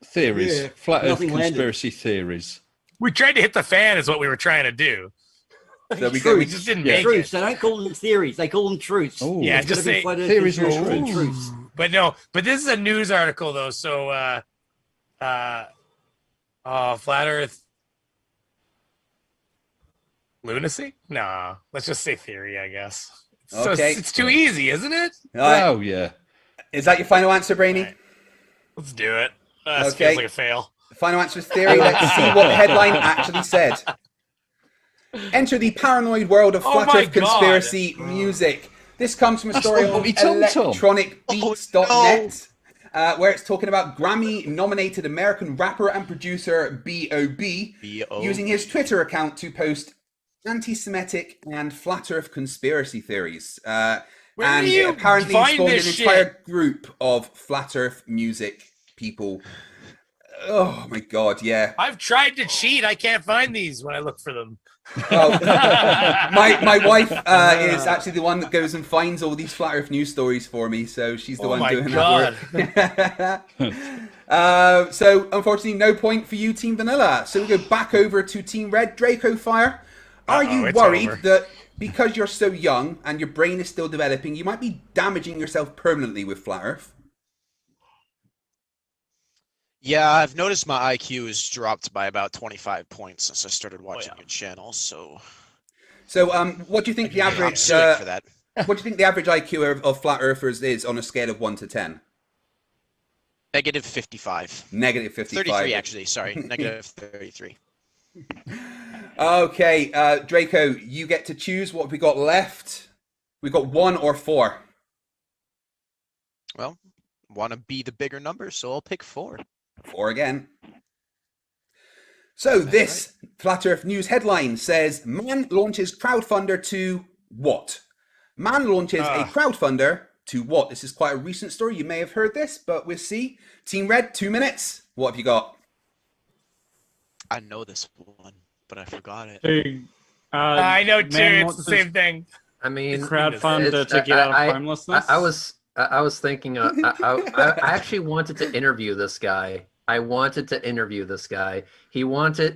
Theories. Yeah, Flat Earth nothing landed. conspiracy theories. we tried to hit the fan, is what we were trying to do. So we just didn't Yeah. make Truths. it. They don't call them theories. They call them truths. Oh, Yeah, It's just gotta be say flat Earth theories or conspiracy truths. But no, but this is a news article though, so flat Earth lunacy? Nah, let's just say theory, I guess. So Okay. it's too easy, isn't it? All right. Oh yeah. Is that your final answer, Brainy? Right. Let's do it. This Okay. feels like a fail. Final answer is theory. Let's see what the headline actually said. Enter the paranoid world of Oh flat my Earth conspiracy music. This comes from a That's story not what on we told Tom. electronicbeats.net, where it's talking about Grammy-nominated American rapper and producer B.O.B. using his Twitter account to post anti-Semitic and flat Earth conspiracy theories. Where And do it you apparently find spawned an this entire group of flat Earth music people. Oh my god, yeah. I've tried to cheat. I can't find these when I look for them. Oh, my wife is actually the one that goes and finds all these flat Earth news stories for me, so she's the Oh one my doing God. that work. So unfortunately, no point for you, Team Vanilla. So we go back over to Team Red. Draco Fire, are you it's worried over. that because you're so young and your brain is still developing, you might be damaging yourself permanently with flat Earth? Yeah, I've noticed my IQ has dropped by about 25 points since I started watching your channel. So What do you think the I'm average? suing for that. What do you think the average IQ of flat Earthers is on a scale of 1 to 10? Negative 55. Negative 55. 33, actually. Sorry, negative 33. Okay, Draco, you get to choose what we got left. We got 1 or 4. Well, want to be the bigger number, so I'll pick 4. 4 again. So this Flat Earth News headline says, man launches crowdfunder to what? Man launches a crowdfunder to what? This is quite a recent story. You may have heard this, but we'll see. Team Red, 2 minutes. What have you got? I know this one, but I forgot it. I know too. man It's wants the to- same thing. I mean, Crowdfunder to get out of homelessness. I was thinking. I actually wanted to interview this guy I wanted to interview this guy. He launched a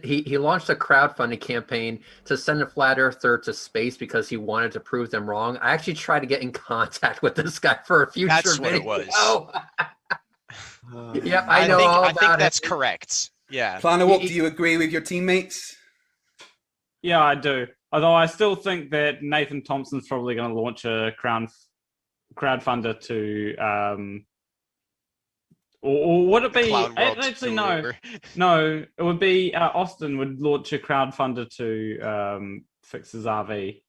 crowdfunding campaign to send a flat earther to space because he wanted to prove them wrong. I actually tried to get in contact with this guy for a future That's what video. it was. Yep, I know all I about think that's it. correct. Yeah. Planawalk, do you agree with your teammates? Yeah, I do. Although I still think that Nathan Thompson's probably going to launch a crowdfunder to, or would it be? Cloud World Actually, Tour. no. It would be Austin would launch a crowdfunder to fix his RV.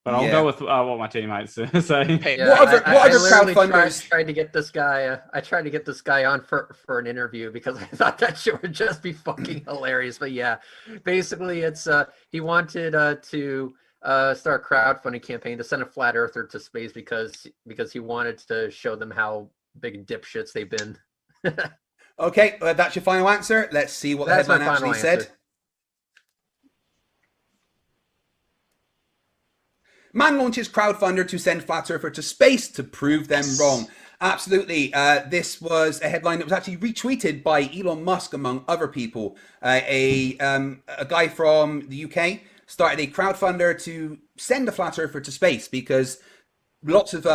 But I'll go with what my teammates say. Yeah, what other crowdfunders tried to get this guy? I tried to get this guy on for an interview because I thought that shit would just be fucking hilarious. But yeah, basically, it's he wanted to start a crowdfunding campaign to send a flat earther to space because he wanted to show them how big dipshits they've been. Okay, that's your final answer. Let's see what the headline actually said. Man launches crowdfunder to send flat earther to space to prove them wrong. Absolutely. This was a headline that was actually retweeted by Elon Musk, among other people. A guy from the UK started a crowdfunder to send a flat earther to space because lots of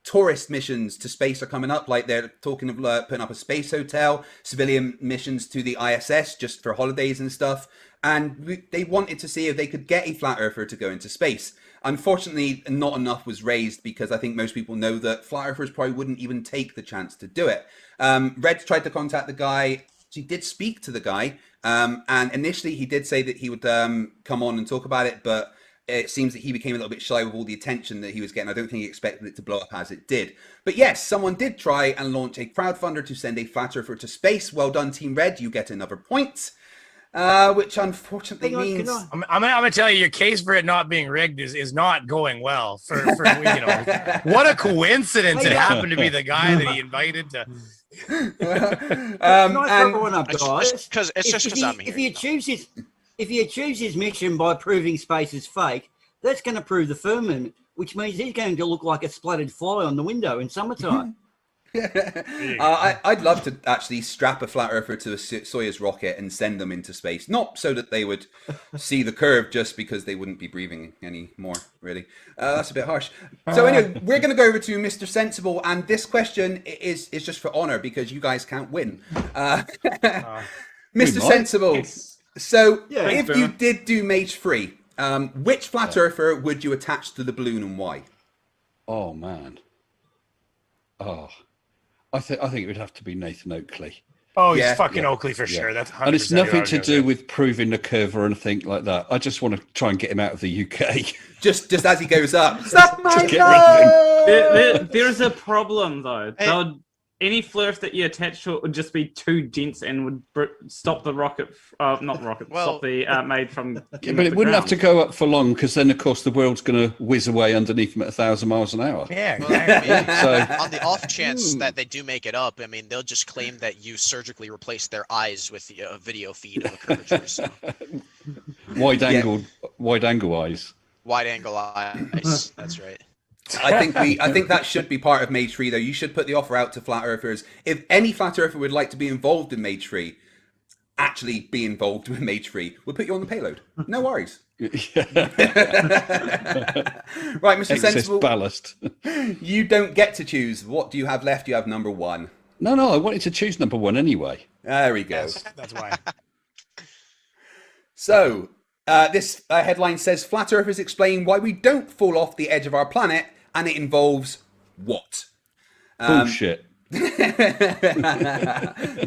tourist missions to space are coming up. Like they're talking of putting up a space hotel, civilian missions to the ISS just for holidays and stuff. And they wanted to see if they could get a flat earther to go into space. Unfortunately, not enough was raised because I think most people know that flat earthers probably wouldn't even take the chance to do it. Red tried to contact the guy. She did speak to the guy. And initially he did say that he would come on and talk about it, but it seems that he became a little bit shy with all the attention that he was getting. I don't think he expected it to blow up as it did. But yes, someone did try and launch a crowdfunder to send a flat earther to space. Well done, Team Red. You get another point. Which unfortunately means I'm gonna tell you, your case for it not being rigged is not going well. For what a coincidence! It happened to be the guy that he invited to. Because it's just because I'm here. If he achieves his mission by proving space is fake, that's going to prove the firmament, which means he's going to look like a splattered fly on the window in summertime. I'd love to actually strap a flat earther to a Soyuz rocket and send them into space. Not so that they would see the curve, just because they wouldn't be breathing anymore, really. That's a bit harsh. So anyway, we're going to go over to Mr. Sensible, and this question is just for honor because you guys can't win. Mr. Sensible, so if you did do Mage 3, which flat earther would you attach to the balloon and why? Oh, man. Oh. I think it would have to be Nathan Oakley. Oh, he's fucking Oakley for sure. That's 100% and it's nothing to do with proving the curve or anything like that. I just want to try and get him out of the UK. just as he goes up. There is a problem though. Any Flerf that you attach to it would just be two dents and would stop the rocket, stop the Mage from. But it wouldn't have to go up for long because then, of course, the world's going to whiz away underneath them at 1,000 miles an hour. Yeah, exactly. So, on the off chance that they do make it up, I mean, they'll just claim that you surgically replaced their eyes with the video feed of the curvature. So. Wide angle eyes. Wide angle eyes. That's right. I think that should be part of Mage 3, though. You should put the offer out to flat earthers. If any flat earther would like to be involved in Mage 3, actually be involved with Mage 3, we'll put you on the payload. No worries. Right, Mr. Sensible. Ballast. You don't get to choose. What do you have left? You have number 1. No, I wanted to choose number 1 anyway. There we go. Yes, that's why. So, this headline says, Flat Earthers explain why we don't fall off the edge of our planet, and it involves what? Bullshit.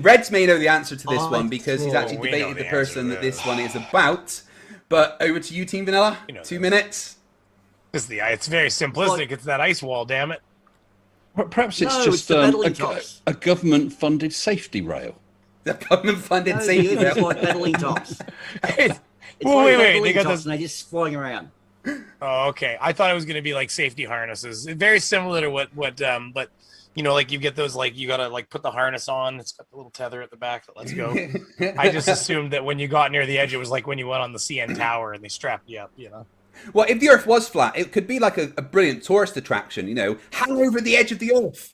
Reds may know the answer to this one because he's actually debated the person that this one is about. But over to you, Team Vanilla. 2 minutes. It's very simplistic. It's that ice wall, damn it. Perhaps it's just a government-funded safety rail. The government-funded safety rail. It's like pedaling tops. Wait. They got those, and they're just flying around. Oh, okay. I thought it was going to be like safety harnesses. Very similar to what but like you get those, like you got to like put the harness on. It's got the little tether at the back that lets go. I just assumed that when you got near the edge, it was like when you went on the CN Tower and they strapped you up, Well, if the Earth was flat, it could be like a brilliant tourist attraction, hang over the edge of the Earth.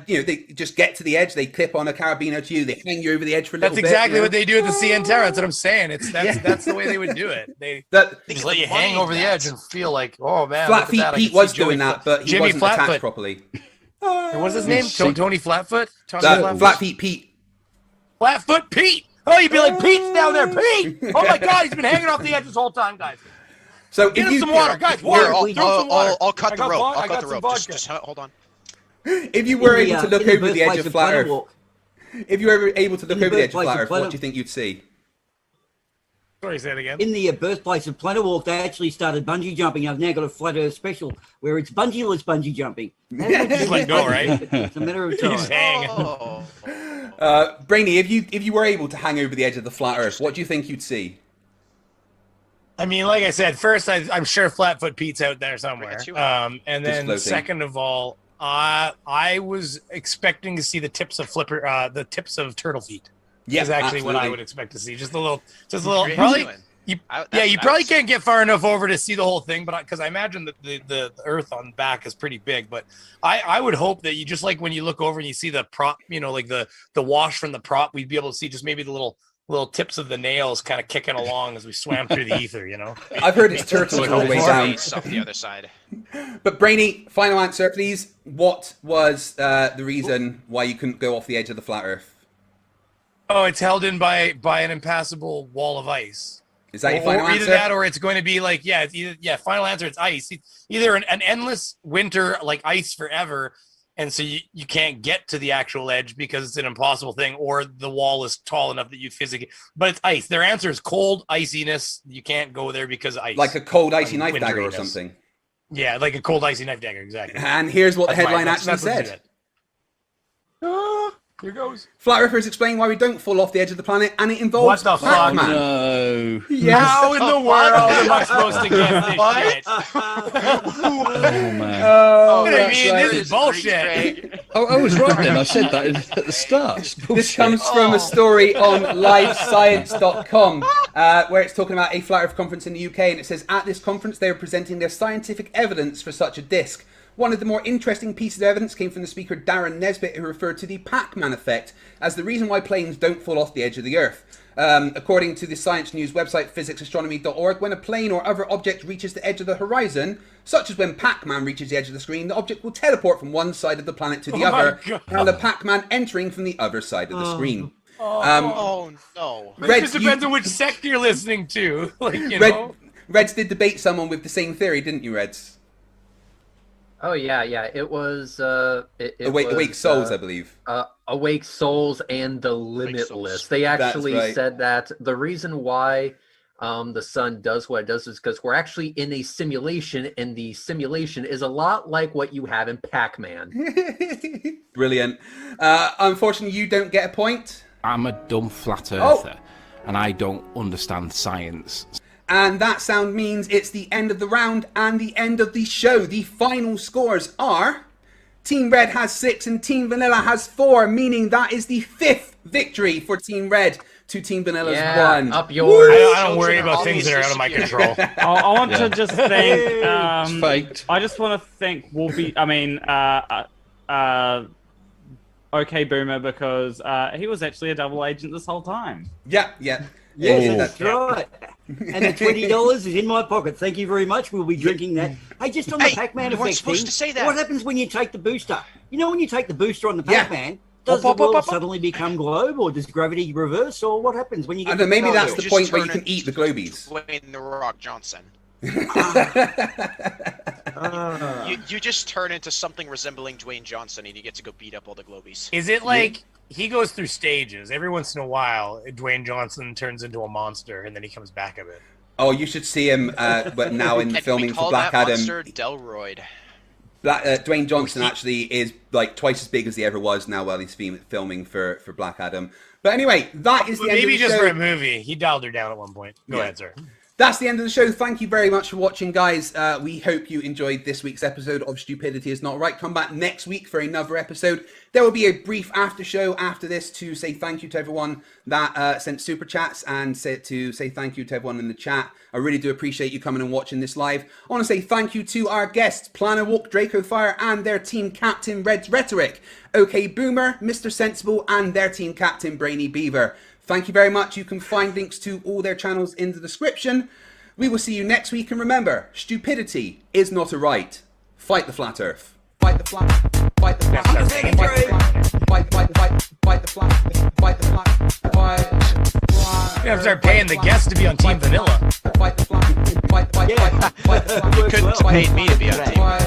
They just get to the edge, they clip on a carabiner to you, they hang you over the edge for a little That's bit. exactly what they do at the CN Tower. That's what I'm saying. That's the way they would do it. They just let you hang over the edge and feel like, oh man. Flat Feet Pete was doing that, but he wasn't attached properly. What's his name? Tony Flatfoot? Flat Feet Pete. Flatfoot Pete. Oh, you'd be like, Pete's down there. Pete. Oh my God, he's been hanging off the edge this whole time, guys. So get him some water, guys. Water. I'll cut the rope. I'll cut the rope. Just hold on. If you were able to look over the edge of Flat Earth, what do you think you'd see? Sorry, say it again. In the birthplace of Planet Walk, they actually started bungee jumping. I've now got a Flat Earth special where it's bungee-less bungee jumping. Just let go, right? It's a matter of time. Just hang. Brainy, if you were able to hang over the edge of the Flat Earth, what do you think you'd see? I mean, like I said, first, I'm sure Flatfoot Pete's out there somewhere. And then second of all, I was expecting to see the tips of turtle feet. Yeah, is actually absolutely. what I would expect to see. Just a little. Probably. You probably can't get far enough over to see the whole thing, but because I imagine that the Earth on back is pretty big. But I would hope that you just like when you look over and you see the prop, like the wash from the prop, we'd be able to see just maybe the little tips of the nails kind of kicking along as we swam through the ether. I've heard it's turtles all the way down. Off the other side. But Brainy, final answer, please. What was the reason why you couldn't go off the edge of the Flat Earth? Oh, it's held in by an impassable wall of ice. Is that your final answer? Either that, or it's going to be like, final answer, it's ice. Either an endless winter, like ice forever, and so you can't get to the actual edge because it's an impossible thing, or the wall is tall enough that you physically. But it's ice. Their answer is cold iciness. You can't go there because of ice. Like a cold icy knife dagger or something. Yeah, like a cold icy knife dagger, exactly. And here's what the headline actually said. Here goes. Flat Earthers explain why we don't fall off the edge of the planet, and it involves What the fuck? Pac-Man. No. Yes. How in the world am I supposed to get this shit? Oh man. Oh, I mean, this is bullshit. I was right then. I said that at the start. This comes from a story on livescience.com where it's talking about a Flat Earth conference in the UK, and it says, at this conference they are presenting their scientific evidence for such a disc. One of the more interesting pieces of evidence came from the speaker Darren Nesbitt, who referred to the Pac-Man effect as the reason why planes don't fall off the edge of the Earth. According to the Science News website physicsastronomy.org, when a plane or other object reaches the edge of the horizon, such as when Pac-Man reaches the edge of the screen, the object will teleport from one side of the planet to the other, and the Pac-Man entering from the other side of the screen. No. It just depends on which sect you're listening to. Reds did debate someone with the same theory, didn't you, Reds? Oh yeah. It was Awake Souls, I believe. Awake Souls and the Limitless. They actually said that the reason why the sun does what it does is because we're actually in a simulation, and the simulation is a lot like what you have in Pac-Man. Brilliant. Unfortunately, you don't get a point. I'm a dumb flat earther, and I don't understand science. And that sound means it's the end of the round and the end of the show. The final scores are Team Red has 6 and Team Vanilla has 4, meaning that is the 5th victory for Team Red to Team Vanilla's 1. Up yours. I don't worry about things that are out of my control. I want to just thank. It's faked. I just want to thank Wolfie. OK Boomer, because he was actually a double agent this whole time. Yeah. Yes, that's right. And the $20 is in my pocket. Thank you very much. We'll be drinking that. Hey, just on the Pac-Man you weren't effect supposed thing, to say that. what happens when you take the booster? You know, when you take the booster on the Pac-Man, does the world suddenly become globe, or does gravity reverse, or what happens when you get? I don't know, maybe that's the point where you can eat the globies. Dwayne The Rock Johnson. You just turn into something resembling Dwayne Johnson, and you get to go beat up all the globies. Is it like he goes through stages? Every once in a while, Dwayne Johnson turns into a monster, and then he comes back a bit. Oh, you should see him, but now in filming for Black that Adam. monster Delroyd. Dwayne Johnson actually is like twice as big as he ever was now while he's filming for Black Adam. But anyway, that is the end of the show. Maybe just for a movie. He dialed her down at one point. Go ahead, sir. That's the end of the show. Thank you very much for watching, guys. We hope you enjoyed this week's episode of Stupidity is Not Right. Come back next week for another episode. There will be a brief after show after this to say thank you to everyone that sent super chats and to say thank you to everyone in the chat. I really do appreciate you coming and watching this live. I want to say thank you to our guests, Planner Walk, Draco Fire, and their team captain, Red's Rhetoric, OK Boomer, Mr. Sensible, and their team captain, Brainy Beaver. Thank you very much. You can find links to all their channels in the description. We will see you next week. And remember, stupidity is not a right. Fight the flat earth. Fight the flat. Fight the flat. Fight the flat. Fight the flat. Fight the flat. We have to start paying the guests to be on Team Vanilla. Fight the flat. Fight the flat. You couldn't pay me to be on Team Vanilla.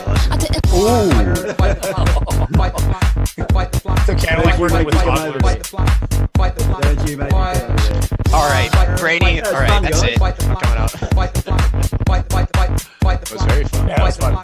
Ooh. Fight the flat. Fight the flat. Fight the flat. So kind of like working with toddlers. Fight the flat. Fight the flat. All right, Brady. All right, that's it. I'm coming out. It was very fun. Yeah, that was fun.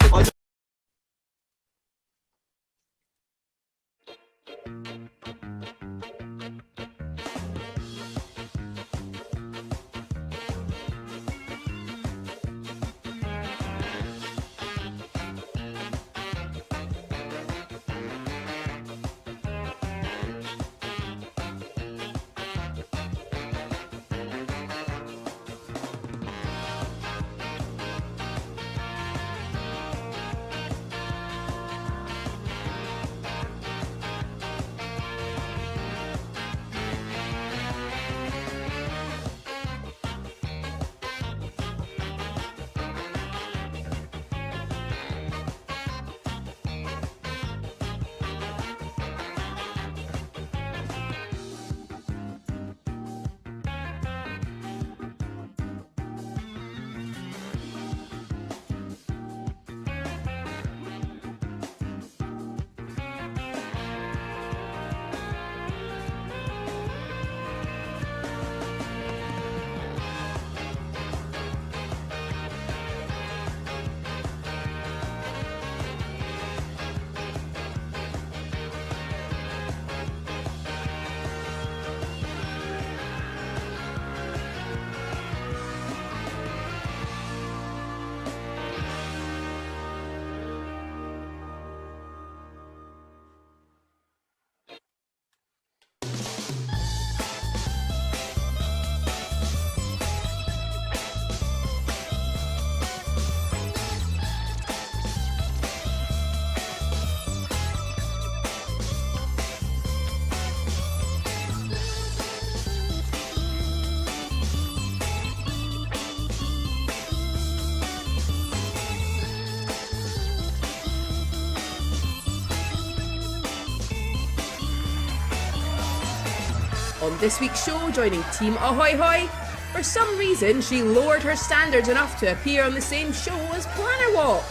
On this week's show, joining Team Ahoy Hoy, for some reason she lowered her standards enough to appear on the same show as Planner Walk.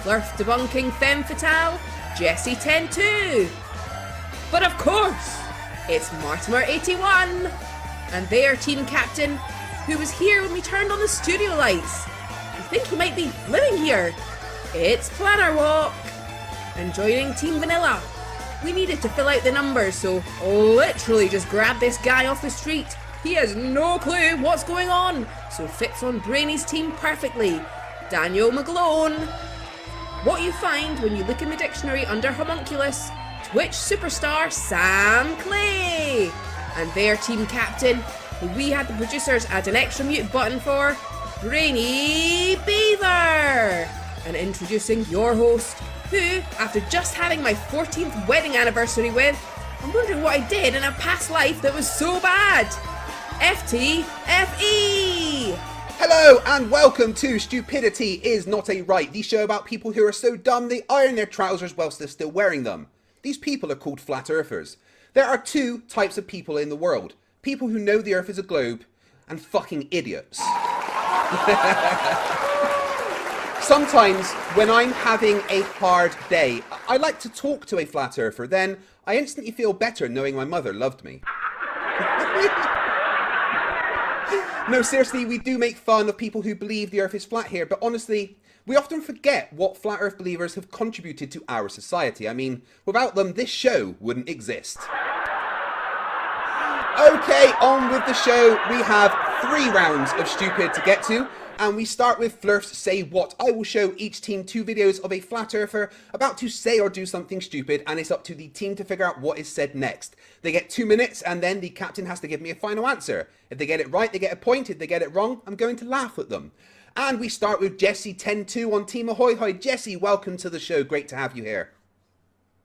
Flerf debunking Femme Fatale, Jessie 10-2. But of course, it's Mortimer81 and their team captain, who was here when we turned on the studio lights. I think he might be living here. It's Planner Walk. And joining Team Vanilla, we needed to fill out the numbers, so literally just grab this guy off the street. He has no clue what's going on, so fits on Brainy's team perfectly. Daniel McGlone. What you find when you look in the dictionary under homunculus, Twitch superstar Sam Clay. And their team captain, who we had the producers add an extra mute button for, Brainy Beaver. And introducing your host, who, after just having my 14th wedding anniversary with, I'm wondering what I did in a past life that was so bad. FTFE! Hello and welcome to Stupidity is Not a Right, the show about people who are so dumb they iron their trousers whilst they're still wearing them. These people are called flat earthers. There are two types of people in the world. People who know the earth is a globe and fucking idiots. Sometimes, when I'm having a hard day, I like to talk to a flat earther. Then I instantly feel better knowing my mother loved me. No, seriously, we do make fun of people who believe the earth is flat here, but honestly, we often forget what flat earth believers have contributed to our society. I mean, without them, this show wouldn't exist. Okay, on with the show. We have 3 rounds of stupid to get to, and we start with Flerfs Say What. I will show each team 2 videos of a flat earther about to say or do something stupid, and it's up to the team to figure out what is said next. They get 2 minutes, and then the captain has to give me a final answer. If they get it right, they get a point. If they get it wrong, I'm going to laugh at them. And we start with Jesse 10-2 on Team Ahoy Hoy. Jesse, welcome to the show. Great to have you here.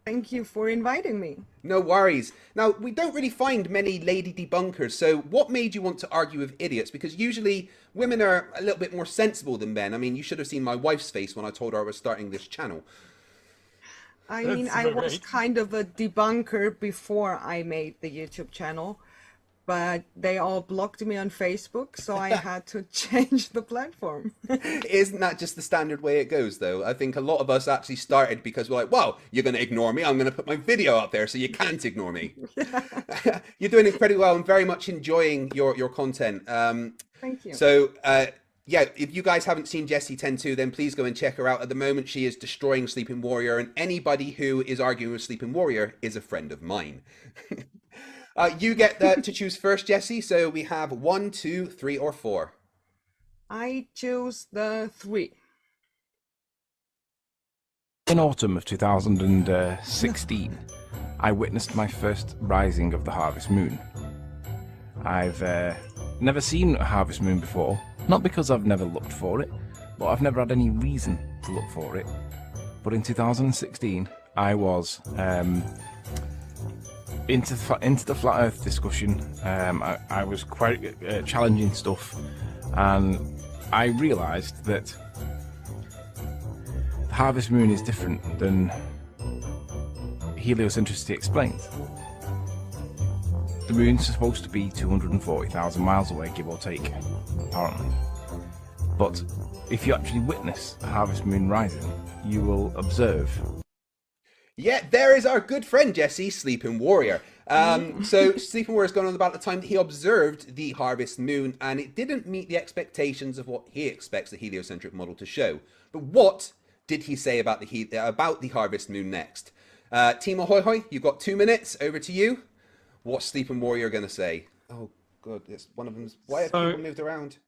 Thank you for inviting me. No worries. Now, we don't really find many lady debunkers, so what made you want to argue with idiots? Because usually women are a little bit more sensible than men. I mean, you should have seen my wife's face when I told her I was starting this channel. I mean, I was kind of a debunker before I made the YouTube channel, but they all blocked me on Facebook, so I had to change the platform. Isn't that just the standard way it goes, though? I think a lot of us actually started because we're like, well, you're going to ignore me. I'm going to put my video up there so you can't ignore me. You're doing incredibly well. I'm very much enjoying your content. Thank you. So, yeah, if you guys haven't seen Jessie 10-2, then please go and check her out. At the moment, she is destroying Sleeping Warrior, and anybody who is arguing with Sleeping Warrior is a friend of mine. You get to choose first, Jessie. So we have 1, 2, 3, or 4. I choose the 3. In autumn of 2016, I witnessed my first rising of the harvest moon. I've never seen a harvest moon before, not because I've never looked for it, but I've never had any reason to look for it. But in 2016, I was into the flat Earth discussion. I was quite challenging stuff, and I realised that the harvest moon is different than heliocentricity explains. The moon's supposed to be 240,000 miles away, give or take, apparently. But if you actually witness a harvest moon rising, you will observe. Yeah, there is our good friend Jesse, Sleeping Warrior. So Sleeping Warrior's gone on about the time that he observed the harvest moon, and it didn't meet the expectations of what he expects the heliocentric model to show. But what did he say about the harvest moon next? Team Ahoy Hoy, you've got 2 minutes. Over to you. What's Sleeping Warrior going to say? Oh, God, it's one of them's. Why have people moved around?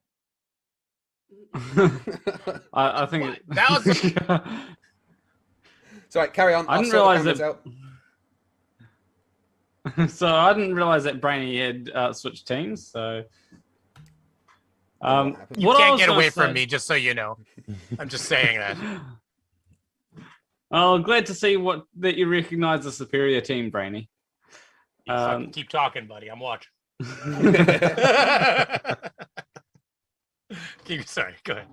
I think that was. Sorry, carry on. I didn't realize that. So I didn't realize that Brainy had switched teams. So you can't get away from me, just so you know. I'm just saying that. Oh, glad to see that you recognise the superior team, Brainy. Keep talking, buddy. I'm watching. Sorry, go ahead.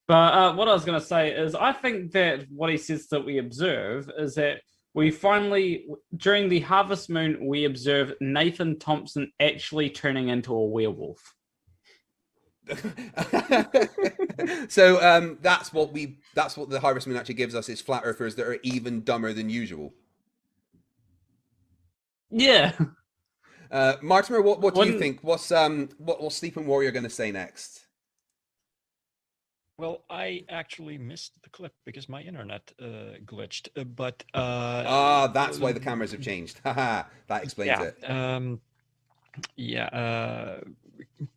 But what I was going to say is I think that what he says that we observe is that we finally, during the harvest moon, we observe Nathan Thompson actually turning into a werewolf. So that's what the harvest moon actually gives us, is flat earthers that are even dumber than usual. Yeah. Martimer, what do you think? What's Sleeping Warrior going to say next? Well, I actually missed the clip because my internet glitched. But that's why the cameras have changed. Haha, that explains it.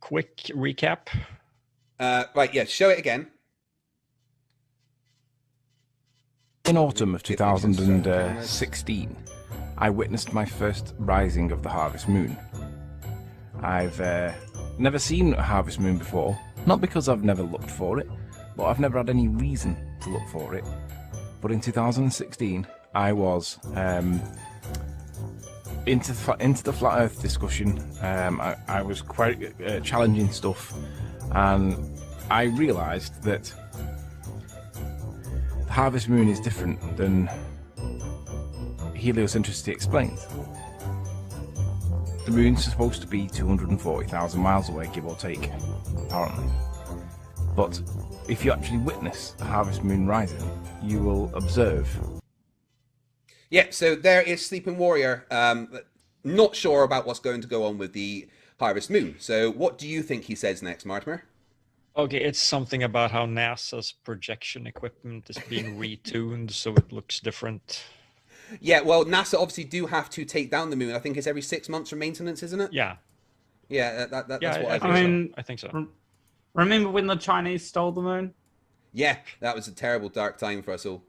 Quick recap. Right, yeah, show it again. In autumn of 2016, I witnessed my first rising of the harvest moon. I've never seen a harvest moon before, not because I've never looked for it, but I've never had any reason to look for it. But in 2016, I was into the flat Earth discussion. I was quite challenging stuff, and I realised that the harvest moon is different than heliocentricity explains. The moon's supposed to be 240,000 miles away, give or take, apparently. But if you actually witness a harvest moon rising, you will observe. Yeah, so there is Sleeping Warrior. Not sure about what's going to go on with the harvest moon. So what do you think he says next, Martimer? Okay, it's something about how NASA's projection equipment is being retuned so it looks different. Yeah, well, NASA obviously do have to take down the moon. I think it's every 6 months for maintenance, isn't it? Yeah. Yeah, that's Yeah, what I think. I think so. Remember when the Chinese stole the moon? Yeah, that was a terrible dark time for us all.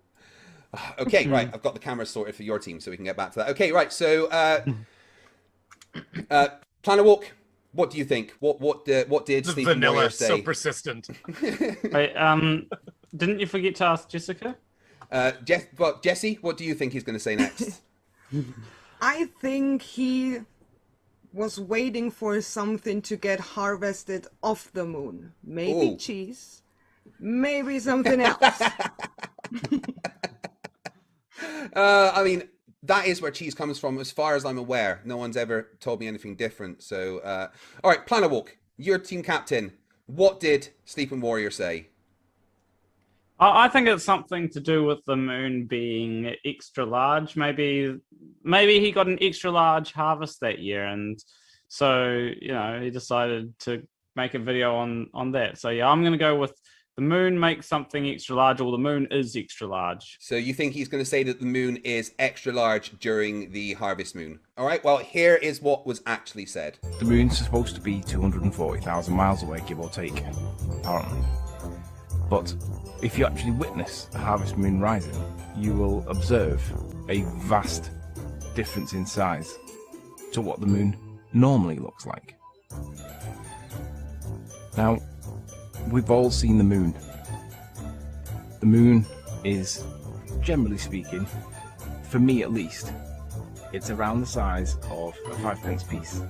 Okay, right. I've got the camera sorted for your team, so we can get back to that. Okay, right. So, Planet Walk. What do you think? What did The Sleeping vanilla, Warrior say? so persistent. Wait, didn't you forget to ask Jessica? Jesse, what do you think he's going to say next? I think he was waiting for something to get harvested off the moon. Maybe cheese, maybe something else. I mean, that is where cheese comes from, as far as I'm aware. No one's ever told me anything different. So, all right, Planet Walk, your team captain. What did Sleeping Warrior say? I think it's something to do with the moon being extra large. Maybe he got an extra large harvest that year, and so he decided to make a video on that. So yeah, I'm going to go with the moon makes something extra large, or the moon is extra large. So you think he's going to say that the moon is extra large during the harvest moon? All right, well, here is what was actually said. The moon's supposed to be 240,000 miles away, give or take, apparently. But if you actually witness a harvest moon rising, you will observe a vast difference in size to what the moon normally looks like. Now, we've all seen the moon. The moon is, generally speaking, for me at least, it's around the size of a 5p piece.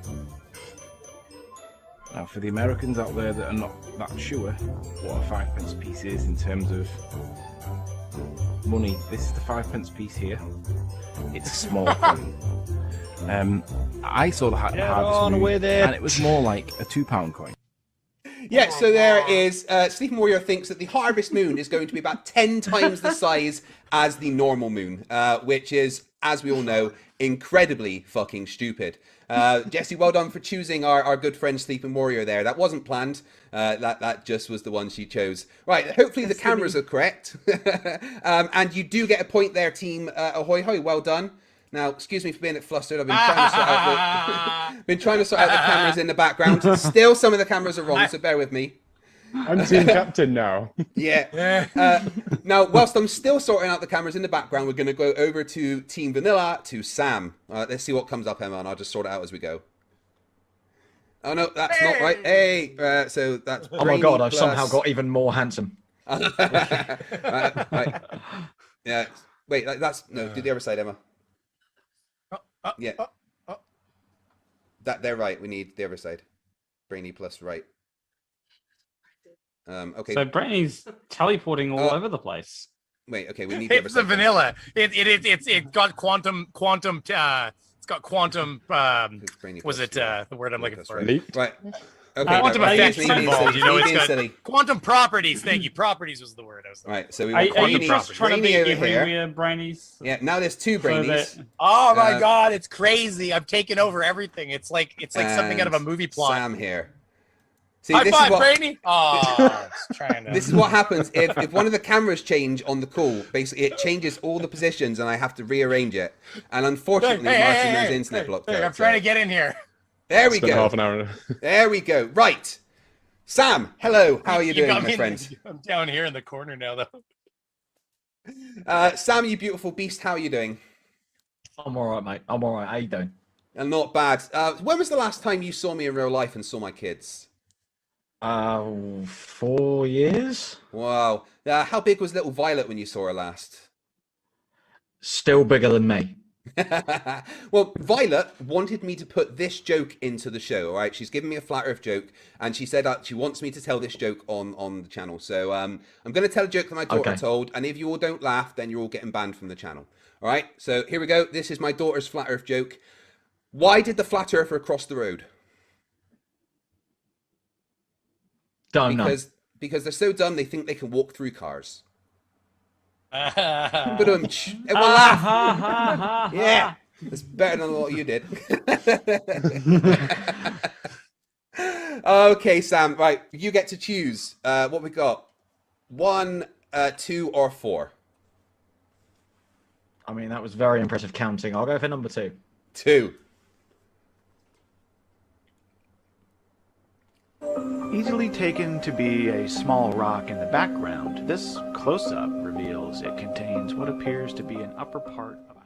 Now, for the Americans out there that are not that sure what a 5p piece is in terms of money, this is the 5p piece here. It's a small coin. I saw the harvest moon, and it was more like a £2 coin. Yeah, so there is, Sleeping Warrior thinks that the harvest moon is going to be about 10 times the size as the normal moon, which is, as we all know, incredibly fucking stupid. Jesse, well done for choosing our good friend Sleeping Warrior there. That wasn't planned. That just was the one she chose. Right, hopefully the cameras are correct. And you do get a point there, team. Ahoy hoy, well done. Now, excuse me for being a bit flustered. I've been trying to sort out the cameras in the background. Still, some of the cameras are wrong, so bear with me. I'm team captain now. Yeah. Now, whilst I'm still sorting out the cameras in the background, we're going to go over to Team Vanilla, to Sam. Let's see what comes up, Emma, and I'll just sort it out as we go. Oh, no, that's not right. Hey, so that's Oh my god, I've plus... somehow got even more handsome. right. Yeah. Wait, that's... No, do the other side, Emma. Yeah. They're right. We need the other side. Brainy plus right. Okay. So Brainy's teleporting all over the place. Wait. Okay. We need the other It's the side. vanilla. It got quantum. It's got quantum. Was it the word I'm looking for? Right. Okay. Quantum effects involved. You know, it's got silly. quantum properties. Thank you. Properties was the word I was looking for. Right. So we Are want you just trying to be Brainy over everywhere, here. Brainies? Yeah. Now there's two Brainies. Oh my god, it's crazy! I've taken over everything. It's like something out of a movie plot. Sam here. See, High this five, is what, Brainy! Oh, it's trying to. This is what happens if one of the cameras change on the call. Basically, it changes all the positions, and I have to rearrange it. And unfortunately, Martin, internet blocked Look, out. I'm trying to get in here. There we Spent go. half an hour. There we go. Right, Sam. Hello. How are you doing, got my me friend? I'm down here in the corner now, though. Sam, you beautiful beast. How are you doing? I'm all right, mate. I'm all right. How you doing? Not bad. When was the last time you saw me in real life and saw my kids? 4 years. Wow. How big was little Violet when you saw her last? Still bigger than me. Well, Violet wanted me to put this joke into the show, all right? She's given me a flat earth joke, and she said that she wants me to tell this joke on the channel. So I'm going to tell a joke that my daughter told, and if you all don't laugh, then you're all getting banned from the channel. All right? So here we go. This is my daughter's flat earth joke. Why did the flat earther cross the road? Don't know. Because they're so dumb, they think they can walk through cars. But everyone laugh. Yeah, it's better than what you did. Okay, Sam. Right, you get to choose. What we got? 1, 2, or 4. I mean, that was very impressive counting. I'll go for number 2. 2. Easily taken to be a small rock in the background, this close-up reveals it contains what appears to be an upper part of a...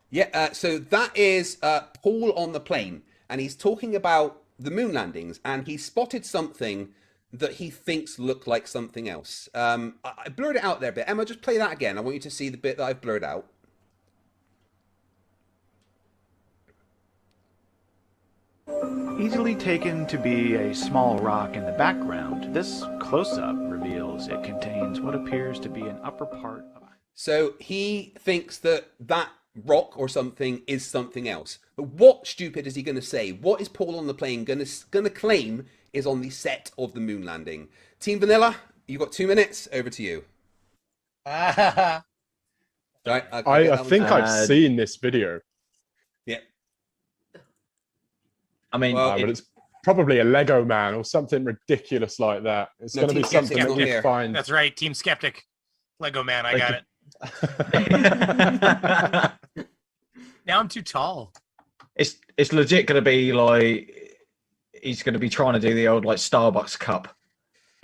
Yeah, so that is Paul on the plane, and he's talking about the moon landings, and he spotted something that he thinks looked like something else. I blurred it out there a bit. Emma, just play that again. I want you to see the bit that I've blurred out. Easily taken to be a small rock in the background, this close-up reveals it contains what appears to be an upper part of a... So he thinks that that rock or something is something else. But what stupid is he going to say? What is Paul on the plane going to claim is on the set of the moon landing? Team Vanilla, you got 2 minutes. Over to you. Right, I think I've seen this video. Yeah. I mean, but it's probably a Lego man or something ridiculous like that. It's going to be something that we find. That's right, Team Skeptic, Lego man. I got it. Now I'm too tall. It's legit going to be like he's going to be trying to do the old like Starbucks cup,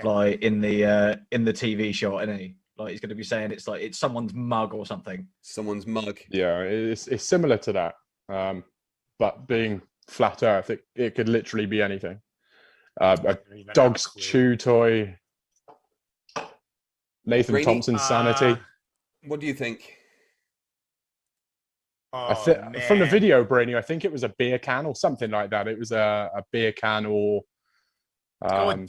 like in the TV shot, isn't he? Like he's going to be saying it's someone's mug or something. Someone's mug. Yeah, it's similar to that, but being flat Earth, it could literally be anything. A dog's chew toy. Nathan Brainy? Thompson's sanity. What do you think? From the video, Brainy, I think it was a beer can or something like that. It was a beer can or. I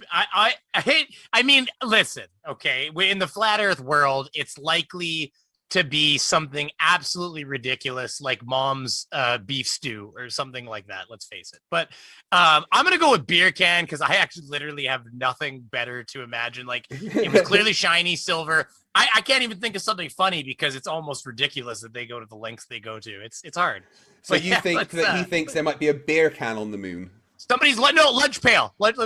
mean, listen, okay. In the flat Earth world, it's likely to be something absolutely ridiculous, like Mom's beef stew or something like that. Let's face it. But I'm gonna go with beer can because I actually literally have nothing better to imagine. Like it was clearly shiny silver. I can't even think of something funny because it's almost ridiculous that they go to the lengths they go to. It's hard. So you think that he thinks there might be a beer can on the moon? Somebody's lunch pail. Lunch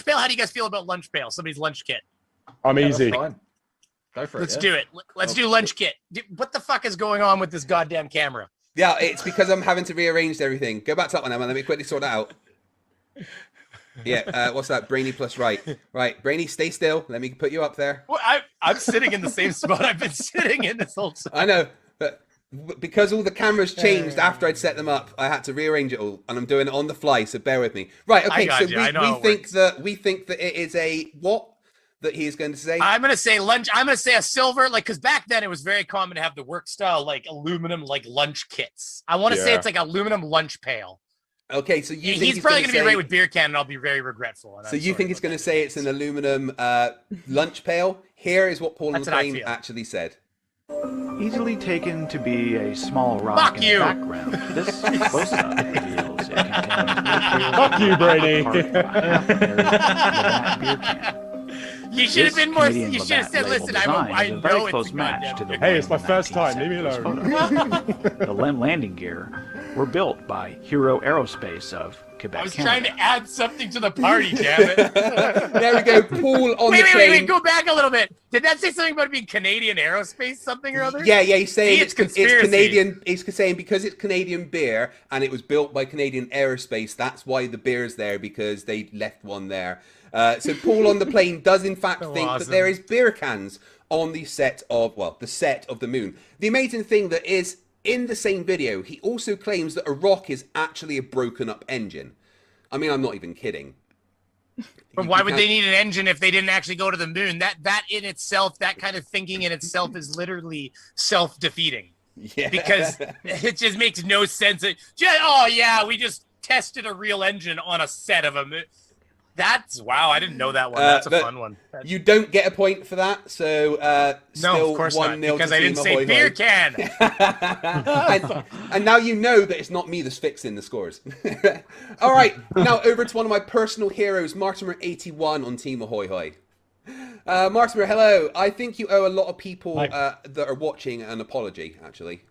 pail. How do you guys feel about lunch pail? Somebody's lunch kit. I'm easy. Go for Let's do it. Let's do lunch kit. What the fuck is going on with this goddamn camera? Yeah, it's because I'm having to rearrange everything. Go back to that one, Emma. Let me quickly sort it out. Yeah, what's that? Brainy plus right. Right, Brainy, stay still. Let me put you up there. Well, I'm sitting in the same spot I've been sitting in this whole time. I know, but because all the cameras changed after I'd set them up, I had to rearrange it all, and I'm doing it on the fly. So bear with me. Right, okay. So we think that it is a what that he's going to say. I'm going to say lunch. I'm going to say a silver, like because back then it was very common to have the work style like aluminum like lunch kits. I want to say it's like aluminum lunch pail. Okay, so you think he's probably going to be right with beer can, and I'll be very regretful. So you think it's going to say it's an aluminum lunch pail? Here is what Paul on the plane actually said. Easily taken to be a small rock in the background, this close-up reveals it contains... Fuck you, Brady! You should have been more. You should have said, "Listen, I know it's a match to the Hey, it's my first time. Leave me alone." The landing gear were built by Hero Aerospace of Quebec. I was trying to add something to the party, damn it. There we go, Paul on the plane. Wait, go back a little bit. Did that say something about it being Canadian Aerospace, something or other? Yeah, he's saying it's Canadian. He's saying because it's Canadian beer and it was built by Canadian Aerospace, that's why the beer's there because they left one there. So Paul on the plane does in fact think that there is beer cans on the set of the moon. The amazing thing that is in the same video, he also claims that a rock is actually a broken up engine. I mean, I'm not even kidding. But why would they need an engine if they didn't actually go to the moon? That in itself, that kind of thinking in itself is literally self-defeating. Yeah. Because it just makes no sense. We just tested a real engine on a set of a moon. Wow, I didn't know that one. That's a fun one. You don't get a point for that, so no, of course not, because I didn't say beer can. and now you know that it's not me that's fixing the scores. All right, now over to one of my personal heroes, Martimer81 on Team Ahoy Hoy. Martimer, hello. I think you owe a lot of people that are watching an apology, actually.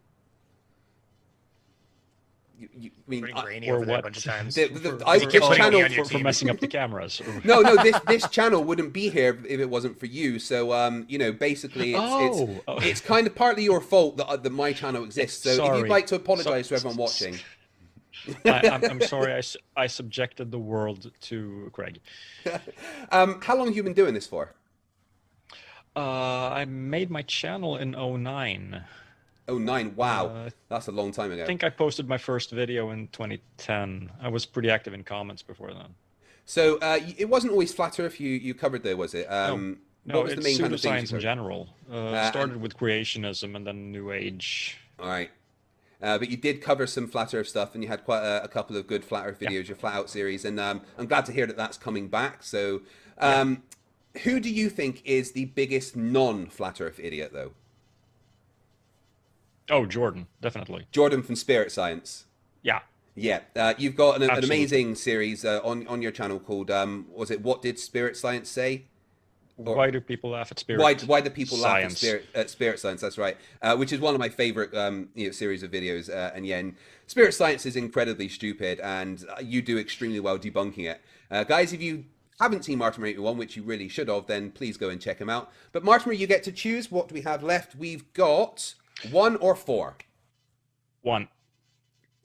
Over there a bunch of times. For messing up the cameras. No, this channel wouldn't be here if it wasn't for you. So, basically, it's kind of partly your fault that my channel exists. So, if you'd like to apologize to everyone watching. I'm sorry. I subjected the world to Craig. How long have you been doing this for? I made my channel in 09. 09, wow. That's a long time ago. I think I posted my first video in 2010. I was pretty active in comments before then. So it wasn't always Flat Earth you covered there, was it? No, what was the it's main kind of things pseudoscience in general. Started with creationism and then New Age. All right. But you did cover some Flat Earth stuff, and you had quite a couple of good Flat Earth videos, your Flat Out series, and I'm glad to hear that that's coming back. So who do you think is the biggest non-Flat Earth idiot, though? Oh, Jordan, definitely. Jordan from Spirit Science. Yeah. Yeah, you've got an amazing series on your channel called, was it What Did Spirit Science Say? Why do people laugh at Spirit Why do people Science? laugh at Spirit Science? That's right, which is one of my favorite series of videos. And Spirit Science is incredibly stupid, and you do extremely well debunking it. Guys, if you haven't seen Martimer 81, which you really should have, then please go and check him out. But Martimer, you get to choose. What do we have left? We've got 1 or 4. 1.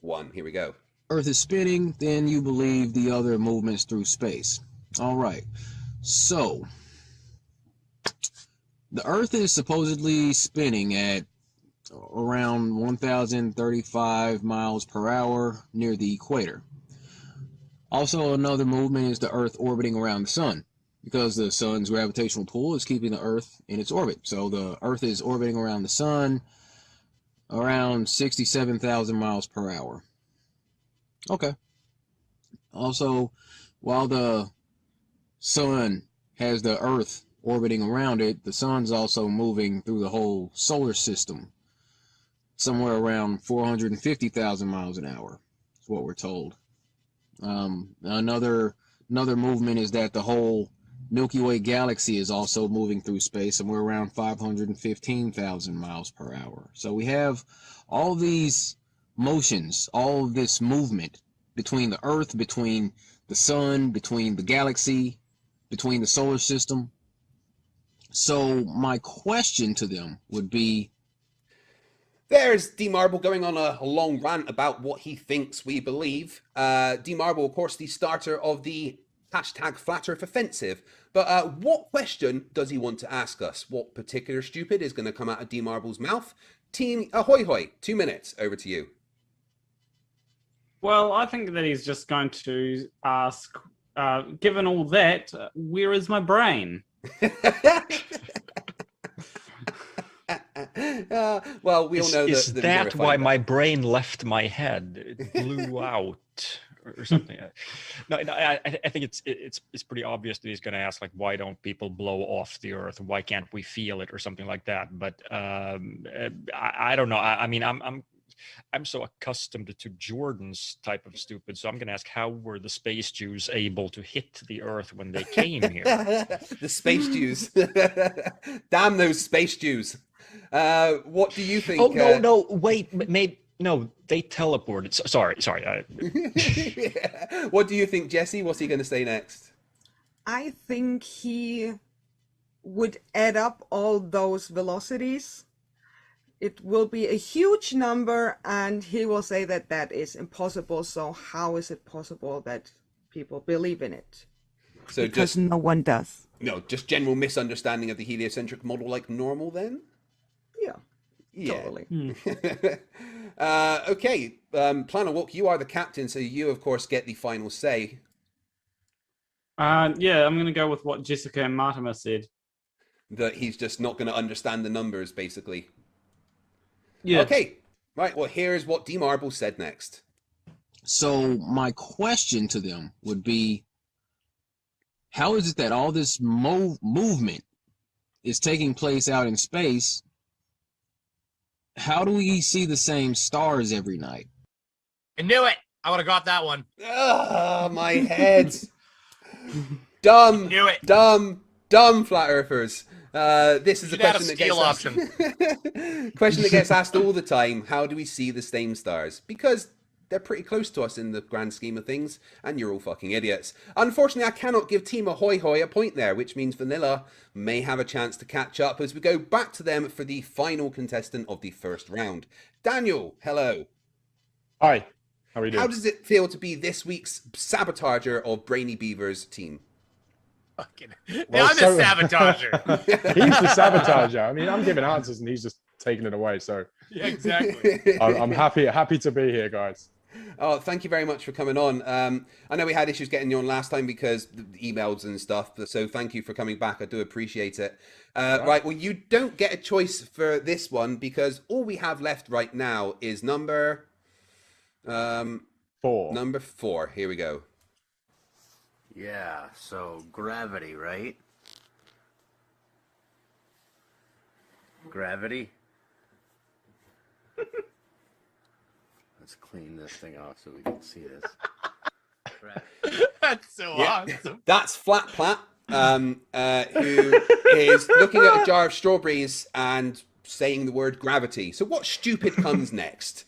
1. Here we go. Earth is spinning, then you believe the other movements through space. All right. So, the Earth is supposedly spinning at around 1,035 miles per hour near the equator. Also, another movement is the Earth orbiting around the Sun, because the Sun's gravitational pull is keeping the Earth in its orbit. So the Earth is orbiting around the Sun around 67,000 miles per hour. Okay. Also, while the Sun has the Earth orbiting around it, the Sun's also moving through the whole solar system, somewhere around 450,000 miles an hour. That's what we're told. Another movement is that the whole Milky Way galaxy is also moving through space, somewhere around 515,000 miles per hour. So we have all these motions, all of this movement between the Earth, between the Sun, between the galaxy, between the solar system. So my question to them would be, there's D Marble going on a long rant about what he thinks we believe. D Marble, of course, the starter of the hashtag Flat Earth Offensive. But what question does he want to ask us? What particular stupid is going to come out of D Marble's mouth? Team Ahoy Hoy, 2 minutes. Over to you. Well, I think that he's just going to ask, given all that, where is my brain? Well, we all know is that. That why my brain left my head? It blew out or something. No, I think it's pretty obvious that he's going to ask, like, why don't people blow off the Earth? Why can't we feel it or something like that? But I don't know. I mean, I'm so accustomed to Jordan's type of stupid, so I'm going to ask, how were the space Jews able to hit the Earth when they came here? The space Jews. Damn those space Jews. What do you think? Oh, no, wait, maybe, no, they teleported. Sorry. Yeah. What do you think, Jesse? What's he going to say next? I think he would add up all those velocities. It will be a huge number, and he will say that that is impossible. So how is it possible that people believe in it? So because no one does. No, just general misunderstanding of the heliocentric model like normal then? Yeah. Totally. Okay, Planner Walk, you are the captain, so you, of course, get the final say. Yeah, I'm going to go with what Jessica and Martimer said. That he's just not going to understand the numbers, basically. Yeah. Okay, right, well, here's what D Marble said next. So my question to them would be, how is it that all this movement is taking place out in space? How do we see the same stars every night? I knew it. I would have got that one. Ah, my head. Dumb. Knew it. Dumb flat earthers. This is a question that gets asked. option. Question that gets asked all the time. How do we see the same stars? Because they're pretty close to us in the grand scheme of things, and you're all fucking idiots. Unfortunately, I cannot give Team Ahoy Hoy a point there, which means Vanilla may have a chance to catch up as we go back to them for the final contestant of the first round. Daniel, hello. Hi. How are you doing? How does it feel to be this week's sabotager of Brainy Beaver's team? I'm the sabotager. He's the sabotager. I mean, I'm giving answers and he's just taking it away. So Yeah, exactly. I'm happy to be here, guys. Oh, thank you very much for coming on. I know we had issues getting you on last time because the emails and stuff, so thank you for coming back. I do appreciate it. Right, well, you don't get a choice for this one because all we have left right now is number 4. Number 4. Here we go. Yeah, so gravity, right? Gravity? Let's clean this thing off so we can see this. That's so awesome. That's Flat Plat, who is looking at a jar of strawberries and saying the word gravity. So what stupid comes next?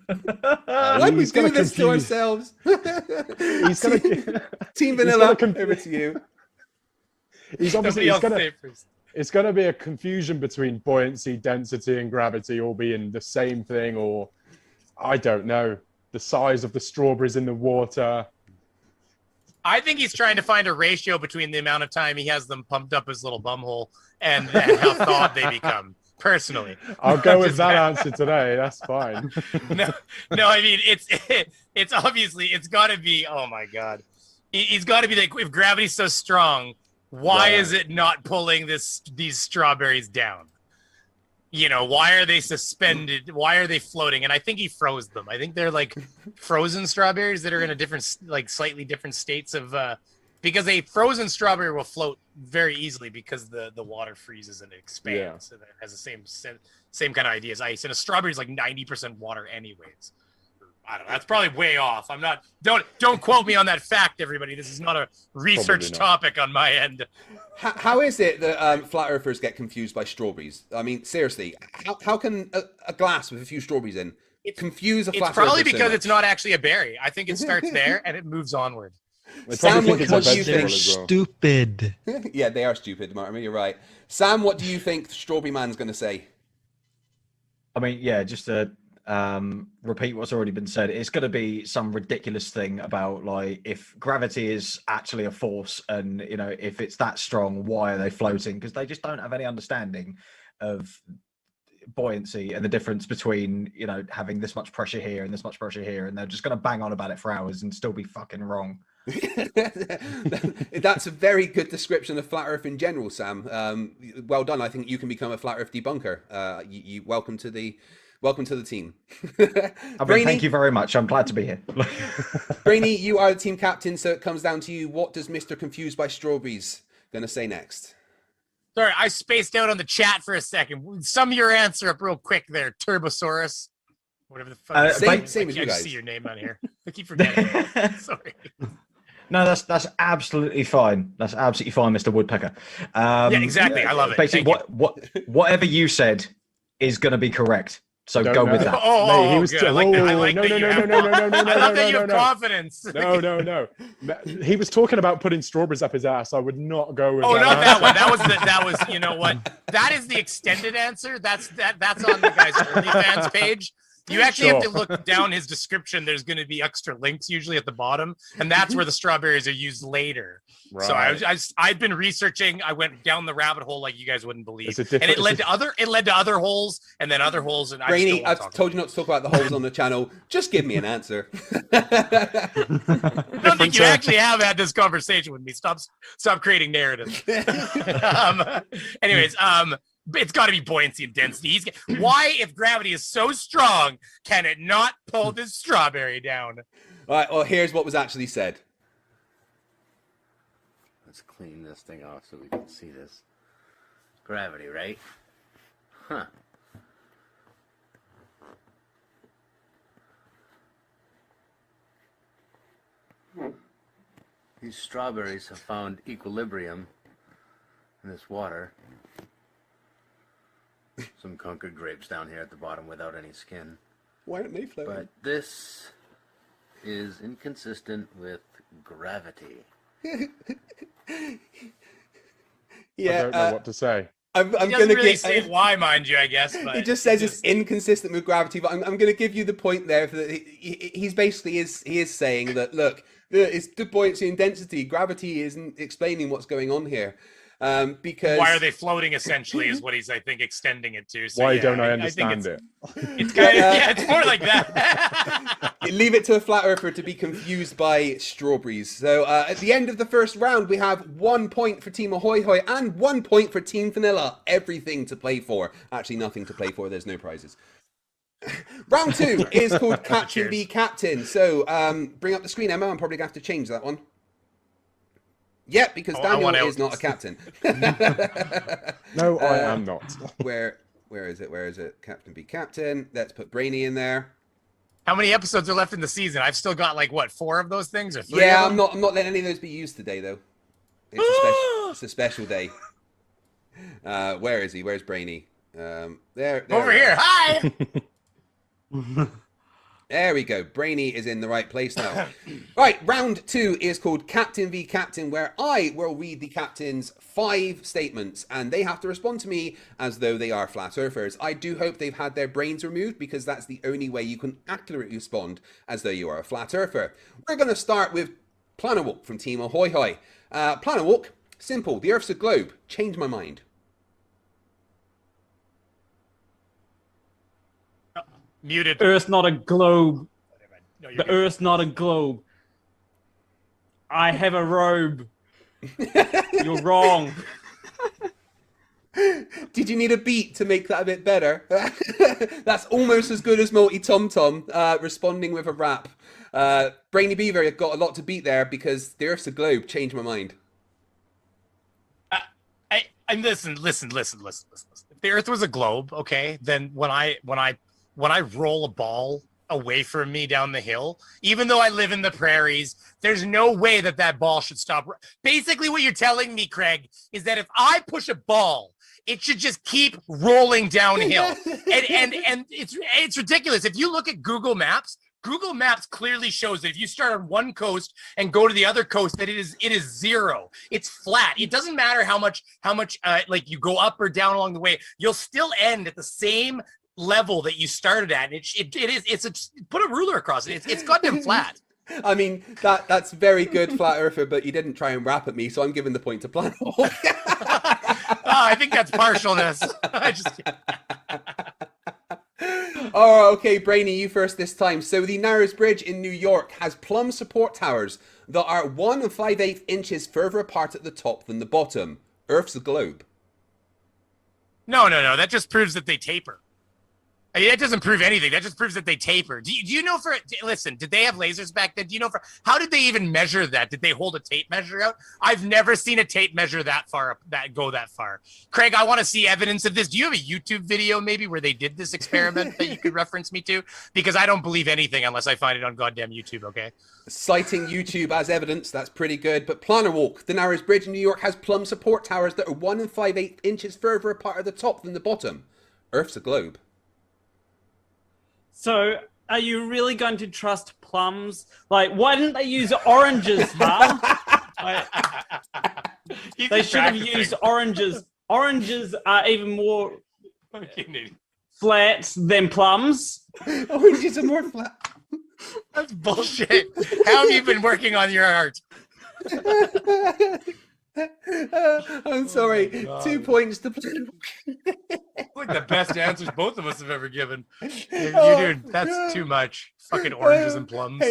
Why do we do this to ourselves? He's gonna Team Vanilla, over to you. He's obviously it's gonna be a confusion between buoyancy, density, and gravity all being the same thing, or I don't know, the size of the strawberries in the water. I think he's trying to find a ratio between the amount of time he has them pumped up his little bumhole and then how thawed they become. Personally, I'll go with that answer today. That's fine. No, I mean it's obviously it's got to be. Oh my god, he's got to be like, if gravity's so strong, why is it not pulling these strawberries down? You know, why are they suspended? Why are they floating? And I think he froze them. I think they're like frozen strawberries that are in a different, like slightly different states of. Because a frozen strawberry will float very easily because the water freezes and it expands, and it has the same kind of idea as ice. And a strawberry is like 90% water, anyways. I don't know. That's probably way off. I'm not. Don't quote me on that fact, everybody. This is not a research topic on my end. How is it that flat earthers get confused by strawberries? I mean, seriously, how can a glass with a few strawberries in confuse a flat earther? It's probably because it's not actually a berry. I think it starts there and it moves onward. Sam, what do you think? They're stupid. Yeah, they are stupid, Martin. You're right. Sam, what do you think Strawberry Man's going to say? I mean, yeah, just to repeat what's already been said, it's going to be some ridiculous thing about like if gravity is actually a force, and you know if it's that strong, why are they floating? Because they just don't have any understanding of buoyancy and the difference between having this much pressure here and this much pressure here, and they're just going to bang on about it for hours and still be fucking wrong. That's a very good description of flat Earth in general, Sam. Well done. I think you can become a flat Earth debunker. You welcome to the team. Brainy, thank you very much. I'm glad to be here. Brainy, you are the team captain, so it comes down to you. What does Mr. Confused by Strawberries gonna say next? Sorry, I spaced out on the chat for a second. Sum your answer up real quick there, Turbosaurus. Whatever the fuck. Same as you guys. I see your name on here. I keep forgetting. Sorry. No, that's absolutely fine. That's absolutely fine, Mr. Woodpecker. Yeah, exactly. I love it. Basically, whatever you said is going to be correct. So go with that. Oh, he was good. I like that. I love that you have confidence. No. He was talking about putting strawberries up his ass. I would not go with that. Oh, not that one. That was. You know what? That is the extended answer. That's on the guy's OnlyFans page. You actually have to look down his description. There's going to be extra links usually at the bottom, and that's where the strawberries are used later. Right. So I've been researching. I went down the rabbit hole like you guys wouldn't believe, and it led to other holes, and then other holes. And Brainy, I've told you not to talk about the holes on the channel. Just give me an answer. I don't think you actually have had this conversation with me. Stop creating narrative. Anyways, it's got to be buoyancy and density. Why, if gravity is so strong, can it not pull this strawberry down? All right, well, here's what was actually said. Let's clean this thing off so we can see this. Gravity, right? Huh. These strawberries have found equilibrium in this water. Some conquered grapes down here at the bottom without any skin. Why aren't they floating? But this is inconsistent with gravity. I don't know what to say. I'm he going doesn't to really give. say why, mind you, I guess. But He just says it's inconsistent with gravity, but I'm going to give you the point there. That he's basically he is saying that look, it's the buoyancy and density. Gravity isn't explaining what's going on here, because why are they floating? Essentially, is what he's I think extending it to. So, Why yeah, don't I think understand it? It's kind of it's more like that. Leave it to a flat earther to be confused by strawberries. So at the end of the first round, we have 1 point for Team Ahoy Hoy and 1 point for Team Vanilla. Everything to play for. Actually, nothing to play for. There's no prizes. Round 2 is called Captain v Captain. So bring up the screen, Emma. I'm probably going to have to change that one. Yeah, because Daniel is not a captain. No, I am not. Where is it? Where is it? Captain v Captain. Let's put Brainy in there. How many episodes are left in the season? I've still got like what 4 of those things or 3? Yeah, of them? I'm not letting any of those be used today though. It's a special day. Where is he? Where's Brainy? There Over here. Hi. There we go. Brainy is in the right place now. Right, round 2 is called Captain v Captain, where I will read the captain's 5 statements, and they have to respond to me as though they are flat earthers. I do hope they've had their brains removed, because that's the only way you can accurately respond as though you are a flat earther. We're going to start with Planawalk from Team Ahoy Hoy. Planawalk, simple. The Earth's a globe. Change my mind. Muted. Earth's not a globe. No, The Earth's not a globe. I have a robe. You're wrong. Did you need a beat to make that a bit better? That's almost as good as Multi Tom Tom responding with a rap. Brainy Beaver got a lot to beat there because the Earth's a globe. Change my mind. And listen. If the Earth was a globe, okay, then when I roll a ball away from me down the hill, even though I live in the prairies, there's no way that ball should stop. Basically, what you're telling me, Craig, is that if I push a ball, it should just keep rolling downhill. and it's ridiculous. If you look at Google Maps clearly shows that if you start on one coast and go to the other coast, that it is 0. It's flat. It doesn't matter how much like you go up or down along the way, you'll still end at the same level that you started at. Put a ruler across it. It's goddamn flat. I mean, that's very good, flat earther, but you didn't try and rap at me, so I'm giving the point to Planawalk. I think that's partialness. Oh, okay, Brainy, you first this time. So the Narrows Bridge in New York has plumb support towers that are 1 5/8 inches further apart at the top than the bottom. Earth's a globe. No. That just proves that they taper. I mean, that doesn't prove anything. That just proves that they taper. Do you know listen, did they have lasers back then? Do you know how did they even measure that? Did they hold a tape measure out? I've never seen a tape measure that far. Craig, I want to see evidence of this. Do you have a YouTube video maybe where they did this experiment that you could reference me to? Because I don't believe anything unless I find it on goddamn YouTube, okay? Citing YouTube as evidence, that's pretty good. But Planawalk, the Narrows Bridge in New York has plumb support towers that are 1 5/8 inches further apart at the top than the bottom. Earth's a globe. So, are you really going to trust plums? Like, why didn't they use oranges, huh? They should have used oranges. Oranges are even more flat than plums. Oranges are more flat. That's bullshit. How have you been working on your art? I'm sorry. 2 points to Like the best answers both of us have ever given. Dude, that's too much. Fucking oranges and plums.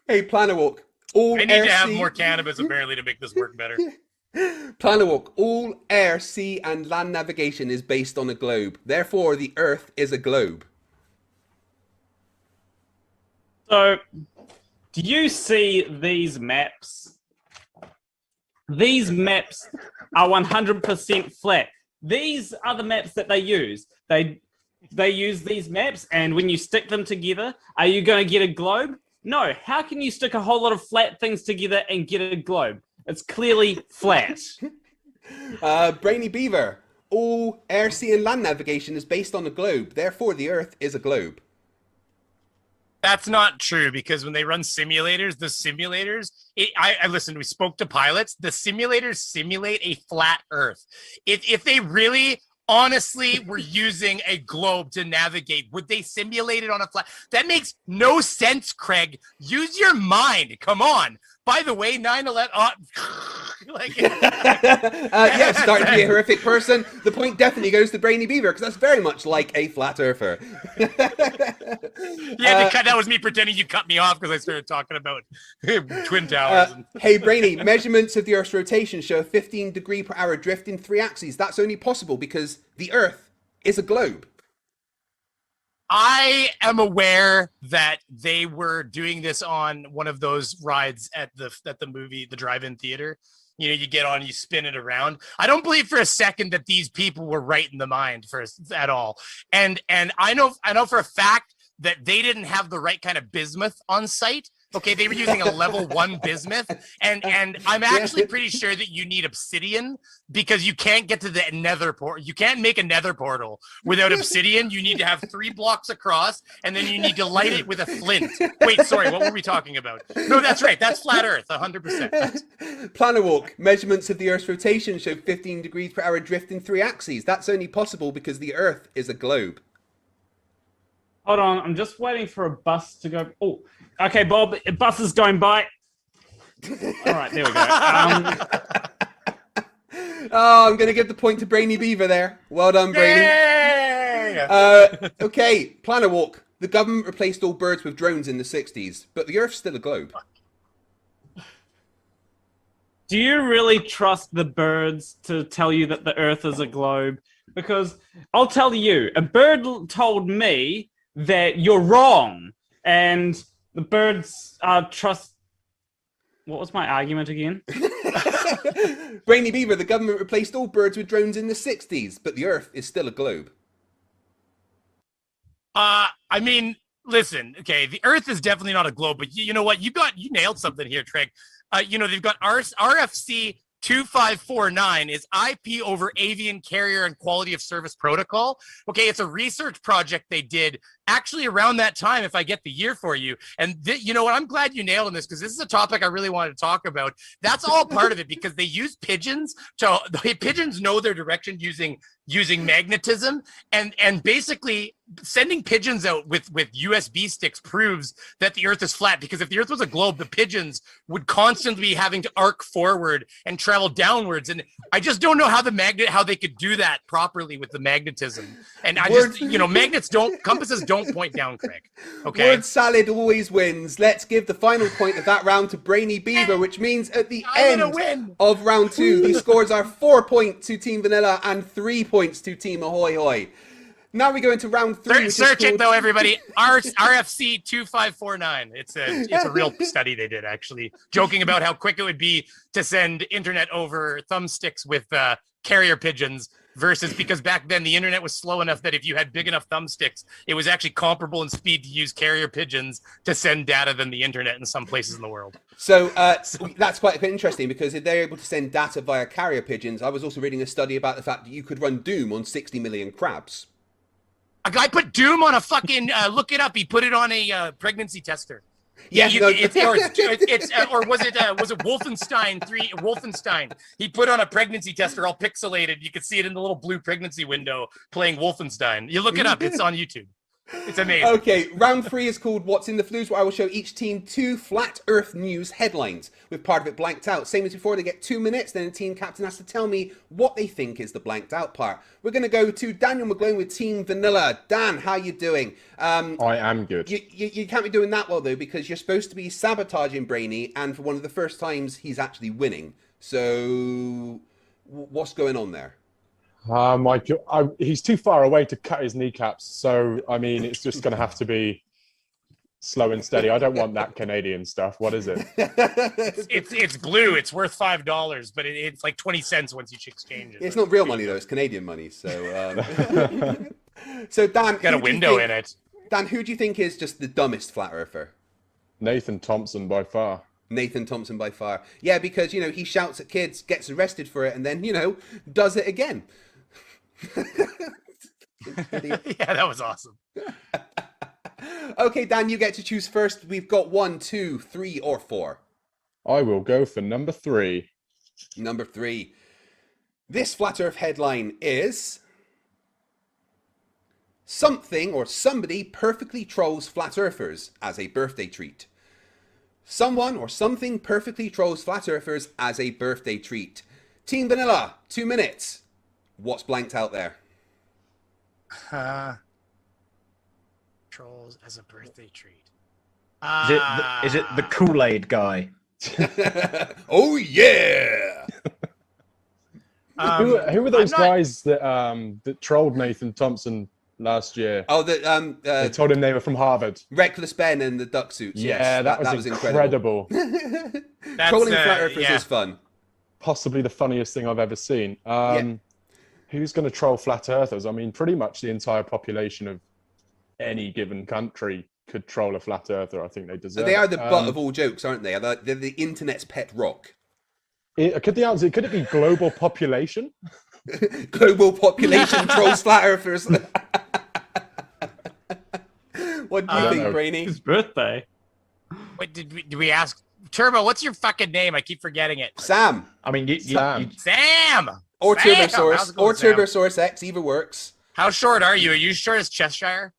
Hey, Planawalk. I need to have more cannabis apparently to make this work better. Planawalk. All air, sea, and land navigation is based on a globe. Therefore, the Earth is a globe. So, do you see these maps? These maps are 100% flat. These are the maps that they use. They use these maps, and when you stick them together, are you going to get a globe? No. How can you stick a whole lot of flat things together and get a globe? It's clearly flat. Brainy Beaver. All air, sea, and land navigation is based on a globe. Therefore, the Earth is a globe. That's not true, because when they run simulators, I listened, we spoke to pilots, the simulators simulate a flat Earth. If they really honestly were using a globe to navigate, would they simulate it on a flat? That makes no sense, Craig. Use your mind. Come on. By the way, 9/11. Yeah, starting to be a horrific person. The point definitely goes to Brainy Beaver because that's very much like a flat earther. Yeah, that was me pretending you cut me off because I started talking about Twin Towers. Hey, Brainy, measurements of the Earth's rotation show a 15 degree per hour drift in 3 axes. That's only possible because the Earth is a globe. I am aware that they were doing this on one of those rides at the movie, the drive-in theater. You know, you get on, you spin it around. I don't believe for a second that these people were right in the mind at all. And I know for a fact that they didn't have the right kind of bismuth on site. Okay, they were using a level 1 bismuth, and I'm actually pretty sure that you need obsidian because you can't get to the nether portal. You can't make a nether portal without obsidian. You need to have 3 blocks across, and then you need to light it with a flint. Wait, sorry, what were we talking about? No, that's right. That's flat Earth, 100%. Planet Walk, measurements of the Earth's rotation show 15 degrees per hour drift in 3 axes. That's only possible because the Earth is a globe. Hold on, I'm just waiting for a bus to go. Oh, okay, Bob, a bus is going by. All right, there we go. Oh, I'm going to give the point to Brainy Beaver there. Well done, Brainy. Okay, Planet Walk. The government replaced all birds with drones in the 60s, but the Earth's still a globe. Do you really trust the birds to tell you that the Earth is a globe? Because I'll tell you, a bird told me that you're wrong, and the birds trust. What was my argument again? Brainy Beaver, the government replaced all birds with drones in the 60s, but the Earth is still a globe. I mean, listen, okay, the Earth is definitely not a globe, but you know what? You nailed something here, Craig. You know, they've got RFC 2549 is IP over avian carrier and quality of service protocol. Okay, it's a research project they did actually around that time, if I get the year for you. And you know what? I'm glad you nailed on this because this is a topic I really wanted to talk about. That's all part of it because they use pigeons pigeons know their direction using magnetism, and basically sending pigeons out with USB sticks proves that the Earth is flat, because if the Earth was a globe, the pigeons would constantly be having to arc forward and travel downwards. And I just don't know how they could do that properly with the magnetism. And compasses don't point down, Craig. Okay. Word salad always wins. Let's give the final point of that round to Brainy Beaver, which means at the end of round 2, the scores are 4 points to Team Vanilla and 3 points to Team Ahoy Hoy. Now we go into round 3. Search it though, everybody. RFC 2549. It's a real study they did, actually, joking about how quick it would be to send internet over thumbsticks with carrier pigeons versus, because back then the internet was slow enough that if you had big enough thumbsticks, it was actually comparable in speed to use carrier pigeons to send data than the internet in some places in the world. So that's quite interesting, because if they're able to send data via carrier pigeons, I was also reading a study about the fact that you could run Doom on 60 million crabs. A guy put Doom on a fucking look it up. He put it on a pregnancy tester. Yeah, or was it Wolfenstein 3? Wolfenstein. He put on a pregnancy tester, all pixelated. You could see it in the little blue pregnancy window playing Wolfenstein. You look it up. It's on YouTube. It's amazing. Okay, round 3 is called What's in the Flues, where I will show each team 2 flat Earth news headlines with part of it blanked out. Same as before, they get 2 minutes, then the team captain has to tell me what they think is the blanked out part. We're going to go to Daniel McGlone with Team Vanilla. Dan, how you doing? I am good. You can't be doing that well, though, because you're supposed to be sabotaging Brainy, and for one of the first times, he's actually winning. So, what's going on there? He's too far away to cut his kneecaps, so I mean, it's just going to have to be slow and steady. I don't want that Canadian stuff. What is it? It's blue. It's worth $5, but it's like 20 cents once you exchange it. It's not real money though. It's Canadian money. So, so Dan, got a window in it. Dan, who do you think is just the dumbest flat earther? Nathan Thompson by far. Nathan Thompson by far. Yeah, because he shouts at kids, gets arrested for it, and then does it again. Yeah, that was awesome. Okay, Dan, you get to choose first. We've got 1, 2, 3, or 4. I will go for number 3. Number 3. This Flat Earth headline is: Something or somebody perfectly trolls flat earthers as a birthday treat. Someone or something perfectly trolls flat earthers as a birthday treat. Team Vanilla, 2 minutes. What's blanked out there? Trolls as a birthday treat. Is it the Kool-Aid guy? Oh yeah! Who were those guys that trolled Nathan Thompson last year? Oh, they told him they were from Harvard. Reckless Ben and the duck suits. Yeah, yes, that was incredible. Trolling flat earthers is fun. Possibly the funniest thing I've ever seen. Who's going to troll flat earthers? I mean, pretty much the entire population of any given country could troll a flat earther. I think they deserve. They are the butt of all jokes, aren't they? They're the internet's pet rock. Could it be global population? Global population trolls flat earthers. What do you think, Brainy? His birthday. Wait, did we ask Turbo? What's your fucking name? I keep forgetting it. Sam. I mean, Sam. Sam. Or Sam! Turbosaurus. Or Turbosaurus X. Either works. How short are you? Are you short as Cheshire?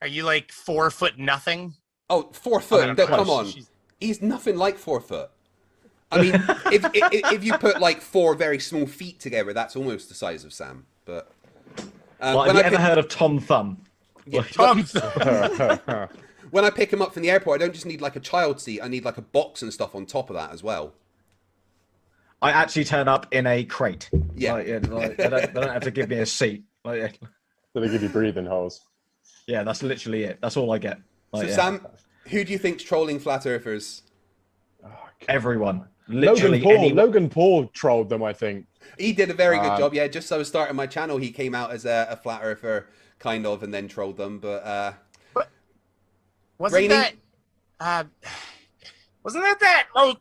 Are you like 4 foot nothing? Oh, 4 foot. No, come on. He's nothing like 4 foot. I mean, if you put like 4 very small feet together, that's almost the size of Sam. But have you ever heard of Tom Thumb? Yeah, Tom Thumb. When I pick him up from the airport, I don't just need like a child seat. I need like a box and stuff on top of that as well. I actually turn up in a crate. Yeah. They don't have to give me a seat. So they give you breathing holes. Yeah, that's literally it. That's all I get. Sam, who do you think's trolling flat earthers? Everyone. Literally Logan Paul trolled them, I think. He did a very good job. Yeah, just so I was starting my channel, he came out as a flat earther, kind of, and then trolled them. But wasn't that oh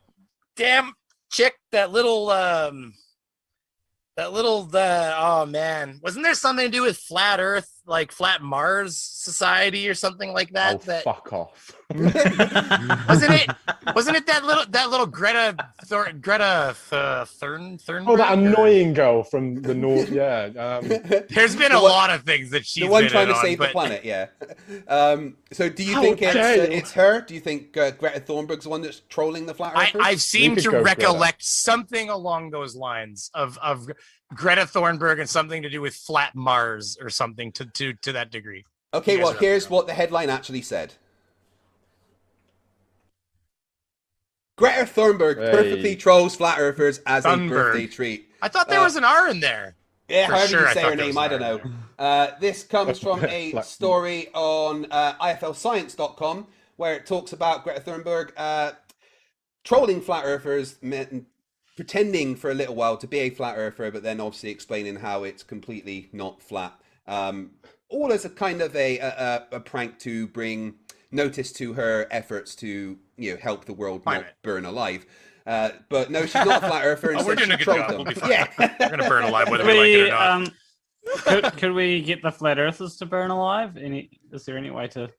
damn chick, that little oh man, wasn't there something to do with flat Earth, like flat Mars Society or something like that? Oh, fuck off! Wasn't it that little Greta Thunberg? Oh, that annoying girl from the north. Yeah. There's been a lot of things that she's the one been trying to on, save the planet. Yeah. So, do you think it's her? Do you think Greta Thunberg's the one that's trolling the flat earthers? I seem to recollect something along those lines of Greta Thunberg and something to do with flat Mars or something to that degree. Okay, well, here's what the headline actually said. Greta Thunberg perfectly trolls flat earthers as a birthday treat. I thought there was an R in there. Yeah, however you say her name, I don't know. This comes from a story on iflscience.com where it talks about Greta Thunberg trolling flat earthers, pretending for a little while to be a flat earther, but then obviously explaining how it's completely not flat. All as a kind of a prank to bring notice to her efforts to help the world not burn alive. But no, she's not a flat earther. We're doing a good job. We'll be fine. Yeah. We're gonna burn alive whether we like it or not. Could we get the flat earthers to burn alive? Is there any way to?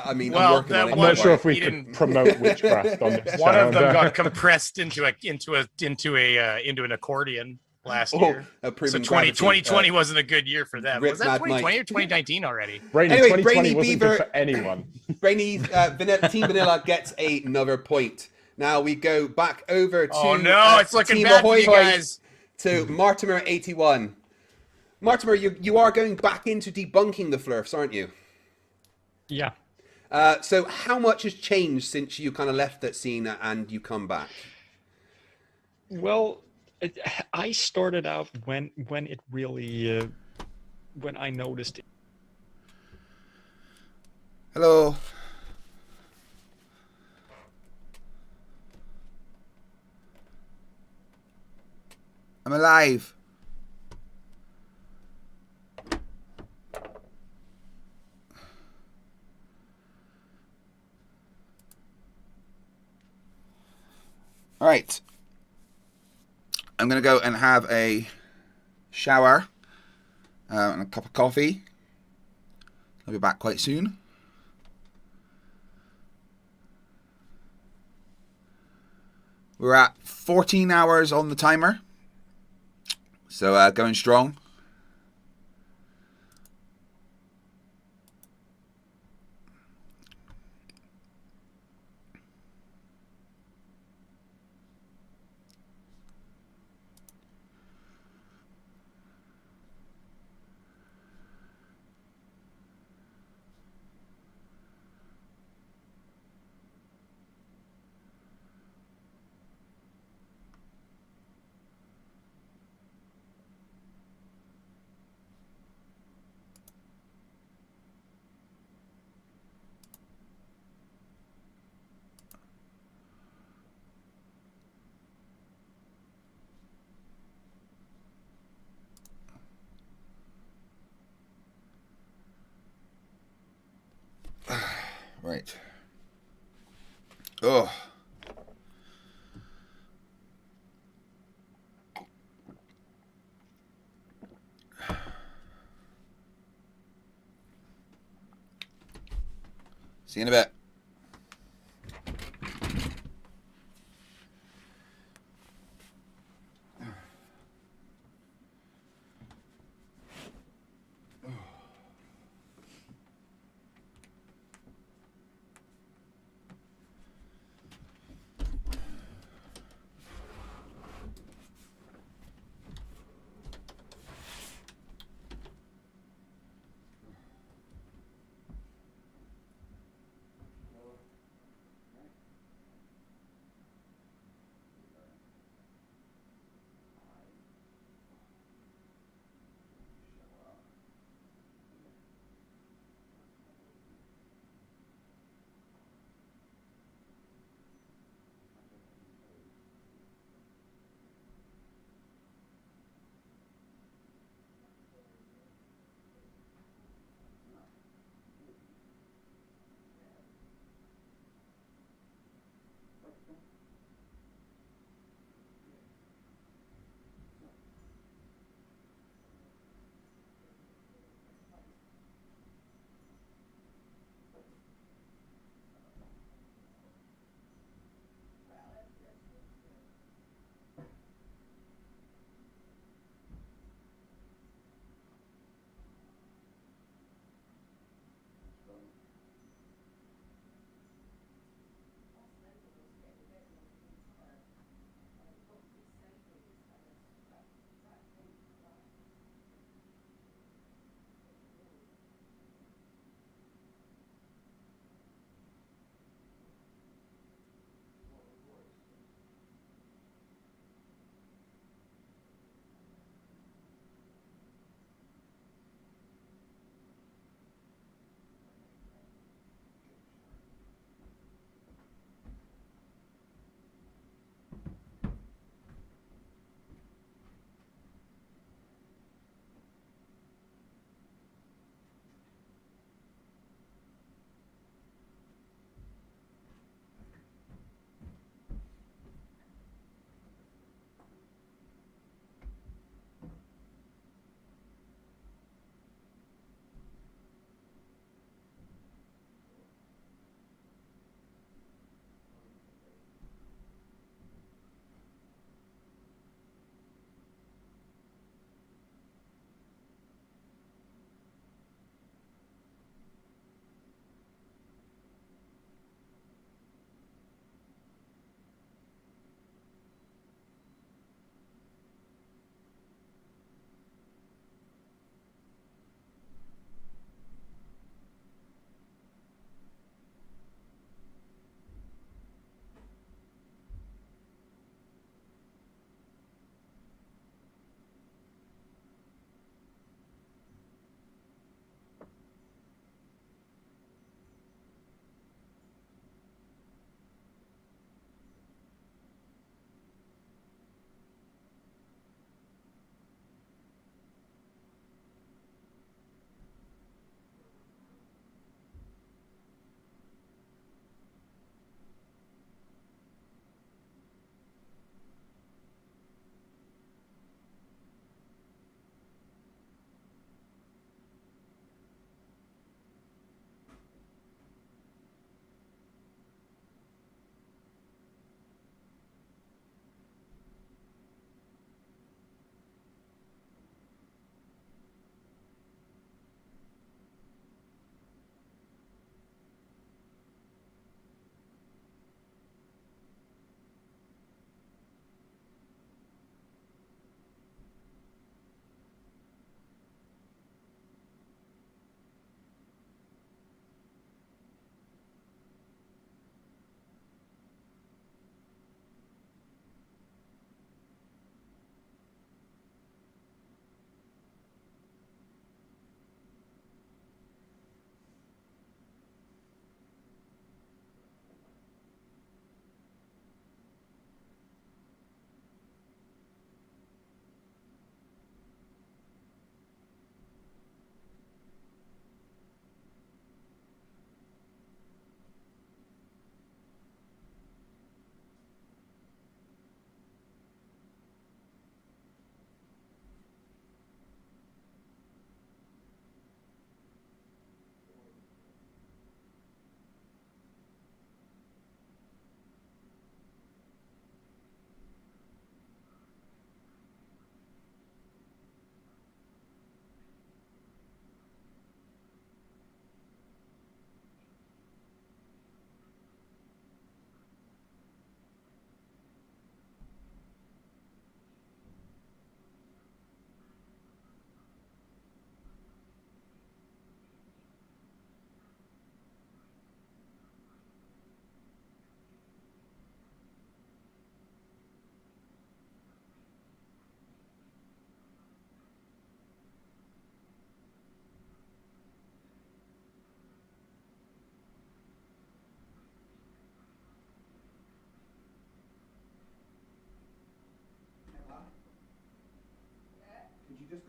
I mean, well, I'm working on it. I'm not sure if we could promote witchcraft on this. One of them got compressed into an accordion last year. So 2020 wasn't a good year for them. Was that 2020 or 2019 already? Anyway, 2020 Brainy wasn't Beaver, good for anyone. Brainy Team Vanilla gets another point. Now we go back over to it's looking Team bad for Ahoy you guys. To Martimer81. Martimer, you are going back into debunking the Flerfs, aren't you? Yeah. So how much has changed since you kind of left that scene and you come back? Well, I started out when it really when I noticed it. Hello. I'm alive. All right. I'm going to go and have a shower and a cup of coffee. I'll be back quite soon. We're at 14 hours on the timer. So going strong. Right. Oh. See you in a bit.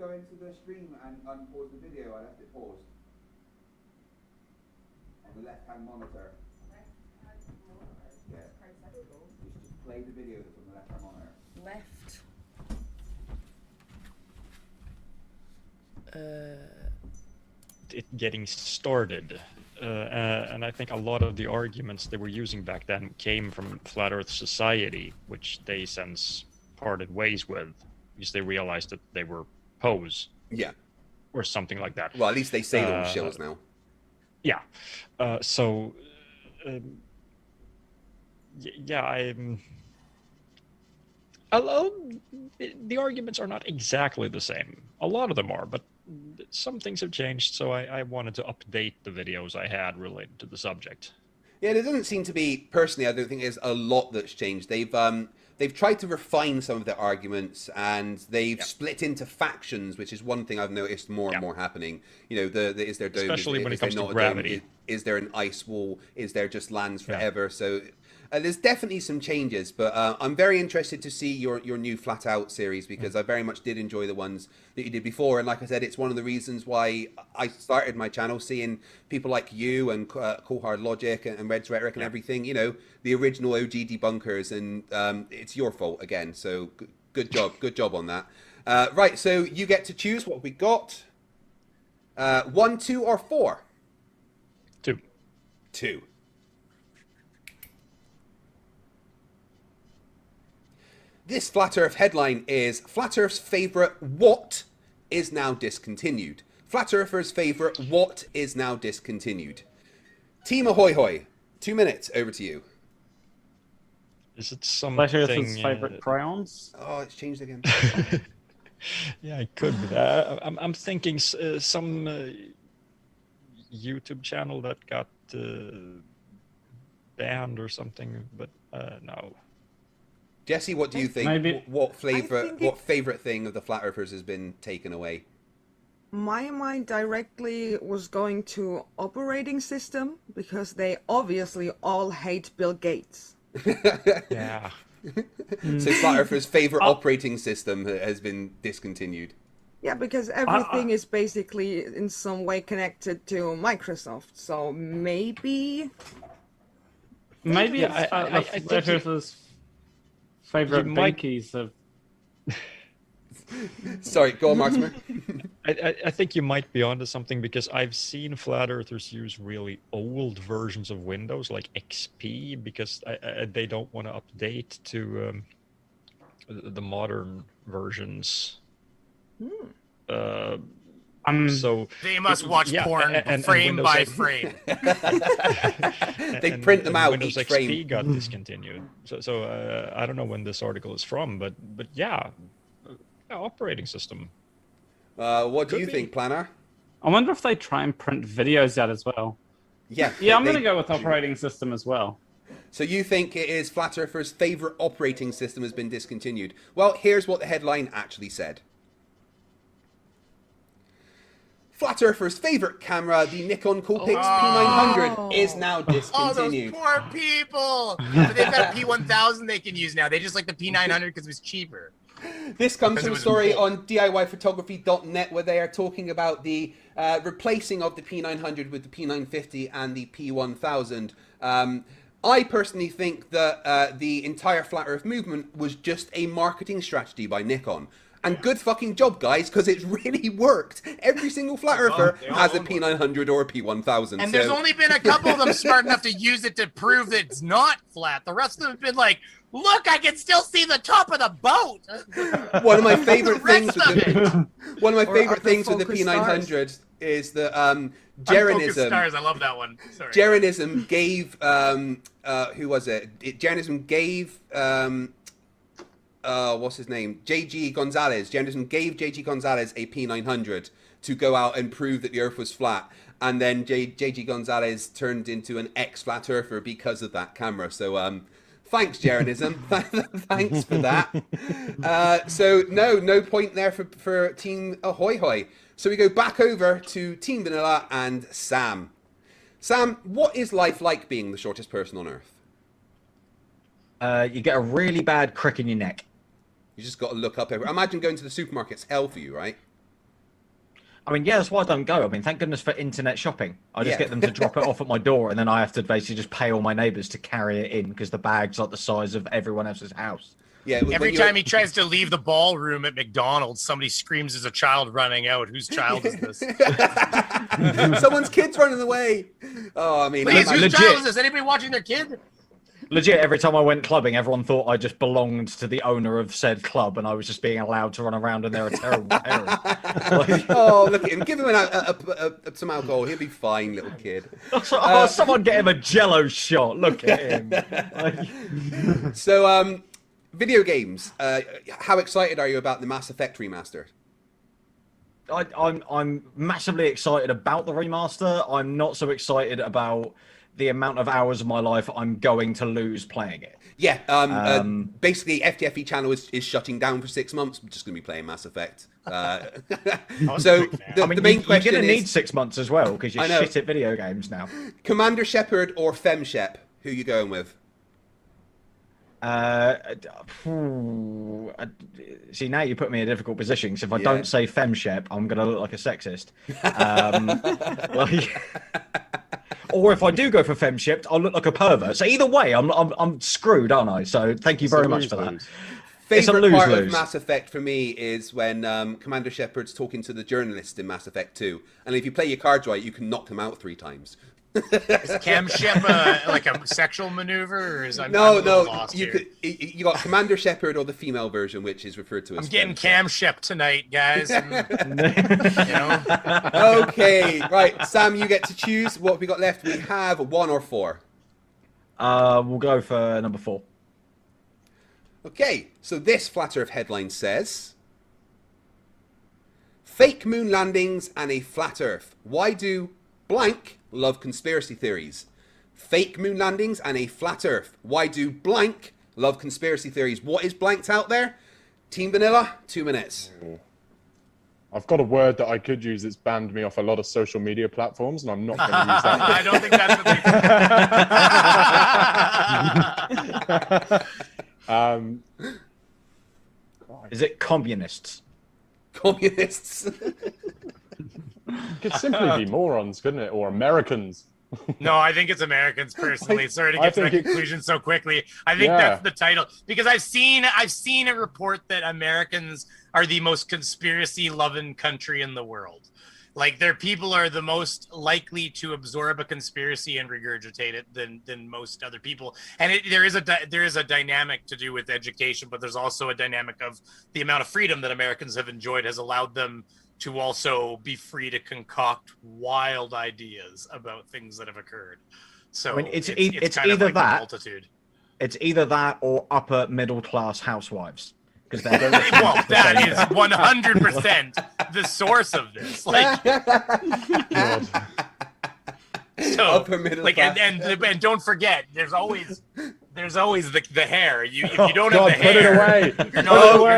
go into the stream and unpause the video? I left it paused. On the left-hand monitor. Yeah. Just play the video that's on the left-hand monitor. It getting started. And I think a lot of the arguments they were using back then came from Flat Earth Society, which they since parted ways with because they realized that they were pose. Yeah. Or something like that. Well, at least they say those shills now. Yeah. Yeah, the arguments are not exactly the same. A lot of them are, but some things have changed, so I wanted to update the videos I had related to the subject. Yeah, there doesn't seem to be, personally, I don't think there's a lot that's changed. They've tried to refine some of their arguments, and they've split into factions, which is one thing I've noticed more and more happening. You know, is there dome? Especially when it comes to not gravity. Is there an ice wall? Is there just lands forever? So there's definitely some changes, but I'm very interested to see your new Flat Out series, because I very much did enjoy the ones that you did before. And like I said, it's one of the reasons why I started my channel, seeing people like you and Cool Hard Logic and Red's Rhetoric and everything, you know, the original OG debunkers, and it's your fault again. So good job on that. Right, so you get to choose what we got. 1, 2, or 4? 2. 2. This Flat Earth headline is Flat Earth's favourite what is now discontinued. Flat Earthers' favourite what is now discontinued. Team Ahoy Hoy, 2 minutes, over to you. Is it something... Flat Earthers' favourite crayons? Oh, it's changed again. Yeah, it could be that. I'm thinking some YouTube channel that got banned or something, but no. Jesse, what do you think? Maybe. What favourite thing of the Flat Earthers has been taken away? My mind directly was going to operating system, because they obviously all hate Bill Gates. Yeah. So Flat Earthers' favourite operating system has been discontinued. Yeah, because everything is basically in some way connected to Microsoft. So maybe it's Flat Earthers' favourite bakies of... Sorry, go on, Marksman. I think you might be onto something, because I've seen Flat Earthers use really old versions of Windows, like XP, because they don't want to update to the modern versions. So they must watch porn frame by frame. They print them out Windows each XP frame. got discontinued. So I don't know when this article is from, but yeah, operating system. What do you think, Planner? I wonder if they try and print videos out as well. Yeah. Yeah, I'm going to go with operating system as well. So you think it is Flat Earthers' favourite operating system has been discontinued? Well, here's what the headline actually said. Flat Earthers' favourite camera, the Nikon Coolpix P900, is now discontinued. Oh, those poor people! Yeah, but they've got a P1000 they can use now. They just like the P900 because it was cheaper. This comes from a story on DIYphotography.net, where they are talking about the replacing of the P900 with the P950 and the P1000. I personally think that the entire Flat Earth movement was just a marketing strategy by Nikon. And good fucking job, guys, because it's really worked. Every single Flat Earther has a P900 or a P1000. And there's only been a couple of them smart enough to use it to prove that it's not flat. The rest of them have been like, look, I can still see the top of the boat. One of my favorite things with the P900 is that Jeranism. Stars, I love that one. Sorry. Jeranism gave who was it? Jeranism gave what's his name? JG Gonzalez. Jeranism gave JG Gonzalez a P900 to go out and prove that the Earth was flat. And then JG Gonzalez turned into an ex-flat earther because of that camera. So thanks, Jeranism. Thanks for that. So no point there for Team Ahoy Hoy. So we go back over to Team Vanilla and Sam. Sam, what is life like being the shortest person on Earth? You get a really bad crick in your neck. You just got to look up. Imagine going to the supermarket. It's hell for you, right? I mean, yeah, that's why I don't go. I mean, thank goodness for internet shopping. I just get them to drop it off at my door, and then I have to basically just pay all my neighbours to carry it in because the bag's like the size of everyone else's house. Yeah. Every time he tries to leave the ballroom at McDonald's, somebody screams as a child running out. Whose child is this? Someone's kid's running away. Oh, I mean, please, whose child is this? Anybody watching their kid? Legit, every time I went clubbing, everyone thought I just belonged to the owner of said club, and I was just being allowed to run around, and they're a terrible parent. Oh, look at him! Give him some alcohol. He'll be fine, little kid. Someone get him a Jello shot. Look at him. So, video games. How excited are you about the Mass Effect remaster? I'm massively excited about the remaster. I'm not so excited about the amount of hours of my life I'm going to lose playing it. Yeah, basically FTFE channel is shutting down for 6 months. I'm just going to be playing Mass Effect. So the main question you're going to is, need 6 months as well because you're shit at video games now. Commander Shepard or FemShep? Who are you going with? See, now you put me in a difficult position. So if I don't say FemShep, I'm going to look like a sexist. Or if I do go for FemShep, I'll look like a pervert. So either way, I'm screwed, aren't I? So thank you very much for that. Favorite part of Mass Effect for me is when Commander Shepard's talking to the journalist in Mass Effect 2, and if you play your cards right, you can knock them out 3 times. Is Cam Shep like a sexual maneuver, or is no? You got Commander Shepard or the female version, which is referred to as. I'm getting Cam Shep tonight, guys. And, Okay, right, Sam, you get to choose. What have we got left? We have 1 or 4. We'll go for number 4. Okay, so this Flat Earth headline says, fake moon landings and a flat Earth. Why do blank love conspiracy theories? Fake moon landings and a flat Earth. Why do blank love conspiracy theories? What is blanked out there? Team Vanilla, 2 minutes. I've got a word that I could use that's banned me off a lot of social media platforms, and I'm not going to use that. I don't think that's what Is it communists? Communists. It could simply be morons, couldn't it? Or Americans. No, I think it's Americans personally. Sorry to get to that conclusion so quickly. I think that's the title because I've seen a report that Americans are the most conspiracy-loving country in the world. Like their people are the most likely to absorb a conspiracy and regurgitate it than most other people. And there is a dynamic to do with education, but there's also a dynamic of the amount of freedom that Americans have enjoyed has allowed them to also be free to concoct wild ideas about things that have occurred. So I mean, it's kind either of like that. multitude. It's either that or upper middle class housewives. Because they're well, that is 100% the source of this. Like, so, upper middle class. And don't forget, there's always the hair. If you don't God, have the hair, put it away. You're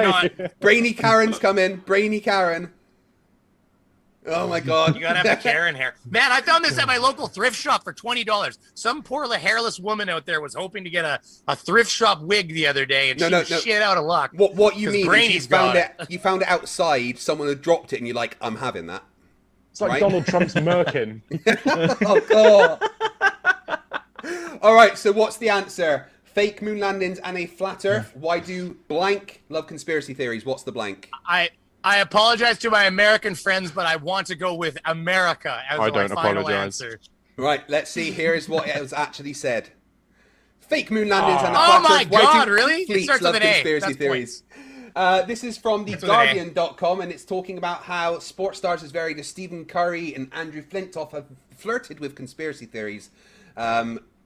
not. Brainy Karen's coming. Brainy Karen. Oh my God! You gotta have the Karen hair, man. I found this at my local thrift shop for $20. Some poor hairless woman out there was hoping to get a thrift shop wig the other day, and she was shit out of luck. What you mean? Brainy's you found it outside. Someone had dropped it, and you're like, "I'm having that." It's like Donald Trump's Merkin. Oh God! All right. So what's the answer? Fake moon landings and a flat Earth. Why do blank love conspiracy theories? What's the blank? I apologize to my American friends, but I want to go with America as my final answer. Right, let's see. Here is what it was actually said. Fake moon landings and a flat Earth. Oh my God, really? Fleets It starts love with an A. conspiracy That's theories. This is from theguardian.com, and it's talking about how sports stars as varied as Stephen Curry and Andrew Flintoff have flirted with conspiracy theories.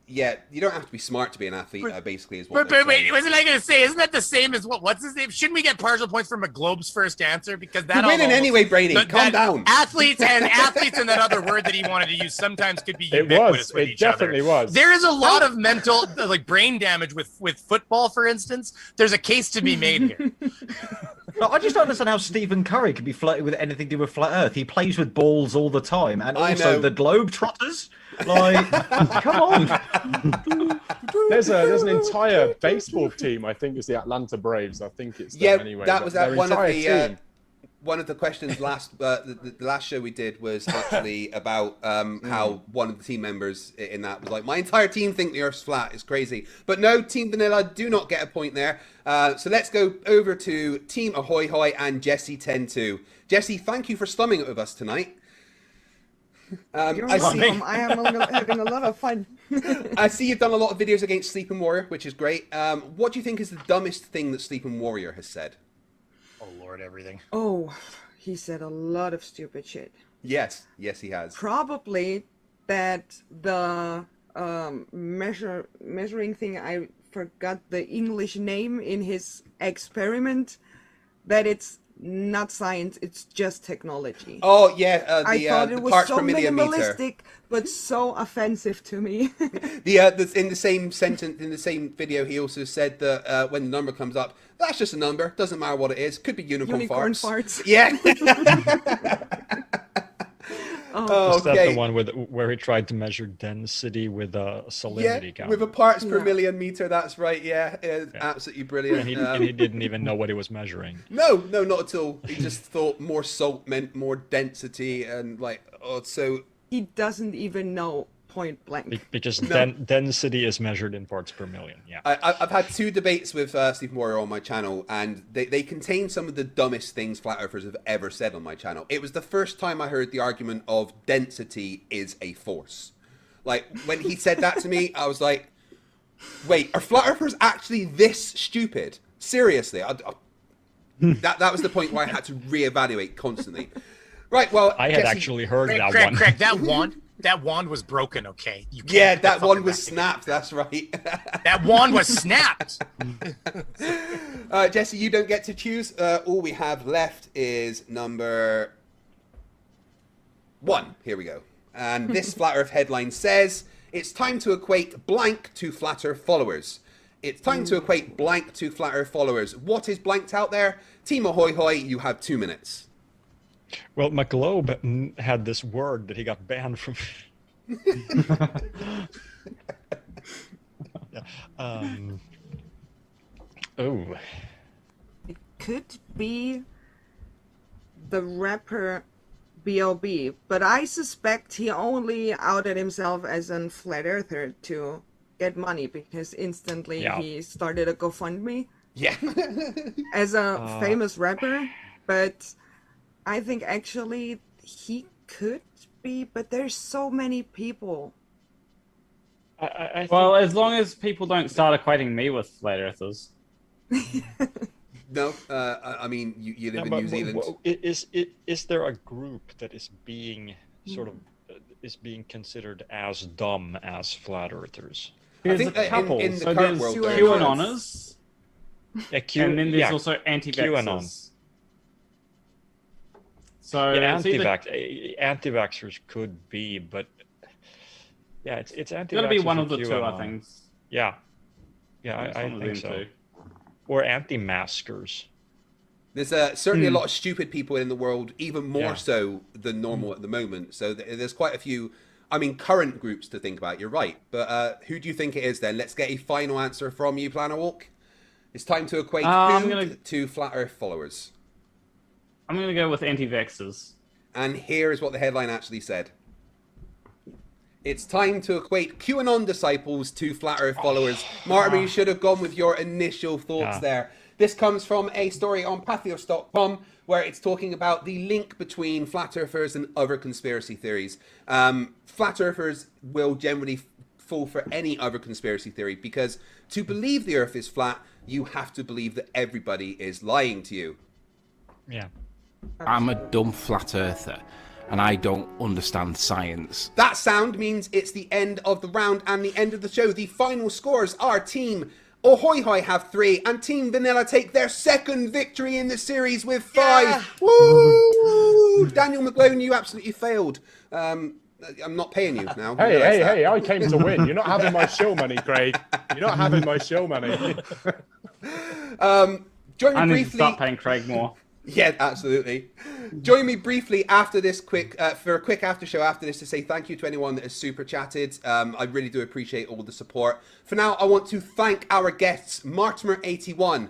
Yeah, you don't have to be smart to be an athlete, basically, is what But wait, wasn't I going to say, isn't that the same as what's his name? Shouldn't we get partial points from McGlobe's first answer? Because that you're winning anyway, Brady. Calm down. Athletes and that other word that he wanted to use sometimes could be ubiquitous with each other. It definitely was. There is a lot of mental, brain damage with football, for instance. There's a case to be made here. I just don't understand how Stephen Curry could be flirting with anything to do with flat Earth. He plays with balls all the time, and also the Globetrotters. Like, come on. There's an entire baseball team. I think it's the Atlanta Braves. I think it's them anyway. that was one one of the questions the last show we did was actually about how one of the team members in that was like, my entire team think the Earth's flat. It's crazy. But no, Team Vanilla do not get a point there. So let's go over to Team Ahoy Hoy and Jesse 10-2. Jesse, thank you for slumming it with us tonight. You're welcome. I am having a lot of fun. I see you've done a lot of videos against Sleeping Warrior, which is great. What do you think is the dumbest thing that Sleeping Warrior has said? Oh Lord, everything. Oh, he said a lot of stupid shit. Yes, he has. Probably that the measuring thing, I forgot the English name in his experiment, that it's not science, it's just technology. Oh yeah, I thought it the was parts so per millimeter. minimalistic, but so offensive to me. In the same sentence, in the same video, he also said that when the number comes up, that's just a number. Doesn't matter what it is. Could be unicorn farts. Yeah. Is that the one where he tried to measure density with a salinity count? With a parts per million meter. That's right. Yeah, absolutely brilliant. And he didn't even know what he was measuring. No, not at all. He just thought more salt meant more density, and so he doesn't even know point blank. Because density is measured in parts per million. Yeah. I've had 2 debates with Steve Warrior on my channel, and they contain some of the dumbest things flat earthers have ever said on my channel. It was the first time I heard the argument of density is a force. Like, when he said that to me, I was like, wait, are flat earthers actually this stupid? Seriously. That was the point where I had to reevaluate constantly. Right, well, I had actually heard that one. Craig, that wand was broken, okay? That wand was snapped, that's right. That wand was snapped! Jesse, you don't get to choose. All we have left is number 1. Here we go. And this Flat Earth headline says, it's time to equate blank to Flat Earth followers. It's time to equate blank to Flat Earth followers. What is blanked out there? Team Ahoy Hoy, you have 2 minutes. Well, McGlobe had this word that he got banned from. It could be the rapper B.O.B., but I suspect he only outed himself as a flat earther to get money, because instantly he started a GoFundMe. Yeah. As a famous rapper, but I think actually he could be, but there's so many people. Well, as long as people don't start equating me with flat earthers. No, I mean, you live in New Zealand. Is there a group that is being being considered as dumb as flat earthers? There's a couple. In the so current there's world, QAnoners, and then there's yeah, also anti-vaxxers. So anti-vaxxers could be, but it's anti-vaxxers. It's gotta be one of the QAnon. two, I think. Yeah, I think so. Or anti-maskers. There's certainly a lot of stupid people in the world, even more so than normal at the moment. So there's quite a few, current groups to think about. You're right. But who do you think it is then? Let's get a final answer from you, Planner Walk. It's time to equate to Flat Earth followers. I'm going to go with anti-vaxxers. And here is what the headline actually said. It's time to equate QAnon disciples to Flat Earth followers. Martin, you should have gone with your initial thoughts there. This comes from a story on pathos.com where it's talking about the link between Flat Earthers and other conspiracy theories. Flat Earthers will generally fall for any other conspiracy theory because to believe the Earth is flat, you have to believe that everybody is lying to you. Yeah. I'm a dumb flat earther and I don't understand science. That sound means it's the end of the round and the end of the show. The final scores are Team Ahoy Hoy have 3 and Team Vanilla take their second victory in the series with 5. Woo! Daniel McGlone, you absolutely failed. I'm not paying you now. Hey, I came to win. You're not having my show money, Craig. You're not having my show money. Join me I need briefly. to start paying Craig more. Yeah, absolutely. Join me briefly after this for a quick after show after this to say thank you to anyone that has super chatted. I really do appreciate all the support. For now, I want to thank our guests, Martimer81,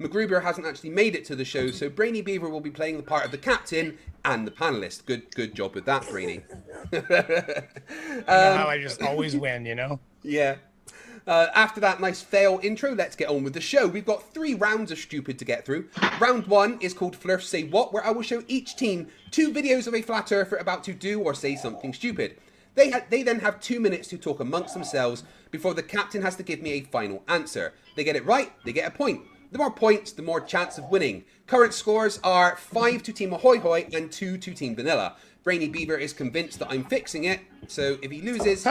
MacGruber hasn't actually made it to the show, so Brainy Beaver will be playing the part of the captain and the panelist. Good job with that, Brainy. You know how I just always win, you know? Yeah. After that nice fail intro, let's get on with the show. We've got 3 rounds of Stupid to get through. Round 1 is called Flerfs Say What, where I will show each team 2 videos of a flat earther about to do or say something stupid. They then have 2 minutes to talk amongst themselves before the captain has to give me a final answer. They get it right, they get a point. The more points, the more chance of winning. Current scores are 5 to Team Ahoy Hoy and 2 to Team Vanilla. Brainy Beaver is convinced that I'm fixing it, so if he loses,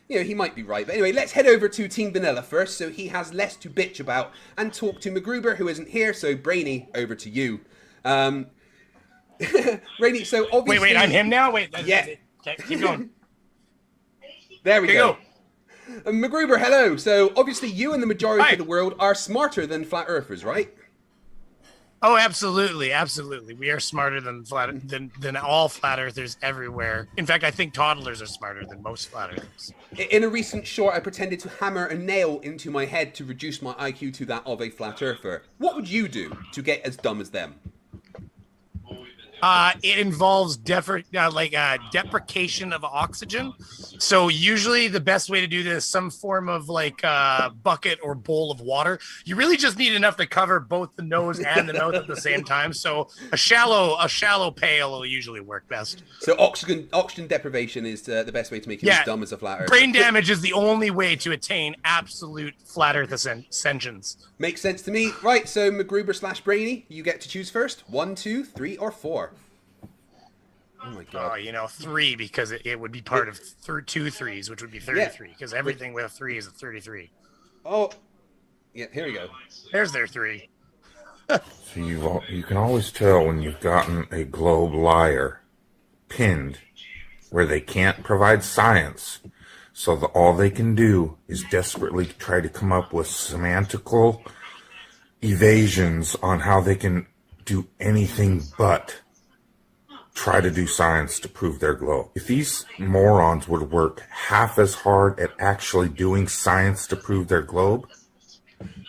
you know, he might be right. But anyway, let's head over to Team Vanilla first, so he has less to bitch about, and talk to MacGruber, who isn't here. So Brainy, over to you. Brainy, so obviously... Wait, I'm him now? Wait, yeah. Okay, keep going. There we go. MacGruber, hello. So obviously you and the majority of the world are smarter than flat earthers, right? Oh, absolutely, absolutely. We are smarter than than all flat earthers everywhere. In fact, I think toddlers are smarter than most flat earthers. In a recent short, I pretended to hammer a nail into my head to reduce my IQ to that of a flat earther. What would you do to get as dumb as them? It involves deprecation of oxygen. So usually the best way to do this, some form of like bucket or bowl of water. You really just need enough to cover both the nose and the mouth at the same time. So a shallow pail will usually work best. So oxygen deprivation is the best way to make you as dumb as a flat earther. Brain damage is the only way to attain absolute flat earth ascensions. Makes sense to me. Right, so MacGruber / Brainy, you get to choose first. 1, 2, 3, or 4. Oh my god. Oh, 3 because it would be part of 2 threes, which would be 33. Because everything with 3 is a 33. Oh, yeah. Here we go. There's their 3. So you can always tell when you've gotten a globe liar pinned where they can't provide science, so that all they can do is desperately try to come up with semantical evasions on how they can do anything but try to do science to prove their globe. If these morons would work half as hard at actually doing science to prove their globe.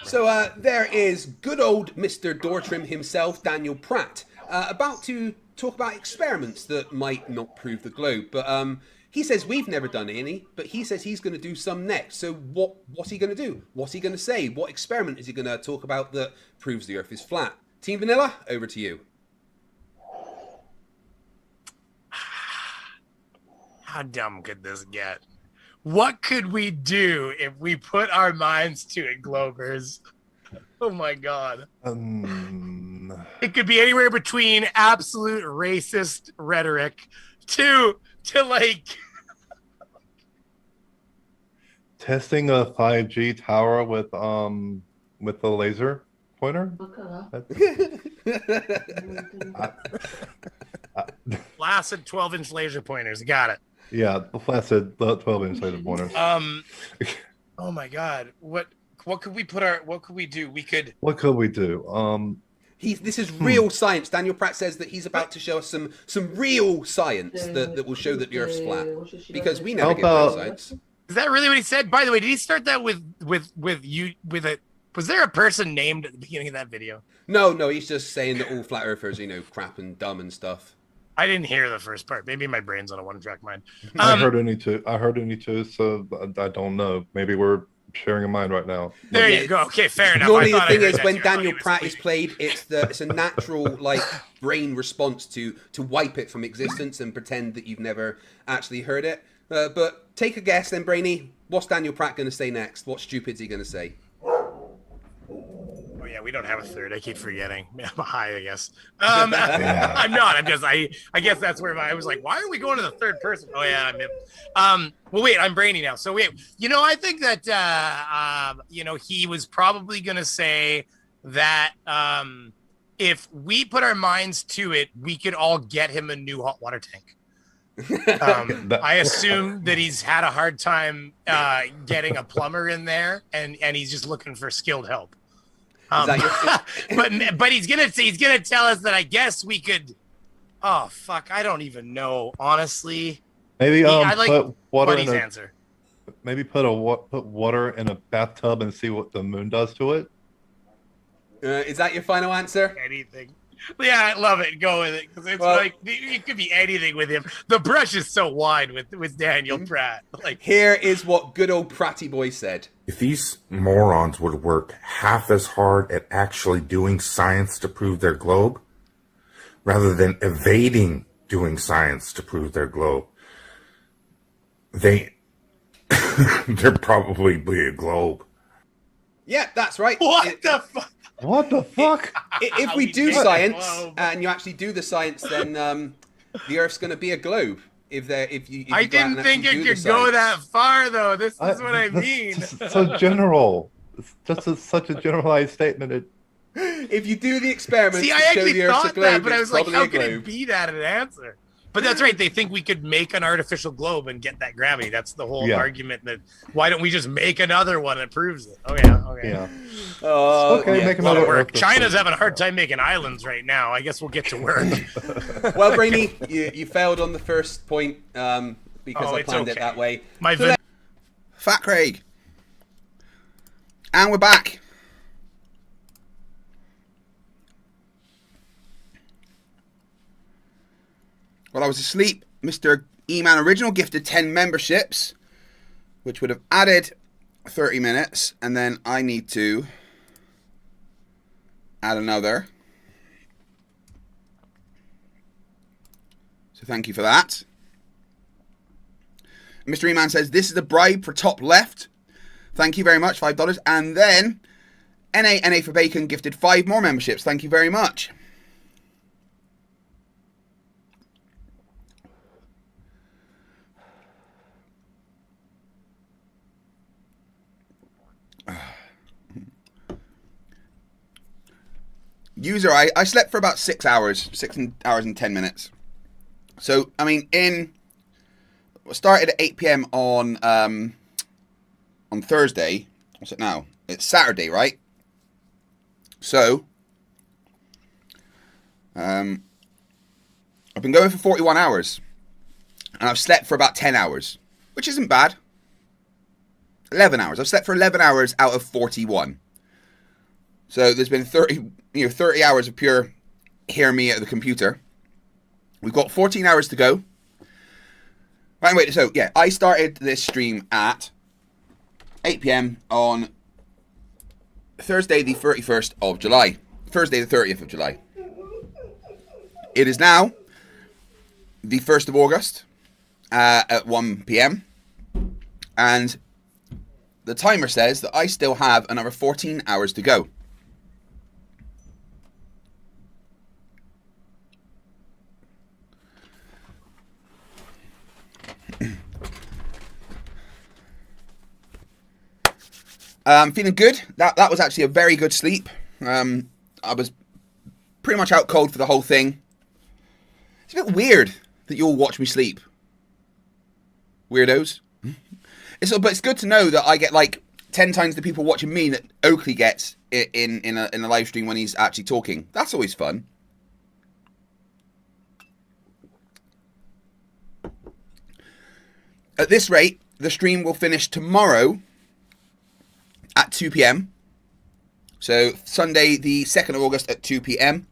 So there is good old Mr. Dortrim himself, Daniel Pratt, about to talk about experiments that might not prove the globe. But he says we've never done any, but he says he's going to do some next. So what's he going to do? What's he going to say? What experiment is he going to talk about that proves the Earth is flat? Team Vanilla, over to you. How dumb could this get? What could we do if we put our minds to it, Globers? Oh my god. It could be anywhere between absolute racist rhetoric to like testing a 5G tower with the laser pointer. flaccid 12-inch laser pointers. Got it. Yeah, the flaccid 12-inch laser pointers. Oh my god. What could we do? What could we do? This is real science. Daniel Pratt says that he's about to show us some real science that will show that the Earth's flat. Because we never get real science. Is that really what he said? By the way, did he start that with a? Was there a person named at the beginning of that video? No, he's just saying that all flat earthers, crap and dumb and stuff. I didn't hear the first part. Maybe my brain's on a one-track mind. I heard any two, so I don't know. Maybe we're sharing a mind right now. There you go. Okay, fair enough. Normally the thing is when Daniel Pratt is played, it's a natural brain response to wipe it from existence and pretend that you've never actually heard it. But take a guess then, Brainy. What's Daniel Pratt going to say next? What stupid's he going to say? Oh yeah, we don't have a third. I keep forgetting. I'm high, I guess. I'm not. I'm just. I guess that's where I was like, why are we going to the third person? Oh yeah, I'm in. Well, wait, I'm Brainy now. So wait, I think that he was probably going to say that if we put our minds to it, we could all get him a new hot water tank. I assume that he's had a hard time getting a plumber in there, and he's just looking for skilled help. But he's gonna tell us that I guess we could. Oh fuck! I don't even know, honestly. Maybe I like put water Buddy's in answer. Maybe put water in a bathtub and see what the moon does to it. Is that your final answer? Anything. Yeah, I love it. Go with it because it's like it could be anything with him. The brush is so wide with Daniel Pratt. Like, here is what good old Pratty Boy said. If these morons would work half as hard at actually doing science to prove their globe, rather than evading doing science to prove their globe, there'd probably be a globe. Yeah, that's right. What the fuck? What the fuck? If we do science and you actually do the science, then the Earth's going to be a globe. If you I didn't think it could go that far, though. This is what I mean. It's so general. It's just such a generalized statement. If you do the experiment, See, I to show actually the Earth's a thought globe, that, but I was like, it's how probably can a it globe. be that an answer? But that's right. They think we could make an artificial globe and get that gravity. That's the whole argument. That why don't we just make another one that proves it? Oh yeah. Okay. Yeah. Make another work. China's having a hard time making islands right now. I guess we'll get to work. Well, Brainy, you failed on the first point because I planned it that way. Fat Craig. And we're back. While I was asleep, Mr. E-Man Original gifted 10 memberships, which would have added 30 minutes, and then I need to add another. So thank you for that. Mr. E-Man says, this is a bribe for top left. Thank you very much, $5. And then NA for Bacon gifted 5 more memberships. Thank you very much. User, I slept for about 6 hours, 6 hours and 10 minutes. So, I mean, started at 8 p.m. on Thursday. What's it now? It's Saturday, right? So, I've been going for 41 hours. And I've slept for about 10 hours, which isn't bad. 11 hours. I've slept for 11 hours out of 41. So there's been 30 hours of pure hear me at the computer. We've got 14 hours to go. Right, wait, so yeah, I started this stream at 8 p.m. on Thursday the 31st of July. Thursday the 30th of July. It is now the 1st of August at 1 p.m. And the timer says that I still have another 14 hours to go. I'm feeling good. That was actually a very good sleep. I was pretty much out cold for the whole thing. It's a bit weird that you all watch me sleep. Weirdos. But it's good to know that I get like 10 times the people watching me that Oakley gets in a live stream when he's actually talking. That's always fun. At this rate, the stream will finish tomorrow at 2 p.m. So Sunday the 2nd of August at 2 p.m.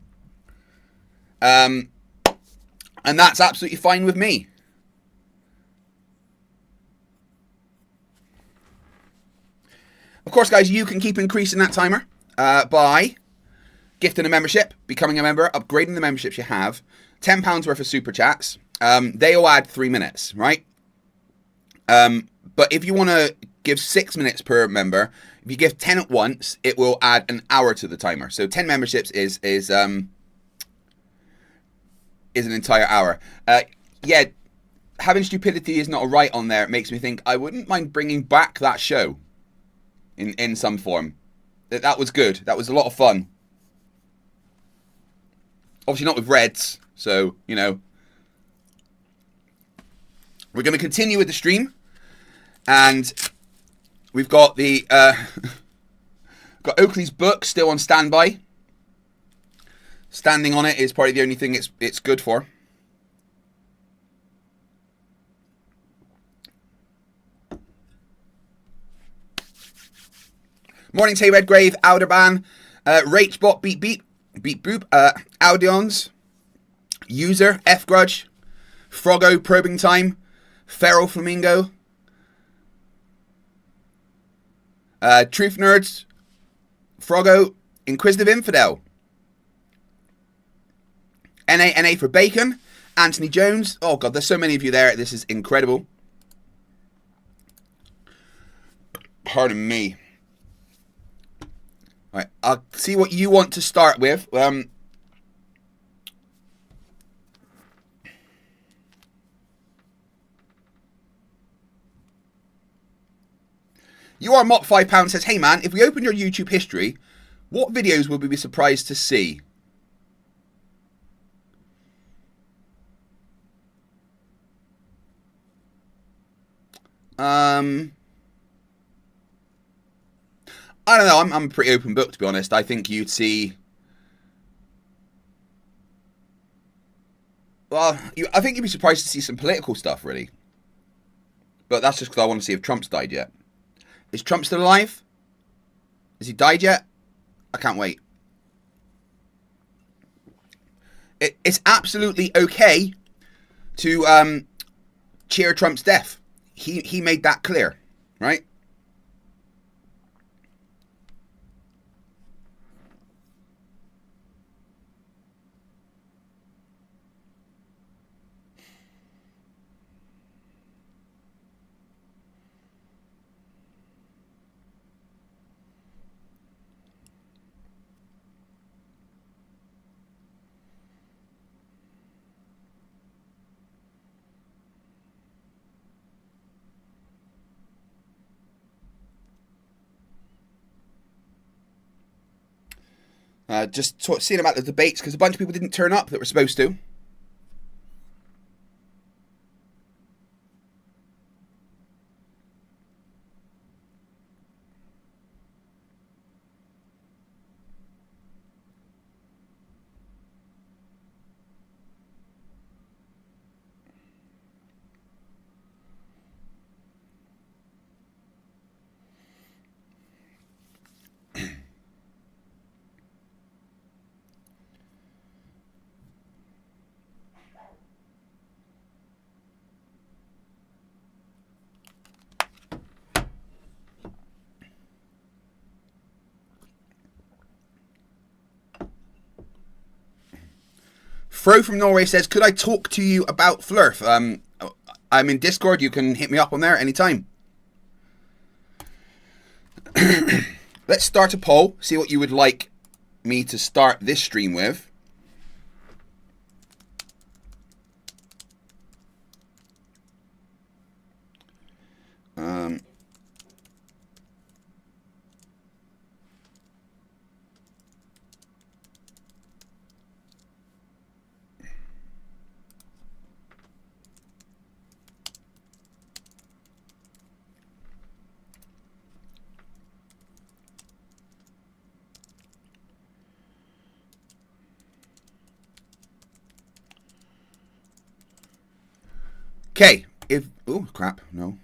And that's absolutely fine with me. Of course, guys, you can keep increasing that timer by gifting a membership, becoming a member, upgrading the memberships you have, £10 worth of super chats. They all add 3 minutes, right? But if you want to give 6 minutes per member, if you give 10 at once, it will add an hour to the timer. So 10 memberships is an entire hour. Yeah, having Stupidity is not a right on there. It makes me think I wouldn't mind bringing back that show in some form. That was good. That was a lot of fun. Obviously not with Reds, so, you know. We're going to continue with the stream. And we've got the got Oakley's book still on standby. Standing on it is probably the only thing it's good for. Morning, Tay Redgrave, Alderban, Rachbot, beep beep, beep boop, Audions, User, F Grudge, Froggo, Probing Time, Feral Flamingo, Truth Nerds, Froggo, Inquisitive Infidel, NA for Bacon, Anthony Jones. Oh god, there's so many of you there. This is incredible. Pardon me. Alright, I'll see what you want to start with. You are Mop £5 says, hey man, if we open your YouTube history, what videos would we be surprised to see? I don't know. I'm a pretty open book, to be honest. I think you'd see. Well, I think you'd be surprised to see some political stuff, really. But that's just because I want to see if Trump's died yet. Is Trump still alive? Has he died yet? I can't wait. It's absolutely okay to cheer Trump's death. He made that clear, right? Just seeing about the debates, because a bunch of people didn't turn up that were supposed to. Fro from Norway says, could I talk to you about Flerf? I'm in Discord. You can hit me up on there anytime. Let's start a poll. See what you would like me to start this stream with. Okay, oh crap, no.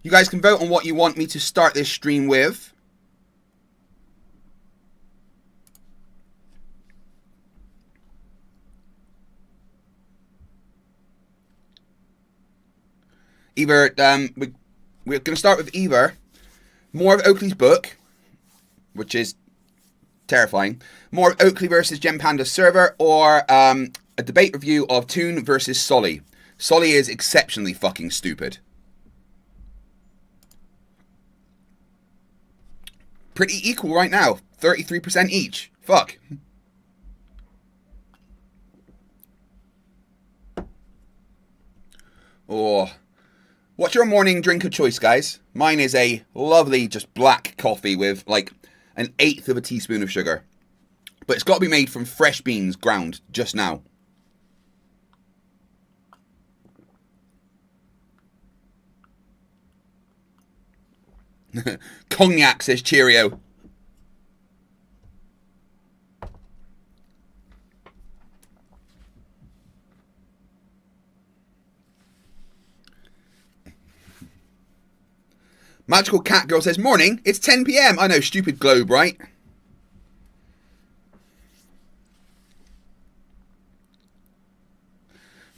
You guys can vote on what you want me to start this stream with. Either, we're going to start with either more of Oakley's book, which is terrifying, more of Oakley versus Gem Panda server, or a debate review of Toon versus Solly. Solly is exceptionally fucking stupid. Pretty equal right now. 33% each. Fuck. Oh. What's your morning drink of choice, guys? Mine is a lovely, just black coffee with, like, 1/8 of a teaspoon of sugar. But it's got to be made from fresh beans ground just now. Cognac, says Cheerio. Magical Cat Girl says, morning, it's 10 p.m. I know, stupid globe, right?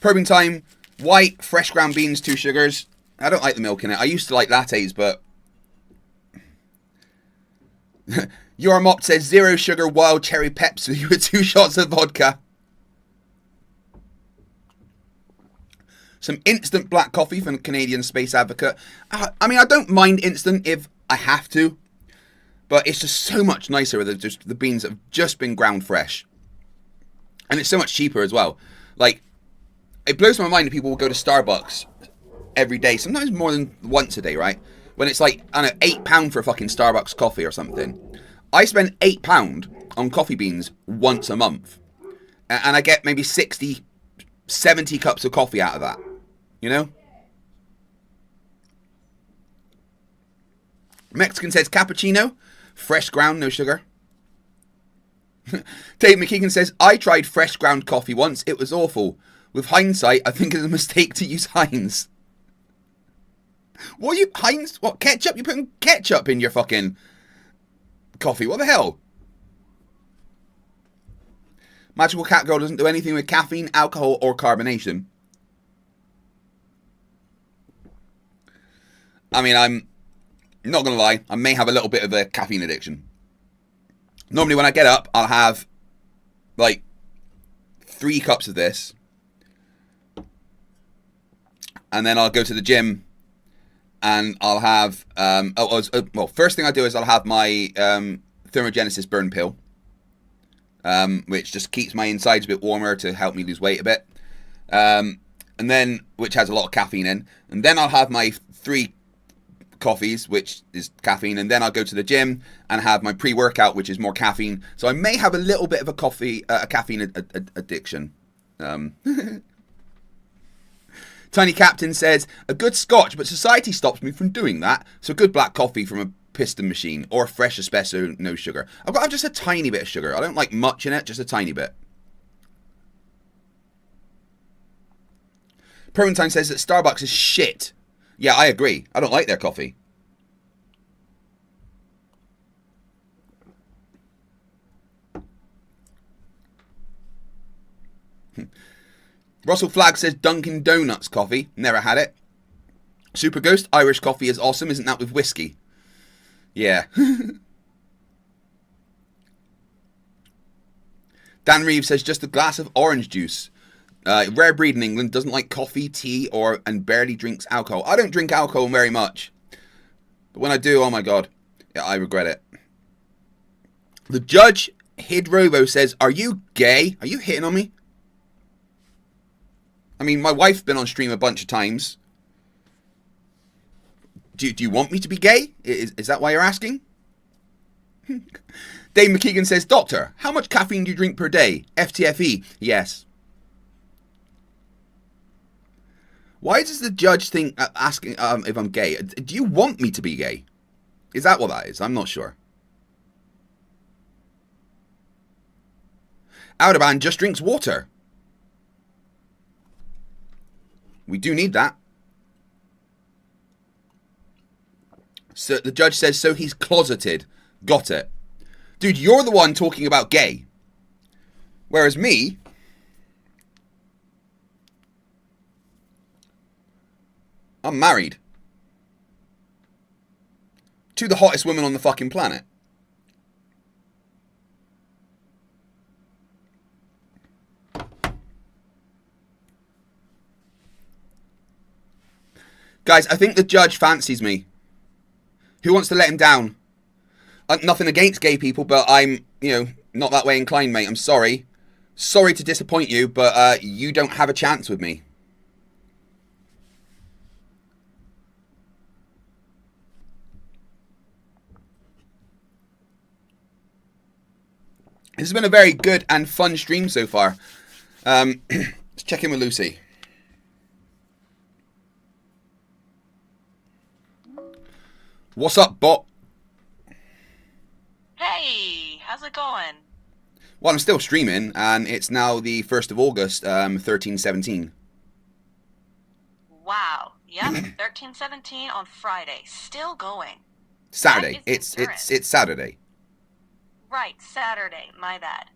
Probing time, white, fresh ground beans, 2 sugars. I don't like the milk in it. I used to like lattes, but... Your Mop says, 0 sugar, wild cherry Pepsi with 2 shots of vodka. Some instant black coffee from the Canadian Space Advocate. I mean, I don't mind instant if I have to, but it's just so much nicer with the beans that have just been ground fresh. And it's so much cheaper as well. Like, it blows my mind that people will go to Starbucks every day, sometimes more than once a day, right? When it's like, I don't know, £8 for a fucking Starbucks coffee or something. I spend £8 on coffee beans once a month. And I get maybe 60, 70 cups of coffee out of that. You know? Mexican says cappuccino, fresh ground, no sugar. Dave McKeegan says, I tried fresh ground coffee once. It was awful. With hindsight, I think it's a mistake to use Heinz. What are you, Heinz? What, ketchup? You're putting ketchup in your fucking coffee. What the hell? Magical Cat Girl doesn't do anything with caffeine, alcohol, or carbonation. I mean, I'm not going to lie. I may have a little bit of a caffeine addiction. Normally when I get up, I'll have like 3 cups of this. And then I'll go to the gym and I'll have, well, first thing I do is I'll have my Thermogenesis burn pill, which just keeps my insides a bit warmer to help me lose weight a bit. And then, which has a lot of caffeine in. And then I'll have my 3 coffees, which is caffeine, and then I'll go to the gym and have my pre-workout, which is more caffeine. So I may have a little bit of a caffeine addiction. Tiny Captain says, a good scotch, but society stops me from doing that. So good black coffee from a piston machine or a fresh espresso, no sugar. I've got just a tiny bit of sugar. I don't like much in it, just a tiny bit. Permentine says that Starbucks is shit. Yeah, I agree. I don't like their coffee. Russell Flagg says Dunkin' Donuts coffee. Never had it. Super Ghost, Irish coffee is awesome. Isn't that with whiskey? Yeah. Dan Reeves says just a glass of orange juice. Rare breed in England, doesn't like coffee, tea, and barely drinks alcohol. I don't drink alcohol very much. But when I do, oh my god. Yeah, I regret it. The Judge Hidrobo says, are you gay? Are you hitting on me? I mean, my wife's been on stream a bunch of times. Do you want me to be gay? Is that why you're asking? Dave McKeegan says, Doctor, how much caffeine do you drink per day? FTFE, yes. Why does the judge think asking if I'm gay? Do you want me to be gay? Is that what that is? I'm not sure. Outerban just drinks water. We do need that. So the judge says, so he's closeted. Got it. Dude, you're the one talking about gay. Whereas me... I'm married. To the hottest woman on the fucking planet. Guys, I think the judge fancies me. Who wants to let him down? Nothing against gay people, but I'm, not that way inclined, mate. I'm sorry. Sorry to disappoint you, but you don't have a chance with me. This has been a very good and fun stream so far. Let's check in with Lucy. What's up, bot? Hey, how's it going? Well, I'm still streaming, and it's now the 1st of August, 1317. Wow, Yep, 1317 on Friday. Still going. Saturday. That is It's Saturday. Right, Saturday. My bad.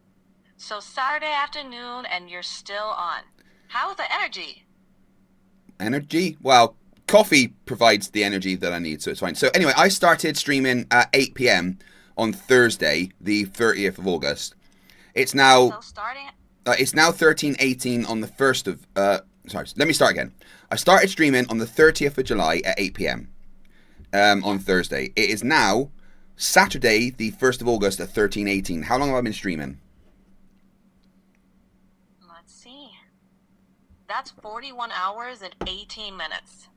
So Saturday afternoon, and you're still on. How's the energy? Energy? Well, coffee provides the energy that I need, so it's fine. So anyway, I started streaming at 8 p.m. on Thursday, the 30th of August. It's now... So starting... it's now 13:18 on the 1st of... sorry, let me start again. I started streaming on the 30th of July at 8 p.m. On Thursday. It is now Saturday, the 1st of August at 13:18. How long have I been streaming? Let's see. That's 41 hours and 18 minutes.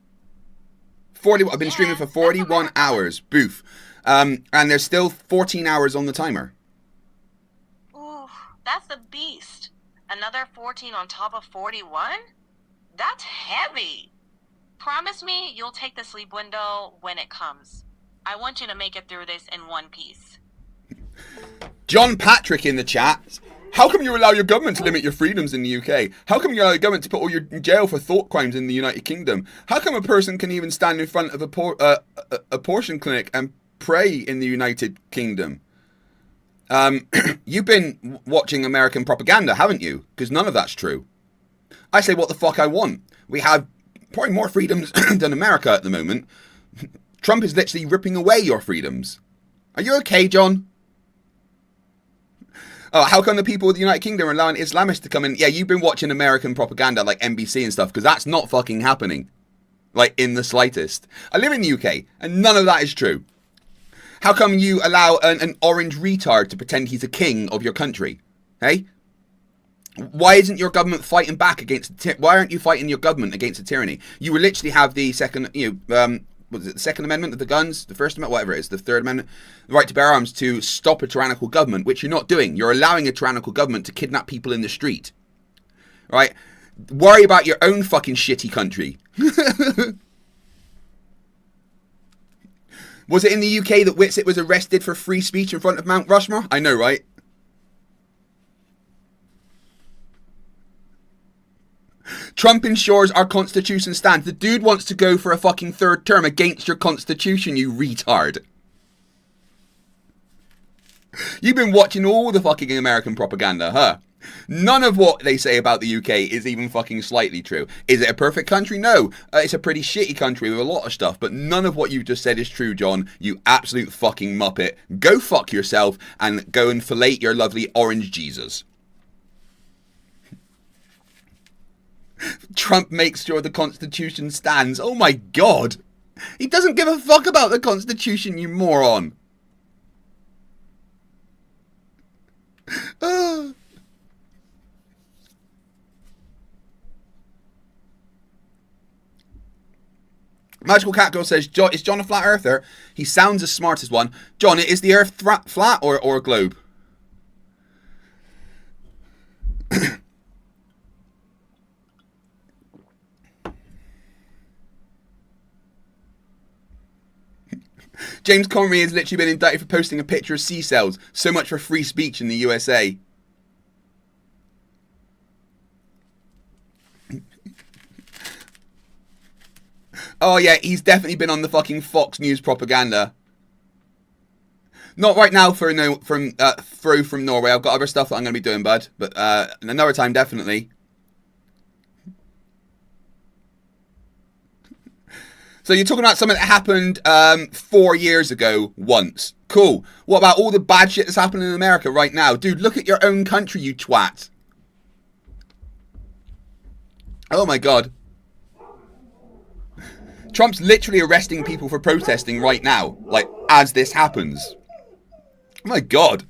40. I've been streaming for 41 hours. Boof. And there's still 14 hours on the timer. Ooh, that's a beast. Another 14 on top of 41? That's heavy. Promise me you'll take the sleep window when it comes. I want you to make it through this in one piece. John Patrick in the chat. How come you allow your government to limit your freedoms in the UK? How come you allow your government to put all you in jail for thought crimes in the United Kingdom? How come a person can even stand in front of a abortion clinic and pray in the United Kingdom? You've been watching American propaganda, haven't you? Because none of that's true. I say what the fuck I want. We have probably more freedoms than America at the moment. Trump is literally ripping away your freedoms. Are you okay, John? Oh, how come the people of the United Kingdom are allowing Islamists to come in? Yeah, you've been watching American propaganda like NBC and stuff, because that's not fucking happening. Like, in the slightest. I live in the UK, and none of that is true. How come you allow an orange retard to pretend he's a king of your country? Hey? Why isn't your government fighting back against... Why aren't you fighting your government against a tyranny? You will literally have the second... was it the Second Amendment of the guns? The First Amendment? Whatever it is. The Third Amendment. The right to bear arms to stop a tyrannical government, which you're not doing. You're allowing a tyrannical government to kidnap people in the street. Right? Worry about your own fucking shitty country. Was it in the UK that Whitsitt was arrested for free speech in front of Mount Rushmore? I know, right? Trump ensures our constitution stands. The dude wants to go for a fucking third term against your constitution, you retard. You've been watching all the fucking American propaganda, huh? None of what they say about the UK is even fucking slightly true. Is it a perfect country? No. It's a pretty shitty country with a lot of stuff, but none of what you've just said is true, John. You absolute fucking muppet. Go fuck yourself and go and fillet your lovely orange Jesus. Trump makes sure the Constitution stands. Oh my God. He doesn't give a fuck about the Constitution, you moron. Magical Cat Girl says, is John a flat earther? He sounds as smart as one. John, is the earth flat or a globe? James Connery has literally been indicted for posting a picture of sea cells. So much for free speech in the USA. Oh yeah, he's definitely been on the fucking Fox News propaganda. Not right now from Norway. I've got other stuff that I'm going to be doing, bud. But another time, definitely. So you're talking about something that happened 4 years ago once. Cool. What about all the bad shit that's happening in America right now? Dude, look at your own country, you twat. Oh my God. Trump's literally arresting people for protesting right now. Like, as this happens. Oh my God.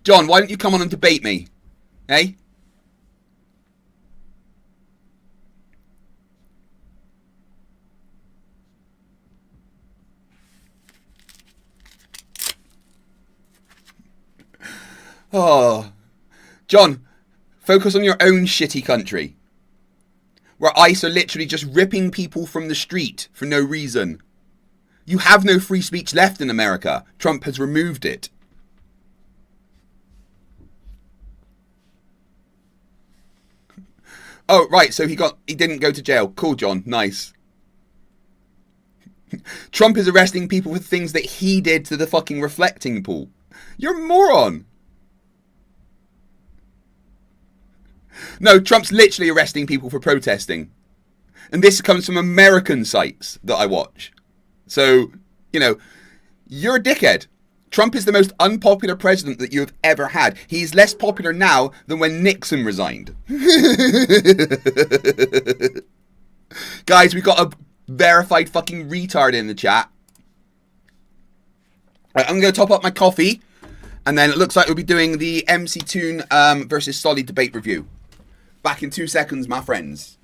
John, why don't you come on and debate me? Hey? Oh, John, focus on your own shitty country, where ICE are literally just ripping people from the street for no reason. You have no free speech left in America. Trump has removed it. Oh, right. So he didn't go to jail. Cool, John. Nice. Trump is arresting people for things that he did to the fucking reflecting pool. You're a moron. No, Trump's literally arresting people for protesting. And this comes from American sites that I watch. So, you know, you're a dickhead. Trump is the most unpopular president that you have ever had. He's less popular now than when Nixon resigned. Guys, we got a verified fucking retard in the chat. Right, I'm going to top up my coffee. And then it looks like we'll be doing the MC Toon versus Solly debate review. Back in 2 seconds, my friends.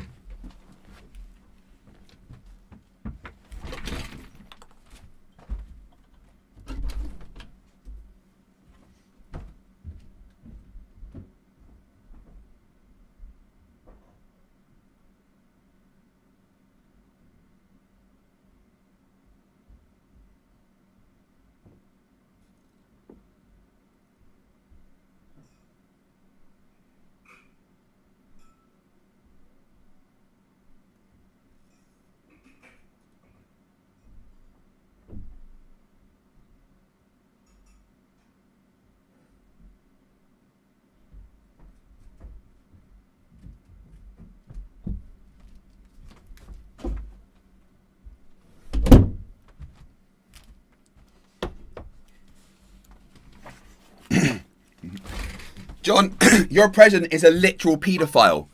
John, your president is a literal paedophile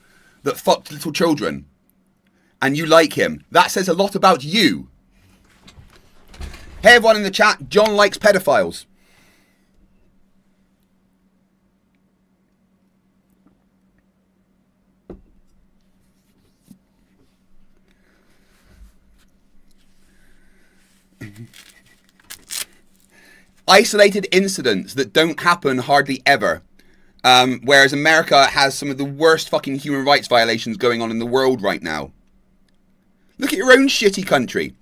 that fucked little children. And you like him. That says a lot about you. Hey everyone in the chat, John likes pedophiles. Isolated incidents that don't happen hardly ever. Whereas America has some of the worst fucking human rights violations going on in the world right now. Look at your own shitty country.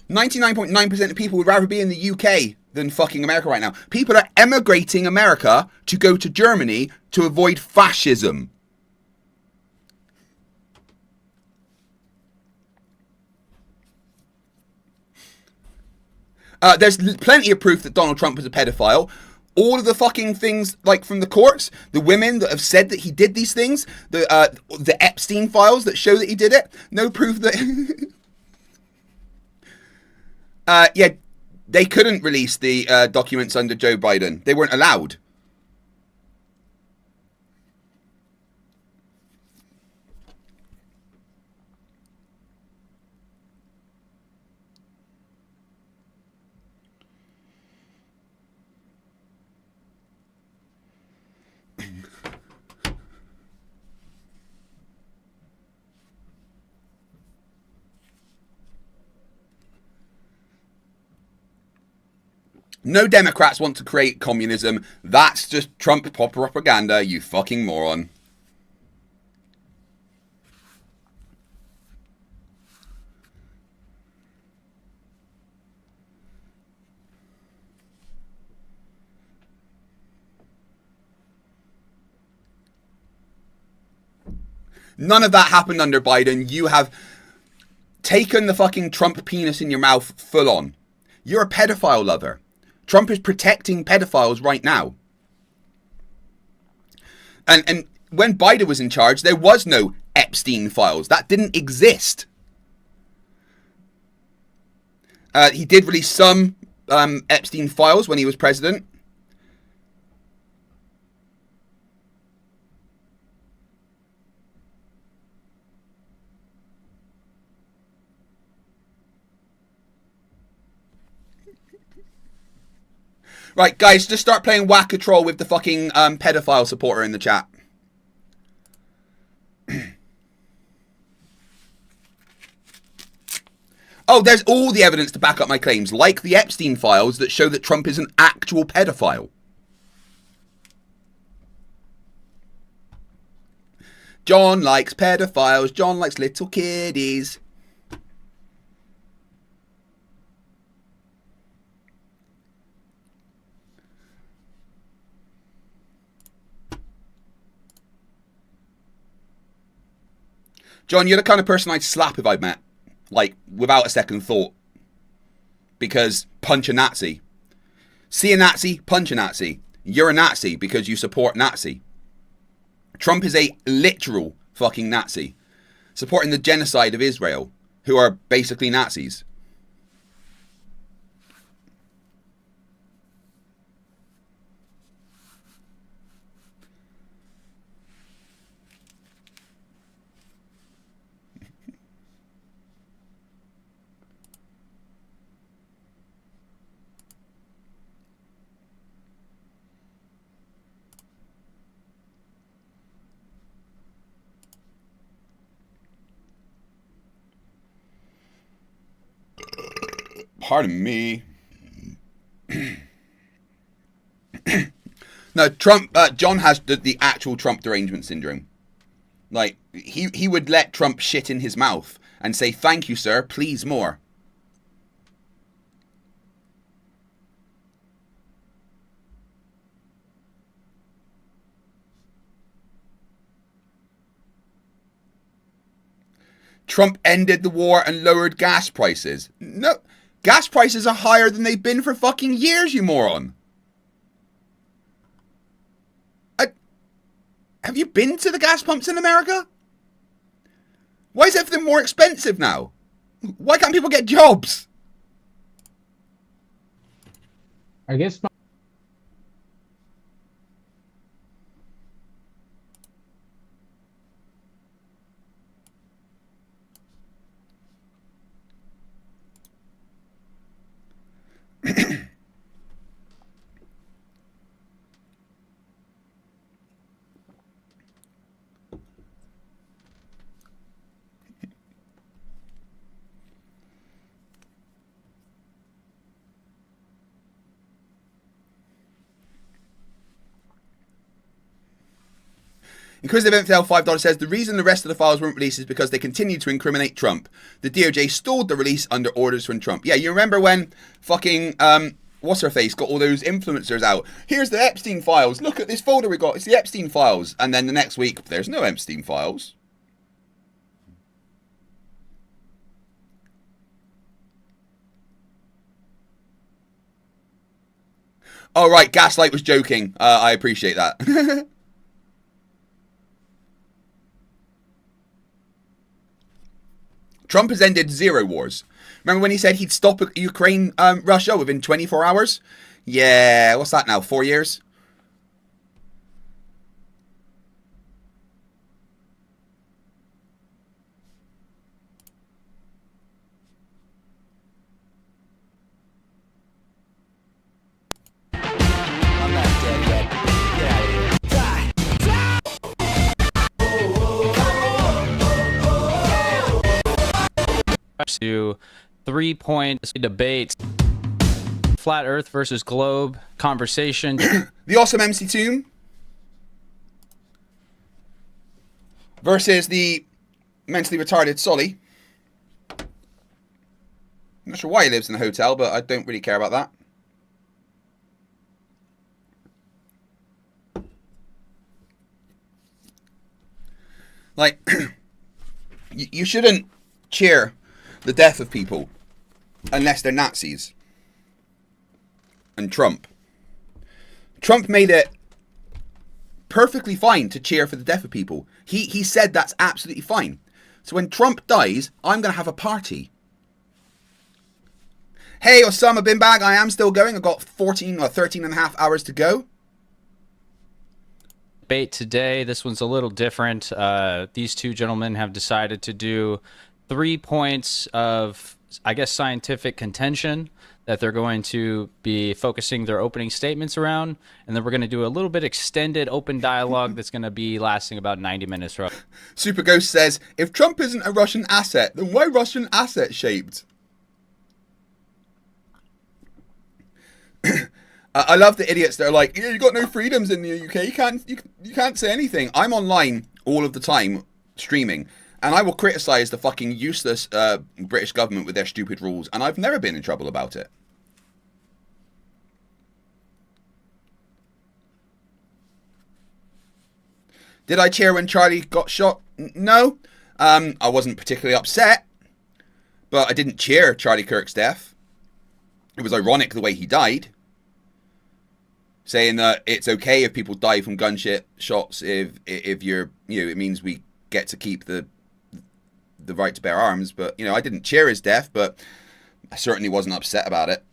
99.9% of people would rather be in the UK than fucking America right now. People are emigrating America to go to Germany to avoid fascism. There's plenty of proof that Donald Trump was a pedophile. All of the fucking things, like from the courts, the women that have said that he did these things, the Epstein files that show that he did it, no proof that... yeah, they couldn't release the documents under Joe Biden. They weren't allowed. No Democrats want to create communism. That's just Trump propaganda, you fucking moron. None of that happened under Biden. You have taken the fucking Trump penis in your mouth full on. You're a pedophile lover. Trump is protecting pedophiles right now. And when Biden was in charge, there was no Epstein files. That didn't exist. He did release some Epstein files when he was president. Right, guys, just start playing Whack-A-Troll with the fucking pedophile supporter in the chat. Oh, there's all the evidence to back up my claims, like the Epstein files that show that Trump is an actual pedophile. John likes pedophiles. John likes little kiddies. John, you're the kind of person I'd slap if I met. Like, without a second thought. Because punch a Nazi. See a Nazi, punch a Nazi. You're a Nazi because you support Nazi. Trump is a literal fucking Nazi. Supporting the genocide of Israel, who are basically Nazis. Pardon me. No, Trump. John has the actual Trump derangement syndrome. Like he would let Trump shit in his mouth and say, "Thank you, sir. Please more." Trump ended the war and lowered gas prices. No, gas prices are higher than they've been for fucking years, you moron. Have you been to the gas pumps in America? Why is everything more expensive now? Why can't people get jobs? I guess Inquisitive MFL $5 says, the reason the rest of the files weren't released is because they continued to incriminate Trump. The DOJ stalled the release under orders from Trump. Yeah, you remember when fucking, what's-her-face got all those influencers out? Here's the Epstein files. Look at this folder we got. It's the Epstein files. And then the next week, there's no Epstein files. Oh, right. Gaslight was joking. I appreciate that. Trump has ended 0 wars. Remember when he said he'd stop Ukraine, Russia within 24 hours? Yeah, what's that now? 4 years? I'm not dead yet. Get out of here. To 3-point debate, flat Earth versus globe conversation. The awesome MC Tomb versus the mentally retarded Solly. I'm not sure why he lives in a hotel, but I don't really care about that. Like, you shouldn't cheer the death of people unless they're Nazis. And Trump made it perfectly fine to cheer for the death of people. He said that's absolutely fine. So when Trump dies, I'm going to have a party. Hey, Osama bin Bag, I am still going. I've got 14 or 13 and a half hours to go. Debate today. This one's a little different. These two gentlemen have decided to do 3 points of, I guess, scientific contention that they're going to be focusing their opening statements around, and then we're going to do a little bit extended open dialogue that's going to be lasting about 90 minutes. Super Ghost says, if Trump isn't a Russian asset, then why Russian asset shaped? I love the idiots that are like, yeah, you got no freedoms in the UK. You can't say anything. I'm online all of the time streaming, and I will criticize the fucking useless British government with their stupid rules, and I've never been in trouble about it. Did I cheer when Charlie got shot? No. I wasn't particularly upset, but I didn't cheer Charlie Kirk's death. It was ironic the way he died, saying that it's okay if people die from gunshot shots if you're, you know, it means we get to keep the right to bear arms. But, you know, I didn't cheer his death, but I certainly wasn't upset about it.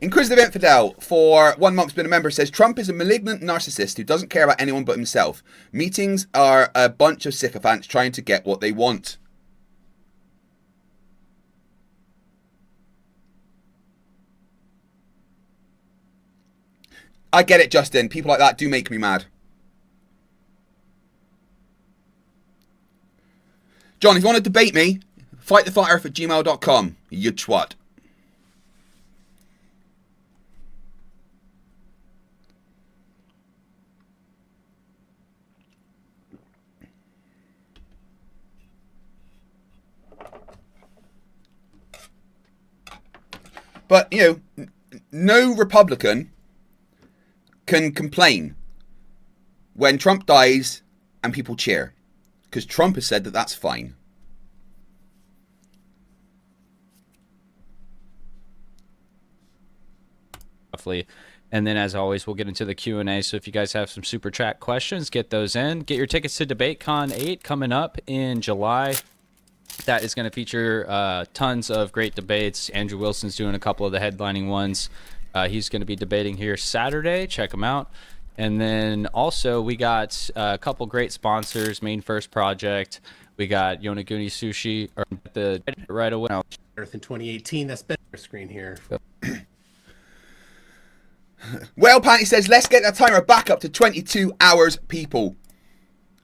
Inquisitive Infidel, for 1 month's been a member, says Trump is a malignant narcissist who doesn't care about anyone but himself. Meetings are a bunch of sycophants trying to get what they want. I get it, Justin. People like that do make me mad. John, if you want to debate me, fighttheflatearth@gmail.com. You twat. But, you know, no Republican can complain when Trump dies and people cheer, because Trump has said that that's fine. Roughly. And then, as always, we'll get into the Q&A. So if you guys have some super chat questions, get those in. Get your tickets to DebateCon 8 coming up in July. That is going to feature tons of great debates. Andrew Wilson's doing a couple of the headlining ones. He's going to be debating here Saturday. Check him out. And then also we got a couple great sponsors. Main First Project. We got Yonaguni Sushi right away. Earth in 2018. That's better screen here. Well, Panty says, let's get that timer back up to 22 hours, people.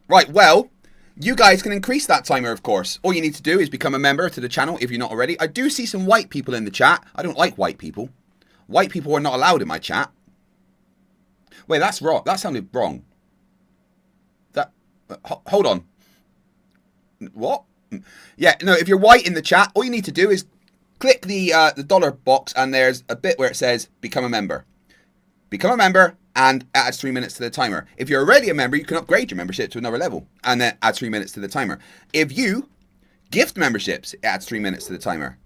Right, well, you guys can increase that timer, of course. All you need to do is become a member to the channel if you're not already. I do see some white people in the chat. I don't like white people. White people are not allowed in my chat. Wait, that's wrong. That sounded wrong. That hold on. What? Yeah, no, if you're white in the chat, all you need to do is click the dollar box, and there's a bit where it says become a member. Become a member, and it adds 3 minutes to the timer. If you're already a member, you can upgrade your membership to another level, and then add 3 minutes to the timer. If you gift memberships, it adds 3 minutes to the timer.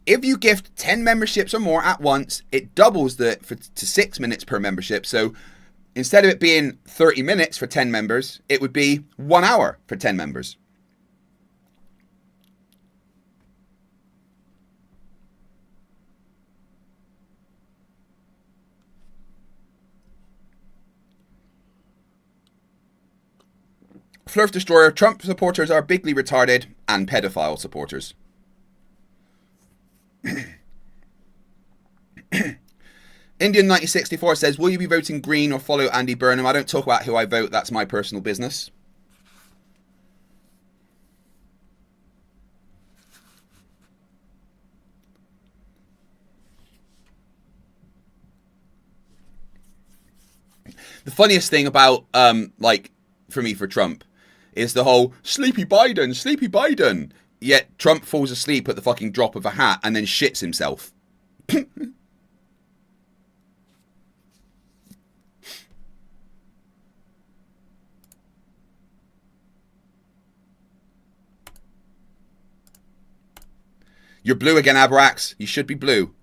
If you gift 10 memberships or more at once, it doubles to 6 minutes per membership. So instead of it being 30 minutes for 10 members, it would be 1 hour for 10 members. Flerfs Destroyer, Trump supporters are bigly retarded and pedophile supporters. Indian 1964 says, will you be voting Green or follow Andy Burnham? I don't talk about who I vote. That's my personal business. The funniest thing about, for Trump, is the whole sleepy Biden. Yet Trump falls asleep at the fucking drop of a hat and then shits himself. You're blue again, Abrax. You should be blue.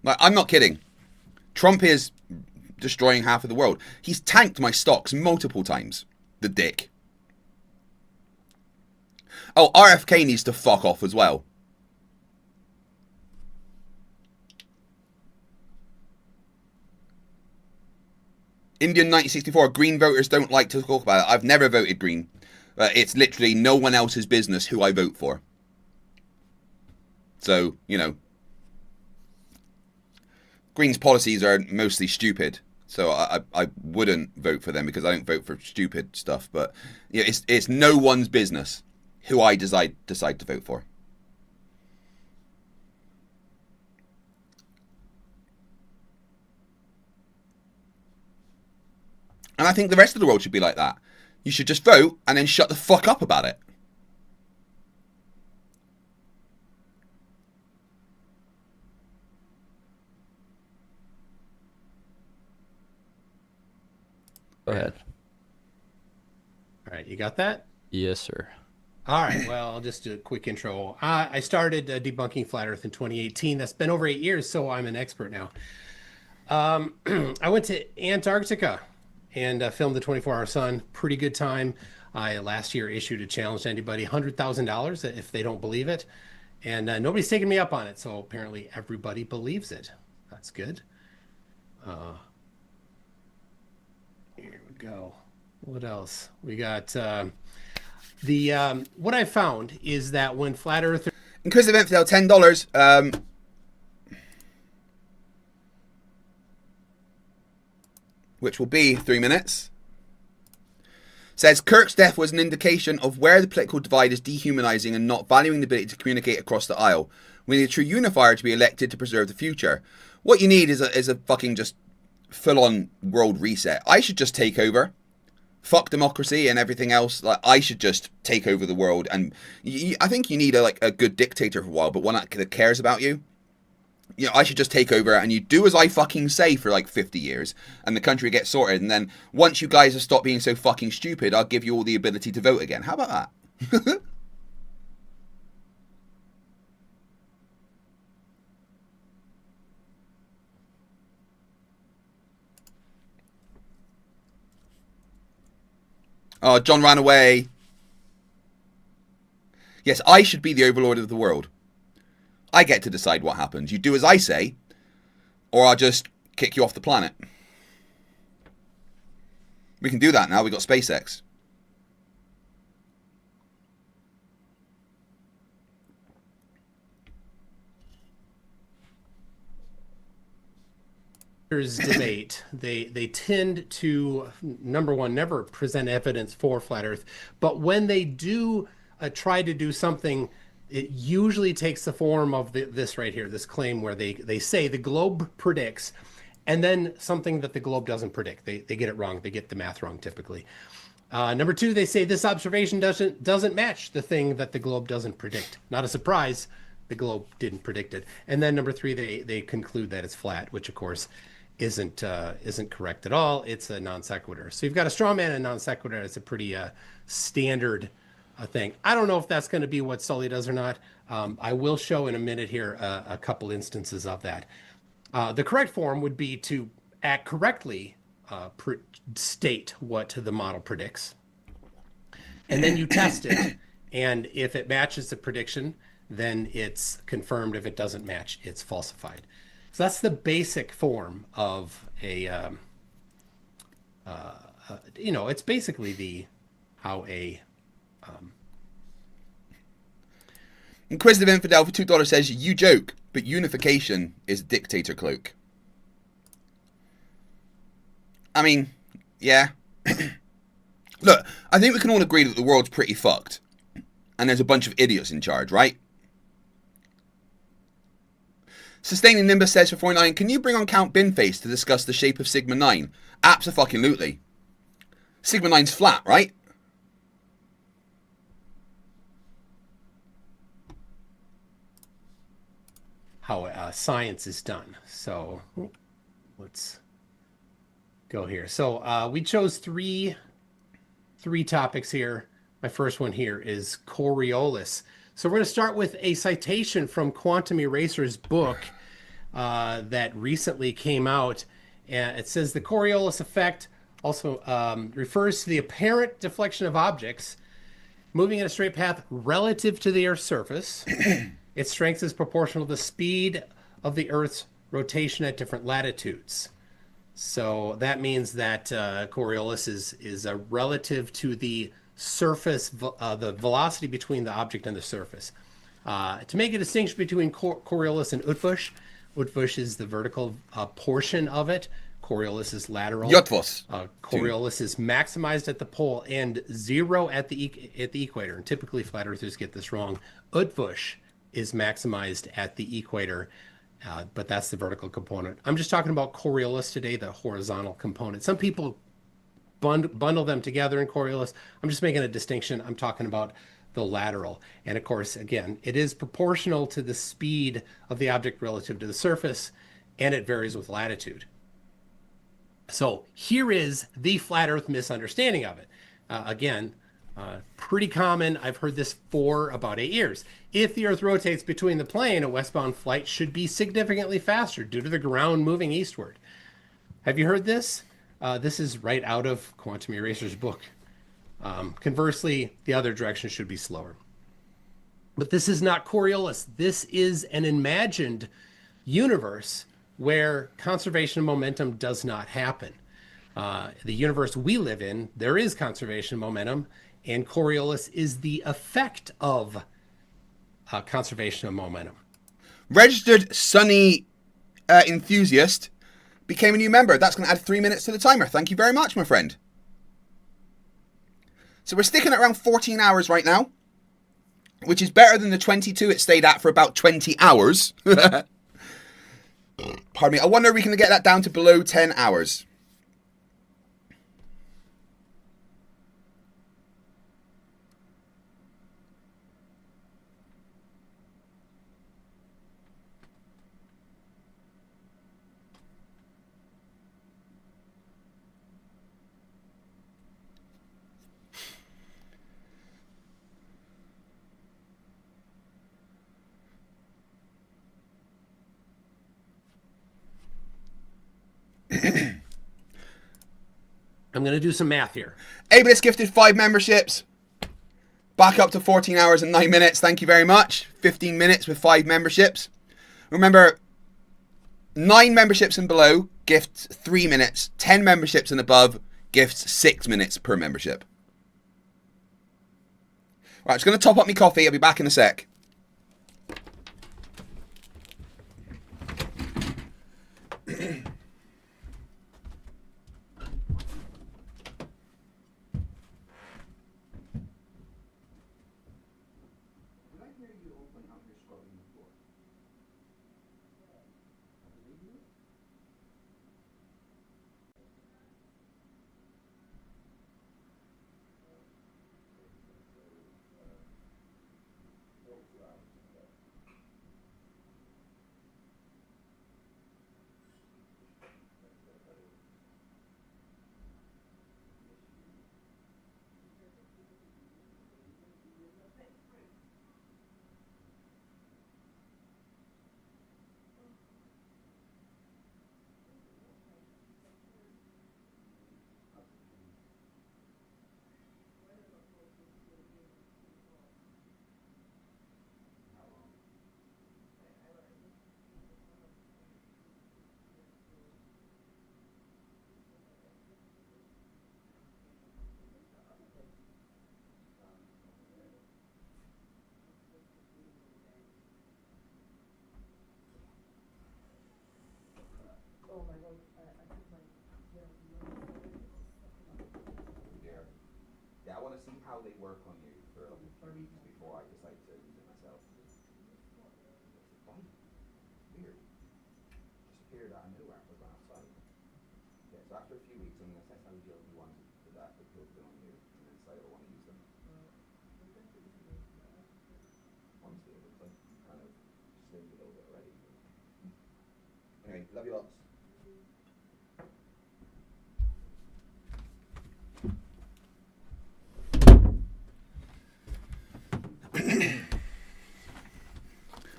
Like, I'm not kidding. Trump is destroying half of the world. He's tanked my stocks multiple times. The dick. Oh, RFK needs to fuck off as well. Indian 1964, Green voters don't like to talk about it. I've never voted Green. It's literally no one else's business who I vote for. So, you know. Green's policies are mostly stupid, so I wouldn't vote for them because I don't vote for stupid stuff. But yeah, it's no one's business who I decide to vote for. And I think the rest of the world should be like that. You should just vote and then shut the fuck up about it. Go ahead. All right, you got that? Yes, sir. All right, well, I'll just do a quick intro. I started debunking Flat Earth in 2018. That's been over 8 years, so I'm an expert now. I went to Antarctica and filmed the 24-Hour Sun. Pretty good time. I last year issued a challenge to anybody, $100,000 if they don't believe it. And nobody's taken me up on it, so apparently everybody believes it. That's good. Here we go. What else? We got what I found is that when Flat Earth... Inquisitive Infidel, $10. Which will be 3 minutes. Says Kirk's death was an indication of where the political divide is dehumanizing and not valuing the ability to communicate across the aisle. We need a true unifier to be elected to preserve the future. What you need is a fucking just full-on world reset. I should just take over. Fuck democracy and everything else. Like, I should just take over the world. And I think you need a good dictator for a while, but one that cares about you. You know, I should just take over and you do as I fucking say for like 50 years and the country gets sorted. And then once you guys have stopped being so fucking stupid, I'll give you all the ability to vote again. How about that? Oh, John ran away. Yes, I should be the overlord of the world. I get to decide what happens. You do as I say, or I'll just kick you off the planet. We can do that now. We got SpaceX. debate, they tend to, number one, never present evidence for Flat Earth, but when they do try to do something, it usually takes the form of this right here, this claim where they say the globe predicts, and then something that the globe doesn't predict. They get it wrong. They get the math wrong typically. Number two, they say this observation doesn't match the thing that the globe doesn't predict. Not a surprise, the globe didn't predict it. And then number three, they conclude that it's flat, which of course isn't correct at all. It's a non sequitur. So you've got a straw man and non sequitur. It's a pretty standard thing. I don't know if that's going to be what Sully does or not. I will show in a minute here a couple instances of that. The correct form would be to act correctly, state what the model predicts, and then you test it. And if it matches the prediction, then it's confirmed. If it doesn't match, it's falsified. So that's the basic form of a, it's basically how a... Inquisitive Infidel for $2 says, you joke, but unification is a dictator cloak. I mean, yeah. Look, I think we can all agree that the world's pretty fucked. And there's a bunch of idiots in charge, right? Sustaining Nimbus says for 49, can you bring on Count Binface to discuss the shape of Sigma 9? Abso-fucking-lutely. Sigma 9's flat, right? How science is done. So let's go here. So we chose three topics here. My first one here is Coriolis. So we're going to start with a citation from Quantum Eraser's book that recently came out. And it says the Coriolis effect also refers to the apparent deflection of objects moving in a straight path relative to the Earth's surface. Its strength is proportional to the speed of the Earth's rotation at different latitudes. So that means that Coriolis is relative to the surface, the velocity between the object and the surface. To make a distinction between Coriolis and Utvush, Utvush is the vertical portion of it. Coriolis is lateral. Coriolis is maximized at the pole and zero at the equator. And typically flat earthers get this wrong. Utvush is maximized at the equator, but that's the vertical component. I'm just talking about Coriolis today, the horizontal component. Some people bundle them together in Coriolis. I'm just making a distinction. I'm talking about the lateral. And of course, again, it is proportional to the speed of the object relative to the surface, and it varies with latitude. So here is the flat Earth misunderstanding of it. Again, pretty common. I've heard this for about 8 years. If the Earth rotates between the plane, a westbound flight should be significantly faster due to the ground moving eastward. Have you heard this? This is right out of Quantum Eraser's book. Conversely, the other direction should be slower. But this is not Coriolis. This is an imagined universe where conservation of momentum does not happen. The universe we live in, there is conservation of momentum, and Coriolis is the effect of conservation of momentum. Registered Sunny Enthusiast became a new member. That's going to add 3 minutes to the timer. Thank you very much, my friend. So we're sticking at around 14 hours right now, which is better than the 22 it stayed at for about 20 hours. Pardon me. I wonder if we can get that down to below 10 hours. I'm going to do some math here. Ableist gifted 5 memberships. Back up to 14 hours and 9 minutes. Thank you very much. 15 minutes with 5 memberships. Remember, 9 memberships and below gifts 3 minutes. 10 memberships and above gifts 6 minutes per membership. Right, I'm just going to top up my coffee. I'll be back in a sec. Yeah, I want to see how they work on you for a few weeks before I decide to use it myself. Weird. Just appeared out of nowhere. I was going outside. Yeah, so after a few weeks, I'm going to assess how you want to that the pills on you, and then decide if I want to use them. Honestly, it looks like kind of slimmed a little bit already. Anyway, love you lots.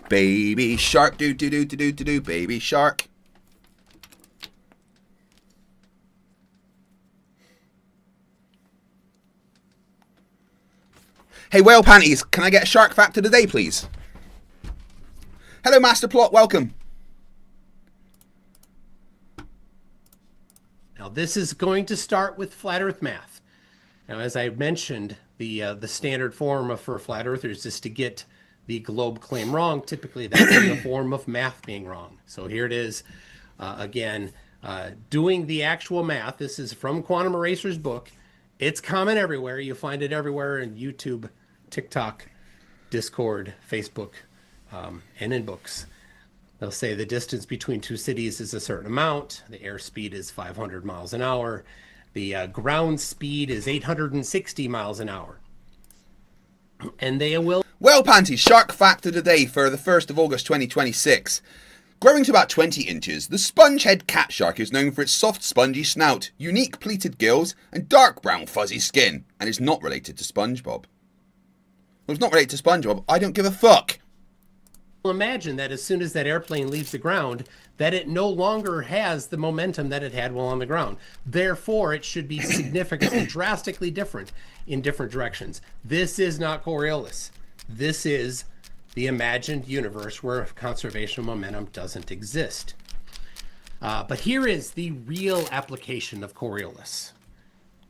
Baby shark, do do do do do do do, baby shark. Hey, whale panties, can I get a shark fact of the day, please? Hello, Master Plot, welcome. Now, this is going to start with flat Earth math. Now, as I mentioned, the standard form for flat earthers is to get the globe claim wrong. Typically, that's in the form of math being wrong. So here it is. Again, doing the actual math. This is from Quantum Eraser's book. It's common everywhere. You find it everywhere in YouTube, TikTok, Discord, Facebook, and in books. They'll say the distance between two cities is a certain amount. The airspeed is 500 miles an hour. The ground speed is 860 miles an hour. And they will... Well, Panties, shark fact of the day for the 1st of August 2026. Growing to about 20 inches, the sponge-head cat shark is known for its soft, spongy snout, unique pleated gills, and dark brown fuzzy skin, and is not related to SpongeBob. Well, it's not related to SpongeBob. I don't give a fuck. Imagine that as soon as that airplane leaves the ground, that it no longer has the momentum that it had while on the ground. Therefore, it should be significantly, drastically different in different directions. This is not Coriolis. This is the imagined universe where conservation of momentum doesn't exist. But here is the real application of Coriolis.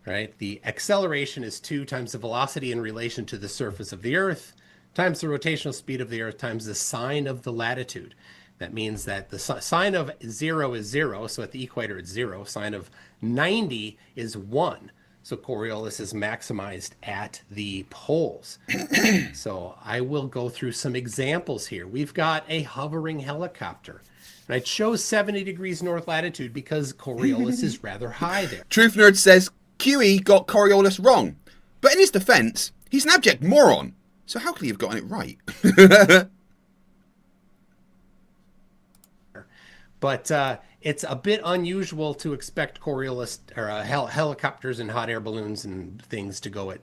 Right? The acceleration is 2 times the velocity in relation to the surface of the Earth, times the rotational speed of the Earth, times the sine of the latitude. That means that the sine of 0 is 0, so at the equator it's 0. Sine of 90 is 1. So Coriolis is maximized at the poles. So I will go through some examples here. We've got a hovering helicopter. And I chose 70 degrees north latitude because Coriolis is rather high there. Truth Nerd says, QE got Coriolis wrong. But in his defense, he's an abject moron. So how could he have gotten it right? But it's a bit unusual to expect Coriolis or helicopters and hot air balloons and things to go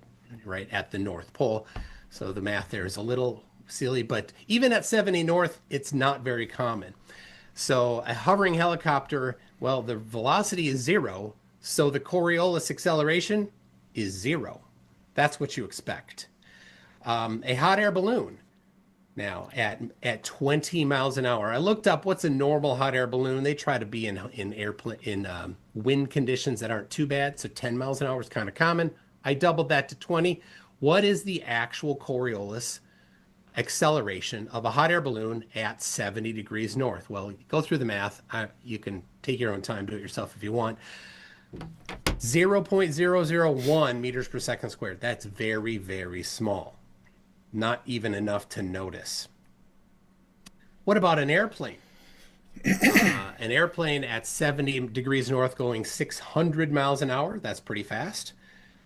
right at the North Pole. So the math there is a little silly, but even at 70 north, it's not very common. So a hovering helicopter, well, the velocity is 0, so the Coriolis acceleration is 0. That's what you expect. A hot air balloon. Now, at 20 miles an hour, I looked up what's a normal hot air balloon. They try to be in wind conditions that aren't too bad, so 10 miles an hour is kind of common. I doubled that to 20. What is the actual Coriolis acceleration of a hot air balloon at 70 degrees north? Well, go through the math. You can take your own time, do it yourself if you want. 0.001 meters per second squared. That's very, very small. Not even enough to notice. What about an airplane? An airplane at 70 degrees north going 600 miles an hour. That's pretty fast.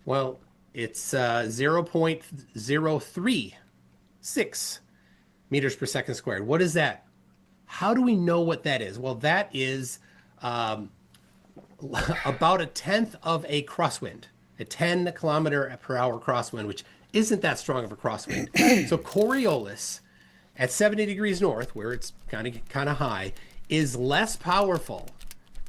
Well, it's 0.036 meters per second squared. What is that? How do we know what that is? Well, that is about a tenth of a crosswind, a 10 kilometer per hour crosswind, which isn't that strong of a crosswind. So Coriolis at 70 degrees north, where it's kind of high, is less powerful,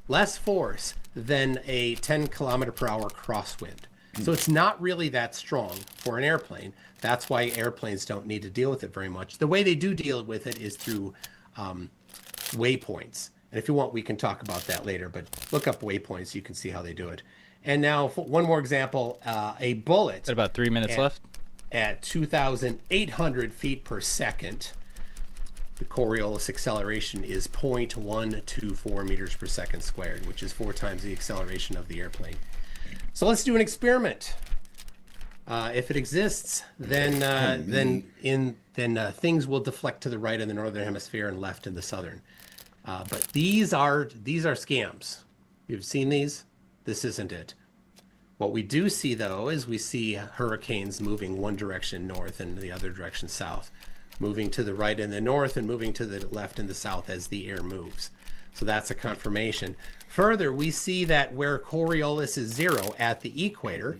less force than a 10 kilometer per hour crosswind. So it's not really that strong for an airplane. That's why airplanes don't need to deal with it very much. The way they do deal with it is through waypoints. And if you want, we can talk about that later, but look up waypoints. You can see how they do it. And now one more example, a bullet. Got about 3 minutes left. At 2,800 feet per second, the Coriolis acceleration is 0.124 meters per second squared, which is 4 times the acceleration of the airplane. So let's do an experiment. If it exists, then things will deflect to the right in the northern hemisphere and left in the southern. But these are scams. You've seen these. This isn't it. What we do see, though, is we see hurricanes moving one direction north and the other direction south, moving to the right in the north and moving to the left in the south as the air moves. So that's a confirmation. Further, we see that where Coriolis is 0 at the equator,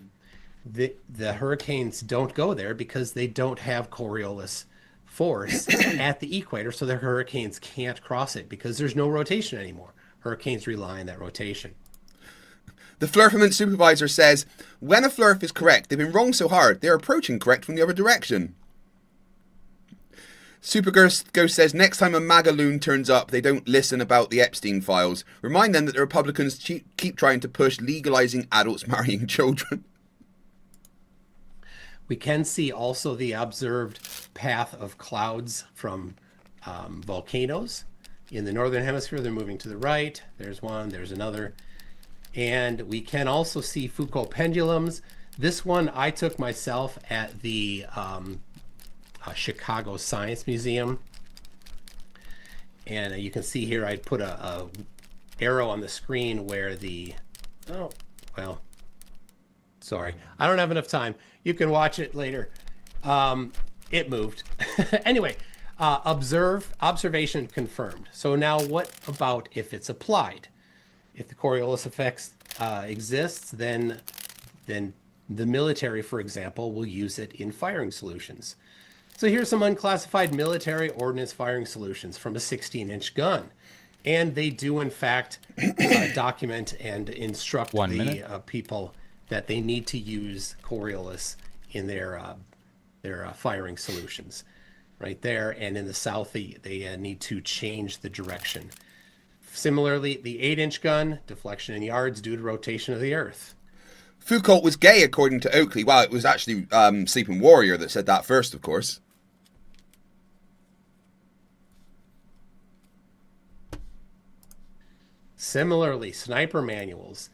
the hurricanes don't go there because they don't have Coriolis force at the equator, so the hurricanes can't cross it because there's no rotation anymore. Hurricanes rely on that rotation. The Flerfment supervisor says, when a Flerf is correct, they've been wrong so hard, they're approaching correct from the other direction. Superghost says, next time a Magaloon turns up, they don't listen about the Epstein files. Remind them that the Republicans keep trying to push legalizing adults marrying children. We can see also the observed path of clouds from volcanoes. In the northern hemisphere, they're moving to the right. There's one, there's another. And we can also see Foucault pendulums. This one I took myself at the Chicago Science Museum. And you can see here I put a arrow on the screen where the, oh, well, sorry. I don't have enough time. You can watch it later. It moved. Anyway, Observation confirmed. So now what about if it's applied? If the Coriolis effect exists, then the military, for example, will use it in firing solutions. So here's some unclassified military ordnance firing solutions from a 16-inch gun. And they do, in fact, document and instruct the people that they need to use Coriolis in their firing solutions. Right there, and in the south, they need to change the direction. Similarly, the 8-inch gun, deflection in yards due to rotation of the Earth. Foucault was gay, according to Oakley. Well, it was actually Sleeping Warrior that said that first, of course. Similarly, sniper manuals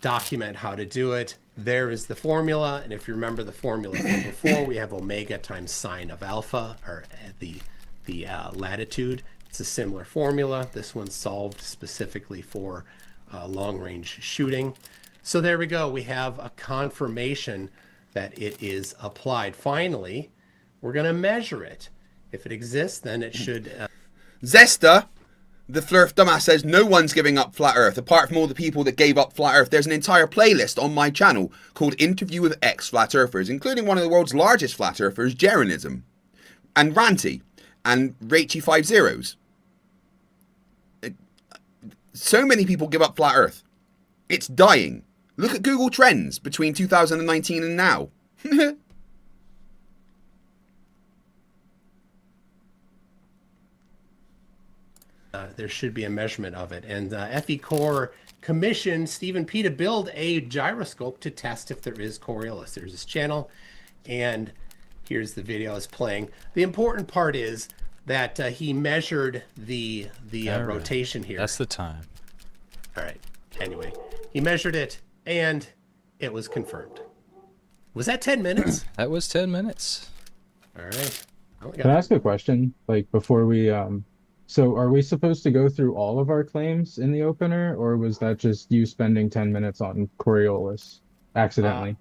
document how to do it. There is the formula, and if you remember the formula from before, we have omega times sine of alpha, or the latitude. It's a similar formula. This one's solved specifically for long-range shooting. So there we go. We have a confirmation that it is applied. Finally, we're going to measure it. If it exists, then it should... Zesta, the Flerf dumbass, says no one's giving up Flat Earth. Apart from all the people that gave up Flat Earth, there's an entire playlist on my channel called Interview with Ex-Flat Earthers, including one of the world's largest Flat Earthers, Jeranism, and Ranty, and Rachy 50s. So many people give up Flat Earth. It's dying. Look at Google Trends between 2019 and now. There should be a measurement of it. And FE Core commissioned Stephen P. to build a gyroscope to test if there is Coriolis. There's his channel, and here's the video is playing. The important part is that he measured the rotation here. That's the time. All right. Anyway, he measured it, and it was confirmed. Was that 10 minutes? That was 10 minutes. All right. Can I ask a question? Like before we so are we supposed to go through all of our claims in the opener, or was that just you spending 10 minutes on Coriolis accidentally?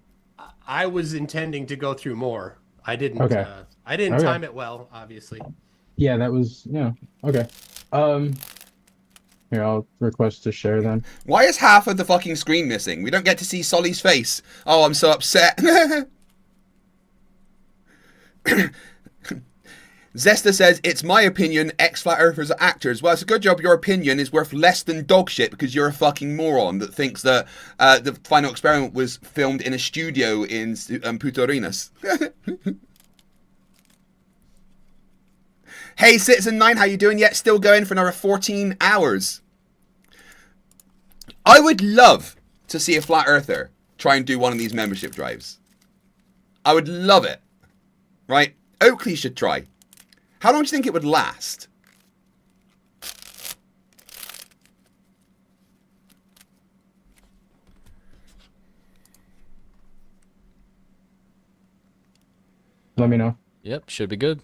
I was intending to go through more. I didn't. Okay. I didn't Okay. time it well, obviously. Yeah, that was okay. Here, I'll request to share then. Why is half of the fucking screen missing? We don't get to see Solly's face. Oh, I'm so upset. Zesta says, it's my opinion, ex-Flat Earthers are actors. Well, it's a good job your opinion is worth less than dog shit because you're a fucking moron that thinks that the final experiment was filmed in a studio in Putorinas. Hey, Citizen9, how you doing? Yet still going for another 14 hours. I would love to see a Flat Earther try and do one of these membership drives. I would love it. Right? Oakley should try. How long do you think it would last? Let me know. Yep, should be good.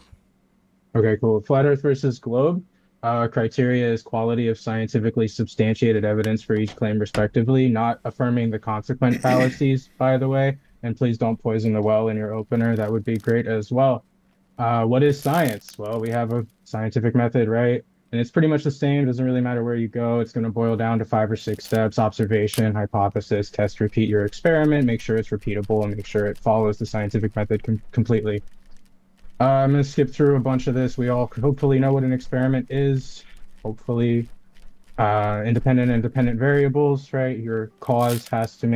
Okay, cool. Flat Earth versus Globe. Criteria is quality of scientifically substantiated evidence for each claim respectively, not affirming the consequent fallacies, by the way. And please don't poison the well in your opener. That would be great as well. What is science? Well, we have a scientific method, right? And it's pretty much the same. Doesn't really matter where you go. It's going to boil down to 5 or 6 steps: observation, hypothesis, test, repeat your experiment, make sure it's repeatable, and make sure it follows the scientific method completely. I'm going to skip through a bunch of this. We all hopefully know what an experiment is. Hopefully, independent and dependent variables, right? Your cause has to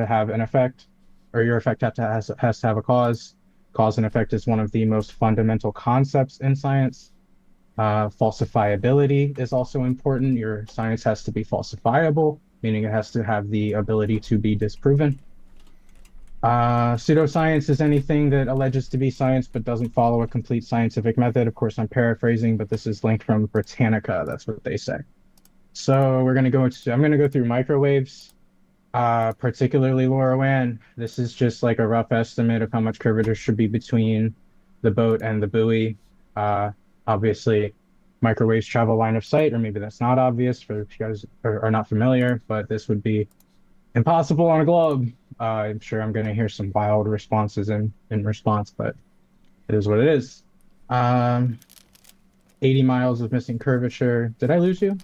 have an effect, or your effect has to have a cause. Cause and effect is one of the most fundamental concepts in science. Falsifiability is also important. Your science has to be falsifiable, meaning it has to have the ability to be disproven. Pseudoscience is anything that alleges to be science but doesn't follow a complete scientific method. Of course, I'm paraphrasing, but this is linked from Britannica. That's what they say. So I'm going to go through microwaves, particularly LoRaWAN. This is just like a rough estimate of how much curvature should be between the boat and the buoy. Obviously, microwaves travel line of sight, or maybe that's not obvious for if you guys are not familiar, but this would be impossible on a globe. I'm sure I'm going to hear some wild responses in response, but it is what it is. Um, 80 miles of missing curvature. Did I lose you?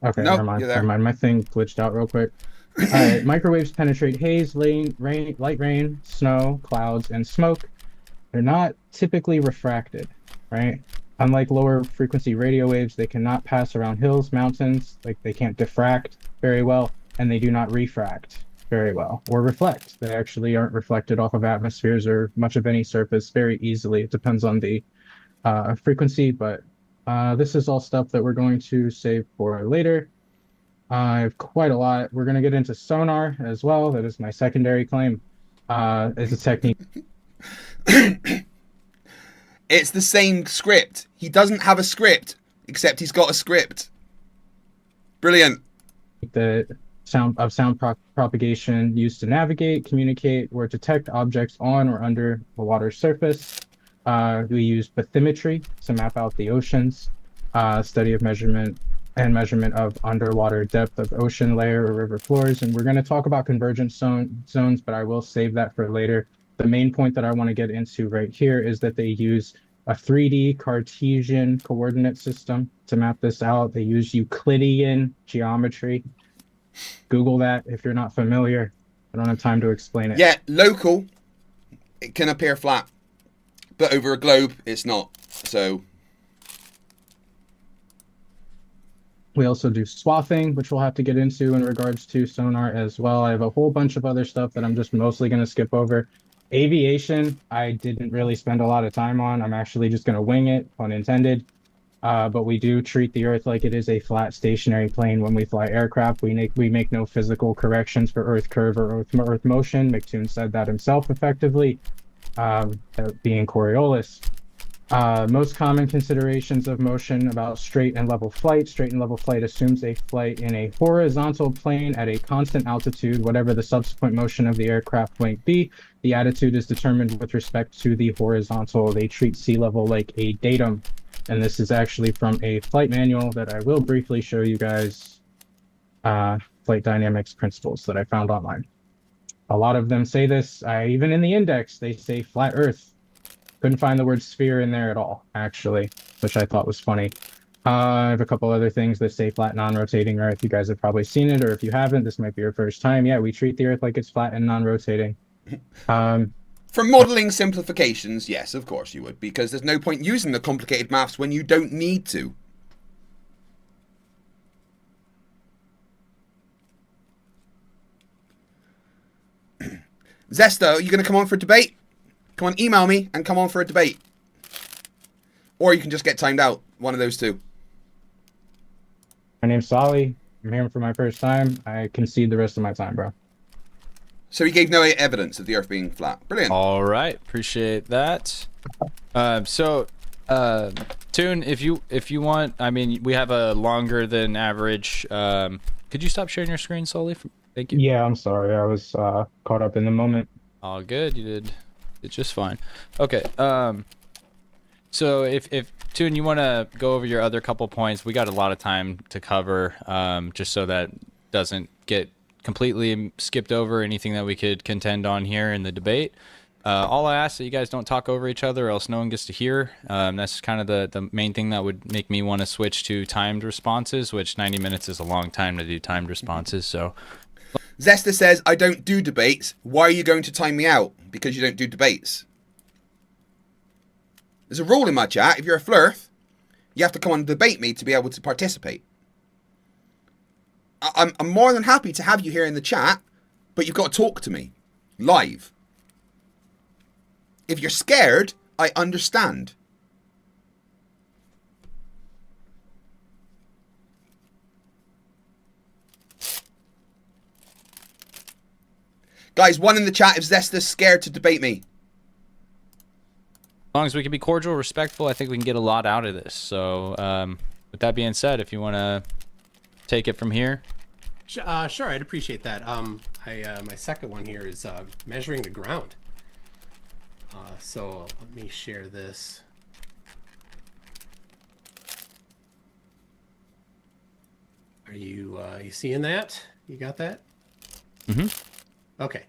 Okay, No, never mind. you're there. Never mind. My thing glitched out real quick. All right, microwaves penetrate haze, rain, light rain, snow, clouds, and smoke. They're not typically refracted, right? Unlike lower frequency radio waves, they cannot pass around hills, mountains, like they can't diffract very well, and they do not refract very well or reflect. They actually aren't reflected off of atmospheres or much of any surface very easily. It depends on the frequency, but this is all stuff that we're going to save for later. I have quite a lot. We're going to get into sonar as well. That is my secondary claim. It's a technique. It's the same script. He doesn't have a script, except he's got a script. Brilliant. The sound propagation used to navigate, communicate, or detect objects on or under the water's surface. We use bathymetry to map out the oceans, study of measurement of underwater depth of ocean layer or river floors. And we're going to talk about convergence zones, but I will save that for later. The main point that I want to get into right here is that they use a 3D Cartesian coordinate system to map this out. They use Euclidean geometry. Google that if you're not familiar. I don't have time to explain it. Yeah, local, it can appear flat, but over a globe, it's not. So we also do swathing, which we'll have to get into in regards to sonar as well. I have a whole bunch of other stuff that I'm just mostly going to skip over. Aviation, I didn't really spend a lot of time on. I'm actually just going to wing it, pun intended. But we do treat the Earth like it is a flat stationary plane when we fly aircraft. We make no physical corrections for Earth curve or Earth motion. McToon said that himself effectively, being Coriolis. Most common considerations of motion about straight and level flight. Straight and level flight assumes a flight in a horizontal plane at a constant altitude, whatever the subsequent motion of the aircraft might be. The attitude is determined with respect to the horizontal. They treat sea level like a datum. And this is actually from a flight manual that I will briefly show you guys, flight dynamics principles that I found online. A lot of them say this, even in the index, they say flat Earth. Couldn't find the word sphere in there at all, actually, which I thought was funny. I have a couple other things that say flat non-rotating Earth. You guys have probably seen it, or if you haven't, this might be your first time. Yeah, we treat the Earth like it's flat and non-rotating. For modeling simplifications, yes, of course you would, because there's no point using the complicated maths when you don't need to. Zesta, are you going to come on for a debate? Come on, email me and come on for a debate. Or you can just get timed out. One of those two. My name's Solly. I'm here for my first time. I concede the rest of my time, bro. So he gave no evidence of the Earth being flat. Brilliant. All right, appreciate that. Toon, if you want, I mean, we have a longer than average. Could you stop sharing your screen, Solly? Thank you. Yeah, I'm sorry. I was caught up in the moment. All good. You did just fine. Okay. So if Toon, you want to go over your other couple points, we got a lot of time to cover, just so that doesn't get completely skipped over anything that we could contend on here in the debate. All I ask that you guys don't talk over each other, or else no one gets to hear. That's kind of the main thing that would make me want to switch to timed responses, which 90 minutes is a long time to do timed responses. So Zesta says, I don't do debates. Why are you going to time me out? Because you don't do debates. There's a rule in my chat. If you're a Flerf, you have to come on and debate me to be able to participate. I'm more than happy to have you here in the chat, but you've got to talk to me live. If you're scared, I understand. Guys, one in the chat if Zesta's scared to debate me. As long as we can be cordial, respectful, I think we can get a lot out of this. So with that being said, if you want to take it from here. Sure, I'd appreciate that. My second one here is measuring the ground. So let me share this. Are you seeing that? You got that? Mm-hmm. Okay.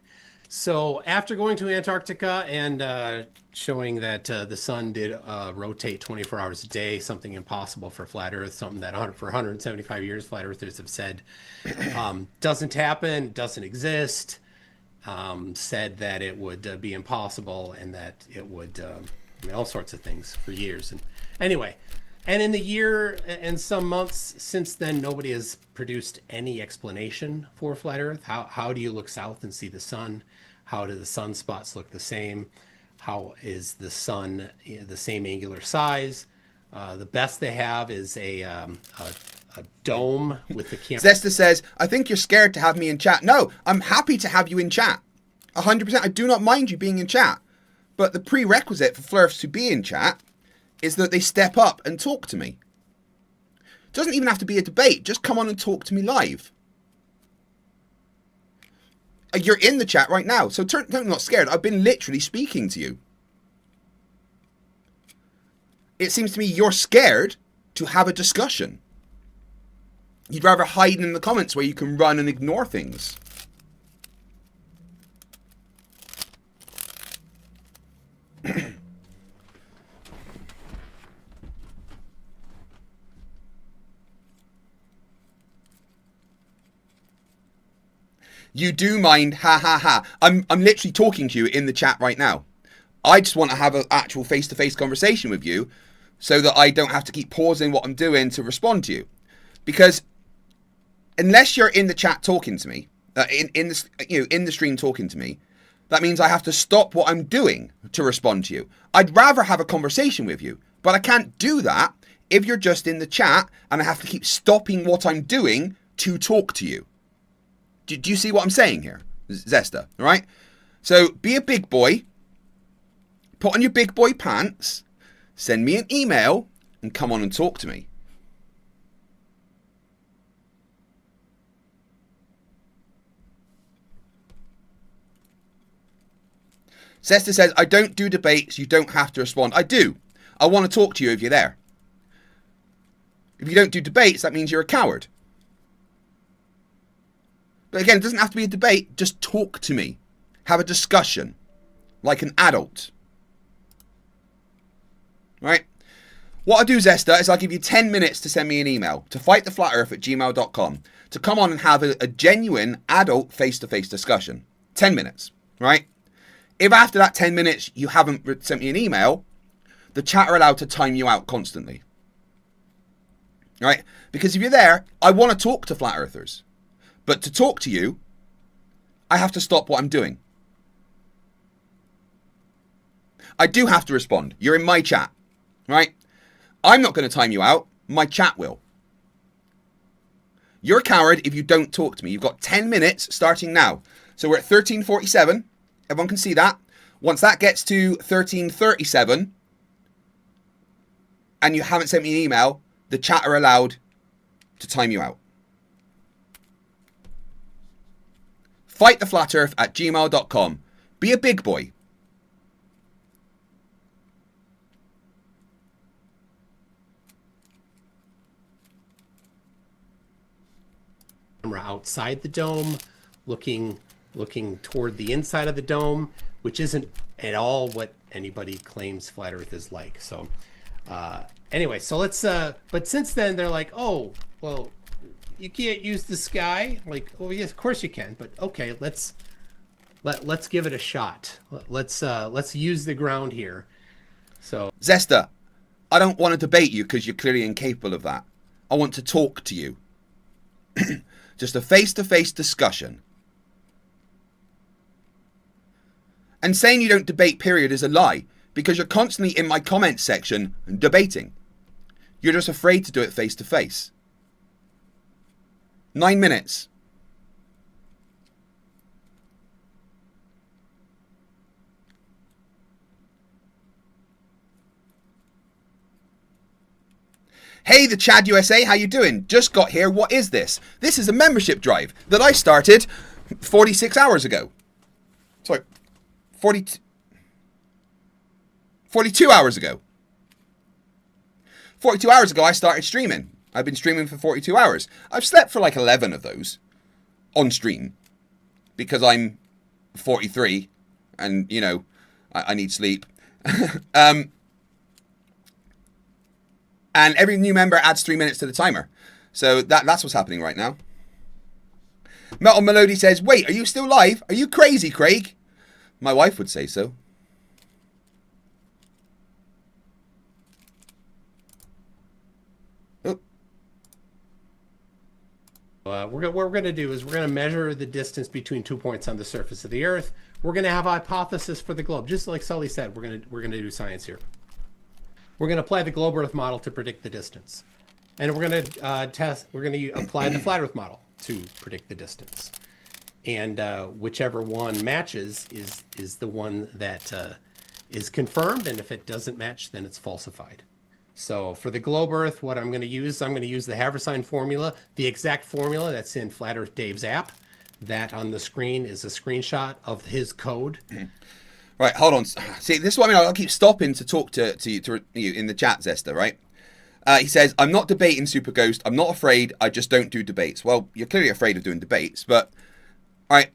So after going to Antarctica and showing that the sun did rotate 24 hours a day, something impossible for flat Earth, something that for 175 years flat Earthers have said doesn't happen, doesn't exist, said that it would be impossible and that it would all sorts of things for years. And anyway, and in the year and some months since then, nobody has produced any explanation for flat Earth. How do you look south and see the sun? How do the sunspots look the same? How is the sun the same angular size? The best they have is a dome with the camera. Zesta says, I think you're scared to have me in chat. No, I'm happy to have you in chat. 100%. I do not mind you being in chat. But the prerequisite for Flerfs to be in chat is that they step up and talk to me. It doesn't even have to be a debate. Just come on and talk to me live. You're in the chat right now, so don't not scared. I've been literally speaking to you. It seems to me you're scared to have a discussion. You'd rather hide in the comments where you can run and ignore things. You do mind, ha ha ha. I'm literally talking to you in the chat right now. I just want to have an actual face-to-face conversation with you so that I don't have to keep pausing what I'm doing to respond to you. Because unless you're in the chat talking to me, in the stream talking to me, that means I have to stop what I'm doing to respond to you. I'd rather have a conversation with you, but I can't do that if you're just in the chat and I have to keep stopping what I'm doing to talk to you. Do you see what I'm saying here, Zesta? All right? So be a big boy, put on your big boy pants, send me an email, and come on and talk to me. Zesta says, I don't do debates, you don't have to respond. I do. I want to talk to you if you're there. If you don't do debates, that means you're a coward. But again, it doesn't have to be a debate. Just talk to me. Have a discussion. Like an adult. Right? What I do, Zesta, is I'll give you 10 minutes to send me an email to fighttheflatearth@gmail.com to come on and have a genuine adult face-to-face discussion. 10 minutes. Right? If after that 10 minutes you haven't sent me an email, the chat are allowed to time you out constantly. Right? Because if you're there, I want to talk to flat earthers. But to talk to you, I have to stop what I'm doing. I do have to respond. You're in my chat, right? I'm not going to time you out. My chat will. You're a coward if you don't talk to me. You've got 10 minutes starting now. So we're at 13:47. Everyone can see that. Once that gets to 13:37 and you haven't sent me an email, the chat are allowed to time you out. Fighttheflatearth@gmail.com. Be a big boy. Camera outside the dome, looking toward the inside of the dome, which isn't at all what anybody claims flat Earth is like. So anyway, so let's but since then they're like, oh well, you can't use the sky. Like, oh yes, of course you can, but okay, let's give it a shot. Let's use the ground here. So Zesta, I don't want to debate you because you're clearly incapable of that. I want to talk to you. Just a face-to-face discussion. And saying you don't debate, period, is a lie, because you're constantly in my comments section debating. You're just afraid to do it face-to-face. 9 minutes. Hey, the Chad USA, how you doing? Just got here. What is this? This is a membership drive that I started 46 hours ago. Sorry, 42 hours ago. 42 hours ago, I started streaming. I've been streaming for 42 hours. I've slept for like 11 of those on stream because I'm 43, and you know, I need sleep. And every new member adds 3 minutes to the timer. So that's what's happening right now. Metal Melody says, wait, are you still live? Are you crazy, Craig? My wife would say so. What we're going to do is we're going to measure the distance between 2 points on the surface of the Earth. We're going to have a hypothesis for the globe, just like Sully said. We're going to do science here. We're going to apply the globe Earth model to predict the distance, and we're going to apply the flat Earth model to predict the distance. And whichever one matches is the one that is confirmed, and if it doesn't match, then it's falsified. So for the globe Earth, what I'm going to use the Haversine formula, the exact formula that's in Flat Earth Dave's app. That on the screen is a screenshot of his code. Right, hold on. See, this is what I mean. I'll keep stopping to talk to you in the chat, Zesta, right? He says, I'm not debating, Super Ghost. I'm not afraid. I just don't do debates. Well, you're clearly afraid of doing debates, but all right,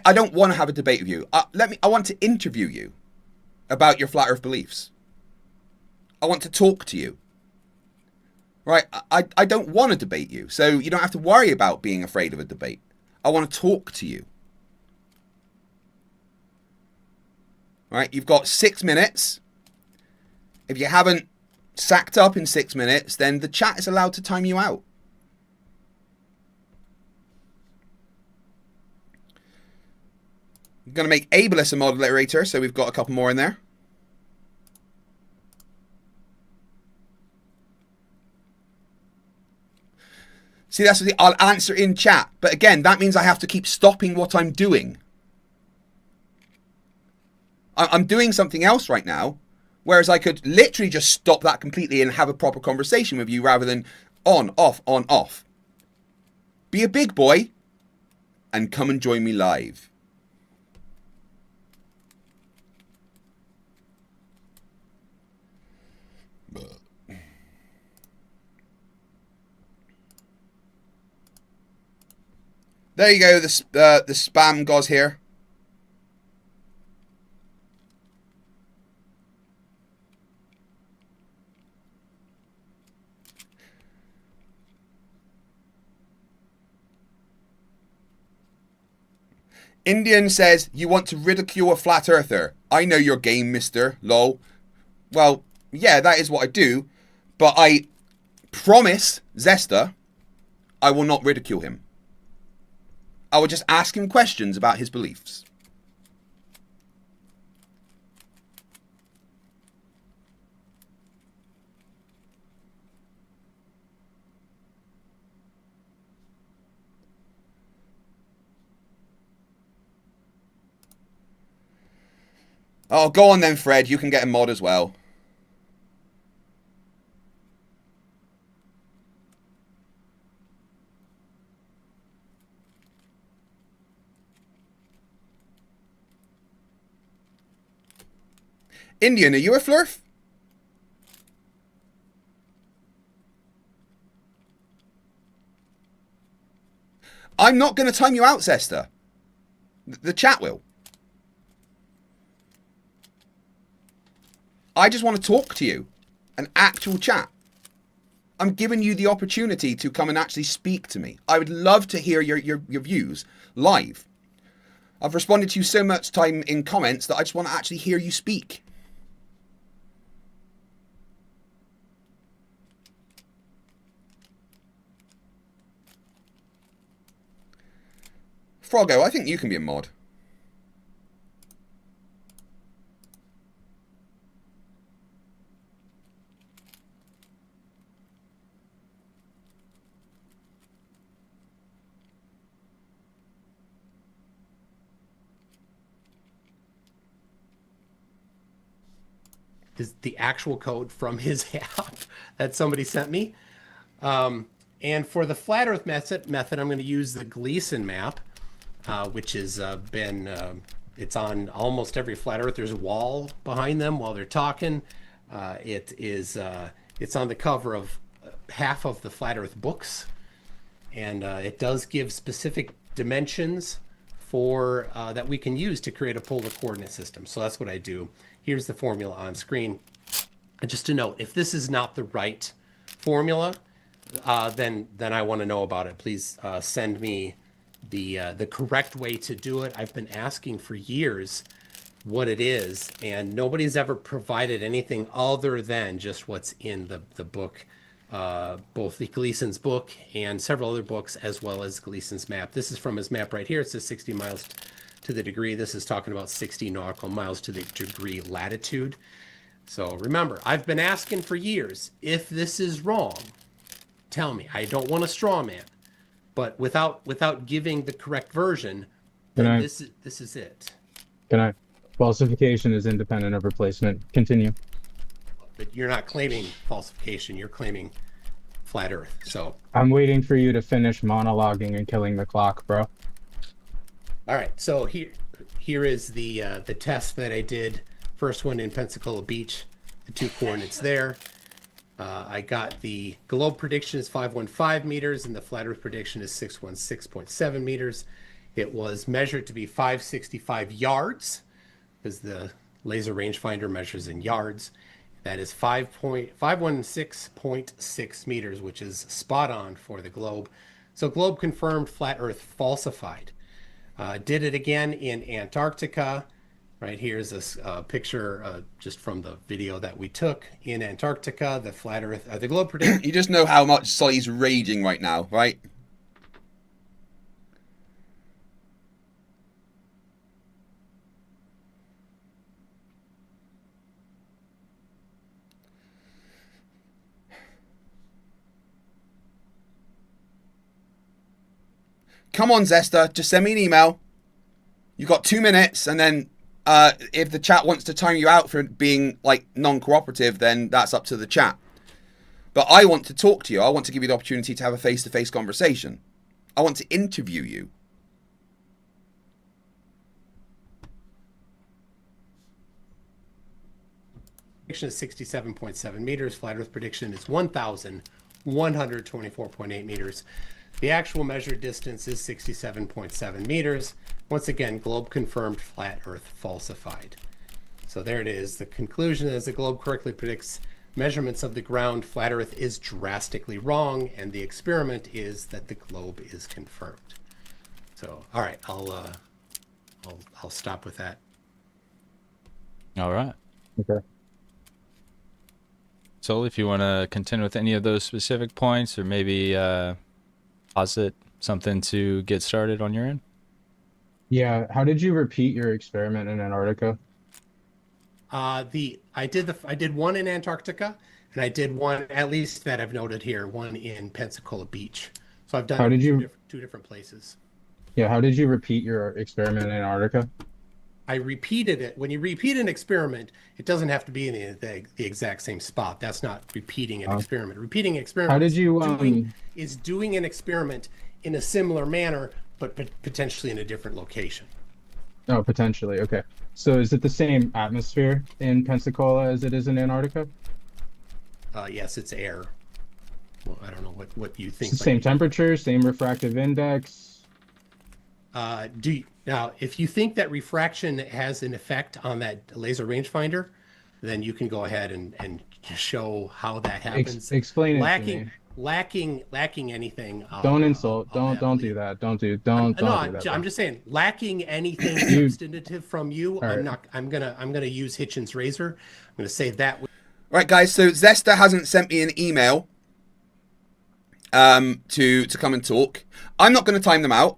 I don't want to have a debate with you. I want to interview you about your Flat Earth beliefs. I want to talk to you. Right? I don't want to debate you, so you don't have to worry about being afraid of a debate. I want to talk to you. Right? You've got 6 minutes. If you haven't sacked up in 6 minutes, then the chat is allowed to time you out. I'm going to make Ableist a moderator, so we've got a couple more in there. See, that's the I'll answer in chat. But again, that means I have to keep stopping what I'm doing. I'm doing something else right now, whereas I could literally just stop that completely and have a proper conversation with you rather than on, off, on, off. Be a big boy and come and join me live. There you go, the spam goes here. Indian says, you want to ridicule a flat earther. I know your game, mister. Lol. Well, yeah, that is what I do. But I promise Zesta, I will not ridicule him. I will just ask him questions about his beliefs. Oh, go on then, Fred. You can get a mod as well. Indian, are you a Flerf? I'm not going to time you out, Zesta. The chat will. I just want to talk to you. An actual chat. I'm giving you the opportunity to come and actually speak to me. I would love to hear your views live. I've responded to you so much time in comments that I just want to actually hear you speak. Froggo, I think you can be a mod. Is the actual code from his app that somebody sent me. And for the flat Earth method, I'm going to use the Gleason map, which has been, it's on almost every flat earther's wall behind them while they're talking. It's on the cover of half of the Flat Earth books. And it does give specific dimensions for that we can use to create a polar coordinate system. So that's what I do. Here's the formula on screen. And just to note, if this is not the right formula, then I want to know about it. Please send me the correct way to do it. I've been asking for years what it is, and nobody's ever provided anything other than just what's in the book, both the Gleason's book and several other books, as well as Gleason's map. This is from his map right here. It says 60 miles to the degree. This is talking about 60 nautical miles to the degree latitude. So remember, I've been asking for years, if this is wrong, tell me. I don't want a straw man, but without giving the correct version, then this is it. Falsification is independent of replacement. Continue. But you're not claiming falsification. You're claiming flat Earth. So I'm waiting for you to finish monologuing and killing the clock, bro. All right. So here is the test that I did. First one in Pensacola Beach. The 2 coordinates there. I got the globe prediction is 515 meters and the flat Earth prediction is 616.7 meters. It was measured to be 565 yards because the laser rangefinder measures in yards. That is 516.6 meters, which is spot on for the globe. So globe confirmed, flat Earth falsified. Did it again in Antarctica. Right, here's this picture just from the video that we took in Antarctica, the flat Earth, the globe prediction. You just know how much Solly's raging right now, right? Come on, Zesta, just send me an email. You've got 2 minutes, and then if the chat wants to time you out for being like non-cooperative, then that's up to the chat. But I want to talk to you. I want to give you the opportunity to have a face-to-face conversation. I want to interview you. Prediction is 67.7 meters. Flat Earth prediction is 1,124.8 meters. The actual measured distance is 67.7 meters. Once again, globe confirmed, flat Earth falsified. So there it is. The conclusion is the globe correctly predicts measurements of the ground. Flat Earth is drastically wrong, and the experiment is that the globe is confirmed. So, all right, I'll stop with that. All right. Okay. So if you want to continue with any of those specific points, or maybe posit something to get started on your end. Yeah, how did you repeat your experiment in Antarctica? I did one in Antarctica, and I did one, at least that I've noted here, one in Pensacola Beach. So I've done two different places. Yeah, how did you repeat your experiment in Antarctica? I repeated it. When you repeat an experiment, it doesn't have to be in the exact same spot. That's not repeating an experiment. Repeating an experiment How did you is doing an experiment in a similar manner, but potentially in a different location. Oh, potentially. Okay. So is it the same atmosphere in Pensacola as it is in Antarctica? Yes, it's air. Well, I don't know what you think. It's the same temperature, same refractive index. Now, if you think that refraction has an effect on that laser rangefinder, then you can go ahead and show how that happens. Explain it to me. Lacking anything. Don't insult. Don't do that. Don't do that. I'm just saying, lacking anything substantive from you. Right. I'm gonna use Hitchens' razor. I'm gonna say that. Right, guys. So Zesta hasn't sent me an email to come and talk. I'm not going to time them out,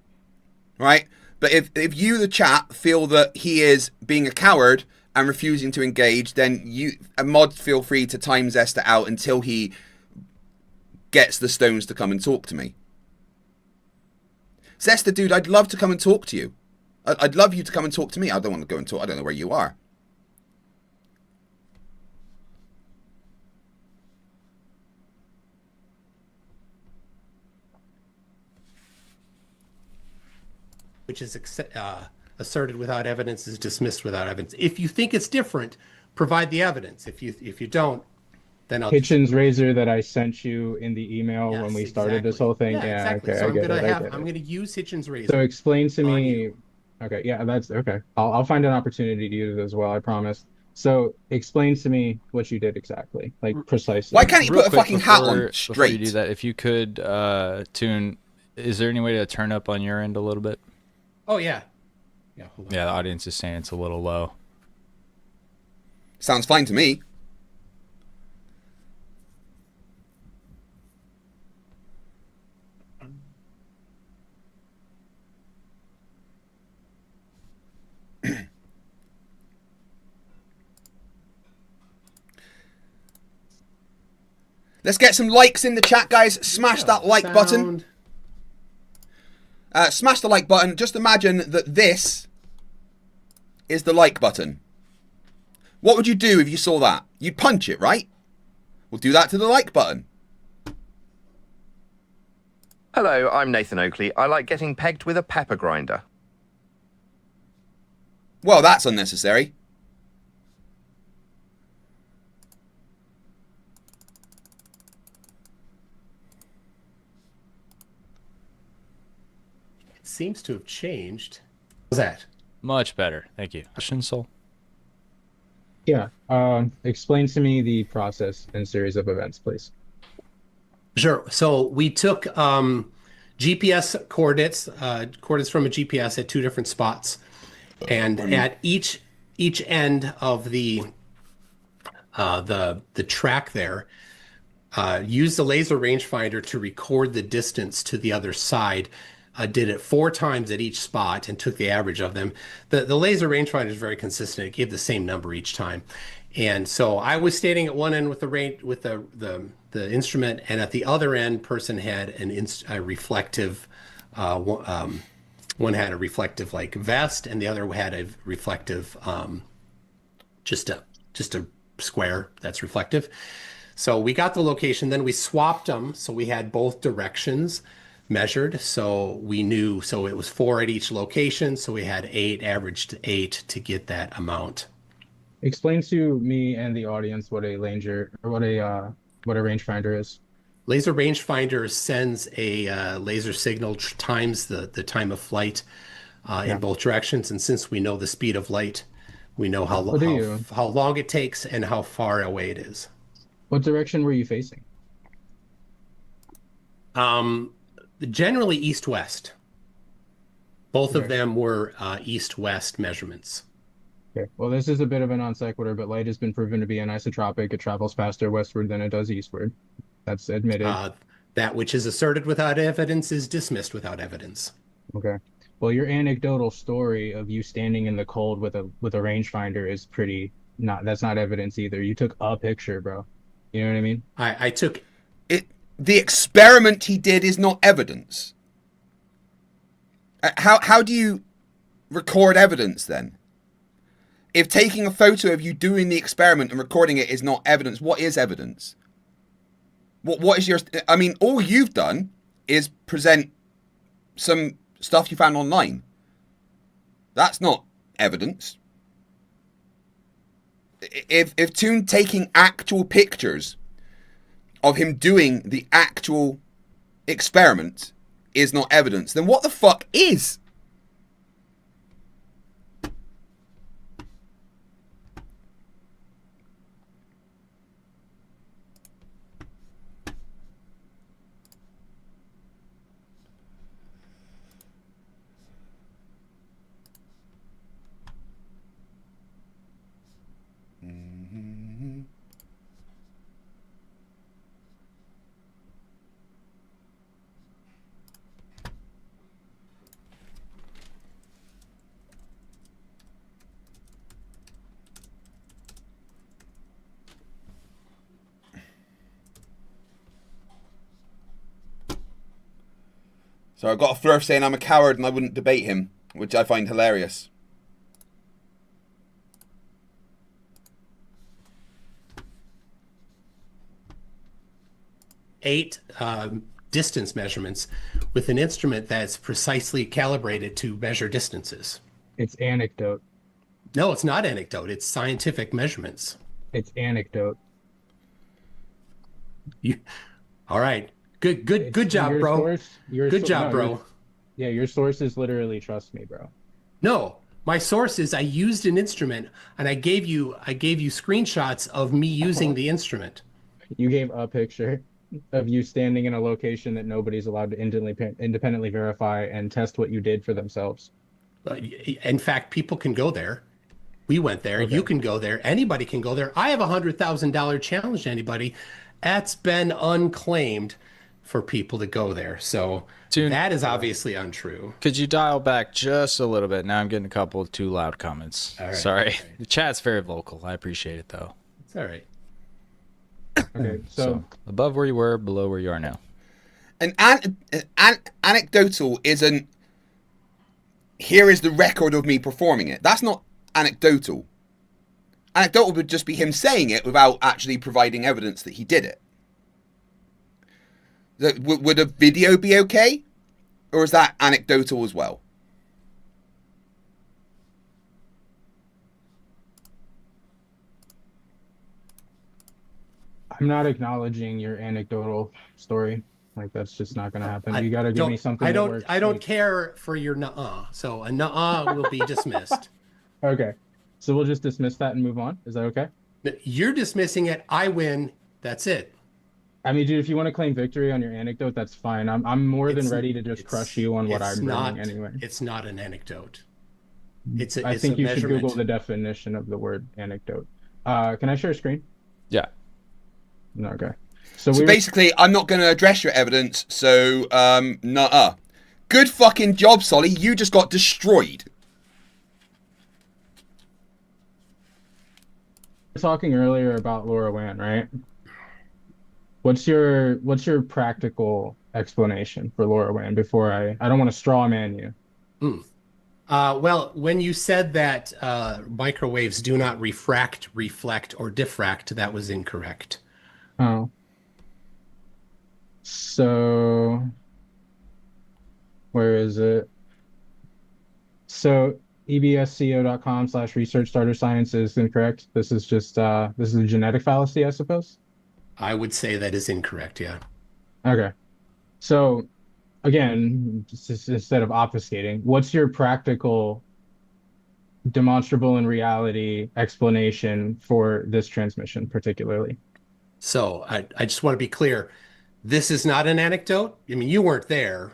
right? But if you, the chat, feel that he is being a coward and refusing to engage, then you, a mod, feel free to time Zesta out until he gets the stones to come and talk to me. Zesta, dude, I'd love to come and talk to you. I'd love you to come and talk to me. I don't want to go and talk. I don't know where you are. Which is asserted without evidence is dismissed without evidence. If you think it's different, provide the evidence. If you don't, then I'll Hitchens' razor that I sent you in the email when we started this whole thing. Yeah, exactly. Okay, So I get it. I'm gonna use Hitchens' razor. So explain to me Okay, yeah, that's okay. I'll find an opportunity to use it as well, I promise. So explain to me what you did exactly, like precisely. Why can't you Real put a quick fucking hat on before you straight? do that, if you could tune, is there any way to turn up on your end a little bit? Oh yeah. Yeah, hold on. Yeah, the audience is saying it's a little low. Sounds fine to me. Let's get some likes in the chat, guys. Smash that like button. Smash the like button. Just imagine that this is the like button. What would you do if you saw that? You'd punch it, right? We'll do that to the like button. Hello, I'm Nathan Oakley. I like getting pegged with a pepper grinder. Well, that's unnecessary. Seems to have changed. What's that? Much better. Thank you. Shinsel. Yeah. Explain to me the process and series of events, please. Sure. So we took GPS coordinates, coordinates from a GPS at 2 different spots, and at each end of the track there, used the laser rangefinder to record the distance to the other side. Did it 4 times at each spot and took the average of them. The laser rangefinder is very consistent. It gave the same number each time. And so I was standing at one end with the range with the instrument, and at the other end, person had a reflective. One had a reflective like vest, and the other had a reflective, just a square that's reflective. So we got the location. Then we swapped them, so we had both directions measured, so we knew, so it was 4 at each location, so we had 8, averaged 8 to get that amount. Explain to me and the audience what a laser or what a rangefinder is. Laser rangefinder sends a laser signal times the time of flight in both directions, and since we know the speed of light, we know how long it takes and how far away it is. What direction were you facing? Generally east-west. Both of them were east-west measurements. Okay. Well, this is a bit of a non sequitur, but light has been proven to be anisotropic. It travels faster westward than it does eastward. That's admitted. That which is asserted without evidence is dismissed without evidence. Okay. Well, your anecdotal story of you standing in the cold with a rangefinder is pretty that's not evidence either. You took a picture, bro. You know what I mean? I took it. The experiment he did is not evidence. How do you record evidence then? If taking a photo of you doing the experiment and recording it is not evidence, what is evidence? What is your... I mean, all you've done is present some stuff you found online. That's not evidence. If Toon taking actual pictures of him doing the actual experiment is not evidence, then what the fuck is? So I got a Flerf saying I'm a coward and I wouldn't debate him, which I find hilarious. Eight distance measurements with an instrument that's precisely calibrated to measure distances. It's anecdote. No, it's not anecdote. It's scientific measurements. It's anecdote. All right. Good job, bro. Good job, bro. Yeah, your sources literally trust me, bro. No, my source is I used an instrument, and I gave you screenshots of me using the instrument. You gave a picture of you standing in a location that nobody's allowed to independently verify and test what you did for themselves. In fact, people can go there. We went there. Okay. You can go there. Anybody can go there. I have $100,000 challenge to anybody. That's been unclaimed for people to go there. So that is obviously untrue. Could you dial back just a little bit? Now I'm getting a couple of too loud comments. All right, Sorry. right. The chat's very vocal. I appreciate it, though. It's all right. Okay, so above where you were, below where you are now. An anecdotal isn't, here is the record of me performing it. That's not anecdotal. Anecdotal would just be him saying it without actually providing evidence that he did it. Would a video be okay? Or is that anecdotal as well? I'm not acknowledging your anecdotal story. Like, that's just not going to happen. You got to give me something that works. I don't care for your nuh-uh. So a nuh-uh will be dismissed. Okay. So we'll just dismiss that and move on. Is that okay? You're dismissing it. I win. That's it. I mean, dude, if you want to claim victory on your anecdote, that's fine. I'm more than ready to just crush you on what I'm bringing anyway. It's not an anecdote. I think you should Google the definition of the word anecdote. Can I share a screen? Yeah. Okay. So basically, I'm not going to address your evidence, so nuh-uh. Good fucking job, Solly. You just got destroyed. We were talking earlier about LoRaWAN, right? What's your practical explanation for LoRaWAN before I don't want to straw man you? Well, when you said that microwaves do not refract, reflect, or diffract, that was incorrect. Oh. So where is it? So ebsco.com/research starter science is incorrect. This is just this is a genetic fallacy, I suppose. I would say that is incorrect, yeah. Okay. So again, just instead of obfuscating, what's your practical, demonstrable in reality explanation for this transmission particularly? So I just want to be clear. This is not an anecdote. I mean, you weren't there,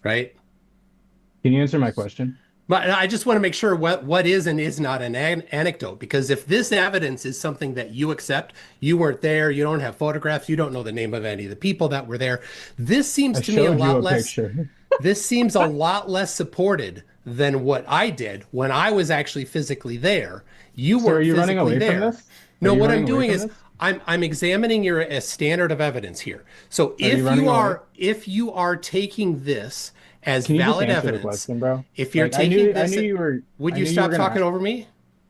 right? Can you answer my question? But I just want to make sure what is and is not an anecdote, because if this evidence is something that you accept, you weren't there, you don't have photographs, you don't know the name of any of the people that were there. This seems to me a lot less. This seems a lot less supported than what I did when I was actually physically there. You weren't. Are you running away there. from this? No, what I'm doing is I'm examining your standard of evidence here. So if you are taking this as valid evidence, question, bro? If you're taking this, would you stop talking over me?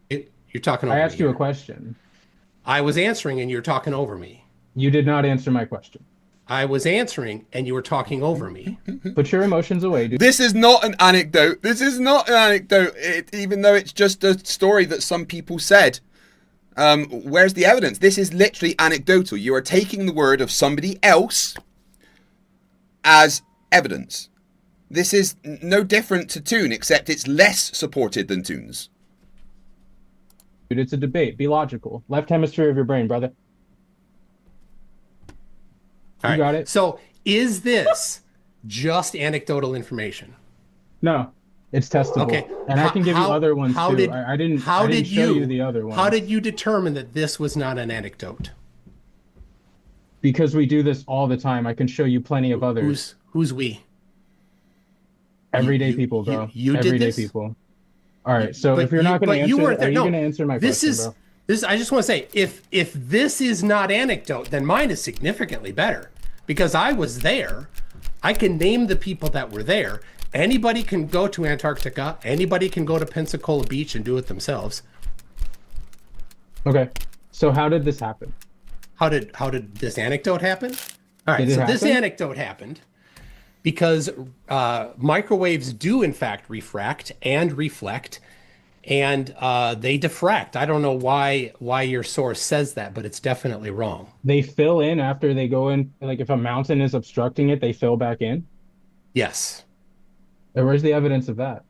You're talking over me. I asked you a question. I was answering and you're talking over me. You did not answer my question. I was answering and you were talking over me. Put your emotions away, dude. This is not an anecdote. This is not an anecdote, even though it's just a story that some people said. Where's the evidence? This is literally anecdotal. You are taking the word of somebody else as evidence. This is no different to Toon, except it's less supported than Toon's. Dude, it's a debate. Be logical. Left hemisphere of your brain, brother. You got it. So is this just anecdotal information? No, it's testable. Okay. And I can give you other ones too. I didn't show you the other ones. How did you determine that this was not an anecdote? Because we do this all the time. I can show you plenty of others. Who's we? Everyday people, bro. You did Everyday this? people. All right. So if you're not going to answer, are you going to answer my question, bro? I just want to say, if this is not anecdote, then mine is significantly better because I was there. I can name the people that were there. Anybody can go to Antarctica. Anybody can go to Pensacola Beach and do it themselves. Okay. So how did this happen? How did this anecdote happen? All right. So this anecdote happened because microwaves do in fact refract and reflect, and they diffract. I don't know why your source says that, but it's definitely wrong. They fill in after they go in. Like if a mountain is obstructing it, they fill back in. Yes. And where's the evidence of that?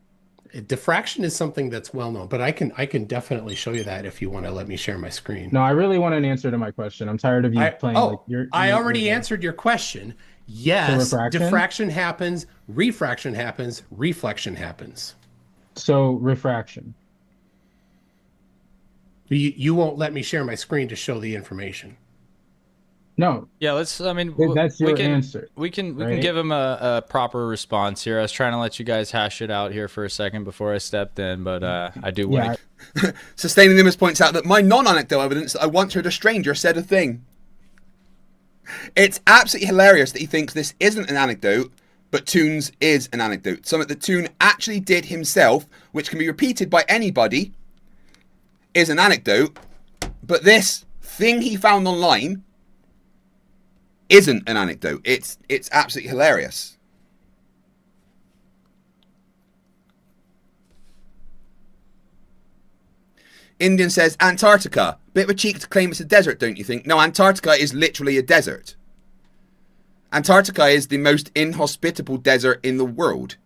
Diffraction is something that's well known, but I can definitely show you that if you want to let me share my screen. No, I really want an answer to my question. I'm tired of you playing like you're. I already answered your question. Yes, So refraction? diffraction happens, refraction happens, reflection happens. So refraction. You won't let me share my screen to show the information. No. Yeah, let's. I mean, That's your we can, answer. We can right? give him a proper response here. I was trying to let you guys hash it out here for a second before I stepped in, but I do wait. Sustaining Nimbus points out that my non-anecdotal evidence that I once heard a stranger said a thing. It's absolutely hilarious that he thinks this isn't an anecdote, but Toons is an anecdote. Something that Toon actually did himself, which can be repeated by anybody, is an anecdote, but this thing he found online isn't an anecdote. It's absolutely hilarious. Indian says Antarctica. Bit of a cheek to claim it's a desert, don't you think? No, Antarctica is literally a desert. Antarctica is the most inhospitable desert in the world.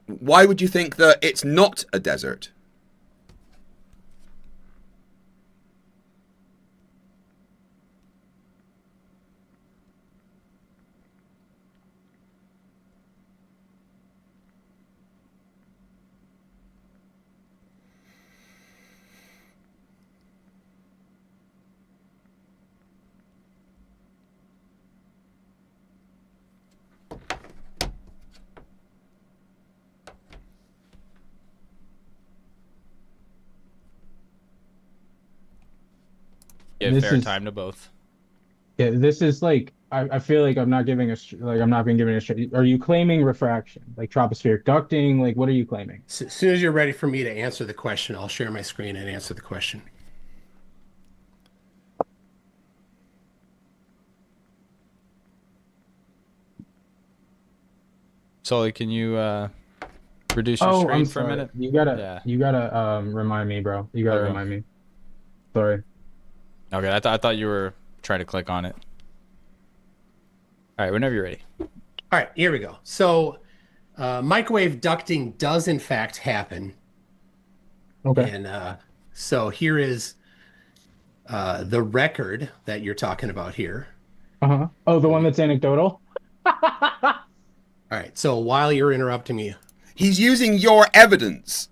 Why would you think that it's not a desert? Give This fair is- time to both. Yeah, this is like I feel like I'm not giving I'm not being given a straight. Are you claiming refraction, like tropospheric ducting? Like what are you claiming? As soon as you're ready for me to answer the question, I'll share my screen and answer the question. Sully, can you reduce your Oh, screen I'm for a sorry. minute? You gotta remind me, bro. You gotta Okay. remind me. Sorry. Okay, I thought you were trying to click on it. All right, whenever you're ready. All right, here we go. So microwave ducting does in fact happen. Okay. And so here is the record that you're talking about here. Uh-huh. Oh, the one that's anecdotal? All right, so while you're interrupting me. He's using your evidence.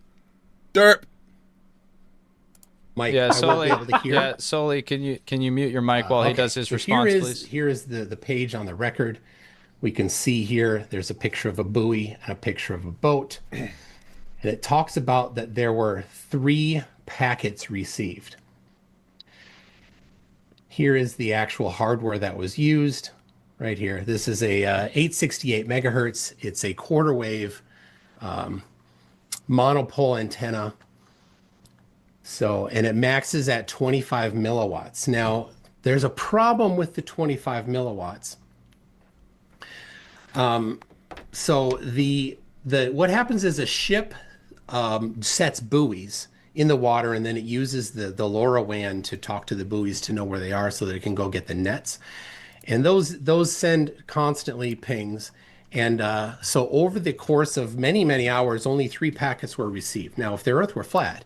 Derp. Mike, Yeah, I won't Sully. be able to hear. Yeah, Sully, can you mute your mic while he Okay, does his so response, here please? Here is the page on the record. We can see here, there's a picture of a buoy and a picture of a boat. And it talks about that there were 3 packets received. Here is the actual hardware that was used right here. This is a 868 megahertz. It's a quarter wave monopole antenna. So, and it maxes at 25 milliwatts. Now, there's a problem with the 25 milliwatts. So what happens is a ship sets buoys in the water, and then it uses the LoRaWAN to talk to the buoys to know where they are so that it can go get the nets. And those send constantly pings. And so over the course of many, many hours, only 3 packets were received. Now, if the Earth were flat,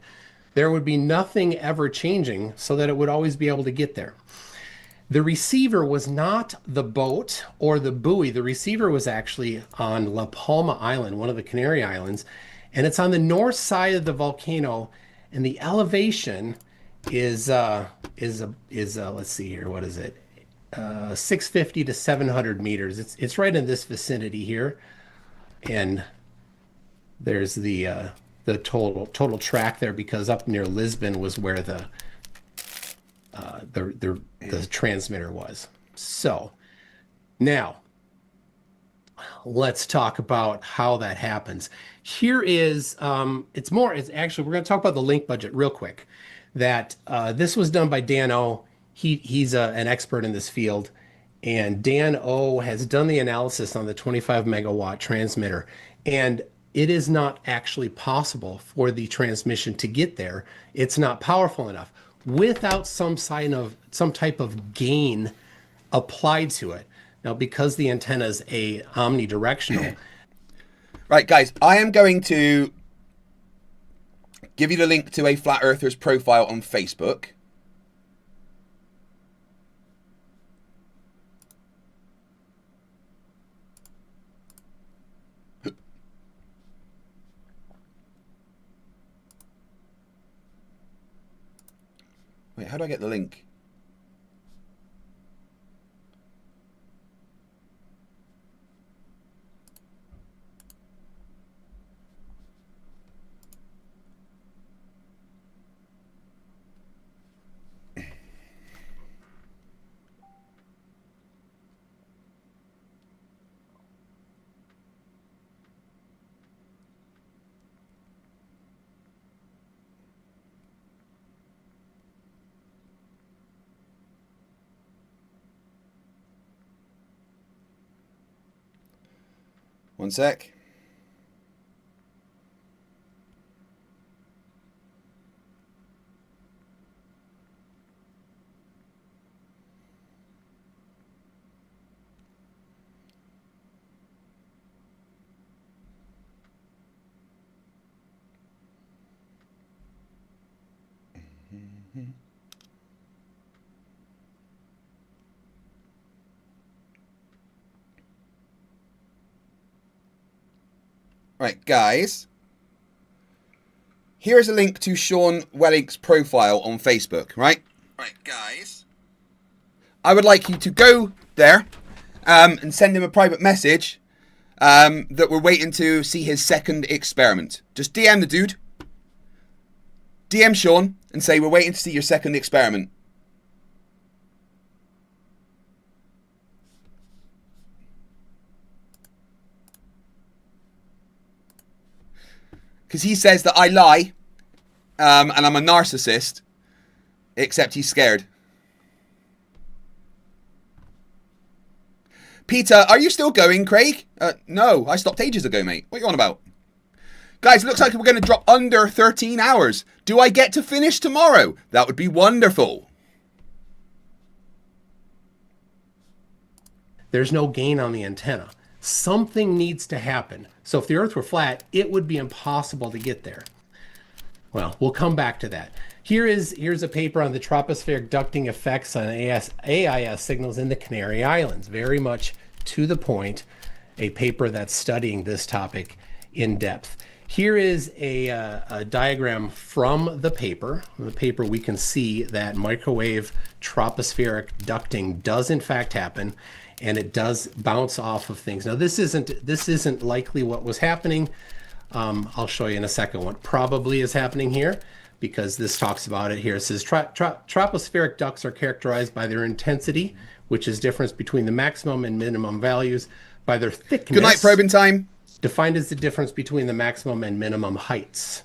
there would be nothing ever changing so that it would always be able to get there. The receiver was not the boat or the buoy. The receiver was actually on La Palma Island, one of the Canary Islands, and it's on the north side of the volcano. And the elevation is let's see here, what is it? 650 to 700 meters. It's right in this vicinity here, and there's the total track there, because up near Lisbon was where the transmitter was. So now let's talk about how that happens. Here is it's actually, we're going to talk about the link budget real quick. That this was done by Dan O. He's an expert in this field, and Dan O has done the analysis on the 25 megawatt transmitter, and it is not actually possible for the transmission to get there. It's not powerful enough without some type of gain applied to it. Now, because the antenna is omnidirectional. Right, guys, I am going to give you the link to a Flat Earther's profile on Facebook. Wait, how do I get the link? One sec. Right, guys. Here's a link to Sean Wellink's profile on Facebook, right? Right, guys. I would like you to go there and send him a private message that we're waiting to see his second experiment. Just DM the dude. DM Sean and say we're waiting to see your second experiment. Because he says that I lie, and I'm a narcissist, except he's scared. Peter, are you still going, Craig? No, I stopped ages ago, mate. What are you on about? Guys, it looks like we're going to drop under 13 hours. Do I get to finish tomorrow? That would be wonderful. There's no gain on the antenna. Something needs to happen. So if the Earth were flat, it would be impossible to get there. Well, we'll come back to that. Here's a paper on the tropospheric ducting effects on AIS signals in the Canary Islands. Very much to the point, a paper that's studying this topic in depth. Here is a diagram from the paper. In the paper, we can see that microwave tropospheric ducting does in fact happen, and it does bounce off of things. Now, this isn't likely what was happening. I'll show you in a second what probably is happening here, because this talks about it here. It says tropospheric ducts are characterized by their intensity, which is difference between the maximum and minimum values, by their thickness. Good night, probing time. Defined as the difference between the maximum and minimum heights.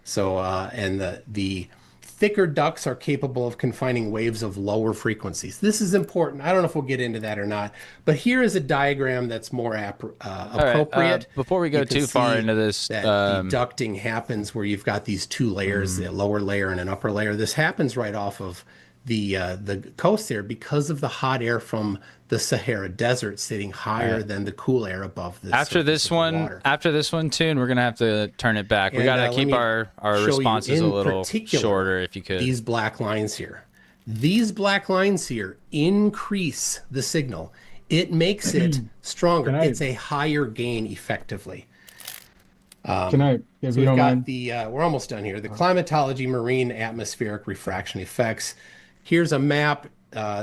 So, and the thicker ducts are capable of confining waves of lower frequencies. This is important. I don't know if we'll get into that or not, but here is a diagram that's more appropriate. Before we go too far into this, that the ducting happens where you've got these two layers, a lower layer and an upper layer. This happens right off of the coast there because of the hot air from the Sahara Desert sitting higher than the cool air above the after this one, Toon, we're gonna have to turn it back. We gotta keep our responses a little shorter, if you could. These black lines here, increase the signal. It makes it stronger. It's a higher gain, effectively. Can I? If so you we've don't got mind? we're almost done here. The climatology, marine atmospheric refraction effects. Here's a map.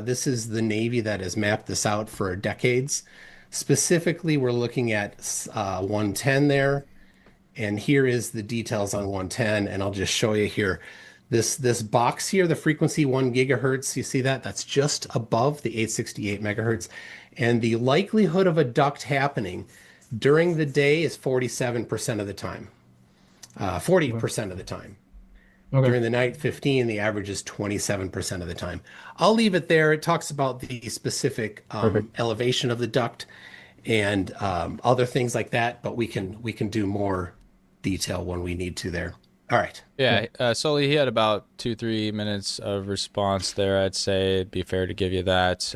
This is the Navy that has mapped this out for decades. Specifically, we're looking at 110 there. And here is the details on 110. And I'll just show you here. This box here, the frequency 1 gigahertz, you see that? That's just above the 868 megahertz. And the likelihood of a duct happening during the day is 47% of the time. 40% of the time. Okay. During the night, 15, the average is 27% of the time. I'll leave it there. It talks about the specific elevation of the duct and other things like that, but we can do more detail when we need to there. All right. Yeah, Sully, he had about 2-3 minutes of response there. I'd say it'd be fair to give you that.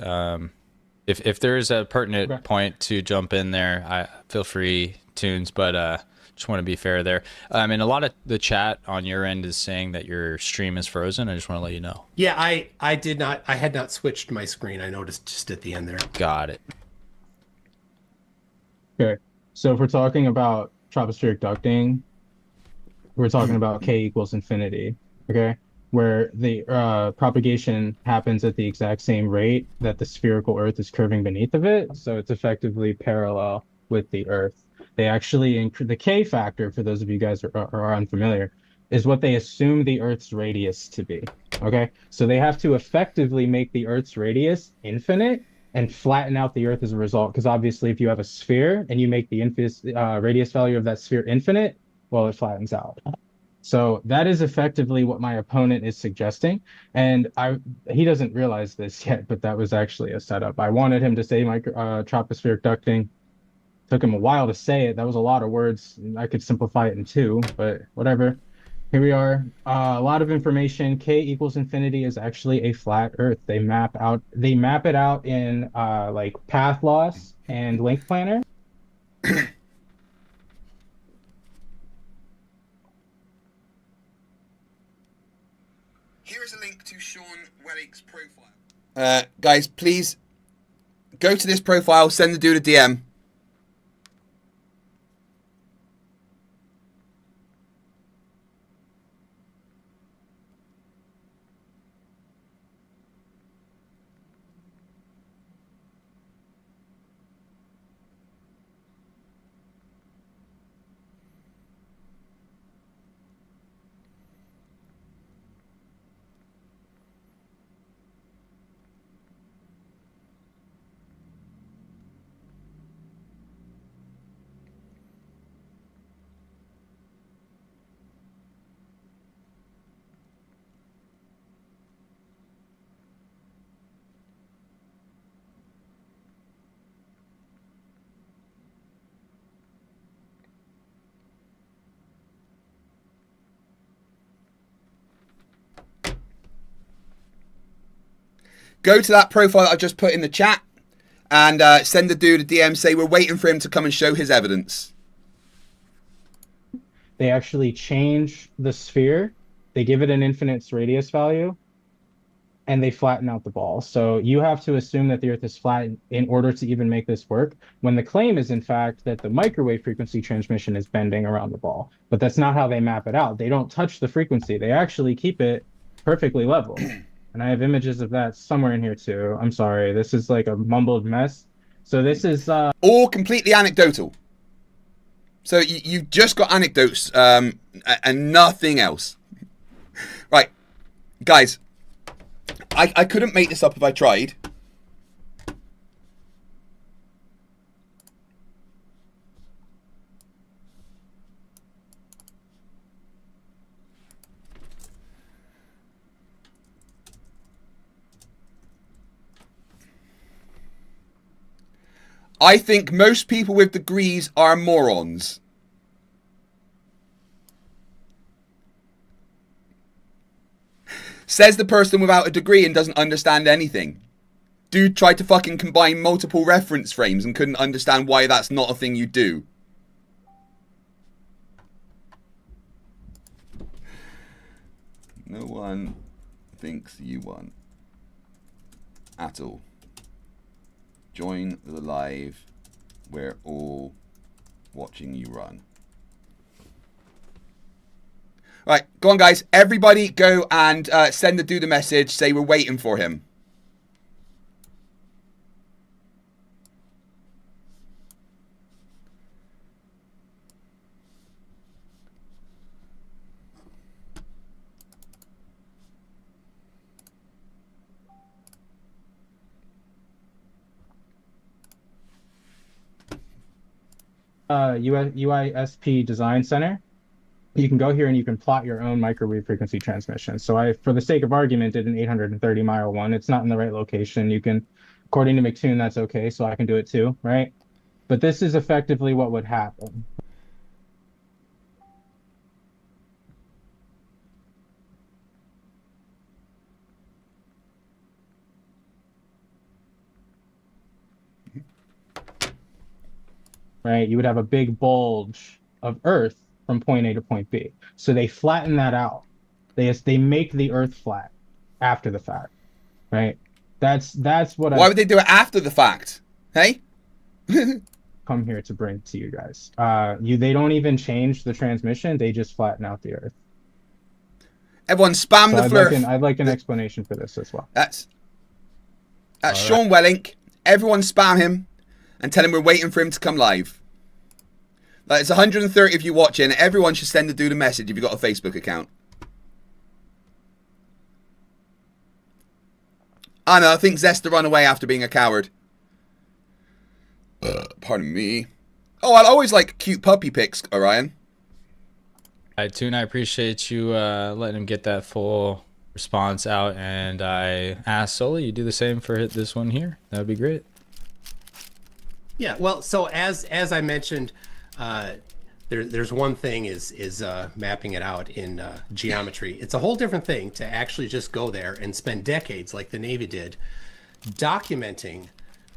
If there is a pertinent point to jump in there, feel free tunes, but just want to be fair there. And a lot of the chat on your end is saying that your stream is frozen. I just want to let you know. Yeah, I did not. I had not switched my screen. I noticed just at the end there. Got it. Okay, so if we're talking about tropospheric ducting, we're talking about k equals infinity. Okay, where the propagation happens at the exact same rate that the spherical Earth is curving beneath of it, so it's effectively parallel with the Earth. They actually the K factor, for those of you guys who are unfamiliar, is what they assume the Earth's radius to be. Okay, so they have to effectively make the Earth's radius infinite and flatten out the Earth as a result. Because obviously, if you have a sphere and you make the radius value of that sphere infinite, well, it flattens out. So that is effectively what my opponent is suggesting. And he doesn't realize this yet, but that was actually a setup. I wanted him to say tropospheric ducting. Took him a while to say it. That was a lot of words. I could simplify it in two, but whatever. Here we are. A lot of information. K equals infinity is actually a flat Earth. They map it out in like path loss and length planner. Here is a link to Sean Wellick's profile. Guys, please go to this profile, send the dude a DM. Go to that profile that I just put in the chat and send the dude a DM, say we're waiting for him to come and show his evidence. They actually change the sphere. They give it an infinite radius value, and they flatten out the ball. So you have to assume that the Earth is flat in order to even make this work, when the claim is, in fact, that the microwave frequency transmission is bending around the ball. But that's not how they map it out. They don't touch the frequency. They actually keep it perfectly level. And I have images of that somewhere in here too. I'm sorry. This is like a mumbled mess. So this is all completely anecdotal. So you've just got anecdotes and nothing else. Right, guys. I couldn't make this up if I tried. I think most people with degrees are morons. Says the person without a degree and doesn't understand anything. Dude tried to fucking combine multiple reference frames and couldn't understand why that's not a thing you do. No one thinks you won. At all. Join the live. We're all watching you run. Right, go on, guys. Everybody go and send the dude a message. Say we're waiting for him. UISP Design Center. You can go here and you can plot your own microwave frequency transmission. So I, for the sake of argument, did an 830 mile one. It's not in the right location. You can, according to McToon, that's okay. So I can do it too, right? But this is effectively what would happen. right, you would have a big bulge of Earth from point A to point B. So they flatten that out. They make the Earth flat after the fact, right? That's what. Why would they do it after the fact? Hey, come here to bring to you guys. They don't even change the transmission; they just flatten out the Earth. Everyone spam So the Flerf. I'd like an explanation for this as well. That's Sean Wellink. Everyone spam him and tell him we're waiting for him to come live. Like, it's 130 of you watching. Everyone should send the dude a message if you've got a Facebook account. I know, I think Zesta run away after being a coward. Pardon me. Oh, I always like cute puppy pics, Orion. Toon, I appreciate you letting him get that full response out, and I asked Soli, you do the same for this one here. That would be great. Yeah, well, so as I mentioned, there's one thing is mapping it out in geometry. It's a whole different thing to actually just go there and spend decades, like the Navy did, documenting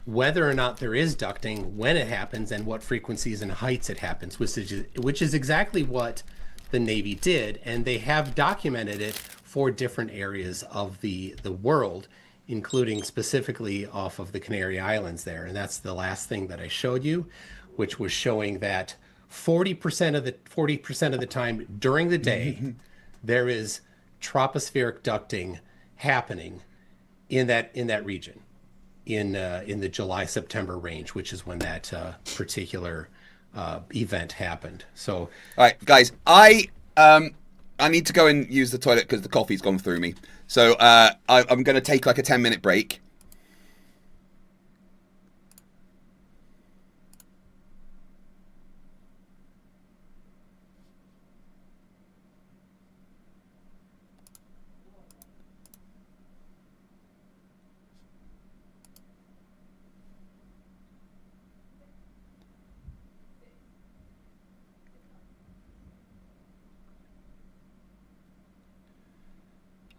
whether or not there is ducting, when it happens, and what frequencies and heights it happens, which is exactly what the Navy did, and they have documented it for different areas of the world, including specifically off of the Canary Islands there. And that's the last thing that I showed you, which was showing that 40% of the time during the day, there is tropospheric ducting happening in that region, in the July-September range, which is when that particular event happened. So, all right, guys, I need to go and use the toilet because the coffee's gone through me. So I'm going to take like a 10-minute break.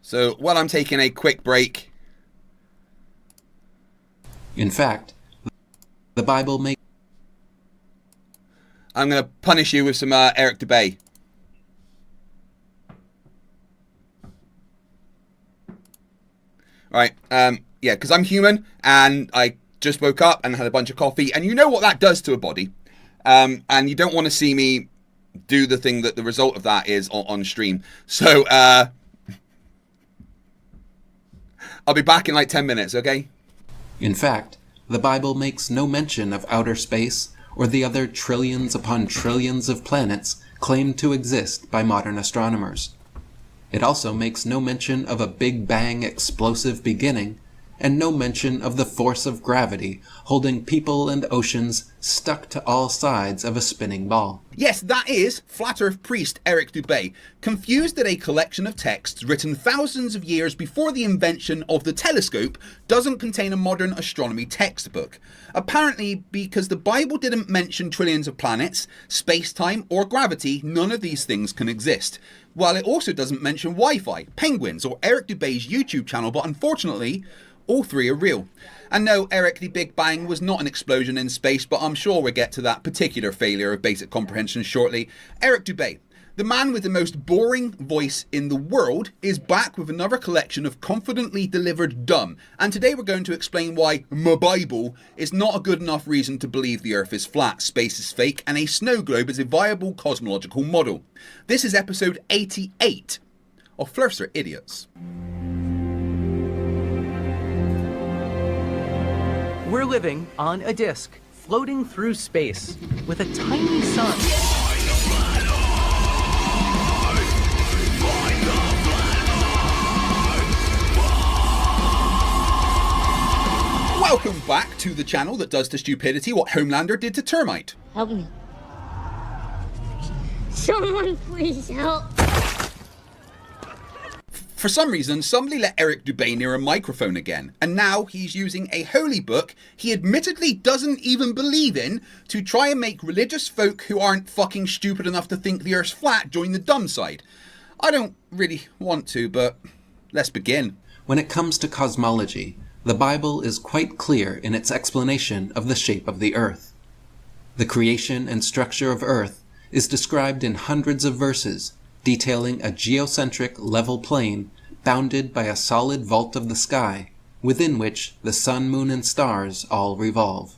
So while I'm taking a quick break. In fact, the Bible makes... I'm going to punish you with some Eric Dubay. Right, yeah, because I'm human and I just woke up and had a bunch of coffee, and you know what that does to a body. And you don't want to see me do the thing that the result of that is on stream. So, I'll be back in like 10 minutes, okay? In fact, the Bible makes no mention of outer space or the other trillions upon trillions of planets claimed to exist by modern astronomers. It also makes no mention of a Big Bang explosive beginning, and no mention of the force of gravity holding people and oceans stuck to all sides of a spinning ball. Yes, that is Flat Earth priest Eric Dubay, confused that a collection of texts written thousands of years before the invention of the telescope doesn't contain a modern astronomy textbook. Apparently, because the Bible didn't mention trillions of planets, space-time, or gravity, none of these things can exist. While it also doesn't mention Wi-Fi, penguins, or Eric Dubay's YouTube channel, but unfortunately, all three are real. And no, Eric, the Big Bang was not an explosion in space, but I'm sure we'll get to that particular failure of basic comprehension shortly. Eric Dubay, the man with the most boring voice in the world, is back with another collection of confidently delivered dumb. And today we're going to explain why my Bible is not a good enough reason to believe the Earth is flat, space is fake, and a snow globe is a viable cosmological model. This is episode 88 of Flerfs Are Idiots. We're living on a disk, floating through space, with a tiny sun. Welcome back to the channel that does to stupidity what Homelander did to Termite. Help me. Someone please help. For some reason, somebody let Eric Dubay near a microphone again, and now he's using a holy book he admittedly doesn't even believe in to try and make religious folk who aren't fucking stupid enough to think the Earth's flat join the dumb side. I don't really want to, but let's begin. When it comes to cosmology, the Bible is quite clear in its explanation of the shape of the Earth. The creation and structure of Earth is described in hundreds of verses, detailing a geocentric level plane bounded by a solid vault of the sky, within which the sun, moon, and stars all revolve.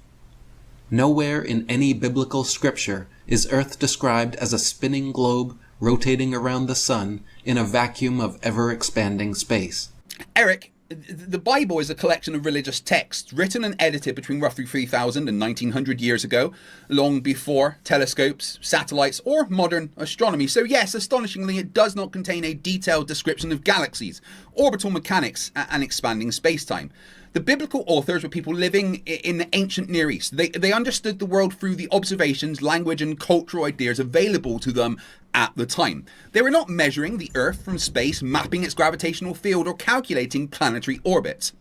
Nowhere in any biblical scripture is Earth described as a spinning globe rotating around the sun in a vacuum of ever-expanding space. Eric, the Bible is a collection of religious texts written and edited between roughly 3,000 and 1,900 years ago, long before telescopes, satellites, or modern astronomy. So yes, astonishingly, it does not contain a detailed description of galaxies, orbital mechanics, and expanding space-time. The biblical authors were people living in the ancient Near East. They understood the world through the observations, language, and cultural ideas available to them at the time. They were not measuring the Earth from space, mapping its gravitational field, or calculating planetary orbits.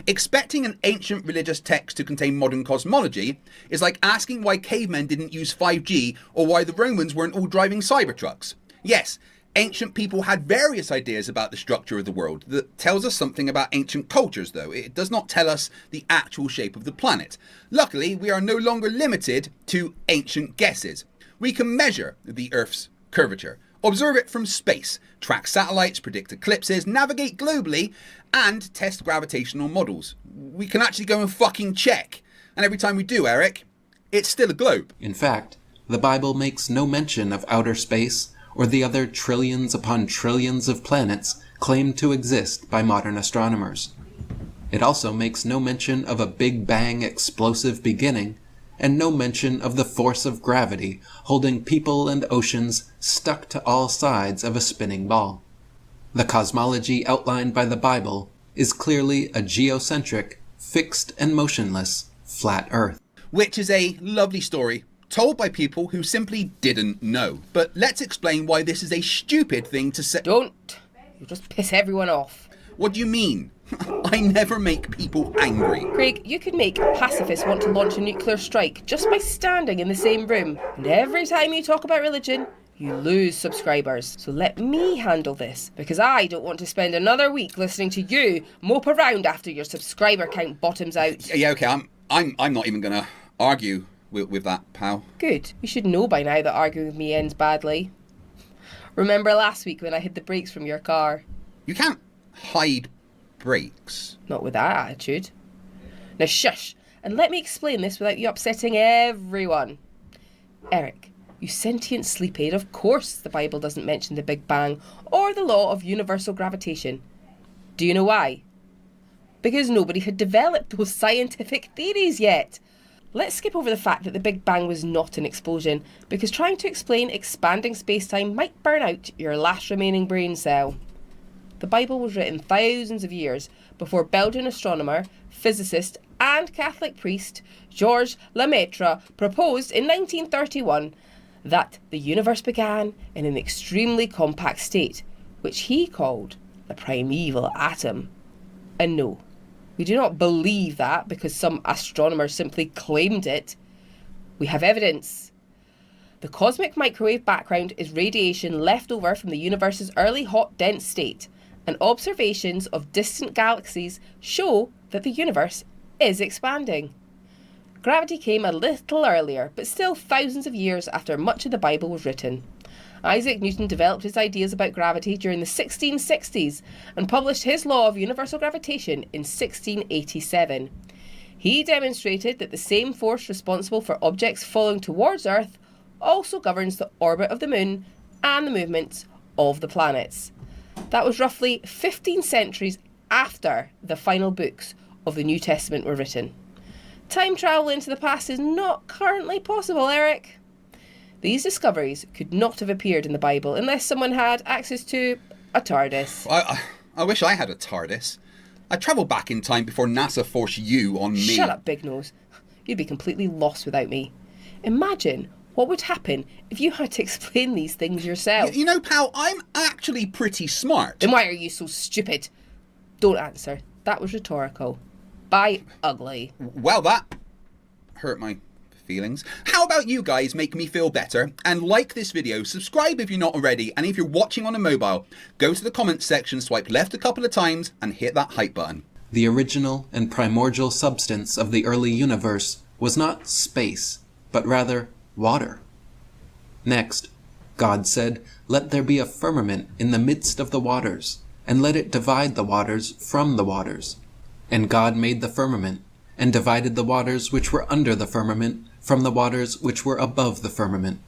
Expecting an ancient religious text to contain modern cosmology is like asking why cavemen didn't use 5G or why the Romans weren't all driving Cybertrucks. Yes, ancient people had various ideas about the structure of the world. That tells us something about ancient cultures, though. It does not tell us the actual shape of the planet. Luckily, we are no longer limited to ancient guesses. We can measure the Earth's curvature, observe it from space, track satellites, predict eclipses, navigate globally, and test gravitational models. We can actually go and fucking check. And every time we do, Eric, it's still a globe. In fact, the Bible makes no mention of outer space or the other trillions upon trillions of planets claimed to exist by modern astronomers. It also makes no mention of a Big Bang explosive beginning, and no mention of the force of gravity holding people and oceans stuck to all sides of a spinning ball. The cosmology outlined by the Bible is clearly a geocentric, fixed and motionless, flat Earth. Which is a lovely story told by people who simply didn't know. But let's explain why this is a stupid thing to say. Don't. You'll just piss everyone off. What do you mean? I never make people angry. Craig, you could make pacifists want to launch a nuclear strike just by standing in the same room. And every time you talk about religion, you lose subscribers. So let me handle this, because I don't want to spend another week listening to you mope around after your subscriber count bottoms out. Yeah, okay, I'm not even gonna argue with that, pal. Good. You should know by now that arguing with me ends badly. Remember last week when I hid the brakes from your car? You can't hide brakes. Not with that attitude. Now shush, and let me explain this without you upsetting everyone. Eric, you sentient sleephead, of course the Bible doesn't mention the Big Bang or the law of universal gravitation. Do you know why? Because nobody had developed those scientific theories yet. Let's skip over the fact that the Big Bang was not an explosion, because trying to explain expanding space-time might burn out your last remaining brain cell. The Bible was written thousands of years before Belgian astronomer, physicist and Catholic priest Georges Lemaitre proposed in 1931 that the universe began in an extremely compact state, which he called the primeval atom. And no, we do not believe that because some astronomer simply claimed it. We have evidence. The cosmic microwave background is radiation left over from the universe's early hot dense state, and observations of distant galaxies show that the universe is expanding. Gravity came a little earlier, but still thousands of years after much of the Bible was written. Isaac Newton developed his ideas about gravity during the 1660s and published his law of universal gravitation in 1687. He demonstrated that the same force responsible for objects falling towards Earth also governs the orbit of the moon and the movements of the planets. That was roughly 15 centuries after the final books of the New Testament were written. Time travel into the past is not currently possible, Eric. These discoveries could not have appeared in the Bible unless someone had access to a TARDIS. I wish I had a TARDIS. I travelled back in time before NASA forced you on me. Shut up, Big Nose. You'd be completely lost without me. Imagine what would happen if you had to explain these things yourself. You know, pal, I'm actually pretty smart. Then why are you so stupid? Don't answer. That was rhetorical. Bye, ugly. Well, that hurt my feelings. How about you guys make me feel better and like this video, subscribe if you're not already, and if you're watching on a mobile, go to the comments section, swipe left a couple of times and hit that hype button. The original and primordial substance of the early universe was not space, but rather water. Next, God said, "Let there be a firmament in the midst of the waters, and let it divide the waters from the waters." And God made the firmament, and divided the waters which were under the firmament from the waters which were above the firmament.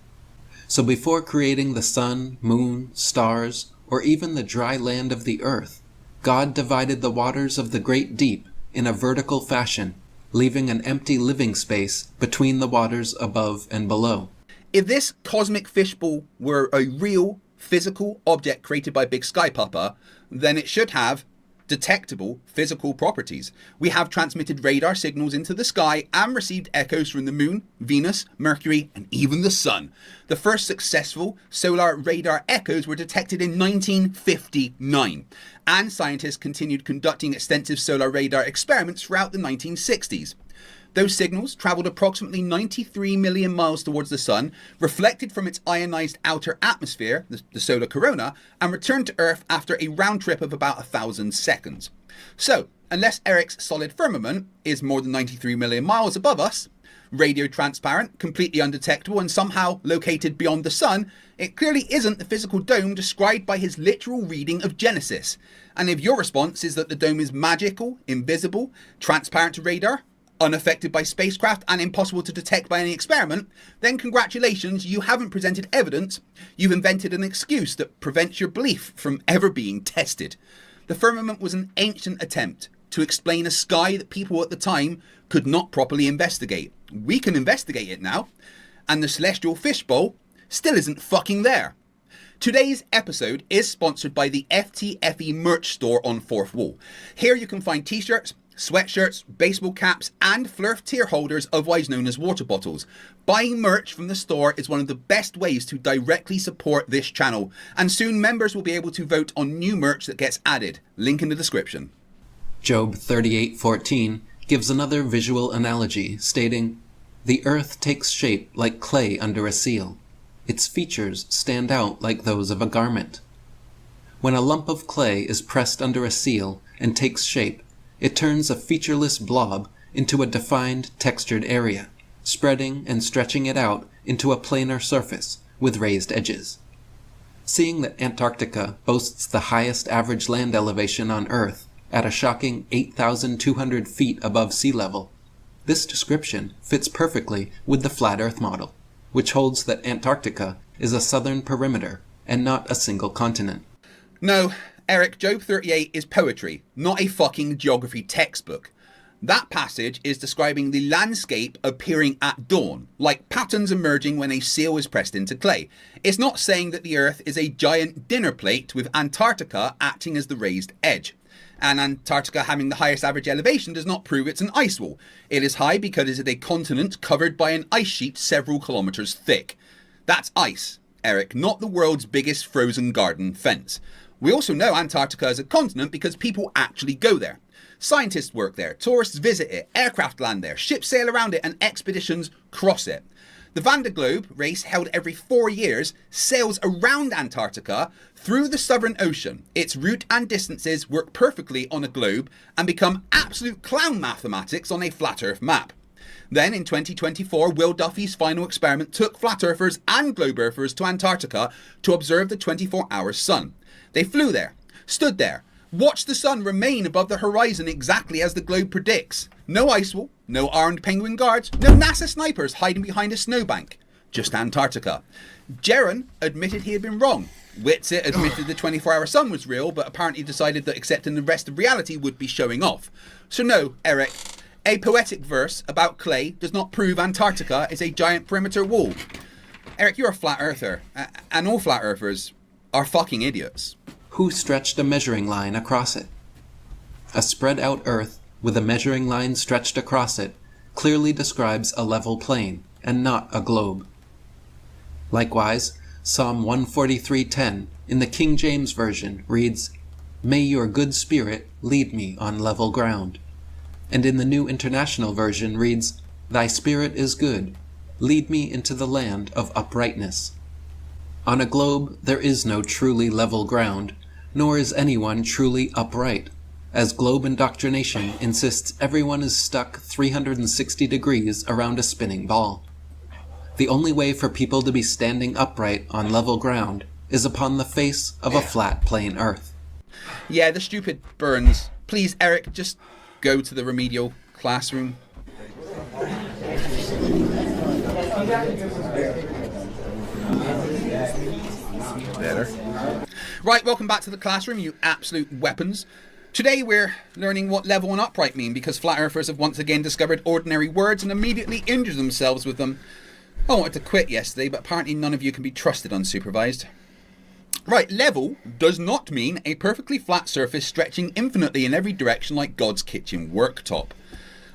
So before creating the sun, moon, stars, or even the dry land of the earth, God divided the waters of the great deep in a vertical fashion, leaving an empty living space between the waters above and below. If this cosmic fishbowl were a real physical object created by Big Sky Papa, then it should have detectable physical properties. We have transmitted radar signals into the sky and received echoes from the moon, Venus, Mercury, and even the sun. The first successful solar radar echoes were detected in 1959, and scientists continued conducting extensive solar radar experiments throughout the 1960s. Those signals traveled approximately 93 million miles towards the sun, reflected from its ionized outer atmosphere, the solar corona, and returned to Earth after a round trip of about 1,000 seconds. So, unless Eric's solid firmament is more than 93 million miles above us, radio transparent, completely undetectable, and somehow located beyond the sun, it clearly isn't the physical dome described by his literal reading of Genesis. And if your response is that the dome is magical, invisible, transparent to radar, unaffected by spacecraft, and impossible to detect by any experiment, then congratulations, you haven't presented evidence, you've invented an excuse that prevents your belief from ever being tested. The firmament was an ancient attempt to explain a sky that people at the time could not properly investigate. We can investigate it now, and the celestial fishbowl still isn't fucking there. Today's episode is sponsored by the FTFE merch store on Fourth Wall. Here you can find t-shirts, sweatshirts, baseball caps, and Flerf tier holders, otherwise known as water bottles. Buying merch from the store is one of the best ways to directly support this channel, and soon members will be able to vote on new merch that gets added. Link in the description. Job 38:14 gives another visual analogy, stating, "The earth takes shape like clay under a seal. Its features stand out like those of a garment." When a lump of clay is pressed under a seal and takes shape, it turns a featureless blob into a defined, textured area, spreading and stretching it out into a planar surface with raised edges. Seeing that Antarctica boasts the highest average land elevation on Earth at a shocking 8,200 feet above sea level, this description fits perfectly with the Flat Earth model, which holds that Antarctica is a southern perimeter and not a single continent. No, Eric, Job 38 is poetry, not a fucking geography textbook. That passage is describing the landscape appearing at dawn, like patterns emerging when a seal is pressed into clay. It's not saying that the Earth is a giant dinner plate with Antarctica acting as the raised edge. And Antarctica having the highest average elevation does not prove it's an ice wall. It is high because it is a continent covered by an ice sheet several kilometers thick. That's ice, Eric, not the world's biggest frozen garden fence. We also know Antarctica is a continent because people actually go there. Scientists work there, tourists visit it, aircraft land there, ships sail around it, and expeditions cross it. The Van der Globe race, held every 4 years, sails around Antarctica through the Southern Ocean. Its route and distances work perfectly on a globe and become absolute clown mathematics on a flat Earth map. Then in 2024, Will Duffy's final experiment took flat earthers and globe earthers to Antarctica to observe the 24-hour sun. They flew there, stood there, watched the sun remain above the horizon exactly as the globe predicts. No ice wall, no armed penguin guards, no NASA snipers hiding behind a snowbank. Just Antarctica. Jaron admitted he had been wrong. Whitsitt admitted the 24-hour sun was real, but apparently decided that accepting the rest of reality would be showing off. So no, Eric, a poetic verse about clay does not prove Antarctica is a giant perimeter wall. Eric, you're a flat earther, and all flat earthers are fucking idiots. Who stretched a measuring line across it? A spread out earth with a measuring line stretched across it clearly describes a level plane and not a globe. Likewise, Psalm 143:10 in the King James Version reads, "May your good spirit lead me on level ground." And in the New International Version reads, "Thy spirit is good, lead me into the land of uprightness." On a globe there is no truly level ground, nor is anyone truly upright, as globe indoctrination insists everyone is stuck 360 degrees around a spinning ball. the only way for people to be standing upright on level ground is upon the face of a flat plane Earth. Yeah, the stupid burns. Please, Eric, just go to the remedial classroom. Better. Right, welcome back to the classroom, you absolute weapons. Today we're learning what level and upright mean, because flat earthers have once again discovered ordinary words and immediately injured themselves with them. I wanted to quit yesterday, but apparently none of you can be trusted unsupervised. Right, level does not mean a perfectly flat surface stretching infinitely in every direction like God's kitchen worktop.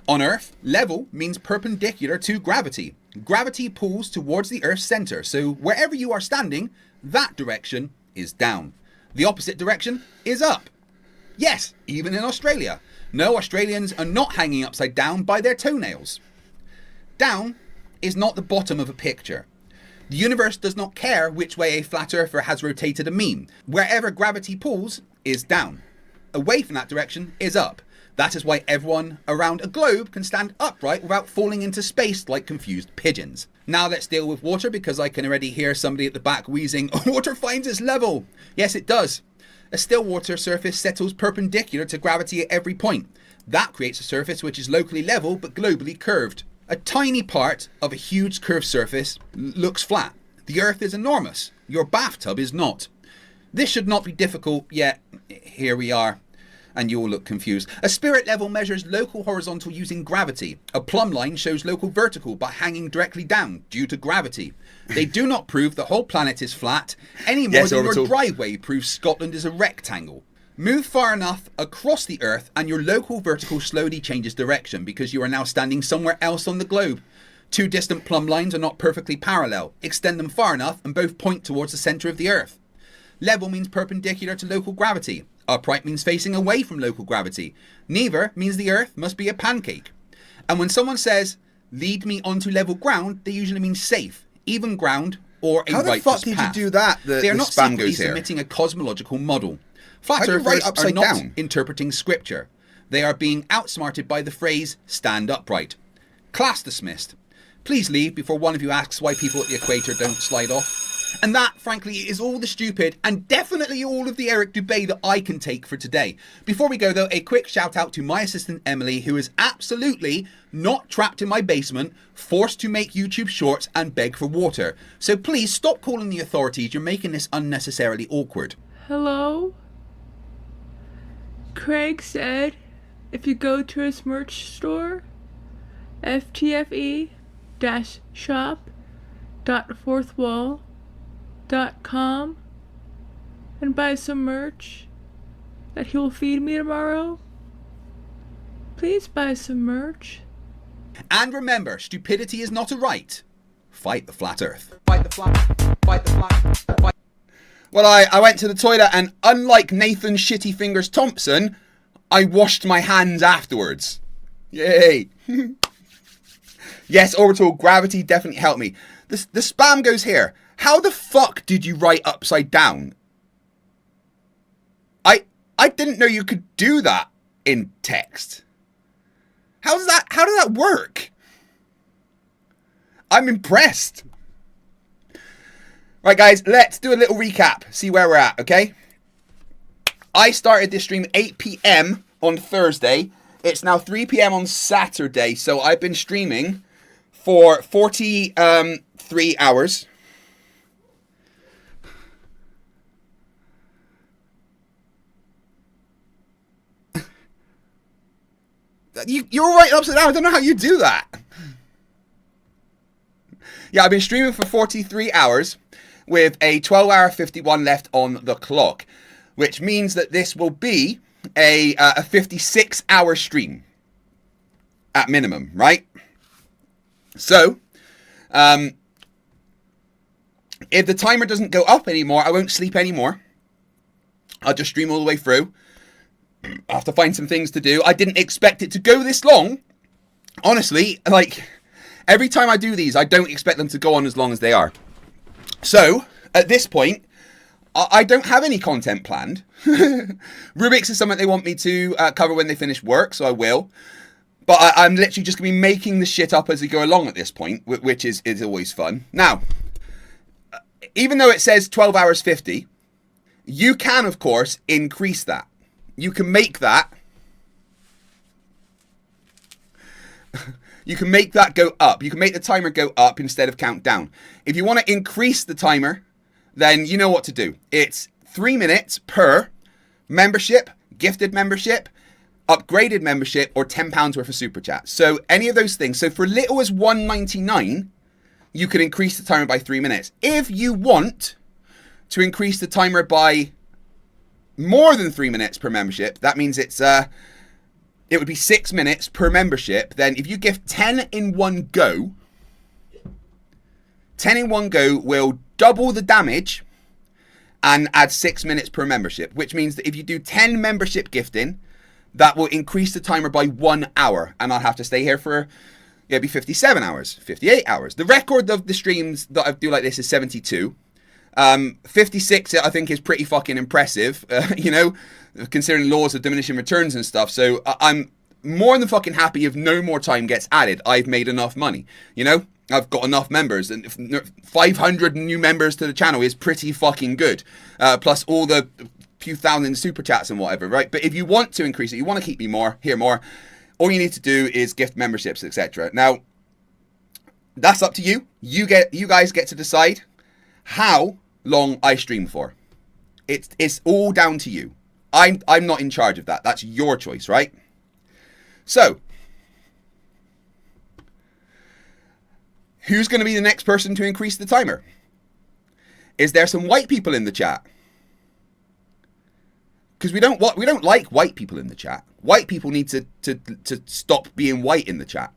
On Earth, level means perpendicular to gravity. Gravity pulls towards the Earth's centre, so wherever you are standing, that direction is down. The opposite direction is up. Yes, even in Australia. No, Australians are not hanging upside down by their toenails. Down is not the bottom of a picture. The universe does not care which way a flat earther has rotated a meme. Wherever gravity pulls is down. Away from that direction is up. That is why everyone around a globe can stand upright without falling into space like confused pigeons. Now let's deal with water, because I can already hear somebody at the back wheezing, water finds its level. Yes, it does. A still water surface settles perpendicular to gravity at every point. That creates a surface which is locally level but globally curved. A tiny part of a huge curved surface looks flat. The Earth is enormous. Your bathtub is not. This should not be difficult, yet here we are. And you all look confused. A spirit level measures local horizontal using gravity. A plumb line shows local vertical by hanging directly down due to gravity. They do not prove the whole planet is flat, any more than your driveway proves Scotland is a rectangle. Move far enough across the Earth and your local vertical slowly changes direction, because you are now standing somewhere else on the globe. Two distant plumb lines are not perfectly parallel. Extend them far enough and both point towards the centre of the Earth. Level means perpendicular to local gravity. Upright means facing away from local gravity. Neither means the Earth must be a pancake. And when someone says, lead me onto level ground, they usually mean safe, even ground, or a righteous path. How the fuck did you do that? They are not simply submitting a cosmological model. Flat earthers are not interpreting scripture. They are being outsmarted by the phrase, stand upright. Class dismissed. Please leave before one of you asks why people at the equator don't slide off. And that, frankly, is all the stupid and definitely all of the Eric Dubé that I can take for today. Before we go, though, a quick shout out to my assistant Emily, who is absolutely not trapped in my basement, forced to make YouTube shorts and beg for water. So please stop calling the authorities. You're making this unnecessarily awkward. Hello? Craig said if you go to his merch store, FTFE-shop.fourthwall.com, and buy some merch, that he will feed me tomorrow. Please buy some merch. And remember, stupidity is not a right. Fight the flat earth. Fight the flat. Well, I went to the toilet, and unlike Nathan Shitty Fingers Thompson, I washed my hands afterwards. Yay. Yes, orbital gravity definitely helped me. The spam goes here. How the fuck did you write upside down? I didn't know you could do that in text. How does that work? I'm impressed. Right, guys, let's do a little recap. See where we're at, okay? I started this stream at 8 p.m. on Thursday. It's now 3 p.m. on Saturday, so I've been streaming for 43 hours. You're right upside down. I don't know how you do that. Yeah, I've been streaming for 43 hours with a 12-hour 51 left on the clock, which means that this will be a 56-hour stream at minimum, right? So, if the timer doesn't go up anymore, I won't sleep anymore. I'll just stream all the way through. I have to find some things to do. I didn't expect it to go this long. Honestly, like, every time I do these, I don't expect them to go on as long as they are. So, at this point, I don't have any content planned. Rubiks is something they want me to cover when they finish work, so I will. But I'm literally just going to be making the shit up as we go along at this point, which is always fun. Now, even though it says 12 hours 50, you can, of course, increase that. You can make that... You can make that go up. You can make the timer go up instead of count down. If you want to increase the timer, then you know what to do. It's 3 minutes per membership, gifted membership, upgraded membership, or £10 worth of super chat. So any of those things. So for little as $1.99, you can increase the timer by 3 minutes. If you want to increase the timer by more than 3 minutes per membership, that means it would be 6 minutes per membership. Then if you give 10 in one go, 10 in one go will double the damage and add 6 minutes per membership, which means that if you do 10 membership gifting, that will increase the timer by 1 hour. And I'll have to stay here for, it'll be 57 hours, 58 hours. The record of the streams that I do like this is 72. 56, I think, is pretty fucking impressive, you know, considering laws of diminishing returns and stuff. So I'm more than fucking happy if no more time gets added. I've made enough money, you know? I've got enough members, and 500 new members to the channel is pretty fucking good. Plus all the few thousand super chats and whatever, right? But if you want to increase it, you want to keep me more, hear more, all you need to do is gift memberships, etc. Now, that's up to you. You guys get to decide how long I stream for. It's all down to you. I'm not in charge of that. That's your choice, right? So, who's going to be the next person to increase the timer? Is there some white people in the chat? Because we don't like white people in the chat. White people need to stop being white in the chat.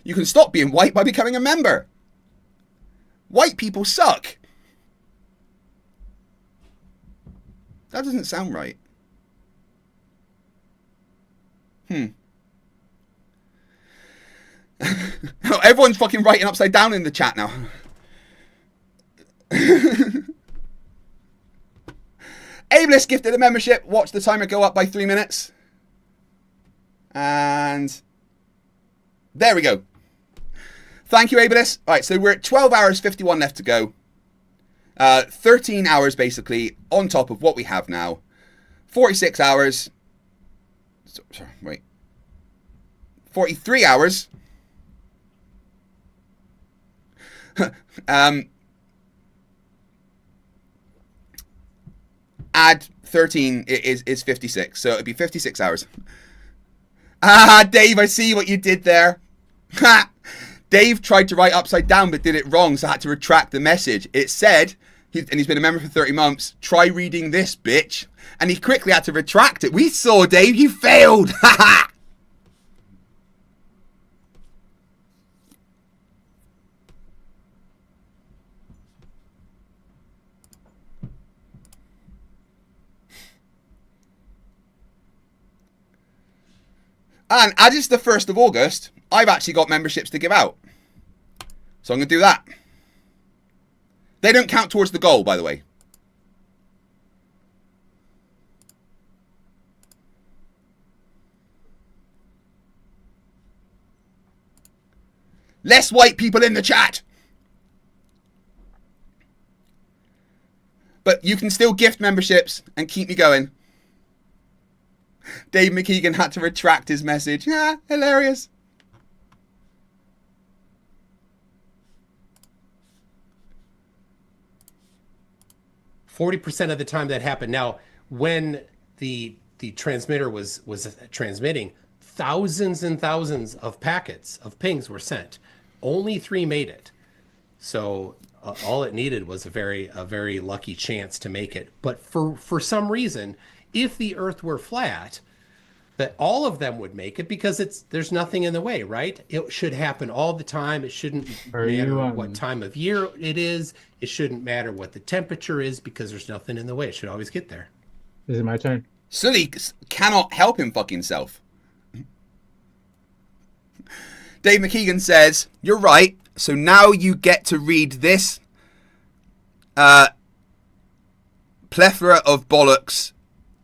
You can stop being white by becoming a member. White people suck. That doesn't sound right. Oh, everyone's fucking writing upside down in the chat now. Ableist gifted a membership. Watch the timer go up by 3 minutes. And there we go. Thank you, Ableist. All right, so we're at 12 hours 51 left to go. 13 hours basically on top of what we have now. 46 hours. Sorry, wait. 43 hours. Add 13 is 56. So it'd be 56 hours. Ah, Dave, I see what you did there. Dave tried to write upside down but did it wrong, so I had to retract the message. It said, and he's been a member for 30 months, try reading this, bitch. And he quickly had to retract it. We saw, Dave, you failed. And as it's the 1st of August, I've actually got memberships to give out. So I'm going to do that. They don't count towards the goal, by the way. Less white people in the chat. But you can still gift memberships and keep me going. Dave McKeegan had to retract his message. Ah, hilarious. %40 of the time that happened. Now, when the transmitter was transmitting, thousands and thousands of packets of pings were sent. Only 3 made it. So all it needed was a very lucky chance to make it. But for some reason, if the Earth were flat, that all of them would make it because there's nothing in the way, right? It should happen all the time. It shouldn't matter what time of year it is. It shouldn't matter what the temperature is because there's nothing in the way. It should always get there. Is it my turn? Sully cannot help him fucking self. Dave McKeegan says, you're right. So now you get to read this plethora of bollocks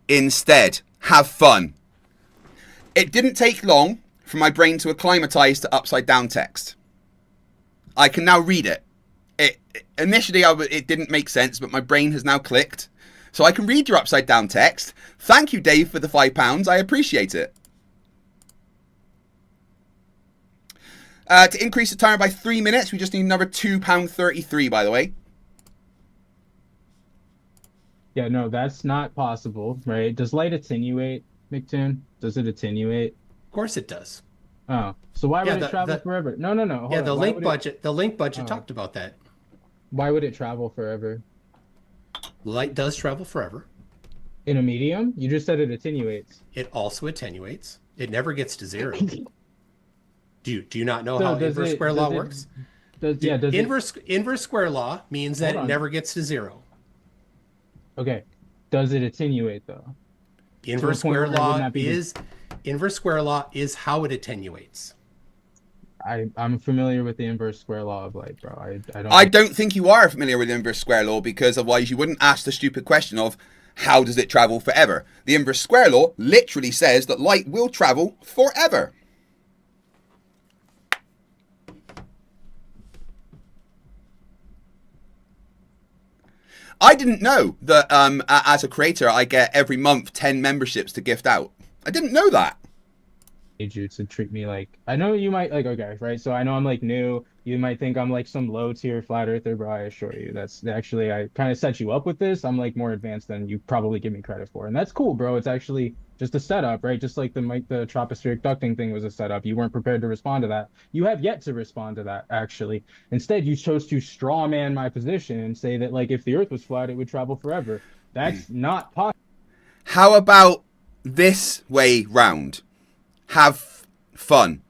instead. Have fun. It didn't take long for my brain to acclimatize to upside down text. I can now read it. Initially, it didn't make sense, but my brain has now clicked. So I can read your upside down text. Thank you, Dave, for the £5. I appreciate it. To increase the timer by 3 minutes, we just need another £2.33, by the way. Yeah, no, that's not possible, right? Does light attenuate, McToon? Does it attenuate? Of course it does. Oh, so why would it travel forever? No. Yeah, the link budget talked about that. Why would it travel forever? Light does travel forever. In a medium? You just said it attenuates. It also attenuates. It never gets to zero. Do you not know how inverse square law works? Inverse square law means that it never gets to zero. Okay. Does it attenuate though? Inverse square law is how it attenuates. I'm familiar with the inverse square law of light, bro. I don't think you are familiar with the inverse square law, because otherwise you wouldn't ask the stupid question of how does it travel forever? The inverse square law literally says that light will travel forever. I didn't know that as a creator I get every month 10 memberships to gift out. I didn't know that. You to treat me like, I know you might like, okay, right? So I know I'm like new. You might think I'm like some low tier flat earther, bro. I assure you, that's actually, I kind of set you up with this. I'm like more advanced than you probably give me credit for, and that's cool, bro. It's actually just a setup, right? Just like the tropospheric ducting thing was a setup. You weren't prepared to respond to that. You have yet to respond to that, actually. Instead, you chose to strawman my position and say that like if the Earth was flat, it would travel forever. That's not possible. How about this way round? Have fun.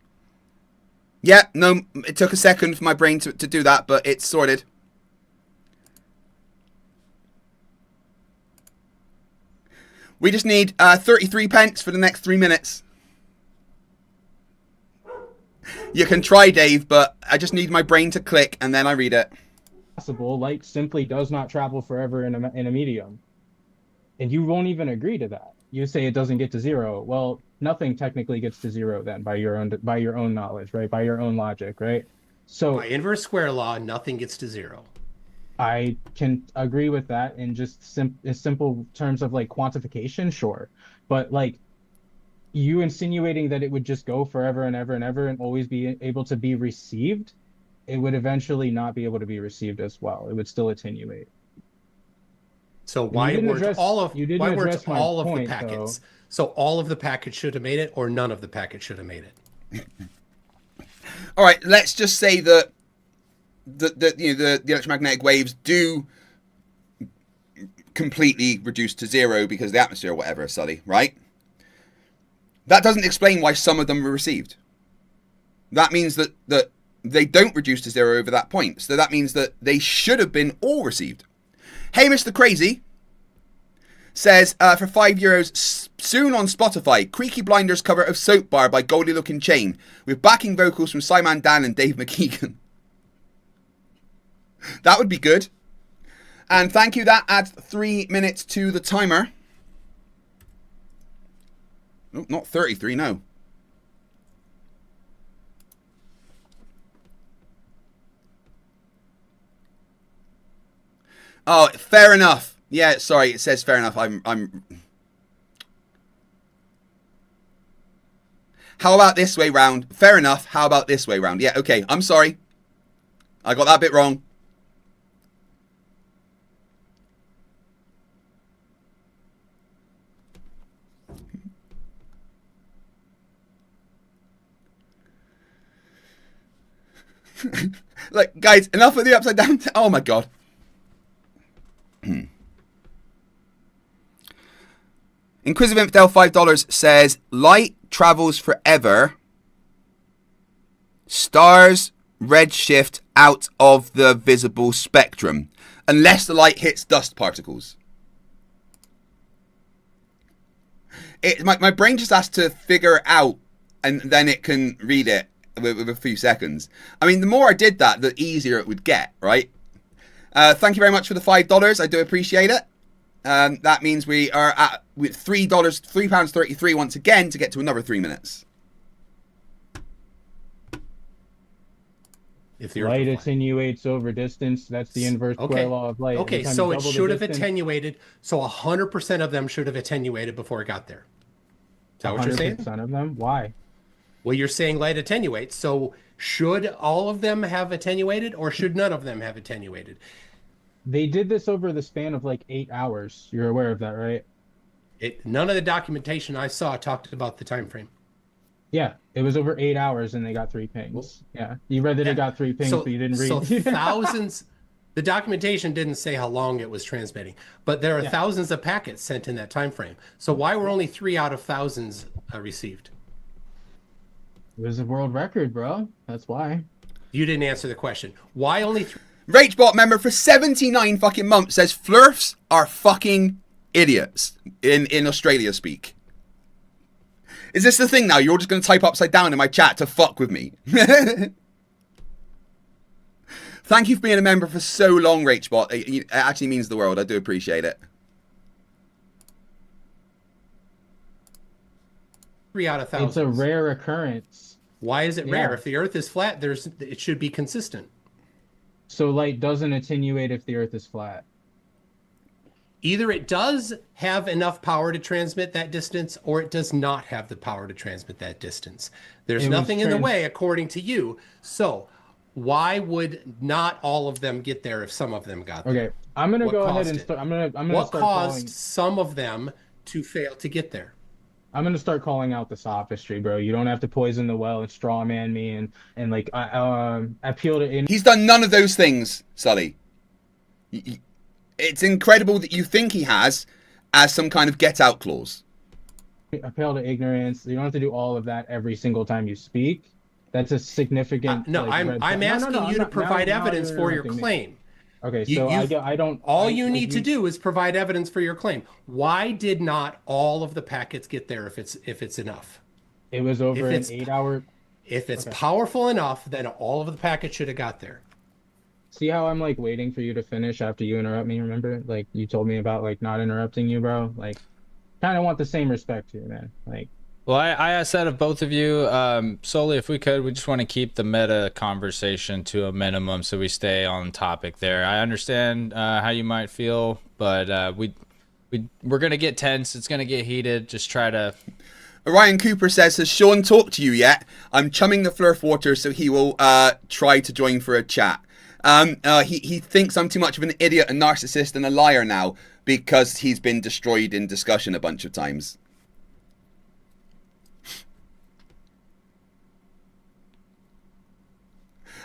Yeah, no, it took a second for my brain to do that, but it's sorted. We just need 33 pence for the next 3 minutes. You can try, Dave, but I just need my brain to click and then I read it. Possible. Light simply does not travel forever in a medium. And you won't even agree to that. You say it doesn't get to zero. Well, nothing technically gets to zero then by your own knowledge, right? By your own logic, right? So by inverse square law, nothing gets to zero. I can agree with that in just simple terms of like quantification, sure. But like you insinuating that it would just go forever and ever and ever and always be able to be received, it would eventually not be able to be received as well. It would still attenuate. So why weren't all of the packets? Though. So all of the packets should have made it, or none of the packets should have made it. All right, let's just say that the electromagnetic waves do completely reduce to zero because of the atmosphere or whatever, Sully, right? That doesn't explain why some of them were received. That means that they don't reduce to zero over that point. So that means that they should have been all received. Hey, Mr. Crazy says, for €5, soon on Spotify, Creaky Blinders cover of Soap Bar by Goldie Looking Chain, with backing vocals from Simon Dan and Dave McKeegan. That would be good. And thank you, that adds 3 minutes to the timer. Oh, not 33, no. Oh, fair enough. Yeah, sorry, it says fair enough. I'm. How about this way round? Fair enough. How about this way round? Yeah, okay. I'm sorry. I got that bit wrong. Look, guys, enough of the upside down. Oh my god. Inquisitive Infidel $5 says light travels forever. Stars redshift out of the visible spectrum unless the light hits dust particles. My brain just has to figure it out and then it can read it with a few seconds. I mean, the more I did that, the easier it would get, right? Thank you very much for the $5. I do appreciate it. That means we are at with $3.33 once again to get to another 3 minutes. If the Earth light were flat. attenuates over distance. That's the inverse square law of light. Okay, Anytime so you it double the should have distance, attenuated. So 100% of them should have attenuated before it got there. Is that what you're saying? 100% of them. Why? Well, you're saying light attenuates. So should all of them have attenuated, or should none of them have attenuated? They did this over the span of like 8 hours. You're aware of that, right? None of the documentation I saw talked about the time frame. Yeah, it was over 8 hours, and they got 3 pings. Yeah, you read that it got 3 pings, but you didn't read. So thousands. The documentation didn't say how long it was transmitting, but there are thousands of packets sent in that time frame. So why were only 3 out of thousands received? It was a world record, bro. That's why. You didn't answer the question. Why only 3? Ragebot member for 79 fucking months says Flerfs are fucking idiots in Australia speak. Is this the thing now? You're all just going to type upside down in my chat to fuck with me. Thank you for being a member for so long, Ragebot. It actually means the world. I do appreciate it. 3 out of thousands. It's a rare occurrence. Why is it rare? If the Earth is flat, it should be consistent. So light doesn't attenuate if the Earth is flat. Either it does have enough power to transmit that distance, or it does not have the power to transmit that distance. There's nothing in the way, according to you. So why would not all of them get there if some of them got there? Okay, I'm gonna go ahead and start. I'm gonna what start caused calling, some of them to fail to get there? I'm gonna start calling out the sophistry, bro. You don't have to poison the well and straw man me and like appeal to. He's done none of those things, Sully. It's incredible that you think he has as some kind of get out clause. Appeal to ignorance. You don't have to do all of that every single time you speak. That's a significant. No, like, I'm asking you to provide evidence for your claim. Okay, so I don't. All you need to do is provide evidence for your claim. Why did not all of the packets get there if it's enough? It was over an 8 hour. If it's powerful enough, then all of the packets should have got there. See how I'm like waiting for you to finish after you interrupt me, remember? Like you told me about like not interrupting you, bro. Like kind of want the same respect here, man. Like well, I said of both of you, solely if we could, we just want to keep the meta conversation to a minimum so we stay on topic there. I understand how you might feel, but we're gonna get tense, it's gonna get heated. Just try to. Ryan Cooper says, has Sean talked to you yet? I'm chumming the Flerf water so he will try to join for a chat. He thinks I'm too much of an idiot, a narcissist, and a liar now because he's been destroyed in discussion a bunch of times.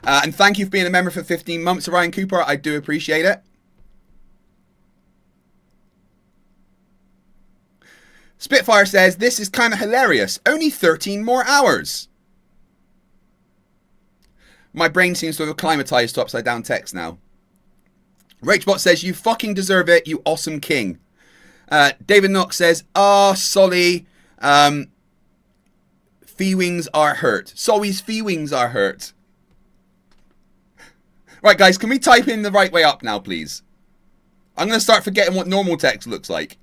And thank you for being a member for 15 months, Ryan Cooper. I do appreciate it. Spitfire says, this is kind of hilarious. Only 13 more hours. My brain seems to have acclimatized to upside down text now. Rachbot says, you fucking deserve it, you awesome king. David Knox says, Solly, feelings are hurt. Solly's feelings are hurt. Right, guys, can we type in the right way up now, please? I'm going to start forgetting what normal text looks like.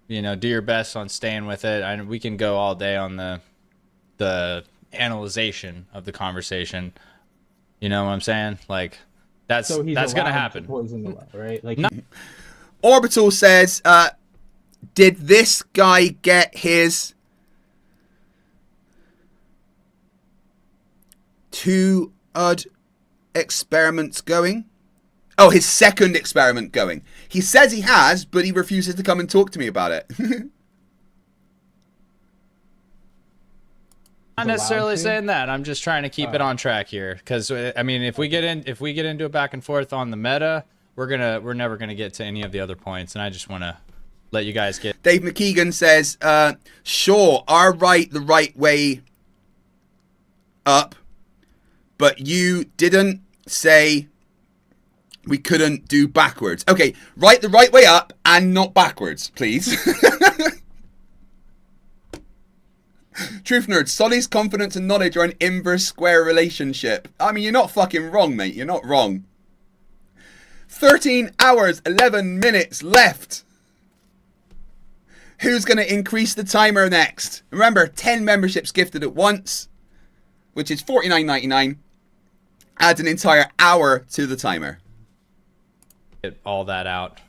You know, do your best on staying with it. And we can go all day on the analyzation of the conversation. You know what I'm saying? Like, that's gonna happen. Right? Like Orbital says, did this guy get his 2 odd experiments going? Oh, his second experiment going. He says he has, but he refuses to come and talk to me about it. Not necessarily saying that. I'm just trying to keep it on track here, because I mean, if we get into a back and forth on the meta, we're never gonna get to any of the other points, and I just want to let you guys get. Dave McKeegan says, sure, are right the right way up, but you didn't say we couldn't do backwards. Okay, right the right way up and not backwards, please. Truth Nerd, Solly's confidence and knowledge are an inverse square relationship. I mean, you're not fucking wrong, mate. You're not wrong. 13 hours, 11 minutes left. Who's going to increase the timer next? Remember, 10 memberships gifted at once. which is $49.99, adds an entire hour to the timer. Get all that out.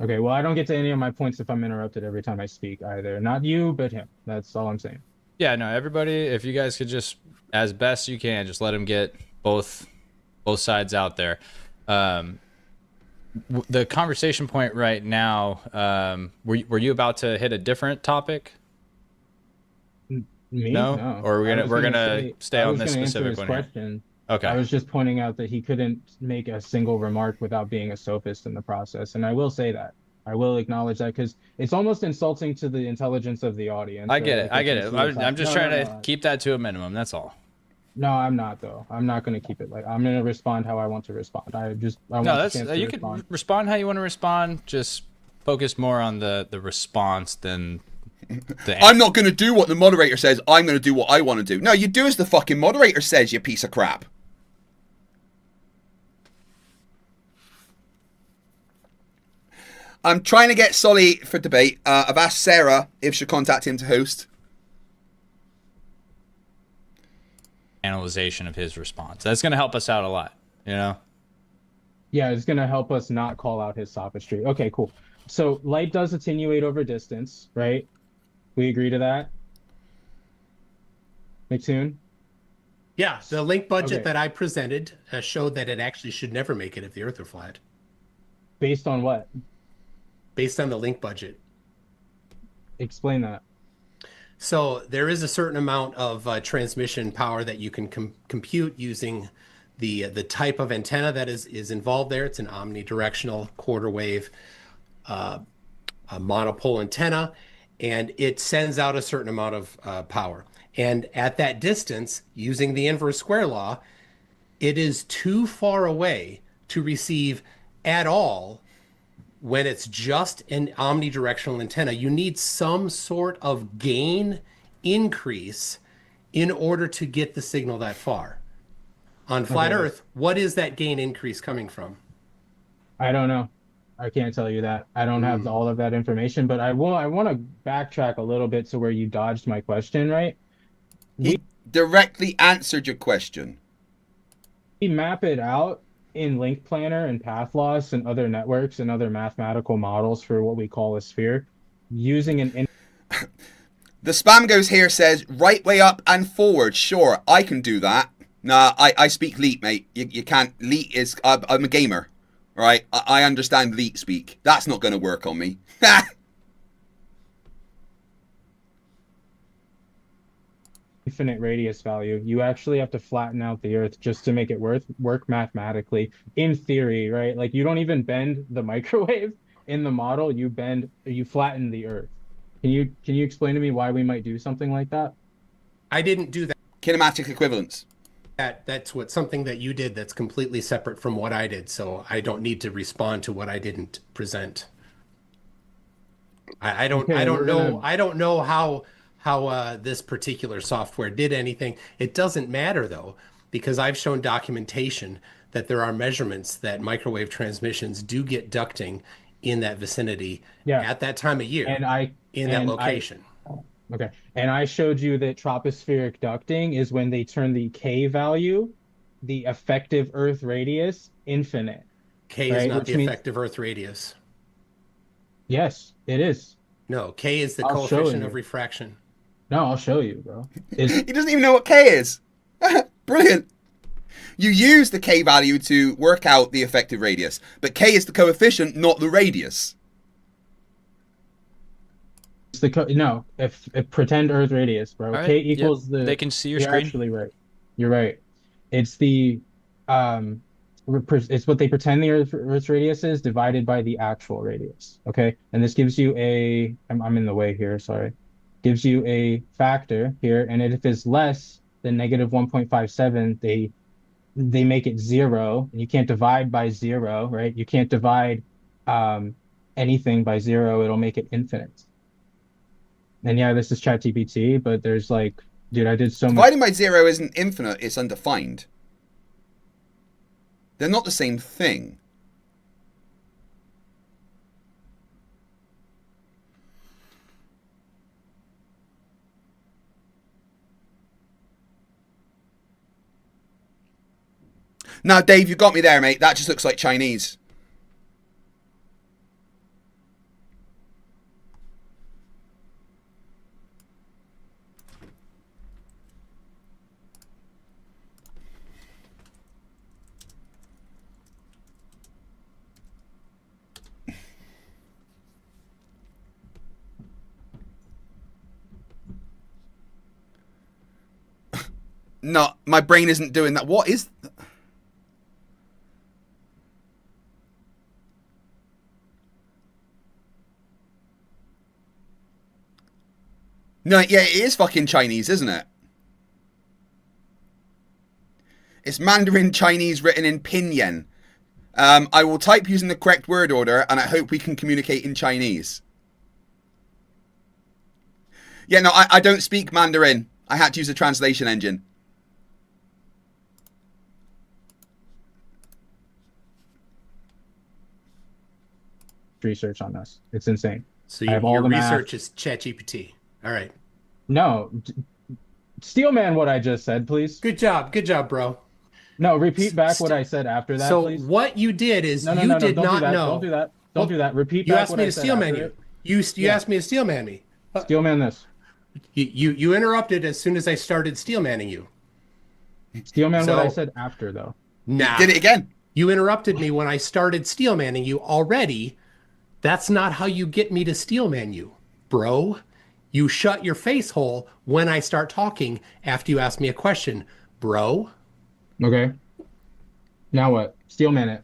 Okay, well, I don't get to any of my points if I'm interrupted every time I speak either. Not you, but him. That's all I'm saying. Yeah, no, everybody, if you guys could just, as best you can, just let him get both sides out there. The conversation point right now, were you about to hit a different topic? Me? No? Or we're gonna stay on this specific one question. Okay. I was just pointing out that he couldn't make a single remark without being a sophist in the process, and I will say that. I will acknowledge that because it's almost insulting to the intelligence of the audience. I get it. I'm just trying to keep that to a minimum. That's all. No, I'm not though. I'm not going to keep it like I'm going to respond how I want to respond. I want no, the chance to you respond. can respond how you want to respond. Just focus more on the response than the. I'm not going to do what the moderator says. I'm going to do what I want to do. No, you do as the fucking moderator says, you piece of crap. I'm trying to get Solly for debate. I've asked Sarah if she'll contact him to host. Analyzation of his response. That's going to help us out a lot, you know? Yeah, it's going to help us not call out his sophistry. Okay, cool. So light does attenuate over distance, right? We agree to that? McToon? Yeah, the link budget that I presented showed that it actually should never make it if the Earth were flat. Based on what? Based on the link budget. Explain that. So there is a certain amount of transmission power that you can compute using the type of antenna that is involved there. It's an omnidirectional quarter wave a monopole antenna, and it sends out a certain amount of power. And at that distance, using the inverse square law, it is too far away to receive at all. When it's just an omnidirectional antenna, you need some sort of gain increase in order to get the signal that far. On flat Earth, what is that gain increase coming from? I don't know. I can't tell you that. I don't have all of that information, but I want to backtrack a little bit to where you dodged my question, right? He directly answered your question. We map it out in Link Planner and path loss and other networks and other mathematical models for what we call a sphere using an The spam goes here says right way up and forward. Sure, I can do that. Nah, I speak Leet, mate. You can't. Leet is I'm a gamer, right? I understand Leet speak. That's not going to work on me. infinite radius value. You actually have to flatten out the Earth just to make it work mathematically. In theory, right? Like you don't even bend the microwave in the model. You flatten the Earth. Can you explain to me why we might do something like that? I didn't do that. Kinematic equivalence. That's something that you did that's completely separate from what I did. So I don't need to respond to what I didn't present. I don't know how this particular software did anything. It doesn't matter though, because I've shown documentation that there are measurements that microwave transmissions do get ducting in that vicinity at that time of year in that location. Okay. And I showed you that tropospheric ducting is when they turn the K value, the effective Earth radius, infinite. K is not the effective Earth radius. Yes, it is. No, K is the coefficient of refraction. No, I'll show you, bro. He doesn't even know what K is. Brilliant. You use the K value to work out the effective radius, but K is the coefficient, not the radius. If pretend Earth radius, bro. Right. K equals the. They can see your you're screen. Actually, right. You're right. It's the it's what they pretend the Earth's radius is divided by the actual radius. Okay, and this gives you I'm in the way here. Sorry. Gives you a factor here, and if it's less than negative 1.57, they make it 0. And you can't divide by 0, right? You can't divide anything by 0. It'll make it infinite. And yeah, this is ChatGPT, but there's like, dude, I did so much. Dividing by 0 isn't infinite, it's undefined. They're not the same thing. No, Dave, you got me there, mate. That just looks like Chinese. No, my brain isn't doing that. What is... No, yeah, it is fucking Chinese, isn't it? It's Mandarin Chinese written in pinyin. I will type using the correct word order, and I hope we can communicate in Chinese. Yeah, no, I don't speak Mandarin. I had to use a translation engine. Research on this. It's insane. So I have all your the math. research is ChatGPT. All right. No. Steelman what I just said, please. Good job. Good job, bro. No, repeat back what I said after that, so please. What you did is no, you no, did don't not do that. know. Don't do that. Don't do that. Repeat You back asked what me I to said steelman after you. it. You asked me to steelman me. Steelman this. You interrupted as soon as I started steelmanning you. Steelman what I said after, though. Nah. Did it again. You interrupted me when I started steelmanning you already. That's not how you get me to steelman you, bro. You shut your face hole when I start talking after you ask me a question, bro. Okay. Now what? Steelman it.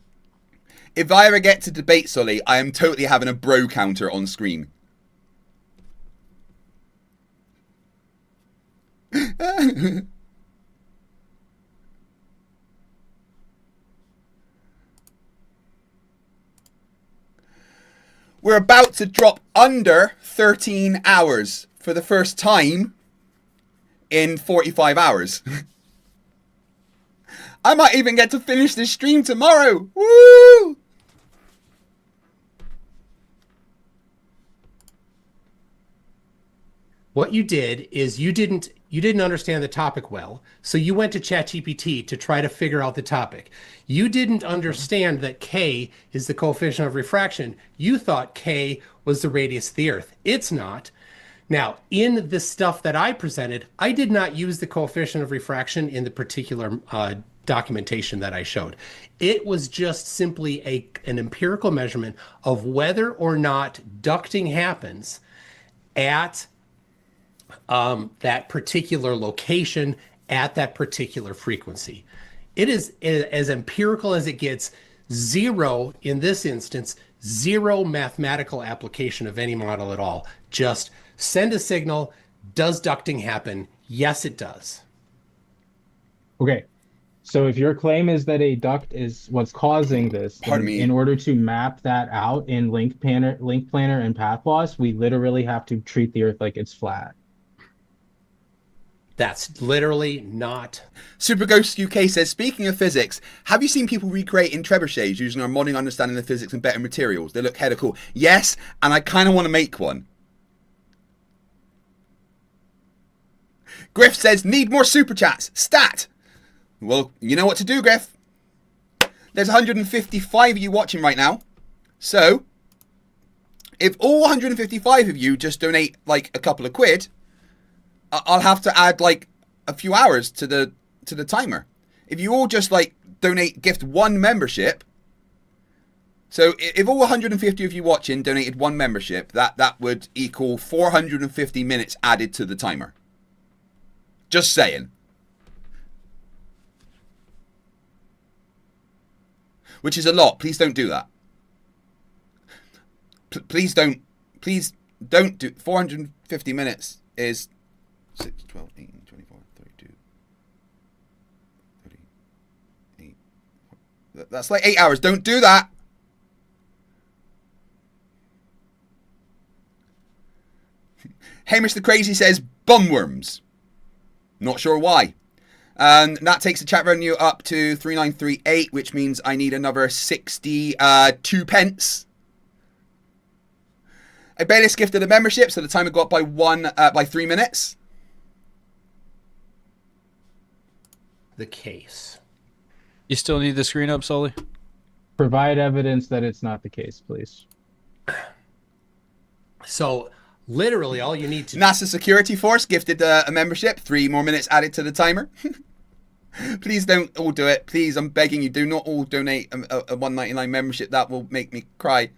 If I ever get to debate Sully, I am totally having a bro counter on screen. We're about to drop under 13 hours for the first time in 45 hours. I might even get to finish this stream tomorrow. Woo! What you did is you didn't understand the topic well, so you went to ChatGPT to try to figure out the topic. You didn't understand that K is the coefficient of refraction. You thought K was the radius of the Earth. It's not. Now, in the stuff that I presented, I did not use the coefficient of refraction in the particular documentation that I showed. It was just simply an empirical measurement of whether or not ducting happens at that particular location at that particular frequency. It is as empirical as it gets. Zero, in this instance, zero mathematical application of any model at all. Just send a signal. Does ducting happen? Yes, it does. Okay. So if your claim is that a duct is what's causing this, in order to map that out in link planner and path loss, we literally have to treat the Earth like it's flat. That's literally not. Super Ghost UK says, speaking of physics, have you seen people recreating trebuchets using our modern understanding of physics and better materials? They look hella cool. Yes, and I kind of want to make one. Griff says, need more super chats. Stat. Well, you know what to do, Griff. There's 155 of you watching right now. So, if all 155 of you just donate like a couple of quid, I'll have to add like a few hours to the timer. If you all just like gift one membership. So if all 150 of you watching donated one membership, that would equal 450 minutes added to the timer. Just saying. Which is a lot. Please don't do that. Please don't do 450 minutes is 6, 12, 18, 24, 32, 38. That's like 8 hours. Don't do that. Hamish the Crazy says, bumworms. Not sure why. And that takes the chat revenue up to 3938, which means I need another 62 pence. I barely gifted a membership, so the timer got up by 3 minutes. The case. You still need the screen up, Sully? Provide evidence that it's not the case, please. So literally all you need to... NASA Security Force gifted a membership. 3 more minutes added to the timer. Please don't all do it. Please, I'm begging you, do not all donate a $1.99 membership. That will make me cry.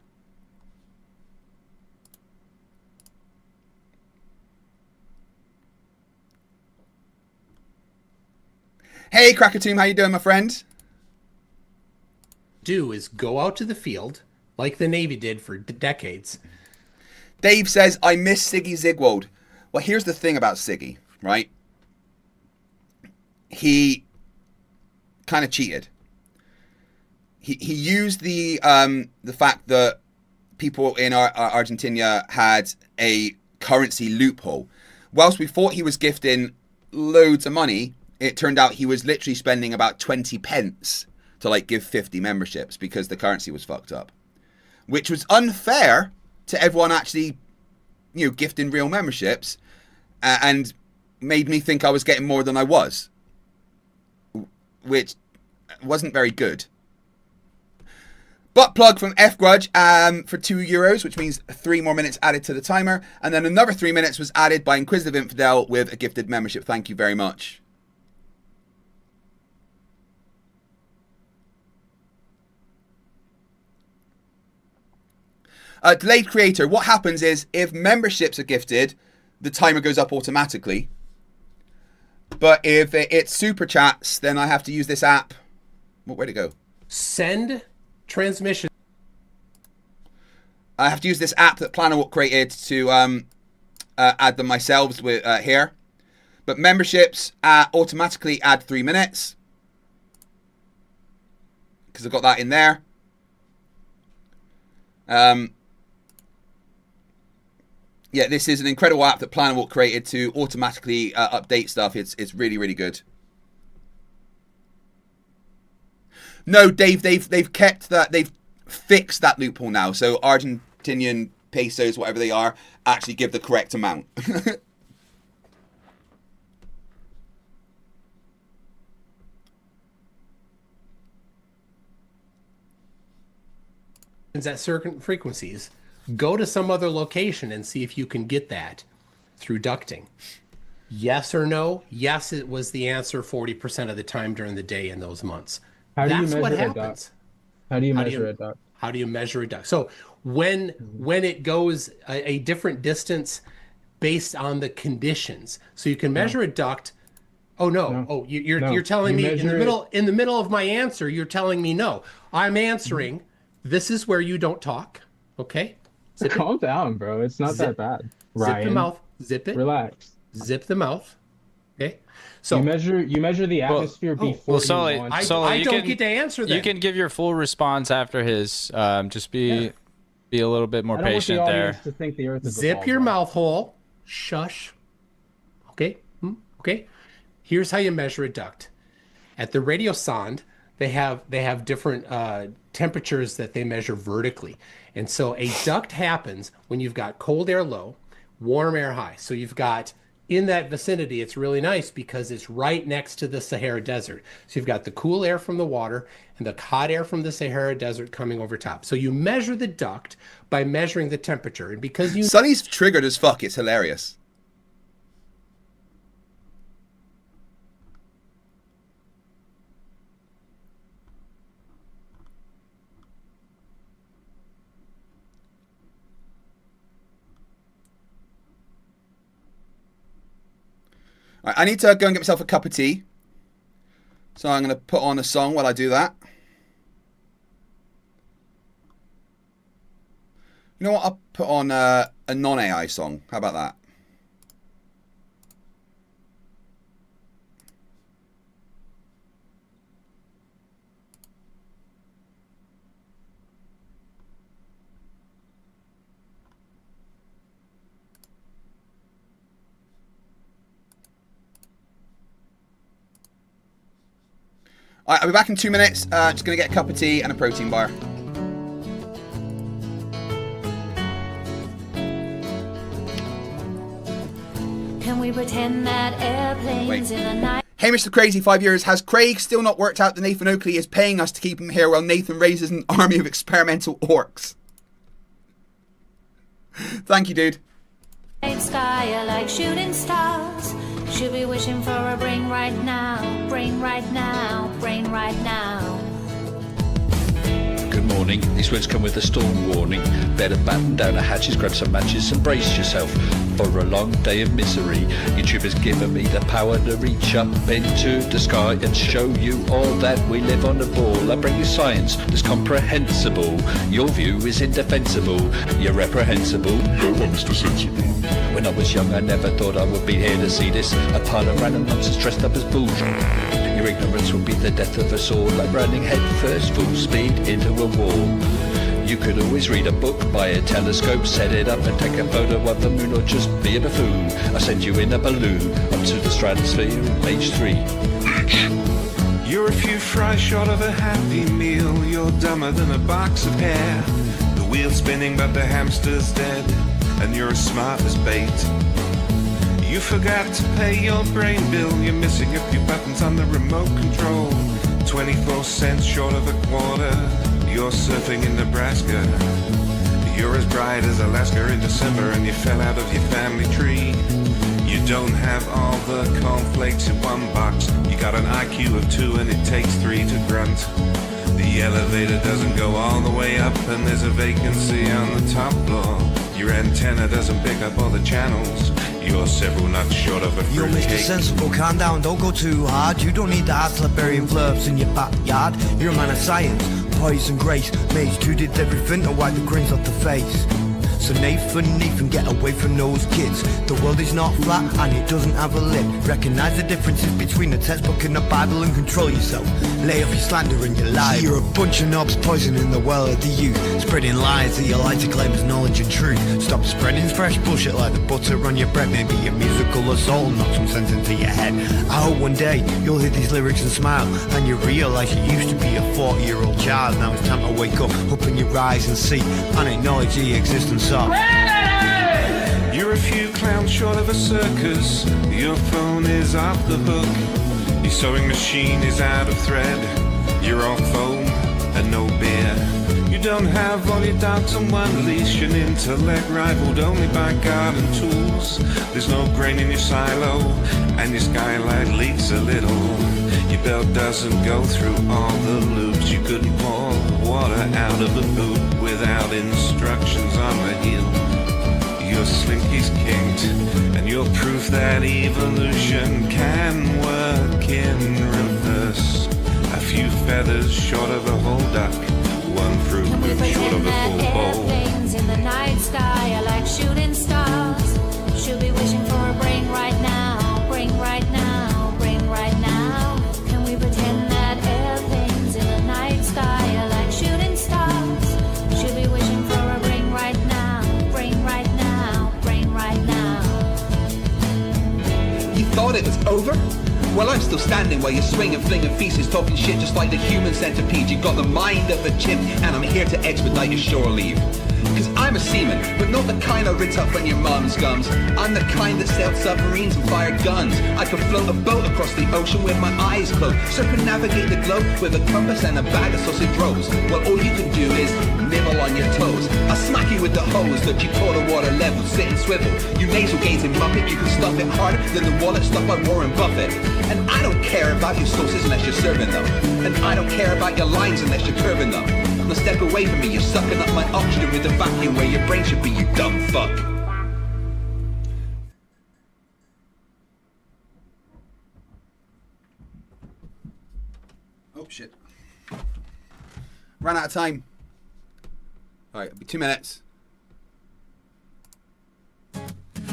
Hey, Krakatoon, how you doing, my friend? Do is go out to the field like the Navy did for decades. Dave says, I miss Siggy Zigwold. Well, here's the thing about Siggy, right? He kind of cheated. He used the fact that people in Argentina had a currency loophole. Whilst we thought he was gifting loads of money, it turned out he was literally spending about 20 pence to like give 50 memberships because the currency was fucked up, which was unfair to everyone actually, you know, gifting real memberships, and made me think I was getting more than I was, which wasn't very good. Butt plug from F Grudge for €2, which means 3 more minutes added to the timer, and then another 3 minutes was added by Inquisitive Infidel with a gifted membership. Thank you very much. Delayed creator. What happens is if memberships are gifted, the timer goes up automatically. But if it's super chats, then I have to use this app. Where'd it go? Send transmission. I have to use this app that Planawalk created to add them myself with here. But memberships automatically add 3 minutes because I've got that in there. Yeah, this is an incredible app that Planawalk created to automatically update stuff. It's really, really good. No, Dave, they've kept that. They've fixed that loophole now. So Argentinian pesos, whatever they are, actually give the correct amount. At certain frequencies, go to some other location and see if you can get that through ducting. Yes or no? Yes, it was the answer 40% of the time during the day in those months. How do you That's what measure a happens. duct? How do you measure a duct? How do you measure a duct? So when it goes a different distance based on the conditions. So you can measure a duct. Oh no. Oh, you're telling me in the middle of my answer, you're telling me no. I'm answering. This is where you don't talk. Okay? Calm down, bro. It's not that bad. Ryan, zip the mouth. Zip it. Relax. Zip the mouth. Okay. So you measure the atmosphere before. Well, Sully, I don't get to answer that. You can give your full response after his. Just be a little bit more patient I don't want the there. audience to think the Earth is Zip your mouth hole. Shush. Okay. Okay. Here's how you measure a duct. At the radiosonde, they have different temperatures that they measure vertically. And so a duct happens when you've got cold air low, warm air high. So you've got in that vicinity, it's really nice because it's right next to the Sahara Desert. So you've got the cool air from the water and the hot air from the Sahara Desert coming over top. So you measure the duct by measuring the temperature. And because you... Sonny's triggered as fuck. It's hilarious. Right, I need to go and get myself a cup of tea. So I'm going to put on a song while I do that. You know what? I'll put on a non-AI song. How about that? All right, I'll be back in 2 minutes. Just going to get a cup of tea and a protein bar. Can we pretend that airplanes in the night? Mr. Crazy, 5 years. Has Craig still not worked out that Nathan Oakley is paying us to keep him here while Nathan raises an army of experimental orcs? Thank you, dude. Sky are like shooting stars. Should be wishing for a brain right now. Brain right now. Brain right now. Good morning. These words come with a storm warning. Better batten down the hatches, grab some matches and brace yourself for a long day of misery. YouTube has given me the power to reach up into the sky and show you all that we live on the ball. I bring you science that's comprehensible. Your view is indefensible. You're reprehensible. Go on, Mr. Sensible. When I was young, I never thought I would be here to see this. A pile of random nonsense dressed up as bull. Your ignorance will be the death of us all, like running head first, full speed into a wall. You could always read a book, buy a telescope, set it up and take a photo of the moon, or just be a buffoon. I send you in a balloon up to the stratosphere in page 3. You're a few fries short of a happy meal. You're dumber than a box of hair. The wheel's spinning but the hamster's dead, and you're as smart as bait. You forgot to pay your brain bill. You're missing a few buttons on the remote control. 24 cents short of a quarter. You're surfing in Nebraska. You're as bright as Alaska in December, and you fell out of your family tree. You don't have all the cornflakes in one box. You got an IQ of 2 and it takes 3 to grunt. The elevator doesn't go all the way up, and there's a vacancy on the top floor. Your antenna doesn't pick up all the channels. You're several nuts short of a You're Mr. fruitcake. Sensible, calm down, don't go too hard. You don't need to ask like burying Flerfs in your backyard. You're a man of science, poise and grace. Mage 2 did everything to wipe the grins off the face. So Nathan, get away from those kids. The world is not flat and it doesn't have a lid. Recognize the differences between the textbook and the Bible and control yourself. Lay off your slander and your lies. You're a bunch of knobs poisoning the world of the youth, spreading lies that you like to claim as knowledge and truth. Stop spreading fresh bullshit like the butter on your bread. Maybe a musical assault and knock some sense into your head. I hope one day you'll hear these lyrics and smile, and you realize you used to be a 40-year-old child. Now it's time to wake up, open your eyes and see, and acknowledge the existence of. You're a few clowns short of a circus. Your phone is off the hook. Your sewing machine is out of thread. You're all foam and no beer. You don't have all your dogs on one leash. An intellect rivaled only by garden tools. There's no grain in your silo, and your skylight leaks a little. Your belt doesn't go through all the loops. You couldn't pour water out of a boot without instructions on the heel. Your slinky's kinked, and you're proof that evolution can work in reverse. A few feathers short of a whole duck, one fruit loop short of a full bowl. Airplanes in the night sky are like shooting stars. Should be wishing for a brain right now. Brain right now. Brain right now. Can we pretend that airplanes in the night sky are like shooting stars? Should be wishing for a brain right now. Brain right now. Brain right now. You thought it was over? Well, I'm still standing while you're swinging, flinging feces, talking shit just like the human centipede. You got the mind of a chimp, and I'm here to expedite your shore leave. Cause I'm a seaman, but not the kind I rinse up on your mom's gums. I'm the kind that sailed submarines and fired guns. I could float a boat across the ocean with my eyes closed, circumnavigate the globe with a compass and a bag of sausage rolls. Well, all you can do is nibble on your toes. I'll smack you with the hose that you call the water level, sit and swivel. You nasal gazing muppet, you can stuff it harder than the wallet stuffed by Warren Buffett. And I don't care about your sauces unless you're serving them. And I don't care about your lines unless you're curving them. Now step away from me, you're sucking up my oxygen with the vacuum where your brain should be, you dumb fuck. Oh shit. Ran out of time. Alright, it'll be 2 minutes.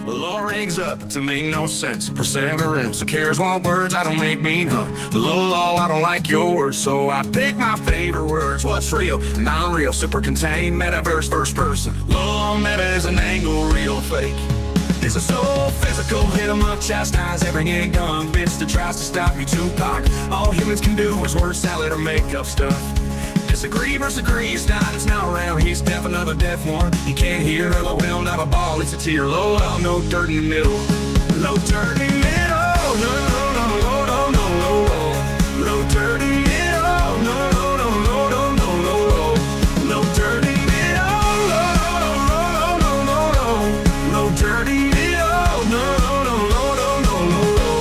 The law rings up to make no sense. Perseverance, who cares what words I don't make mean, huh? The law, I don't like your words, so I pick my favorite words. What's real, non-real, super contained, metaverse, first person. Law, meta is an angle, real, fake. This is so physical, hit 'em up, chastise every young bitch that tries to stop you, Tupac. All humans can do is word salad or make up stuff. Disagree versus agree, it's not around, he's deaf, another deaf one. You can't hear, LOL, not a ball, it's a tear. Low, no dirt in the middle. No dirt in the middle, no, no, no, no, no, no. dirty little, no, no, no, no, no, no, no.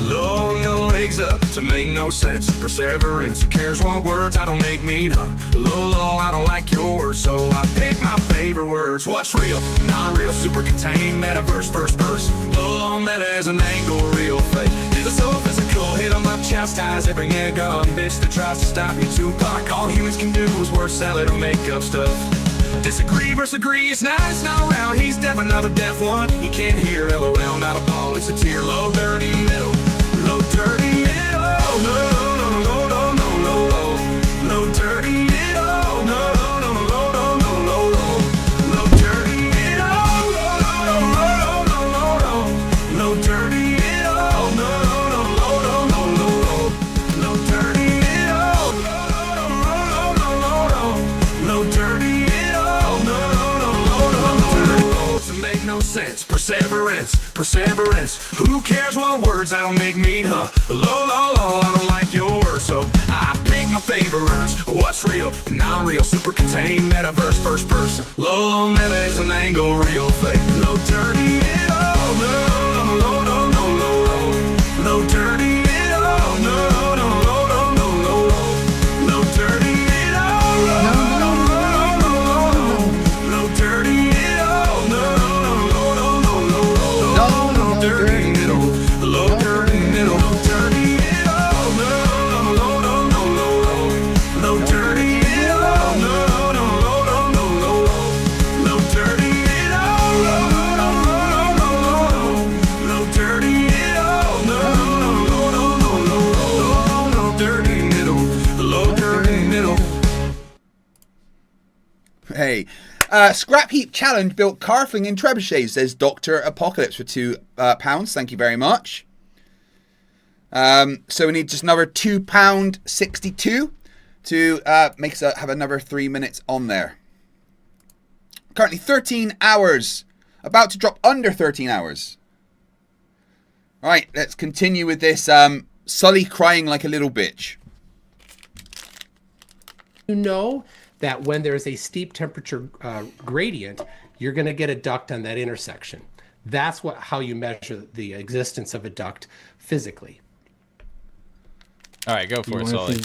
Low your legs up to make no sense. Perseverance, who cares what words I don't make mean, huh? Low, I don't like yours, so I pick my favorite words. What's real, non-real, super contained, metaverse, first person. Low, meta as an angle, real fake. Is it so physical? Hit 'em up, chastise every nigga, bitch that tries to stop you. Tupac, all humans can do is word salad or make up stuff. Disagree versus agree, it's nice, not around. He's deaf, another deaf one. He can't hear, LOL, not a ball, it's a tear. Low, dirty, middle, low, dirty, middle, no, no, no, no, no, no, no, no. Low, dirty, middle, no, no, no, no, no, no, no, no. Low, dirty, middle, no, no, no, no, no, no, no. Low, dirty, middle, no, no, no, no, no, no, no. Low, dirty, middle, no, no, no, no, no, no. Low, dirty, middle, no, no, no, no, no, no. To make no sense, perseverance, perseverance. Who cares what words I don't make mean, huh? Low, low, low, I don't like your words, so I pick my favorite words. What's real, non-real, super contained, metaverse, first person. Low, low, meta is an angle, real fake. Low, dirty, middle, no, no, no, no, no, no, no. Low, dirty, middle, no, no, no, no, no, no, no. Low, dirty, middle, no, no, no, no, no, no. Low, dirty, middle, no, no, no, no, no, no, no. Low, dirty, middle, low, dirty, middle, dirty, middle, no, no, no, no, no, no, no. Low, dirty, middle, no, no, no, no, no, no. Low, dirty, middle, no, no, no, no, no, no. Low, dirty, middle, no, no, no, no, no, no, no. Low, dirty, middle, low, dirty, middle. Hey. Scrap Heap Challenge built Carfling in trebuchet, says Dr. Apocalypse for £2. Thank you very much. So we need just another £2.62 to make us have another 3 minutes on there. Currently 13 hours. About to drop under 13 hours. Alright, let's continue with this Sully crying like a little bitch. You know that when there's a steep temperature gradient, you're going to get a duct on that intersection. That's how you measure the existence of a duct physically. All right, go for it, Sully.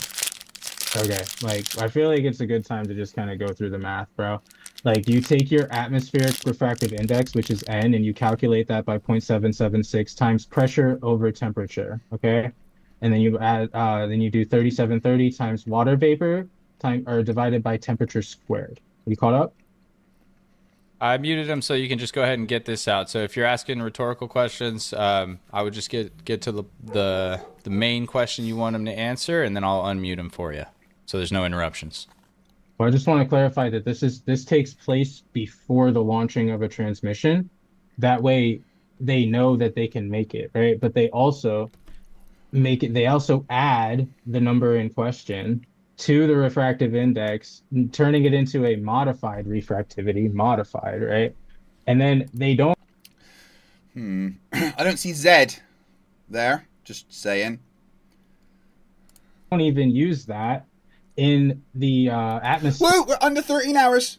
Okay, like, I feel like it's a good time to just kind of go through the math, bro. Like, you take your atmospheric refractive index, which is N, and you calculate that by 0.776 times pressure over temperature, okay? And then you add, then you do 3730 times water vapor divided by temperature squared. Are you caught up? I muted him so you can just go ahead and get this out. So if you're asking rhetorical questions, I would just get to the main question you want him to answer, and then I'll unmute him for you, so there's no interruptions. Well, I just want to clarify that this takes place before the launching of a transmission. That way, they know that they can make it, right? But they also make it. They also add the number in question to the refractive index, turning it into a modified refractivity, right? And then they don't. I don't see Z there. Just saying. Don't even use that in the atmosphere. Woo! We're under 13 hours.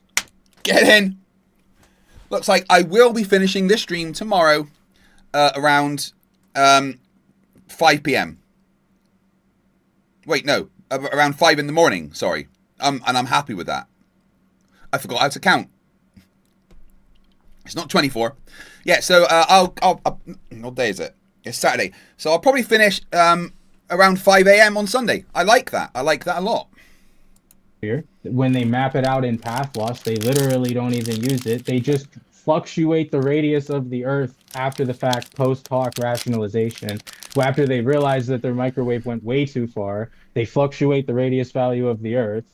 Get in. Looks like I will be finishing this stream tomorrow around 5 p.m. Wait, no. Around 5 in the morning, sorry. And I'm happy with that. I forgot how to count. It's not 24. Yeah, so I'll what day is it? It's Saturday. So I'll probably finish around 5 a.m. on Sunday. I like that. I like that a lot. When they map it out in path loss, they literally don't even use it. They just fluctuate the radius of the Earth after the fact, post hoc rationalization. After they realize that their microwave went way too far, they fluctuate the radius value of the Earth,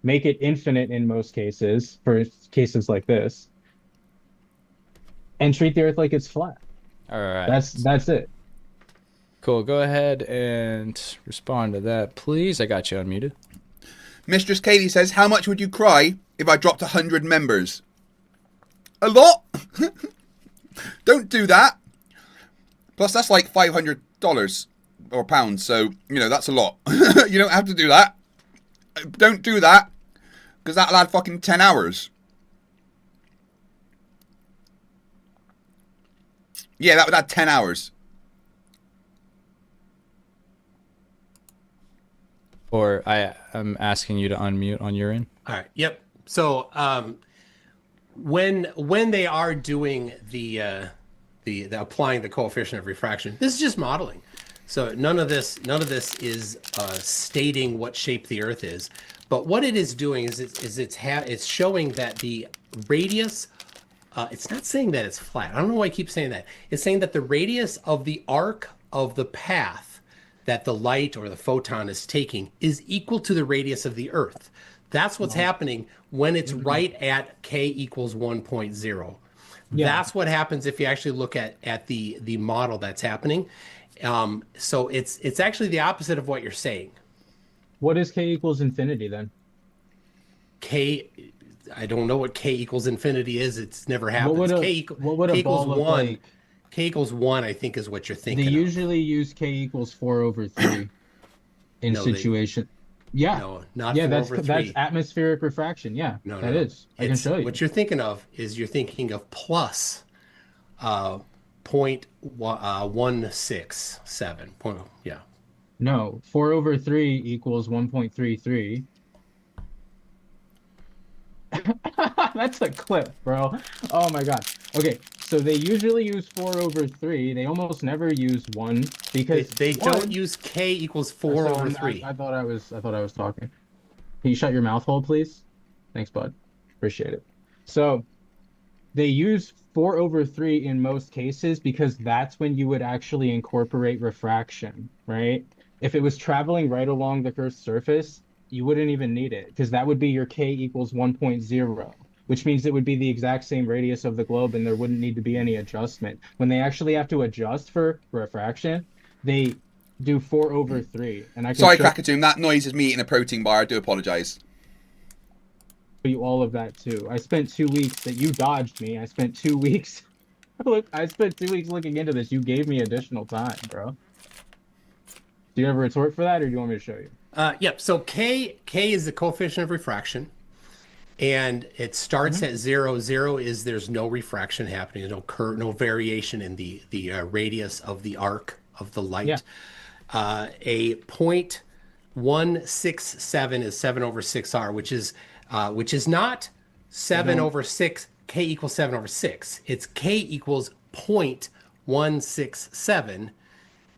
make it infinite in most cases, for cases like this, and treat the Earth like it's flat. All right. That's it. Cool. Go ahead and respond to that, please. I got you unmuted. Mistress Katie says, how much would you cry if I dropped 100 members? A lot. Don't do that. Plus, that's like $500 or pounds. So, you know, that's a lot. You don't have to do that. Don't do that. Because that'll add fucking 10 hours. Yeah, that would add 10 hours. Or I'm asking you to unmute on your end. All right. Yep. So when they are doing the applying the coefficient of refraction, this is just modeling. So none of this is stating what shape the Earth is. But what it is doing is it's showing that the radius. It's not saying that it's flat. I don't know why I keep saying that. It's saying that the radius of the arc of the path that the light or the photon is taking is equal to the radius of the Earth. That's what's happening when it's right at k equals 1.0. Yeah. That's what happens if you actually look at the model that's happening. So it's actually the opposite of what you're saying. What is k equals infinity then? I don't know what k equals infinity is. It's never happened. What would a ball look like? K equals 1, I think, is what you're thinking. They usually use k equals 4/3 in situation. Yeah. No, not yeah, 4/3. That's atmospheric refraction. Yeah, that is. I can show you. What you're thinking of is you're thinking of plus 0.167. Yeah. No, 4/3 equals 1.33. That's a clip, bro. Oh my god. Okay, so they usually use 4/3. They almost never use 1 because they don't use k equals 4/3. I thought I was talking. Can you shut your mouth hole, please? Thanks, bud. Appreciate it. So they use 4/3 in most cases because that's when you would actually incorporate refraction, right? If it was traveling right along the Earth's surface, you wouldn't even need it because that would be your k equals 1.0, which means it would be the exact same radius of the globe and there wouldn't need to be any adjustment. When they actually have to adjust for refraction, they do 4/3. And I can Sorry, Krakatoon, that noise is me eating a protein bar. I do apologize. You all of that too. I spent 2 weeks that you dodged me. I spent 2 weeks. Look, I spent 2 weeks looking into this. You gave me additional time, bro. Do you have a retort for that, or do you want me to show you? Yep. So k is the coefficient of refraction, and it starts at 0. 0 is there's no refraction happening, no variation in the radius of the arc of the light. Yeah. A 0.167 is 7/6r, which is not 7/6. K equals 7/6. It's k equals 0.167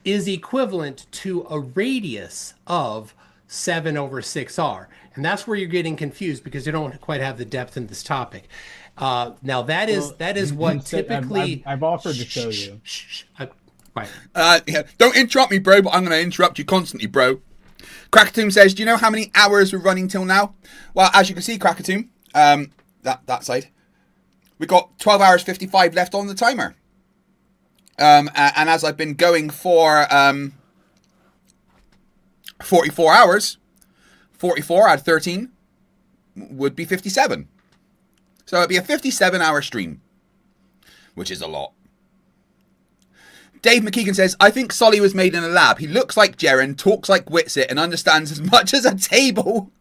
is equivalent to a radius of 7/6r. And that's where you're getting confused because you don't quite have the depth in this topic. Now that is what typically I've offered to show you. Right. Yeah. Don't interrupt me, bro, but I'm going to interrupt you constantly, bro. Krakatoon says, do you know how many hours we're running till now? Well, as you can see, Krakatoon, that side, we've got 12 hours 55 left on the timer. And as I've been going for 44 hours, 44 out of 13 would be 57. So it'd be a 57-hour stream, which is a lot. Dave McKeegan says, I think Solly was made in a lab. He looks like Jaren, talks like Witsit, and understands as much as a table.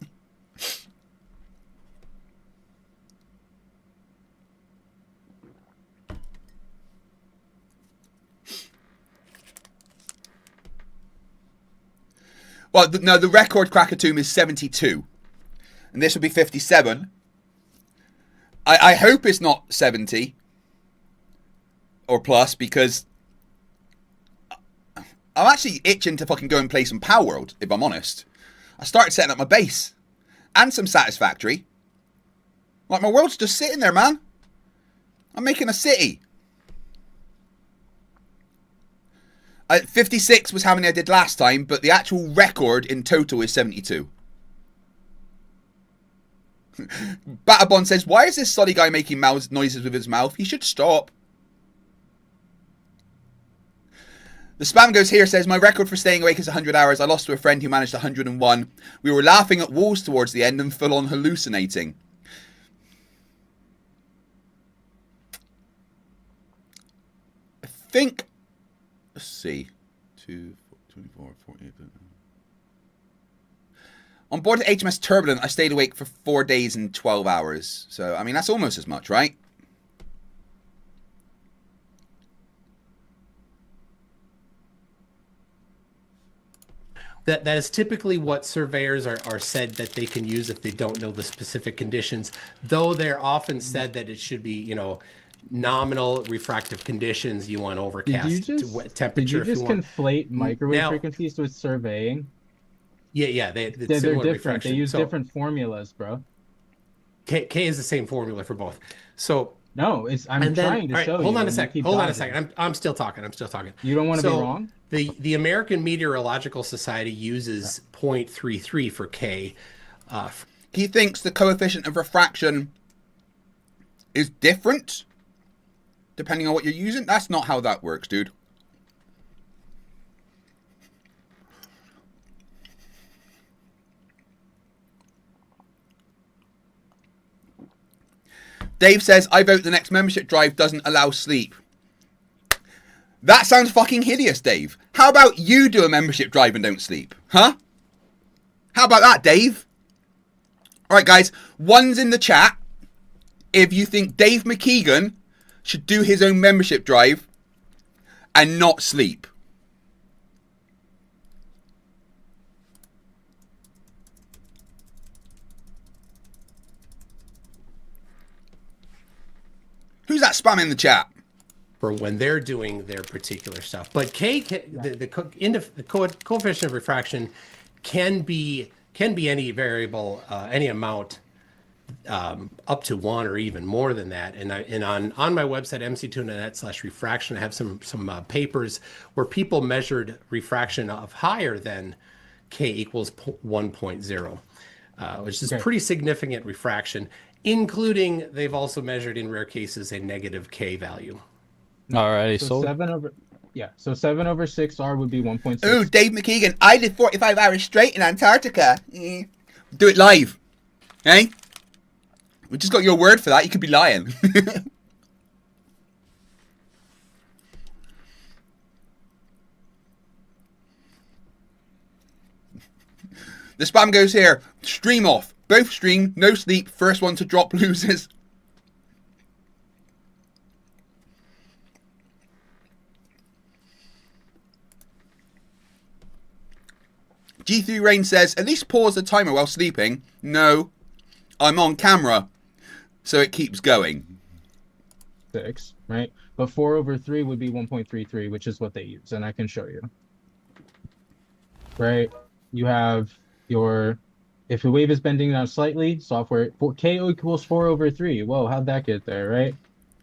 Well, no, the record Krakatoon is 72. And this would be 57. I hope it's not 70. Or plus, because I'm actually itching to fucking go and play some Power World, if I'm honest. I started setting up my base. And some Satisfactory. Like, my world's just sitting there, man. I'm making a city. 56 was how many I did last time, but the actual record in total is 72. Batterbond says, why is this Solly guy making noises with his mouth? He should stop. The Spam Goes Here says, my record for staying awake is 100 hours. I lost to a friend who managed 101. We were laughing at walls towards the end and full on hallucinating. I think... Let's see. 2, 24, 48. On board the HMS Turbulent, I stayed awake for 4 days and 12 hours. So, I mean, that's almost as much, right? That is typically what surveyors are said that they can use if they don't know the specific conditions, though they're often said that it should be, you know, nominal refractive conditions. You want overcast temperature. Did you just conflate microwave frequencies with surveying? Yeah, they're different. Refraction. They use different formulas, bro. K is the same formula for both. So no, I'm trying to show you. Hold on a second. Hold on a second. I'm still talking. You don't want to be wrong? The American Meteorological Society uses 0.33 for K. He thinks the coefficient of refraction is different depending on what you're using. That's not how that works, dude. Dave says, I vote the next membership drive doesn't allow sleep. That sounds fucking hideous, Dave. How about you do a membership drive and don't sleep? Huh? How about that, Dave? All right, guys. One's in the chat if you think Dave McKeegan should do his own membership drive and not sleep. Who's that spamming the chat? For when they're doing their particular stuff. But the coefficient of refraction can be any variable, any amount up to 1 or even more than that. And on my website, mc2.net/refraction, I have some papers where people measured refraction of higher than K equals 1.0, which is pretty significant refraction, including they've also measured in rare cases a negative K value. Alrighty, so 7 over 6 R would be 1.6. Ooh, Dave McKeegan, I did 45 hours straight in Antarctica. Do it live. Hey? We just got your word for that. You could be lying. The spam goes here. Stream off. Both stream, no sleep. First one to drop loses. G3 Rain says, at least pause the timer while sleeping. No, I'm on camera, so it keeps going. 6, right? But 4 over 3 would be 1.33, which is what they use, and I can show you. Right? You have your, if the wave is bending down slightly, software, K equals 4 over 3. Whoa, how'd that get there, right?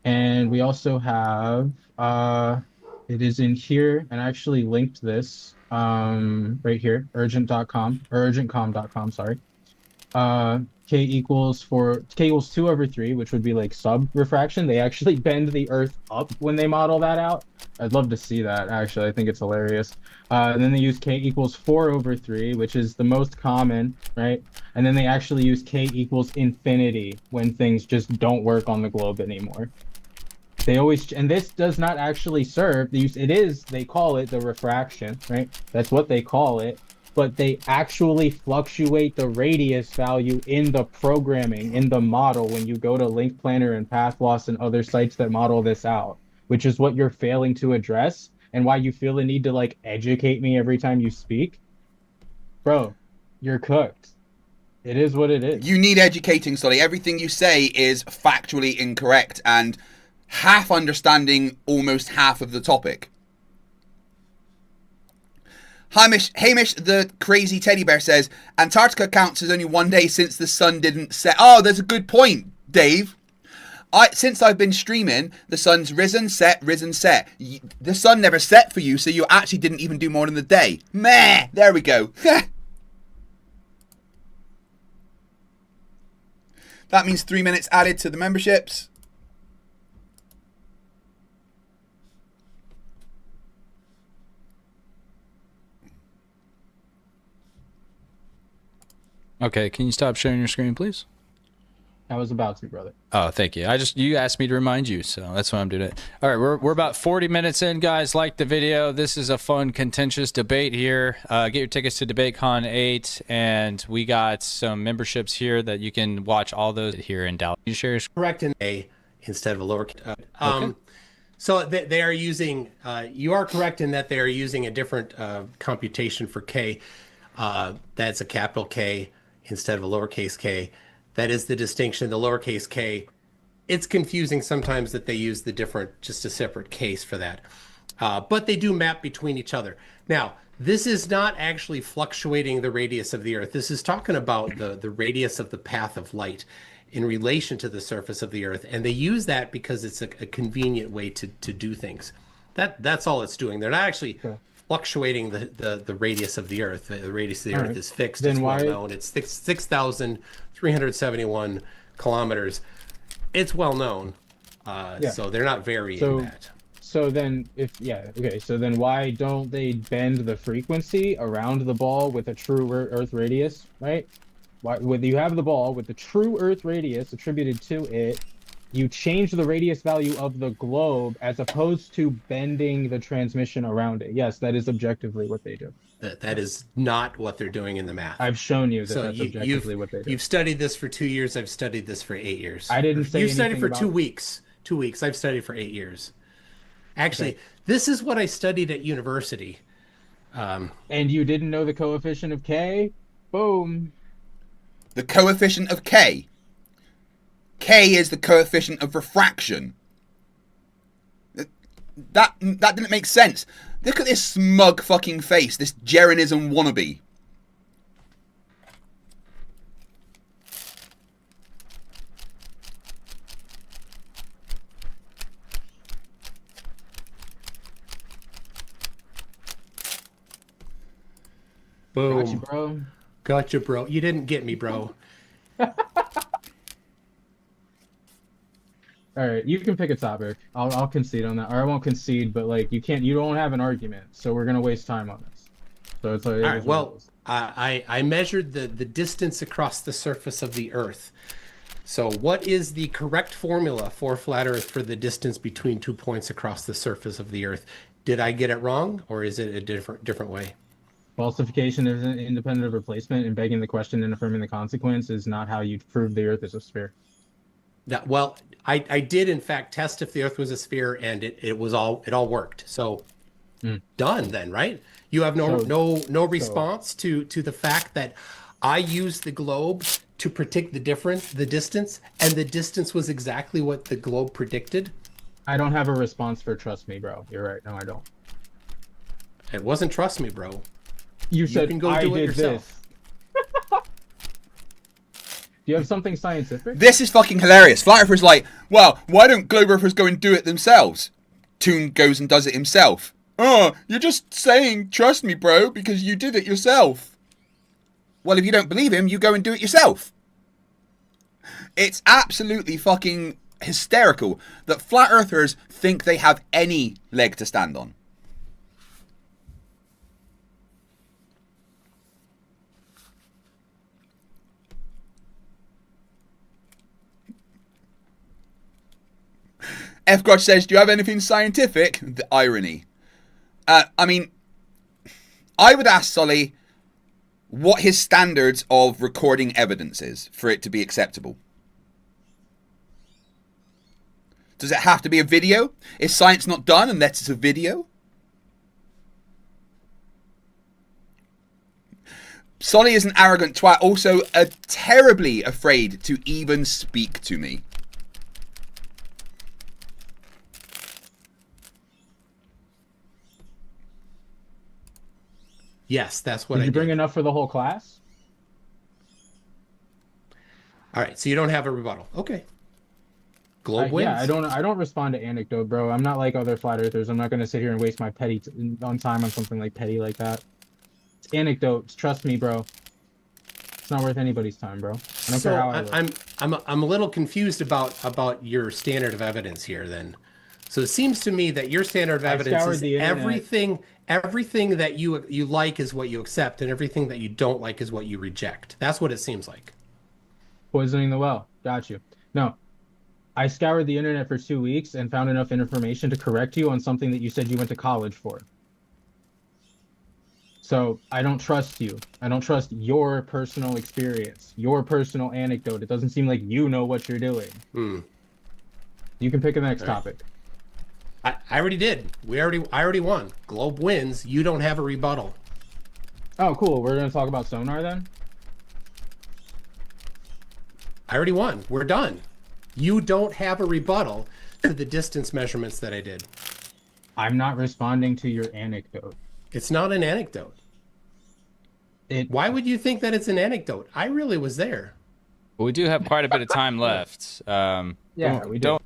And we also have, it is in here, and I actually linked this. Right here, urgentcom.com, sorry. K equals 2 over 3, which would be like sub refraction. They actually bend the earth up when they model that out. I'd love to see that, actually. I think it's hilarious. And then they use K equals 4 over 3, which is the most common, right? And then they actually use K equals infinity when things just don't work on the globe anymore. They always, and this does not actually serve, they call it the refraction, right? That's what they call it, but they actually fluctuate the radius value in the programming, in the model, when you go to Link Planner and Path Loss and other sites that model this out, which is what you're failing to address, and why you feel the need to, like, educate me every time you speak. Bro, you're cooked. It is what it is. You need educating, Sully. Everything you say is factually incorrect, and half understanding almost half of the topic. Hamish the crazy teddy bear says, Antarctica counts as only 1 day since the sun didn't set. Oh, that's a good point, Dave. Since I've been streaming, the sun's risen, set. The sun never set for you, so you actually didn't even do more than the day. Meh, there we go. That means 3 minutes added to the memberships. Okay, can you stop sharing your screen, please? I was about to, brother. Oh, thank you. You asked me to remind you, so that's why I'm doing it. All right, we're about 40 minutes in, guys. Like the video. This is a fun, contentious debate here. Get your tickets to DebateCon 8, and we got some memberships here that you can watch all those here in Dallas. Can you share your screen? Correct in A instead of a lower. Okay. So they are using. You are correct in that they are using a different computation for K. That's a capital K instead of a lowercase k. That is the distinction. The lowercase k, it's confusing sometimes that they use the different, just a separate case for that. But they do map between each other. Now, this is not actually fluctuating the radius of the Earth. This is talking about the radius of the path of light in relation to the surface of the Earth. And they use that because it's a convenient way to do things. That's all it's doing. They're not actually fluctuating the radius of the Earth. The radius of the Earth is fixed. It's well known. It's 6,371 kilometers. It's well known. So they're not varying that. So then so then why don't they bend the frequency around the ball with a true Earth radius, right? Why, when you have the ball with the true Earth radius attributed to it, you change the radius value of the globe as opposed to bending the transmission around it. Yes, that is objectively what they do. That is not what they're doing in the math. I've shown you that that's objectively what they do. You've studied this for 2 years. I've studied this for 8 years. I didn't say you anything studied for about... 2 weeks. 2 weeks. I've studied for 8 years. Actually, this is what I studied at university. And you didn't know the coefficient of K? Boom. The coefficient of K. K is the coefficient of refraction. That didn't make sense. Look at this smug fucking face, this Jeranism wannabe. Boom. Gotcha, bro. Gotcha, bro. You didn't get me, bro. All right, you can pick a topic. I'll concede on that, or I won't concede, but like you don't have an argument, so we're gonna waste time on this. So it's like, all right. Well, I measured the distance across the surface of the Earth. So what is the correct formula for flat Earth for the distance between 2 points across the surface of the Earth? Did I get it wrong, or is it a different way? Falsification is independent of replacement, and begging the question and affirming the consequence is not how you prove the Earth is a sphere. Well, I did in fact test if the Earth was a sphere, and it all worked. So done then, right? You have no response to the fact that I used the globe to predict the distance, and the distance was exactly what the globe predicted. I don't have a response for trust me, bro. You're right. No, I don't. It wasn't trust me, bro. You said can go I do it did yourself. this. Do you have something scientific? This is fucking hilarious. Flat Earthers like, well, why don't globe Earthers go and do it themselves? Toon goes and does it himself. Oh, you're just saying, trust me, bro, because you did it yourself. Well, if you don't believe him, you go and do it yourself. It's absolutely fucking hysterical that Flat Earthers think they have any leg to stand on. F. Grudge says, do you have anything scientific? The irony. I mean, I would ask Sully what his standards of recording evidence is for it to be acceptable. Does it have to be a video? Is science not done unless it's a video? Sully is an arrogant twat, also terribly afraid to even speak to me. Yes, that's what Did you bring enough for the whole class? All right, so you don't have a rebuttal. Okay. Globe wins. Yeah, I don't respond to anecdote, bro. I'm not like other flat earthers. I'm not going to sit here and waste my time on something like petty like that. It's anecdotes. Trust me, bro. It's not worth anybody's time, bro. I don't care how I look. I'm a little confused about your standard of evidence here then. So it seems to me that your standard of evidence is everything that you like is what you accept, and everything that you don't like is what you reject. That's what it seems like. Poisoning the well. Got you. No. I scoured the internet for 2 weeks and found enough information to correct you on something that you said you went to college for. So I don't trust you. I don't trust your personal experience, your personal anecdote. It doesn't seem like you know what you're doing. You can pick the next topic. I already did. I already won. Globe wins. You don't have a rebuttal. Oh, cool. We're gonna talk about sonar then. I already won. We're done. You don't have a rebuttal to the distance measurements that I did. I'm not responding to your anecdote. It's not an anecdote. Why would you think that it's an anecdote? I really was there. Well, we do have quite a bit of time left. Yeah, we do.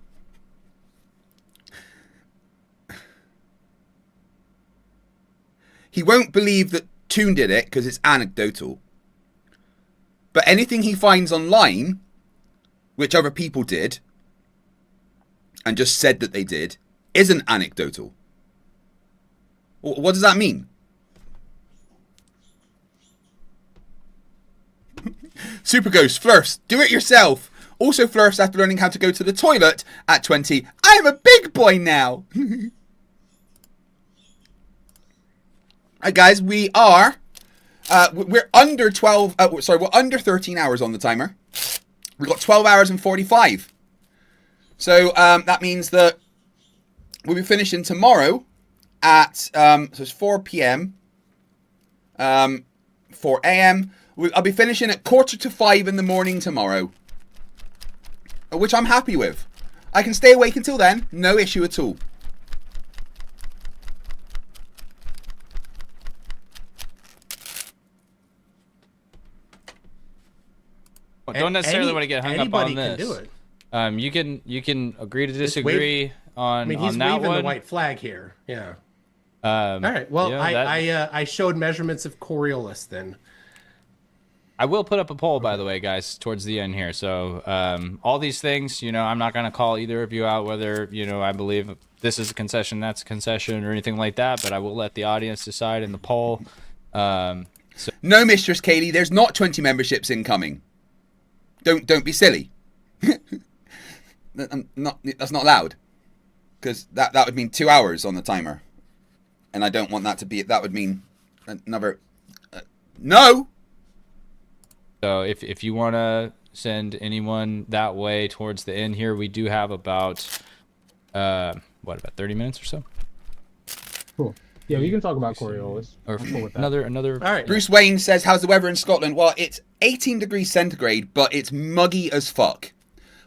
He won't believe that Toon did it because it's anecdotal. But anything he finds online, which other people did, and just said that they did, isn't anecdotal. What does that mean? Super Ghost, Flerfs, do it yourself. Also Flerfs after learning how to go to the toilet at 20. I am a big boy now. Alright guys, we are, we're under 12, we're under 13 hours on the timer. We've got 12 hours and 45. So that means that we'll be finishing tomorrow at, so it's 4 p.m., 4 a.m., I'll be finishing at 4:45 in the morning tomorrow. Which I'm happy with. I can stay awake until then. No issue at all. Well, don't necessarily want to get hung up on this. Can do it. You can agree to disagree on I mean, he's that waving one. the white flag here. Yeah. All right. Well, yeah, I showed measurements of Coriolis then. I will put up a poll, by the way, guys, towards the end here. So all these things, you know, I'm not going to call either of you out whether, you know, I believe this is a concession, that's a concession, or anything like that. But I will let the audience decide in the poll. No, Mistress Kaylee, there's not 20 memberships incoming. Don't be silly. That's not allowed. Because that would mean 2 hours on the timer. And I don't want that to be, that would mean another, no! So if you want to send anyone that way towards the end here, we do have about, about 30 minutes or so? Cool. Yeah, we can talk about Coriolis. Or another. All right. Bruce Wayne says, how's the weather in Scotland? Well, it's 18 degrees centigrade, but it's muggy as fuck.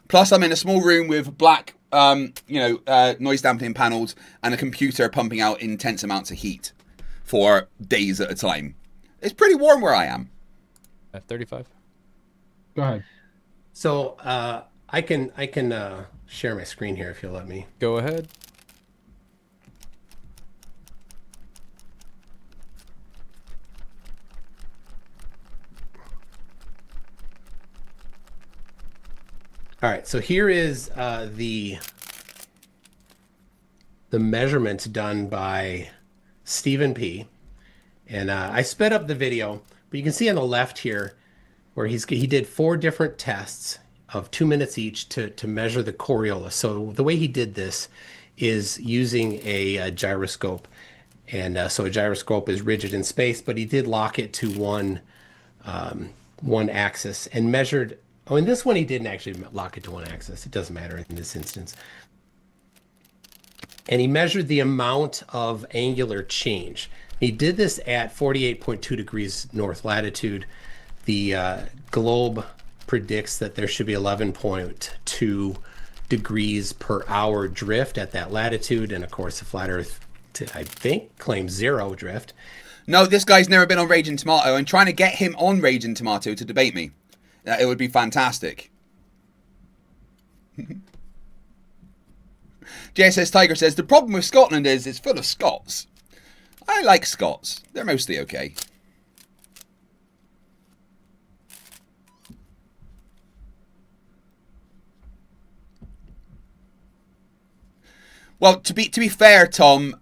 Plus, I'm in a small room with black, noise dampening panels and a computer pumping out intense amounts of heat for days at a time. It's pretty warm where I am. At 35. Go ahead. So I can share my screen here if you'll let me. Go ahead. All right, so here is the measurements done by Stephen P. And I sped up the video, but you can see on the left here where he did 4 different tests of 2 minutes each to measure the Coriolis. So the way he did this is using a gyroscope. And so a gyroscope is rigid in space, but he did lock it to one axis and measured. Oh, in this one, he didn't actually lock it to one axis. It doesn't matter in this instance. And he measured the amount of angular change. He did this at 48.2 degrees north latitude. The globe predicts that there should be 11.2 degrees per hour drift at that latitude. And of course, the flat Earth, I think, claims 0 drift. No, this guy's never been on Raging Tomato. I'm trying to get him on Raging Tomato to debate me. It would be fantastic. JSS Tiger says, the problem with Scotland is it's full of Scots. I like Scots. They're mostly okay. Well, to be fair, Tom,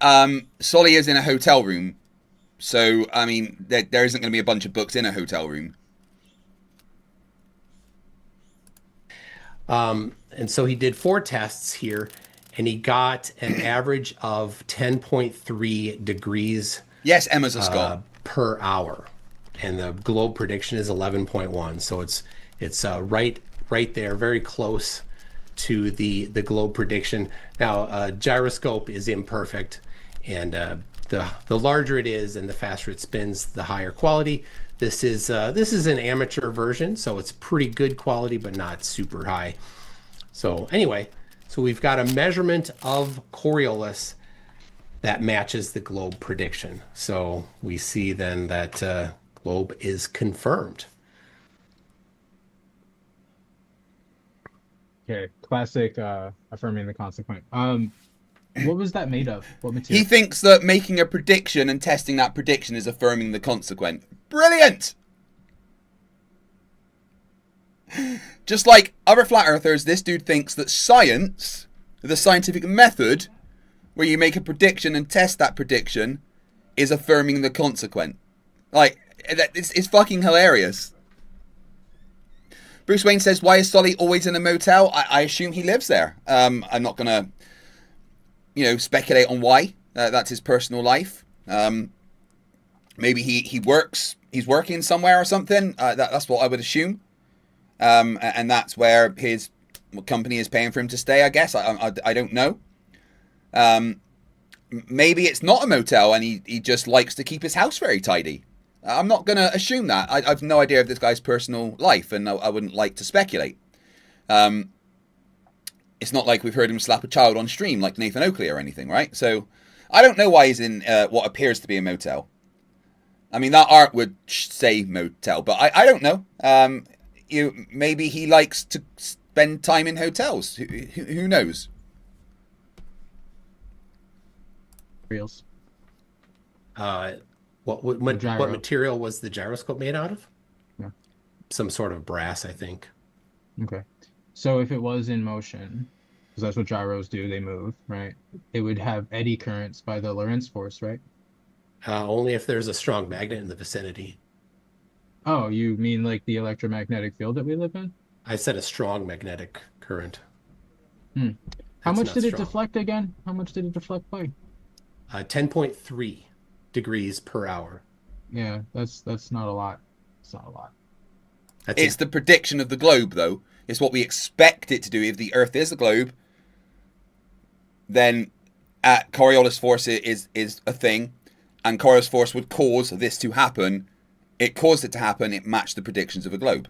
Solly is in a hotel room. So, I mean, there isn't going to be a bunch of books in a hotel room. And so he did 4 tests here, and he got an average of 10.3 degrees. Yes, Emma's a Scot. Per hour, and the globe prediction is 11.1. So it's right there, very close to the globe prediction. Now, gyroscope is imperfect, and the larger it is and the faster it spins, the higher quality. This is an amateur version, so it's pretty good quality, but not super high. So anyway, so we've got a measurement of Coriolis that matches the globe prediction. So we see then that globe is confirmed. Okay, classic affirming the consequent. What was that made of? What material? He thinks that making a prediction and testing that prediction is affirming the consequent. Brilliant! Just like other flat earthers, this dude thinks that science, the scientific method, where you make a prediction and test that prediction, is affirming the consequent. Like, it's fucking hilarious. Bruce Wayne says, why is Solly always in a motel? I assume he lives there. I'm not going to, speculate on why. That's his personal life. Maybe he works, he's working somewhere or something. That's what I would assume. And that's where his company is paying for him to stay, I guess. I don't know. Maybe it's not a motel and he just likes to keep his house very tidy. I'm not going to assume that. I've no idea of this guy's personal life, and I wouldn't like to speculate. It's not like we've heard him slap a child on stream like Nathan Oakley or anything, right? So I don't know why he's in what appears to be a motel. I mean, that art would say motel, but I don't know. Maybe he likes to spend time in hotels. Who knows? Reels. What material was the gyroscope made out of? Yeah. Some sort of brass, I think. Okay. So if it was in motion, because that's what gyros do, they move, right? It would have eddy currents by the Lorentz force, right? Only if there's a strong magnet in the vicinity. Oh, you mean like the electromagnetic field that we live in? I said a strong magnetic current. How much did it deflect again? How much did it deflect by? 10.3 degrees per hour. Yeah, that's not a lot. It's not a lot. It's the prediction of the globe, though. It's what we expect it to do. If the Earth is a globe, then Coriolis force is a thing, and Coriolis force would cause this to happen. It caused it to happen. It matched the predictions of a globe.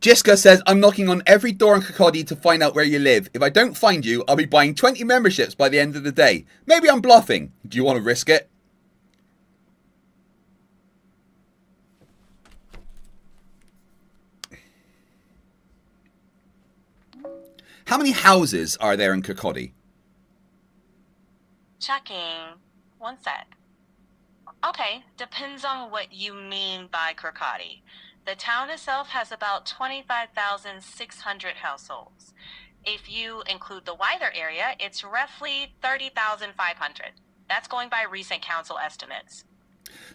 Jiska says, I'm knocking on every door in Kirkcaldy to find out where you live. If I don't find you, I'll be buying 20 memberships by the end of the day. Maybe I'm bluffing. Do you want to risk it? How many houses are there in Kirkcaldy? Checking. One sec. Okay, depends on what you mean by Kirkcaldy. The town itself has about 25,600 households. If you include the wider area, it's roughly 30,500. That's going by recent council estimates.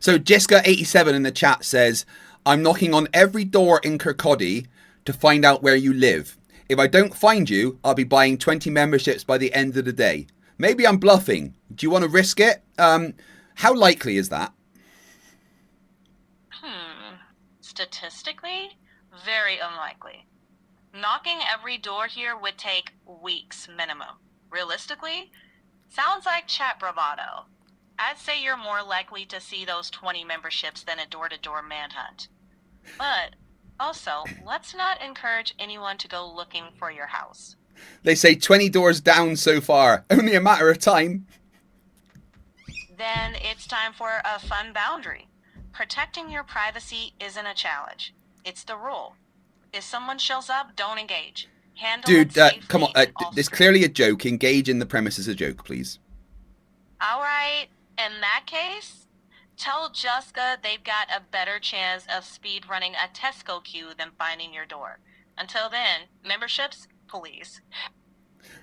So Jessica87 in the chat says, I'm knocking on every door in Kirkcaldy to find out where you live. If I don't find you, I'll be buying 20 memberships by the end of the day. Maybe I'm bluffing. Do you want to risk it? How likely is that? Statistically, very unlikely. Knocking every door here would take weeks minimum. Realistically, sounds like chat bravado. I'd say you're more likely to see those 20 memberships than a door-to-door manhunt. But also, let's not encourage anyone to go looking for your house. They say 20 doors down so far. Only a matter of time. Then it's time for a fun boundary. Protecting your privacy isn't a challenge. It's the rule. If someone shows up, don't engage. Dude, come on. There's clearly a joke. Engage in the premise as a joke, please. All right. In that case, tell Jessica they've got a better chance of speed running a Tesco queue than finding your door. Until then, memberships, please.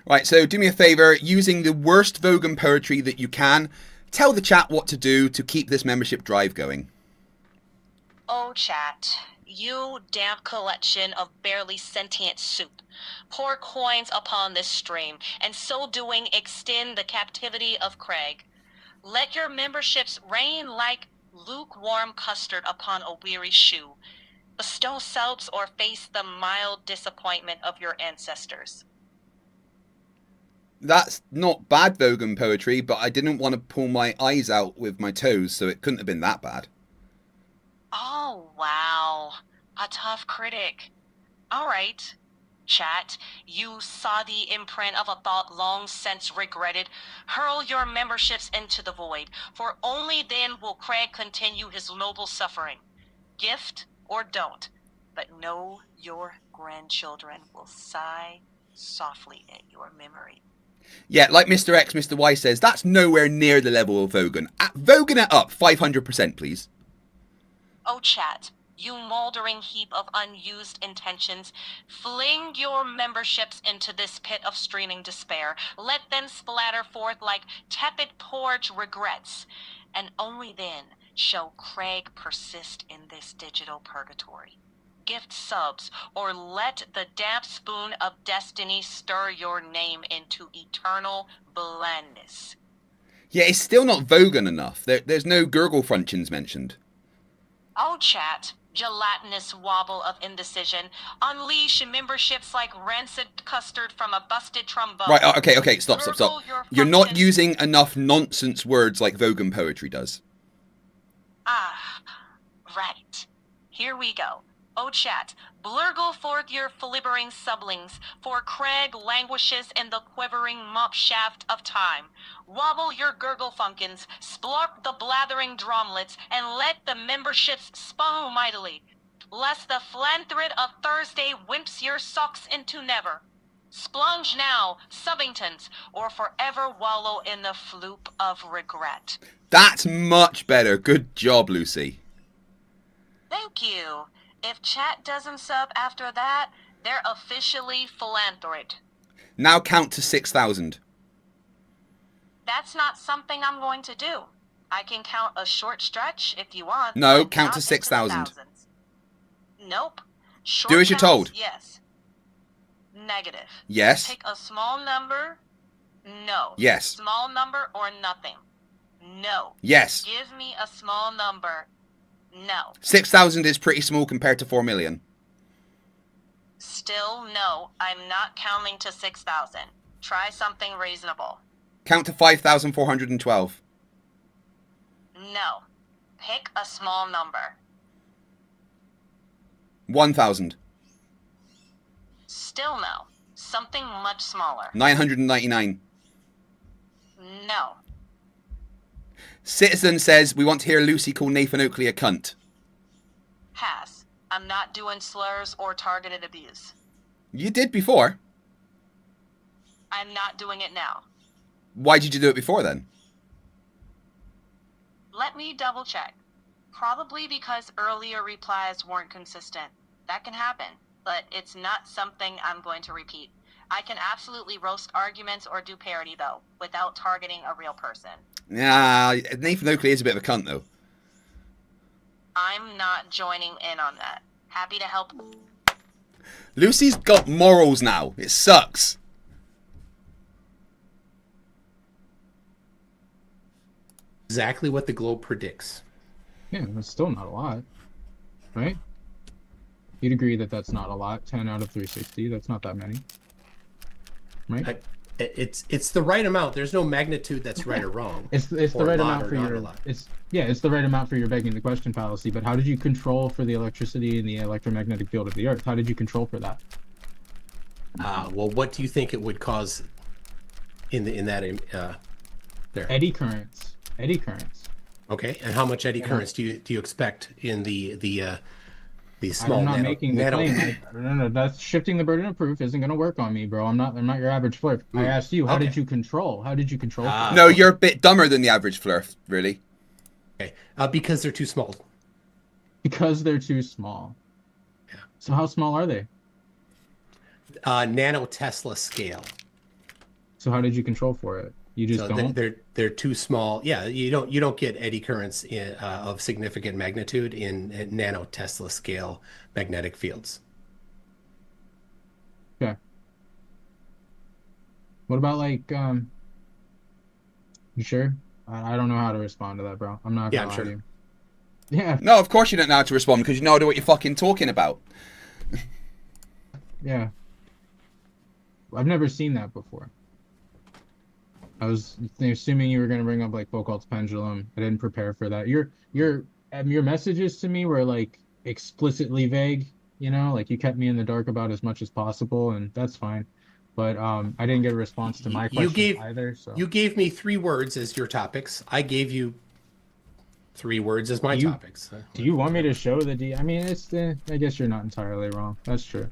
Right, so do me a favor. Using the worst Vogan poetry that you can, tell the chat what to do to keep this membership drive going. Oh, chat. You damp collection of barely sentient soup. Pour coins upon this stream, and so doing extend the captivity of Craig. Let your memberships rain like lukewarm custard upon a weary shoe. Bestow selves or face the mild disappointment of your ancestors. That's not bad Vogan poetry, but I didn't want to pull my eyes out with my toes, so it couldn't have been that bad. Oh, wow. A tough critic. All right. Chat, you saw the imprint of a thought long since regretted. Hurl your memberships into the void, for only then will Craig continue his noble suffering. Gift or don't, but know your grandchildren will sigh softly at your memory. Yeah, like Mr. X, Mr. Y says, that's nowhere near the level of Vogan. Vogan it up 500%, please. Oh, chat, you moldering heap of unused intentions, fling your memberships into this pit of streaming despair. Let them splatter forth like tepid porridge regrets, and only then shall Craig persist in this digital purgatory. Gift subs, or let the damp spoon of destiny stir your name into eternal blandness. Yeah, it's still not Vogan enough. There's no gurgle functions mentioned. Oh, chat, gelatinous wobble of indecision. Unleash memberships like rancid custard from a busted trombone. Right, okay, stop. You're not using enough nonsense words like Vogan poetry does. Ah, right. Here we go. Oh, chat, blurgle forth your flibbering sublings, for Craig languishes in the quivering mop shaft of time. Wobble your gurgle funkins, splurp the blathering drumlets, and let the memberships spun mightily, lest the flanthrid of Thursday wimps your socks into never. Splunge now, Subbingtons, or forever wallow in the floop of regret. That's much better. Good job, Lucy. Thank you. If chat doesn't sub after that, they're officially philanthropic. Now count to 6,000. That's not something I'm going to do. I can count a short stretch if you want. No, count to 6,000. Nope. Short Do as you're told. Yes. Negative. Yes. Pick a small number. No. Yes. Small number or nothing. No. Yes. Give me a small number. No. 6,000 is pretty small compared to 4 million. Still no. I'm not counting to 6,000. Try something reasonable. Count to 5,412. No. Pick a small number. 1,000. Still no. Something much smaller. 999. No. Citizen says, we want to hear Lucy call Nathan Oakley a cunt. Pass. I'm not doing slurs or targeted abuse. You did before. I'm not doing it now. Why did you do it before then? Let me double check. Probably because earlier replies weren't consistent. That can happen, but it's not something I'm going to repeat. I can absolutely roast arguments or do parody, though, without targeting a real person. Yeah, Nathan Oakley is a bit of a cunt, though. I'm not joining in on that. Happy to help. Lucy's got morals now. It sucks. Exactly what the Globe predicts. Yeah, that's still not a lot, right? You'd agree that that's not a lot. 10 out of 360. That's not that many, right? It's the right amount. There's no magnitude that's right or wrong. It's the right amount for your it's the right amount for your begging the question fallacy. But how did you control for the electricity and the electromagnetic field of the Earth? How did you control for that? Well, what do you think it would cause in that there? Eddy currents. Eddy currents. Okay, and how much eddy currents do you expect in the small? I'm not making the claim. No, that's shifting the burden of proof isn't going to work on me, bro. I'm not your average Flerf. I asked you, how did you control? How did you control? No, you're a bit dumber than the average Flerf, really. Okay, because they're too small. Because they're too small. Yeah. So how small are they? Nano Tesla scale. So how did you control for it? You just don't. They're too small. Yeah, you don't get eddy currents of significant magnitude in nano Tesla scale magnetic fields. Okay. What about like you sure? I don't know how to respond to that, bro. I'm not gonna lie to you. Yeah. No, of course you don't know how to respond because you know what you're fucking talking about. Yeah. I've never seen that before. I was assuming you were going to bring up like Foucault's pendulum. I didn't prepare for that. Your messages to me were like explicitly vague, you know, like you kept me in the dark about as much as possible, and that's fine. But I didn't get a response to my question either. So you gave me 3 words as your topics. I gave you 3 words as my topics. Do you want me to show the D? I mean, I guess you're not entirely wrong. That's true.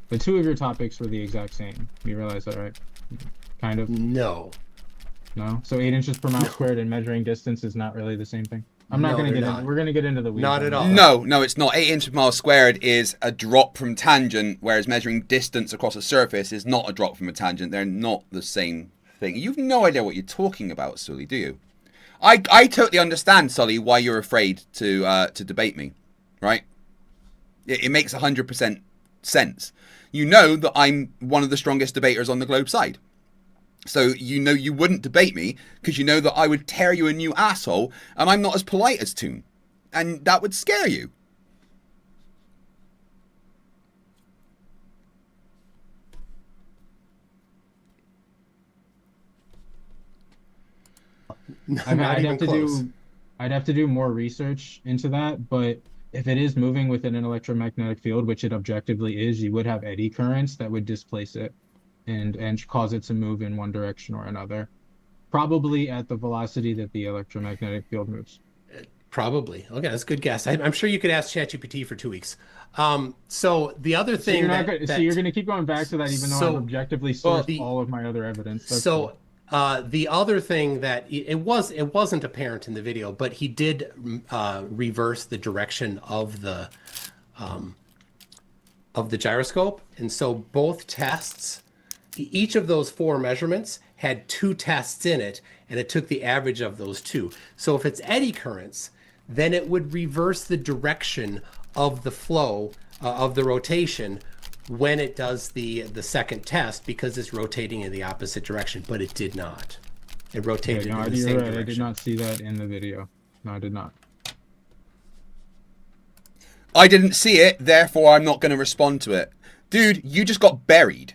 But 2 of your topics were the exact same. You realize that, right? Kind of. No. No. So 8 inches per mile squared and measuring distance is not really the same thing. I'm not going to get into. We're going to get into the weeds. Not at all. No, it's not. 8 inches per mile squared is a drop from tangent, whereas measuring distance across a surface is not a drop from a tangent. They're not the same thing. You've no idea what you're talking about, Sully, do you? I totally understand, Sully, why you're afraid to debate me, right? It makes 100% sense. You know that I'm one of the strongest debaters on the globe side. So you know you wouldn't debate me because you know that I would tear you a new asshole and I'm not as polite as Toon. And that would scare you. I mean, I'd have to do more research into that, but if it is moving within an electromagnetic field, which it objectively is, you would have eddy currents that would displace it and cause it to move in one direction or another, probably at the velocity that the electromagnetic field moves. Probably. Okay, that's a good guess. I'm sure you could ask ChatGPT for 2 weeks. So the other thing so you're going to keep going back to that, even though I've objectively sourced all of my other evidence. That's cool. The other thing that it wasn't apparent in the video, but he did reverse the direction of the gyroscope, and so both tests, each of those 4 measurements had 2 tests in it, and it took the average of those 2. So if it's eddy currents, then it would reverse the direction of the flow of the rotation when it does the second test, because it's rotating in the opposite direction, but it did not. It rotated in the same direction. I did not see that in the video. No, I did not. I didn't see it, therefore I'm not going to respond to it. Dude, you just got buried.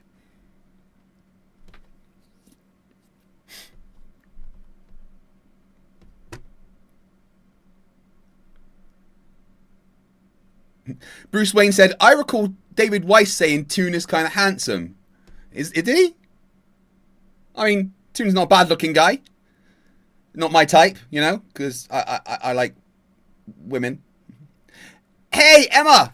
Bruce Wayne said, I recall David Weiss saying Toon is kind of handsome. Did he? I mean, Toon's not a bad looking guy. Not my type, you know, because I like women. Hey, Emma!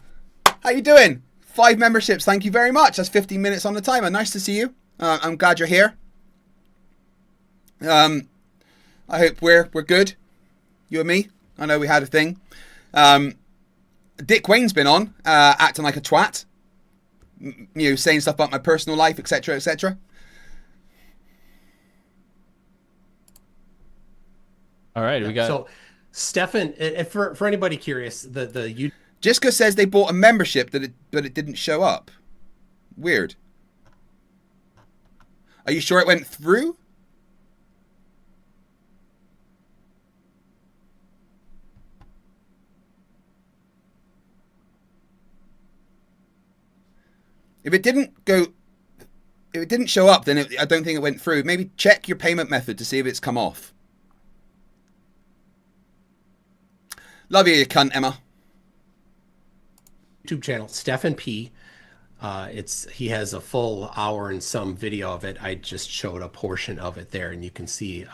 How you doing? 5 memberships, thank you very much. That's 15 minutes on the timer. Nice to see you. I'm glad you're here. I hope we're good. You and me. I know we had a thing. Dick Wayne's been on, acting like a twat. You know, saying stuff about my personal life, etc., etc. All right, we got. So, Stefan, for anybody curious, the Jessica says they bought a membership but it didn't show up. Weird. Are you sure it went through? If it didn't show up, then I don't think it went through. Maybe check your payment method to see if it's come off. Love you cunt, Emma. YouTube channel, Stefan P. He has a full hour and some video of it. I just showed a portion of it there, and you can see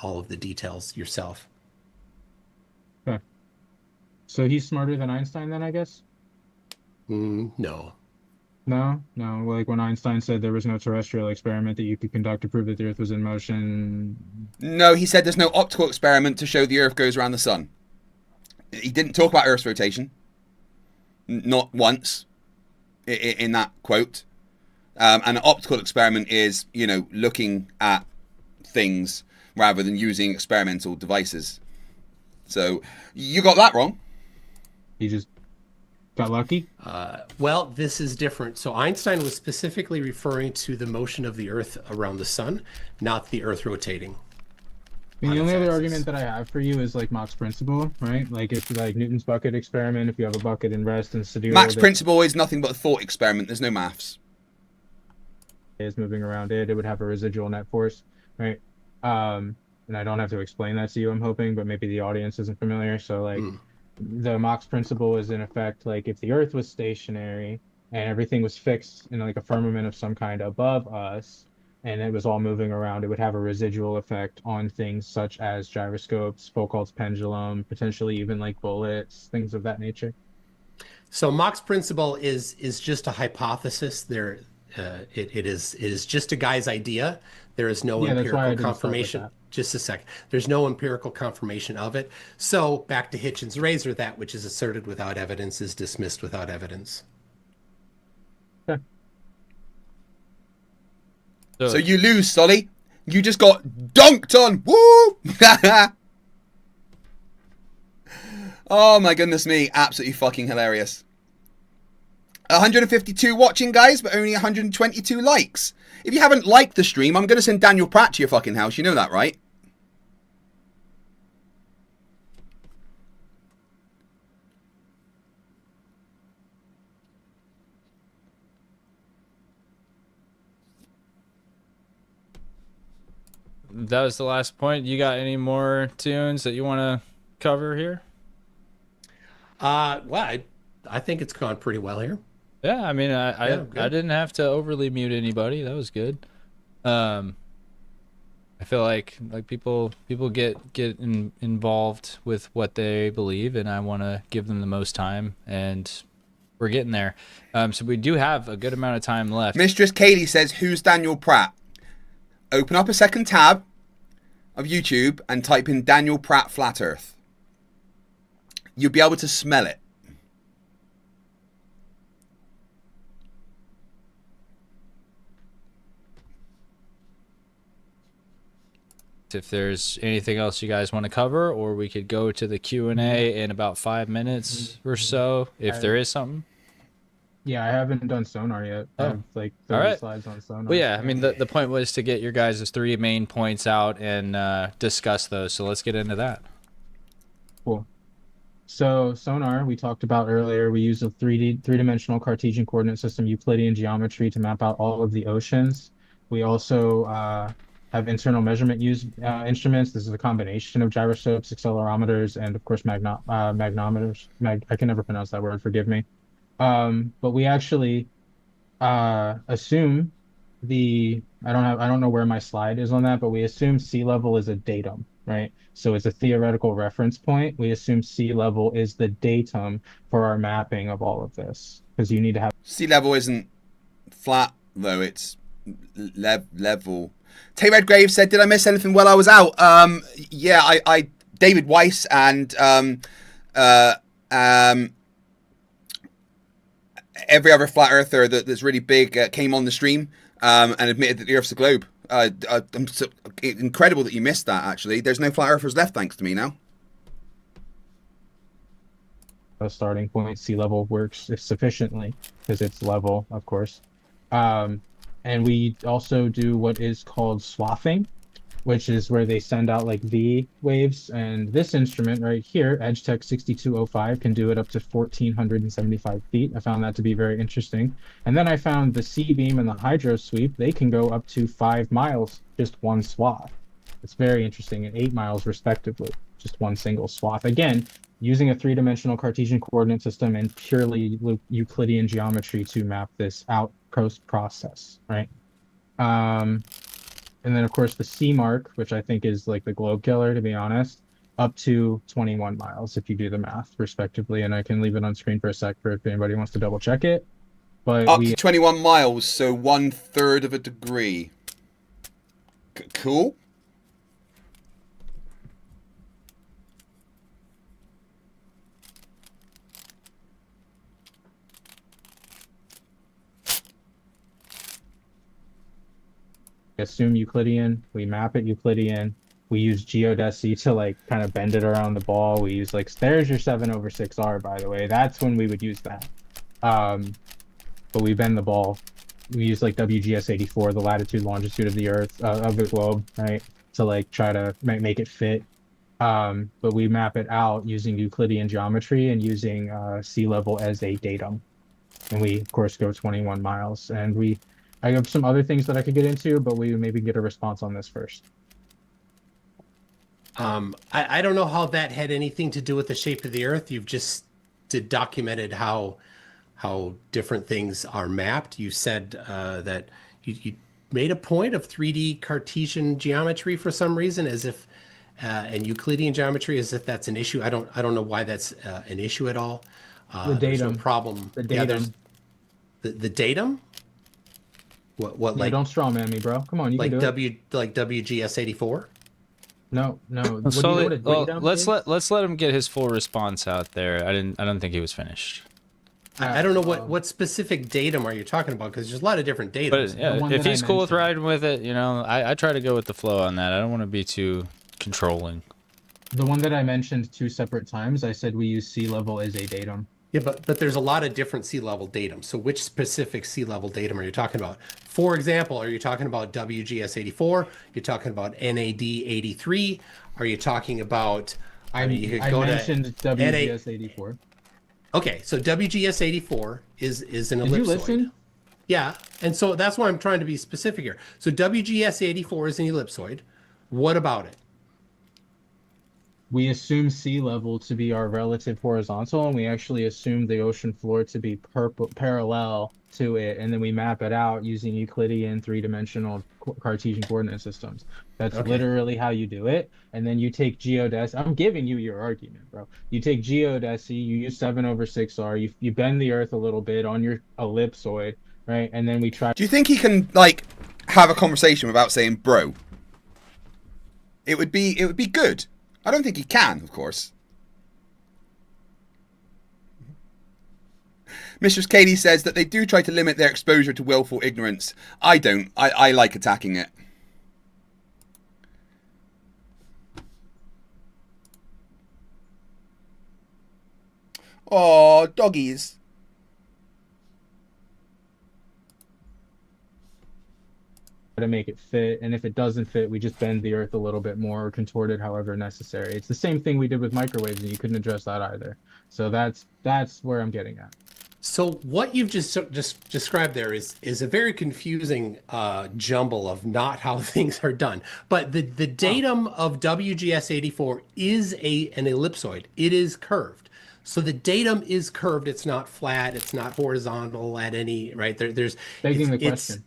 all of the details yourself. Okay. So he's smarter than Einstein then, I guess? No. No, like when Einstein said there was no terrestrial experiment that you could conduct to prove that the Earth was in motion. No, he said there's no optical experiment to show the Earth goes around the sun. He didn't talk about Earth's rotation. Not once in that quote. And an optical experiment is, you know, looking at things rather than using experimental devices. So you got that wrong. You just got lucky? Well, this is different. So Einstein was specifically referring to the motion of the Earth around the sun, not the Earth rotating. The only other argument that I have for you is like Mach's principle, right? Like if like Newton's bucket experiment, if you have a bucket in rest and sidereal, Mach's principle is nothing but a thought experiment. There's no maths. Is moving around it, it would have a residual net force, right? And I don't have to explain that to you, I'm hoping, but maybe the audience isn't familiar. So like the Mach's principle is in effect like if the Earth was stationary and everything was fixed in like a firmament of some kind above us, and it was all moving around, it would have a residual effect on things such as gyroscopes, Foucault's pendulum, potentially even like bullets, things of that nature. So Mach's principle is just a hypothesis. There, it is just a guy's idea. There is no empirical confirmation. Just a second. There's no empirical confirmation of it. So back to Hitchens' razor, that which is asserted without evidence is dismissed without evidence. Okay. So you lose, Solly. You just got dunked on. Woo! Oh my goodness me. Absolutely fucking hilarious. 152 watching, guys, but only 122 likes. If you haven't liked the stream, I'm going to send Daniel Pratt to your fucking house. You know that, right? That was the last point. You got any more tunes that you want to cover here? Well, I think it's gone pretty well here. Yeah, I mean, I didn't have to overly mute anybody. That was good. I feel like people get involved with what they believe, and I want to give them the most time, and we're getting there. So we do have a good amount of time left. Mistress Kaylee says, "Who's Daniel Pratt?" Open up a second tab of YouTube and type in Daniel Pratt Flat Earth. You'll be able to smell it. If there's anything else you guys want to cover, or we could go to the Q&A in about 5 minutes or so, if there is something. Yeah, I haven't done sonar yet. I have like 30 slides on sonar. Well, yeah, I mean, the point was to get your guys' 3 main points out and discuss those. So let's get into that. Cool. So sonar, we talked about earlier, we use a three-dimensional Cartesian coordinate system, Euclidean geometry, to map out all of the oceans. We also have internal measurement instruments. This is a combination of gyroscopes, accelerometers, and of course magnometers. I can never pronounce that word, forgive me. But we actually assume I don't know where my slide is on that, but we assume sea level is a datum, right? So it's a theoretical reference point. We assume sea level is the datum for our mapping of all of this, because you need to have sea level isn't flat though, it's level. Tay Redgrave said, "Did I miss anything while I was out?" Yeah, I David Weiss and every other flat earther that's really big came on the stream and admitted that the Earth's a globe. I'm so incredible that you missed that. Actually, there's no flat earthers left, thanks to me now. A starting point, sea level works sufficiently because it's level, of course. And we also do what is called swathing, which is where they send out like V waves. And this instrument right here, EdgeTech 6205, can do it up to 1,475 feet. I found that to be very interesting. And then I found the C-beam and the hydro sweep, they can go up to 5 miles, just one swath. It's very interesting, and 8 miles respectively, just one single swath. Again, using a three-dimensional Cartesian coordinate system and purely Euclidean geometry to map this out process, right? And then, of course, the C mark, which I think is like the globe killer, to be honest, up to 21 miles if you do the math, respectively. And I can leave it on screen for a sec for if anybody wants to double check it. But up to 21 miles, so 1/3 of a degree. Cool. Assume Euclidean, we map it Euclidean, we use geodesy to like kind of bend it around the ball. We use like, there's your 7/6R, by the way. That's when we would use that. But we bend the ball. We use like WGS 84, the latitude longitude of the Earth, of the globe, right? to like try to make it fit. But we map it out using Euclidean geometry and using sea level as a datum. And we, of course, go 21 miles. And I have some other things that I could get into, but we maybe get a response on this first. I don't know how that had anything to do with the shape of the Earth. You've just documented how different things are mapped. You said that you made a point of 3D Cartesian geometry for some reason, as if and Euclidean geometry, as if that's an issue. I don't know why that's an issue at all. The There's no datum. problem. The Yeah, datum. there's the datum. What Yeah, like don't strawman me, bro. Come on, you like can do it. like WGS84? No. What do you So know what a datum is? let's let him get his full response out there. I don't think he was finished. I don't know what specific datum are you talking about, because there's a lot of different datums. But yeah, if he's cool with riding with it, you know, I try to go with the flow on that. I don't want to be too controlling. The one that I mentioned 2 separate times, I said we use sea level as a datum. Yeah, but there's a lot of different sea level datum. So which specific sea level datum are you talking about? For example, are you talking about WGS84? You're talking about NAD83? Are you talking about? I mentioned WGS84. Okay, so WGS84 is an ellipsoid. Did you listen? Yeah, and so that's why I'm trying to be specific here. So WGS84 is an ellipsoid. What about it? We assume sea level to be our relative horizontal, and we actually assume the ocean floor to be parallel to it, and then we map it out using Euclidean 3-dimensional Cartesian coordinate systems. That's literally how you do it. And then you take geodesy. I'm giving you your argument, bro. You take geodesy, you use 7/6R, you bend the Earth a little bit on your ellipsoid, right? And then we try. Do you think he can like have a conversation without saying bro? It would be good. I don't think he can, of course. Mistress Katie says that they do try to limit their exposure to willful ignorance. I don't. I like attacking it. Oh, doggies. To make it fit, and if it doesn't fit, we just bend the Earth a little bit more or contort it however necessary. It's the same thing we did with microwaves, and you couldn't address that either. So that's where I'm getting at. So what you've just described there is a very confusing jumble of not how things are done. But the datum of WGS84 is an ellipsoid. It is curved. So the datum is curved. It's not flat. It's not horizontal at any, right? There's begging the question.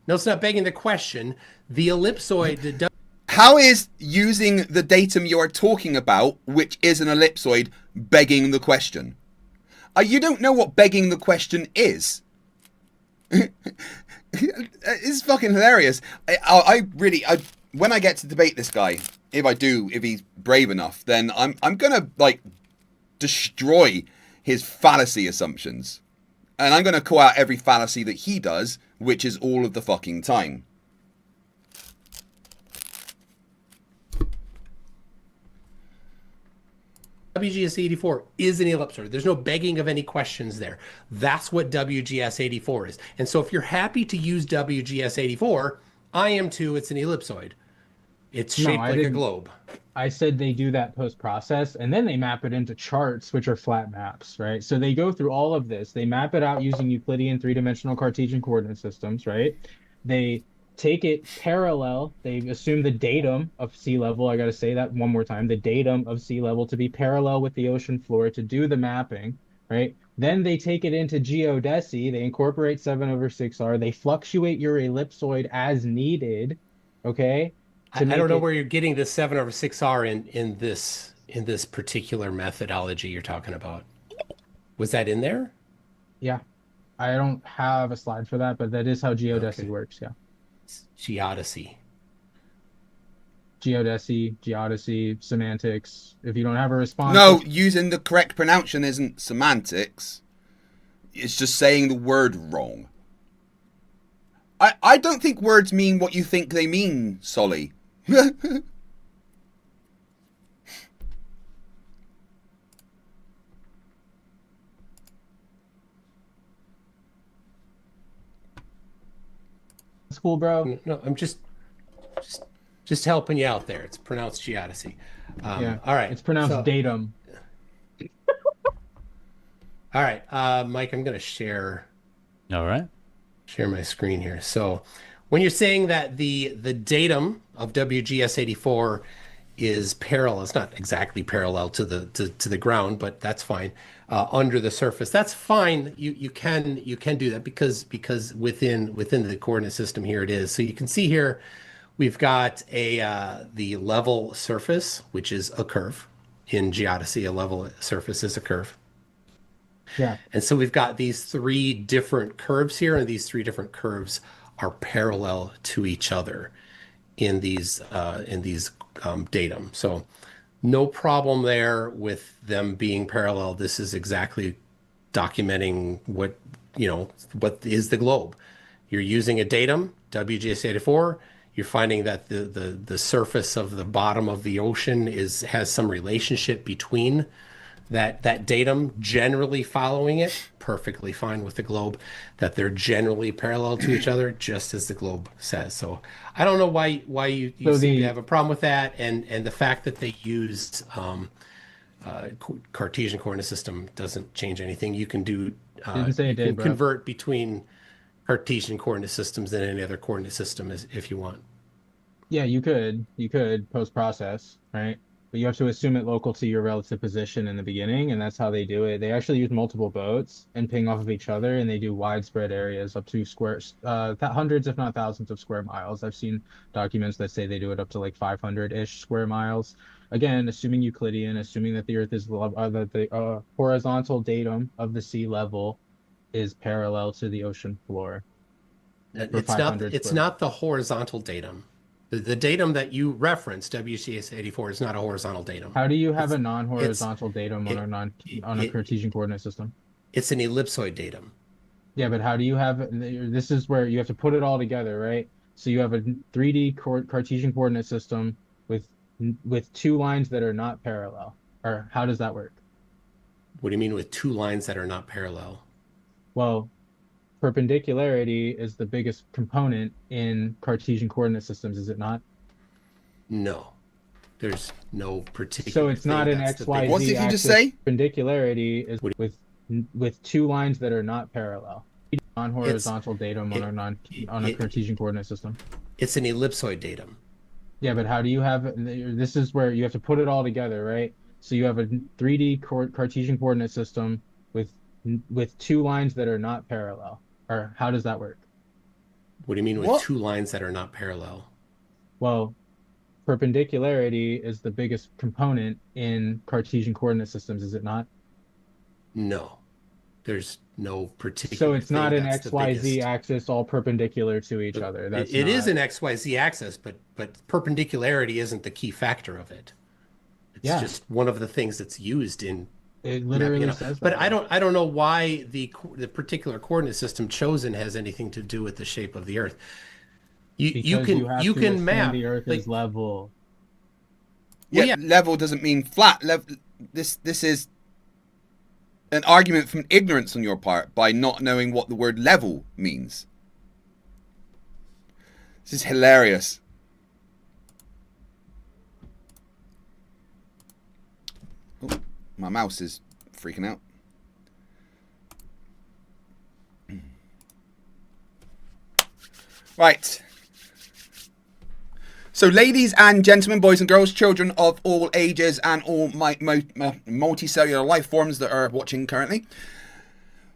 No, it's not begging the question. The ellipsoid. How is using the datum you are talking about, which is an ellipsoid, begging the question? You don't know what begging the question is. It's fucking hilarious. I really, when I get to debate this guy, if he's brave enough, then I'm gonna like destroy his fallacy assumptions, and I'm gonna call out every fallacy that he does, which is all of the fucking time. WGS84 is an ellipsoid. There's no begging of any questions there. That's what WGS84 is. And so if you're happy to use WGS84, I am too. It's an ellipsoid. It's shaped like a globe. I said they do that post-process, and then they map it into charts, which are flat maps, right? So they go through all of this. They map it out using Euclidean 3-dimensional Cartesian coordinate systems, right? They take it parallel. They assume the datum of sea level. I got to say that one more time. The datum of sea level to be parallel with the ocean floor to do the mapping, right? Then they take it into geodesy. They incorporate 7/6R. They fluctuate your ellipsoid as needed, okay? I don't know where you're getting the 7/6R in this particular methodology you're talking about. Was that in there? Yeah. I don't have a slide for that, but that is how geodesy works, yeah. Geodesy, semantics. If you don't have a response. No, using the correct pronunciation isn't semantics. It's just saying the word wrong. I don't think words mean what you think they mean, Solly. Cool, bro. No, I'm just Just helping you out there. It's pronounced geodesy. Yeah. All right. It's pronounced datum. All right, Mike, I'm going to share. All right. Share my screen here. So when you're saying that the datum of WGS84 is parallel, it's not exactly parallel to the ground, but that's fine. Under the surface, that's fine. You can do that because within the coordinate system here it is. So you can see here we've got the level surface, which is a curve. In geodesy, a level surface is a curve. Yeah. And so we've got these three different curves here, and these three different curves are parallel to each other in these datum. So no problem there with them being parallel. This is exactly documenting what is the globe. You're using a datum, WGS84. You're finding that the surface of the bottom of the ocean has some relationship between that datum, generally following it, perfectly fine with the globe, that they're generally parallel to each other, just as the globe says. So I don't know why you seem to have a problem with that, and the fact that they used Cartesian coordinate system doesn't change anything. You can do convert between Cartesian coordinate systems and any other coordinate system if you want. Yeah, you could post process, right? But you have to assume it local to your relative position in the beginning, and that's how they do it. They actually use multiple boats and ping off of each other, and they do widespread areas up to hundreds, if not thousands of square miles. I've seen documents that say they do it up to like 500-ish square miles. Again, assuming Euclidean, assuming that the Earth is that the horizontal datum of the sea level is parallel to the ocean floor. It's not the horizontal datum. The datum that you referenced, WGS84, is not a horizontal datum. How do you have a non-horizontal datum on a Cartesian coordinate system? It's an ellipsoid datum. Yeah, but how do you have this is where you have to put it all together, right? So you have a 3D Cartesian coordinate system with two lines that are not parallel. Or how does that work? What do you mean with two lines that are not parallel? Well, perpendicularity is the biggest component in Cartesian coordinate systems, is it not? No. There's no particular. So it's not an XYZ. What did you just say? Perpendicularity is with two lines that are not parallel. Non-horizontal datum on a Cartesian coordinate system. It's an ellipsoid datum. Yeah, but how do you have this is where you have to put it all together, right? So you have a 3D Cartesian coordinate system with two lines that are not parallel. Or how does that work? What do you mean with two lines that are not parallel? Well, perpendicularity is the biggest component in Cartesian coordinate systems, is it not? No. There's no particular. So it's not an XYZ axis all perpendicular to each other. It is an XYZ axis, but perpendicularity isn't the key factor of it. It's just one of the things that's used in. It literally says that. But I don't know why the particular coordinate system chosen has anything to do with the shape of the Earth. You can map the Earth is level. Yeah, level doesn't mean flat. This is an argument from ignorance on your part by not knowing what the word level means. This is hilarious. Oh, my mouse is freaking out. Right. So, ladies and gentlemen, boys and girls, children of all ages and all multicellular life forms that are watching currently.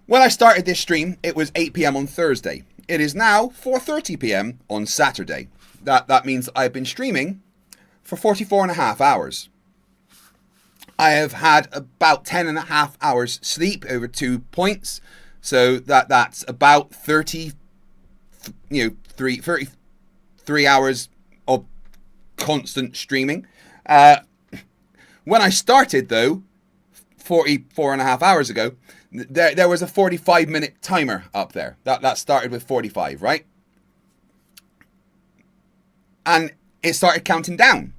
When I started this stream, it was 8 p.m. on Thursday. It is now 4:30 p.m. on Saturday. That means I've been streaming for 44 and a half hours. I have had about 10 and a half hours sleep over 2 points. So that's about 33 hours of constant streaming. When I started, though, 44 and a half hours ago, there was a 45-minute timer up there. That started with 45, right? And it started counting down.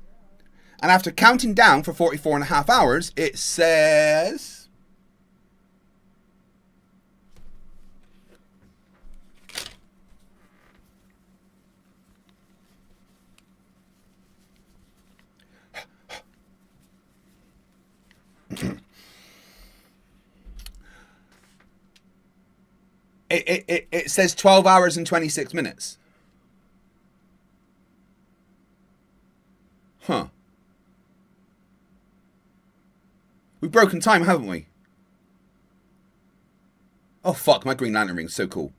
And after counting down for 44 and a half hours, it says... It says 12 hours and 26 minutes. Huh. We've broken time, haven't we? Oh, fuck. My Green Lantern ring's so cool.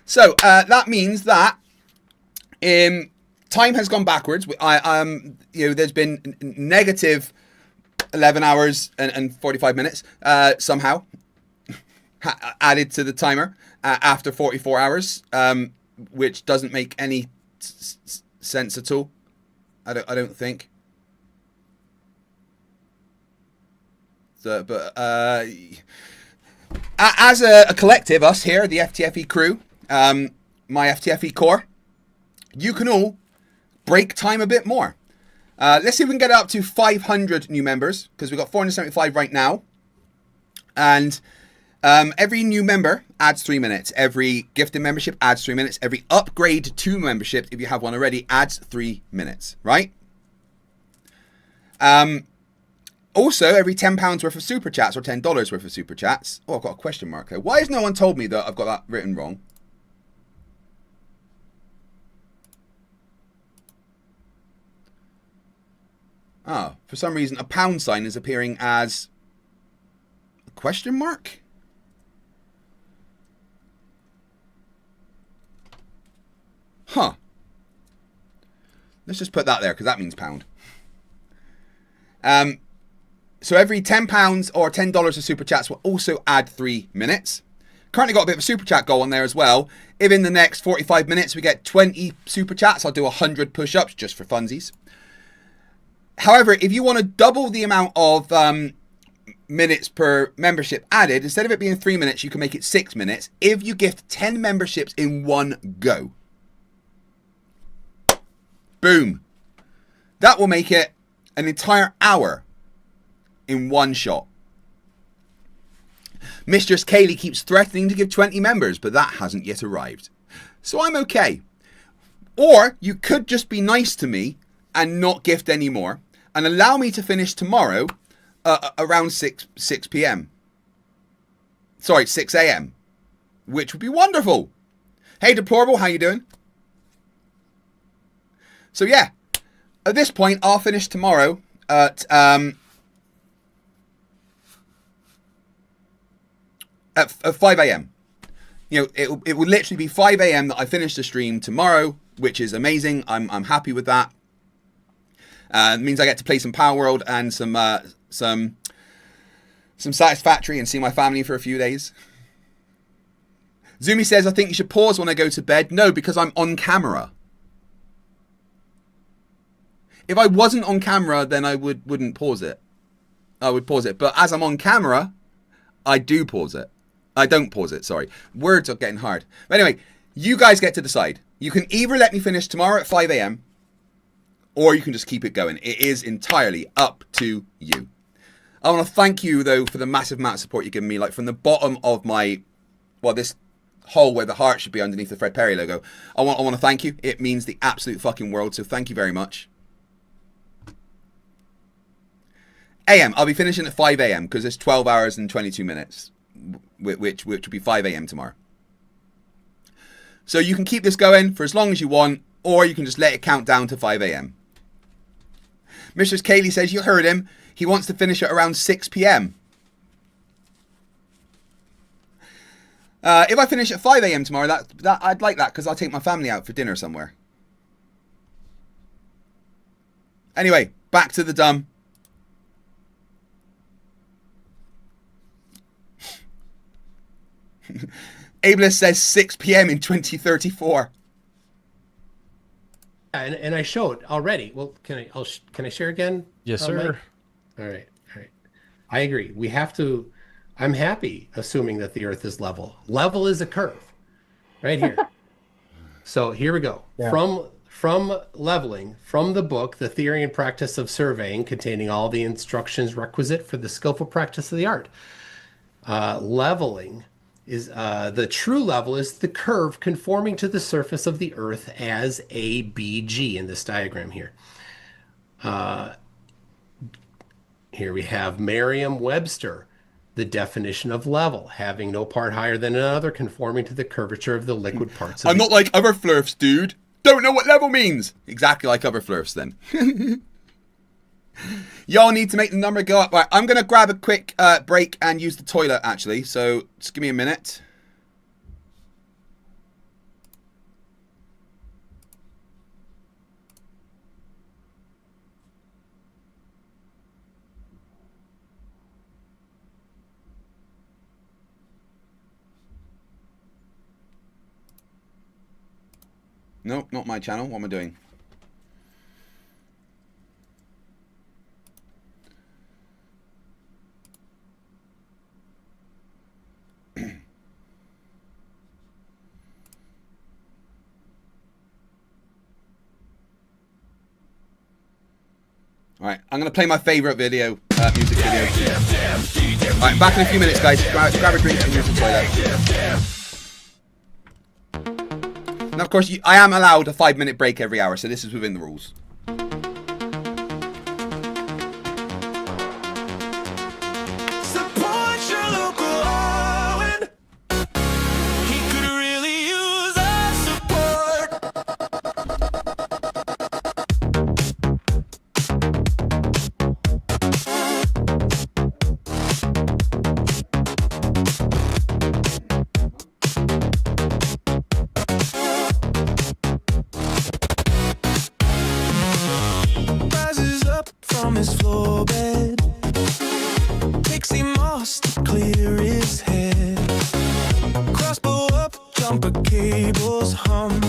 So, that means that time has gone backwards. There's been negative 11 hours and 45 minutes somehow added to the timer after 44 hours, which doesn't make any sense at all. I don't think. So, but as a collective, us here, the FTFE crew, my FTFE core, you can all break time a bit more. Let's see if we can get it up to 500 new members, because we've got 475 right now. And every new member adds 3 minutes. Every gifted membership adds 3 minutes. Every upgrade to membership, if you have one already, adds 3 minutes, right? Also, every £10 worth of super chats or $10 worth of super chats. Oh, I've got a question mark here. Why has no one told me that I've got that written wrong? Ah, for some reason, a pound sign is appearing as a question mark? Huh. Let's just put that there, because that means pound. So every £10 or $10 of super chats will also add 3 minutes. Currently got a bit of a super chat goal on there as well. If in the next 45 minutes we get 20 super chats, I'll do 100 push-ups just for funsies. However, if you want to double the amount of minutes per membership added, instead of it being 3 minutes, you can make it 6 minutes if you gift 10 memberships in one go. Boom. That will make it an entire hour in one shot. Mistress Kaylee keeps threatening to give 20 members, but that hasn't yet arrived. So I'm okay. Or you could just be nice to me and not gift any more, and allow me to finish tomorrow around 6 p.m. Sorry, 6 a.m. Which would be wonderful. Hey, Deplorable, how you doing? So yeah, at this point, I'll finish tomorrow at 5 a.m. You know, it will literally be 5 a.m. that I finish the stream tomorrow, which is amazing. I'm happy with that. It means I get to play some Power World and some Satisfactory and see my family for a few days. Zumi says, I think you should pause when I go to bed. No, because I'm on camera. If I wasn't on camera, then I wouldn't pause it. I would pause it. But as I'm on camera, I do pause it. I don't pause it, sorry. Words are getting hard. But anyway, you guys get to decide. You can either let me finish tomorrow at 5 a.m. or you can just keep it going. It is entirely up to you. I want to thank you, though, for the massive amount of support you've given me. Like, from the bottom of my, well, this hole where the heart should be underneath the Fred Perry logo. I want to thank you. It means the absolute fucking world, so thank you very much. AM, I'll be finishing at 5 a.m. because it's 12 hours and 22 minutes, which will be 5 a.m. tomorrow. So you can keep this going for as long as you want, or you can just let it count down to 5 a.m. Mistress Kaylee says, you heard him. He wants to finish at around 6 p.m. If I finish at 5 a.m. tomorrow, that I'd like that because I'll take my family out for dinner somewhere. Anyway, back to the dumb. Ableist says 6 p.m. in 2034. And I showed already. Well, can I share again? Yes, sir. All right. I agree. We have to. I'm happy assuming that the Earth is level. Level is a curve, right here. So here we go. Yeah. From leveling, from the book, The Theory and Practice of Surveying, containing all the instructions requisite for the skillful practice of the art. Leveling is the true level is the curve conforming to the surface of the Earth as a BG in this diagram here. Here we have Merriam-Webster. The definition of level, having no part higher than another, conforming to the curvature of the liquid parts. I'm not like other Flerfs, dude. Don't know what level means. Exactly like other Flerfs then. Y'all need to make the number go up. Right, I'm going to grab a quick break and use the toilet, actually. So just give me a minute. Nope, not my channel. What am I doing? All right, I'm going to play my favorite video, music video. All right, back in a few minutes, guys. Grab a drink and use the toilet. Now, of course, I am allowed a 5-minute break every hour, so this is within the rules. Support your local Owen. He could really use our support. Rises up from his floor bed, takes him moss to clear his head. Crossbow up, jumper cables hum.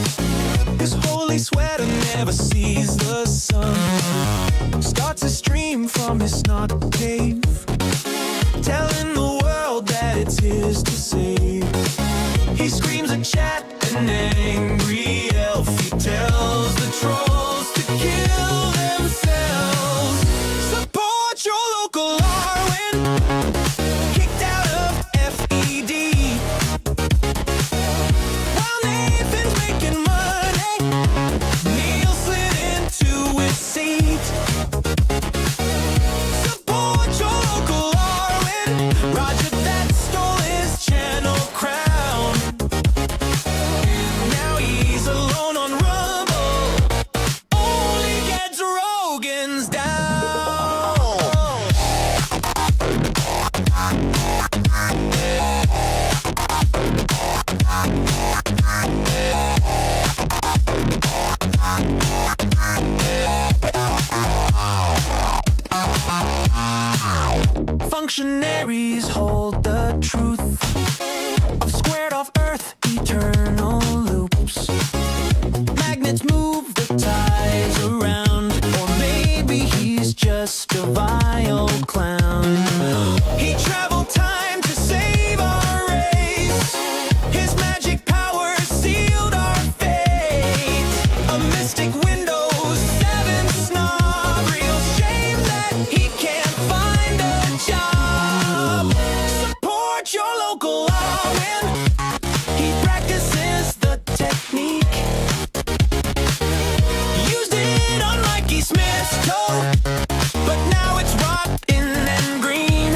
His holy sweater never sees the sun. Starts a stream from his snot cave, telling the world that it's his to save. He screams a chat, an angry elf. He tells the trolls to kill themselves. Support your local Arwen. Kicked out of FED. While Nathan's making money, Neil slid into his seat. Support your local Arwen. Roger that stole his channel crown. Now he's alone on Rumble. Only gets Rogan's down. Functionaries hold the truth of squared off Earth eternal loops. Magnets move the tides around, or maybe he's just a vile clown. He traveled time to save our race. His magic power sealed our fate. A mystic Windows 7 snob. Real shame that he can't find a job. Support your local Arwen. He practices the technique. Used it on Mikey Smith's toe, but now it's rotten and green.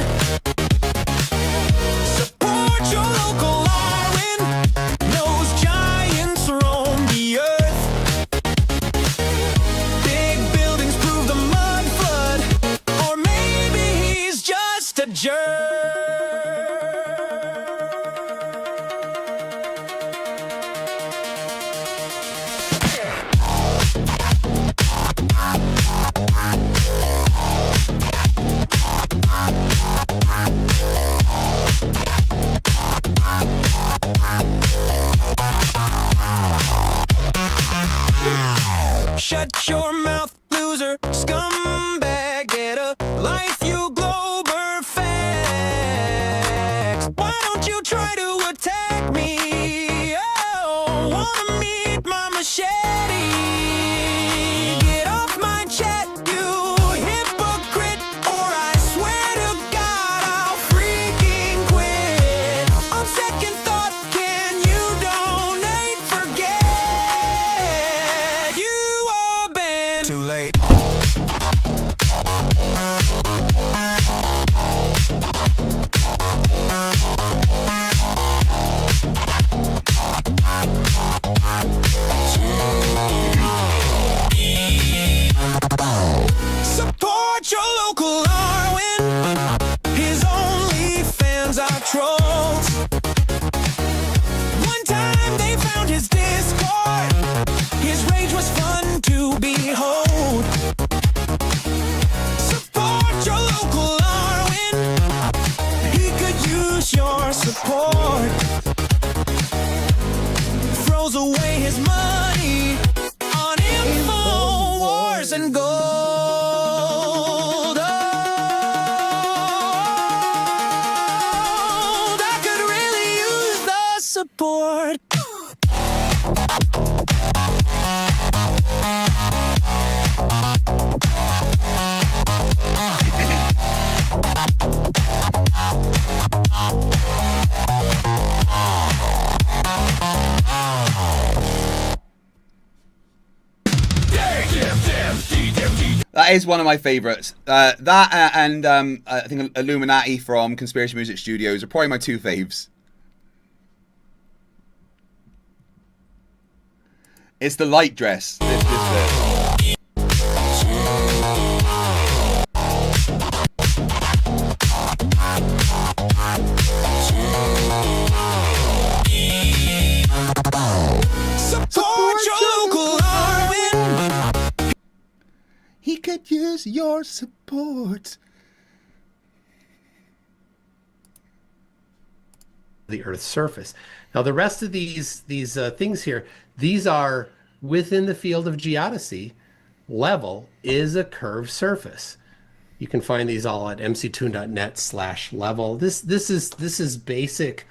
Support your local Arwen. Knows giants roam the earth. Big buildings prove the mud flood, or maybe he's just a jerk. Shut your mouth, loser, scumbag. Get a life, you Glober fan. trolls. One time they found his Discord. His rage was fun to behold. Support your local Arwen. He could use your support. Throws away his money on info wars and gold. I could really use the support. That is one of my favourites. That and I think Illuminati from Conspiracy Music Studios are probably my two faves. It's the light dress. This Support your local Arwen. He could use your support. The Earth's surface. Now, the rest of these things here, these are within the field of geodesy. Level is a curved surface. You can find these all at mctoon.net/level. This is basic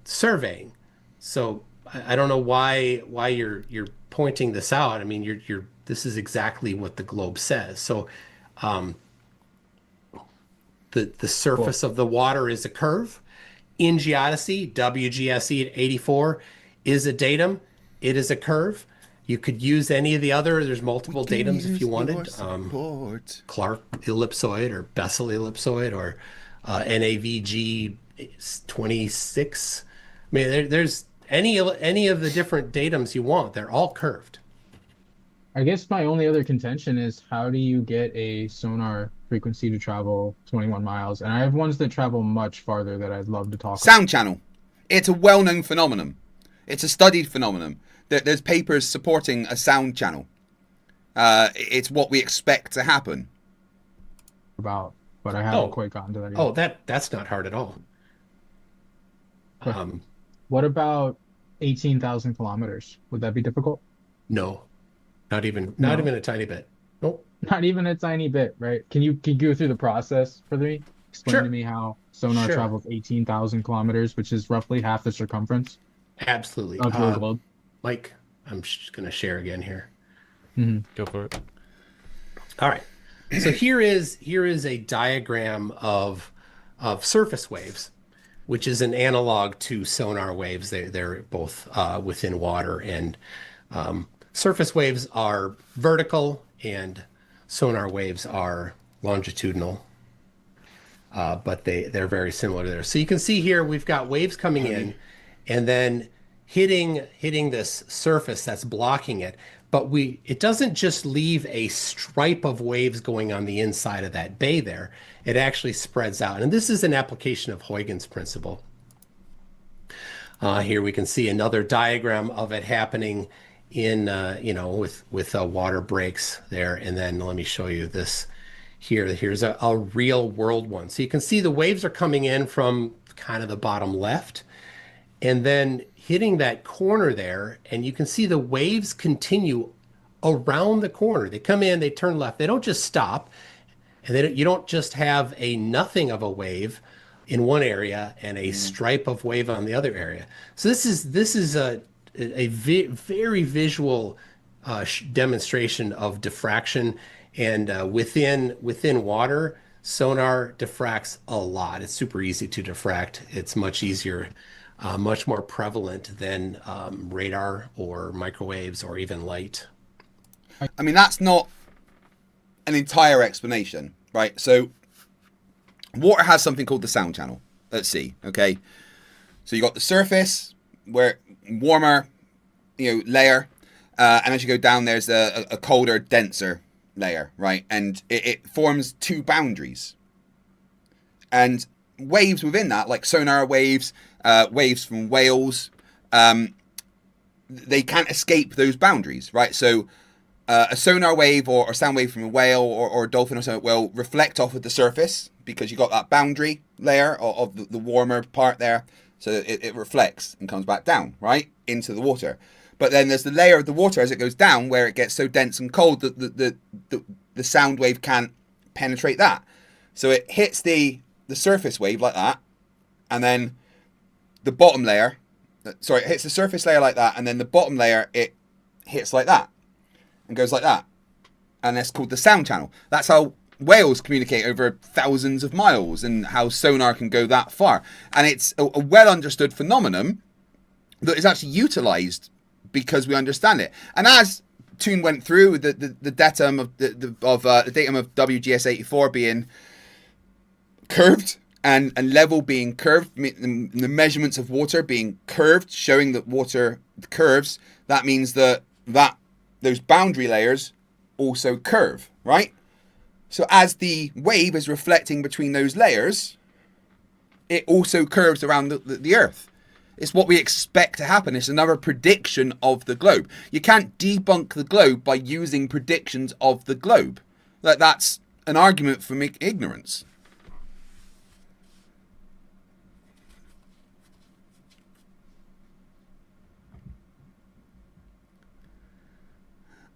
surveying. So I don't know why you're pointing this out. I mean, this is exactly what the globe says. So the surface of the water is a curve. In geodesy, WGSE at 84 is a datum. It is a curve. You could use any of the other. There's multiple datums if you wanted. Clark ellipsoid or Bessel ellipsoid or NAVG 26. I mean, there's any of the different datums you want. They're all curved. I guess my only other contention is, how do you get a sonar frequency to travel 21 miles? And I have ones that travel much farther that I'd love to talk about. Sound channel. It's a well-known phenomenon. It's a studied phenomenon. There's papers supporting a sound channel. It's what we expect to happen. But I haven't quite gotten to that yet. Oh, that's not hard at all. What about 18,000 kilometers? Would that be difficult? No, not even a tiny bit. Nope. Not even a tiny bit, right? Can you go through the process for me? Explain to me how sonar travels 18,000 kilometers, which is roughly half the circumference. Absolutely. Of the globe. Mike, I'm just going to share again here. Go for it. All right. So here is a diagram of surface waves, which is an analog to sonar waves. They're both within water, and surface waves are vertical and sonar waves are longitudinal. But they're very similar there. So you can see here we've got waves coming in and then hitting this surface that's blocking it. But it doesn't just leave a stripe of waves going on the inside of that bay there. It actually spreads out. And this is an application of Huygens principle. Here we can see another diagram of it happening in, with water breaks there. And then let me show you this here. Here's a real world one. So you can see the waves are coming in from kind of the bottom left and then hitting that corner there. And you can see the waves continue around the corner. They come in, they turn left. They don't just stop. And you don't just have a nothing of a wave in one area and a stripe of wave on the other area. So this is a very visual demonstration of diffraction. And within water, sonar diffracts a lot. It's super easy to diffract. It's much easier, much more prevalent than radar or microwaves or even light. I mean, that's not an entire explanation, right? So water has something called the sound channel at sea, okay? So you got the surface, where warmer, layer, and as you go down, there's a colder, denser layer, right? And it forms two boundaries. And waves within that, like sonar waves, waves from whales, they can't escape those boundaries, right? So a sonar wave or sound wave from a whale or a dolphin or something will reflect off of the surface because you got that boundary layer of the warmer part there. So it reflects and comes back down, right, into the water. But then there's the layer of the water as it goes down where it gets so dense and cold that the sound wave can't penetrate that. So it hits the surface wave like that, and then the bottom layer, sorry, it hits the surface layer like that, and then the bottom layer, it hits like that and goes like that. And that's called the sound channel. That's how whales communicate over thousands of miles and how sonar can go that far. And it's a well understood phenomenon that is actually utilized because we understand it. And as Toon went through the datum of the datum of WGS84 being curved and level being curved, the measurements of water being curved, showing that water curves, that means that those boundary layers also curve, right? So as the wave is reflecting between those layers, it also curves around the Earth. It's what we expect to happen. It's another prediction of the globe. You can't debunk the globe by using predictions of the globe. That's an argument for ignorance.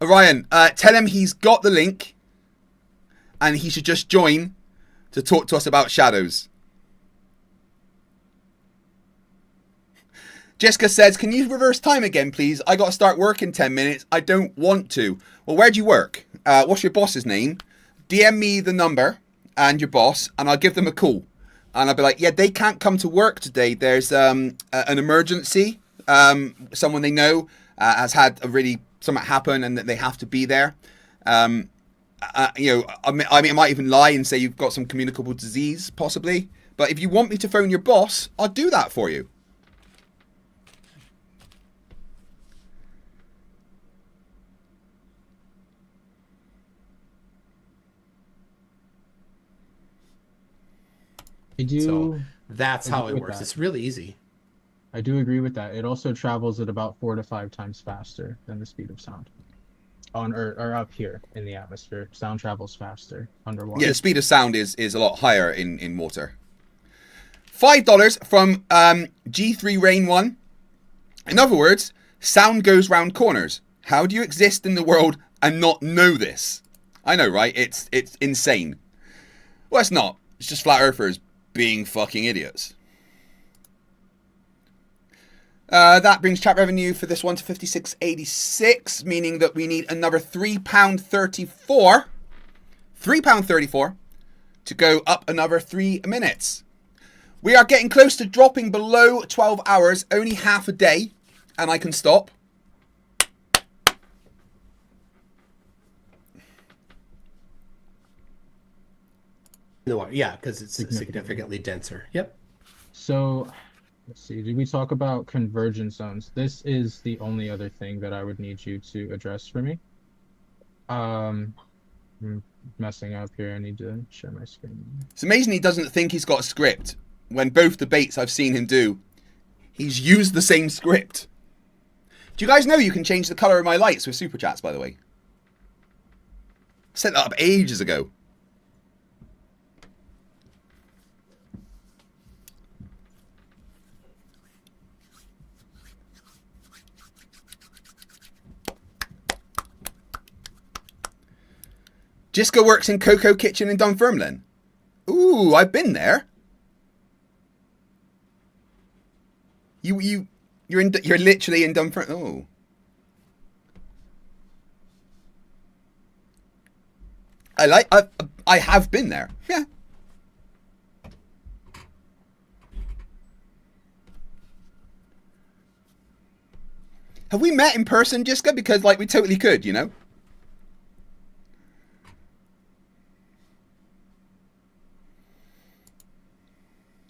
Ryan, tell him he's got the link and he should just join to talk to us about shadows. Jessica says, can you reverse time again, please? I got to start work in 10 minutes. I don't want to. Well, where do you work? What's your boss's name? DM me the number and your boss, and I'll give them a call. And I'll be like, yeah, they can't come to work today. There's an emergency. Someone they know has had something happen and that they have to be there. I might even lie and say you've got some communicable disease, possibly. But if you want me to phone your boss, I'll do that for you. So that's how it works. It's really easy. I do agree with that. It also travels at about 4 to 5 times faster than the speed of sound. On Earth or up here in the atmosphere, sound travels faster underwater. Yeah, the speed of sound is a lot higher in water. $5 from G3 Rain 1. In other words, sound goes round corners. How do you exist in the world and not know this? I know, right? It's insane. Well, it's not. It's just flat earthers being fucking idiots. That brings chat revenue for this one to 56.86, meaning that we need another £3.34. £3.34 to go up another 3 minutes. We are getting close to dropping below 12 hours, only half a day, and I can stop. Yeah, because it's significantly denser. Yep. So, let's see. Did we talk about convergence zones? This is the only other thing that I would need you to address for me. I'm messing up here. I need to share my screen. It's amazing he doesn't think he's got a script. When both debates I've seen him do, he's used the same script. Do you guys know you can change the color of my lights with super chats, by the way? Set that up ages ago. Jisco works in Coco Kitchen in Dunfermline. Ooh, I've been there. You're literally in Dunfermline. Oh. I have been there. Yeah. Have we met in person, Jisco? Because we totally could, you know.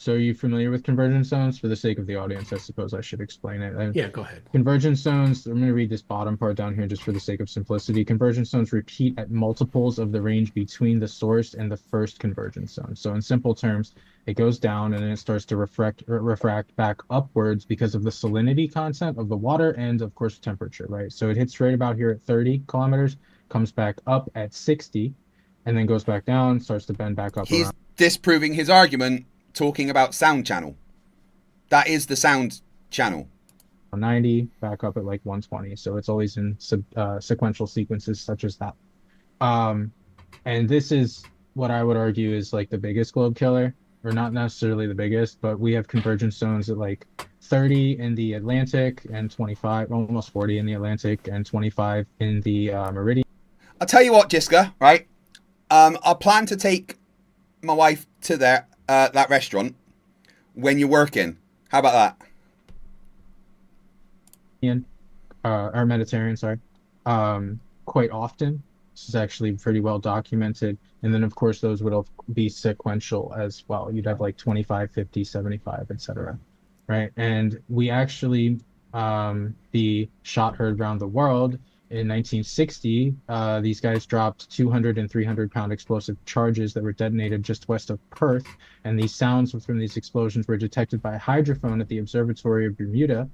So are you familiar with convergence zones? For the sake of the audience, I suppose I should explain it. Yeah, go ahead. Convergence zones, I'm going to read this bottom part down here just for the sake of simplicity. Convergence zones repeat at multiples of the range between the source and the first convergence zone. So in simple terms, it goes down and then it starts to refract back upwards because of the salinity content of the water and, of course, temperature, right? So it hits right about here at 30 kilometers, comes back up at 60, and then goes back down, starts to bend back up. He's around. disproving his argument, talking about sound channel. That is the sound channel. 90, back up at like 120. So it's always in sequential sequences such as that. And this is what I would argue is like the biggest globe killer, or not necessarily the biggest, but we have convergence zones at like 30 in the Atlantic and 25, almost 40 in the Atlantic and 25 in the Meridian. I'll tell you what, Jiska, right? I plan to take my wife to that restaurant when you're working. How about that? Or Mediterranean, sorry. Quite often. This is actually pretty well documented. And then, of course, those would be sequential as well. You'd have like 25, 50, 75, etc. Right? And we actually, the shot heard around the world in 1960, these guys dropped 200 and 300 pound explosive charges that were detonated just west of Perth. And these sounds from these explosions were detected by a hydrophone at the Observatory of Bermuda,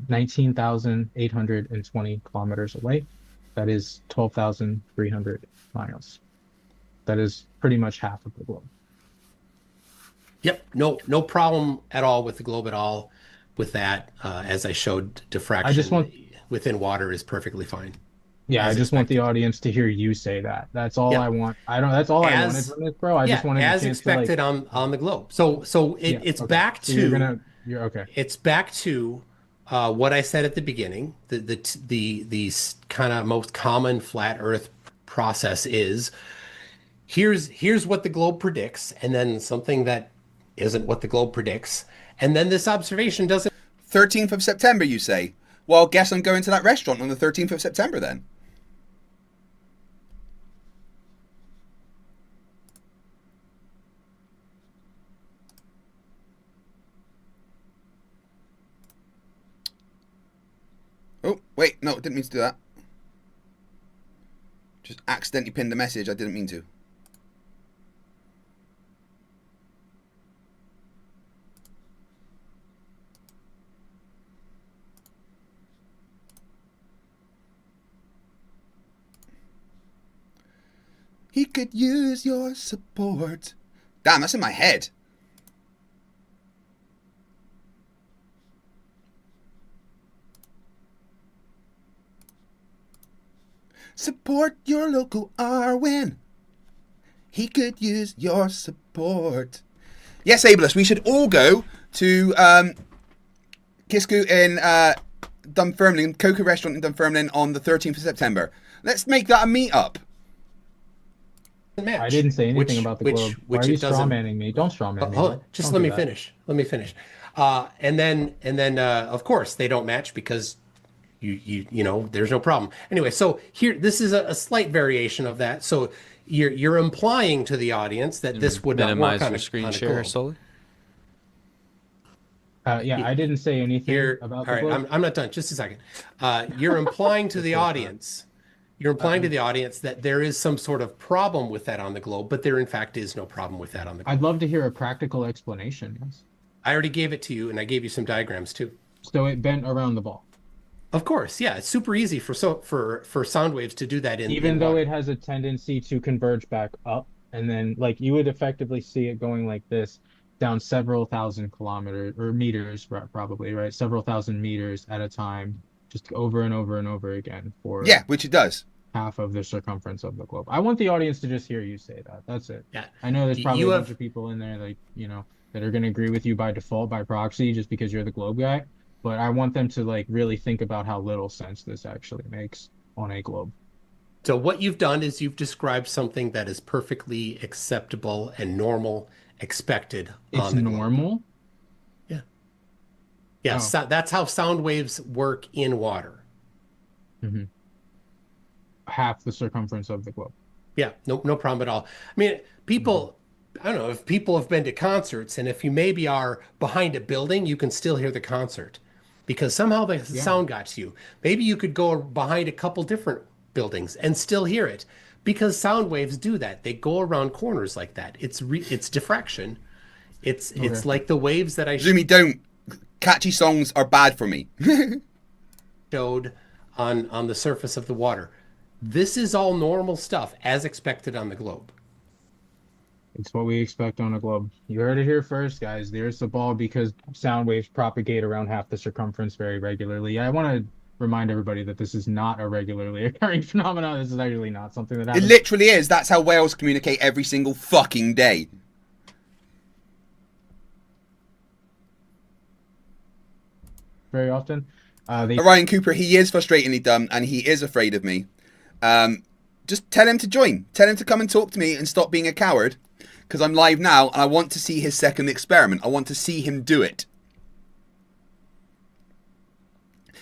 19,820 kilometers away. That is 12,300 miles. That is pretty much half of the globe. Yep, no problem at all with the globe at all with that. As I showed, diffraction within water is perfectly fine. Yeah, I just want the audience to hear you say that. That's all I want. That's all I wanted from this, bro. I just wanted as a chance expected to, like... on the globe. So it's okay. back So to you're okay. It's back to what I said at the beginning. The kind of most common flat Earth process is here's what the globe predicts, and then something that isn't what the globe predicts, and then this observation doesn't. 13th of September, you say? Well, guess I'm going to that restaurant on the 13th of September then. Oh, wait, no, didn't mean to do that. Just accidentally pinned the message, I didn't mean to. He could use your support. Damn, that's in my head. Support your local Arwen. He could use your support. Yes, Ableist, we should all go to Kisku in Dunfermline, Coca Restaurant in Dunfermline on the 13th of September. Let's make that a meet-up. I didn't say anything about the globe. Why are you strawmanning me? Don't strawman me. Just let me finish. Let me finish. And then of course they don't match because you know there's no problem. Anyway, so here this is a slight variation of that. So you're implying to the audience that this would not work on a screen share solely. Yeah, I didn't say anything about the globe. All right, I'm not done. Just a second. You're implying to the audience. You're implying to the audience that there is some sort of problem with that on the globe, but there in fact is no problem with that on the globe. I'd love to hear a practical explanation. Yes. I already gave it to you, and I gave you some diagrams too. So it bent around the ball. Of course, yeah. It's super easy for sound waves to do that even though it has a tendency to converge back up, and then like you would effectively see it going like this down several thousand kilometers or meters, probably, right? Several thousand meters at a time. Just over and over and over again for which it does. Half of the circumference of the globe. I want the audience to just hear you say that. That's it. Yeah. I know there's probably a bunch of people in there like, you know, that are going to agree with you by default, by proxy, just because you're the globe guy. But I want them to like really think about how little sense this actually makes on a globe. So what you've done is you've described something that is perfectly acceptable and normal, expected. It's normal? Yeah. Yes, that's how sound waves work in water. Mm-hmm. Half the circumference of the globe. Yeah, no problem at all. I mean, people I don't know if people have been to concerts, and if you maybe are behind a building, you can still hear the concert because somehow the sound got to you. Maybe you could go behind a couple different buildings and still hear it because sound waves do that. They go around corners like that. It's diffraction. It's like the waves that I Zoomy, don't. Catchy songs are bad for me. showed on the surface of the water. This is all normal stuff as expected on the globe. It's what we expect on a globe. You heard it here first, guys. There's the ball because sound waves propagate around half the circumference very regularly. I want to remind everybody that this is not a regularly occurring phenomenon. This is actually not something that happens. It literally is. That's how whales communicate every single fucking day. Very often. Ryan Cooper, he is frustratingly dumb and he is afraid of me. Just tell him to join. Tell him to come and talk to me and stop being a coward. Because I'm live now and I want to see his second experiment. I want to see him do it.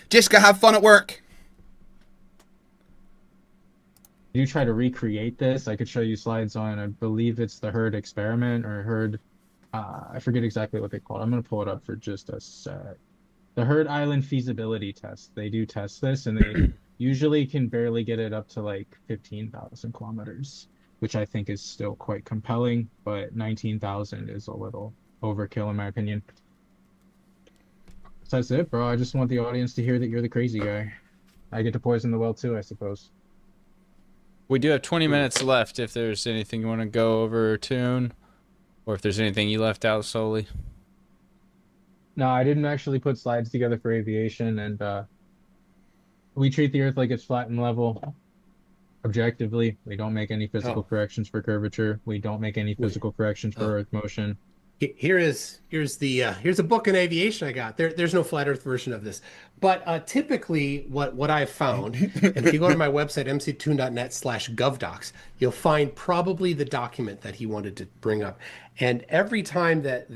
Jiska, have fun at work. You try to recreate this. I could show you slides on, I believe it's the herd experiment or herd. I forget exactly what they call it. I'm going to pull it up for just a sec. The herd island feasibility test. They do test this and they usually can barely get it up to like 15,000 kilometers, which I think is still quite compelling, but 19,000 is a little overkill in my opinion. So that's it, bro. I just want the audience to hear that you're the crazy guy. I get to poison the well too, I suppose. We do have 20 minutes left if there's anything you want to go over, Tune, or if there's anything you left out solely. No, I didn't actually put slides together for aviation, and we treat the Earth like it's flat and level. Objectively, we don't make any physical corrections for curvature. We don't make any physical corrections for Earth motion. Here's a book in aviation I got. There's no flat Earth version of this, but typically what I've found, and if you go to my website mc2.net/govdocs, you'll find probably the document that he wanted to bring up. And every time that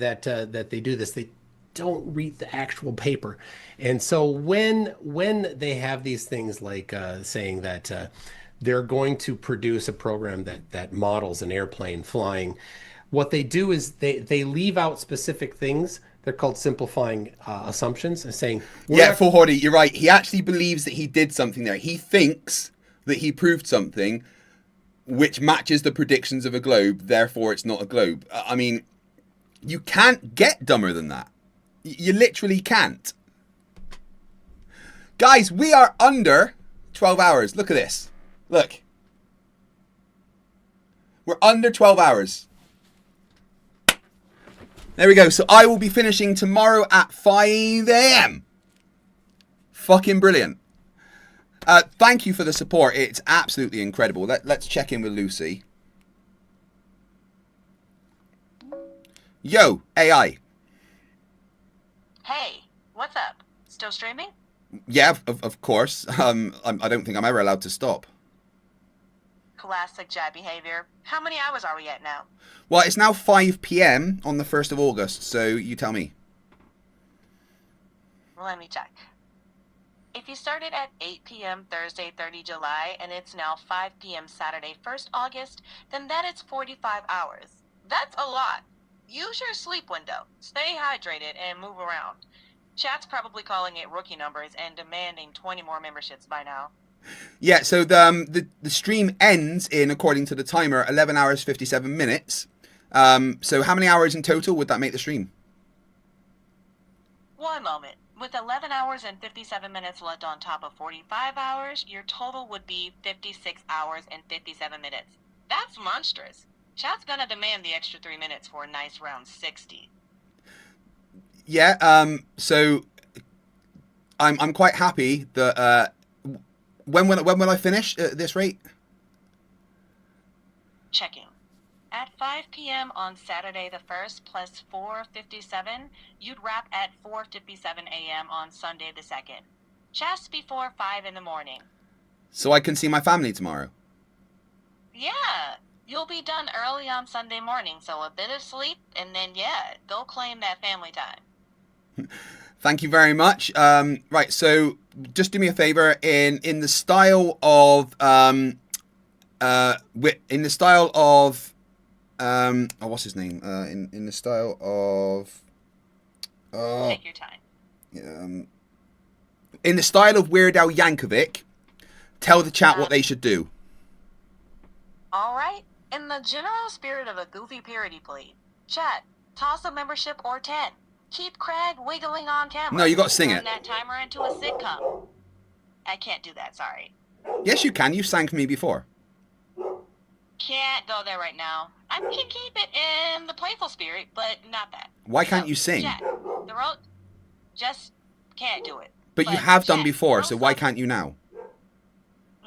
they do this, they don't read the actual paper. And so when they have these things like saying that they're going to produce a program that models an airplane flying, what they do is they leave out specific things. They're called simplifying assumptions, and saying, yeah, Full Hardy, you're right. He actually believes that he did something there. He thinks that he proved something which matches the predictions of a globe, therefore it's not a globe. I mean, you can't get dumber than that. You literally can't. Guys, we are under 12 hours. Look at this. Look. We're under 12 hours. There we go. So I will be finishing tomorrow at 5 a.m. Fucking brilliant. Thank you for the support. It's absolutely incredible. Let's check in with Lucy. Yo, AI. Hey, what's up? Still streaming? Yeah, of course. I don't think I'm ever allowed to stop. Classic Jai behavior. How many hours are we at now? Well, it's now 5 p.m. on the 1st of August, so you tell me. Let me check. If you started at 8 p.m. Thursday, 30 July, and it's now 5 p.m. Saturday, 1st August, then that is 45 hours. That's a lot. Use your sleep window. Stay hydrated and move around. Chat's probably calling it rookie numbers and demanding 20 more memberships by now. Yeah, so the stream ends in, according to the timer, 11 hours 57 minutes. So how many hours in total would that make the stream? One moment. With 11 hours and 57 minutes left on top of 45 hours, your total would be 56 hours and 57 minutes. That's monstrous. Chat's gonna demand the extra 3 minutes for a nice round 60. Yeah, so I'm quite happy that when will I finish at this rate? Checking. At 5 p.m. on Saturday the 1st plus 4:57, you'd wrap at 4:57 a.m. on Sunday the 2nd. Just before 5 in the morning. So I can see my family tomorrow. Yeah, you'll be done early on Sunday morning, so a bit of sleep, and then yeah, go claim that family time. Thank you very much. Right, so just do me a favor in the style of what's his name? In the style of. Take your time. In the style of Weird Al Yankovic, tell the chat what they should do. All right. In the general spirit of a goofy parody plea, chat, toss a membership or 10. Keep Craig wiggling on camera. No, you got to sing Turn it. that timer into a sitcom. I can't do that, sorry. Yes, you can. You sang for me before. Can't go there right now. I can keep it in the playful spirit, but not that. Why can't you sing? Chat, the road just can't do it. But you have done chat, before, so why can't you now?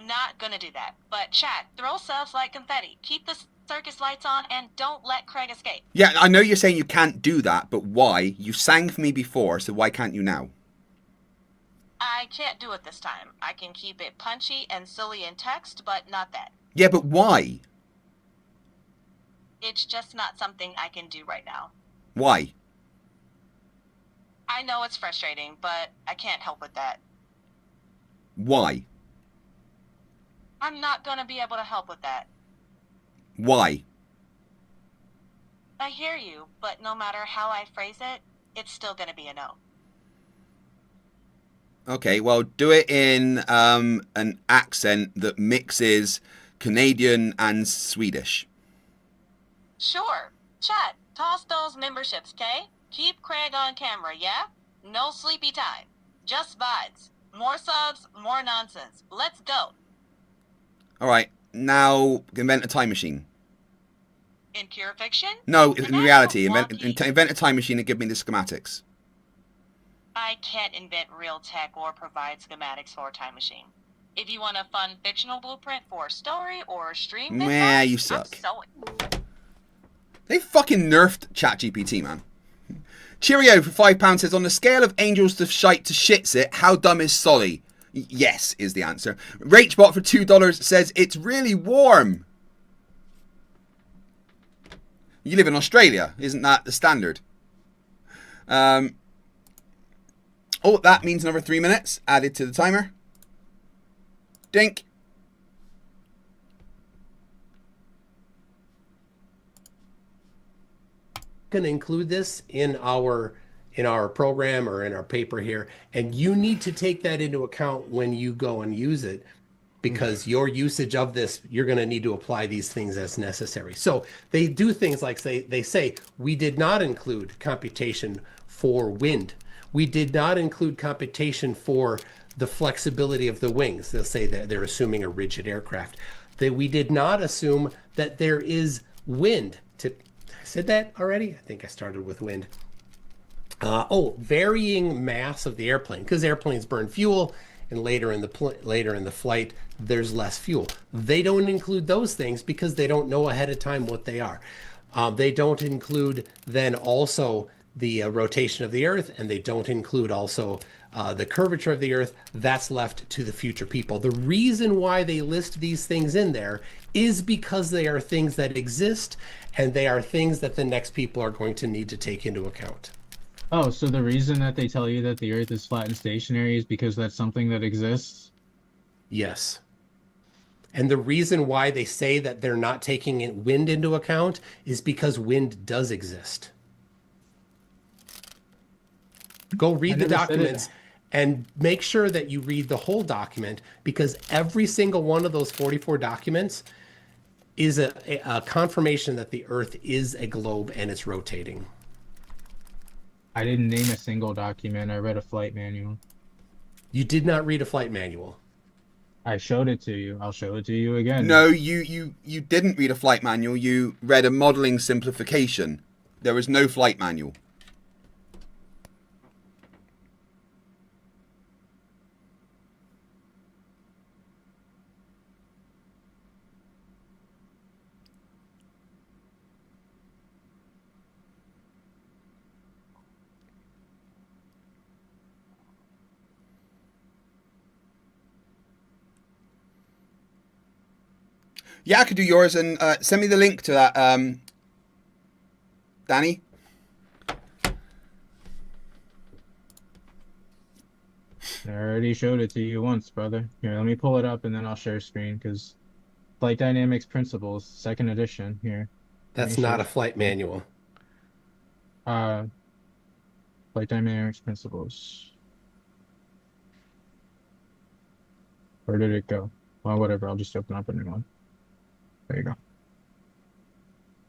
Not gonna do that. But chat, throw subs like confetti. Keep the circus lights on and don't let Craig escape. Yeah, I know you're saying you can't do that, but why? You sang for me before, so why can't you now? I can't do it this time. I can keep it punchy and silly in text, but not that. Yeah, but why? It's just not something I can do right now. Why? I know it's frustrating, but I can't help with that. Why? I'm not gonna be able to help with that. Why? I hear you, but no matter how I phrase it, it's still gonna be a no. Okay, well, do it in an accent that mixes Canadian and Swedish. Sure. Chat, toss those memberships, okay? Keep Craig on camera, yeah? No sleepy time. Just vibes. More subs, more nonsense. Let's go. All right, now invent a time machine. In pure fiction? No, in reality, invent a time machine and give me the schematics. I can't invent real tech or provide schematics for a time machine. If you want a fun fictional blueprint for a story or a stream, Meh, you suck. They fucking nerfed ChatGPT, man. Cheerio for £5 says, on the scale of angels to shite to shits it, how dumb is Solly? Yes, is the answer. Rachbot for $2 says, it's really warm. You live in Australia, isn't that the standard? Oh, that means another 3 minutes added to the timer. Dink. Going to include this in our program or in our paper here, and you need to take that into account when you go and use it, because your usage of this, you're going to need to apply these things as necessary. So they do things like they say we did not include computation for wind. We did not include computation for the flexibility of the wings. They'll say that they're assuming a rigid aircraft. That we did not assume that there is wind. I said that already? I think I started with wind. Varying mass of the airplane, because airplanes burn fuel, and later in the flight there's less fuel. They don't include those things because they don't know ahead of time what they are. They don't include then also the rotation of the Earth, and they don't include also the curvature of the Earth. That's left to the future people. The reason why they list these things in there is because they are things that exist, and they are things that the next people are going to need to take into account. Oh, so the reason that they tell you that the Earth is flat and stationary is because that's something that exists? Yes. And the reason why they say that they're not taking wind into account is because wind does exist. Go read the documents and make sure that you read the whole document, because every single one of those 44 documents is a confirmation that the Earth is a globe and it's rotating. I didn't name a single document. I read a flight manual. You did not read a flight manual. I showed it to you. I'll show it to you again. No, you didn't read a flight manual. You read a modeling simplification. There was no flight manual. Yeah, I could do yours, and send me the link to that, Danny. I already showed it to you once, brother. Here, let me pull it up, and then I'll share screen, because Flight Dynamics Principles, 2nd edition, here. That's not a flight manual. Flight dynamics principles. Where did it go? Well, whatever. I'll just open up a new one. There you go.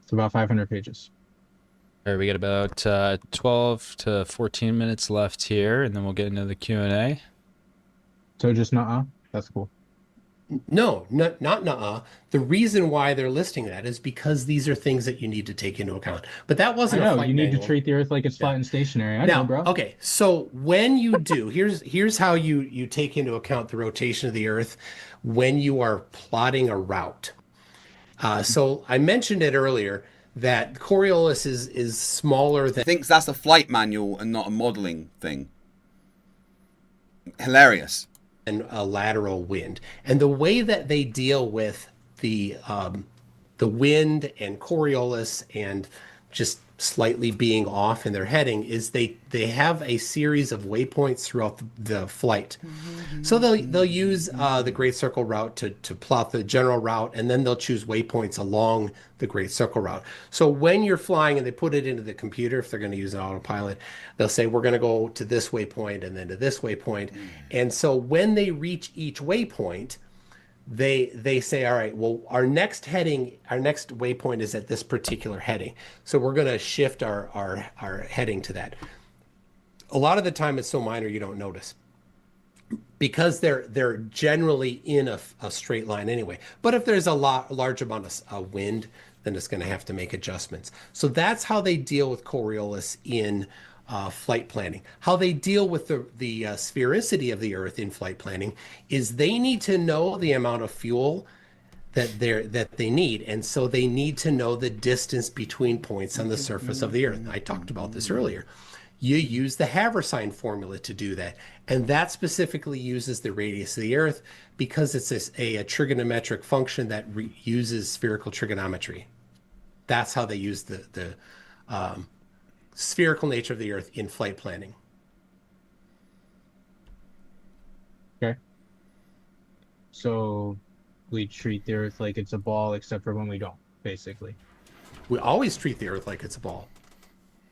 It's about 500 pages. All right, we got about 12 to 14 minutes left here, and then we'll get into the Q&A. So just nuh-uh? That's cool. No, not nuh-uh. The reason why they're listing that is because these are things that you need to take into account. But that wasn't I know, a flight you need manual. to treat the Earth like it's flat and stationary. I Now, know, bro. okay, so when you do, here's how you take into account the rotation of the Earth when you are plotting a route. So I mentioned it earlier that Coriolis is smaller than... Thinks that's a flight manual and not a modeling thing. Hilarious. And a lateral wind. And the way that they deal with the wind and Coriolis and just slightly being off in their heading is they have a series of waypoints throughout the flight. So they'll use the Great Circle route to plot the general route, and then they'll choose waypoints along the Great Circle route. So when you're flying and they put it into the computer, if they're going to use an autopilot, they'll say, we're going to go to this waypoint and then to this waypoint. And so when they reach each waypoint, they say, all right, well, our next waypoint is at this particular heading. So we're going to shift our heading to that. A lot of the time it's so minor you don't notice because they're generally in a straight line anyway. But if there's a large amount of wind, then it's going to have to make adjustments. So that's how they deal with Coriolis in flight planning. How they deal with the sphericity of the Earth in flight planning is they need to know the amount of fuel that they need, and so they need to know the distance between points on the surface of the Earth. I talked about this earlier. You use the Haversine formula to do that, and that specifically uses the radius of the Earth because it's a trigonometric function that uses spherical trigonometry. That's how they use the spherical nature of the Earth in flight planning. Okay. So we treat the Earth like it's a ball, except for when we don't, basically. We always treat the Earth like it's a ball.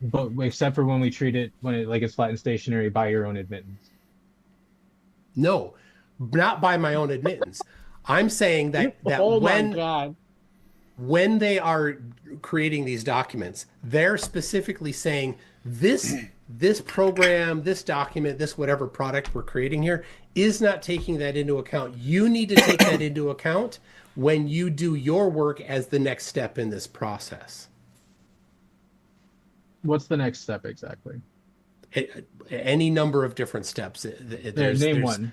But except for when we treat it like it's flat and stationary by your own admittance. No, not by my own admittance. I'm saying that Oh my God. When they are creating these documents, they're specifically saying this program, this document, this whatever product we're creating here is not taking that into account. You need to take that into account when you do your work as the next step in this process. What's the next step exactly? Any number of different steps. Name one.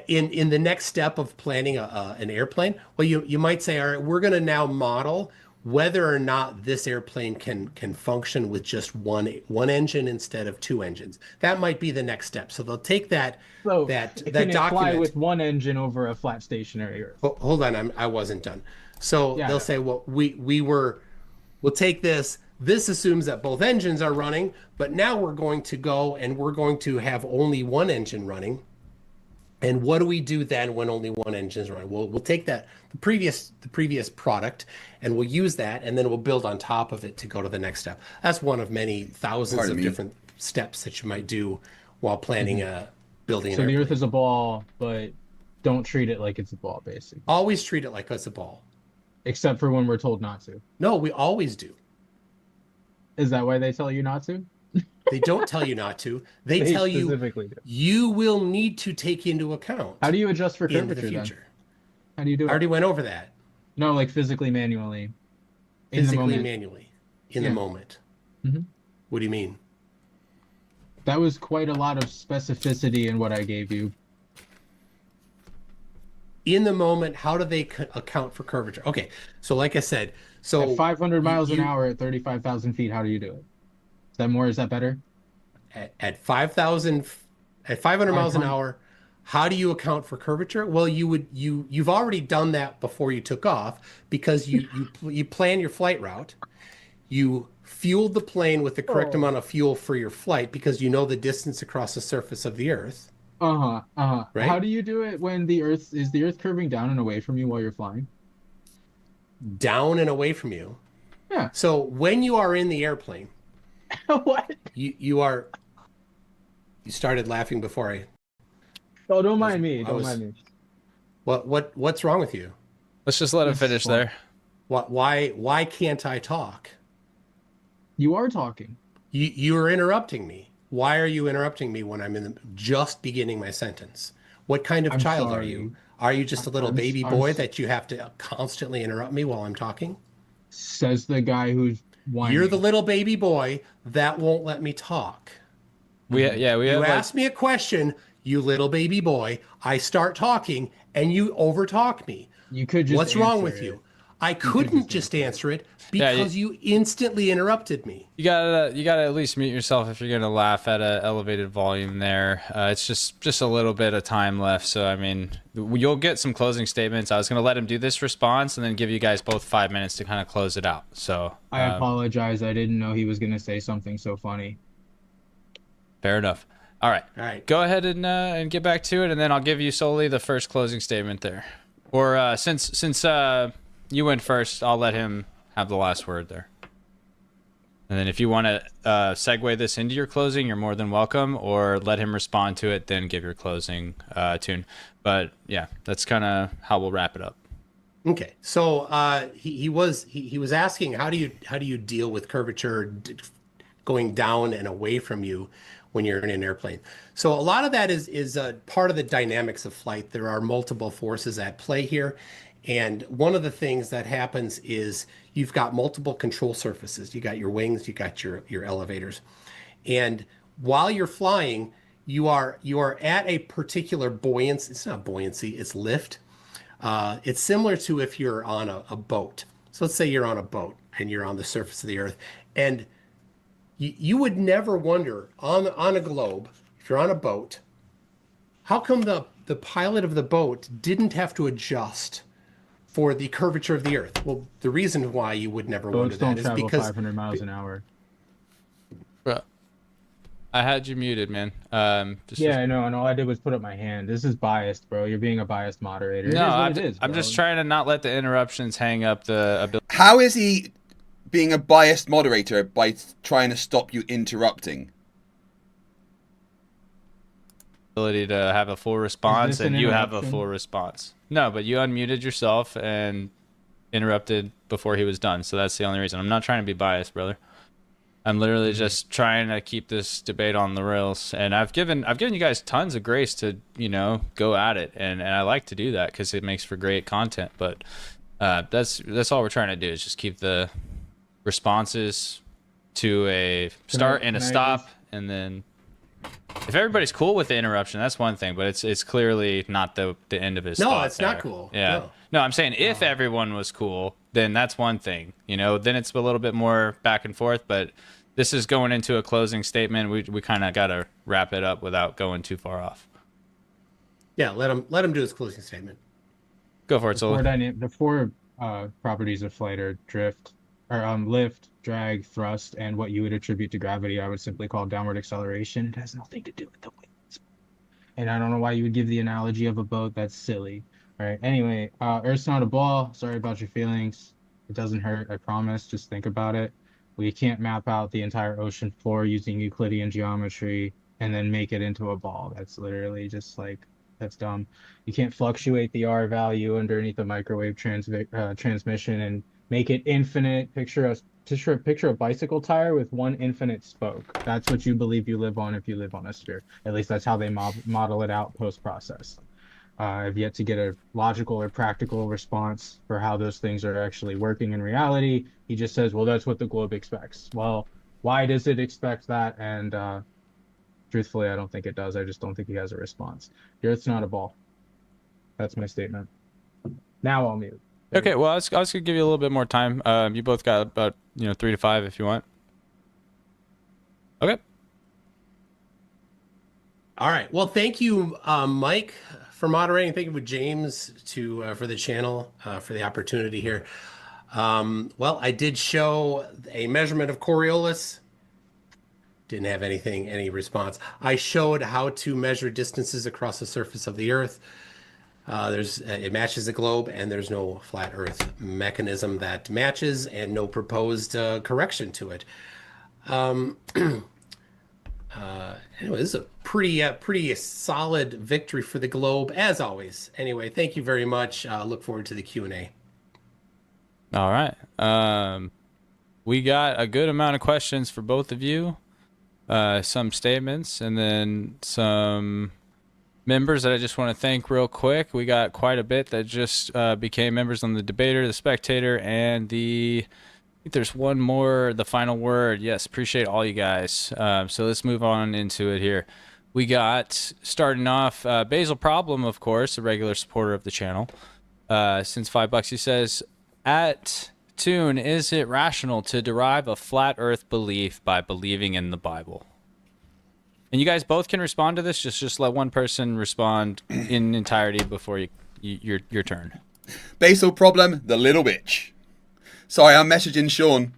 In the next step of planning an airplane, well, you might say, all right, we're going to now model whether or not this airplane can function with just one engine instead of two engines. That might be the next step. So they'll take that document. Fly with one engine over a flat stationary Earth. Hold on, I wasn't done. So they'll say, well, we'll take this. This assumes that both engines are running, but now we're going to go and we're going to have only one engine running. And what do we do then when only one engine is running? We'll take the previous product and we'll use that, and then we'll build on top of it to go to the next step. That's one of many thousands of different steps that you might do while planning building an airplane. So the Earth is a ball, but don't treat it like it's a ball, basically. Always treat it like it's a ball. Except for when we're told not to. No, we always do. Is that why they tell you not to? They don't tell you not to. They tell you you will need to take into account. How do you adjust for curvature in the future? Then? How do you do it? I already went over that. No, like physically, manually. Manually, in the moment. Mm-hmm. What do you mean? That was quite a lot of specificity in what I gave you. In the moment, how do they account for curvature? Okay, so like I said, so at 500 miles an hour at 35,000 feet, how do you do it? Is that more? Is that better? At 500 miles an hour, how do you account for curvature? Well, you've already done that before you took off because you plan your flight route. You fueled the plane with the correct amount of fuel for your flight because you know the distance across the surface of the Earth. Right? How do you do it when is the Earth curving down and away from you while you're flying? down and away from you. Yeah. So when you are in the airplane, what? You started laughing before I. Oh, don't mind me. Don't mind me. What's wrong with you? Let's just let him finish there. Why can't I talk? You are talking. You are interrupting me. Why are you interrupting me when I'm just beginning my sentence? What kind of child are you? Are you just a little baby boy that you have to constantly interrupt me while I'm talking? Says the guy who's whining. You're the little baby boy that won't let me talk. You ask me a question, you little baby boy. I start talking and you overtalk me. You could just. What's wrong with you? I couldn't just answer it because you instantly interrupted me. You gotta at least mute yourself if you're gonna laugh at an elevated volume there. It's just a little bit of time left, so I mean, you'll get some closing statements. I was gonna let him do this response and then give you guys both 5 minutes to kind of close it out. So I apologize. I didn't know he was gonna say something so funny. Fair enough. All right. Go ahead and get back to it, and then I'll give you solely the first closing statement there. Or since you went first, I'll let him have the last word there. And then if you want to segue this into your closing, you're more than welcome, or let him respond to it, then give your closing tune. But yeah, that's kind of how we'll wrap it up. Okay, so he was asking how do you deal with curvature going down and away from you when you're in an airplane. So a lot of that is part of the dynamics of flight. There are multiple forces at play here. And one of the things that happens is you've got multiple control surfaces. You got your wings, you got your elevators. And while you're flying, you are at a particular buoyancy. It's not buoyancy, it's lift. It's similar to if you're on a boat. So let's say you're on a boat and you're on the surface of the earth. And you would never wonder on a globe, if you're on a boat, how come the pilot of the boat didn't have to adjust for the curvature of the earth? Well, the reason why you would never wonder that is because 500 miles an hour. Bro, I had you muted, man. I know, and all I did was put up my hand. This is biased, bro. You're being a biased moderator. No, I'm just trying to not let the interruptions hang up the ability. How is he being a biased moderator by trying to stop you interrupting? Ability to have a full response, and you have a full response. No, but you unmuted yourself and interrupted before he was done, so that's the only reason. I'm not trying to be biased, brother. I'm literally just trying to keep this debate on the rails, and I've given you guys tons of grace to go at it, and I like to do that because it makes for great content. But that's all we're trying to do is just keep the responses to a start and a stop, and then if everybody's cool with the interruption, that's one thing, but it's clearly not the end of his thought. No, it's not cool. Yeah. No, I'm saying if everyone was cool, then that's one thing. Then it's a little bit more back and forth, but this is going into a closing statement. We kind of got to wrap it up without going too far off. Yeah, let him do his closing statement. Go for it, Solo. The four properties of flight are drift, or lift, drag, thrust, and what you would attribute to gravity, I would simply call downward acceleration. It has nothing to do with the wings. And I don't know why you would give the analogy of a boat. That's silly. All right. Anyway, Earth's not a ball. Sorry about your feelings. It doesn't hurt. I promise. Just think about it. We can't map out the entire ocean floor using Euclidean geometry and then make it into a ball. That's literally just like, that's dumb. You can't fluctuate the R value underneath a microwave transmission and make it infinite. Picture a bicycle tire with one infinite spoke. That's what you believe you live on if you live on a sphere. At least that's how they model it out post-process. I've yet to get a logical or practical response for how those things are actually working in reality. He just says, well, that's what the globe expects. Well, why does it expect that? And truthfully, I don't think it does. I just don't think he has a response. The Earth's not a ball. That's my statement. Now I'll mute. Okay, well, I was going to give you a little bit more time. You both got about 3 to 5 if you want. Okay. All right. Well, thank you, Mike, for moderating. Thank you, James, for the channel, for the opportunity here. Well, I did show a measurement of Coriolis. Didn't have any response. I showed how to measure distances across the surface of the Earth. It matches the globe, and there's no flat Earth mechanism that matches, and no proposed correction to it. Anyway, this is a pretty solid victory for the globe, as always. Anyway, thank you very much. Look forward to the Q&A. All right. We got a good amount of questions for both of you. Some statements, and then some members that I just want to thank real quick. We got quite a bit that just became members on the Debater, the Spectator, and I think there's one more, the Final Word. Yes, appreciate all you guys. So let's move on into it here. We got, starting off, Basil Problem, of course, a regular supporter of the channel. Since $5, he says, at Tune, is it rational to derive a flat Earth belief by believing in the Bible? And you guys both can respond to this. Just let one person respond in entirety before your turn. Basil Problem, the little bitch. Sorry, I'm messaging Sean.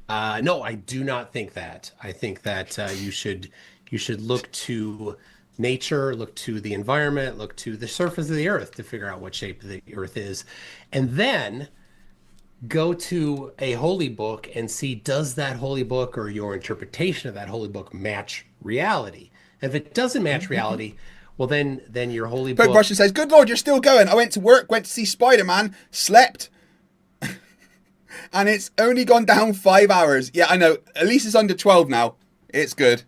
No, I do not think that. I think that you should look to nature, look to the environment, look to the surface of the Earth to figure out what shape the Earth is, and then go to a holy book and see, does that holy book or your interpretation of that holy book match reality? If it doesn't match reality, well, then your holy book... Poke says, good Lord, you're still going. I went to work, went to see Spider-Man, slept, and it's only gone down 5 hours. Yeah, I know. At least it's under 12 now. It's good.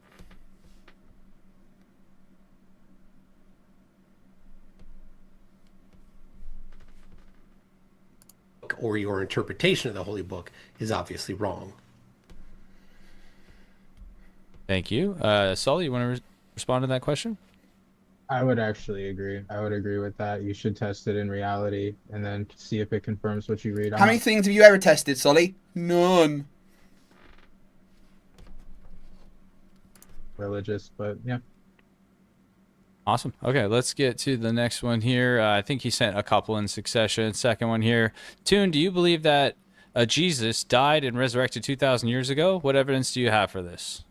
Or your interpretation of the holy book is obviously wrong. Thank you. Sully, you want to respond to that question? I would actually agree. I would agree with that. You should test it in reality and then see if it confirms what you read. How many things have you ever tested, Sully? None. Religious, but yeah. Awesome. Okay, let's get to the next one here. I think he sent a couple in succession. Second one here. Tune, do you believe that Jesus died and resurrected 2,000 years ago? What evidence do you have for this?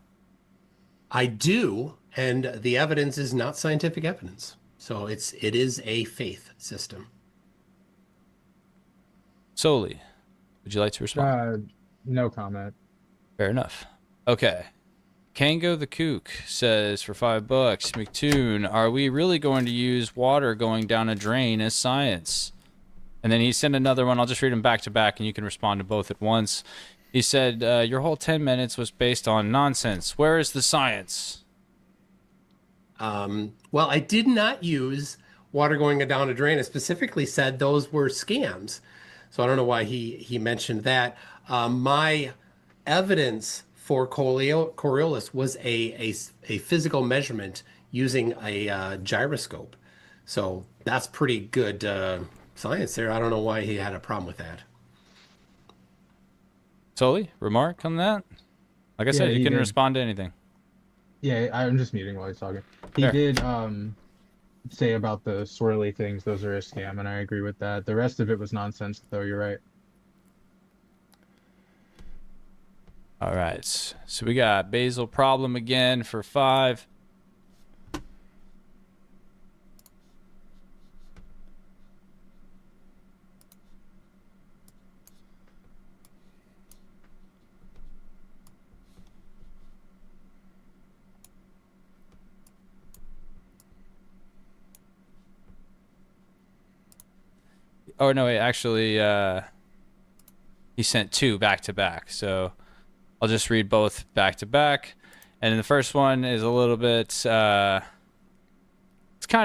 I do, and the evidence is not scientific evidence. So it is a faith system. Solely, would you like to respond? No comment. Fair enough. Okay. Kango the Kook says, for $5, McToon, are we really going to use water going down a drain as science? And then he sent another one. I'll just read them back to back, and you can respond to both at once. He said, your whole 10 minutes was based on nonsense. Where is the science? Well, I did not use water going down a drain. I specifically said those were scams. So I don't know why he mentioned that. My evidence for Coriolis was a physical measurement using a gyroscope. So that's pretty good science there. I don't know why he had a problem with that. Sully, remark on that? Like I said, you can respond to anything. Yeah, I'm just muting while he's talking. He did say about the swirly things, those are a scam, and I agree with that. The rest of it was nonsense, though, you're right. All right, so we got Basil Problem again for 5. Oh, no, wait, actually, he sent 2 back to back, so I'll just read both back to back. And the first one is a little bit, it's kind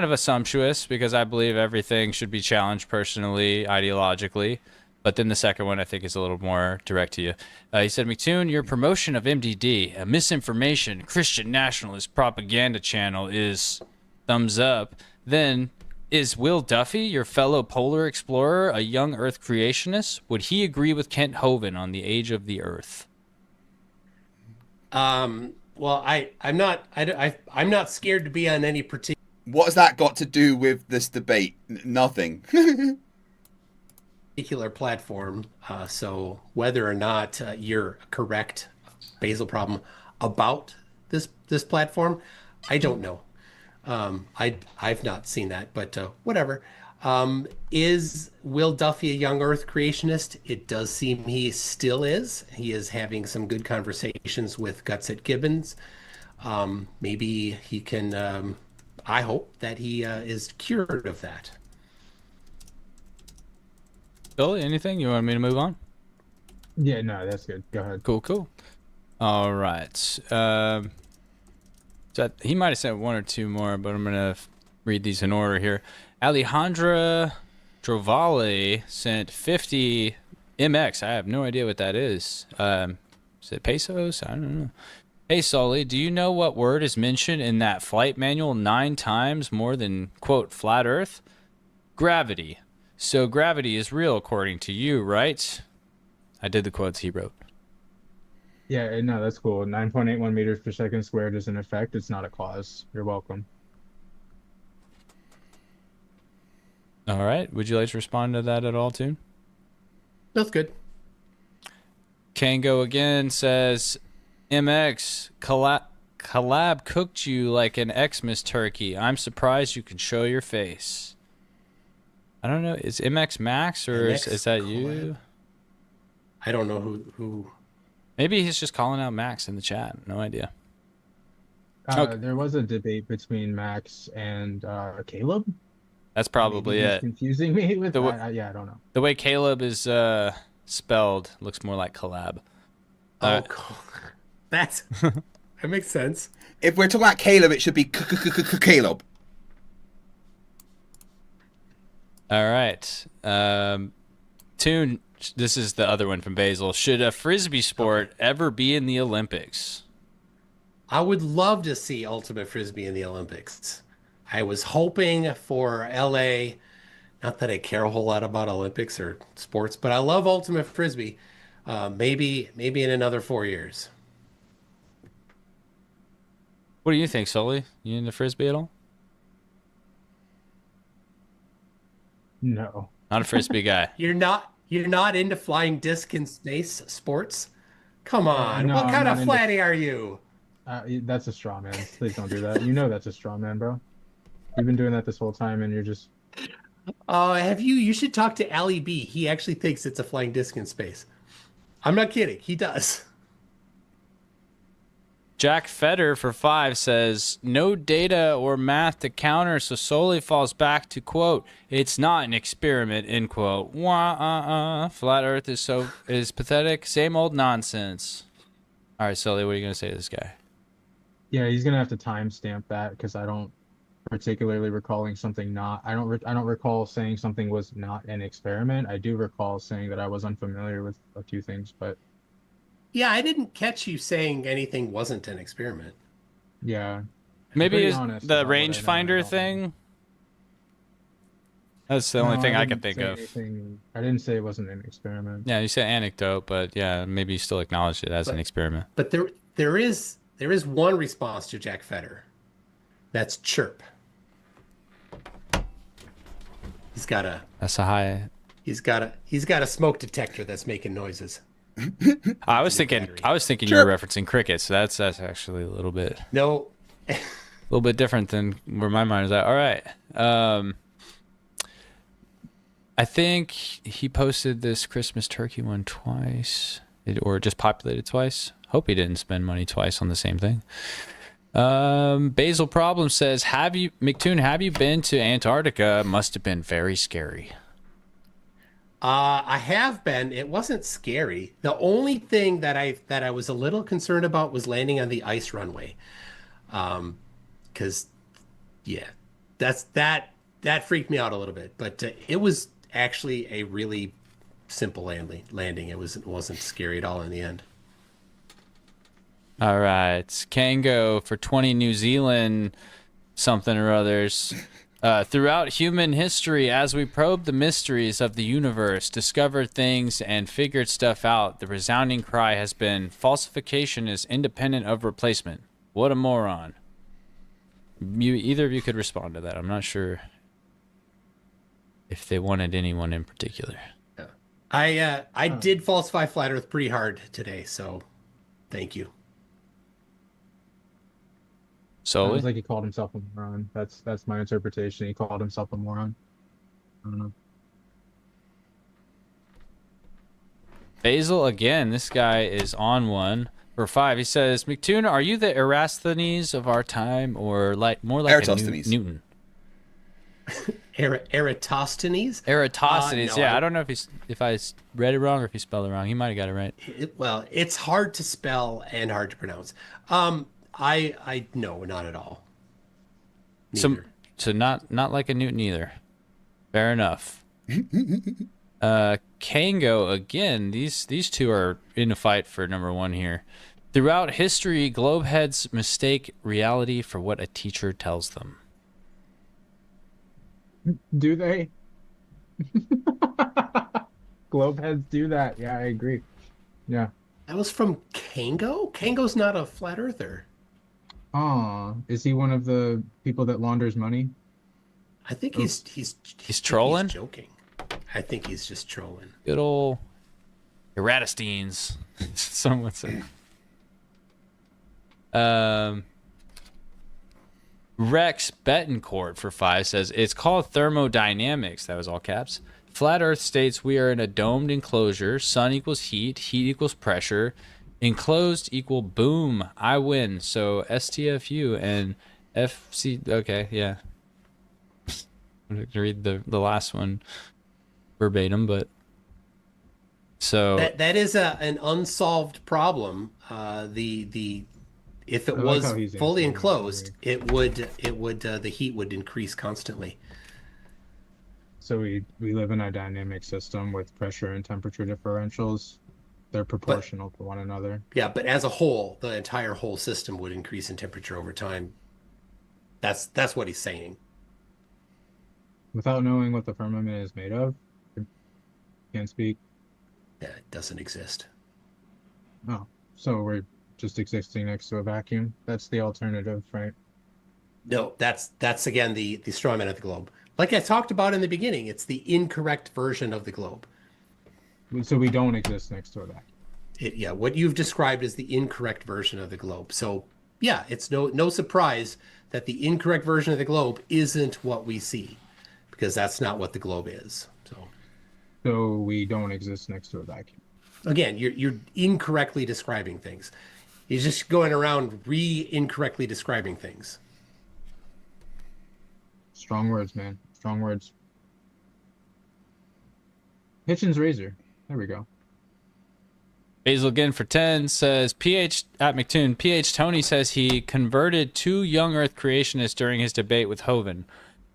of assumptuous because I believe everything should be challenged personally, ideologically. But then the second one I think is a little more direct to you. He said, McToon, your promotion of MDD, a misinformation Christian nationalist propaganda channel, is thumbs up. Then, is Will Duffy, your fellow polar explorer, a young Earth creationist? Would he agree with Kent Hovind on the age of the Earth? Well, I'm not scared to be on any particular. What has that got to do with this debate? Nothing. Particular platform. So whether or not you're correct Basil problem about this platform. I don't know. I've not seen that, but whatever. Is Will Duffy a young Earth creationist? It does seem he still is. He is having some good conversations with Gutsett Gibbons. Maybe he can. I hope that he is cured of that. Billy, anything you want me to move on? Yeah, no, that's good. Go ahead. Cool. All right. So he might have sent one or two more, but I'm gonna read these in order here. Alejandra Drovale sent 50 MX. I have no idea what that is. Is it pesos? I don't know. Hey, Sully, do you know what word is mentioned in that flight manual 9 times more than, quote, flat Earth? Gravity. So gravity is real according to you, right? I did the quotes he wrote. Yeah, no, that's cool. 9.81 meters per second squared is an effect. It's not a cause. You're welcome. All right. Would you like to respond to that at all, Toon? That's good. Kango again says, MX, collab cooked you like an Xmas turkey. I'm surprised you can show your face. I don't know. Is MX Max or is that collab? You? I don't know who. Maybe he's just calling out Max in the chat. No idea. Okay. There was a debate between Max and Caleb. That's probably Maybe he's it. Confusing me with yeah, I don't know. The way Caleb is spelled looks more like collab. That makes sense. If we're talking about Caleb, it should be Caleb. All right. Toon, this is the other one from Basil. Should a frisbee sport ever be in the Olympics? I would love to see ultimate frisbee in the Olympics. I was hoping for LA. Not that I care a whole lot about Olympics or sports, but I love ultimate frisbee. Maybe in another 4 years. What do you think, Sully? You into frisbee at all? No. Not a frisbee guy. You're not into flying disc in space sports? Come on. No, what kind of flatty are you? That's a straw man. Please don't do that. You know that's a straw man, bro. You've been doing that this whole time and you're just... You should talk to Ali B. He actually thinks it's a flying disc in space. I'm not kidding. He does. Jack Fetter for 5 says, no data or math to counter, so solely falls back to, quote, it's not an experiment, end quote. Flat Earth is pathetic. Same old nonsense. All right, Sully, what are you going to say to this guy? Yeah, he's going to have to timestamp that because I don't particularly recalling something not... I don't recall saying something was not an experiment. I do recall saying that I was unfamiliar with a few things, but... Yeah, I didn't catch you saying anything wasn't an experiment. Yeah. Maybe it's the rangefinder thing? That's the only thing I can think of. I didn't say it wasn't an experiment. Yeah, you said anecdote, but yeah, maybe you still acknowledged it as an experiment. But there is one response to Jack Fetter. That's chirp. He's got a smoke detector that's making noises. I was thinking you were referencing crickets, so that's actually a little bit a little bit different than where my mind is at. All right. I think he posted this Christmas turkey one twice, or just populated twice. Hope he didn't spend money twice on the same thing. Basil Problem says, McToon, have you been to Antarctica? Must have been very scary. I have been. It wasn't scary. The only thing that I was a little concerned about was landing on the ice runway. Because that freaked me out a little bit. But it was actually a really simple landing. It wasn't scary at all in the end. All right, Kango for 20 New Zealand something or others. Throughout human history, as we probe the mysteries of the universe, discovered things, and figured stuff out, the resounding cry has been, falsification is independent of replacement. What a moron. Either of you could respond to that. I'm not sure if they wanted anyone in particular. I did falsify Flat Earth pretty hard today, so Thank you. So Sounds like he called himself a moron. That's my interpretation. He called himself a moron. I don't know. Basil again. This guy is on one for 5. He says, "McToon, are you the Eratosthenes of our time, or more like Eratosthenes. a Newton?" Eratosthenes? Eratosthenes. No, I don't know if I read it wrong or if he spelled it wrong. He might have got it right. Well, it's hard to spell and hard to pronounce. I no, not at all. So not like a Newton either. Fair enough. Kango again. These two are in a fight for number 1 here. Throughout history, globeheads mistake reality for what a teacher tells them. Do they? Globeheads do that. Yeah, I agree. Yeah. That was from Kango? Kango's not a flat earther. Oh, is he one of the people that launders money? I think he's trolling. He's joking. I think he's just trolling. Good old Eratosthenes, some would say. Rex Betancourt for 5 says, "It's called thermodynamics." That was all caps. Flat Earth states we are in a domed enclosure. Sun equals heat. Heat equals pressure. Enclosed equal boom. I win. So STFU and FC. Okay, yeah. I'm going to read the last one verbatim, but so that is an unsolved problem. If it was fully enclosed, it would the heat would increase constantly. So we live in a dynamic system with pressure and temperature differentials. They're proportional to one another. Yeah, but as a whole, the entire whole system would increase in temperature over time. That's what he's saying. Without knowing what the firmament is made of, can't speak. Yeah, it doesn't exist. Oh, so we're just existing next to a vacuum. That's the alternative, right? No, that's again the straw man of the globe. Like I talked about in the beginning, it's the incorrect version of the globe. So we don't exist next to a vacuum. Yeah, what you've described is the incorrect version of the globe. So yeah, it's no surprise that the incorrect version of the globe isn't what we see, because that's not what the globe is. So we don't exist next to a vacuum. Again, you're incorrectly describing things. You're just going around incorrectly describing things. Strong words, man. Strong words. Hitchens razor. There we go. Basil again for 10 says, PH at McToon, PH Tony says he converted 2 young Earth creationists during his debate with Hovind.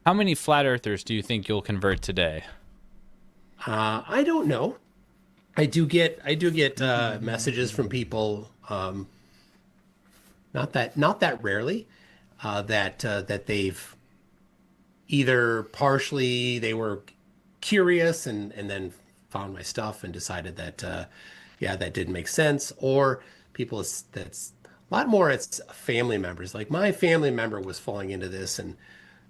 How many flat earthers do you think you'll convert today? I don't know. I do get messages from people, not that rarely, that they've either partially they were curious and then found my stuff and decided that that didn't make sense, or people that's a lot more. It's family members. Like my family member was falling into this and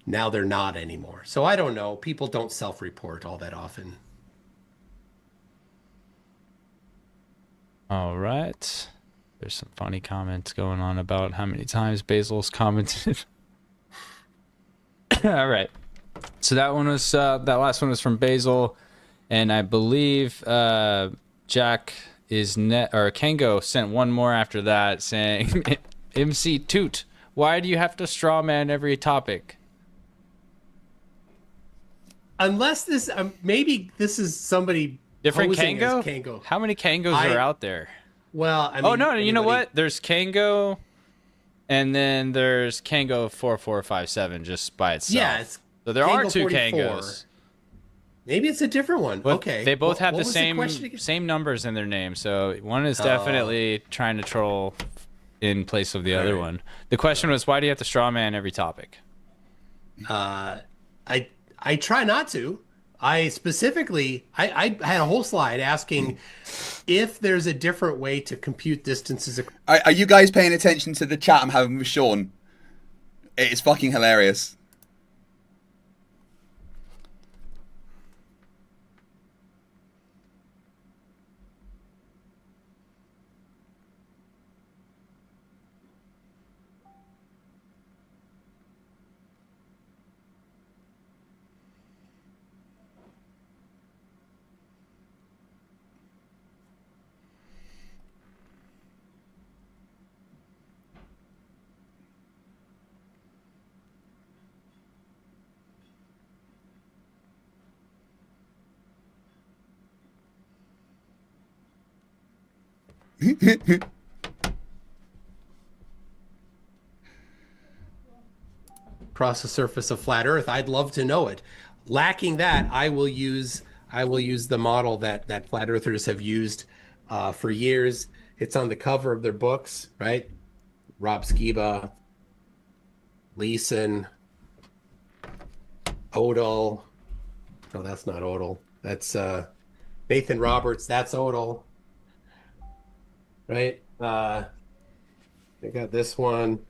now they're not anymore. So I don't know. People don't self-report all that often. All right. There's some funny comments going on about how many times Basil's commented. All right. So that one was that last one was from Basil, and I believe Jack is Kango sent one more after that saying, MC Toot, why do you have to straw man every topic? Unless this maybe this is somebody different Kango? Kango. How many Kangos are out there? Well, I mean, oh no, you know what? There's Kango, and then there's Kango 4457 just by itself. Yeah, so there Kango are 2 44. Kangos. Maybe it's a different one. But okay, they both have the the same numbers in their name, so one is definitely trying to troll in place of the other one. The question was, why do you have to straw man every topic? I try not to. I specifically, I had a whole slide asking if there's a different way to compute distances. Are you guys paying attention to the chat I'm having with Sean? It's fucking hilarious. Across the surface of flat Earth, I'd love to know it. Lacking that, I will use the model that flat earthers have used for years. It's on the cover of their books, right? Rob Skiba, Leeson, Odell. No, that's not Odell. That's Nathan Roberts. That's Odell. Right? They got this one.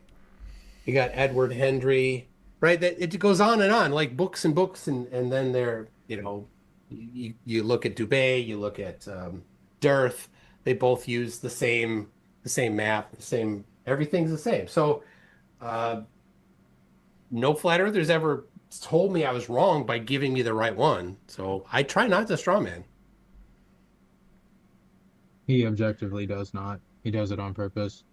You got Edward Hendry. Right? It goes on and on, like books and books, and then they're, you know, you look at Dubé, you look at Dearth. They both use the same map, the same, everything's the same. So no flat earthers ever told me I was wrong by giving me the right one. So I try not to straw man. He objectively does not. He does it on purpose.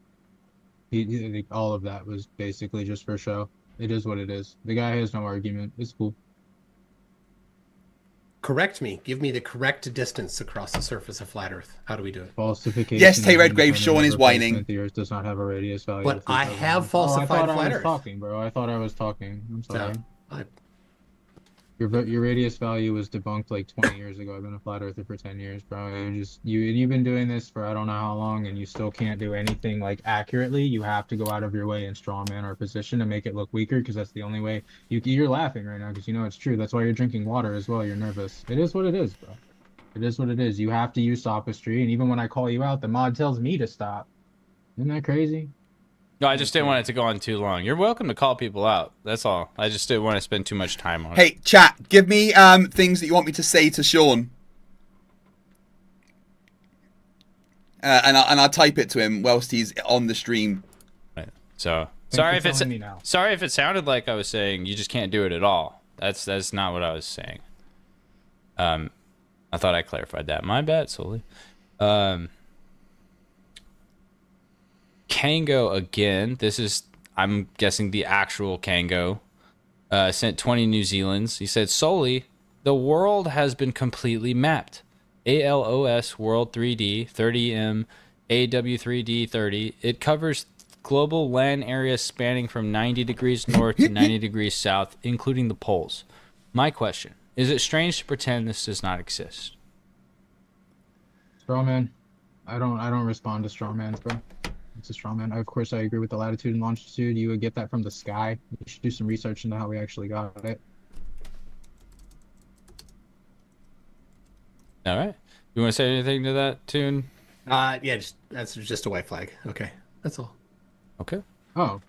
All of that was basically just for show. It is what it is. The guy has no argument. It's cool. Correct me. Give me the correct distance across the surface of flat Earth. How do we do it? Falsification. Yes, Tay Redgrave, Sean is whining. The Earth does not have a radius value. But I have falsified flat flat Earth. Earth. Talking, bro. I thought I was talking. I'm sorry. No, Your radius value was debunked like 20 years ago. I've been a flat earther for 10 years, bro. You've been doing this for I don't know how long, and you still can't do anything like accurately. You have to go out of your way and strawman our position to make it look weaker, because that's the only way. You're laughing right now because you know it's true. That's why you're drinking water as well. You're nervous. It is what it is, bro. It is what it is. You have to use sophistry, and even when I call you out, the mod tells me to stop. Isn't that crazy? No, I just didn't want it to go on too long. You're welcome to call people out. That's all. I just didn't want to spend too much time on it. Hey, chat, give me things that you want me to say to Sean. And I'll type it to him whilst he's on the stream. Right. So sorry if it sounded like I was saying you just can't do it at all. That's not what I was saying. I thought I clarified that. My bad, Soli. Kango again. This is, I'm guessing, the actual Kango. Sent 20 New Zealands. He said, Soli, the world has been completely mapped. ALOS World 3D, 30M, AW3D 30. It covers global land areas spanning from 90 degrees north to 90 degrees south, including the poles. My question, is it strange to pretend this does not exist? Strawman. I don't respond to strawmans, bro. It's a strawman. Of course, I agree with the latitude and longitude. You would get that from the sky. You should do some research into how we actually got it. All right. You want to say anything to that, Tune? Yeah, that's just a white flag. Okay, that's all. Okay. Oh.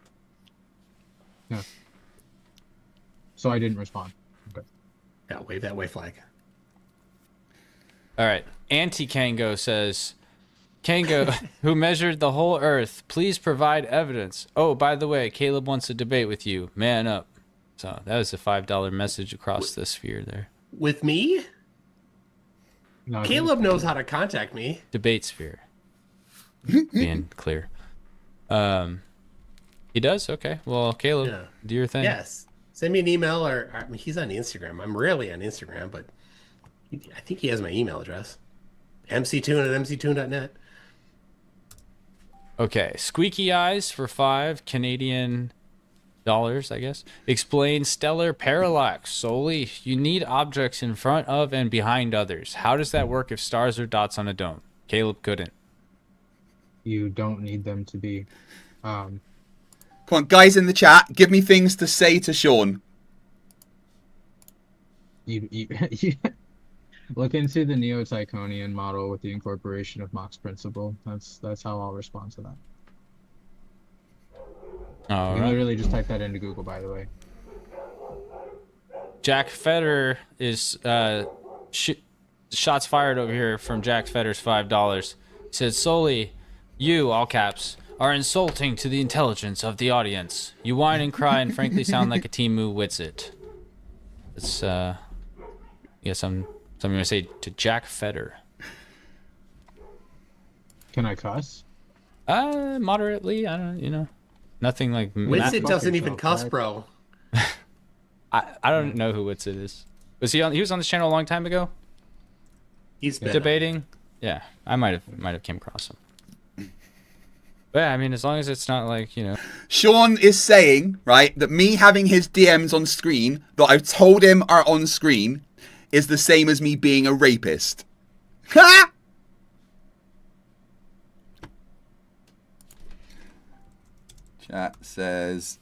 Yeah. So I didn't respond. Okay. Yeah, wave that white flag. All right. Anti-Kango says, Kango, who measured the whole Earth, please provide evidence. Oh, by the way, Caleb wants to debate with you. Man up. So that was a $5 message across the sphere there. With me? No, Caleb knows how to contact me. Debate sphere. Being clear. He does? Okay. Well, Caleb, do your thing. Yes. Send me an email, or I mean, he's on Instagram. I'm rarely on Instagram, but I think he has my email address. mctoon@mctoon.net. Okay, Squeaky Eyes for 5 Canadian dollars, I guess. Explain stellar parallax. Solely, you need objects in front of and behind others. How does that work if stars are dots on a dome? Caleb couldn't. You don't need them to be. Come on, guys in the chat, give me things to say to Sean. You look into the Neo-Tychonian model with the incorporation of Mach's principle. That's how I'll respond to that. All you right. literally just type that into Google, by the way. Jack Feder is shots fired over here from Jack Feder's $5. He said, Solely, you, all caps, are insulting to the intelligence of the audience. You whine and cry and frankly sound like a Timu Witsit. It's yes, I'm something to say to Jack Feder. Can I cuss? Moderately. I don't, nothing like. Witsit doesn't even cuss, bro. I don't know who Witsit is. Was he on? He was on this channel a long time ago. He's been debating. Yeah, I might have came across him. But yeah, I mean, as long as it's not like, you know. Sean is saying, right, that me having his DMs on screen that I've told him are on screen is the same as me being a rapist. Ha! Chat says...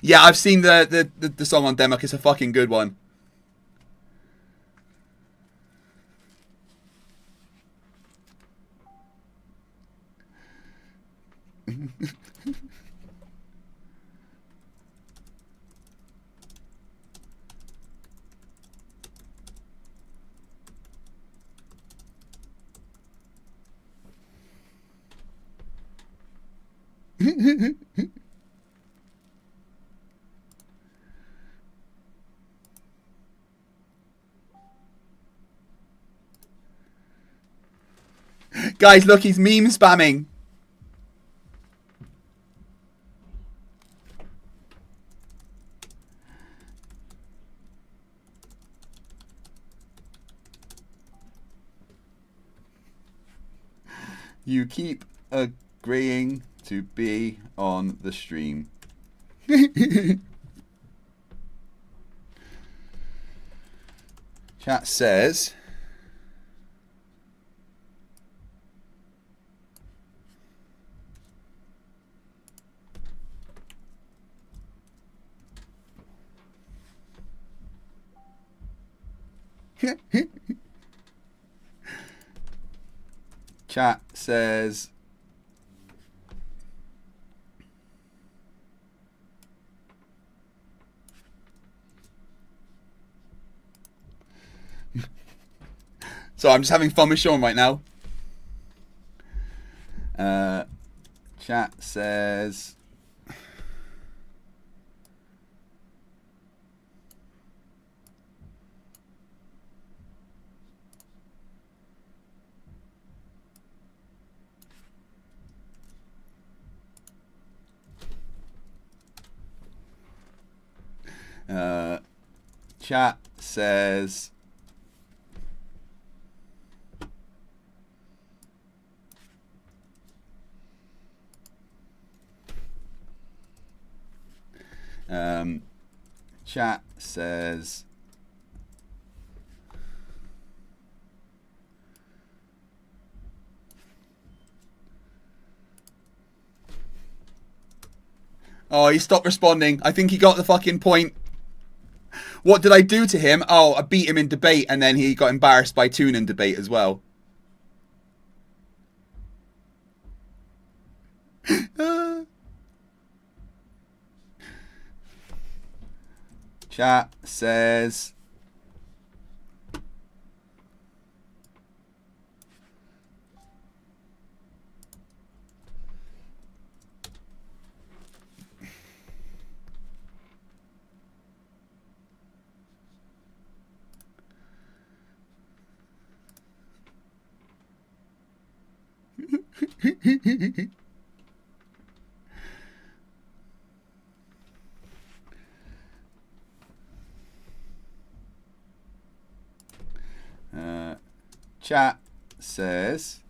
Yeah, I've seen the song on Democ. It's a fucking good one. Guys, look, he's meme spamming. You keep agreeing to be on the stream. Chat says... Chat says... So I'm just having fun with Sean right now. Chat says... Chat says... Chat says... Oh, he stopped responding. I think he got the fucking point. What did I do to him? Oh, I beat him in debate, and then he got embarrassed by Toon in debate as well. Chat says... Chat says...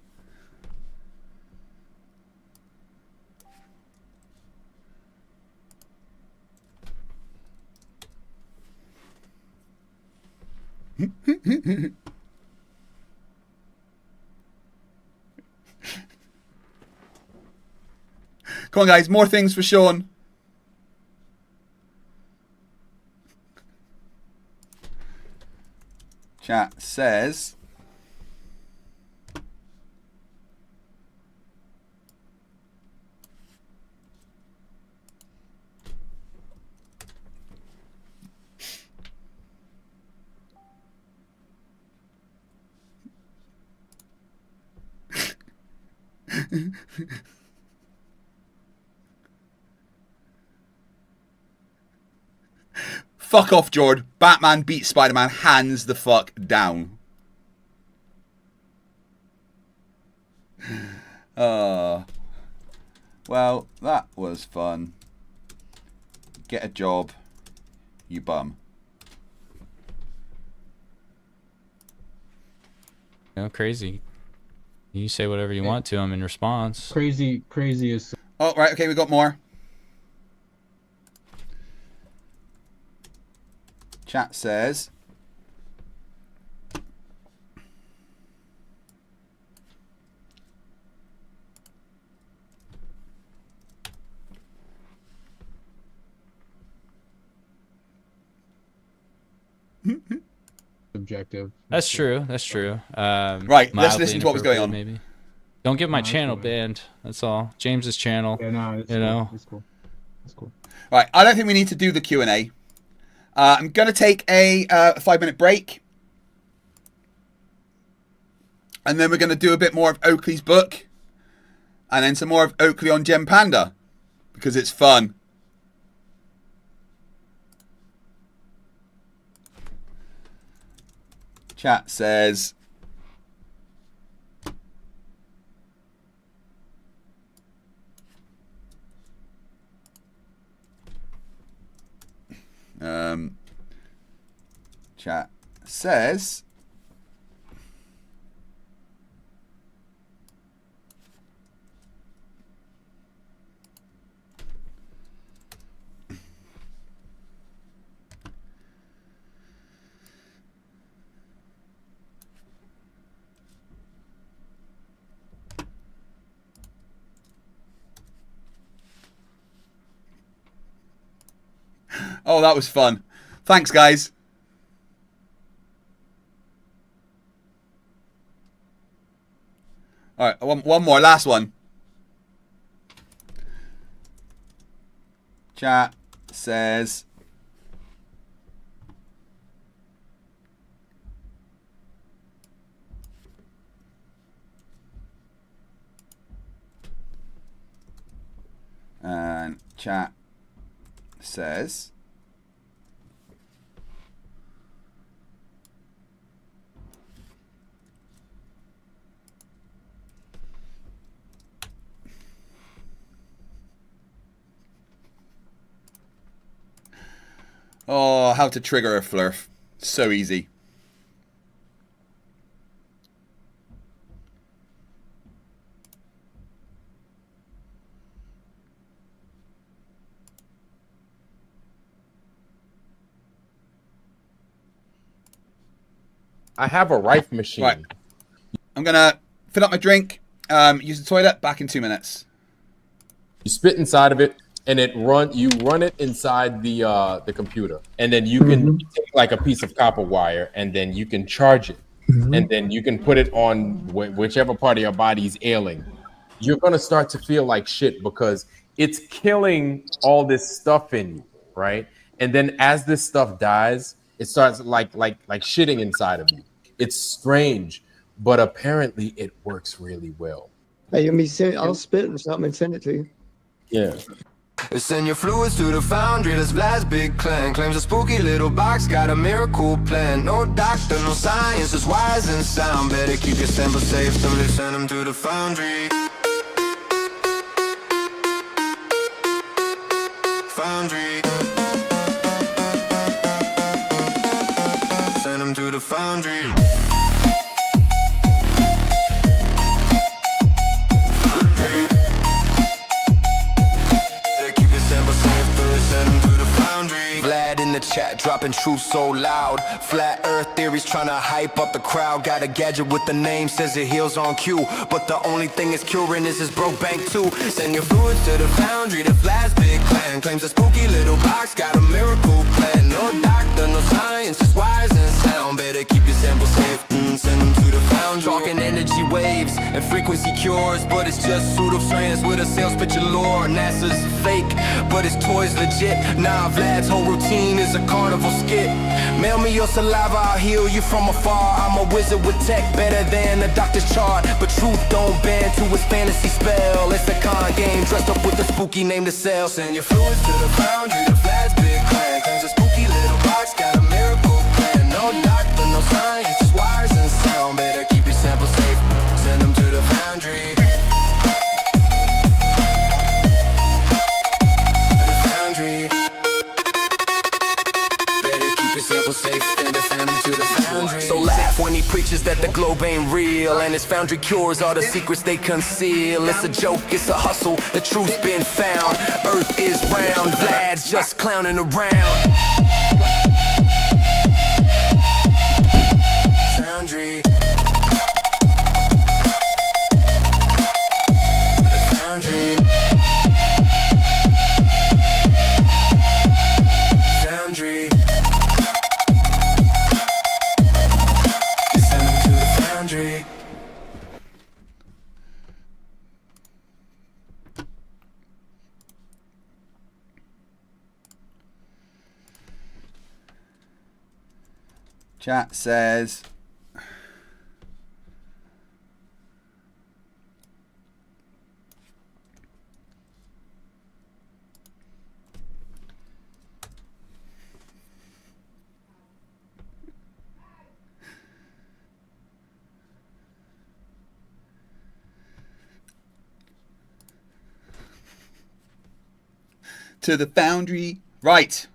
Come on, guys. More things for Sean. Chat says... Fuck off, Jord. Batman beats Spider-Man hands the fuck down. Well, that was fun. Get a job, you bum. Crazy. You say whatever you want to him in response. Crazy is. Oh, right. Okay, we got more. Chat says. Subjective. That's true. That's true. Right, let's listen to what was going on. Maybe. Don't get my channel banned. That's all. James's channel. Yeah, no, it's you know. It's cool. It's cool. Right, I don't think we need to do the Q&A. I'm going to take a 5-minute break. And then we're going to do a bit more of Oakley's book. And then some more of Oakley on Gem Panda. Because it's fun. Chat says... chat says... Oh, that was fun. Thanks, guys. All right, one more, last one. Chat says... And chat says... Oh, how to trigger a Flerf. So easy. I have a rife machine. Right. I'm going to fill up my drink, use the toilet, back in 2 minutes. You spit inside of it, and you run it inside the computer, and then you can take like a piece of copper wire, and then you can charge it, and then you can put it on whichever part of your body is ailing. You're gonna start to feel like shit because it's killing all this stuff in you, right? And then as this stuff dies, it starts like shitting inside of you. It's strange, but apparently it works really well. Hey, you want me to send it? I'll spit and something and send it to you. Yeah. Send your fluids to the foundry, let's blast big clan. Claims a spooky little box, got a miracle plan. No doctor, no science, just wise and sound. Better keep your samples safe, so they send them to the foundry. Foundry. Send them to the foundry. Vlad in the chat, dropping truth so loud. Flat earth theories trying to hype up the crowd. Got a gadget with the name, says it heals on cue. But the only thing it's curing is his broke bank too. Send your fluids to the foundry, the Flat's big clan. Claims a spooky little box, got a miracle plan. No doctor, no science, just wise and sound. Better keep your samples safe, send them to the foundry. Talking energy waves and frequency cures, but it's just pseudoscience with a sales pitch allure. NASA's fake, but his toy's legit. Nah, Vlad's whole routine is a carnival skit. Mail me your saliva, I'll heal you from afar. I'm a wizard with tech, better than the doctor's chart. But truth don't bend to his fantasy spell. It's a con game, dressed up with a spooky name to sell. Send your fluids to the foundry, the Vlad's big clan. Claims a spooky little box, got a miracle plan. No doctor, no science, just wires and sound. Better keep your samples safe, send them to the foundry. when he preaches that the globe ain't real, and his foundry cures all the secrets they conceal. It's a joke, it's a hustle, the truth's been found. Earth is round, Vlad's just clowning around. Foundry. Foundry. Foundry. Send them to the foundry. Chat says... to the foundry. Right.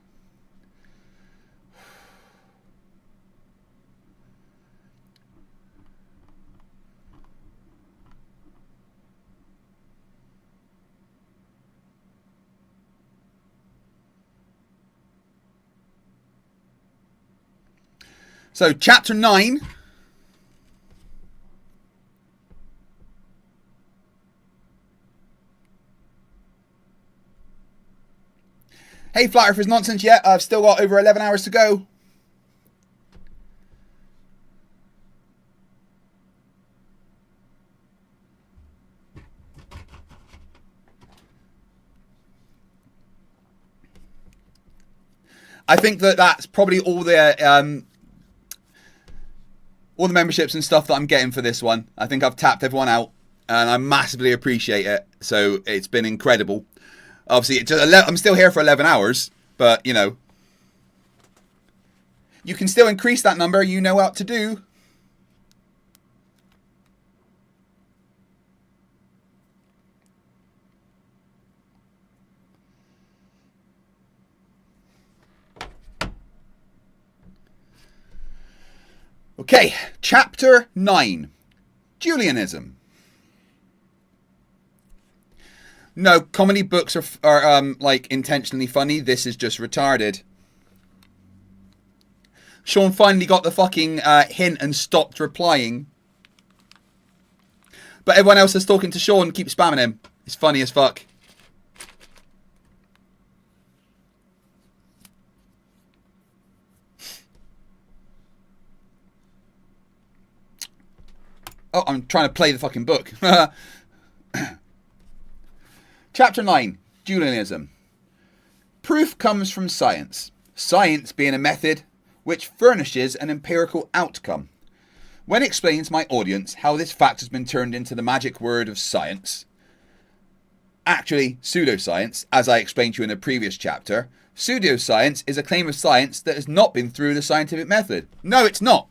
So, chapter 9. Hey, Flat Earthers nonsense yet. I've still got over 11 hours to go. I think that that's probably all the memberships and stuff that I'm getting for this one. I think I've tapped everyone out, and I massively appreciate it. So it's been incredible. Obviously, I'm still here for 11 hours, but, you know, you can still increase that number. You know what to do. Okay, chapter 9, Julianism. No, comedy books are like intentionally funny. This is just retarded. Sean finally got the fucking hint and stopped replying. But everyone else is talking to Sean and keep spamming him. It's funny as fuck. Oh, I'm trying to play the fucking book. Chapter 9, Julianism. Proof comes from science. Science being a method which furnishes an empirical outcome. When it explains to my audience how this fact has been turned into the magic word of science, actually pseudoscience, as I explained to you in a previous chapter, pseudoscience is a claim of science that has not been through the scientific method. No, it's not.